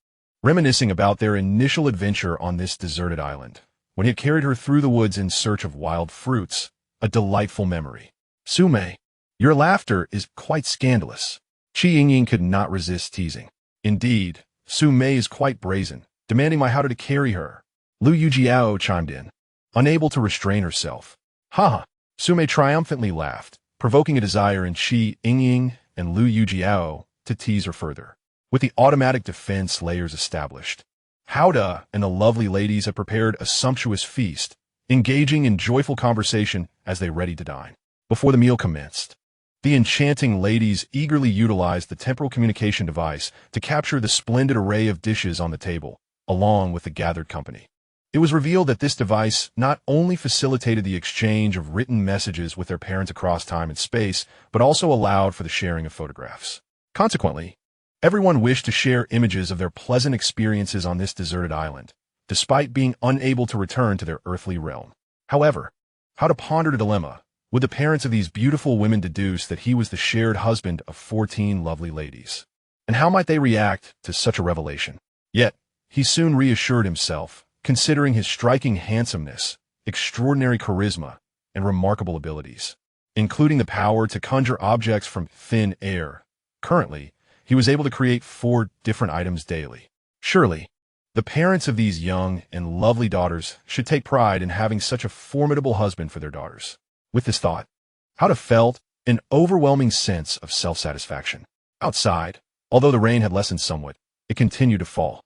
reminiscing about their initial adventure on this deserted island, when he had carried her through the woods in search of wild fruits, a delightful memory. Su Mei, your laughter is quite scandalous. Yingying could not resist teasing. Indeed, Su Mei is quite brazen, demanding my Howda to carry her. Liu Yijiao chimed in, unable to restrain herself. Ha! Su Mei triumphantly laughed, provoking a desire in Yingying and Liu Yijiao to tease her further. With the automatic defense layers established, Howda and the lovely ladies had prepared a sumptuous feast, engaging in joyful conversation as they readied to dine. Before the meal commenced, the enchanting ladies eagerly utilized the temporal communication device to capture the splendid array of dishes on the table, along with the gathered company. It was revealed that this device not only facilitated the exchange of written messages with their parents across time and space, but also allowed for the sharing of photographs. Consequently, everyone wished to share images of their pleasant experiences on this deserted island, despite being unable to return to their earthly realm. However, Howda pondered a dilemma. Would the parents of these beautiful women deduce that he was the shared husband of 14 lovely ladies? And how might they react to such a revelation? Yet, he soon reassured himself, considering his striking handsomeness, extraordinary charisma, and remarkable abilities, including the power to conjure objects from thin air. Currently, he was able to create 4 different items daily. Surely, the parents of these young and lovely daughters should take pride in having such a formidable husband for their daughters. With this thought, Howda felt an overwhelming sense of self-satisfaction. Outside, although the rain had lessened somewhat, it continued to fall.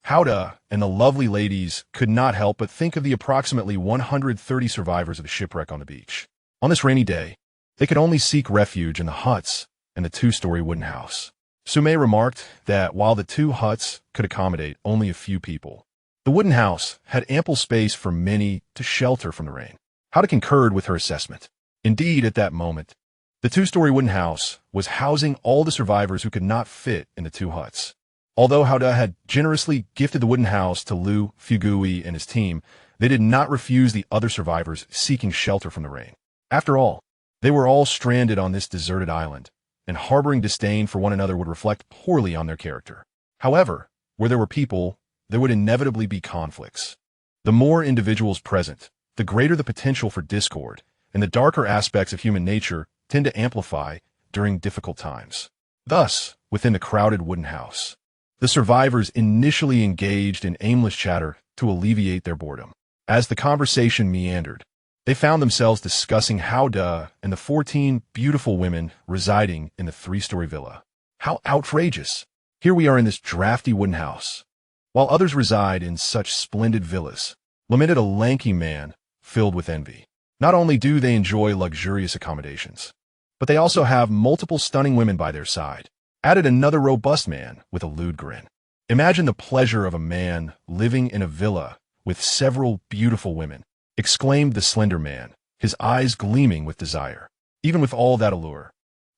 Howda and the lovely ladies could not help but think of the approximately 130 survivors of the shipwreck on the beach. On this rainy day, they could only seek refuge in the huts and the 2-story wooden house. Su Mei remarked that while the 2 huts could accommodate only a few people, the wooden house had ample space for many to shelter from the rain. Howda concurred with her assessment. Indeed, at that moment, the 2-story wooden house was housing all the survivors who could not fit in the 2 huts. Although Howda had generously gifted the wooden house to Liu Fugui and his team, they did not refuse the other survivors seeking shelter from the rain. After all, they were all stranded on this deserted island, and harboring disdain for one another would reflect poorly on their character. However, where there were people, there would inevitably be conflicts. The more individuals present, the greater the potential for discord, and the darker aspects of human nature tend to amplify during difficult times. Thus, within the crowded wooden house, the survivors initially engaged in aimless chatter to alleviate their boredom. As the conversation meandered, they found themselves discussing Howda and the 14 beautiful women residing in the 3-story villa. How outrageous! Here we are in this drafty wooden house, while others reside in such splendid villas, lamented a lanky man filled with envy. Not only do they enjoy luxurious accommodations, but they also have multiple stunning women by their side, added another robust man with a lewd grin. Imagine the pleasure of a man living in a villa with several beautiful women, exclaimed the slender man, his eyes gleaming with desire. Even with all that allure,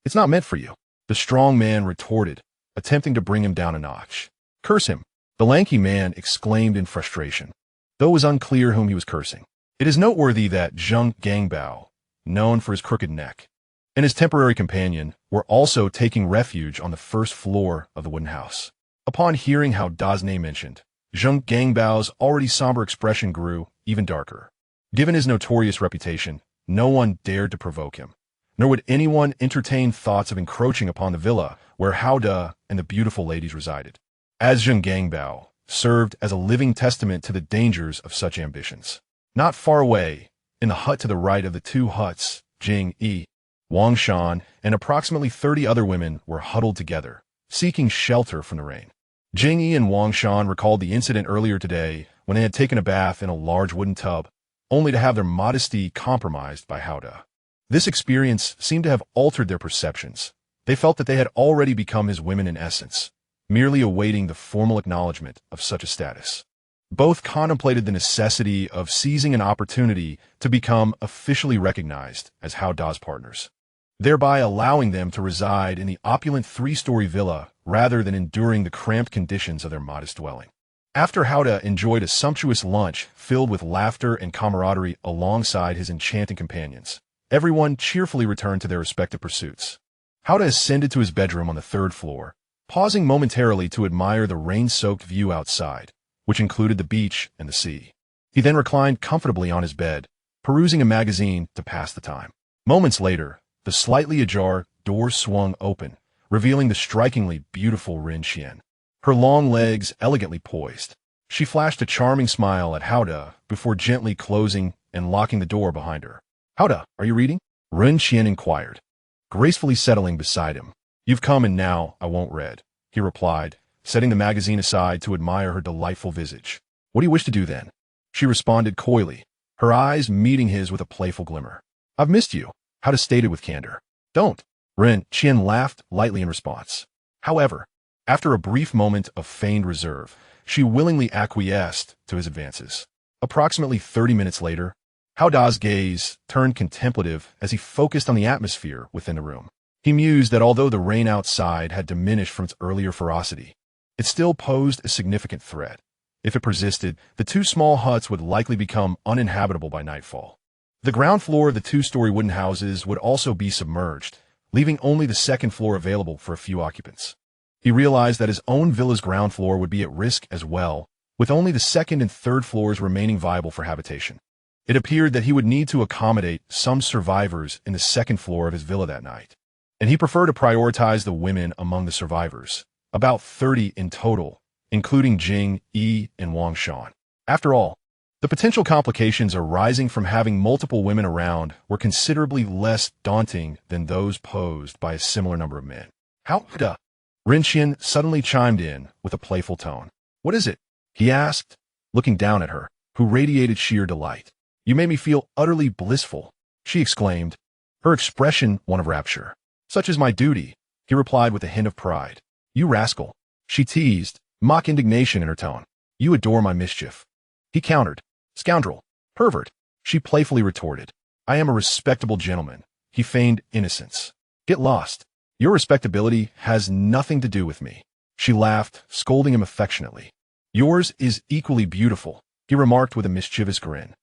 it's not meant for you, the strong man retorted, attempting to bring him down a notch. Curse him, the lanky man exclaimed in frustration, though it was unclear whom he was cursing. It is noteworthy that Zheng Gangbao, known for his crooked neck, and his temporary companion were also taking refuge on the 1st floor of the wooden house. Upon hearing how Da's name mentioned, Zheng Gangbao's already somber expression grew even darker. Given his notorious reputation, no one dared to provoke him, nor would anyone entertain thoughts of encroaching upon the villa where Howda and the beautiful ladies resided, as Zheng Gangbao served as a living testament to the dangers of such ambitions. Not far away, in the hut to the right of the 2 huts, Jing Yi, Wang Shan, and approximately 30 other women were huddled together, seeking shelter from the rain. Yingying and Wang Shan recalled the incident earlier today when they had taken a bath in a large wooden tub, only to have their modesty compromised by Howda. This experience seemed to have altered their perceptions. They felt that they had already become his women in essence, merely awaiting the formal acknowledgement of such a status. Both contemplated the necessity of seizing an opportunity to become officially recognized as Howda's partners, thereby allowing them to reside in the opulent three-story villa rather than enduring the cramped conditions of their modest dwelling. After Howda enjoyed a sumptuous lunch filled with laughter and camaraderie alongside his enchanting companions, everyone cheerfully returned to their respective pursuits. Howda ascended to his bedroom on the third floor, pausing momentarily to admire the rain-soaked view outside, which included the beach and the sea. He then reclined comfortably on his bed, perusing a magazine to pass the time. Moments later, the slightly ajar door swung open, revealing the strikingly beautiful Ren Qian, her long legs elegantly poised. She flashed a charming smile at Howda before gently closing and locking the door behind her. "Howda, are you reading?" Ren Qian inquired, gracefully settling beside him. "You've come and now I won't read," he replied, setting the magazine aside to admire her delightful visage. "What do you wish to do then?" She responded coyly, her eyes meeting his with a playful glimmer. "I've missed you," Howda stated with candor. "Don't." Ren Qian laughed lightly in response. However, after a brief moment of feigned reserve, she willingly acquiesced to his advances. Approximately 30 minutes later, Howda's gaze turned contemplative as he focused on the atmosphere within the room. He mused that although the rain outside had diminished from its earlier ferocity, it still posed a significant threat. If it persisted, the two small huts would likely become uninhabitable by nightfall. The ground floor of the two-story wooden houses would also be submerged, leaving only the second floor available for a few occupants. He realized that his own villa's ground floor would be at risk as well, with only the second and third floors remaining viable for habitation. It appeared that he would need to accommodate some survivors in the second floor of his villa that night, and he preferred to prioritize the women among the survivors, about 30 in total, including Jing, Yi, and Wang Shan. After all, the potential complications arising from having multiple women around were considerably less daunting than those posed by a similar number of men. "Howda?" Ren Qian suddenly chimed in with a playful tone. "What is it?" he asked, looking down at her, who radiated sheer delight. "You made me feel utterly blissful," she exclaimed, her expression one of rapture. "Such is my duty," he replied with a hint of pride. "You rascal," she teased, mock indignation in her tone. "You adore my mischief," he countered. "Scoundrel, pervert," she playfully retorted. "I am a respectable gentleman," he feigned innocence. "Get lost. Your respectability has nothing to do with me." She laughed, scolding him affectionately. "Yours is equally beautiful," he remarked with a mischievous grin.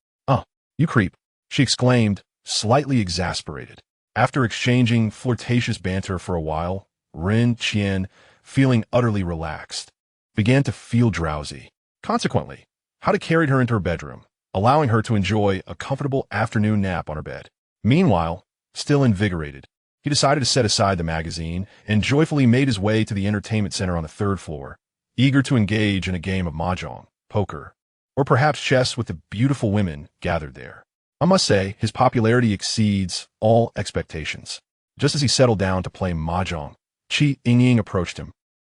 You creep," she exclaimed, slightly exasperated. After exchanging flirtatious banter for a while, Ren Qian, feeling utterly relaxed, began to feel drowsy. Consequently, Howda carried her into her bedroom, allowing her to enjoy a comfortable afternoon nap on her bed. Meanwhile, still invigorated, he decided to set aside the magazine and joyfully made his way to the entertainment center on the third floor, eager to engage in a game of mahjong, poker, or perhaps chess with the beautiful women gathered there. I must say, his popularity exceeds all expectations. Just as he settled down to play mahjong, Yingying approached him,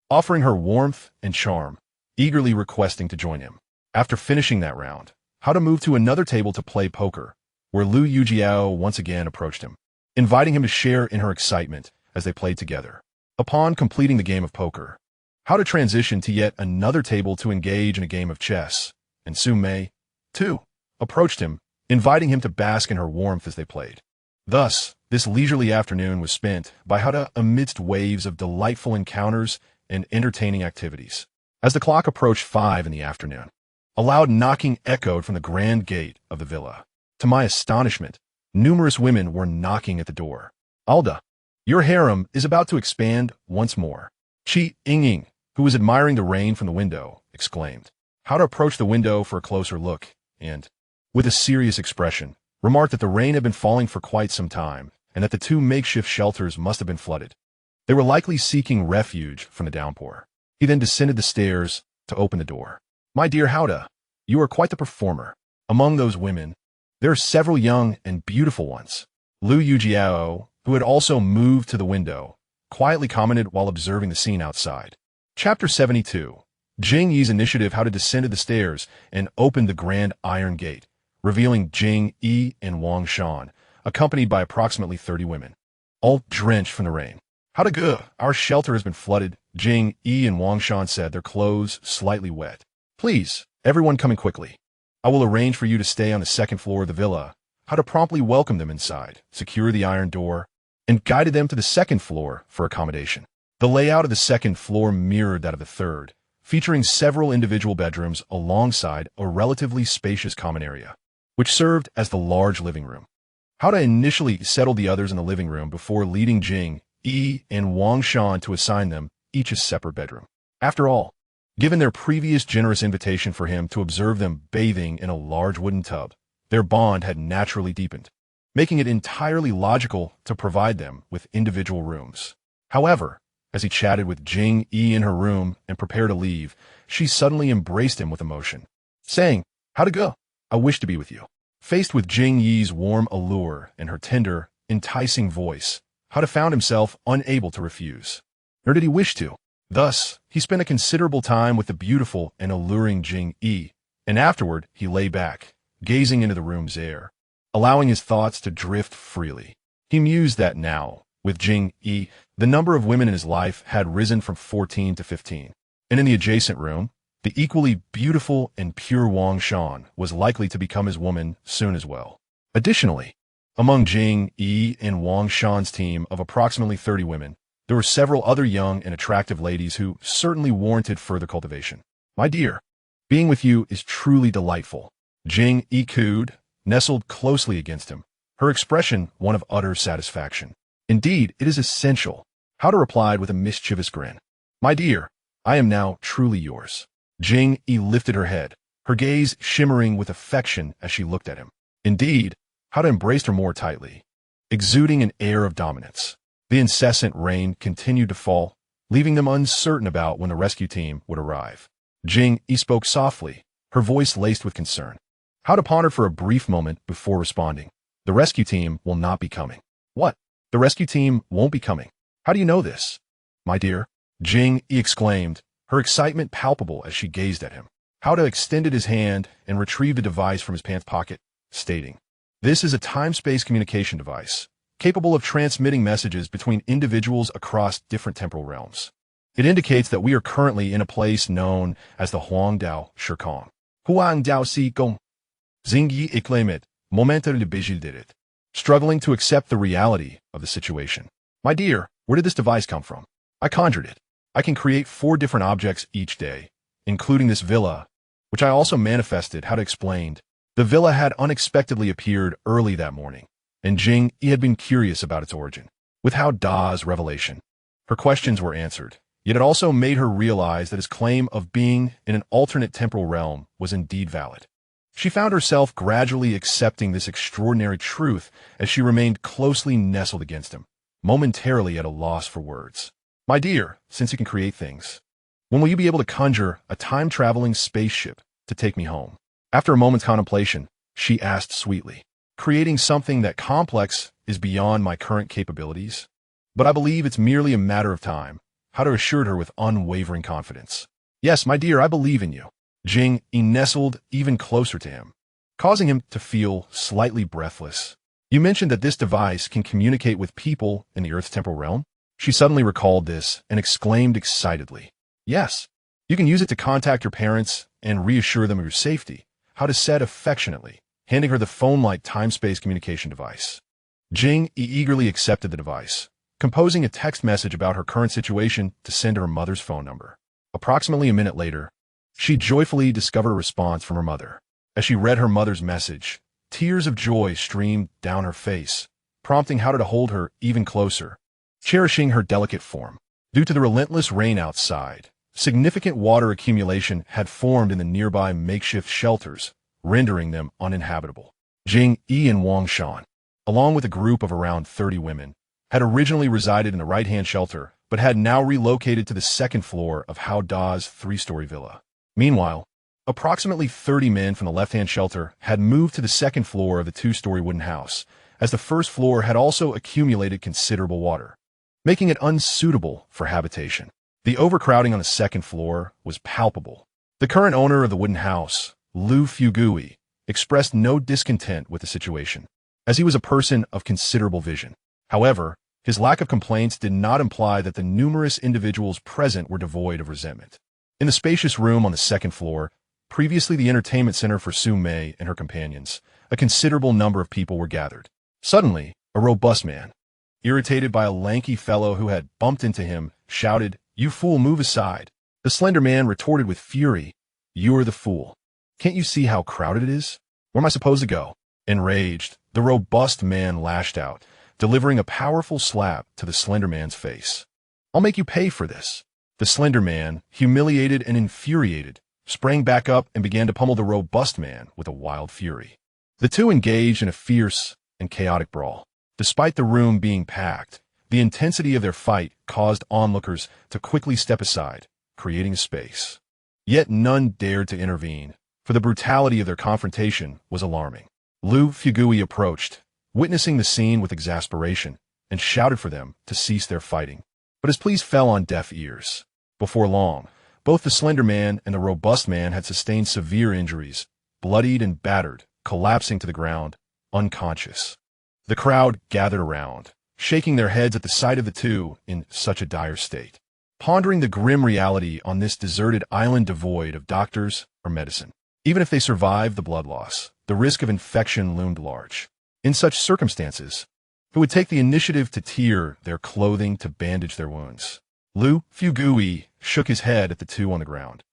offering her warmth and charm, eagerly requesting to join him. After finishing that round, Howda moved to another table to play poker, where Liu Yijiao once again approached him, inviting him to share in her excitement as they played together. Upon completing the game of poker, Howda transitioned to yet another table to engage in a game of chess, and Su Mei, too, approached him, inviting him to bask in her warmth as they played. Thus, this leisurely afternoon was spent by Howda amidst waves of delightful encounters and entertaining activities. As the clock approached 5 in the afternoon, a loud knocking echoed from the grand gate of the villa. To my astonishment, numerous women were knocking at the door. "Alda, your harem is about to expand once more," Yingying, who was admiring the rain from the window, exclaimed. Howda approached the window for a closer look, and, with a serious expression, remarked that the rain had been falling for quite some time, and that the two makeshift shelters must have been flooded. They were likely seeking refuge from the downpour. He then descended the stairs to open the door. "My dear Howda, you are quite the performer. Among those women, there are several young and beautiful ones." Liu Yijiao, who had also moved to the window, quietly commented while observing the scene outside. Chapter 72. Jing Yi's initiative how to descend the stairs and open the grand iron gate, revealing Jing Yi and Wang Shan, accompanied by approximately 30 women, all drenched from the rain. How to go? Our shelter has been flooded, Jing Yi and Wang Shan said, their clothes slightly wet. Please, everyone coming quickly. I will arrange for you to stay on the second floor of the villa. How to promptly welcome them inside, secure the iron door, and guided them to the second floor for accommodation. The layout of the second floor mirrored that of the third, featuring several individual bedrooms alongside a relatively spacious common area, which served as the large living room. How to initially settle the others in the living room before leading Jing Yi and Wang Shan to assign them each a separate bedroom. After all, given their previous generous invitation for him to observe them bathing in a large wooden tub, their bond had naturally deepened, making it entirely logical to provide them with individual rooms. However, as he chatted with Jing Yi in her room and prepared to leave, she suddenly embraced him with emotion, saying, "How to go? I wish to be with you." Faced with Jing Yi's warm allure and her tender, enticing voice, How to found himself unable to refuse. Nor did he wish to. Thus, he spent a considerable time with the beautiful and alluring Jing Yi, and afterward he lay back, gazing into the room's air, allowing his thoughts to drift freely. He mused that now, with Jing Yi, the number of women in his life had risen from 14 to 15. And in the adjacent room, the equally beautiful and pure Wang Shan was likely to become his woman soon as well. Additionally, among Jing Yi and Wang Shan's team of approximately 30 women, there were several other young and attractive ladies who certainly warranted further cultivation. "My dear, being with you is truly delightful." Jing Yi cooed, nestled closely against him, her expression one of utter satisfaction. "Indeed, it is essential," Howder replied with a mischievous grin. "My dear, I am now truly yours." Jing Yi lifted her head, her gaze shimmering with affection as she looked at him. Indeed, Howder embraced her more tightly, exuding an air of dominance. The incessant rain continued to fall, leaving them uncertain about when the rescue team would arrive. Jing Yi spoke softly, her voice laced with concern. Howder pondered for a brief moment before responding. "The rescue team will not be coming." "What? The rescue team won't be coming? How do you know this?" "My dear," Jing Yi exclaimed, her excitement palpable as she gazed at him. Howder extended his hand and retrieved a device from his pants pocket, stating, "This is a time-space communication device, capable of transmitting messages between individuals across different temporal realms. It indicates that we are currently in a place known as the Huangdao Shikong." Huangdao Shikong. Jing Yi exclaimed, momentarily bewildered, struggling to accept the reality of the situation. "My dear, where did this device come from?" "I conjured it. I can create 4 different objects each day, including this villa, which I also manifested," Howder explained. The villa had unexpectedly appeared early that morning, and Jing Yi had been curious about its origin. With Hao Da's revelation, her questions were answered, yet it also made her realize that his claim of being in an alternate temporal realm was indeed valid. She found herself gradually accepting this extraordinary truth as she remained closely nestled against him, momentarily at a loss for words. "My dear, since you can create things, when will you be able to conjure a time-traveling spaceship to take me home?" After a moment's contemplation, she asked sweetly, "Creating something that complex is beyond my current capabilities, but I believe it's merely a matter of time," Howder assured her with unwavering confidence. "Yes, my dear, I believe in you." Jing Yi nestled even closer to him, causing him to feel slightly breathless. "You mentioned that this device can communicate with people in the Earth's temporal realm?" She suddenly recalled this and exclaimed excitedly, "Yes, you can use it to contact your parents and reassure them of your safety," Howder said affectionately, handing her the phone-like time-space communication device. Jing Yi eagerly accepted the device, composing a text message about her current situation to send to her mother's phone number. Approximately a minute later, she joyfully discovered a response from her mother. As she read her mother's message, tears of joy streamed down her face, prompting Howder to hold her even closer, cherishing her delicate form. Due to the relentless rain outside, significant water accumulation had formed in the nearby makeshift shelters, rendering them uninhabitable. Jing Yi and Wang Shan, along with a group of around 30 women, had originally resided in the right-hand shelter, but had now relocated to the second floor of Hao Da's 3-story villa. Meanwhile, approximately 30 men from the left-hand shelter had moved to the second floor of the 2-story wooden house, as the first floor had also accumulated considerable water, making it unsuitable for habitation. The overcrowding on the second floor was palpable. The current owner of the wooden house, Liu Yijiao, expressed no discontent with the situation, as he was a person of considerable vision. However, his lack of complaints did not imply that the numerous individuals present were devoid of resentment. In the spacious room on the second floor, previously the entertainment center for Su Mei and her companions, a considerable number of people were gathered. Suddenly, a robust man, irritated by a lanky fellow who had bumped into him, shouted, "You fool, move aside." The slender man retorted with fury, "You are the fool. Can't you see how crowded it is? Where am I supposed to go?" Enraged, the robust man lashed out, delivering a powerful slap to the slender man's face. "I'll make you pay for this." The slender man, humiliated and infuriated, sprang back up and began to pummel the robust man with a wild fury. The two engaged in a fierce and chaotic brawl. Despite the room being packed, the intensity of their fight caused onlookers to quickly step aside, creating a space. Yet none dared to intervene, for the brutality of their confrontation was alarming. Liu Yijiao approached, witnessing the scene with exasperation, and shouted for them to cease their fighting. But his pleas fell on deaf ears. Before long, both the slender man and the robust man had sustained severe injuries, bloodied and battered, collapsing to the ground, unconscious. The crowd gathered around, shaking their heads at the sight of the two in such a dire state, pondering the grim reality on this deserted island devoid of doctors or medicine. Even if they survived the blood loss, the risk of infection loomed large. In such circumstances, who would take the initiative to tear their clothing to bandage their wounds? Liu Yijiao shook his head at the two on the ground,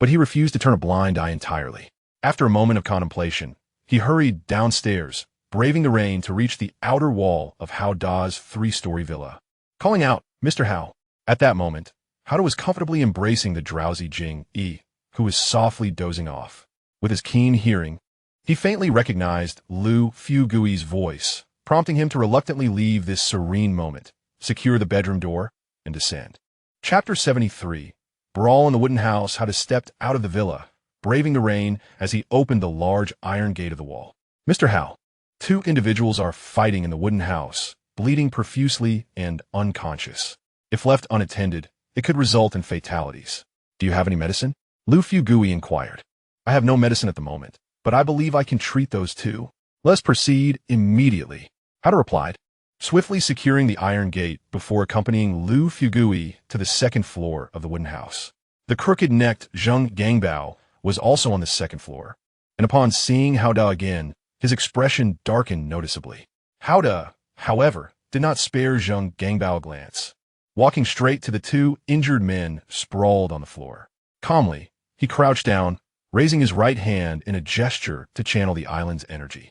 but he refused to turn a blind eye entirely. After a moment of contemplation, he hurried downstairs, braving the rain to reach the outer wall of Hao Da's three-story villa, calling out, "Mr. Hao." At that moment, Hao Da was comfortably embracing the drowsy Yingying, who was softly dozing off. With his keen hearing, he faintly recognized Liu Yijiao's voice, prompting him to reluctantly leave this serene moment, secure the bedroom door, and descend. Chapter 73. Brawl in the wooden house. Hao Da stepped out of the villa, braving the rain as he opened the large iron gate of the wall. "Mr. Hao, two individuals are fighting in the wooden house, bleeding profusely and unconscious. If left unattended, it could result in fatalities. Do you have any medicine?" Liu Yijiao inquired. "I have no medicine at the moment, but I believe I can treat those two. Let's proceed immediately," Hao Da replied, swiftly securing the iron gate before accompanying Liu Yijiao to the second floor of the wooden house. The crooked-necked Zheng Gangbao was also on the second floor, and upon seeing Hao Da again, his expression darkened noticeably. Hao Da, however, did not spare Zheng Gangbao a glance. Walking straight to the two injured men sprawled on the floor. Calmly, he crouched down, raising his right hand in a gesture to channel the island's energy.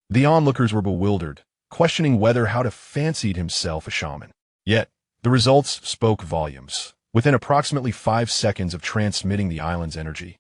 The onlookers were bewildered, questioning whether Hao Da fancied himself a shaman. Yet, the results spoke volumes. Within approximately 5 seconds of transmitting the island's energy,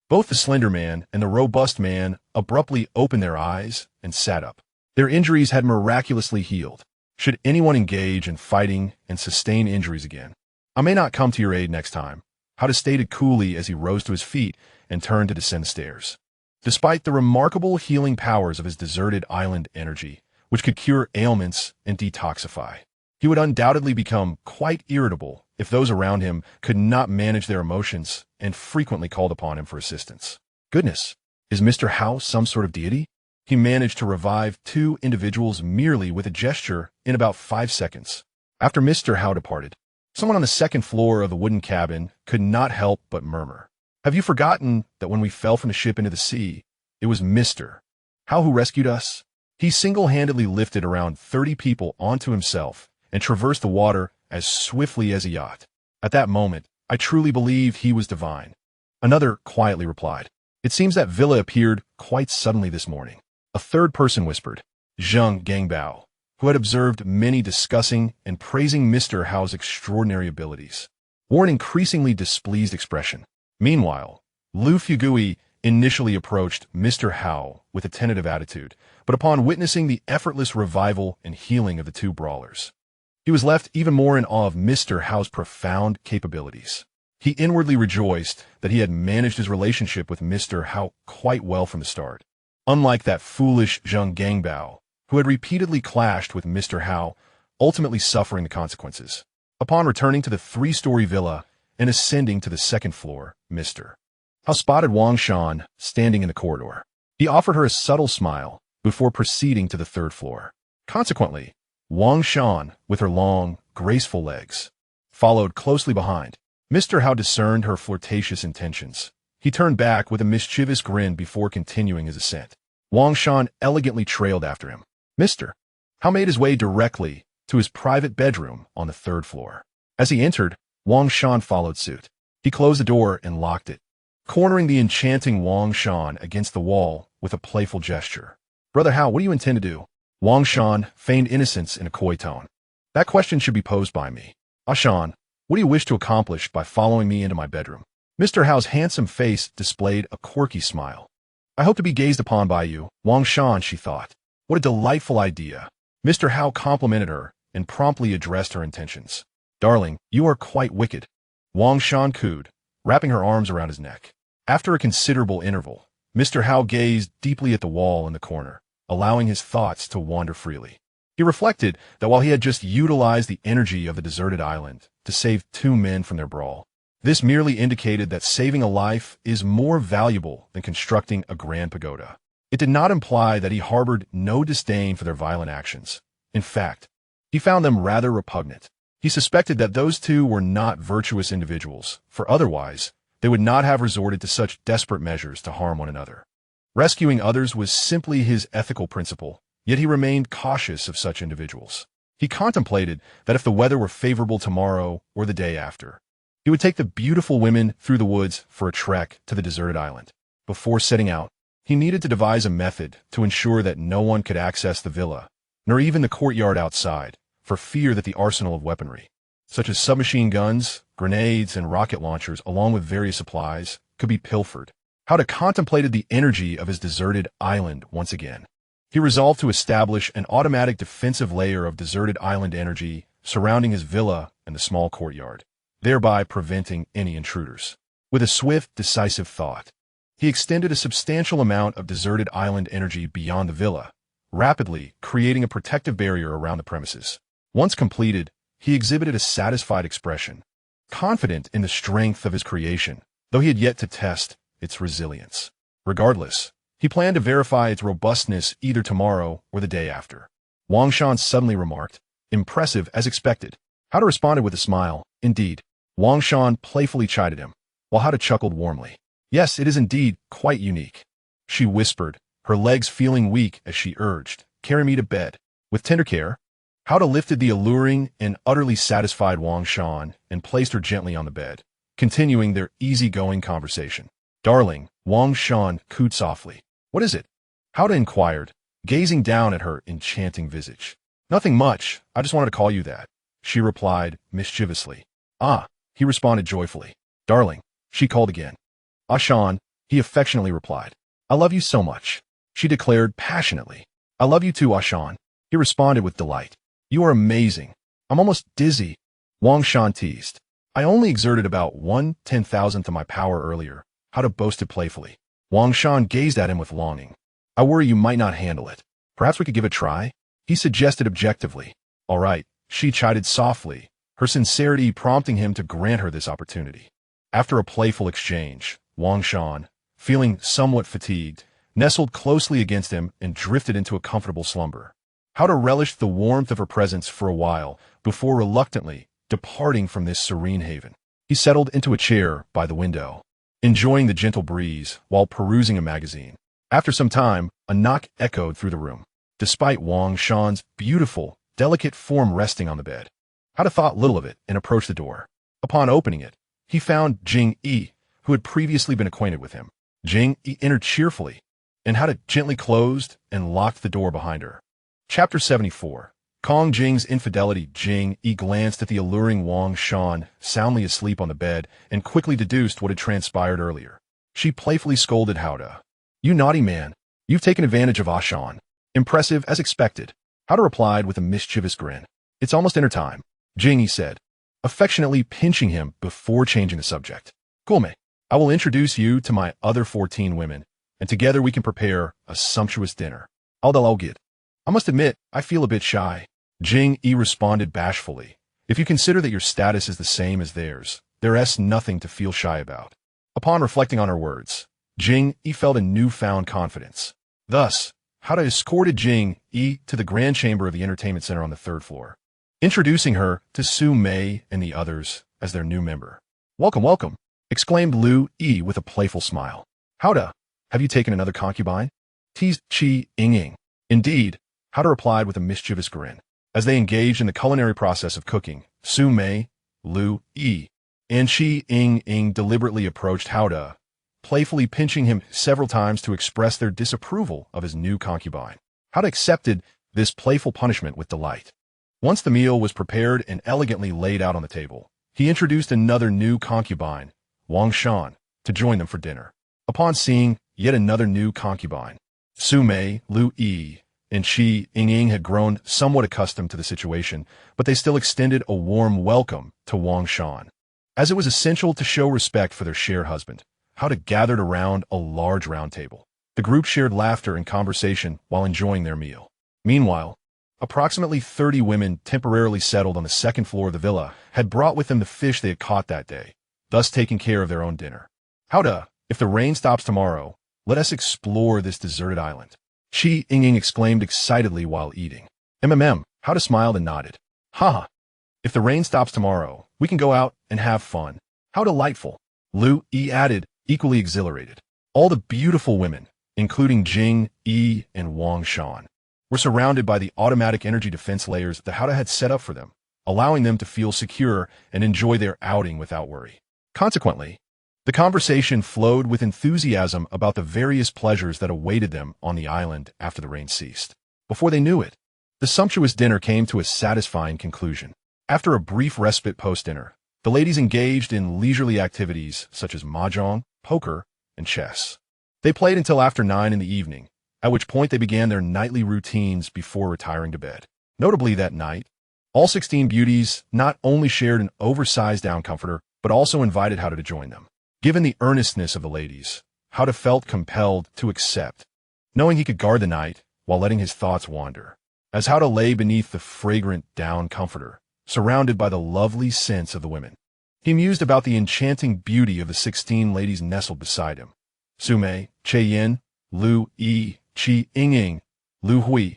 both the slender man and the robust man abruptly opened their eyes and sat up. Their injuries had miraculously healed. Should anyone engage in fighting and sustain injuries again, I may not come to your aid next time, Hao Da stated coolly as he rose to his feet and turned to descend the stairs. Despite the remarkable healing powers of his deserted island energy, which could cure ailments and detoxify, he would undoubtedly become quite irritable if those around him could not manage their emotions and frequently called upon him for assistance. Goodness, is Mr. Hao some sort of deity? He managed to revive two individuals merely with a gesture in about 5 seconds. After Mr. Hao departed, someone on the second floor of the wooden cabin could not help but murmur, "Have you forgotten that when we fell from the ship into the sea, it was Mr. Hao who rescued us? He single-handedly lifted around 30 people onto himself and traversed the water as swiftly as a yacht. At that moment, I truly believe he was divine." Another quietly replied, "It seems that Villa appeared quite suddenly this morning." A third person whispered, Zheng Gangbao, who had observed many discussing and praising Mr. Hao's extraordinary abilities, wore an increasingly displeased expression. Meanwhile, Liu Yijiao initially approached Mr. Hao with a tentative attitude, but upon witnessing the effortless revival and healing of the two brawlers, he was left even more in awe of Mr. Hao's profound capabilities. He inwardly rejoiced that he had managed his relationship with Mr. Hao quite well from the start. Unlike that foolish Zheng Gangbao, who had repeatedly clashed with Mr. Hao, ultimately suffering the consequences. Upon returning to the 3-story villa and ascending to the second floor, Mr. Hao spotted Wang Shan standing in the corridor. He offered her a subtle smile before proceeding to the third floor. Consequently, Wang Shan, with her long, graceful legs, followed closely behind. Mr. Hao discerned her flirtatious intentions. He turned back with a mischievous grin before continuing his ascent. Wang Shan elegantly trailed after him. Mr. Hao made his way directly to his private bedroom on the third floor. As he entered, Wang Shan followed suit. He closed the door and locked it, cornering the enchanting Wang Shan against the wall with a playful gesture. Brother Hao, what do you intend to do? Wang Shan feigned innocence in a coy tone. That question should be posed by me. Shan, what do you wish to accomplish by following me into my bedroom? Mr. Hao's handsome face displayed a quirky smile. I hope to be gazed upon by you, Wang Shan, she thought. What a delightful idea. Mr. Hao complimented her and promptly addressed her intentions. Darling, you are quite wicked. Wang Shan cooed, wrapping her arms around his neck. After a considerable interval, Mr. Hao gazed deeply at the wall in the corner, allowing his thoughts to wander freely. He reflected that while he had just utilized the energy of the deserted island to save two men from their brawl, this merely indicated that saving a life is more valuable than constructing a grand pagoda. It did not imply that he harbored no disdain for their violent actions. In fact, he found them rather repugnant. He suspected that those two were not virtuous individuals, for otherwise, they would not have resorted to such desperate measures to harm one another. Rescuing others was simply his ethical principle, yet he remained cautious of such individuals. He contemplated that if the weather were favorable tomorrow or the day after, he would take the beautiful women through the woods for a trek to the deserted island. Before setting out, he needed to devise a method to ensure that no one could access the villa, nor even the courtyard outside, for fear that the arsenal of weaponry, such as submachine guns, grenades, and rocket launchers, along with various supplies, could be pilfered. Hao contemplated the energy of his deserted island once again. He resolved to establish an automatic defensive layer of deserted island energy surrounding his villa and the small courtyard, thereby preventing any intruders. With a swift, decisive thought, he extended a substantial amount of deserted island energy beyond the villa, rapidly creating a protective barrier around the premises. Once completed, he exhibited a satisfied expression, confident in the strength of his creation, though he had yet to test its resilience. Regardless, he planned to verify its robustness either tomorrow or the day after. Wang Shan suddenly remarked, impressive as expected. Hao responded with a smile. Indeed. Wang Shan playfully chided him, while Hao chuckled warmly. Yes, it is indeed quite unique. She whispered, her legs feeling weak as she urged, carry me to bed. With tender care, Hao lifted the alluring and utterly satisfied Wang Shan and placed her gently on the bed, continuing their easygoing conversation. Darling, Wang Shan cooed softly. What is it? Hao inquired, gazing down at her enchanting visage. Nothing much, I just wanted to call you that, she replied mischievously. Ah, he responded joyfully. Darling, she called again. Shan, he affectionately replied. I love you so much, she declared passionately. I love you too, Shan, he responded with delight. You are amazing. I'm almost dizzy, Wang Shan teased. I only exerted about 1/10,000th of my power earlier, Hao boasted playfully. Wang Shan gazed at him with longing. I worry you might not handle it. Perhaps we could give it a try? He suggested objectively. All right, she chided softly, her sincerity prompting him to grant her this opportunity. After a playful exchange, Wang Shan, feeling somewhat fatigued, nestled closely against him and drifted into a comfortable slumber. Hao relished the warmth of her presence for a while before reluctantly departing from this serene haven. He settled into a chair by the window, enjoying the gentle breeze while perusing a magazine. After some time, a knock echoed through the room. Despite Wang Shan's beautiful, delicate form resting on the bed, Hao thought little of it and approached the door. Upon opening it, he found Yingying, who had previously been acquainted with him. Yingying entered cheerfully, and Hao gently closed and locked the door behind her. Chapter 74. Kong Jing's infidelity. Yingying glanced at the alluring Wang Shan, soundly asleep on the bed, and quickly deduced what had transpired earlier. She playfully scolded Hao. You naughty man, you've taken advantage of Shan. Impressive as expected, Hao replied with a mischievous grin. It's almost dinner time, Yingying said, affectionately pinching him before changing the subject. Su Mei, I will introduce you to my other 14 women, and together we can prepare a sumptuous dinner. I'll get. I must admit, I feel a bit shy. Yingying responded bashfully. If you consider that your status is the same as theirs, There's nothing to feel shy about. Upon reflecting on her words, Yingying felt a newfound confidence. Thus, Hada escorted Yingying to the grand chamber of the entertainment center on the third floor, introducing her to Su Mei and the others as their new member. "Welcome, welcome," exclaimed Liu Yi with a playful smile. "Hada, have you taken another concubine?" teased Yingying. "Indeed," Hada replied with a mischievous grin. As they engaged in the culinary process of cooking, Su Mei, Liu Yi, and Yingying deliberately approached Hada, playfully pinching him several times to express their disapproval of his new concubine. Hada accepted this playful punishment with delight. Once the meal was prepared and elegantly laid out on the table, he introduced another new concubine, Wang Shan, to join them for dinner. Upon seeing yet another new concubine, Su Mei, Liu Yi, and Yingying had grown somewhat accustomed to the situation, but they still extended a warm welcome to Wang Shan. As it was essential to show respect for their shared husband, Hada gathered around a large round table. The group shared laughter and conversation while enjoying their meal. Meanwhile, approximately 30 women temporarily settled on the second floor of the villa had brought with them the fish they had caught that day, thus taking care of their own dinner. "Hada, if the rain stops tomorrow, let us explore this deserted island," Yingying exclaimed excitedly while eating. Hada smiled and nodded. "Haha, if the rain stops tomorrow, we can go out and have fun. How delightful," Liu Yi added, equally exhilarated. All the beautiful women, including Yingying and Wang Shan, were surrounded by the automatic energy defense layers that Hada had set up for them, allowing them to feel secure and enjoy their outing without worry. Consequently, the conversation flowed with enthusiasm about the various pleasures that awaited them on the island after the rain ceased. Before they knew it, the sumptuous dinner came to a satisfying conclusion. After a brief respite post-dinner, the ladies engaged in leisurely activities such as mahjong, poker, and chess. They played until after 9 in the evening, at which point they began their nightly routines before retiring to bed. Notably that night, all 16 beauties not only shared an oversized down comforter, but also invited Hada to join them. Given the earnestness of the ladies, Hada felt compelled to accept, knowing he could guard the night while letting his thoughts wander. As Hada lay beneath the fragrant down comforter, surrounded by the lovely scents of the women, he mused about the enchanting beauty of the 16 ladies nestled beside him. Su Mei, Yin, Liu Yi, Yingying, Liu Hui,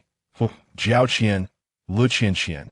Jiao Qian, Lu Qianqian,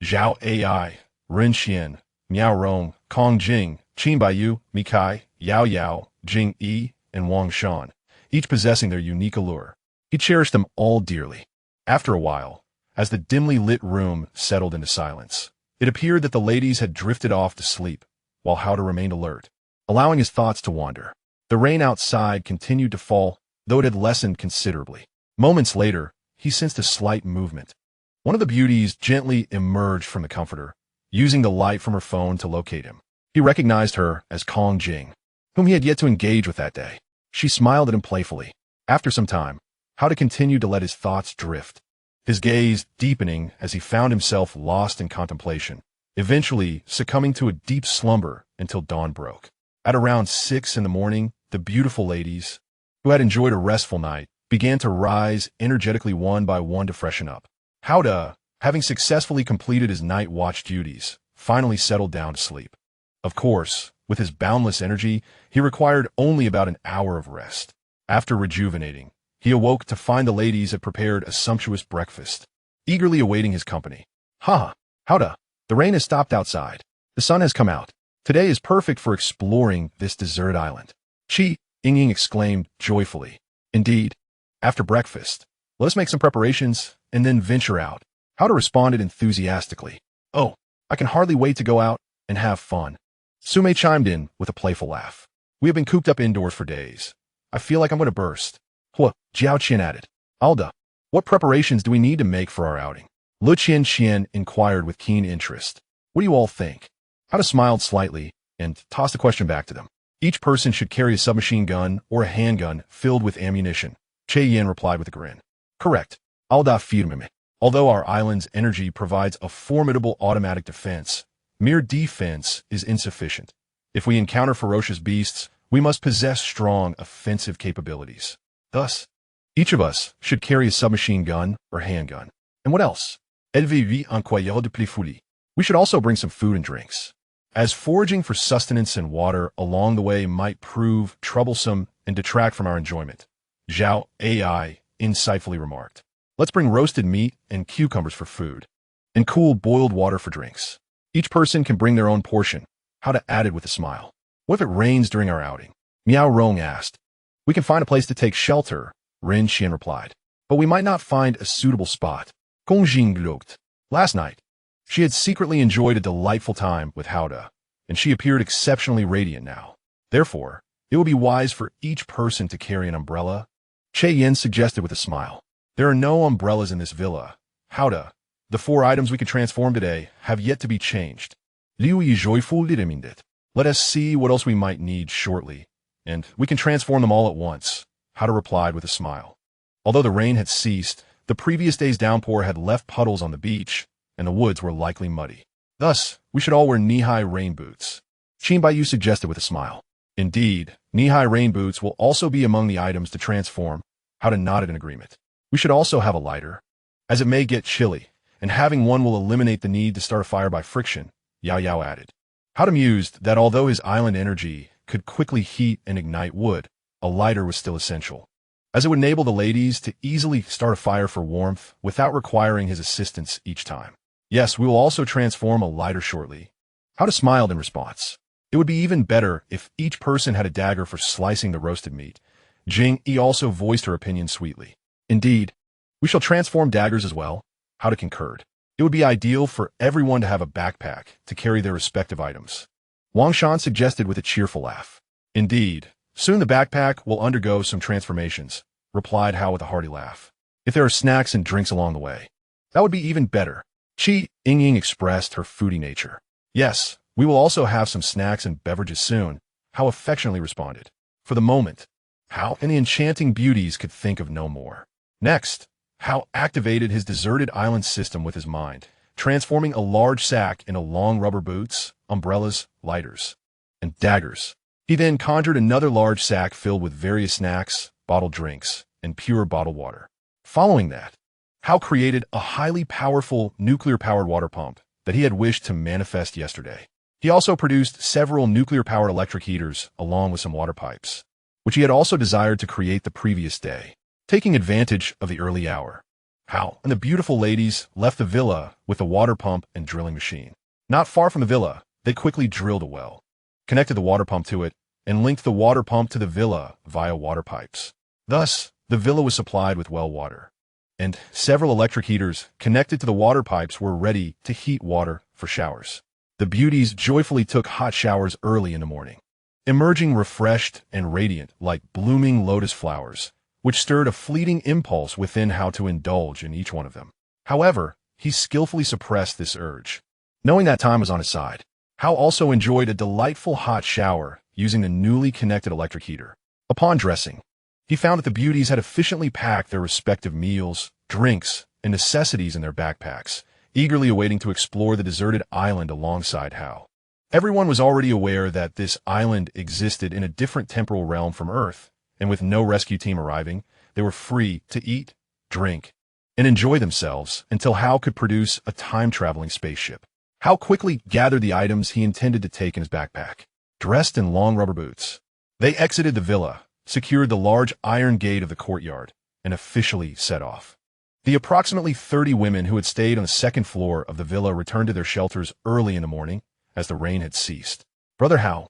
Zhao Ai, Ren Xian, Miao Rong, Kong Jing, Qin Baiyu, Mikai, Yao Yao, Jing Yi, and Wang Shan, each possessing their unique allure. He cherished them all dearly. After a while, as the dimly lit room settled into silence, it appeared that the ladies had drifted off to sleep, while Hada remained alert, allowing his thoughts to wander. The rain outside continued to fall, though it had lessened considerably. Moments later, he sensed a slight movement. One of the beauties gently emerged from the comforter, using the light from her phone to locate him. He recognized her as Kong Jing, whom he had yet to engage with that day. She smiled at him playfully. After some time, Hada continued to let his thoughts drift, his gaze deepening as he found himself lost in contemplation, eventually succumbing to a deep slumber until dawn broke. At around 6 in the morning, the beautiful ladies, who had enjoyed a restful night, began to rise energetically one by one to freshen up. Hada, having successfully completed his night watch duties, finally settled down to sleep. Of course, with his boundless energy, he required only about an hour of rest. After rejuvenating, he awoke to find the ladies had prepared a sumptuous breakfast, eagerly awaiting his company. Hada, the rain has stopped outside. The sun has come out. Today is perfect for exploring this deserted island. Yingying exclaimed joyfully. Indeed, after breakfast, let us make some preparations and then venture out. Hada responded enthusiastically. Oh, I can hardly wait to go out and have fun. Su Mei chimed in with a playful laugh. We have been cooped up indoors for days. I feel like I'm going to burst. Jiao Qian added. Alda, what preparations do we need to make for our outing? Lu Qianqian inquired with keen interest. What do you all think? Hada smiled slightly and tossed the question back to them. Each person should carry a submachine gun or a handgun filled with ammunition. Yin replied with a grin. Correct. Alda firme. Although our island's energy provides a formidable automatic defense, mere defense is insufficient. If we encounter ferocious beasts, we must possess strong offensive capabilities. Thus, each of us should carry a submachine gun or handgun. And what else? Êtes-vous un cueilleur de pli folie? We should also bring some food and drinks. as foraging for sustenance and water along the way might prove troublesome and detract from our enjoyment. Zhao AI insightfully remarked. Let's bring roasted meat and cucumbers for food, and cool boiled water for drinks. Each person can bring their own portion. Howda added with a smile. What if it rains during our outing? Miao Rong asked. We can find a place to take shelter, Ren Xian replied. But we might not find a suitable spot. Gong Jing looked. Last night, she had secretly enjoyed a delightful time with Howda, and she appeared exceptionally radiant now. Therefore, it would be wise for each person to carry an umbrella. Che Yin suggested with a smile. There are no umbrellas in this villa. Howda, the 4 items we could transform today have yet to be changed. Liu Yijiao determined. Let us see what else we might need shortly, and we can transform them all at once, Howda replied with a smile. Although the rain had ceased, the previous day's downpour had left puddles on the beach, and the woods were likely muddy. Thus, we should all wear knee-high rain boots. Qin Baiyu suggested with a smile. Indeed, knee-high rain boots will also be among the items to transform. Howda nodded in agreement. We should also have a lighter, as it may get chilly, and having one will eliminate the need to start a fire by friction, Yao Yao added. Howda mused that although his island energy could quickly heat and ignite wood, a lighter was still essential, as it would enable the ladies to easily start a fire for warmth without requiring his assistance each time. Yes, we will also transform a lighter shortly. Howda smiled in response. It would be even better if each person had a dagger for slicing the roasted meat. Jing Yi also voiced her opinion sweetly. Indeed, we shall transform daggers as well, Howda concurred. It would be ideal for everyone to have a backpack to carry their respective items. Wang Shan suggested with a cheerful laugh. Indeed, soon the backpack will undergo some transformations, replied Hao with a hearty laugh. If there are snacks and drinks along the way, that would be even better. Yingying expressed her foodie nature. Yes, we will also have some snacks and beverages soon, Hao affectionately responded. For the moment, Hao and the enchanting beauties could think of no more. Next, Hao activated his deserted island system with his mind, transforming a large sack into long rubber boots, umbrellas, lighters, and daggers. He then conjured another large sack filled with various snacks, bottled drinks, and pure bottled water. Following that, Hao created a highly powerful nuclear-powered water pump that he had wished to manifest yesterday. He also produced several nuclear-powered electric heaters along with some water pipes, which he had also desired to create the previous day. Taking advantage of the early hour, Hao and the beautiful ladies left the villa with a water pump and drilling machine. Not far from the villa, they quickly drilled a well, connected the water pump to it, and linked the water pump to the villa via water pipes. Thus, the villa was supplied with well water, and several electric heaters connected to the water pipes were ready to heat water for showers. The beauties joyfully took hot showers early in the morning, emerging refreshed and radiant like blooming lotus flowers, which stirred a fleeting impulse within Hao to indulge in each one of them. However, he skillfully suppressed this urge. Knowing that time was on his side, Hao also enjoyed a delightful hot shower using the newly connected electric heater. Upon dressing, he found that the beauties had efficiently packed their respective meals, drinks, and necessities in their backpacks, eagerly awaiting to explore the deserted island alongside Hao. Everyone was already aware that this island existed in a different temporal realm from Earth, and with no rescue team arriving, they were free to eat, drink, and enjoy themselves until Hao could produce a time-traveling spaceship. Hao quickly gathered the items he intended to take in his backpack, dressed in long rubber boots. They exited the villa, secured the large iron gate of the courtyard, and officially set off. The approximately 30 women who had stayed on the second floor of the villa returned to their shelters early in the morning, as the rain had ceased. Brother Hao,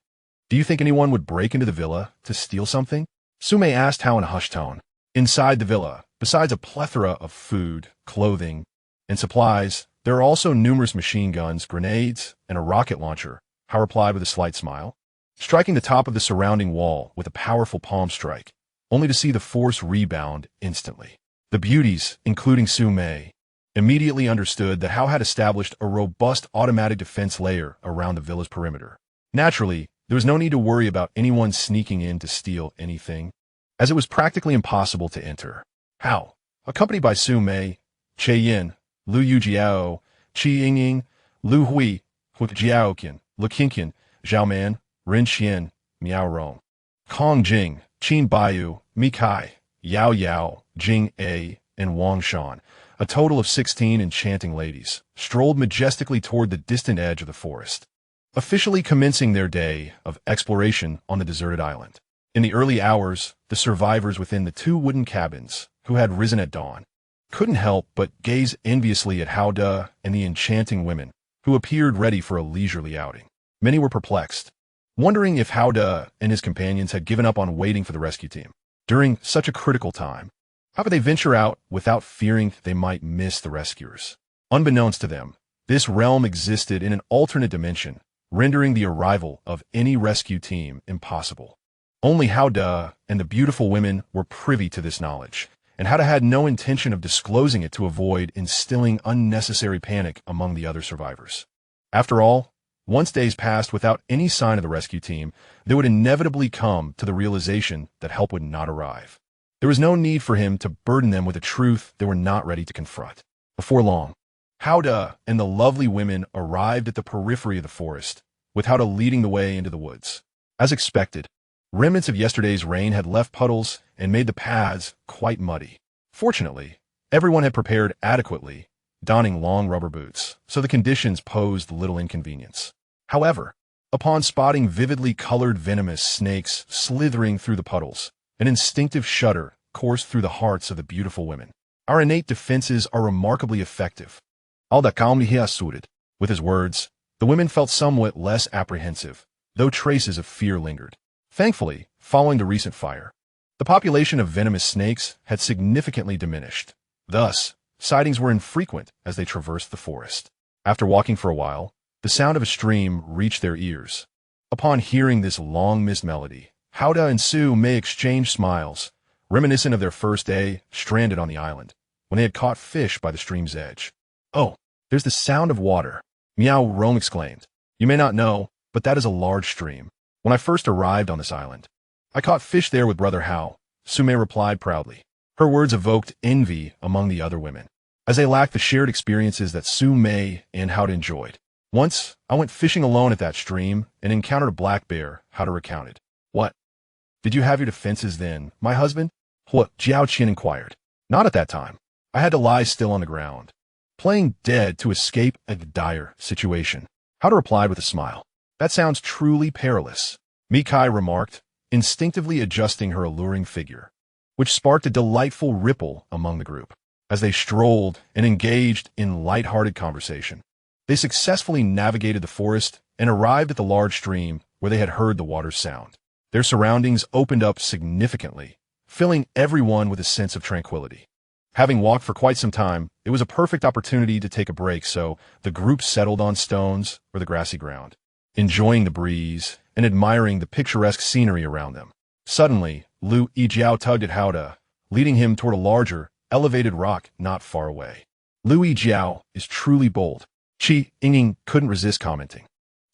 do you think anyone would break into the villa to steal something? Su Mei asked Hao in a hushed tone. Inside the villa, besides a plethora of food, clothing, and supplies, there are also numerous machine guns, grenades, and a rocket launcher, Hao replied with a slight smile, striking the top of the surrounding wall with a powerful palm strike, only to see the force rebound instantly. The beauties, including Su Mei, immediately understood that Hao had established a robust automatic defense layer around the villa's perimeter. Naturally, there was no need to worry about anyone sneaking in to steal anything, as it was practically impossible to enter. Hao, accompanied by Su Mei, Che Yin, Liu Yijiao, Qi Yingying, Lu Hui, Hu Jiaoqian, Lu Qingqian, Zhao Man, Ren Xian, Miao Rong, Kong Jing, Qin Baiyu, Mi Kai, Yao Yao, Jing A, and Wang Shan, a total of 16 enchanting ladies, strolled majestically toward the distant edge of the forest. officially commencing their day of exploration on the deserted island. In the early hours, the survivors within the two wooden cabins, who had risen at dawn, couldn't help but gaze enviously at Hao De and the enchanting women, who appeared ready for a leisurely outing. Many were perplexed, wondering if Hao De and his companions had given up on waiting for the rescue team. During such a critical time, how could they venture out without fearing they might miss the rescuers? Unbeknownst to them, this realm existed in an alternate dimension, rendering the arrival of any rescue team impossible. Only Hao De and the beautiful women were privy to this knowledge, and Hao De had no intention of disclosing it to avoid instilling unnecessary panic among the other survivors. After all, once days passed without any sign of the rescue team, they would inevitably come to the realization that help would not arrive. There was no need for him to burden them with a truth they were not ready to confront. Before long, Hao De and the lovely women arrived at the periphery of the forest, with Hao De leading the way into the woods. As expected, remnants of yesterday's rain had left puddles and made the paths quite muddy. Fortunately, everyone had prepared adequately, donning long rubber boots, so the conditions posed little inconvenience. However, upon spotting vividly colored venomous snakes slithering through the puddles, an instinctive shudder coursed through the hearts of the beautiful women. Our innate defenses are remarkably effective. Alda calmly he assured. With his words, the women felt somewhat less apprehensive, though traces of fear lingered. Thankfully, following the recent fire, the population of venomous snakes had significantly diminished. Thus, sightings were infrequent as they traversed the forest. After walking for a while, the sound of a stream reached their ears. Upon hearing this long-missed melody, Hao De and Su Mei exchanged smiles, reminiscent of their first day stranded on the island, when they had caught fish by the stream's edge. "Oh, there's the sound of water," Miao Rong exclaimed. "You may not know, but that is a large stream. When I first arrived on this island, I caught fish there with Brother Hao," Su Mei replied proudly. Her words evoked envy among the other women, as they lacked the shared experiences that Su Mei and Hao De enjoyed. "Once, I went fishing alone at that stream and encountered a black bear," Hao De recounted. "What? Did you have your defenses then, my husband?" Hua Jiaoqian inquired. "Not at that time. I had to lie still on the ground, playing dead to escape a dire situation," Hao De replied with a smile. "That sounds truly perilous," Mikai remarked, instinctively adjusting her alluring figure, which sparked a delightful ripple among the group. As they strolled and engaged in light-hearted conversation, they successfully navigated the forest and arrived at the large stream where they had heard the water's sound. Their surroundings opened up significantly, filling everyone with a sense of tranquility. Having walked for quite some time, it was a perfect opportunity to take a break, so the group settled on stones or the grassy ground, enjoying the breeze and admiring the picturesque scenery around them. Suddenly, Liu Yijiao tugged at Hao De, leading him toward a larger, elevated rock not far away. "Liu Yijiao is truly bold," Yingying couldn't resist commenting.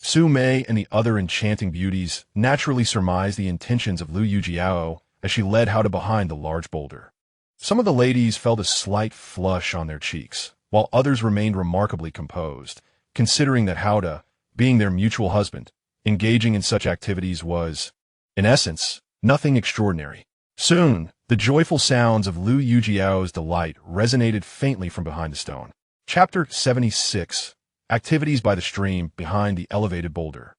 Su Mei and the other enchanting beauties naturally surmised the intentions of Liu Yijiao as she led Hao De behind the large boulder. Some of the ladies felt a slight flush on their cheeks, while others remained remarkably composed, considering that Hao De, being their mutual husband, engaging in such activities was, in essence, nothing extraordinary. Soon, the joyful sounds of Liu Yijiao's delight resonated faintly from behind the stone. Chapter 76. Activities by the stream behind the elevated boulder.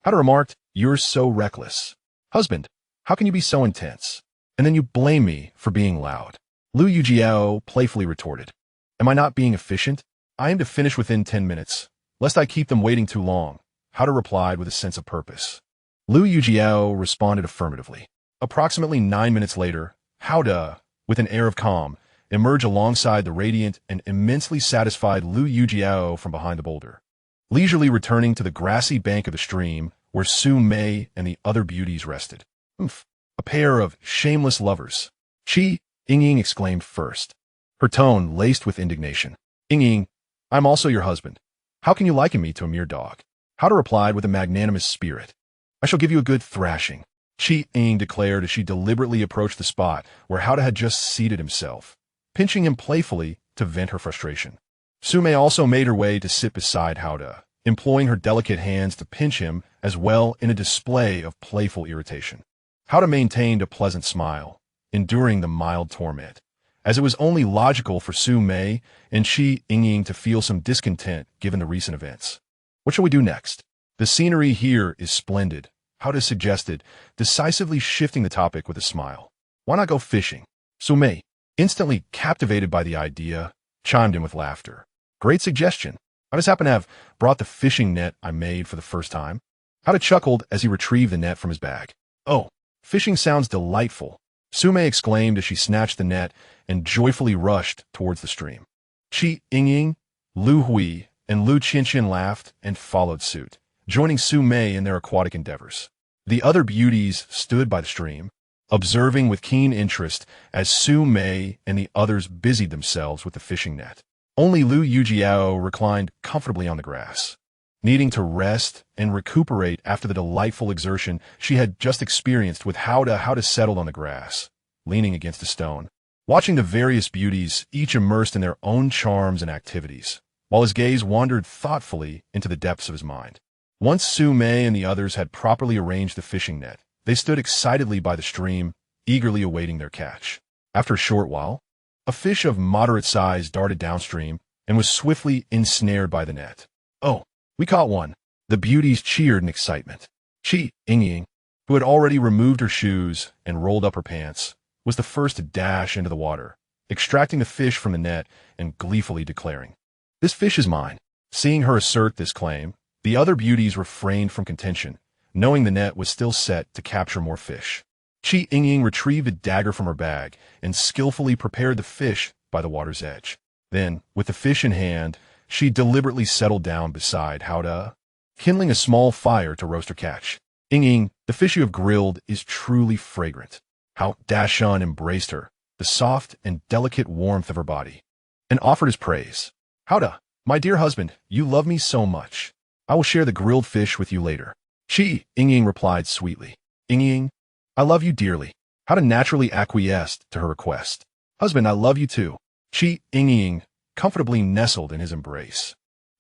Hao De remarked, "You're so reckless. Husband, how can you be so intense? And then you blame me for being loud." Liu Yijiao playfully retorted, "Am I not being efficient? I aim to finish within 10 minutes, lest I keep them waiting too long," Hao De replied with a sense of purpose. Liu Yijiao responded affirmatively. Approximately 9 minutes later, Hao De, with an air of calm, emerged alongside the radiant and immensely satisfied Liu Yijiao from behind the boulder, leisurely returning to the grassy bank of the stream where Su Mei and the other beauties rested. "Oomph, a pair of shameless lovers," Yingying exclaimed first, her tone laced with indignation. "Yingying, I'm also your husband. How can you liken me to a mere dog?" Hao De replied with a magnanimous spirit. "I shall give you a good thrashing," Yingying declared as she deliberately approached the spot where Hao De had just seated himself, pinching him playfully to vent her frustration. Su Mei also made her way to sit beside Hao De, employing her delicate hands to pinch him as well in a display of playful irritation. Hao De maintained a pleasant smile, enduring the mild torment, as it was only logical for Su Mei and Yingying to feel some discontent given the recent events. "What shall we do next?" The scenery here is splendid, Hao suggested, decisively shifting the topic with a smile. Why not go fishing? Su Mei, instantly captivated by the idea, chimed in with laughter. Great suggestion. I just happen to have brought the fishing net I made for the first time. Hao chuckled as he retrieved the net from his bag. Oh, fishing sounds delightful, Su Mei exclaimed as she snatched the net and joyfully rushed towards the stream. Yingying, Liu Hui, and Liu Qianqian laughed and followed suit, joining Su Mei in their aquatic endeavors. The other beauties stood by the stream, observing with keen interest as Su Mei and the others busied themselves with the fishing net. Only Liu Yijiao reclined comfortably on the grass, needing to rest and recuperate after the delightful exertion she had just experienced with Hao settled on the grass, leaning against a stone, watching the various beauties each immersed in their own charms and activities, while his gaze wandered thoughtfully into the depths of his mind. Once Su Mei and the others had properly arranged the fishing net, they stood excitedly by the stream, eagerly awaiting their catch. After a short while, a fish of moderate size darted downstream and was swiftly ensnared by the net. Oh, we caught one. The beauties cheered in excitement. Yingying, who had already removed her shoes and rolled up her pants, was the first to dash into the water, extracting the fish from the net and gleefully declaring, "This fish is mine." Seeing her assert this claim, the other beauties refrained from contention, knowing the net was still set to capture more fish. Yingying retrieved a dagger from her bag and skillfully prepared the fish by the water's edge. Then, with the fish in hand, she deliberately settled down beside Hao, kindling a small fire to roast her catch. Yingying, the fish you have grilled is truly fragrant. Hao Dashun embraced her, the soft and delicate warmth of her body, and offered his praise. Hao, my dear husband, you love me so much. I will share the grilled fish with you later. Yingying replied sweetly. Yingying, I love you dearly. Hao naturally acquiesced to her request. Husband, I love you too. Yingying, comfortably nestled in his embrace,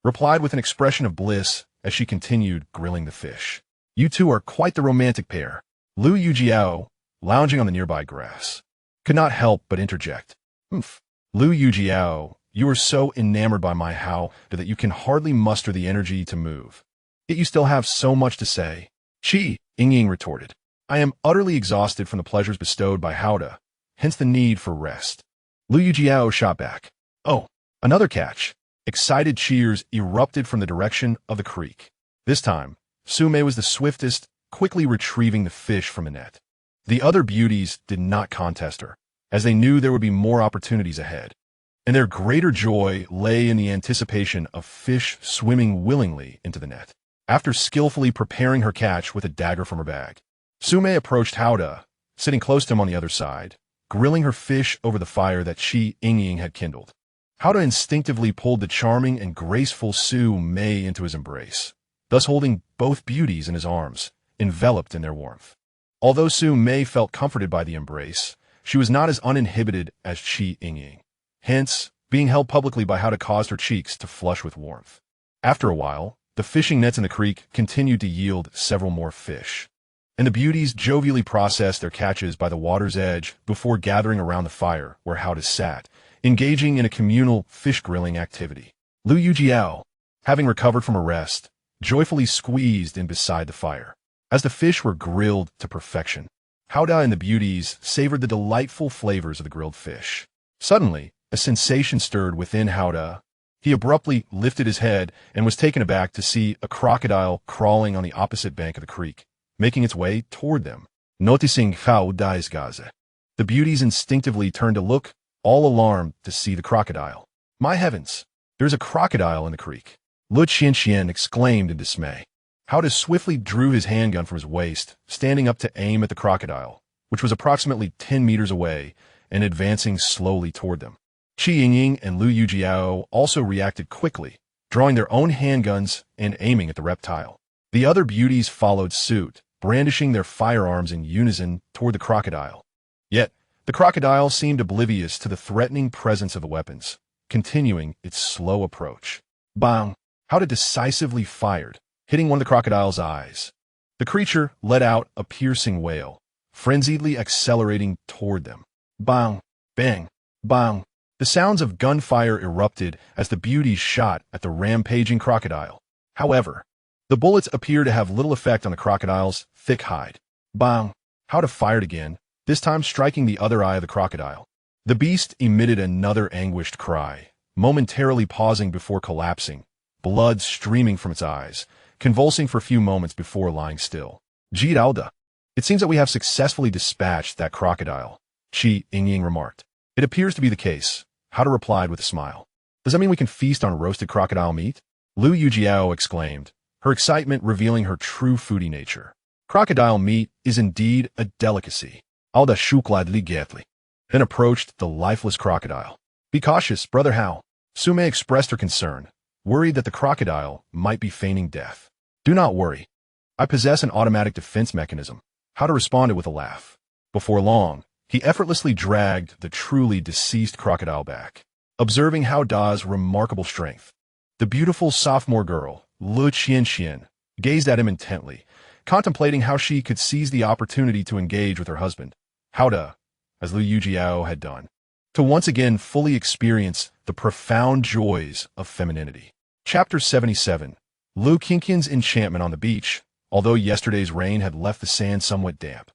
replied with an expression of bliss as she continued grilling the fish. You two are quite the romantic pair. Liu Yijiao, lounging on the nearby grass, could not help but interject. Liu Yijiao, you are so enamored by my Hao that you can hardly muster the energy to move. Yet you still have so much to say. Yingying retorted. I am utterly exhausted from the pleasures bestowed by Hao, hence the need for rest. Liu Yijiao shot back. Oh, another catch. Excited cheers erupted from the direction of the creek. This time, Su Mei was the swiftest, quickly retrieving the fish from the net. The other beauties did not contest her, as they knew there would be more opportunities ahead, and their greater joy lay in the anticipation of fish swimming willingly into the net. After skillfully preparing her catch with a dagger from her bag, Su Mei approached Hao, sitting close to him on the other side, grilling her fish over the fire that Yingying had kindled. Hao instinctively pulled the charming and graceful Su Mei into his embrace, thus holding both beauties in his arms, enveloped in their warmth. Although Su Mei felt comforted by the embrace, she was not as uninhibited as Yingying. Hence, being held publicly by Hao caused her cheeks to flush with warmth. After a while, the fishing nets in the creek continued to yield several more fish, and the beauties jovially processed their catches by the water's edge before gathering around the fire where Hao sat, engaging in a communal fish-grilling activity. Liu Yijiao, having recovered from a rest, joyfully squeezed in beside the fire. As the fish were grilled to perfection, Hao and the beauties savored the delightful flavors of the grilled fish. Suddenly, a sensation stirred within Hao. He abruptly lifted his head and was taken aback to see a crocodile crawling on the opposite bank of the creek, making its way toward them. Noticing Hao Dai's gaze, the beauties instinctively turned to look, all alarmed to see the crocodile. My heavens, there's a crocodile in the creek. Liu Qianqian exclaimed in dismay. Hao swiftly drew his handgun from his waist, standing up to aim at the crocodile, which was approximately 10 meters away and advancing slowly toward them. Yingying and Liu Yijiao also reacted quickly, drawing their own handguns and aiming at the reptile. The other beauties followed suit, brandishing their firearms in unison toward the crocodile. Yet, the crocodile seemed oblivious to the threatening presence of the weapons, continuing its slow approach. Bang! Hao decisively fired, hitting one of the crocodile's eyes. The creature let out a piercing wail, frenziedly accelerating toward them. Bang! Bang! Bang! The sounds of gunfire erupted as the beauties shot at the rampaging crocodile. However, The bullets appear to have little effect on the crocodile's thick hide. Bang! Howda fired again, this time striking the other eye of the crocodile. The beast emitted another anguished cry, momentarily pausing before collapsing, blood streaming from its eyes, convulsing for a few moments before lying still. Yingying. It seems that we have successfully dispatched that crocodile, Yingying remarked. It appears to be the case, Howda replied with a smile. Does that mean we can feast on roasted crocodile meat? Liu Yijiao exclaimed, her excitement revealing her true foodie nature. Crocodile meat is indeed a delicacy. Howda gladly gladly. Then approached the lifeless crocodile. Be cautious, brother Hao. Su Mei expressed her concern, worried that the crocodile might be feigning death. Do not worry. I possess an automatic defense mechanism. Howda responded with a laugh. Before long, he effortlessly dragged the truly deceased crocodile back. Observing Howda's remarkable strength, the beautiful sophomore girl, Liu Yijiao, gazed at him intently, contemplating how she could seize the opportunity to engage with her husband, Howda, as Liu Yijiao had done, to once again fully experience the profound joys of femininity. Chapter 77. Liu Yijiao's enchantment on the beach, although yesterday's rain had left the sand somewhat damp.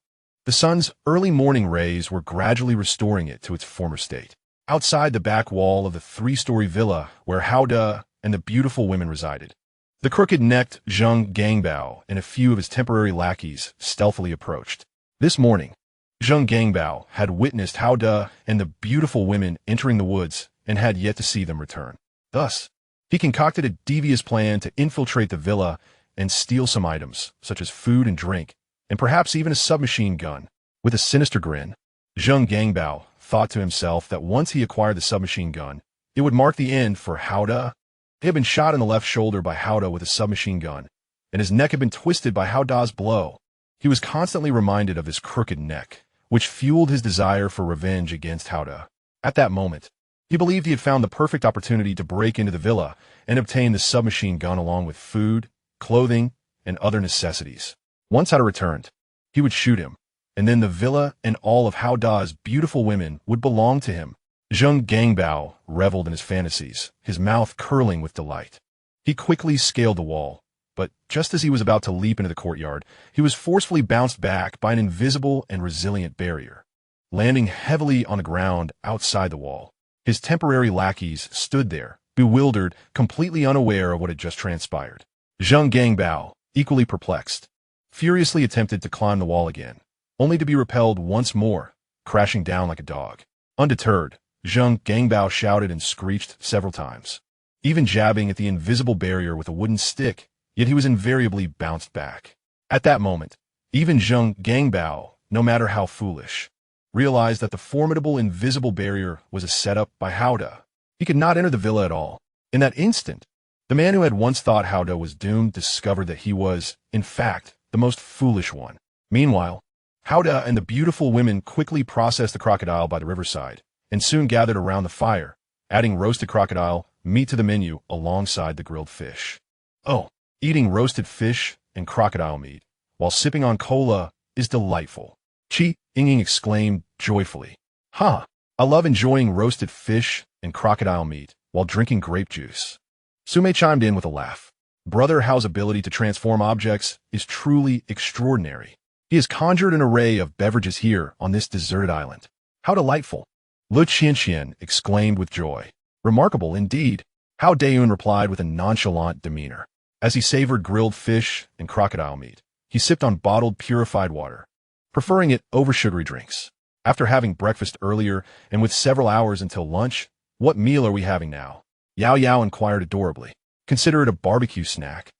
The sun's early morning rays were gradually restoring it to its former state. Outside the back wall of the three-story villa where Howda and the beautiful women resided, the crooked-necked Zheng Gangbao and a few of his temporary lackeys stealthily approached. This morning, Zheng Gangbao had witnessed Howda and the beautiful women entering the woods and had yet to see them return. Thus, he concocted a devious plan to infiltrate the villa and steal some items, such as food and drink, and perhaps even a submachine gun. With a sinister grin, Zheng Gangbao thought to himself that once he acquired the submachine gun, it would mark the end for Howda. He had been shot in the left shoulder by Howda with a submachine gun, and his neck had been twisted by Howda's blow. He was constantly reminded of his crooked neck, which fueled his desire for revenge against Howda. At that moment, he believed he had found the perfect opportunity to break into the villa and obtain the submachine gun along with food, clothing, and other necessities. Once Howda returned, he would shoot him, and then the villa and all of Howda's beautiful women would belong to him. Zheng Gangbao reveled in his fantasies, his mouth curling with delight. He quickly scaled the wall, but just as he was about to leap into the courtyard, he was forcefully bounced back by an invisible and resilient barrier. Landing heavily on the ground outside the wall, his temporary lackeys stood there, bewildered, completely unaware of what had just transpired. Zheng Gangbao, equally perplexed, furiously attempted to climb the wall again, only to be repelled once more, crashing down like a dog. Undeterred, Zheng Gangbao shouted and screeched several times, even jabbing at the invisible barrier with a wooden stick, yet he was invariably bounced back. At that moment, even Zheng Gangbao, no matter how foolish, realized that the formidable invisible barrier was a setup by Howda. He could not enter the villa at all. In that instant, the man who had once thought Howda was doomed discovered that he was, in fact, the most foolish one. Meanwhile, Howda and the beautiful women quickly processed the crocodile by the riverside, and soon gathered around the fire, adding roasted crocodile meat to the menu alongside the grilled fish. Oh, eating roasted fish and crocodile meat while sipping on cola is delightful. Yingying exclaimed joyfully. I love enjoying roasted fish and crocodile meat while drinking grape juice. Su Mei chimed in with a laugh. Brother Hao's ability to transform objects is truly extraordinary. He has conjured an array of beverages here on this deserted island. How delightful! Liu Yijiao exclaimed with joy. Remarkable indeed. Hao Dayun replied with a nonchalant demeanor. As he savored grilled fish and crocodile meat, he sipped on bottled purified water, preferring it over sugary drinks. After having breakfast earlier and with several hours until lunch, what meal are we having now? Yao Yao inquired adorably. Consider it a barbecue snack.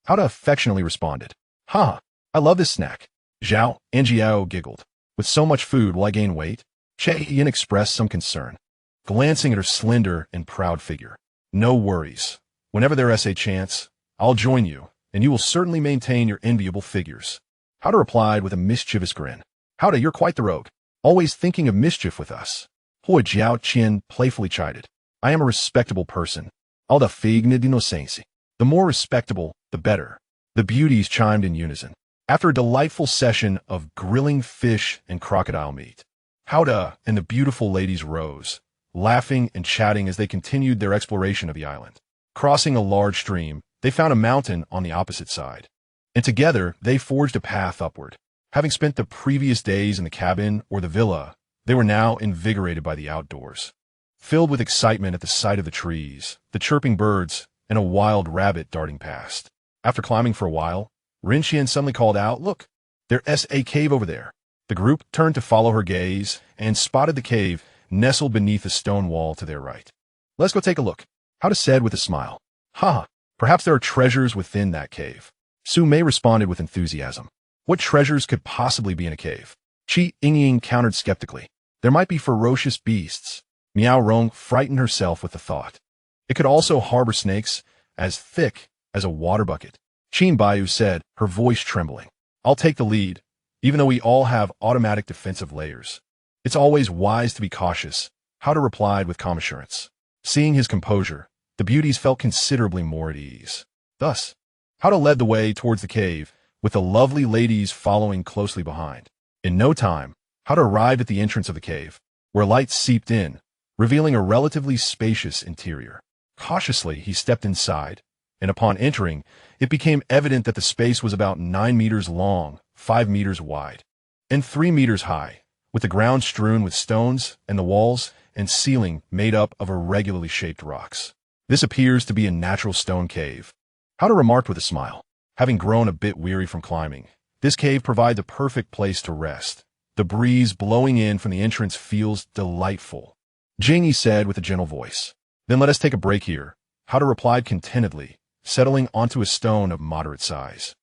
Howda affectionately responded. I love this snack. Zhao and Jiao giggled. With so much food, will I gain weight? Yin expressed some concern, glancing at her slender and proud figure. No worries. Whenever there is a chance, I'll join you, and you will certainly maintain your enviable figures. Howda replied with a mischievous grin. Howda, you're quite the rogue, always thinking of mischief with us. Hua Jiao Qin playfully chided. I am a respectable person. All the figna d'innocency. The more respectable, the better. The beauties chimed in unison. After a delightful session of grilling fish and crocodile meat, Howda and the beautiful ladies rose, laughing and chatting as they continued their exploration of the island. Crossing a large stream, they found a mountain on the opposite side. And together, they forged a path upward. Having spent the previous days in the cabin or the villa, they were now invigorated by the outdoors. Filled with excitement at the sight of the trees, the chirping birds, and a wild rabbit darting past. After climbing for a while, Rinqian suddenly called out, "Look, there's a cave over there." The group turned to follow her gaze and spotted the cave nestled beneath a stone wall to their right. "Let's go take a look," Hao said with a smile. "Ha! Perhaps there are treasures within that cave." Su Mei responded with enthusiasm. What treasures could possibly be in a cave? Yingying countered skeptically. There might be ferocious beasts. Miao Rong frightened herself with the thought. It could also harbor snakes as thick as a water bucket. Qin Baiyu said, her voice trembling. "I'll take the lead, even though we all have automatic defensive layers. It's always wise to be cautious," Hao replied with calm assurance. Seeing his composure, the beauties felt considerably more at ease. Thus, Hao led the way towards the cave, with the lovely ladies following closely behind. In no time, Hao arrived at the entrance of the cave, where light seeped in, revealing a relatively spacious interior. Cautiously, he stepped inside, and upon entering, it became evident that the space was about 9 meters long, 5 meters wide, and 3 meters high, with the ground strewn with stones and the walls and ceiling made up of irregularly shaped rocks. "This appears to be a natural stone cave," Hao remarked with a smile. Having grown a bit weary from climbing, this cave provides a perfect place to rest. The breeze blowing in from the entrance feels delightful. Jingyi said with a gentle voice. "Then let us take a break here," Hao replied contentedly, settling onto a stone of moderate size.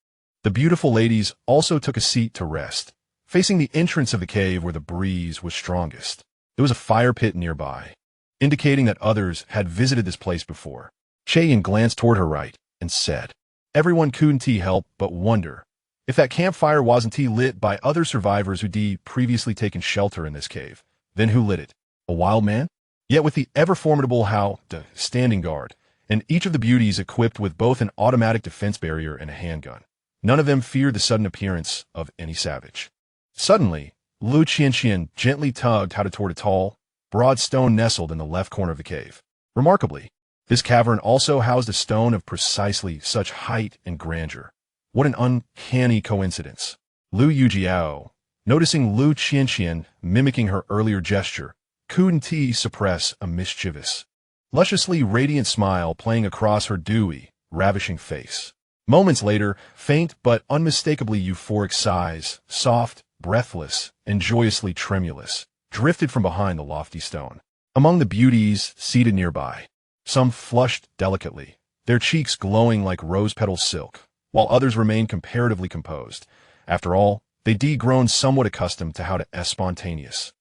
The beautiful ladies also took a seat to rest, facing the entrance of the cave where the breeze was strongest. There was a fire pit nearby, indicating that others had visited this place before. Yin glanced toward her right and said, "Everyone couldn't help but wonder if that campfire wasn't lit by other survivors who'd previously taken shelter in this cave. Then who lit it? A wild man?" Yet with the ever-formidable Hao standing guard, and each of the beauties equipped with both an automatic defense barrier and a handgun, none of them feared the sudden appearance of any savage. Suddenly, Liu Yijiao gently tugged Hao toward a tall, broad stone nestled in the left corner of the cave. Remarkably, this cavern also housed a stone of precisely such height and grandeur. What an uncanny coincidence. Liu Yijiao, noticing Liu Yijiao mimicking her earlier gesture, couldn't suppress a mischievous, lusciously radiant smile playing across her dewy, ravishing face. Moments later, faint but unmistakably euphoric sighs, soft, breathless, and joyously tremulous, drifted from behind the lofty stone. Among the beauties seated nearby, some flushed delicately, their cheeks glowing like rose-petal silk, while others remained comparatively composed. After all, they'd grown somewhat accustomed to how to spontaneous,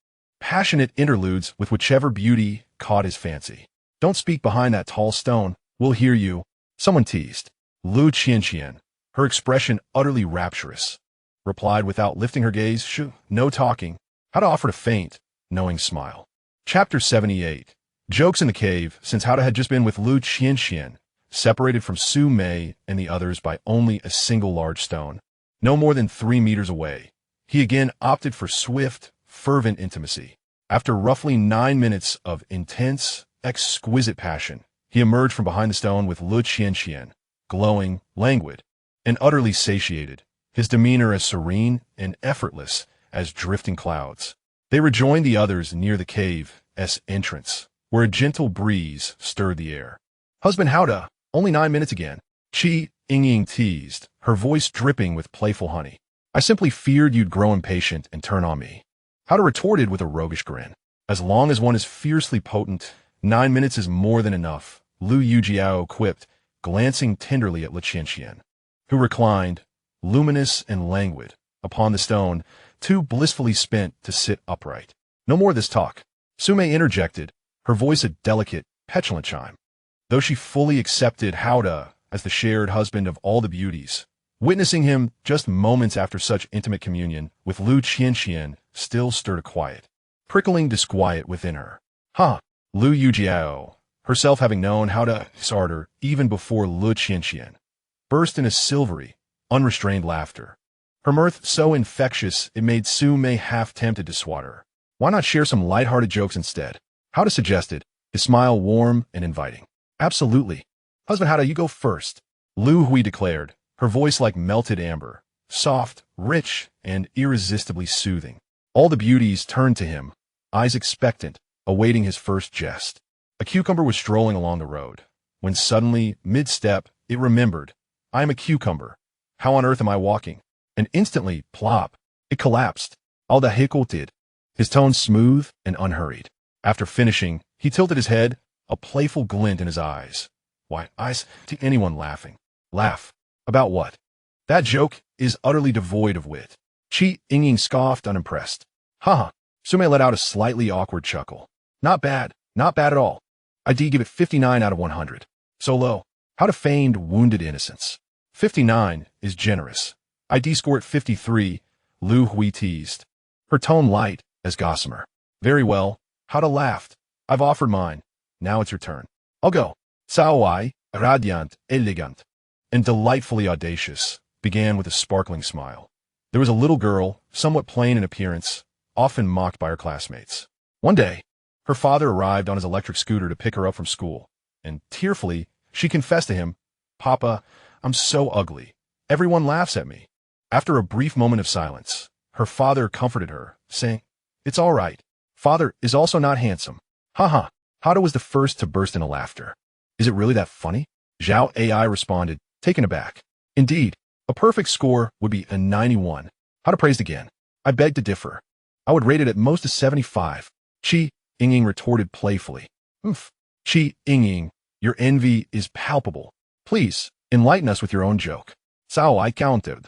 passionate interludes with whichever beauty caught his fancy. "Don't speak behind that tall stone, we'll hear you," someone teased. Liu Yijiao, her expression utterly rapturous, replied without lifting her gaze, "Shoo, no talking." Hao offered a faint, knowing smile. Chapter 78. Jokes in the cave. Since Hao had just been with Liu Yijiao, separated from Su Mei and the others by only a single large stone, no more than 3 meters away, he again opted for swift, fervent intimacy. After roughly 9 minutes of intense, exquisite passion, he emerged from behind the stone with Liu Yijiao, glowing, languid, and utterly satiated, his demeanor as serene and effortless as drifting clouds. They rejoined the others near the cave's entrance, where a gentle breeze stirred the air. "Husband Hao, only 9 minutes again," Yingying teased, her voice dripping with playful honey. "I simply feared you'd grow impatient and turn on me." Hao retorted with a roguish grin. "As long as one is fiercely potent, 9 minutes is more than enough," Liu Yijiao quipped, glancing tenderly at Liu Yijiao, who reclined, luminous and languid, upon the stone, too blissfully spent to sit upright. "No more of this talk," Su Mei interjected, her voice a delicate, petulant chime. Though she fully accepted Hao as the shared husband of all the beauties, witnessing him just moments after such intimate communion with Liu Yijiao still stirred a quiet, prickling disquiet within her. Liu Yijiao, herself having known Hao's ardor even before Liu Yijiao, burst in a silvery, unrestrained laughter. Her mirth so infectious it made Su Mei half tempted to swat her. "Why not share some light-hearted jokes instead?" Hao suggested, his smile warm and inviting. "Absolutely. Husband Hao, you go first." Liu Hui declared, her voice like melted amber, soft, rich, and irresistibly soothing. All the beauties turned to him, eyes expectant, awaiting his first jest. A cucumber was strolling along the road, when suddenly, mid-step, it remembered, I am a cucumber. How on earth am I walking? And instantly, plop, it collapsed. All the hickle did. His tone smooth and unhurried. After finishing, he tilted his head, a playful glint in his eyes. Why, eyes to anyone laughing. Laugh. About what? That joke is utterly devoid of wit. Yingying scoffed, unimpressed. Haha. Su Mei let out a slightly awkward chuckle. Not bad at all. I'd give it 59 out of 100. So low. How to feigned wounded innocence. 59 is generous. I'd score it 53, Liu Hui teased. Her tone light as gossamer. Very well. How'da laughed. I've offered mine. Now it's your turn. I'll go. Sao radiant, elegant, and delightfully audacious, began with a sparkling smile. There was a little girl, somewhat plain in appearance, often mocked by her classmates. One day, her father arrived on his electric scooter to pick her up from school, and tearfully, she confessed to him, Papa, I'm so ugly. Everyone laughs at me. After a brief moment of silence, her father comforted her, saying, It's all right. Father is also not handsome. Haha. Hada was the first to burst into laughter. Is it really that funny? Zhao AI responded, taken aback. Indeed, a perfect score would be a 91. Hada praised again. I beg to differ. I would rate it at most a 75. Yingying retorted playfully. Yingying, your envy is palpable. Please, enlighten us with your own joke. Sao I countered.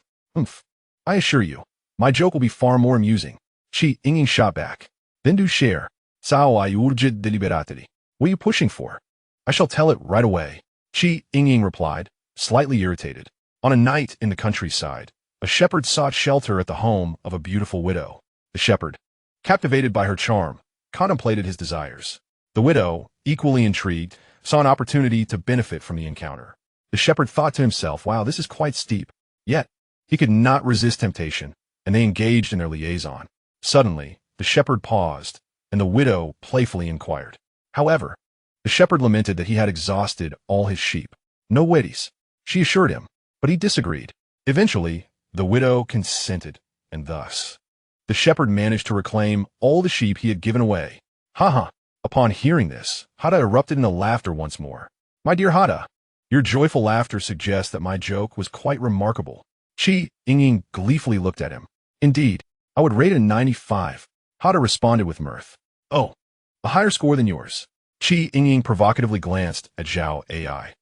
I assure you, my joke will be far more amusing. Yingying shot back. Then do share. Sao I urged deliberately. What are you pushing for? I shall tell it right away. Yingying replied, slightly irritated. On a night in the countryside, a shepherd sought shelter at the home of a beautiful widow. The shepherd, captivated by her charm, contemplated his desires. The widow, equally intrigued, saw an opportunity to benefit from the encounter. The shepherd thought to himself, wow, this is quite steep. Yet, he could not resist temptation, and they engaged in their liaison. Suddenly, the shepherd paused, and the widow playfully inquired. However, the shepherd lamented that he had exhausted all his sheep. No weddies, she assured him, but he disagreed. Eventually, the widow consented, and thus, the shepherd managed to reclaim all the sheep he had given away. Haha. Upon hearing this, Hada erupted into laughter once more. My dear Hada, your joyful laughter suggests that my joke was quite remarkable. Yingying gleefully looked at him. Indeed, I would rate it a 95. Hada responded with mirth. Oh, a higher score than yours. Yingying provocatively glanced at Zhao AI.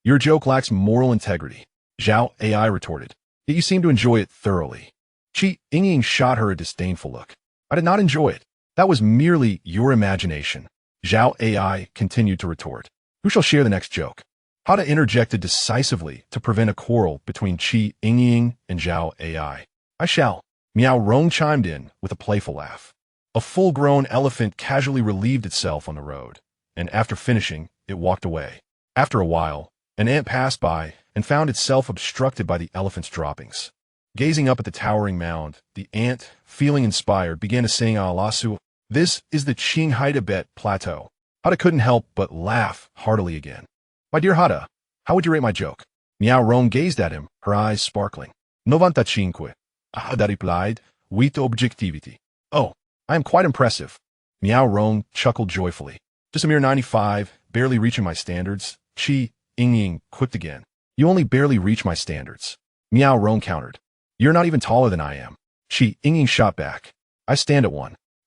Your joke lacks moral integrity. Zhao AI retorted. Yet you seem to enjoy it thoroughly. Yingying shot her a disdainful look. I did not enjoy it. That was merely your imagination. Zhao AI continued to retort. Who shall share the next joke? Hada interjected decisively to prevent a quarrel between Yingying and Zhao AI. I shall. Miao Rong chimed in with a playful laugh. A full-grown elephant casually relieved itself on the road, and after finishing, it walked away. After a while, an ant passed by and found itself obstructed by the elephant's droppings. Gazing up at the towering mound, the ant, feeling inspired, began to sing Alasu. This is the Qinghai Tibet Plateau. Hada couldn't help but laugh heartily again. My dear Hada, how would you rate my joke? Miao Rong gazed at him, her eyes sparkling. 95. Hada replied, with objectivity. Oh, I am quite impressive. Miao Rong chuckled joyfully. Just a mere 95, barely reaching my standards. Yingying quipped again. You only barely reach my standards. Miao Rong countered. You're not even taller than I am. Yingying shot back. I stand at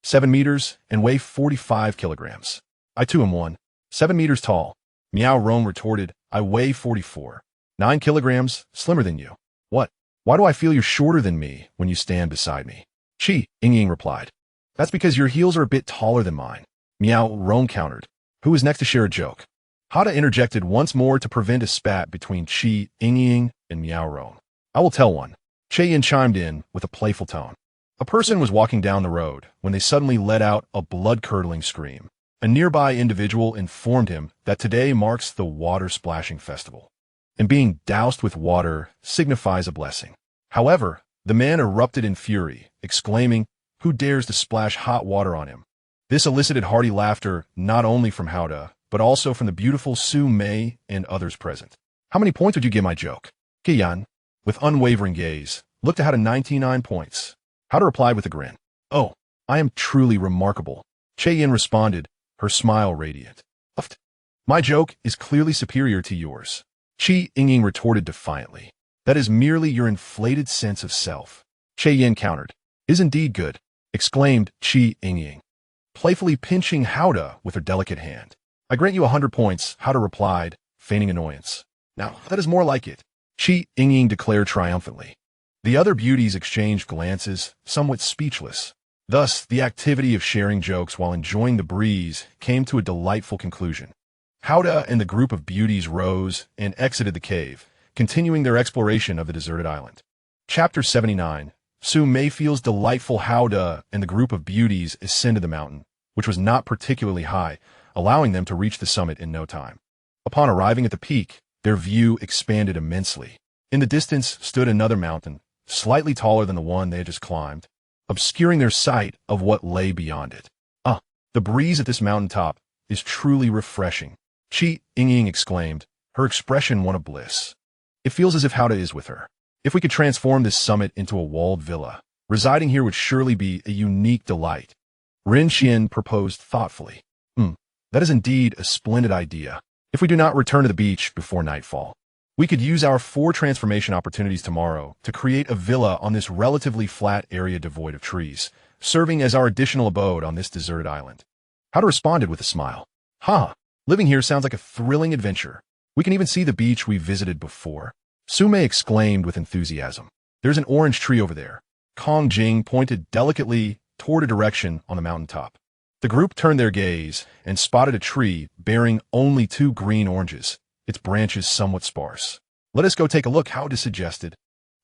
7 meters and weigh 45 kilograms. I too am 7 meters tall. Miao Rong retorted, I weigh 44. 9 kilograms, slimmer than you. What? Why do I feel you're shorter than me when you stand beside me? Yingying replied. That's because your heels are a bit taller than mine. Miao Rong countered. Who is next to share a joke? Hada interjected once more to prevent a spat between Yingying and Miao Rong. I will tell one. Yin chimed in with a playful tone. A person was walking down the road when they suddenly let out a blood-curdling scream. A nearby individual informed him that today marks the water splashing festival, and being doused with water signifies a blessing. However, the man erupted in fury, exclaiming, Who dares to splash hot water on him? This elicited hearty laughter not only from Hada, but also from the beautiful Su Mei and others present. How many points would you give my joke? Qian, with unwavering gaze, looked at Howda 99 points. Howda replied with a grin. Oh, I am truly remarkable. Yin responded, her smile radiant. Uft. My joke is clearly superior to yours. Yingying retorted defiantly. That is merely your inflated sense of self. Yin countered. Is indeed good, exclaimed Yingying, playfully pinching Howda with her delicate hand. I grant you 100 points, Howda replied, feigning annoyance. Now, that is more like it. Yingying declared triumphantly. The other beauties exchanged glances, somewhat speechless. Thus, the activity of sharing jokes while enjoying the breeze came to a delightful conclusion. Howda and the group of beauties rose and exited the cave, continuing their exploration of the deserted island. Chapter 79. Su Mei feels delightful. Howda and the group of beauties ascended the mountain, which was not particularly high, allowing them to reach the summit in no time. Upon arriving at the peak, their view expanded immensely. In the distance stood another mountain, slightly taller than the one they had just climbed, obscuring their sight of what lay beyond it. The breeze at this mountaintop is truly refreshing, Yingying exclaimed, her expression one of bliss. It feels as if Howda is with her. If we could transform this summit into a walled villa, residing here would surely be a unique delight. Ren Xian proposed thoughtfully. That is indeed a splendid idea. If we do not return to the beach before nightfall, we could use our 4 transformation opportunities tomorrow to create a villa on this relatively flat area devoid of trees, serving as our additional abode on this deserted island. Howda responded with a smile. Living here sounds like a thrilling adventure. We can even see the beach we visited before. Su Mei exclaimed with enthusiasm. There's an orange tree over there. Kong Jing pointed delicately toward a direction on the mountaintop. The group turned their gaze and spotted a tree bearing only 2 green oranges, its branches somewhat sparse. Let us go take a look, Howda suggested.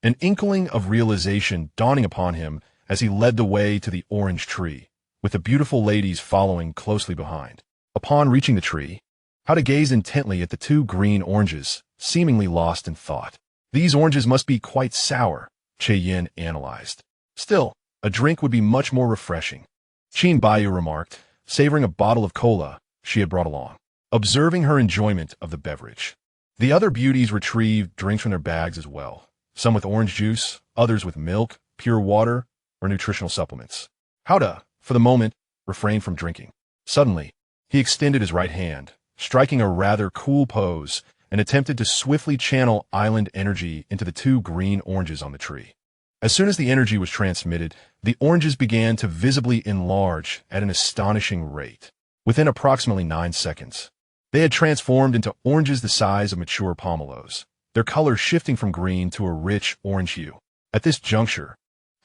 An inkling of realization dawning upon him as he led the way to the orange tree, with the beautiful ladies following closely behind. Upon reaching the tree, Howda gazed intently at the 2 green oranges, seemingly lost in thought. These oranges must be quite sour, Yin analyzed. Still, a drink would be much more refreshing, Qin Baiyu remarked, savoring a bottle of cola she had brought along, observing her enjoyment of the beverage. The other beauties retrieved drinks from their bags as well, some with orange juice, others with milk, pure water, or nutritional supplements. Howda, for the moment, refrained from drinking. Suddenly, he extended his right hand, striking a rather cool pose, and attempted to swiftly channel island energy into the 2 green oranges on the tree. As soon as the energy was transmitted, the oranges began to visibly enlarge at an astonishing rate. Within approximately 9 seconds, they had transformed into oranges the size of mature pomelos, their color shifting from green to a rich orange hue. At this juncture,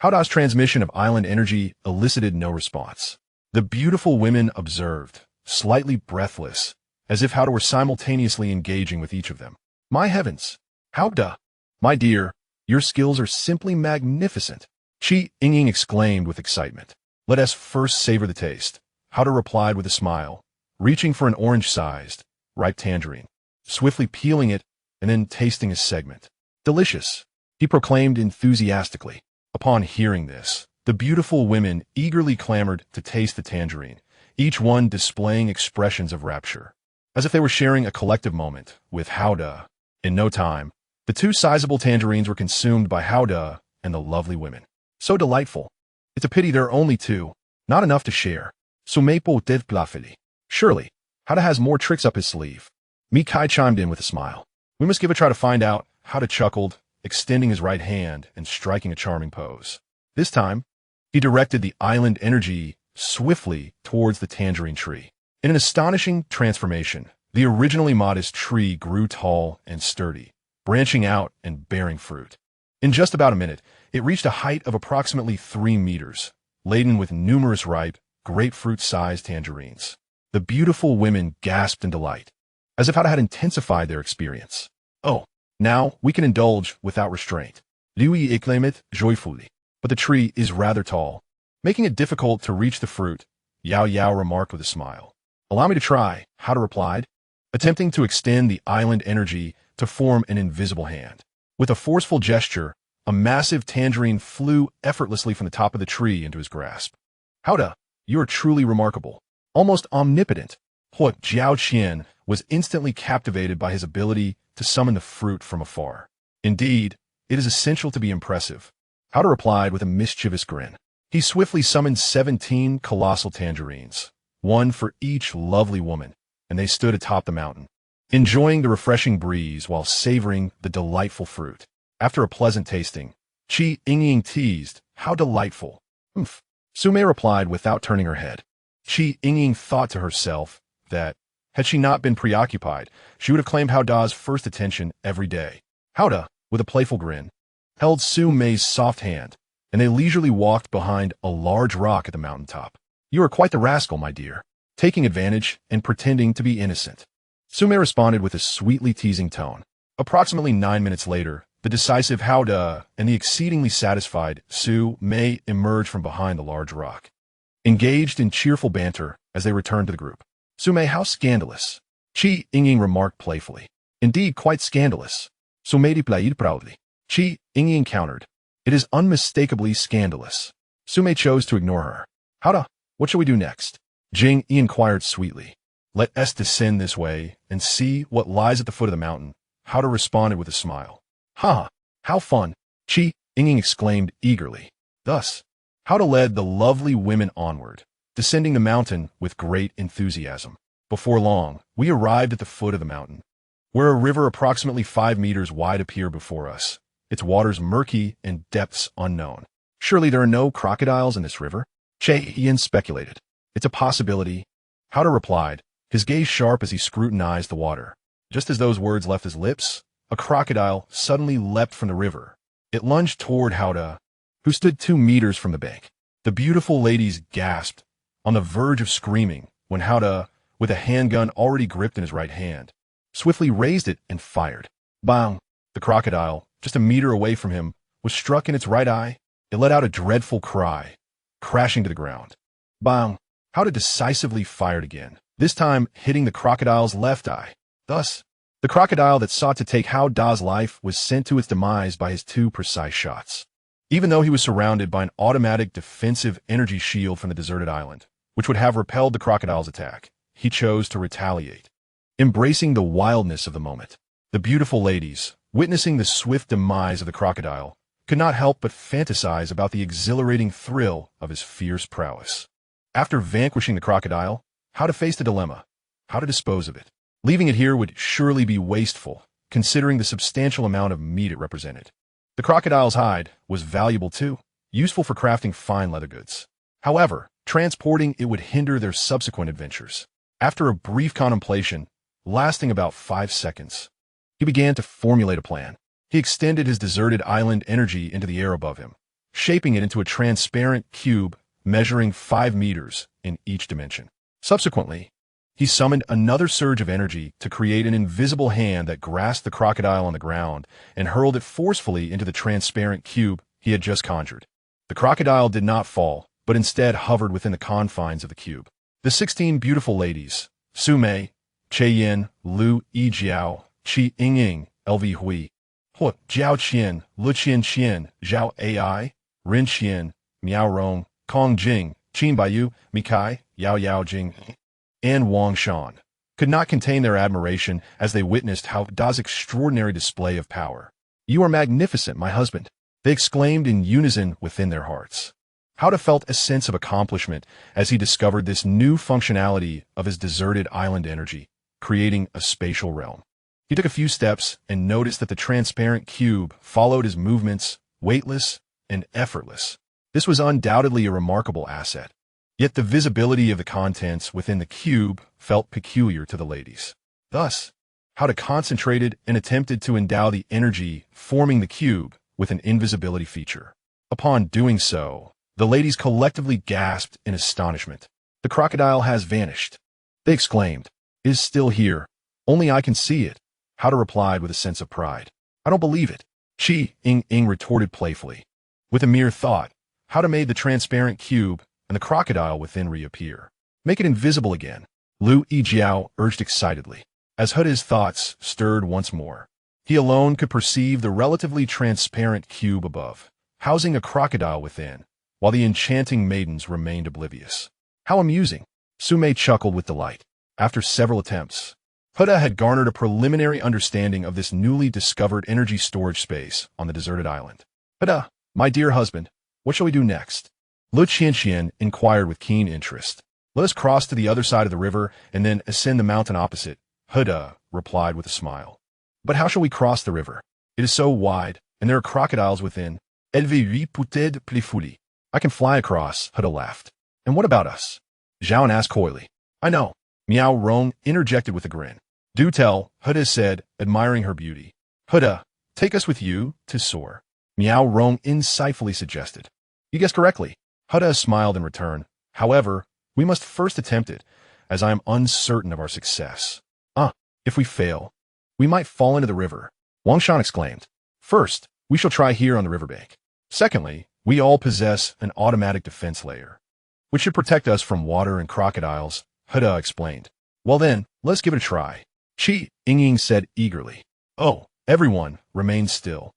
Howda's transmission of island energy elicited no response. The beautiful women observed, slightly breathless, as if Howda were simultaneously engaging with each of them. My heavens! Howda! My dear, your skills are simply magnificent, Yingying exclaimed with excitement. Let us first savor the taste, Howda replied with a smile, reaching for an orange-sized, ripe tangerine, swiftly peeling it and then tasting a segment. Delicious, he proclaimed enthusiastically. Upon hearing this, the beautiful women eagerly clamored to taste the tangerine, each one displaying expressions of rapture, as if they were sharing a collective moment with Howda. In no time, the 2 sizable tangerines were consumed by Howda and the lovely women. So delightful. It's a pity there are only 2, not enough to share. Su Mei peut plafili. Surely, Howda has more tricks up his sleeve. Mi Kai chimed in with a smile. We must give a try to find out, Howda chuckled, extending his right hand and striking a charming pose. This time, he directed the island energy swiftly towards the tangerine tree. In an astonishing transformation, the originally modest tree grew tall and sturdy, branching out and bearing fruit. In just about a minute, it reached a height of approximately 3 meters, laden with numerous ripe, grapefruit-sized tangerines. The beautiful women gasped in delight, as if Howda had intensified their experience. Oh, now we can indulge without restraint, Liu Yijiao exclaimed joyfully. But the tree is rather tall, making it difficult to reach the fruit, Yao Yao remarked with a smile. Allow me to try, Howda replied, attempting to extend the island energy to form an invisible hand. With a forceful gesture, a massive tangerine flew effortlessly from the top of the tree into his grasp. Howda, you are truly remarkable, almost omnipotent, Jiao Qian was instantly captivated by his ability to summon the fruit from afar. Indeed, it is essential to be impressive. Howdah replied with a mischievous grin. He swiftly summoned 17 colossal tangerines, one for each lovely woman, and they stood atop the mountain, enjoying the refreshing breeze while savoring the delightful fruit. After a pleasant tasting, Yingying teased, "How delightful." "Humph," Su Mei replied without turning her head. Yingying thought to herself that, had she not been preoccupied, she would have claimed Haodah's first attention every day. Haodah, with a playful grin, held Su Mei's soft hand, and they leisurely walked behind a large rock at the mountaintop. "You are quite the rascal, my dear," taking advantage and pretending to be innocent. Su Mei responded with a sweetly teasing tone. Approximately 9 minutes later, the decisive Haodah and the exceedingly satisfied Su Mei emerged from behind the large rock, engaged in cheerful banter as they returned to the group. "Su Mei, how scandalous," Yingying remarked playfully. "Indeed, quite scandalous," Su Mei replied proudly. Yingying countered. "It is unmistakably scandalous." Su Mei chose to ignore her. "Haodah, what shall we do next?" Yingying inquired sweetly. "Let us descend this way and see what lies at the foot of the mountain," Haodah responded with a smile. "Ha! How fun!" Yingying exclaimed eagerly. Thus, Haodah led the lovely women onward, descending the mountain with great enthusiasm. Before long, we arrived at the foot of the mountain, where a river approximately 5 meters wide appeared before us, its waters murky and depths unknown. "Surely there are no crocodiles in this river?" Yingying speculated. "It's a possibility," Haodah replied, his gaze sharp as he scrutinized the water. Just as those words left his lips, a crocodile suddenly leapt from the river. It lunged toward Haodah, who stood 2 meters from the bank. The beautiful ladies gasped, on the verge of screaming, when Haodah, with a handgun already gripped in his right hand, swiftly raised it and fired. Bang! The crocodile, just a meter away from him, was struck in its right eye. It let out a dreadful cry, crashing to the ground. Bang! Haodah decisively fired again, this time hitting the crocodile's left eye. Thus, the crocodile that sought to take Haodah's life was sent to its demise by his 2 precise shots. Even though he was surrounded by an automatic defensive energy shield from the deserted island, which would have repelled the crocodile's attack, he chose to retaliate. Embracing the wildness of the moment, the beautiful ladies, witnessing the swift demise of the crocodile, could not help but fantasize about the exhilarating thrill of his fierce prowess. After vanquishing the crocodile, Haodah faced a dilemma: how to dispose of it. Leaving it here would surely be wasteful, considering the substantial amount of meat it represented. The crocodile's hide was valuable too, useful for crafting fine leather goods. However, transporting it would hinder their subsequent adventures. After a brief contemplation, lasting about 5 seconds, he began to formulate a plan. He extended his deserted island energy into the air above him, shaping it into a transparent cube measuring 5 meters in each dimension. Subsequently, he summoned another surge of energy to create an invisible hand that grasped the crocodile on the ground and hurled it forcefully into the transparent cube he had just conjured. The crocodile did not fall, but instead hovered within the confines of the cube. The 16 beautiful ladies, Su Mei, Yin, Liu Yijiao, Yingying, LV Hui, Hu Jiao Qian, Lu Qian, Zhao Ai, Rin Qian, Miao Rong, Kong Jing, Qin Baiyu, Mikai, Yao Jing, and Wang Shan, could not contain their admiration as they witnessed Haodah's extraordinary display of power. "You are magnificent, my husband," they exclaimed in unison within their hearts. Haodah felt a sense of accomplishment as he discovered this new functionality of his deserted island energy, creating a spatial realm. He took a few steps and noticed that the transparent cube followed his movements, weightless and effortless. This was undoubtedly a remarkable asset. Yet the visibility of the contents within the cube felt peculiar to the ladies. Thus, Haodah concentrated and attempted to endow the energy forming the cube with an invisibility feature. Upon doing so, the ladies collectively gasped in astonishment. "The crocodile has vanished," they exclaimed. "It is still here. Only I can see it," Haodah replied with a sense of pride. "I don't believe it," Yingying retorted playfully. With a mere thought, Haodah made the transparent cube and the crocodile within reappear. "Make it invisible again," Liu Yijiao urged excitedly. As Haodah's thoughts stirred once more, he alone could perceive the relatively transparent cube above, housing a crocodile within, while the enchanting maidens remained oblivious. "How amusing!" Su Mei chuckled with delight. After several attempts, Huda had garnered a preliminary understanding of this newly discovered energy storage space on the deserted island. Huda, my dear husband, what shall we do next? Liu Yijiao inquired with keen interest. Let us cross to the other side of the river and then ascend the mountain opposite, Huda replied with a smile. But how shall we cross the river? It is so wide, and there are crocodiles within. Elvez peut-être plus folie. I can fly across, Huda laughed. And what about us? Zhao asked coyly. I know. Miao Rong interjected with a grin. Do tell, Huda said, admiring her beauty. Huda, take us with you to soar. Miao Rong insightfully suggested. You guessed correctly. Huda smiled in return. However, we must first attempt it, as I am uncertain of our success. If we fail, we might fall into the river, Wang Shan exclaimed. First, we shall try here on the riverbank. Secondly, we all possess an automatic defense layer, which should protect us from water and crocodiles, Huda explained. Well then, let's give it a try. Yingying said eagerly. Oh, everyone, remain still,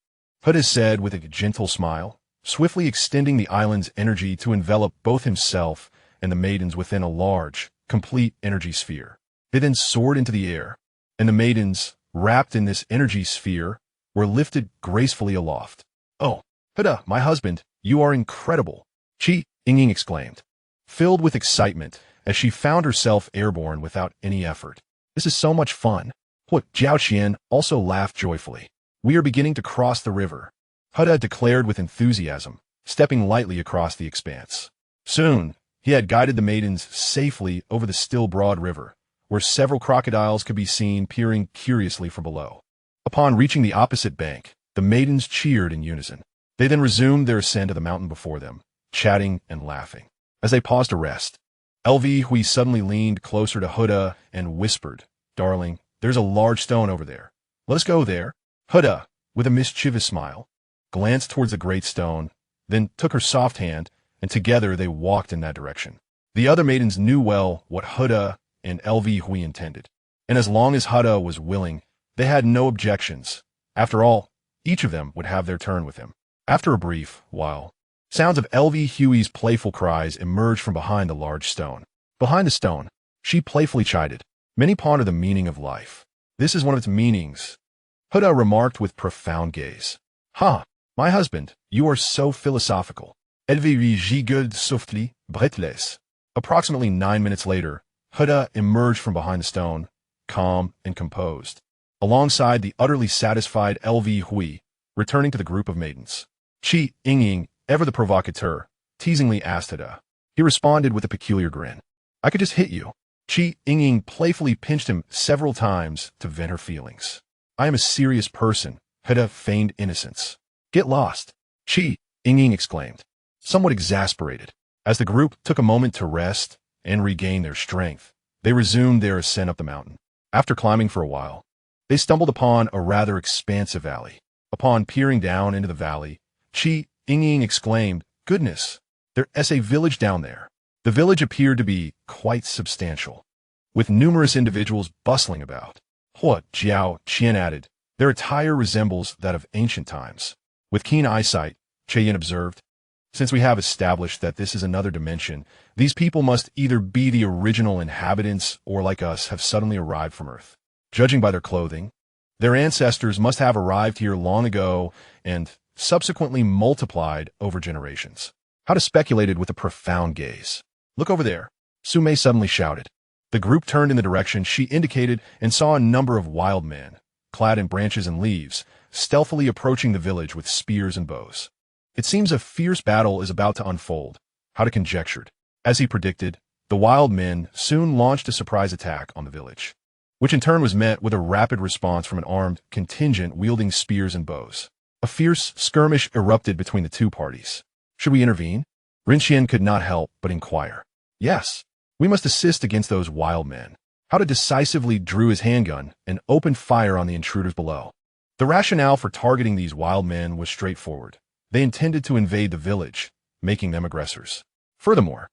Huda said with a gentle smile, swiftly extending the island's energy to envelop both himself and the maidens within a large, complete energy sphere. They then soared into the air, and the maidens, wrapped in this energy sphere, were lifted gracefully aloft. Oh, Huda, my husband, you are incredible, Yingying exclaimed, filled with excitement as she found herself airborne without any effort. This is so much fun. Zhao Qian also laughed joyfully. We are beginning to cross the river, Huda declared with enthusiasm, stepping lightly across the expanse. Soon, he had guided the maidens safely over the still broad river, where several crocodiles could be seen peering curiously from below. Upon reaching the opposite bank, the maidens cheered in unison. They then resumed their ascent of the mountain before them, chatting and laughing. As they paused to rest, Hui suddenly leaned closer to Huda and whispered, Darling, there's a large stone over there. Let us go there. Huda, with a mischievous smile, glanced towards the great stone, then took her soft hand, and together they walked in that direction. The other maidens knew well what Huda and Hui intended, and as long as Huda was willing, they had no objections. After all, each of them would have their turn with him. After a brief while, sounds of Hui's playful cries emerged from behind the large stone. Behind the stone, she playfully chided. Many ponder the meaning of life. This is one of its meanings, Huda remarked with profound gaze. My husband, you are so philosophical. Elvez gigoud softly, breathless. Approximately 9 minutes later, Huda emerged from behind the stone, calm and composed, alongside the utterly satisfied Hui, returning to the group of maidens. Yingying, ever the provocateur, teasingly asked Huda. He responded with a peculiar grin. I could just hit you. Yingying playfully pinched him several times to vent her feelings. I am a serious person, Huda feigned innocence. Get lost, Yingying exclaimed, somewhat exasperated. As the group took a moment to rest and regain their strength, they resumed their ascent up the mountain. After climbing for a while, they stumbled upon a rather expansive valley. Upon peering down into the valley, Yingying exclaimed, Goodness, there's a village down there. The village appeared to be quite substantial, with numerous individuals bustling about. Zhao Qian added, their attire resembles that of ancient times. With keen eyesight, Yin observed, since we have established that this is another dimension, these people must either be the original inhabitants or, like us, have suddenly arrived from Earth. Judging by their clothing, their ancestors must have arrived here long ago and subsequently multiplied over generations. Huda speculated with a profound gaze. Look over there, Su Mei suddenly shouted. The group turned in the direction she indicated and saw a number of wild men, clad in branches and leaves, stealthily approaching the village with spears and bows. It seems a fierce battle is about to unfold, Huda conjectured. As he predicted, the wild men soon launched a surprise attack on the village, which in turn was met with a rapid response from an armed contingent wielding spears and bows. A fierce skirmish erupted between the two parties. Should we intervene? Rinqian could not help but inquire. Yes, we must assist against those wild men. Huda decisively drew his handgun and opened fire on the intruders below. The rationale for targeting these wild men was straightforward. They intended to invade the village, making them aggressors. Furthermore,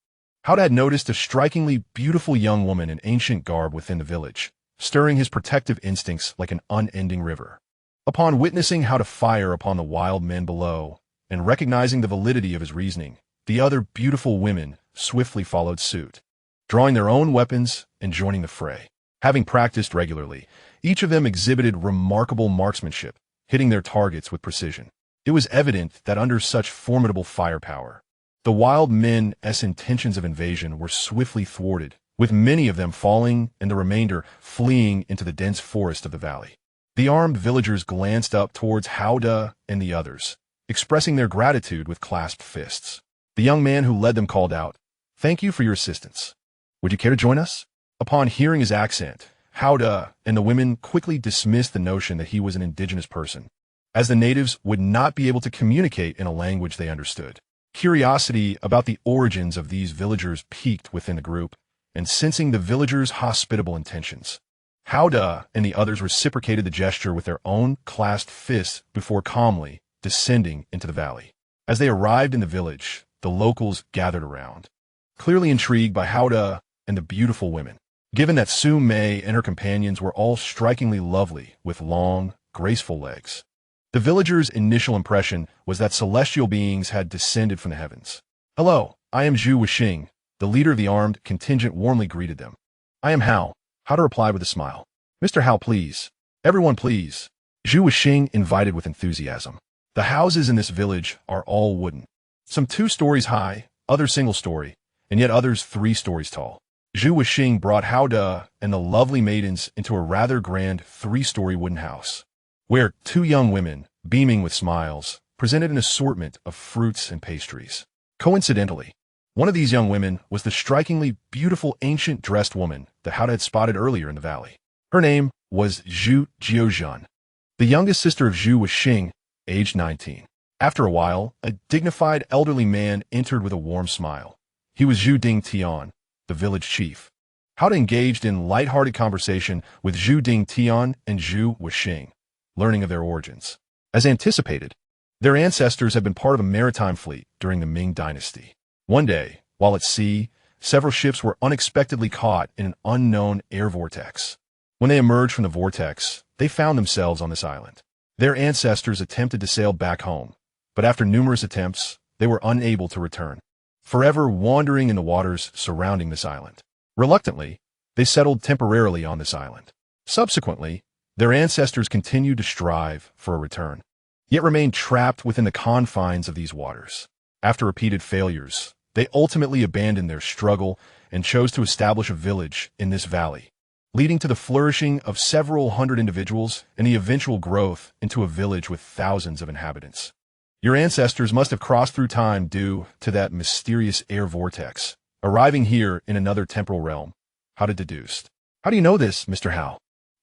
Huda had noticed a strikingly beautiful young woman in ancient garb within the village, stirring his protective instincts like an unending river. Upon witnessing how to fire upon the wild men below, and recognizing the validity of his reasoning, the other beautiful women swiftly followed suit, drawing their own weapons and joining the fray. Having practiced regularly, each of them exhibited remarkable marksmanship, hitting their targets with precision. It was evident that under such formidable firepower, the wild men's intentions of invasion were swiftly thwarted, with many of them falling and the remainder fleeing into the dense forest of the valley. The armed villagers glanced up towards Hao De and the others, expressing their gratitude with clasped fists. The young man who led them called out, "Thank you for your assistance. Would you care to join us?" Upon hearing his accent, Hao De and the women quickly dismissed the notion that he was an indigenous person, as the natives would not be able to communicate in a language they understood. Curiosity about the origins of these villagers piqued within the group, and sensing the villagers' hospitable intentions, Hao De and the others reciprocated the gesture with their own clasped fists before calmly descending into the valley. As they arrived in the village, the locals gathered around, clearly intrigued by Hao De and the beautiful women. Given that Su Mei and her companions were all strikingly lovely with long, graceful legs, the villagers' initial impression was that celestial beings had descended from the heavens. "Hello, I am Zhu Wishing," the leader of the armed contingent warmly greeted them. "I am Hao," Hao replied with a smile. "Mr. Hao, please. Everyone, please." Zhu Wishing invited with enthusiasm. The houses in this village are all wooden, some 2 stories high, others single story, and yet others 3 stories tall. Zhu Wishing brought Hao De and the lovely maidens into a rather grand 3-story wooden house, where 2 young women, beaming with smiles, presented an assortment of fruits and pastries. Coincidentally, one of these young women was the strikingly beautiful ancient dressed woman that Hao De had spotted earlier in the valley. Her name was Liu Yijiao, the youngest sister of Zhu Wishing, aged 19. After a while, a dignified elderly man entered with a warm smile. He was Zhu Dingtian, the village chief. Hao De engaged in light-hearted conversation with Zhu Dingtian and Zhu Wishing, learning of their origins. As anticipated, their ancestors had been part of a maritime fleet during the Ming Dynasty. One day, while at sea, several ships were unexpectedly caught in an unknown air vortex. When they emerged from the vortex, they found themselves on this island. Their ancestors attempted to sail back home, but after numerous attempts, they were unable to return, forever wandering in the waters surrounding this island. Reluctantly, they settled temporarily on this island. Subsequently, their ancestors continued to strive for a return, yet remained trapped within the confines of these waters. After repeated failures, they ultimately abandoned their struggle and chose to establish a village in this valley, leading to the flourishing of several hundred individuals and the eventual growth into a village with thousands of inhabitants. Your ancestors must have crossed through time due to that mysterious air vortex, arriving here in another temporal realm. How to deduced. How do you know this, Mr. Hao?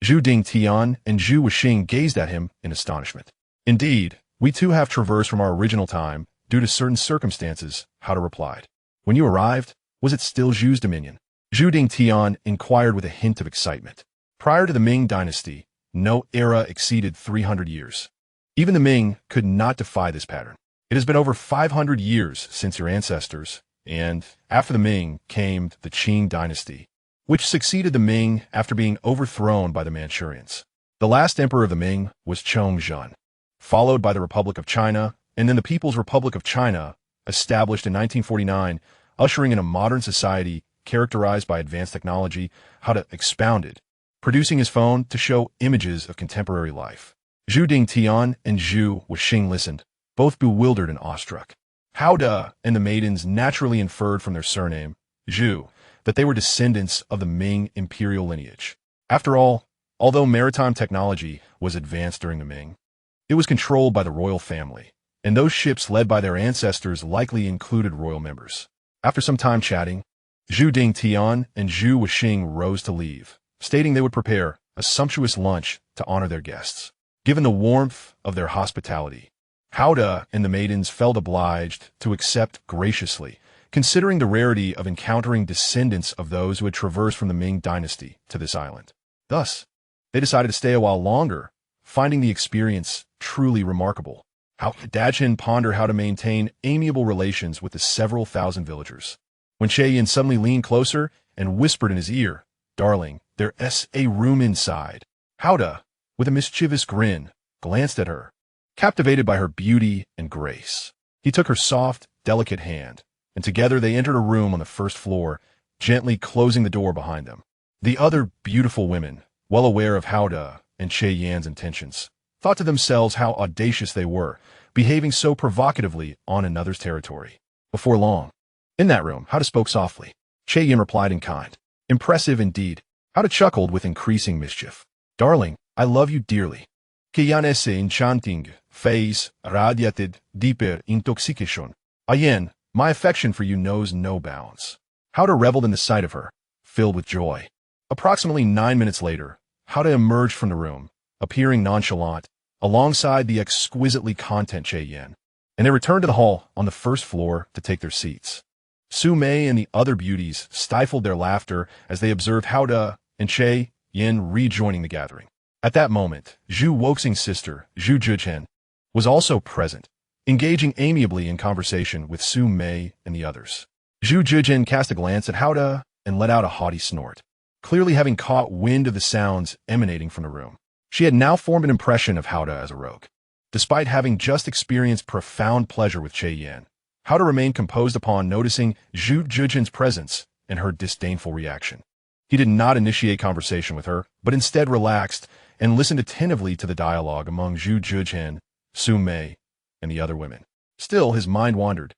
Zhu Dingtian and Zhu Wishing gazed at him in astonishment. Indeed, we too have traversed from our original time due to certain circumstances, Hao replied. When you arrived, was it still Zhu's dominion? Zhu Dingtian inquired with a hint of excitement. Prior to the Ming Dynasty, no era exceeded 300 years. Even the Ming could not defy this pattern. It has been over 500 years since your ancestors, and after the Ming came the Qing Dynasty, which succeeded the Ming after being overthrown by the Manchurians. The last emperor of the Ming was Chongzhen, followed by the Republic of China, and then the People's Republic of China, established in 1949, ushering in a modern society characterized by advanced technology. Hao expounded, producing his phone to show images of contemporary life. Zhu Dingtian and Zhu Wishing listened, both bewildered and awestruck. Hao De and the maidens naturally inferred from their surname, Zhu, that they were descendants of the Ming imperial lineage. After all, although maritime technology was advanced during the Ming, it was controlled by the royal family, and those ships led by their ancestors likely included royal members. After some time chatting, Zhu Dingtian and Zhu Wishing rose to leave, stating they would prepare a sumptuous lunch to honor their guests. Given the warmth of their hospitality, Hao De and the maidens felt obliged to accept graciously, considering the rarity of encountering descendants of those who had traversed from the Ming Dynasty to this island. Thus, they decided to stay a while longer, finding the experience truly remarkable. Hao Dachin pondered how to maintain amiable relations with the several thousand villagers, when Yin suddenly leaned closer and whispered in his ear, "Darling, there's a room inside." Hao De, with a mischievous grin, glanced at her, captivated by her beauty and grace. He took her soft, delicate hand, and together they entered a room on the first floor, gently closing the door behind them. The other beautiful women, well aware of Hao De and Che Yan's intentions, thought to themselves how audacious they were, behaving so provocatively on another's territory. Before long, in that room, Hao De spoke softly. Che Yan replied in kind. Impressive indeed. Hao De chuckled with increasing mischief. Darling, I love you dearly. Que yan ese enchanting face radiated deeper intoxication. Yan, my affection for you knows no bounds. Hao De reveled in the sight of her, filled with joy. Approximately 9 minutes later, Hao De emerged from the room, appearing nonchalant, alongside the exquisitely content Che Yan, and they returned to the hall on the first floor to take their seats. Su Mei and the other beauties stifled their laughter as they observed Hao De and Che Yan rejoining the gathering. At that moment, Zhu Woxing's sister, Zhu Zhichen, was also present, engaging amiably in conversation with Su Mei and the others. Zhu Zhichen cast a glance at Hao De and let out a haughty snort, clearly having caught wind of the sounds emanating from the room. She had now formed an impression of Hao De as a rogue. Despite having just experienced profound pleasure with Che Yan, Hao De remained composed upon noticing Zhu Zhichen's presence and her disdainful reaction. He did not initiate conversation with her, but instead relaxed and listened attentively to the dialogue among Zhu Zhichen, Su Mei, and the other women. Still, his mind wandered,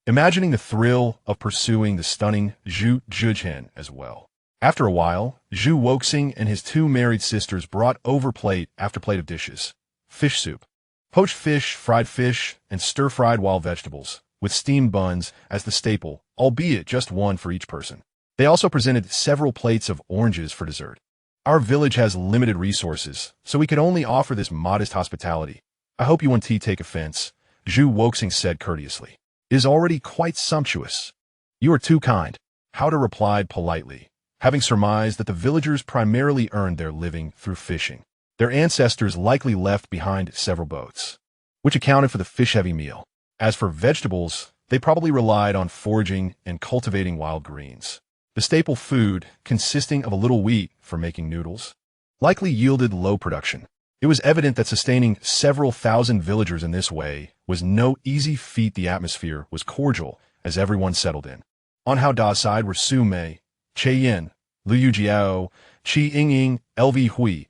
imagining the thrill of pursuing the stunning Zhu Zhichen as well. After a while, Zhu Woxing and his 2 married sisters brought over plate after plate of dishes. Fish soup, poached fish, and stir-fried wild vegetables, with steamed buns as the staple, albeit just one for each person. They also presented several plates of oranges for dessert. Our village has limited resources, so we could only offer this modest hospitality. I hope you won't take offense, Zhu Woxing said courteously. It is already quite sumptuous. You are too kind, Hao De replied politely, having surmised that the villagers primarily earned their living through fishing. Their ancestors likely left behind several boats, which accounted for the fish-heavy meal. As for vegetables, they probably relied on foraging and cultivating wild greens. The staple food, consisting of a little wheat for making noodles, likely yielded low production. It was evident that sustaining several thousand villagers in this way was no easy feat. The atmosphere was cordial as everyone settled in. On Hao Da's side were Su Mei, Che Yan, Liu Yijiao, Qi Yingying, LV Hui,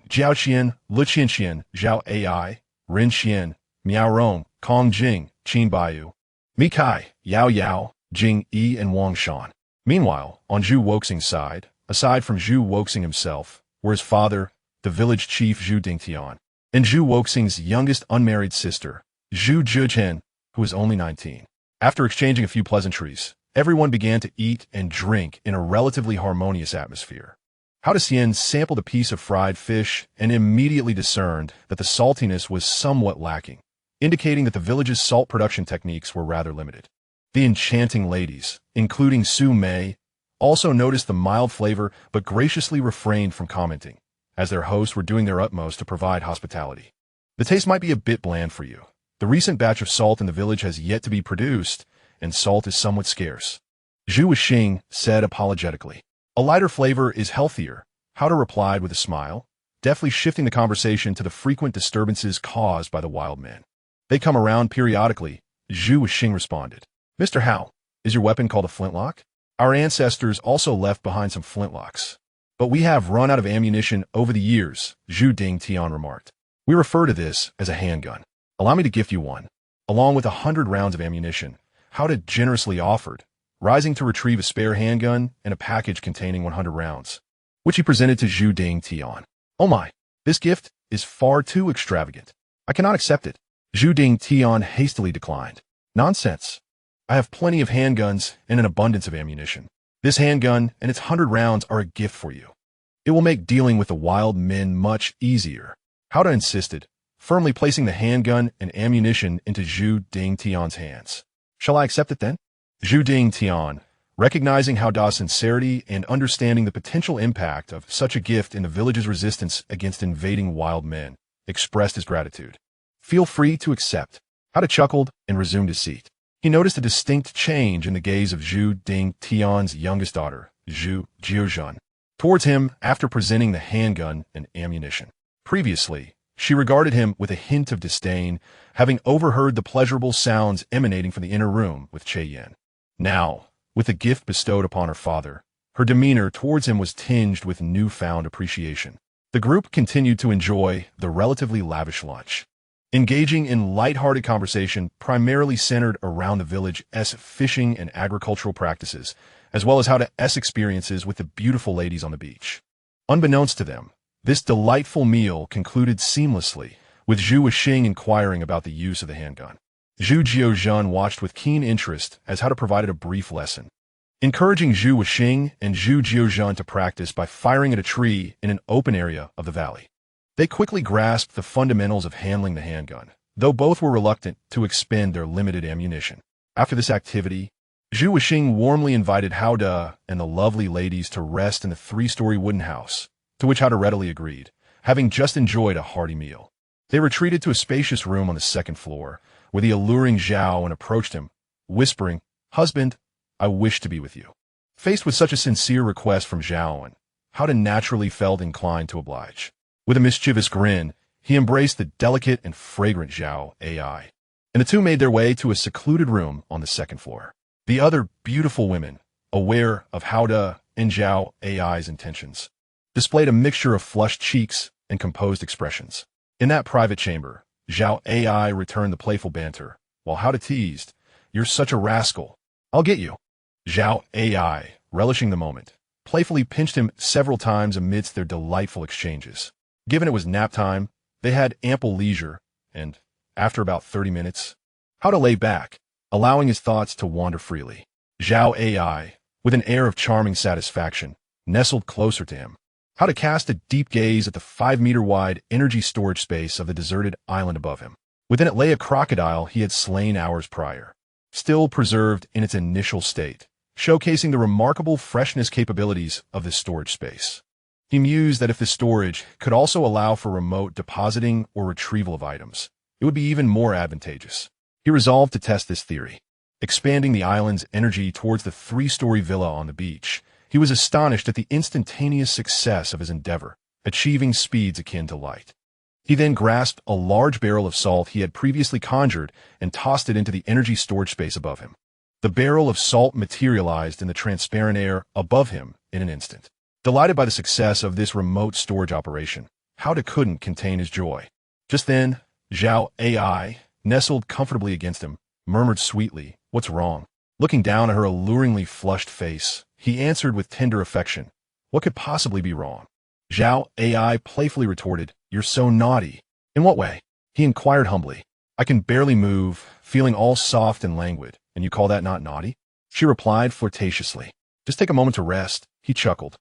Jiao Qian, Lu Qianxian, Zhao Ai, Ren Xian, Miao Rong, Kong Jing, Qin Baiyu, Mi Kai, Yao Yao, Jing Yi, and Wang Shan. Meanwhile, on Zhu Woxing's side, aside from Zhu Woxing himself, were his father, the village chief Zhu Dingtian, and Zhu Woxing's youngest unmarried sister, Zhu Zhichen, who was only 19. After exchanging a few pleasantries, everyone began to eat and drink in a relatively harmonious atmosphere. Hao De sampled a piece of fried fish and immediately discerned that the saltiness was somewhat lacking, indicating that the village's salt production techniques were rather limited. The enchanting ladies, including Su Mei, also noticed the mild flavor but graciously refrained from commenting, as their hosts were doing their utmost to provide hospitality. The taste might be a bit bland for you. The recent batch of salt in the village has yet to be produced, and salt is somewhat scarce, Zhu Weixing said apologetically. A lighter flavor is healthier, Hao De replied with a smile, deftly shifting the conversation to the frequent disturbances caused by the wild men. They come around periodically, Zhu Weixing responded. Mr. Hao, is your weapon called a flintlock? Our ancestors also left behind some flintlocks, but we have run out of ammunition over the years, Zhu Dingtian remarked. We refer to this as a handgun. Allow me to gift you one, along with 100 rounds of ammunition, Hao De generously offered, rising to retrieve a spare handgun and a package containing 100 rounds, which he presented to Zhu Dingtian. Oh my, this gift is far too extravagant. I cannot accept it. Zhu Dingtian hastily declined. Nonsense. I have plenty of handguns and an abundance of ammunition. This handgun and its 100 rounds are a gift for you. It will make dealing with the wild men much easier, Hao De insisted, firmly placing the handgun and ammunition into Zhu Dingtian's hands. Shall I accept it then? Zhu Dingtian, recognizing Hao Da's sincerity and understanding the potential impact of such a gift in the village's resistance against invading wild men, expressed his gratitude. Feel free to accept. Hao De chuckled and resumed his seat. He noticed a distinct change in the gaze of Zhu Dingtian's youngest daughter, Zhu Jiuzhan, towards him after presenting the handgun and ammunition. Previously, she regarded him with a hint of disdain, having overheard the pleasurable sounds emanating from the inner room with Che Yan. Now, with the gift bestowed upon her father, Her demeanor towards him was tinged with newfound appreciation. The group continued to enjoy the relatively lavish lunch, engaging in light-hearted conversation primarily centered around the village's fishing and agricultural practices, as well as how to experiences with the beautiful ladies on the beach. Unbeknownst to them, this delightful meal concluded seamlessly, with Zhu Yixing inquiring about the use of the handgun. Zhu Jiozhen watched with keen interest as how to provide a brief lesson, encouraging Zhu Yixing and Zhu Jiozhen to practice by firing at a tree in an open area of the valley. They quickly grasped the fundamentals of handling the handgun, though both were reluctant to expend their limited ammunition. After this activity, Zhu Yixing warmly invited Hao De and the lovely ladies to rest in the three-story wooden house, to which Hao De readily agreed, having just enjoyed a hearty meal. They retreated to a spacious room on the second floor, where the alluring Zhao approached him, whispering, "Husband, I wish to be with you." Faced with such a sincere request from Zhao, Hao De naturally felt inclined to oblige. With a mischievous grin, he embraced the delicate and fragrant Zhao Ai, and the two made their way to a secluded room on the second floor. The other beautiful women, aware of Hao De and Zhao Ai's intentions, displayed a mixture of flushed cheeks and composed expressions. In that private chamber, Zhao Ai returned the playful banter, while Hao De teased, "You're such a rascal. I'll get you." Zhao Ai, relishing the moment, playfully pinched him several times amidst their delightful exchanges. Given it was nap time, they had ample leisure, and, after about 30 minutes, Hao De lay back, allowing his thoughts to wander freely. Zhao Ai, with an air of charming satisfaction, nestled closer to him. Hao De cast a deep gaze at the 5-meter-wide energy storage space of the deserted island above him. Within it lay a crocodile he had slain hours prior, still preserved in its initial state, showcasing the remarkable freshness capabilities of this storage space. He mused that if the storage could also allow for remote depositing or retrieval of items, it would be even more advantageous. He resolved to test this theory. Expanding the island's energy towards the 3-story villa on the beach, he was astonished at the instantaneous success of his endeavor, achieving speeds akin to light. He then grasped a large barrel of salt he had previously conjured and tossed it into the energy storage space above him. The barrel of salt materialized in the transparent air above him in an instant. Delighted by the success of this remote storage operation, Hao De couldn't contain his joy. Just then, Zhao Ai, nestled comfortably against him, murmured sweetly, "What's wrong?" Looking down at her alluringly flushed face, he answered with tender affection, "What could possibly be wrong?" Zhao Ai playfully retorted, "You're so naughty." "In what way?" he inquired humbly. "I can barely move, feeling all soft and languid, and you call that not naughty?" She replied flirtatiously. "Just take a moment to rest," he chuckled.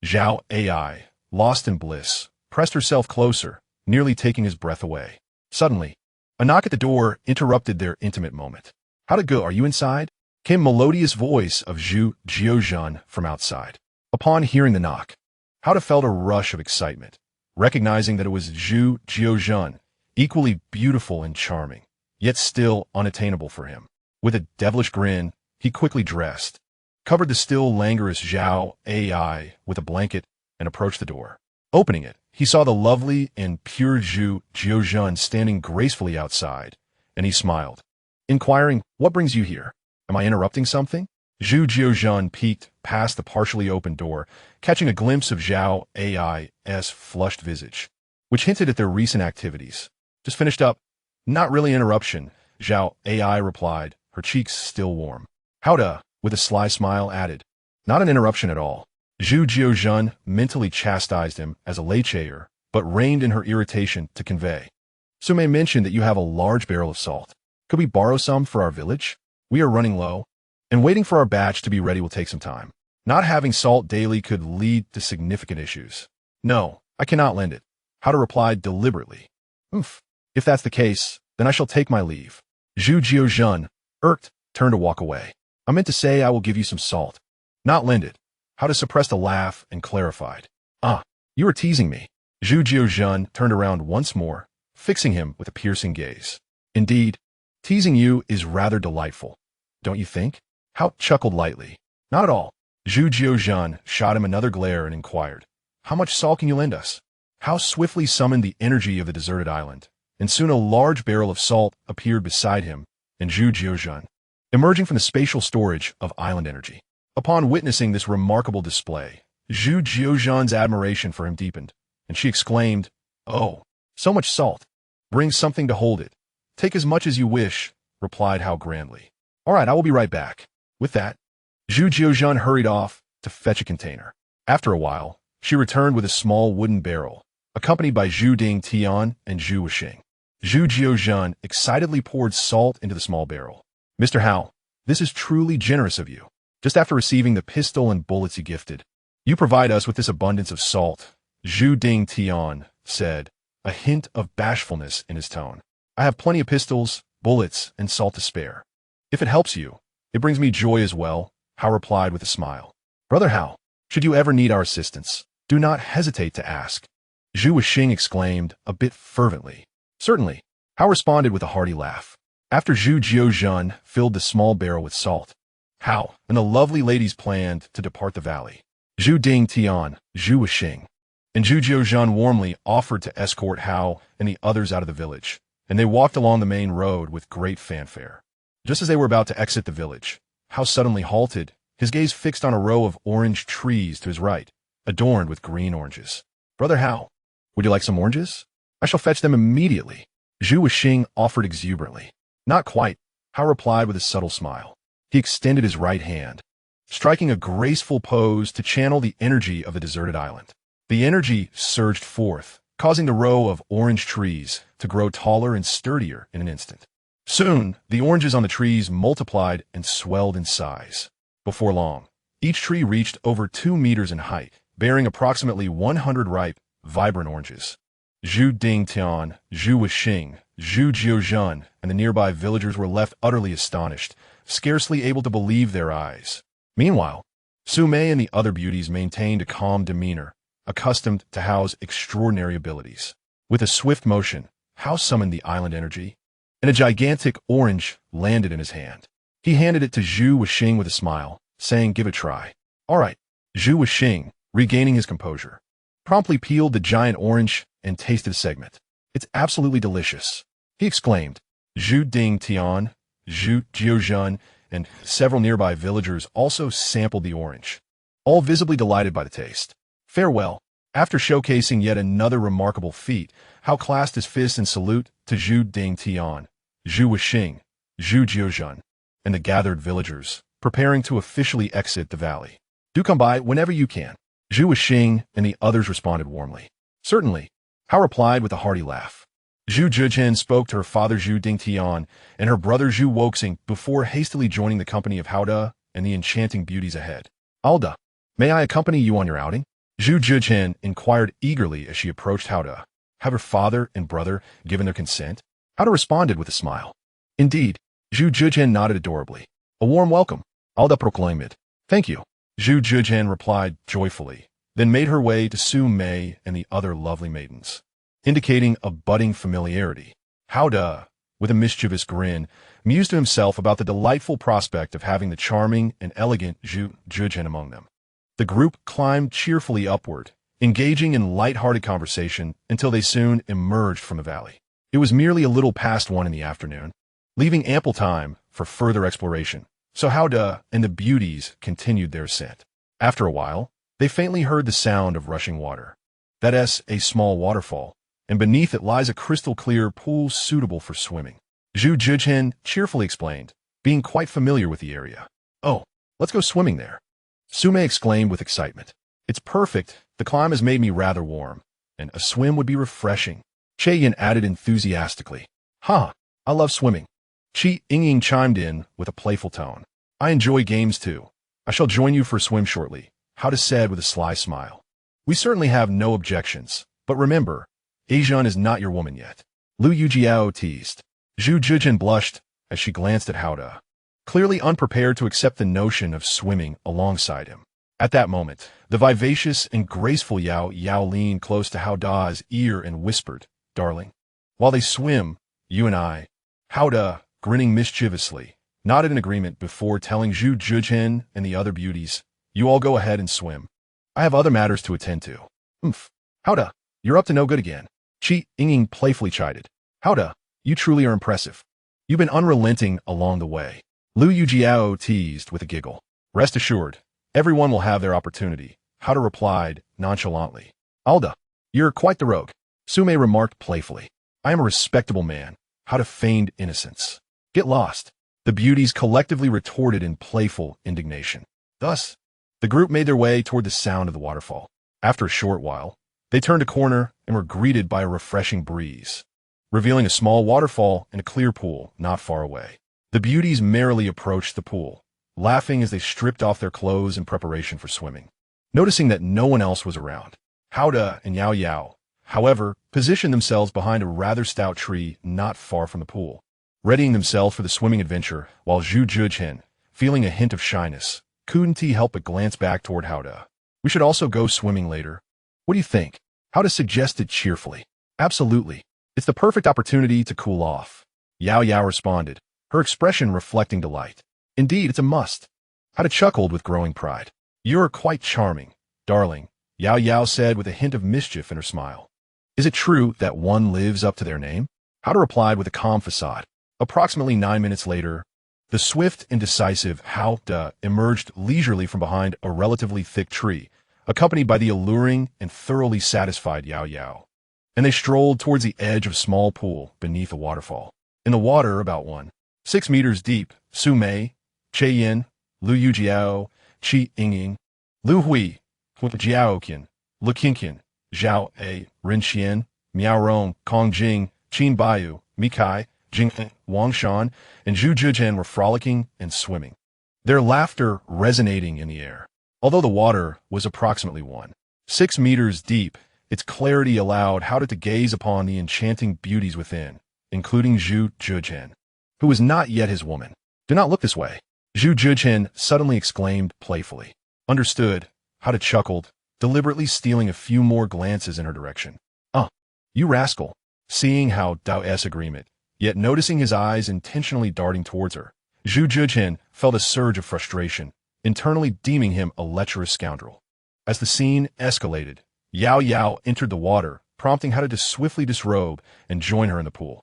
Zhao Ai, lost in bliss, pressed herself closer, nearly taking his breath away. Suddenly, a knock at the door interrupted their intimate moment. "How to go? Are you inside?" came the melodious voice of Zhu Jiozhen from outside. Upon hearing the knock, Hao De felt a rush of excitement, recognizing that it was Zhu Jiozhen, equally beautiful and charming, yet still unattainable for him. With a devilish grin, he quickly dressed, covered the still languorous Zhao Ai with a blanket, and approached the door. Opening it, he saw the lovely and pure Zhu Jiozhen standing gracefully outside, and he smiled, inquiring, "What brings you here? Am I interrupting something?" Zhu Jiozhen peeked past the partially opened door, catching a glimpse of Zhao Ai's flushed visage, which hinted at their recent activities. "Just finished up." "Not really an interruption," Zhao Ai replied, her cheeks still warm. Hao De, with a sly smile, added, "Not an interruption at all." Zhu Jiozhen mentally chastised him as a lay-chayer, but reined in her irritation to convey, "Su Mei mentioned that you have a large barrel of salt. Could we borrow some for our village? We are running low, and waiting for our batch to be ready will take some time. Not having salt daily could lead to significant issues." "No, I cannot lend it," Hao De replied deliberately. "Oof. If that's the case, then I shall take my leave." Zhu Jiozhen, irked, turned to walk away. "I meant to say I will give you some salt, not lend it." Hao De suppressed a laugh and clarified, "Ah, you are teasing me." Zhu Jiozhen turned around once more, fixing him with a piercing gaze. "Indeed, teasing you is rather delightful, don't you think?" Hao chuckled lightly. "Not at all." Zhu Jiozhen shot him another glare and inquired, "How much salt can you lend us?" Hao swiftly summoned the energy of the deserted island, and soon a large barrel of salt appeared beside him and Zhu Jiozhen, emerging from the spatial storage of island energy. Upon witnessing this remarkable display, Zhu Jiuzhan's admiration for him deepened, and she exclaimed, "Oh, so much salt! Bring something to hold it. Take as much as you wish," replied Hao grandly. "All right, I will be right back." With that, Zhu Jiuzhan hurried off to fetch a container. After a while, she returned with a small wooden barrel, accompanied by Zhu Dingtian and Zhu Wishing. Zhu Jiuzhan excitedly poured salt into the small barrel. "Mr. Hao, this is truly generous of you. Just after receiving the pistol and bullets you gifted, you provide us with this abundance of salt," Zhu Dingtian said, a hint of bashfulness in his tone. "I have plenty of pistols, bullets, and salt to spare. If it helps you, it brings me joy as well," Hao replied with a smile. "Brother Hao, should you ever need our assistance, do not hesitate to ask," Zhu Wishing exclaimed a bit fervently. "Certainly," Hao responded with a hearty laugh. After Zhu Jiuzhan filled the small barrel with salt, Hao and the lovely ladies planned to depart the valley. Zhu Dingtian, Zhu Wishing, and Zhu Jiuzhan warmly offered to escort Hao and the others out of the village, and they walked along the main road with great fanfare. Just as they were about to exit the village, Hao suddenly halted, his gaze fixed on a row of orange trees to his right, adorned with green oranges. "Brother Hao, would you like some oranges? I shall fetch them immediately," Zhu Wishing offered exuberantly. "Not quite," Hao replied with a subtle smile. He extended his right hand, striking a graceful pose to channel the energy of the deserted island. The energy surged forth, causing the row of orange trees to grow taller and sturdier in an instant. Soon, the oranges on the trees multiplied and swelled in size. Before long, each tree reached over 2 meters in height, bearing approximately 100 ripe, vibrant oranges. Zhu Dingtian, Zhu Wishing, Zhu Jiuzhan, and the nearby villagers were left utterly astonished, scarcely able to believe their eyes. Meanwhile, Su Mei and the other beauties maintained a calm demeanor, accustomed to Hao's extraordinary abilities. With a swift motion, Hao summoned the island energy, and a gigantic orange landed in his hand. He handed it to Zhu Wishing with a smile, saying, "Give it a try." "All right." Zhu Wishing, regaining his composure, promptly peeled the giant orange and tasted a segment. "It's absolutely delicious," he exclaimed. Zhu Dingtian, Zhu Jiuzhan, and several nearby villagers also sampled the orange, all visibly delighted by the taste. Farewell. After showcasing yet another remarkable feat, Hao clasped his fist in salute to Zhu Dingtian, Zhu Wishing, Zhu Jiuzhan, and the gathered villagers, preparing to officially exit the valley. "Do come by whenever you can." Zhu Wishing and the others responded warmly. "Certainly," Hao replied with a hearty laugh. Zhu Zhizhen spoke to her father Zhu Dingtian and her brother Zhu Woxing before hastily joining the company of Haoda and the enchanting beauties ahead. "Alda, may I accompany you on your outing?" Zhu Zhizhen inquired eagerly as she approached Haoda. Have her father and brother given their consent? Haoda responded with a smile. "Indeed." Zhu Zhizhen nodded adorably. "A warm welcome," Alda proclaimed. "Thank you," Zhu Zhizhen replied joyfully, then made her way to Su Mei and the other lovely maidens, indicating a budding familiarity. Haoda, with a mischievous grin, mused to himself about the delightful prospect of having the charming and elegant Zhu Zhizhen among them. The group climbed cheerfully upward, engaging in light-hearted conversation until they soon emerged from the valley. It was merely a little past 1 in the afternoon, leaving ample time for further exploration, so Haoda and the beauties continued their ascent. After a while, they faintly heard the sound of rushing water. That is a small waterfall, and beneath it lies a crystal-clear pool suitable for swimming. Zhu Zhizhen cheerfully explained, being quite familiar with the area. "Oh, let's go swimming there," Su Mei exclaimed with excitement. "It's perfect. The climb has made me rather warm, and a swim would be refreshing," Yin added enthusiastically. "Ha, I love swimming." Yingying chimed in with a playful tone. "I enjoy games too. I shall join you for a swim shortly," Haoda said with a sly smile. "We certainly have no objections, but remember, Asian is not your woman yet," Liu Yijiao teased. Zhu Zhizhen blushed as she glanced at Haoda, clearly unprepared to accept the notion of swimming alongside him. At that moment, the vivacious and graceful Yao leaned close to Haoda's ear and whispered, "Darling, while they swim, you and I." Haoda, grinning mischievously, nodded in agreement before telling Zhu Zhizhen and the other beauties, "You all go ahead and swim. I have other matters to attend to." "Humph. Haoda, you're up to no good again," Yingying playfully chided. "Haoda, you truly are impressive. You've been unrelenting along the way," Liu Yijiao teased with a giggle. Rest assured, everyone will have their opportunity, Howdah replied nonchalantly. Alda, you're quite the rogue, Su Mei remarked playfully. I am a respectable man, Howdah feigned innocence. Get lost, the beauties collectively retorted in playful indignation. Thus, the group made their way toward the sound of the waterfall. After a short while, they turned a corner and were greeted by a refreshing breeze, revealing a small waterfall and a clear pool not far away. The beauties merrily approached the pool, laughing as they stripped off their clothes in preparation for swimming. Noticing that no one else was around, Howdah and Yao Yao, however, positioned themselves behind a rather stout tree not far from the pool, readying themselves for the swimming adventure, while Zhu Zhijian, feeling a hint of shyness, couldn't help but glance back toward Howdah. We should also go swimming later. What do you think? Howdah suggested cheerfully. Absolutely. It's the perfect opportunity to cool off. Yao Yao responded, her expression reflecting delight. Indeed, it's a must. Howdah chuckled with growing pride. You're quite charming, darling, Yao Yao said with a hint of mischief in her smile. Is it true that one lives up to their name? Howdah replied with a calm facade. Approximately 9 minutes later, the swift and decisive Howdah emerged leisurely from behind a relatively thick tree, accompanied by the alluring and thoroughly satisfied Yao Yao. And they strolled towards the edge of a small pool beneath a waterfall. In the water, about 1.6 meters deep, Su Mei, Che Yin, Liu Yijiao, Qi Yingying, Liu Hui, Jiaoqian, Lu Qingqian, Zhao A, Ren Xian, Miao Rong, Kong Jing, Qin Baiyu, Mi Kai, Jing Wang Shan, and Zhu Zhijian were frolicking and swimming, their laughter resonating in the air. Although the water was approximately 1.6 meters deep, its clarity allowed Howdah to gaze upon the enchanting beauties within, including Zhu Zhijian, who was not yet his woman. Do not look this way, Zhu Zhijian suddenly exclaimed playfully. Understood, Howdah chuckled, deliberately stealing a few more glances in her direction. You rascal. Seeing Howdah's agreement, yet noticing his eyes intentionally darting towards her, Zhu Zhijian felt a surge of frustration, internally deeming him a lecherous scoundrel. As the scene escalated, Yao Yao entered the water, prompting Howdah to swiftly disrobe and join her in the pool.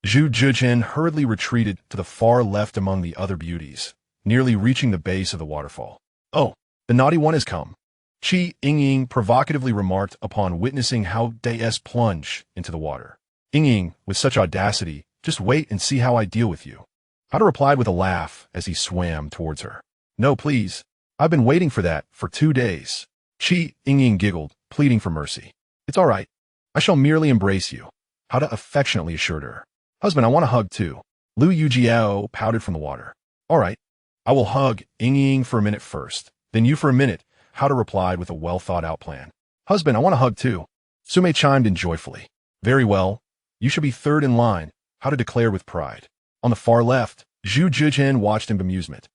Zhu Zhijian hurriedly retreated to the far left among the other beauties, nearly reaching the base of the waterfall. Oh, the naughty one has come, Qi Yingying provocatively remarked upon witnessing Howdah's plunge into the water. Yingying, with such audacity, just wait and see how I deal with you. Howdah replied with a laugh as he swam towards her. No, please. I've been waiting for that for 2 days. Qi Yingying giggled, pleading for mercy. It's all right. I shall merely embrace you, Howdah affectionately assured her. Husband, I want a hug too. Liu Yijiao pouted from the water. All right. I will hug Yingying for a minute first, then you for a minute, Howdah replied with a well-thought-out plan. Husband, I want a hug too. Su Mei chimed in joyfully. Very well. You should be third in line, Howdah declared with pride. On the far left, Zhu Zhijian watched in bemusement,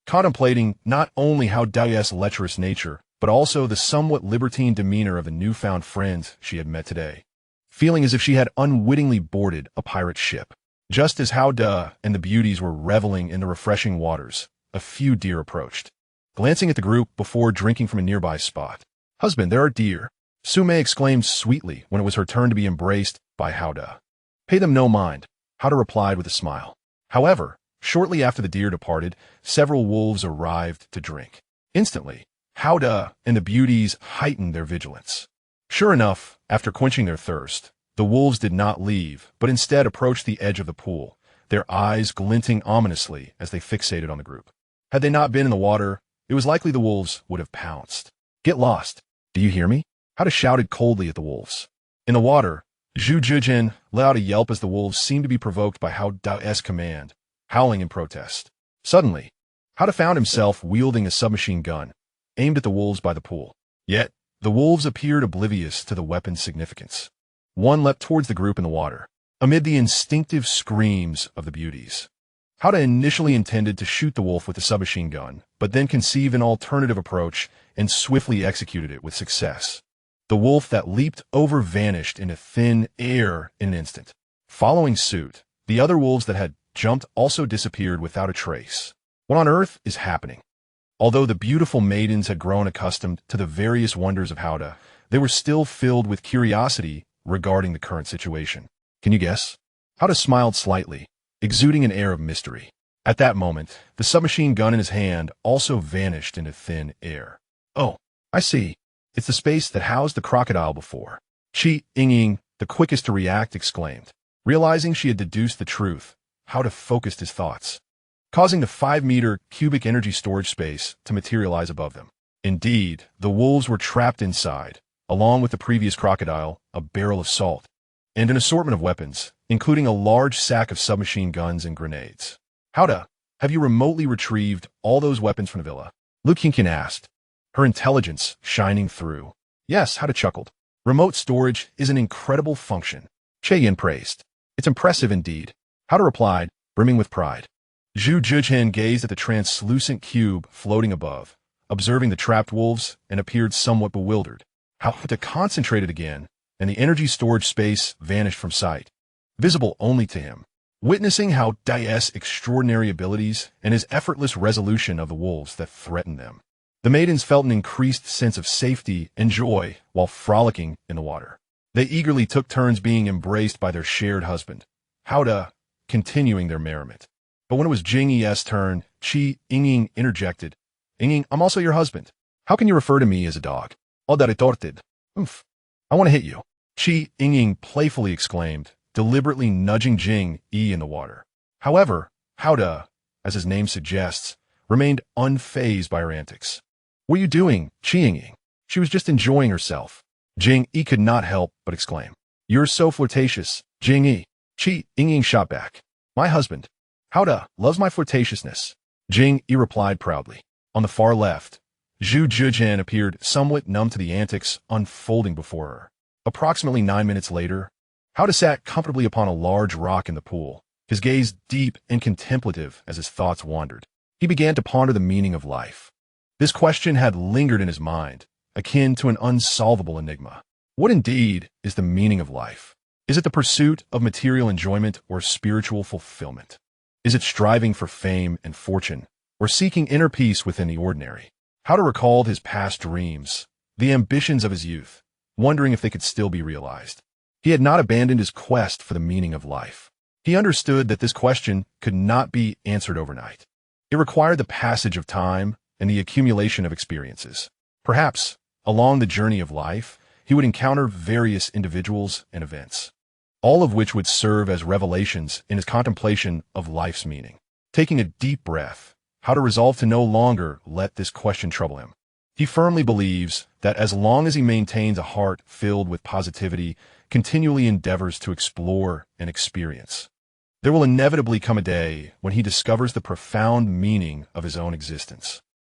contemplating not only Howdah's lecherous nature, but also the somewhat libertine demeanor of the newfound friends she had met today, feeling as if she had unwittingly boarded a pirate ship. Just as Howdah and the beauties were reveling in the refreshing waters, a few deer approached, glancing at the group before drinking from a nearby spot. Husband, there are deer, Su Mei exclaimed sweetly when it was her turn to be embraced by Howdah. Pay them no mind, Howdah replied with a smile. However, shortly after the deer departed, several wolves arrived to drink. Instantly, Howdah and the beauties heightened their vigilance. Sure enough, after quenching their thirst, the wolves did not leave, but instead approached the edge of the pool, their eyes glinting ominously as they fixated on the group. Had they not been in the water, it was likely the wolves would have pounced. Get lost. Do you hear me? Howdah shouted coldly at the wolves. In the water, Zhu Zhijian let out a yelp as the wolves seemed to be provoked by Howdah's command, howling in protest. Suddenly, Howdah found himself wielding a submachine gun, aimed at the wolves by the pool. Yet, the wolves appeared oblivious to the weapon's significance. One leapt towards the group in the water, amid the instinctive screams of the beauties. Howdah initially intended to shoot the wolf with the submachine gun, but then conceived an alternative approach and swiftly executed it with success. The wolf that leaped over vanished into thin air in an instant. Following suit, the other wolves that had jumped also disappeared without a trace. What on earth is happening? Although the beautiful maidens had grown accustomed to the various wonders of Howdah, they were still filled with curiosity regarding the current situation. Can you guess? Howdah smiled slightly, exuding an air of mystery. At that moment, the submachine gun in his hand also vanished into thin air. Oh, I see. It's the space that housed the crocodile before. Yingying, the quickest to react, exclaimed. Realizing she had deduced the truth, Howda focused his thoughts, causing the 5-meter cubic energy storage space to materialize above them. Indeed, the wolves were trapped inside, along with the previous crocodile, a barrel of salt, and an assortment of weapons, including a large sack of submachine guns and grenades. Howda, have you remotely retrieved all those weapons from the villa? Liu Yijiao asked, her intelligence shining through. Yes, Howda chuckled. Remote storage is an incredible function. Yin praised. It's impressive indeed. Howda replied, brimming with pride. Liu Yijiao gazed at the translucent cube floating above, observing the trapped wolves, and appeared somewhat bewildered. Howda concentrated again, and the energy storage space vanished from sight, visible only to him. Witnessing how Dai's extraordinary abilities and his effortless resolution of the wolves that threatened them, the maidens felt an increased sense of safety and joy while frolicking in the water. They eagerly took turns being embraced by their shared husband, Howda continuing their merriment. But when it was Jingyi's turn, Yingying interjected, Yingying, I'm also your husband. How can you refer to me as a dog? All that retorted. Oof. I want to hit you. Yingying playfully exclaimed, deliberately nudging Jing in the water. However, Howda, as his name suggests, remained unfazed by her antics. What are you doing, Yingying? She was just enjoying herself. Jing could not help but exclaim. You're so flirtatious, Jing. Yingying shot back. My husband. Howda loves my flirtatiousness. Jing replied proudly. On the far left, Liu Yijiao appeared somewhat numb to the antics unfolding before her. Approximately 9 minutes later, Howda sat comfortably upon a large rock in the pool, his gaze deep and contemplative as his thoughts wandered. He began to ponder the meaning of life. This question had lingered in his mind, akin to an unsolvable enigma. What indeed is the meaning of life? Is it the pursuit of material enjoyment or spiritual fulfillment? Is it striving for fame and fortune, or seeking inner peace within the ordinary? Howda recalled his past dreams, the ambitions of his youth, wondering if they could still be realized. He had not abandoned his quest for the meaning of life. He understood that this question could not be answered overnight. It required the passage of time and the accumulation of experiences. Perhaps, along the journey of life, he would encounter various individuals and events, all of which would serve as revelations in his contemplation of life's meaning. Taking a deep breath, Howda resolved to no longer let this question trouble him. He firmly believes that as long as he maintains a heart filled with positivity, continually endeavors to explore and experience, there will inevitably come a day when he discovers the profound meaning of his own existence.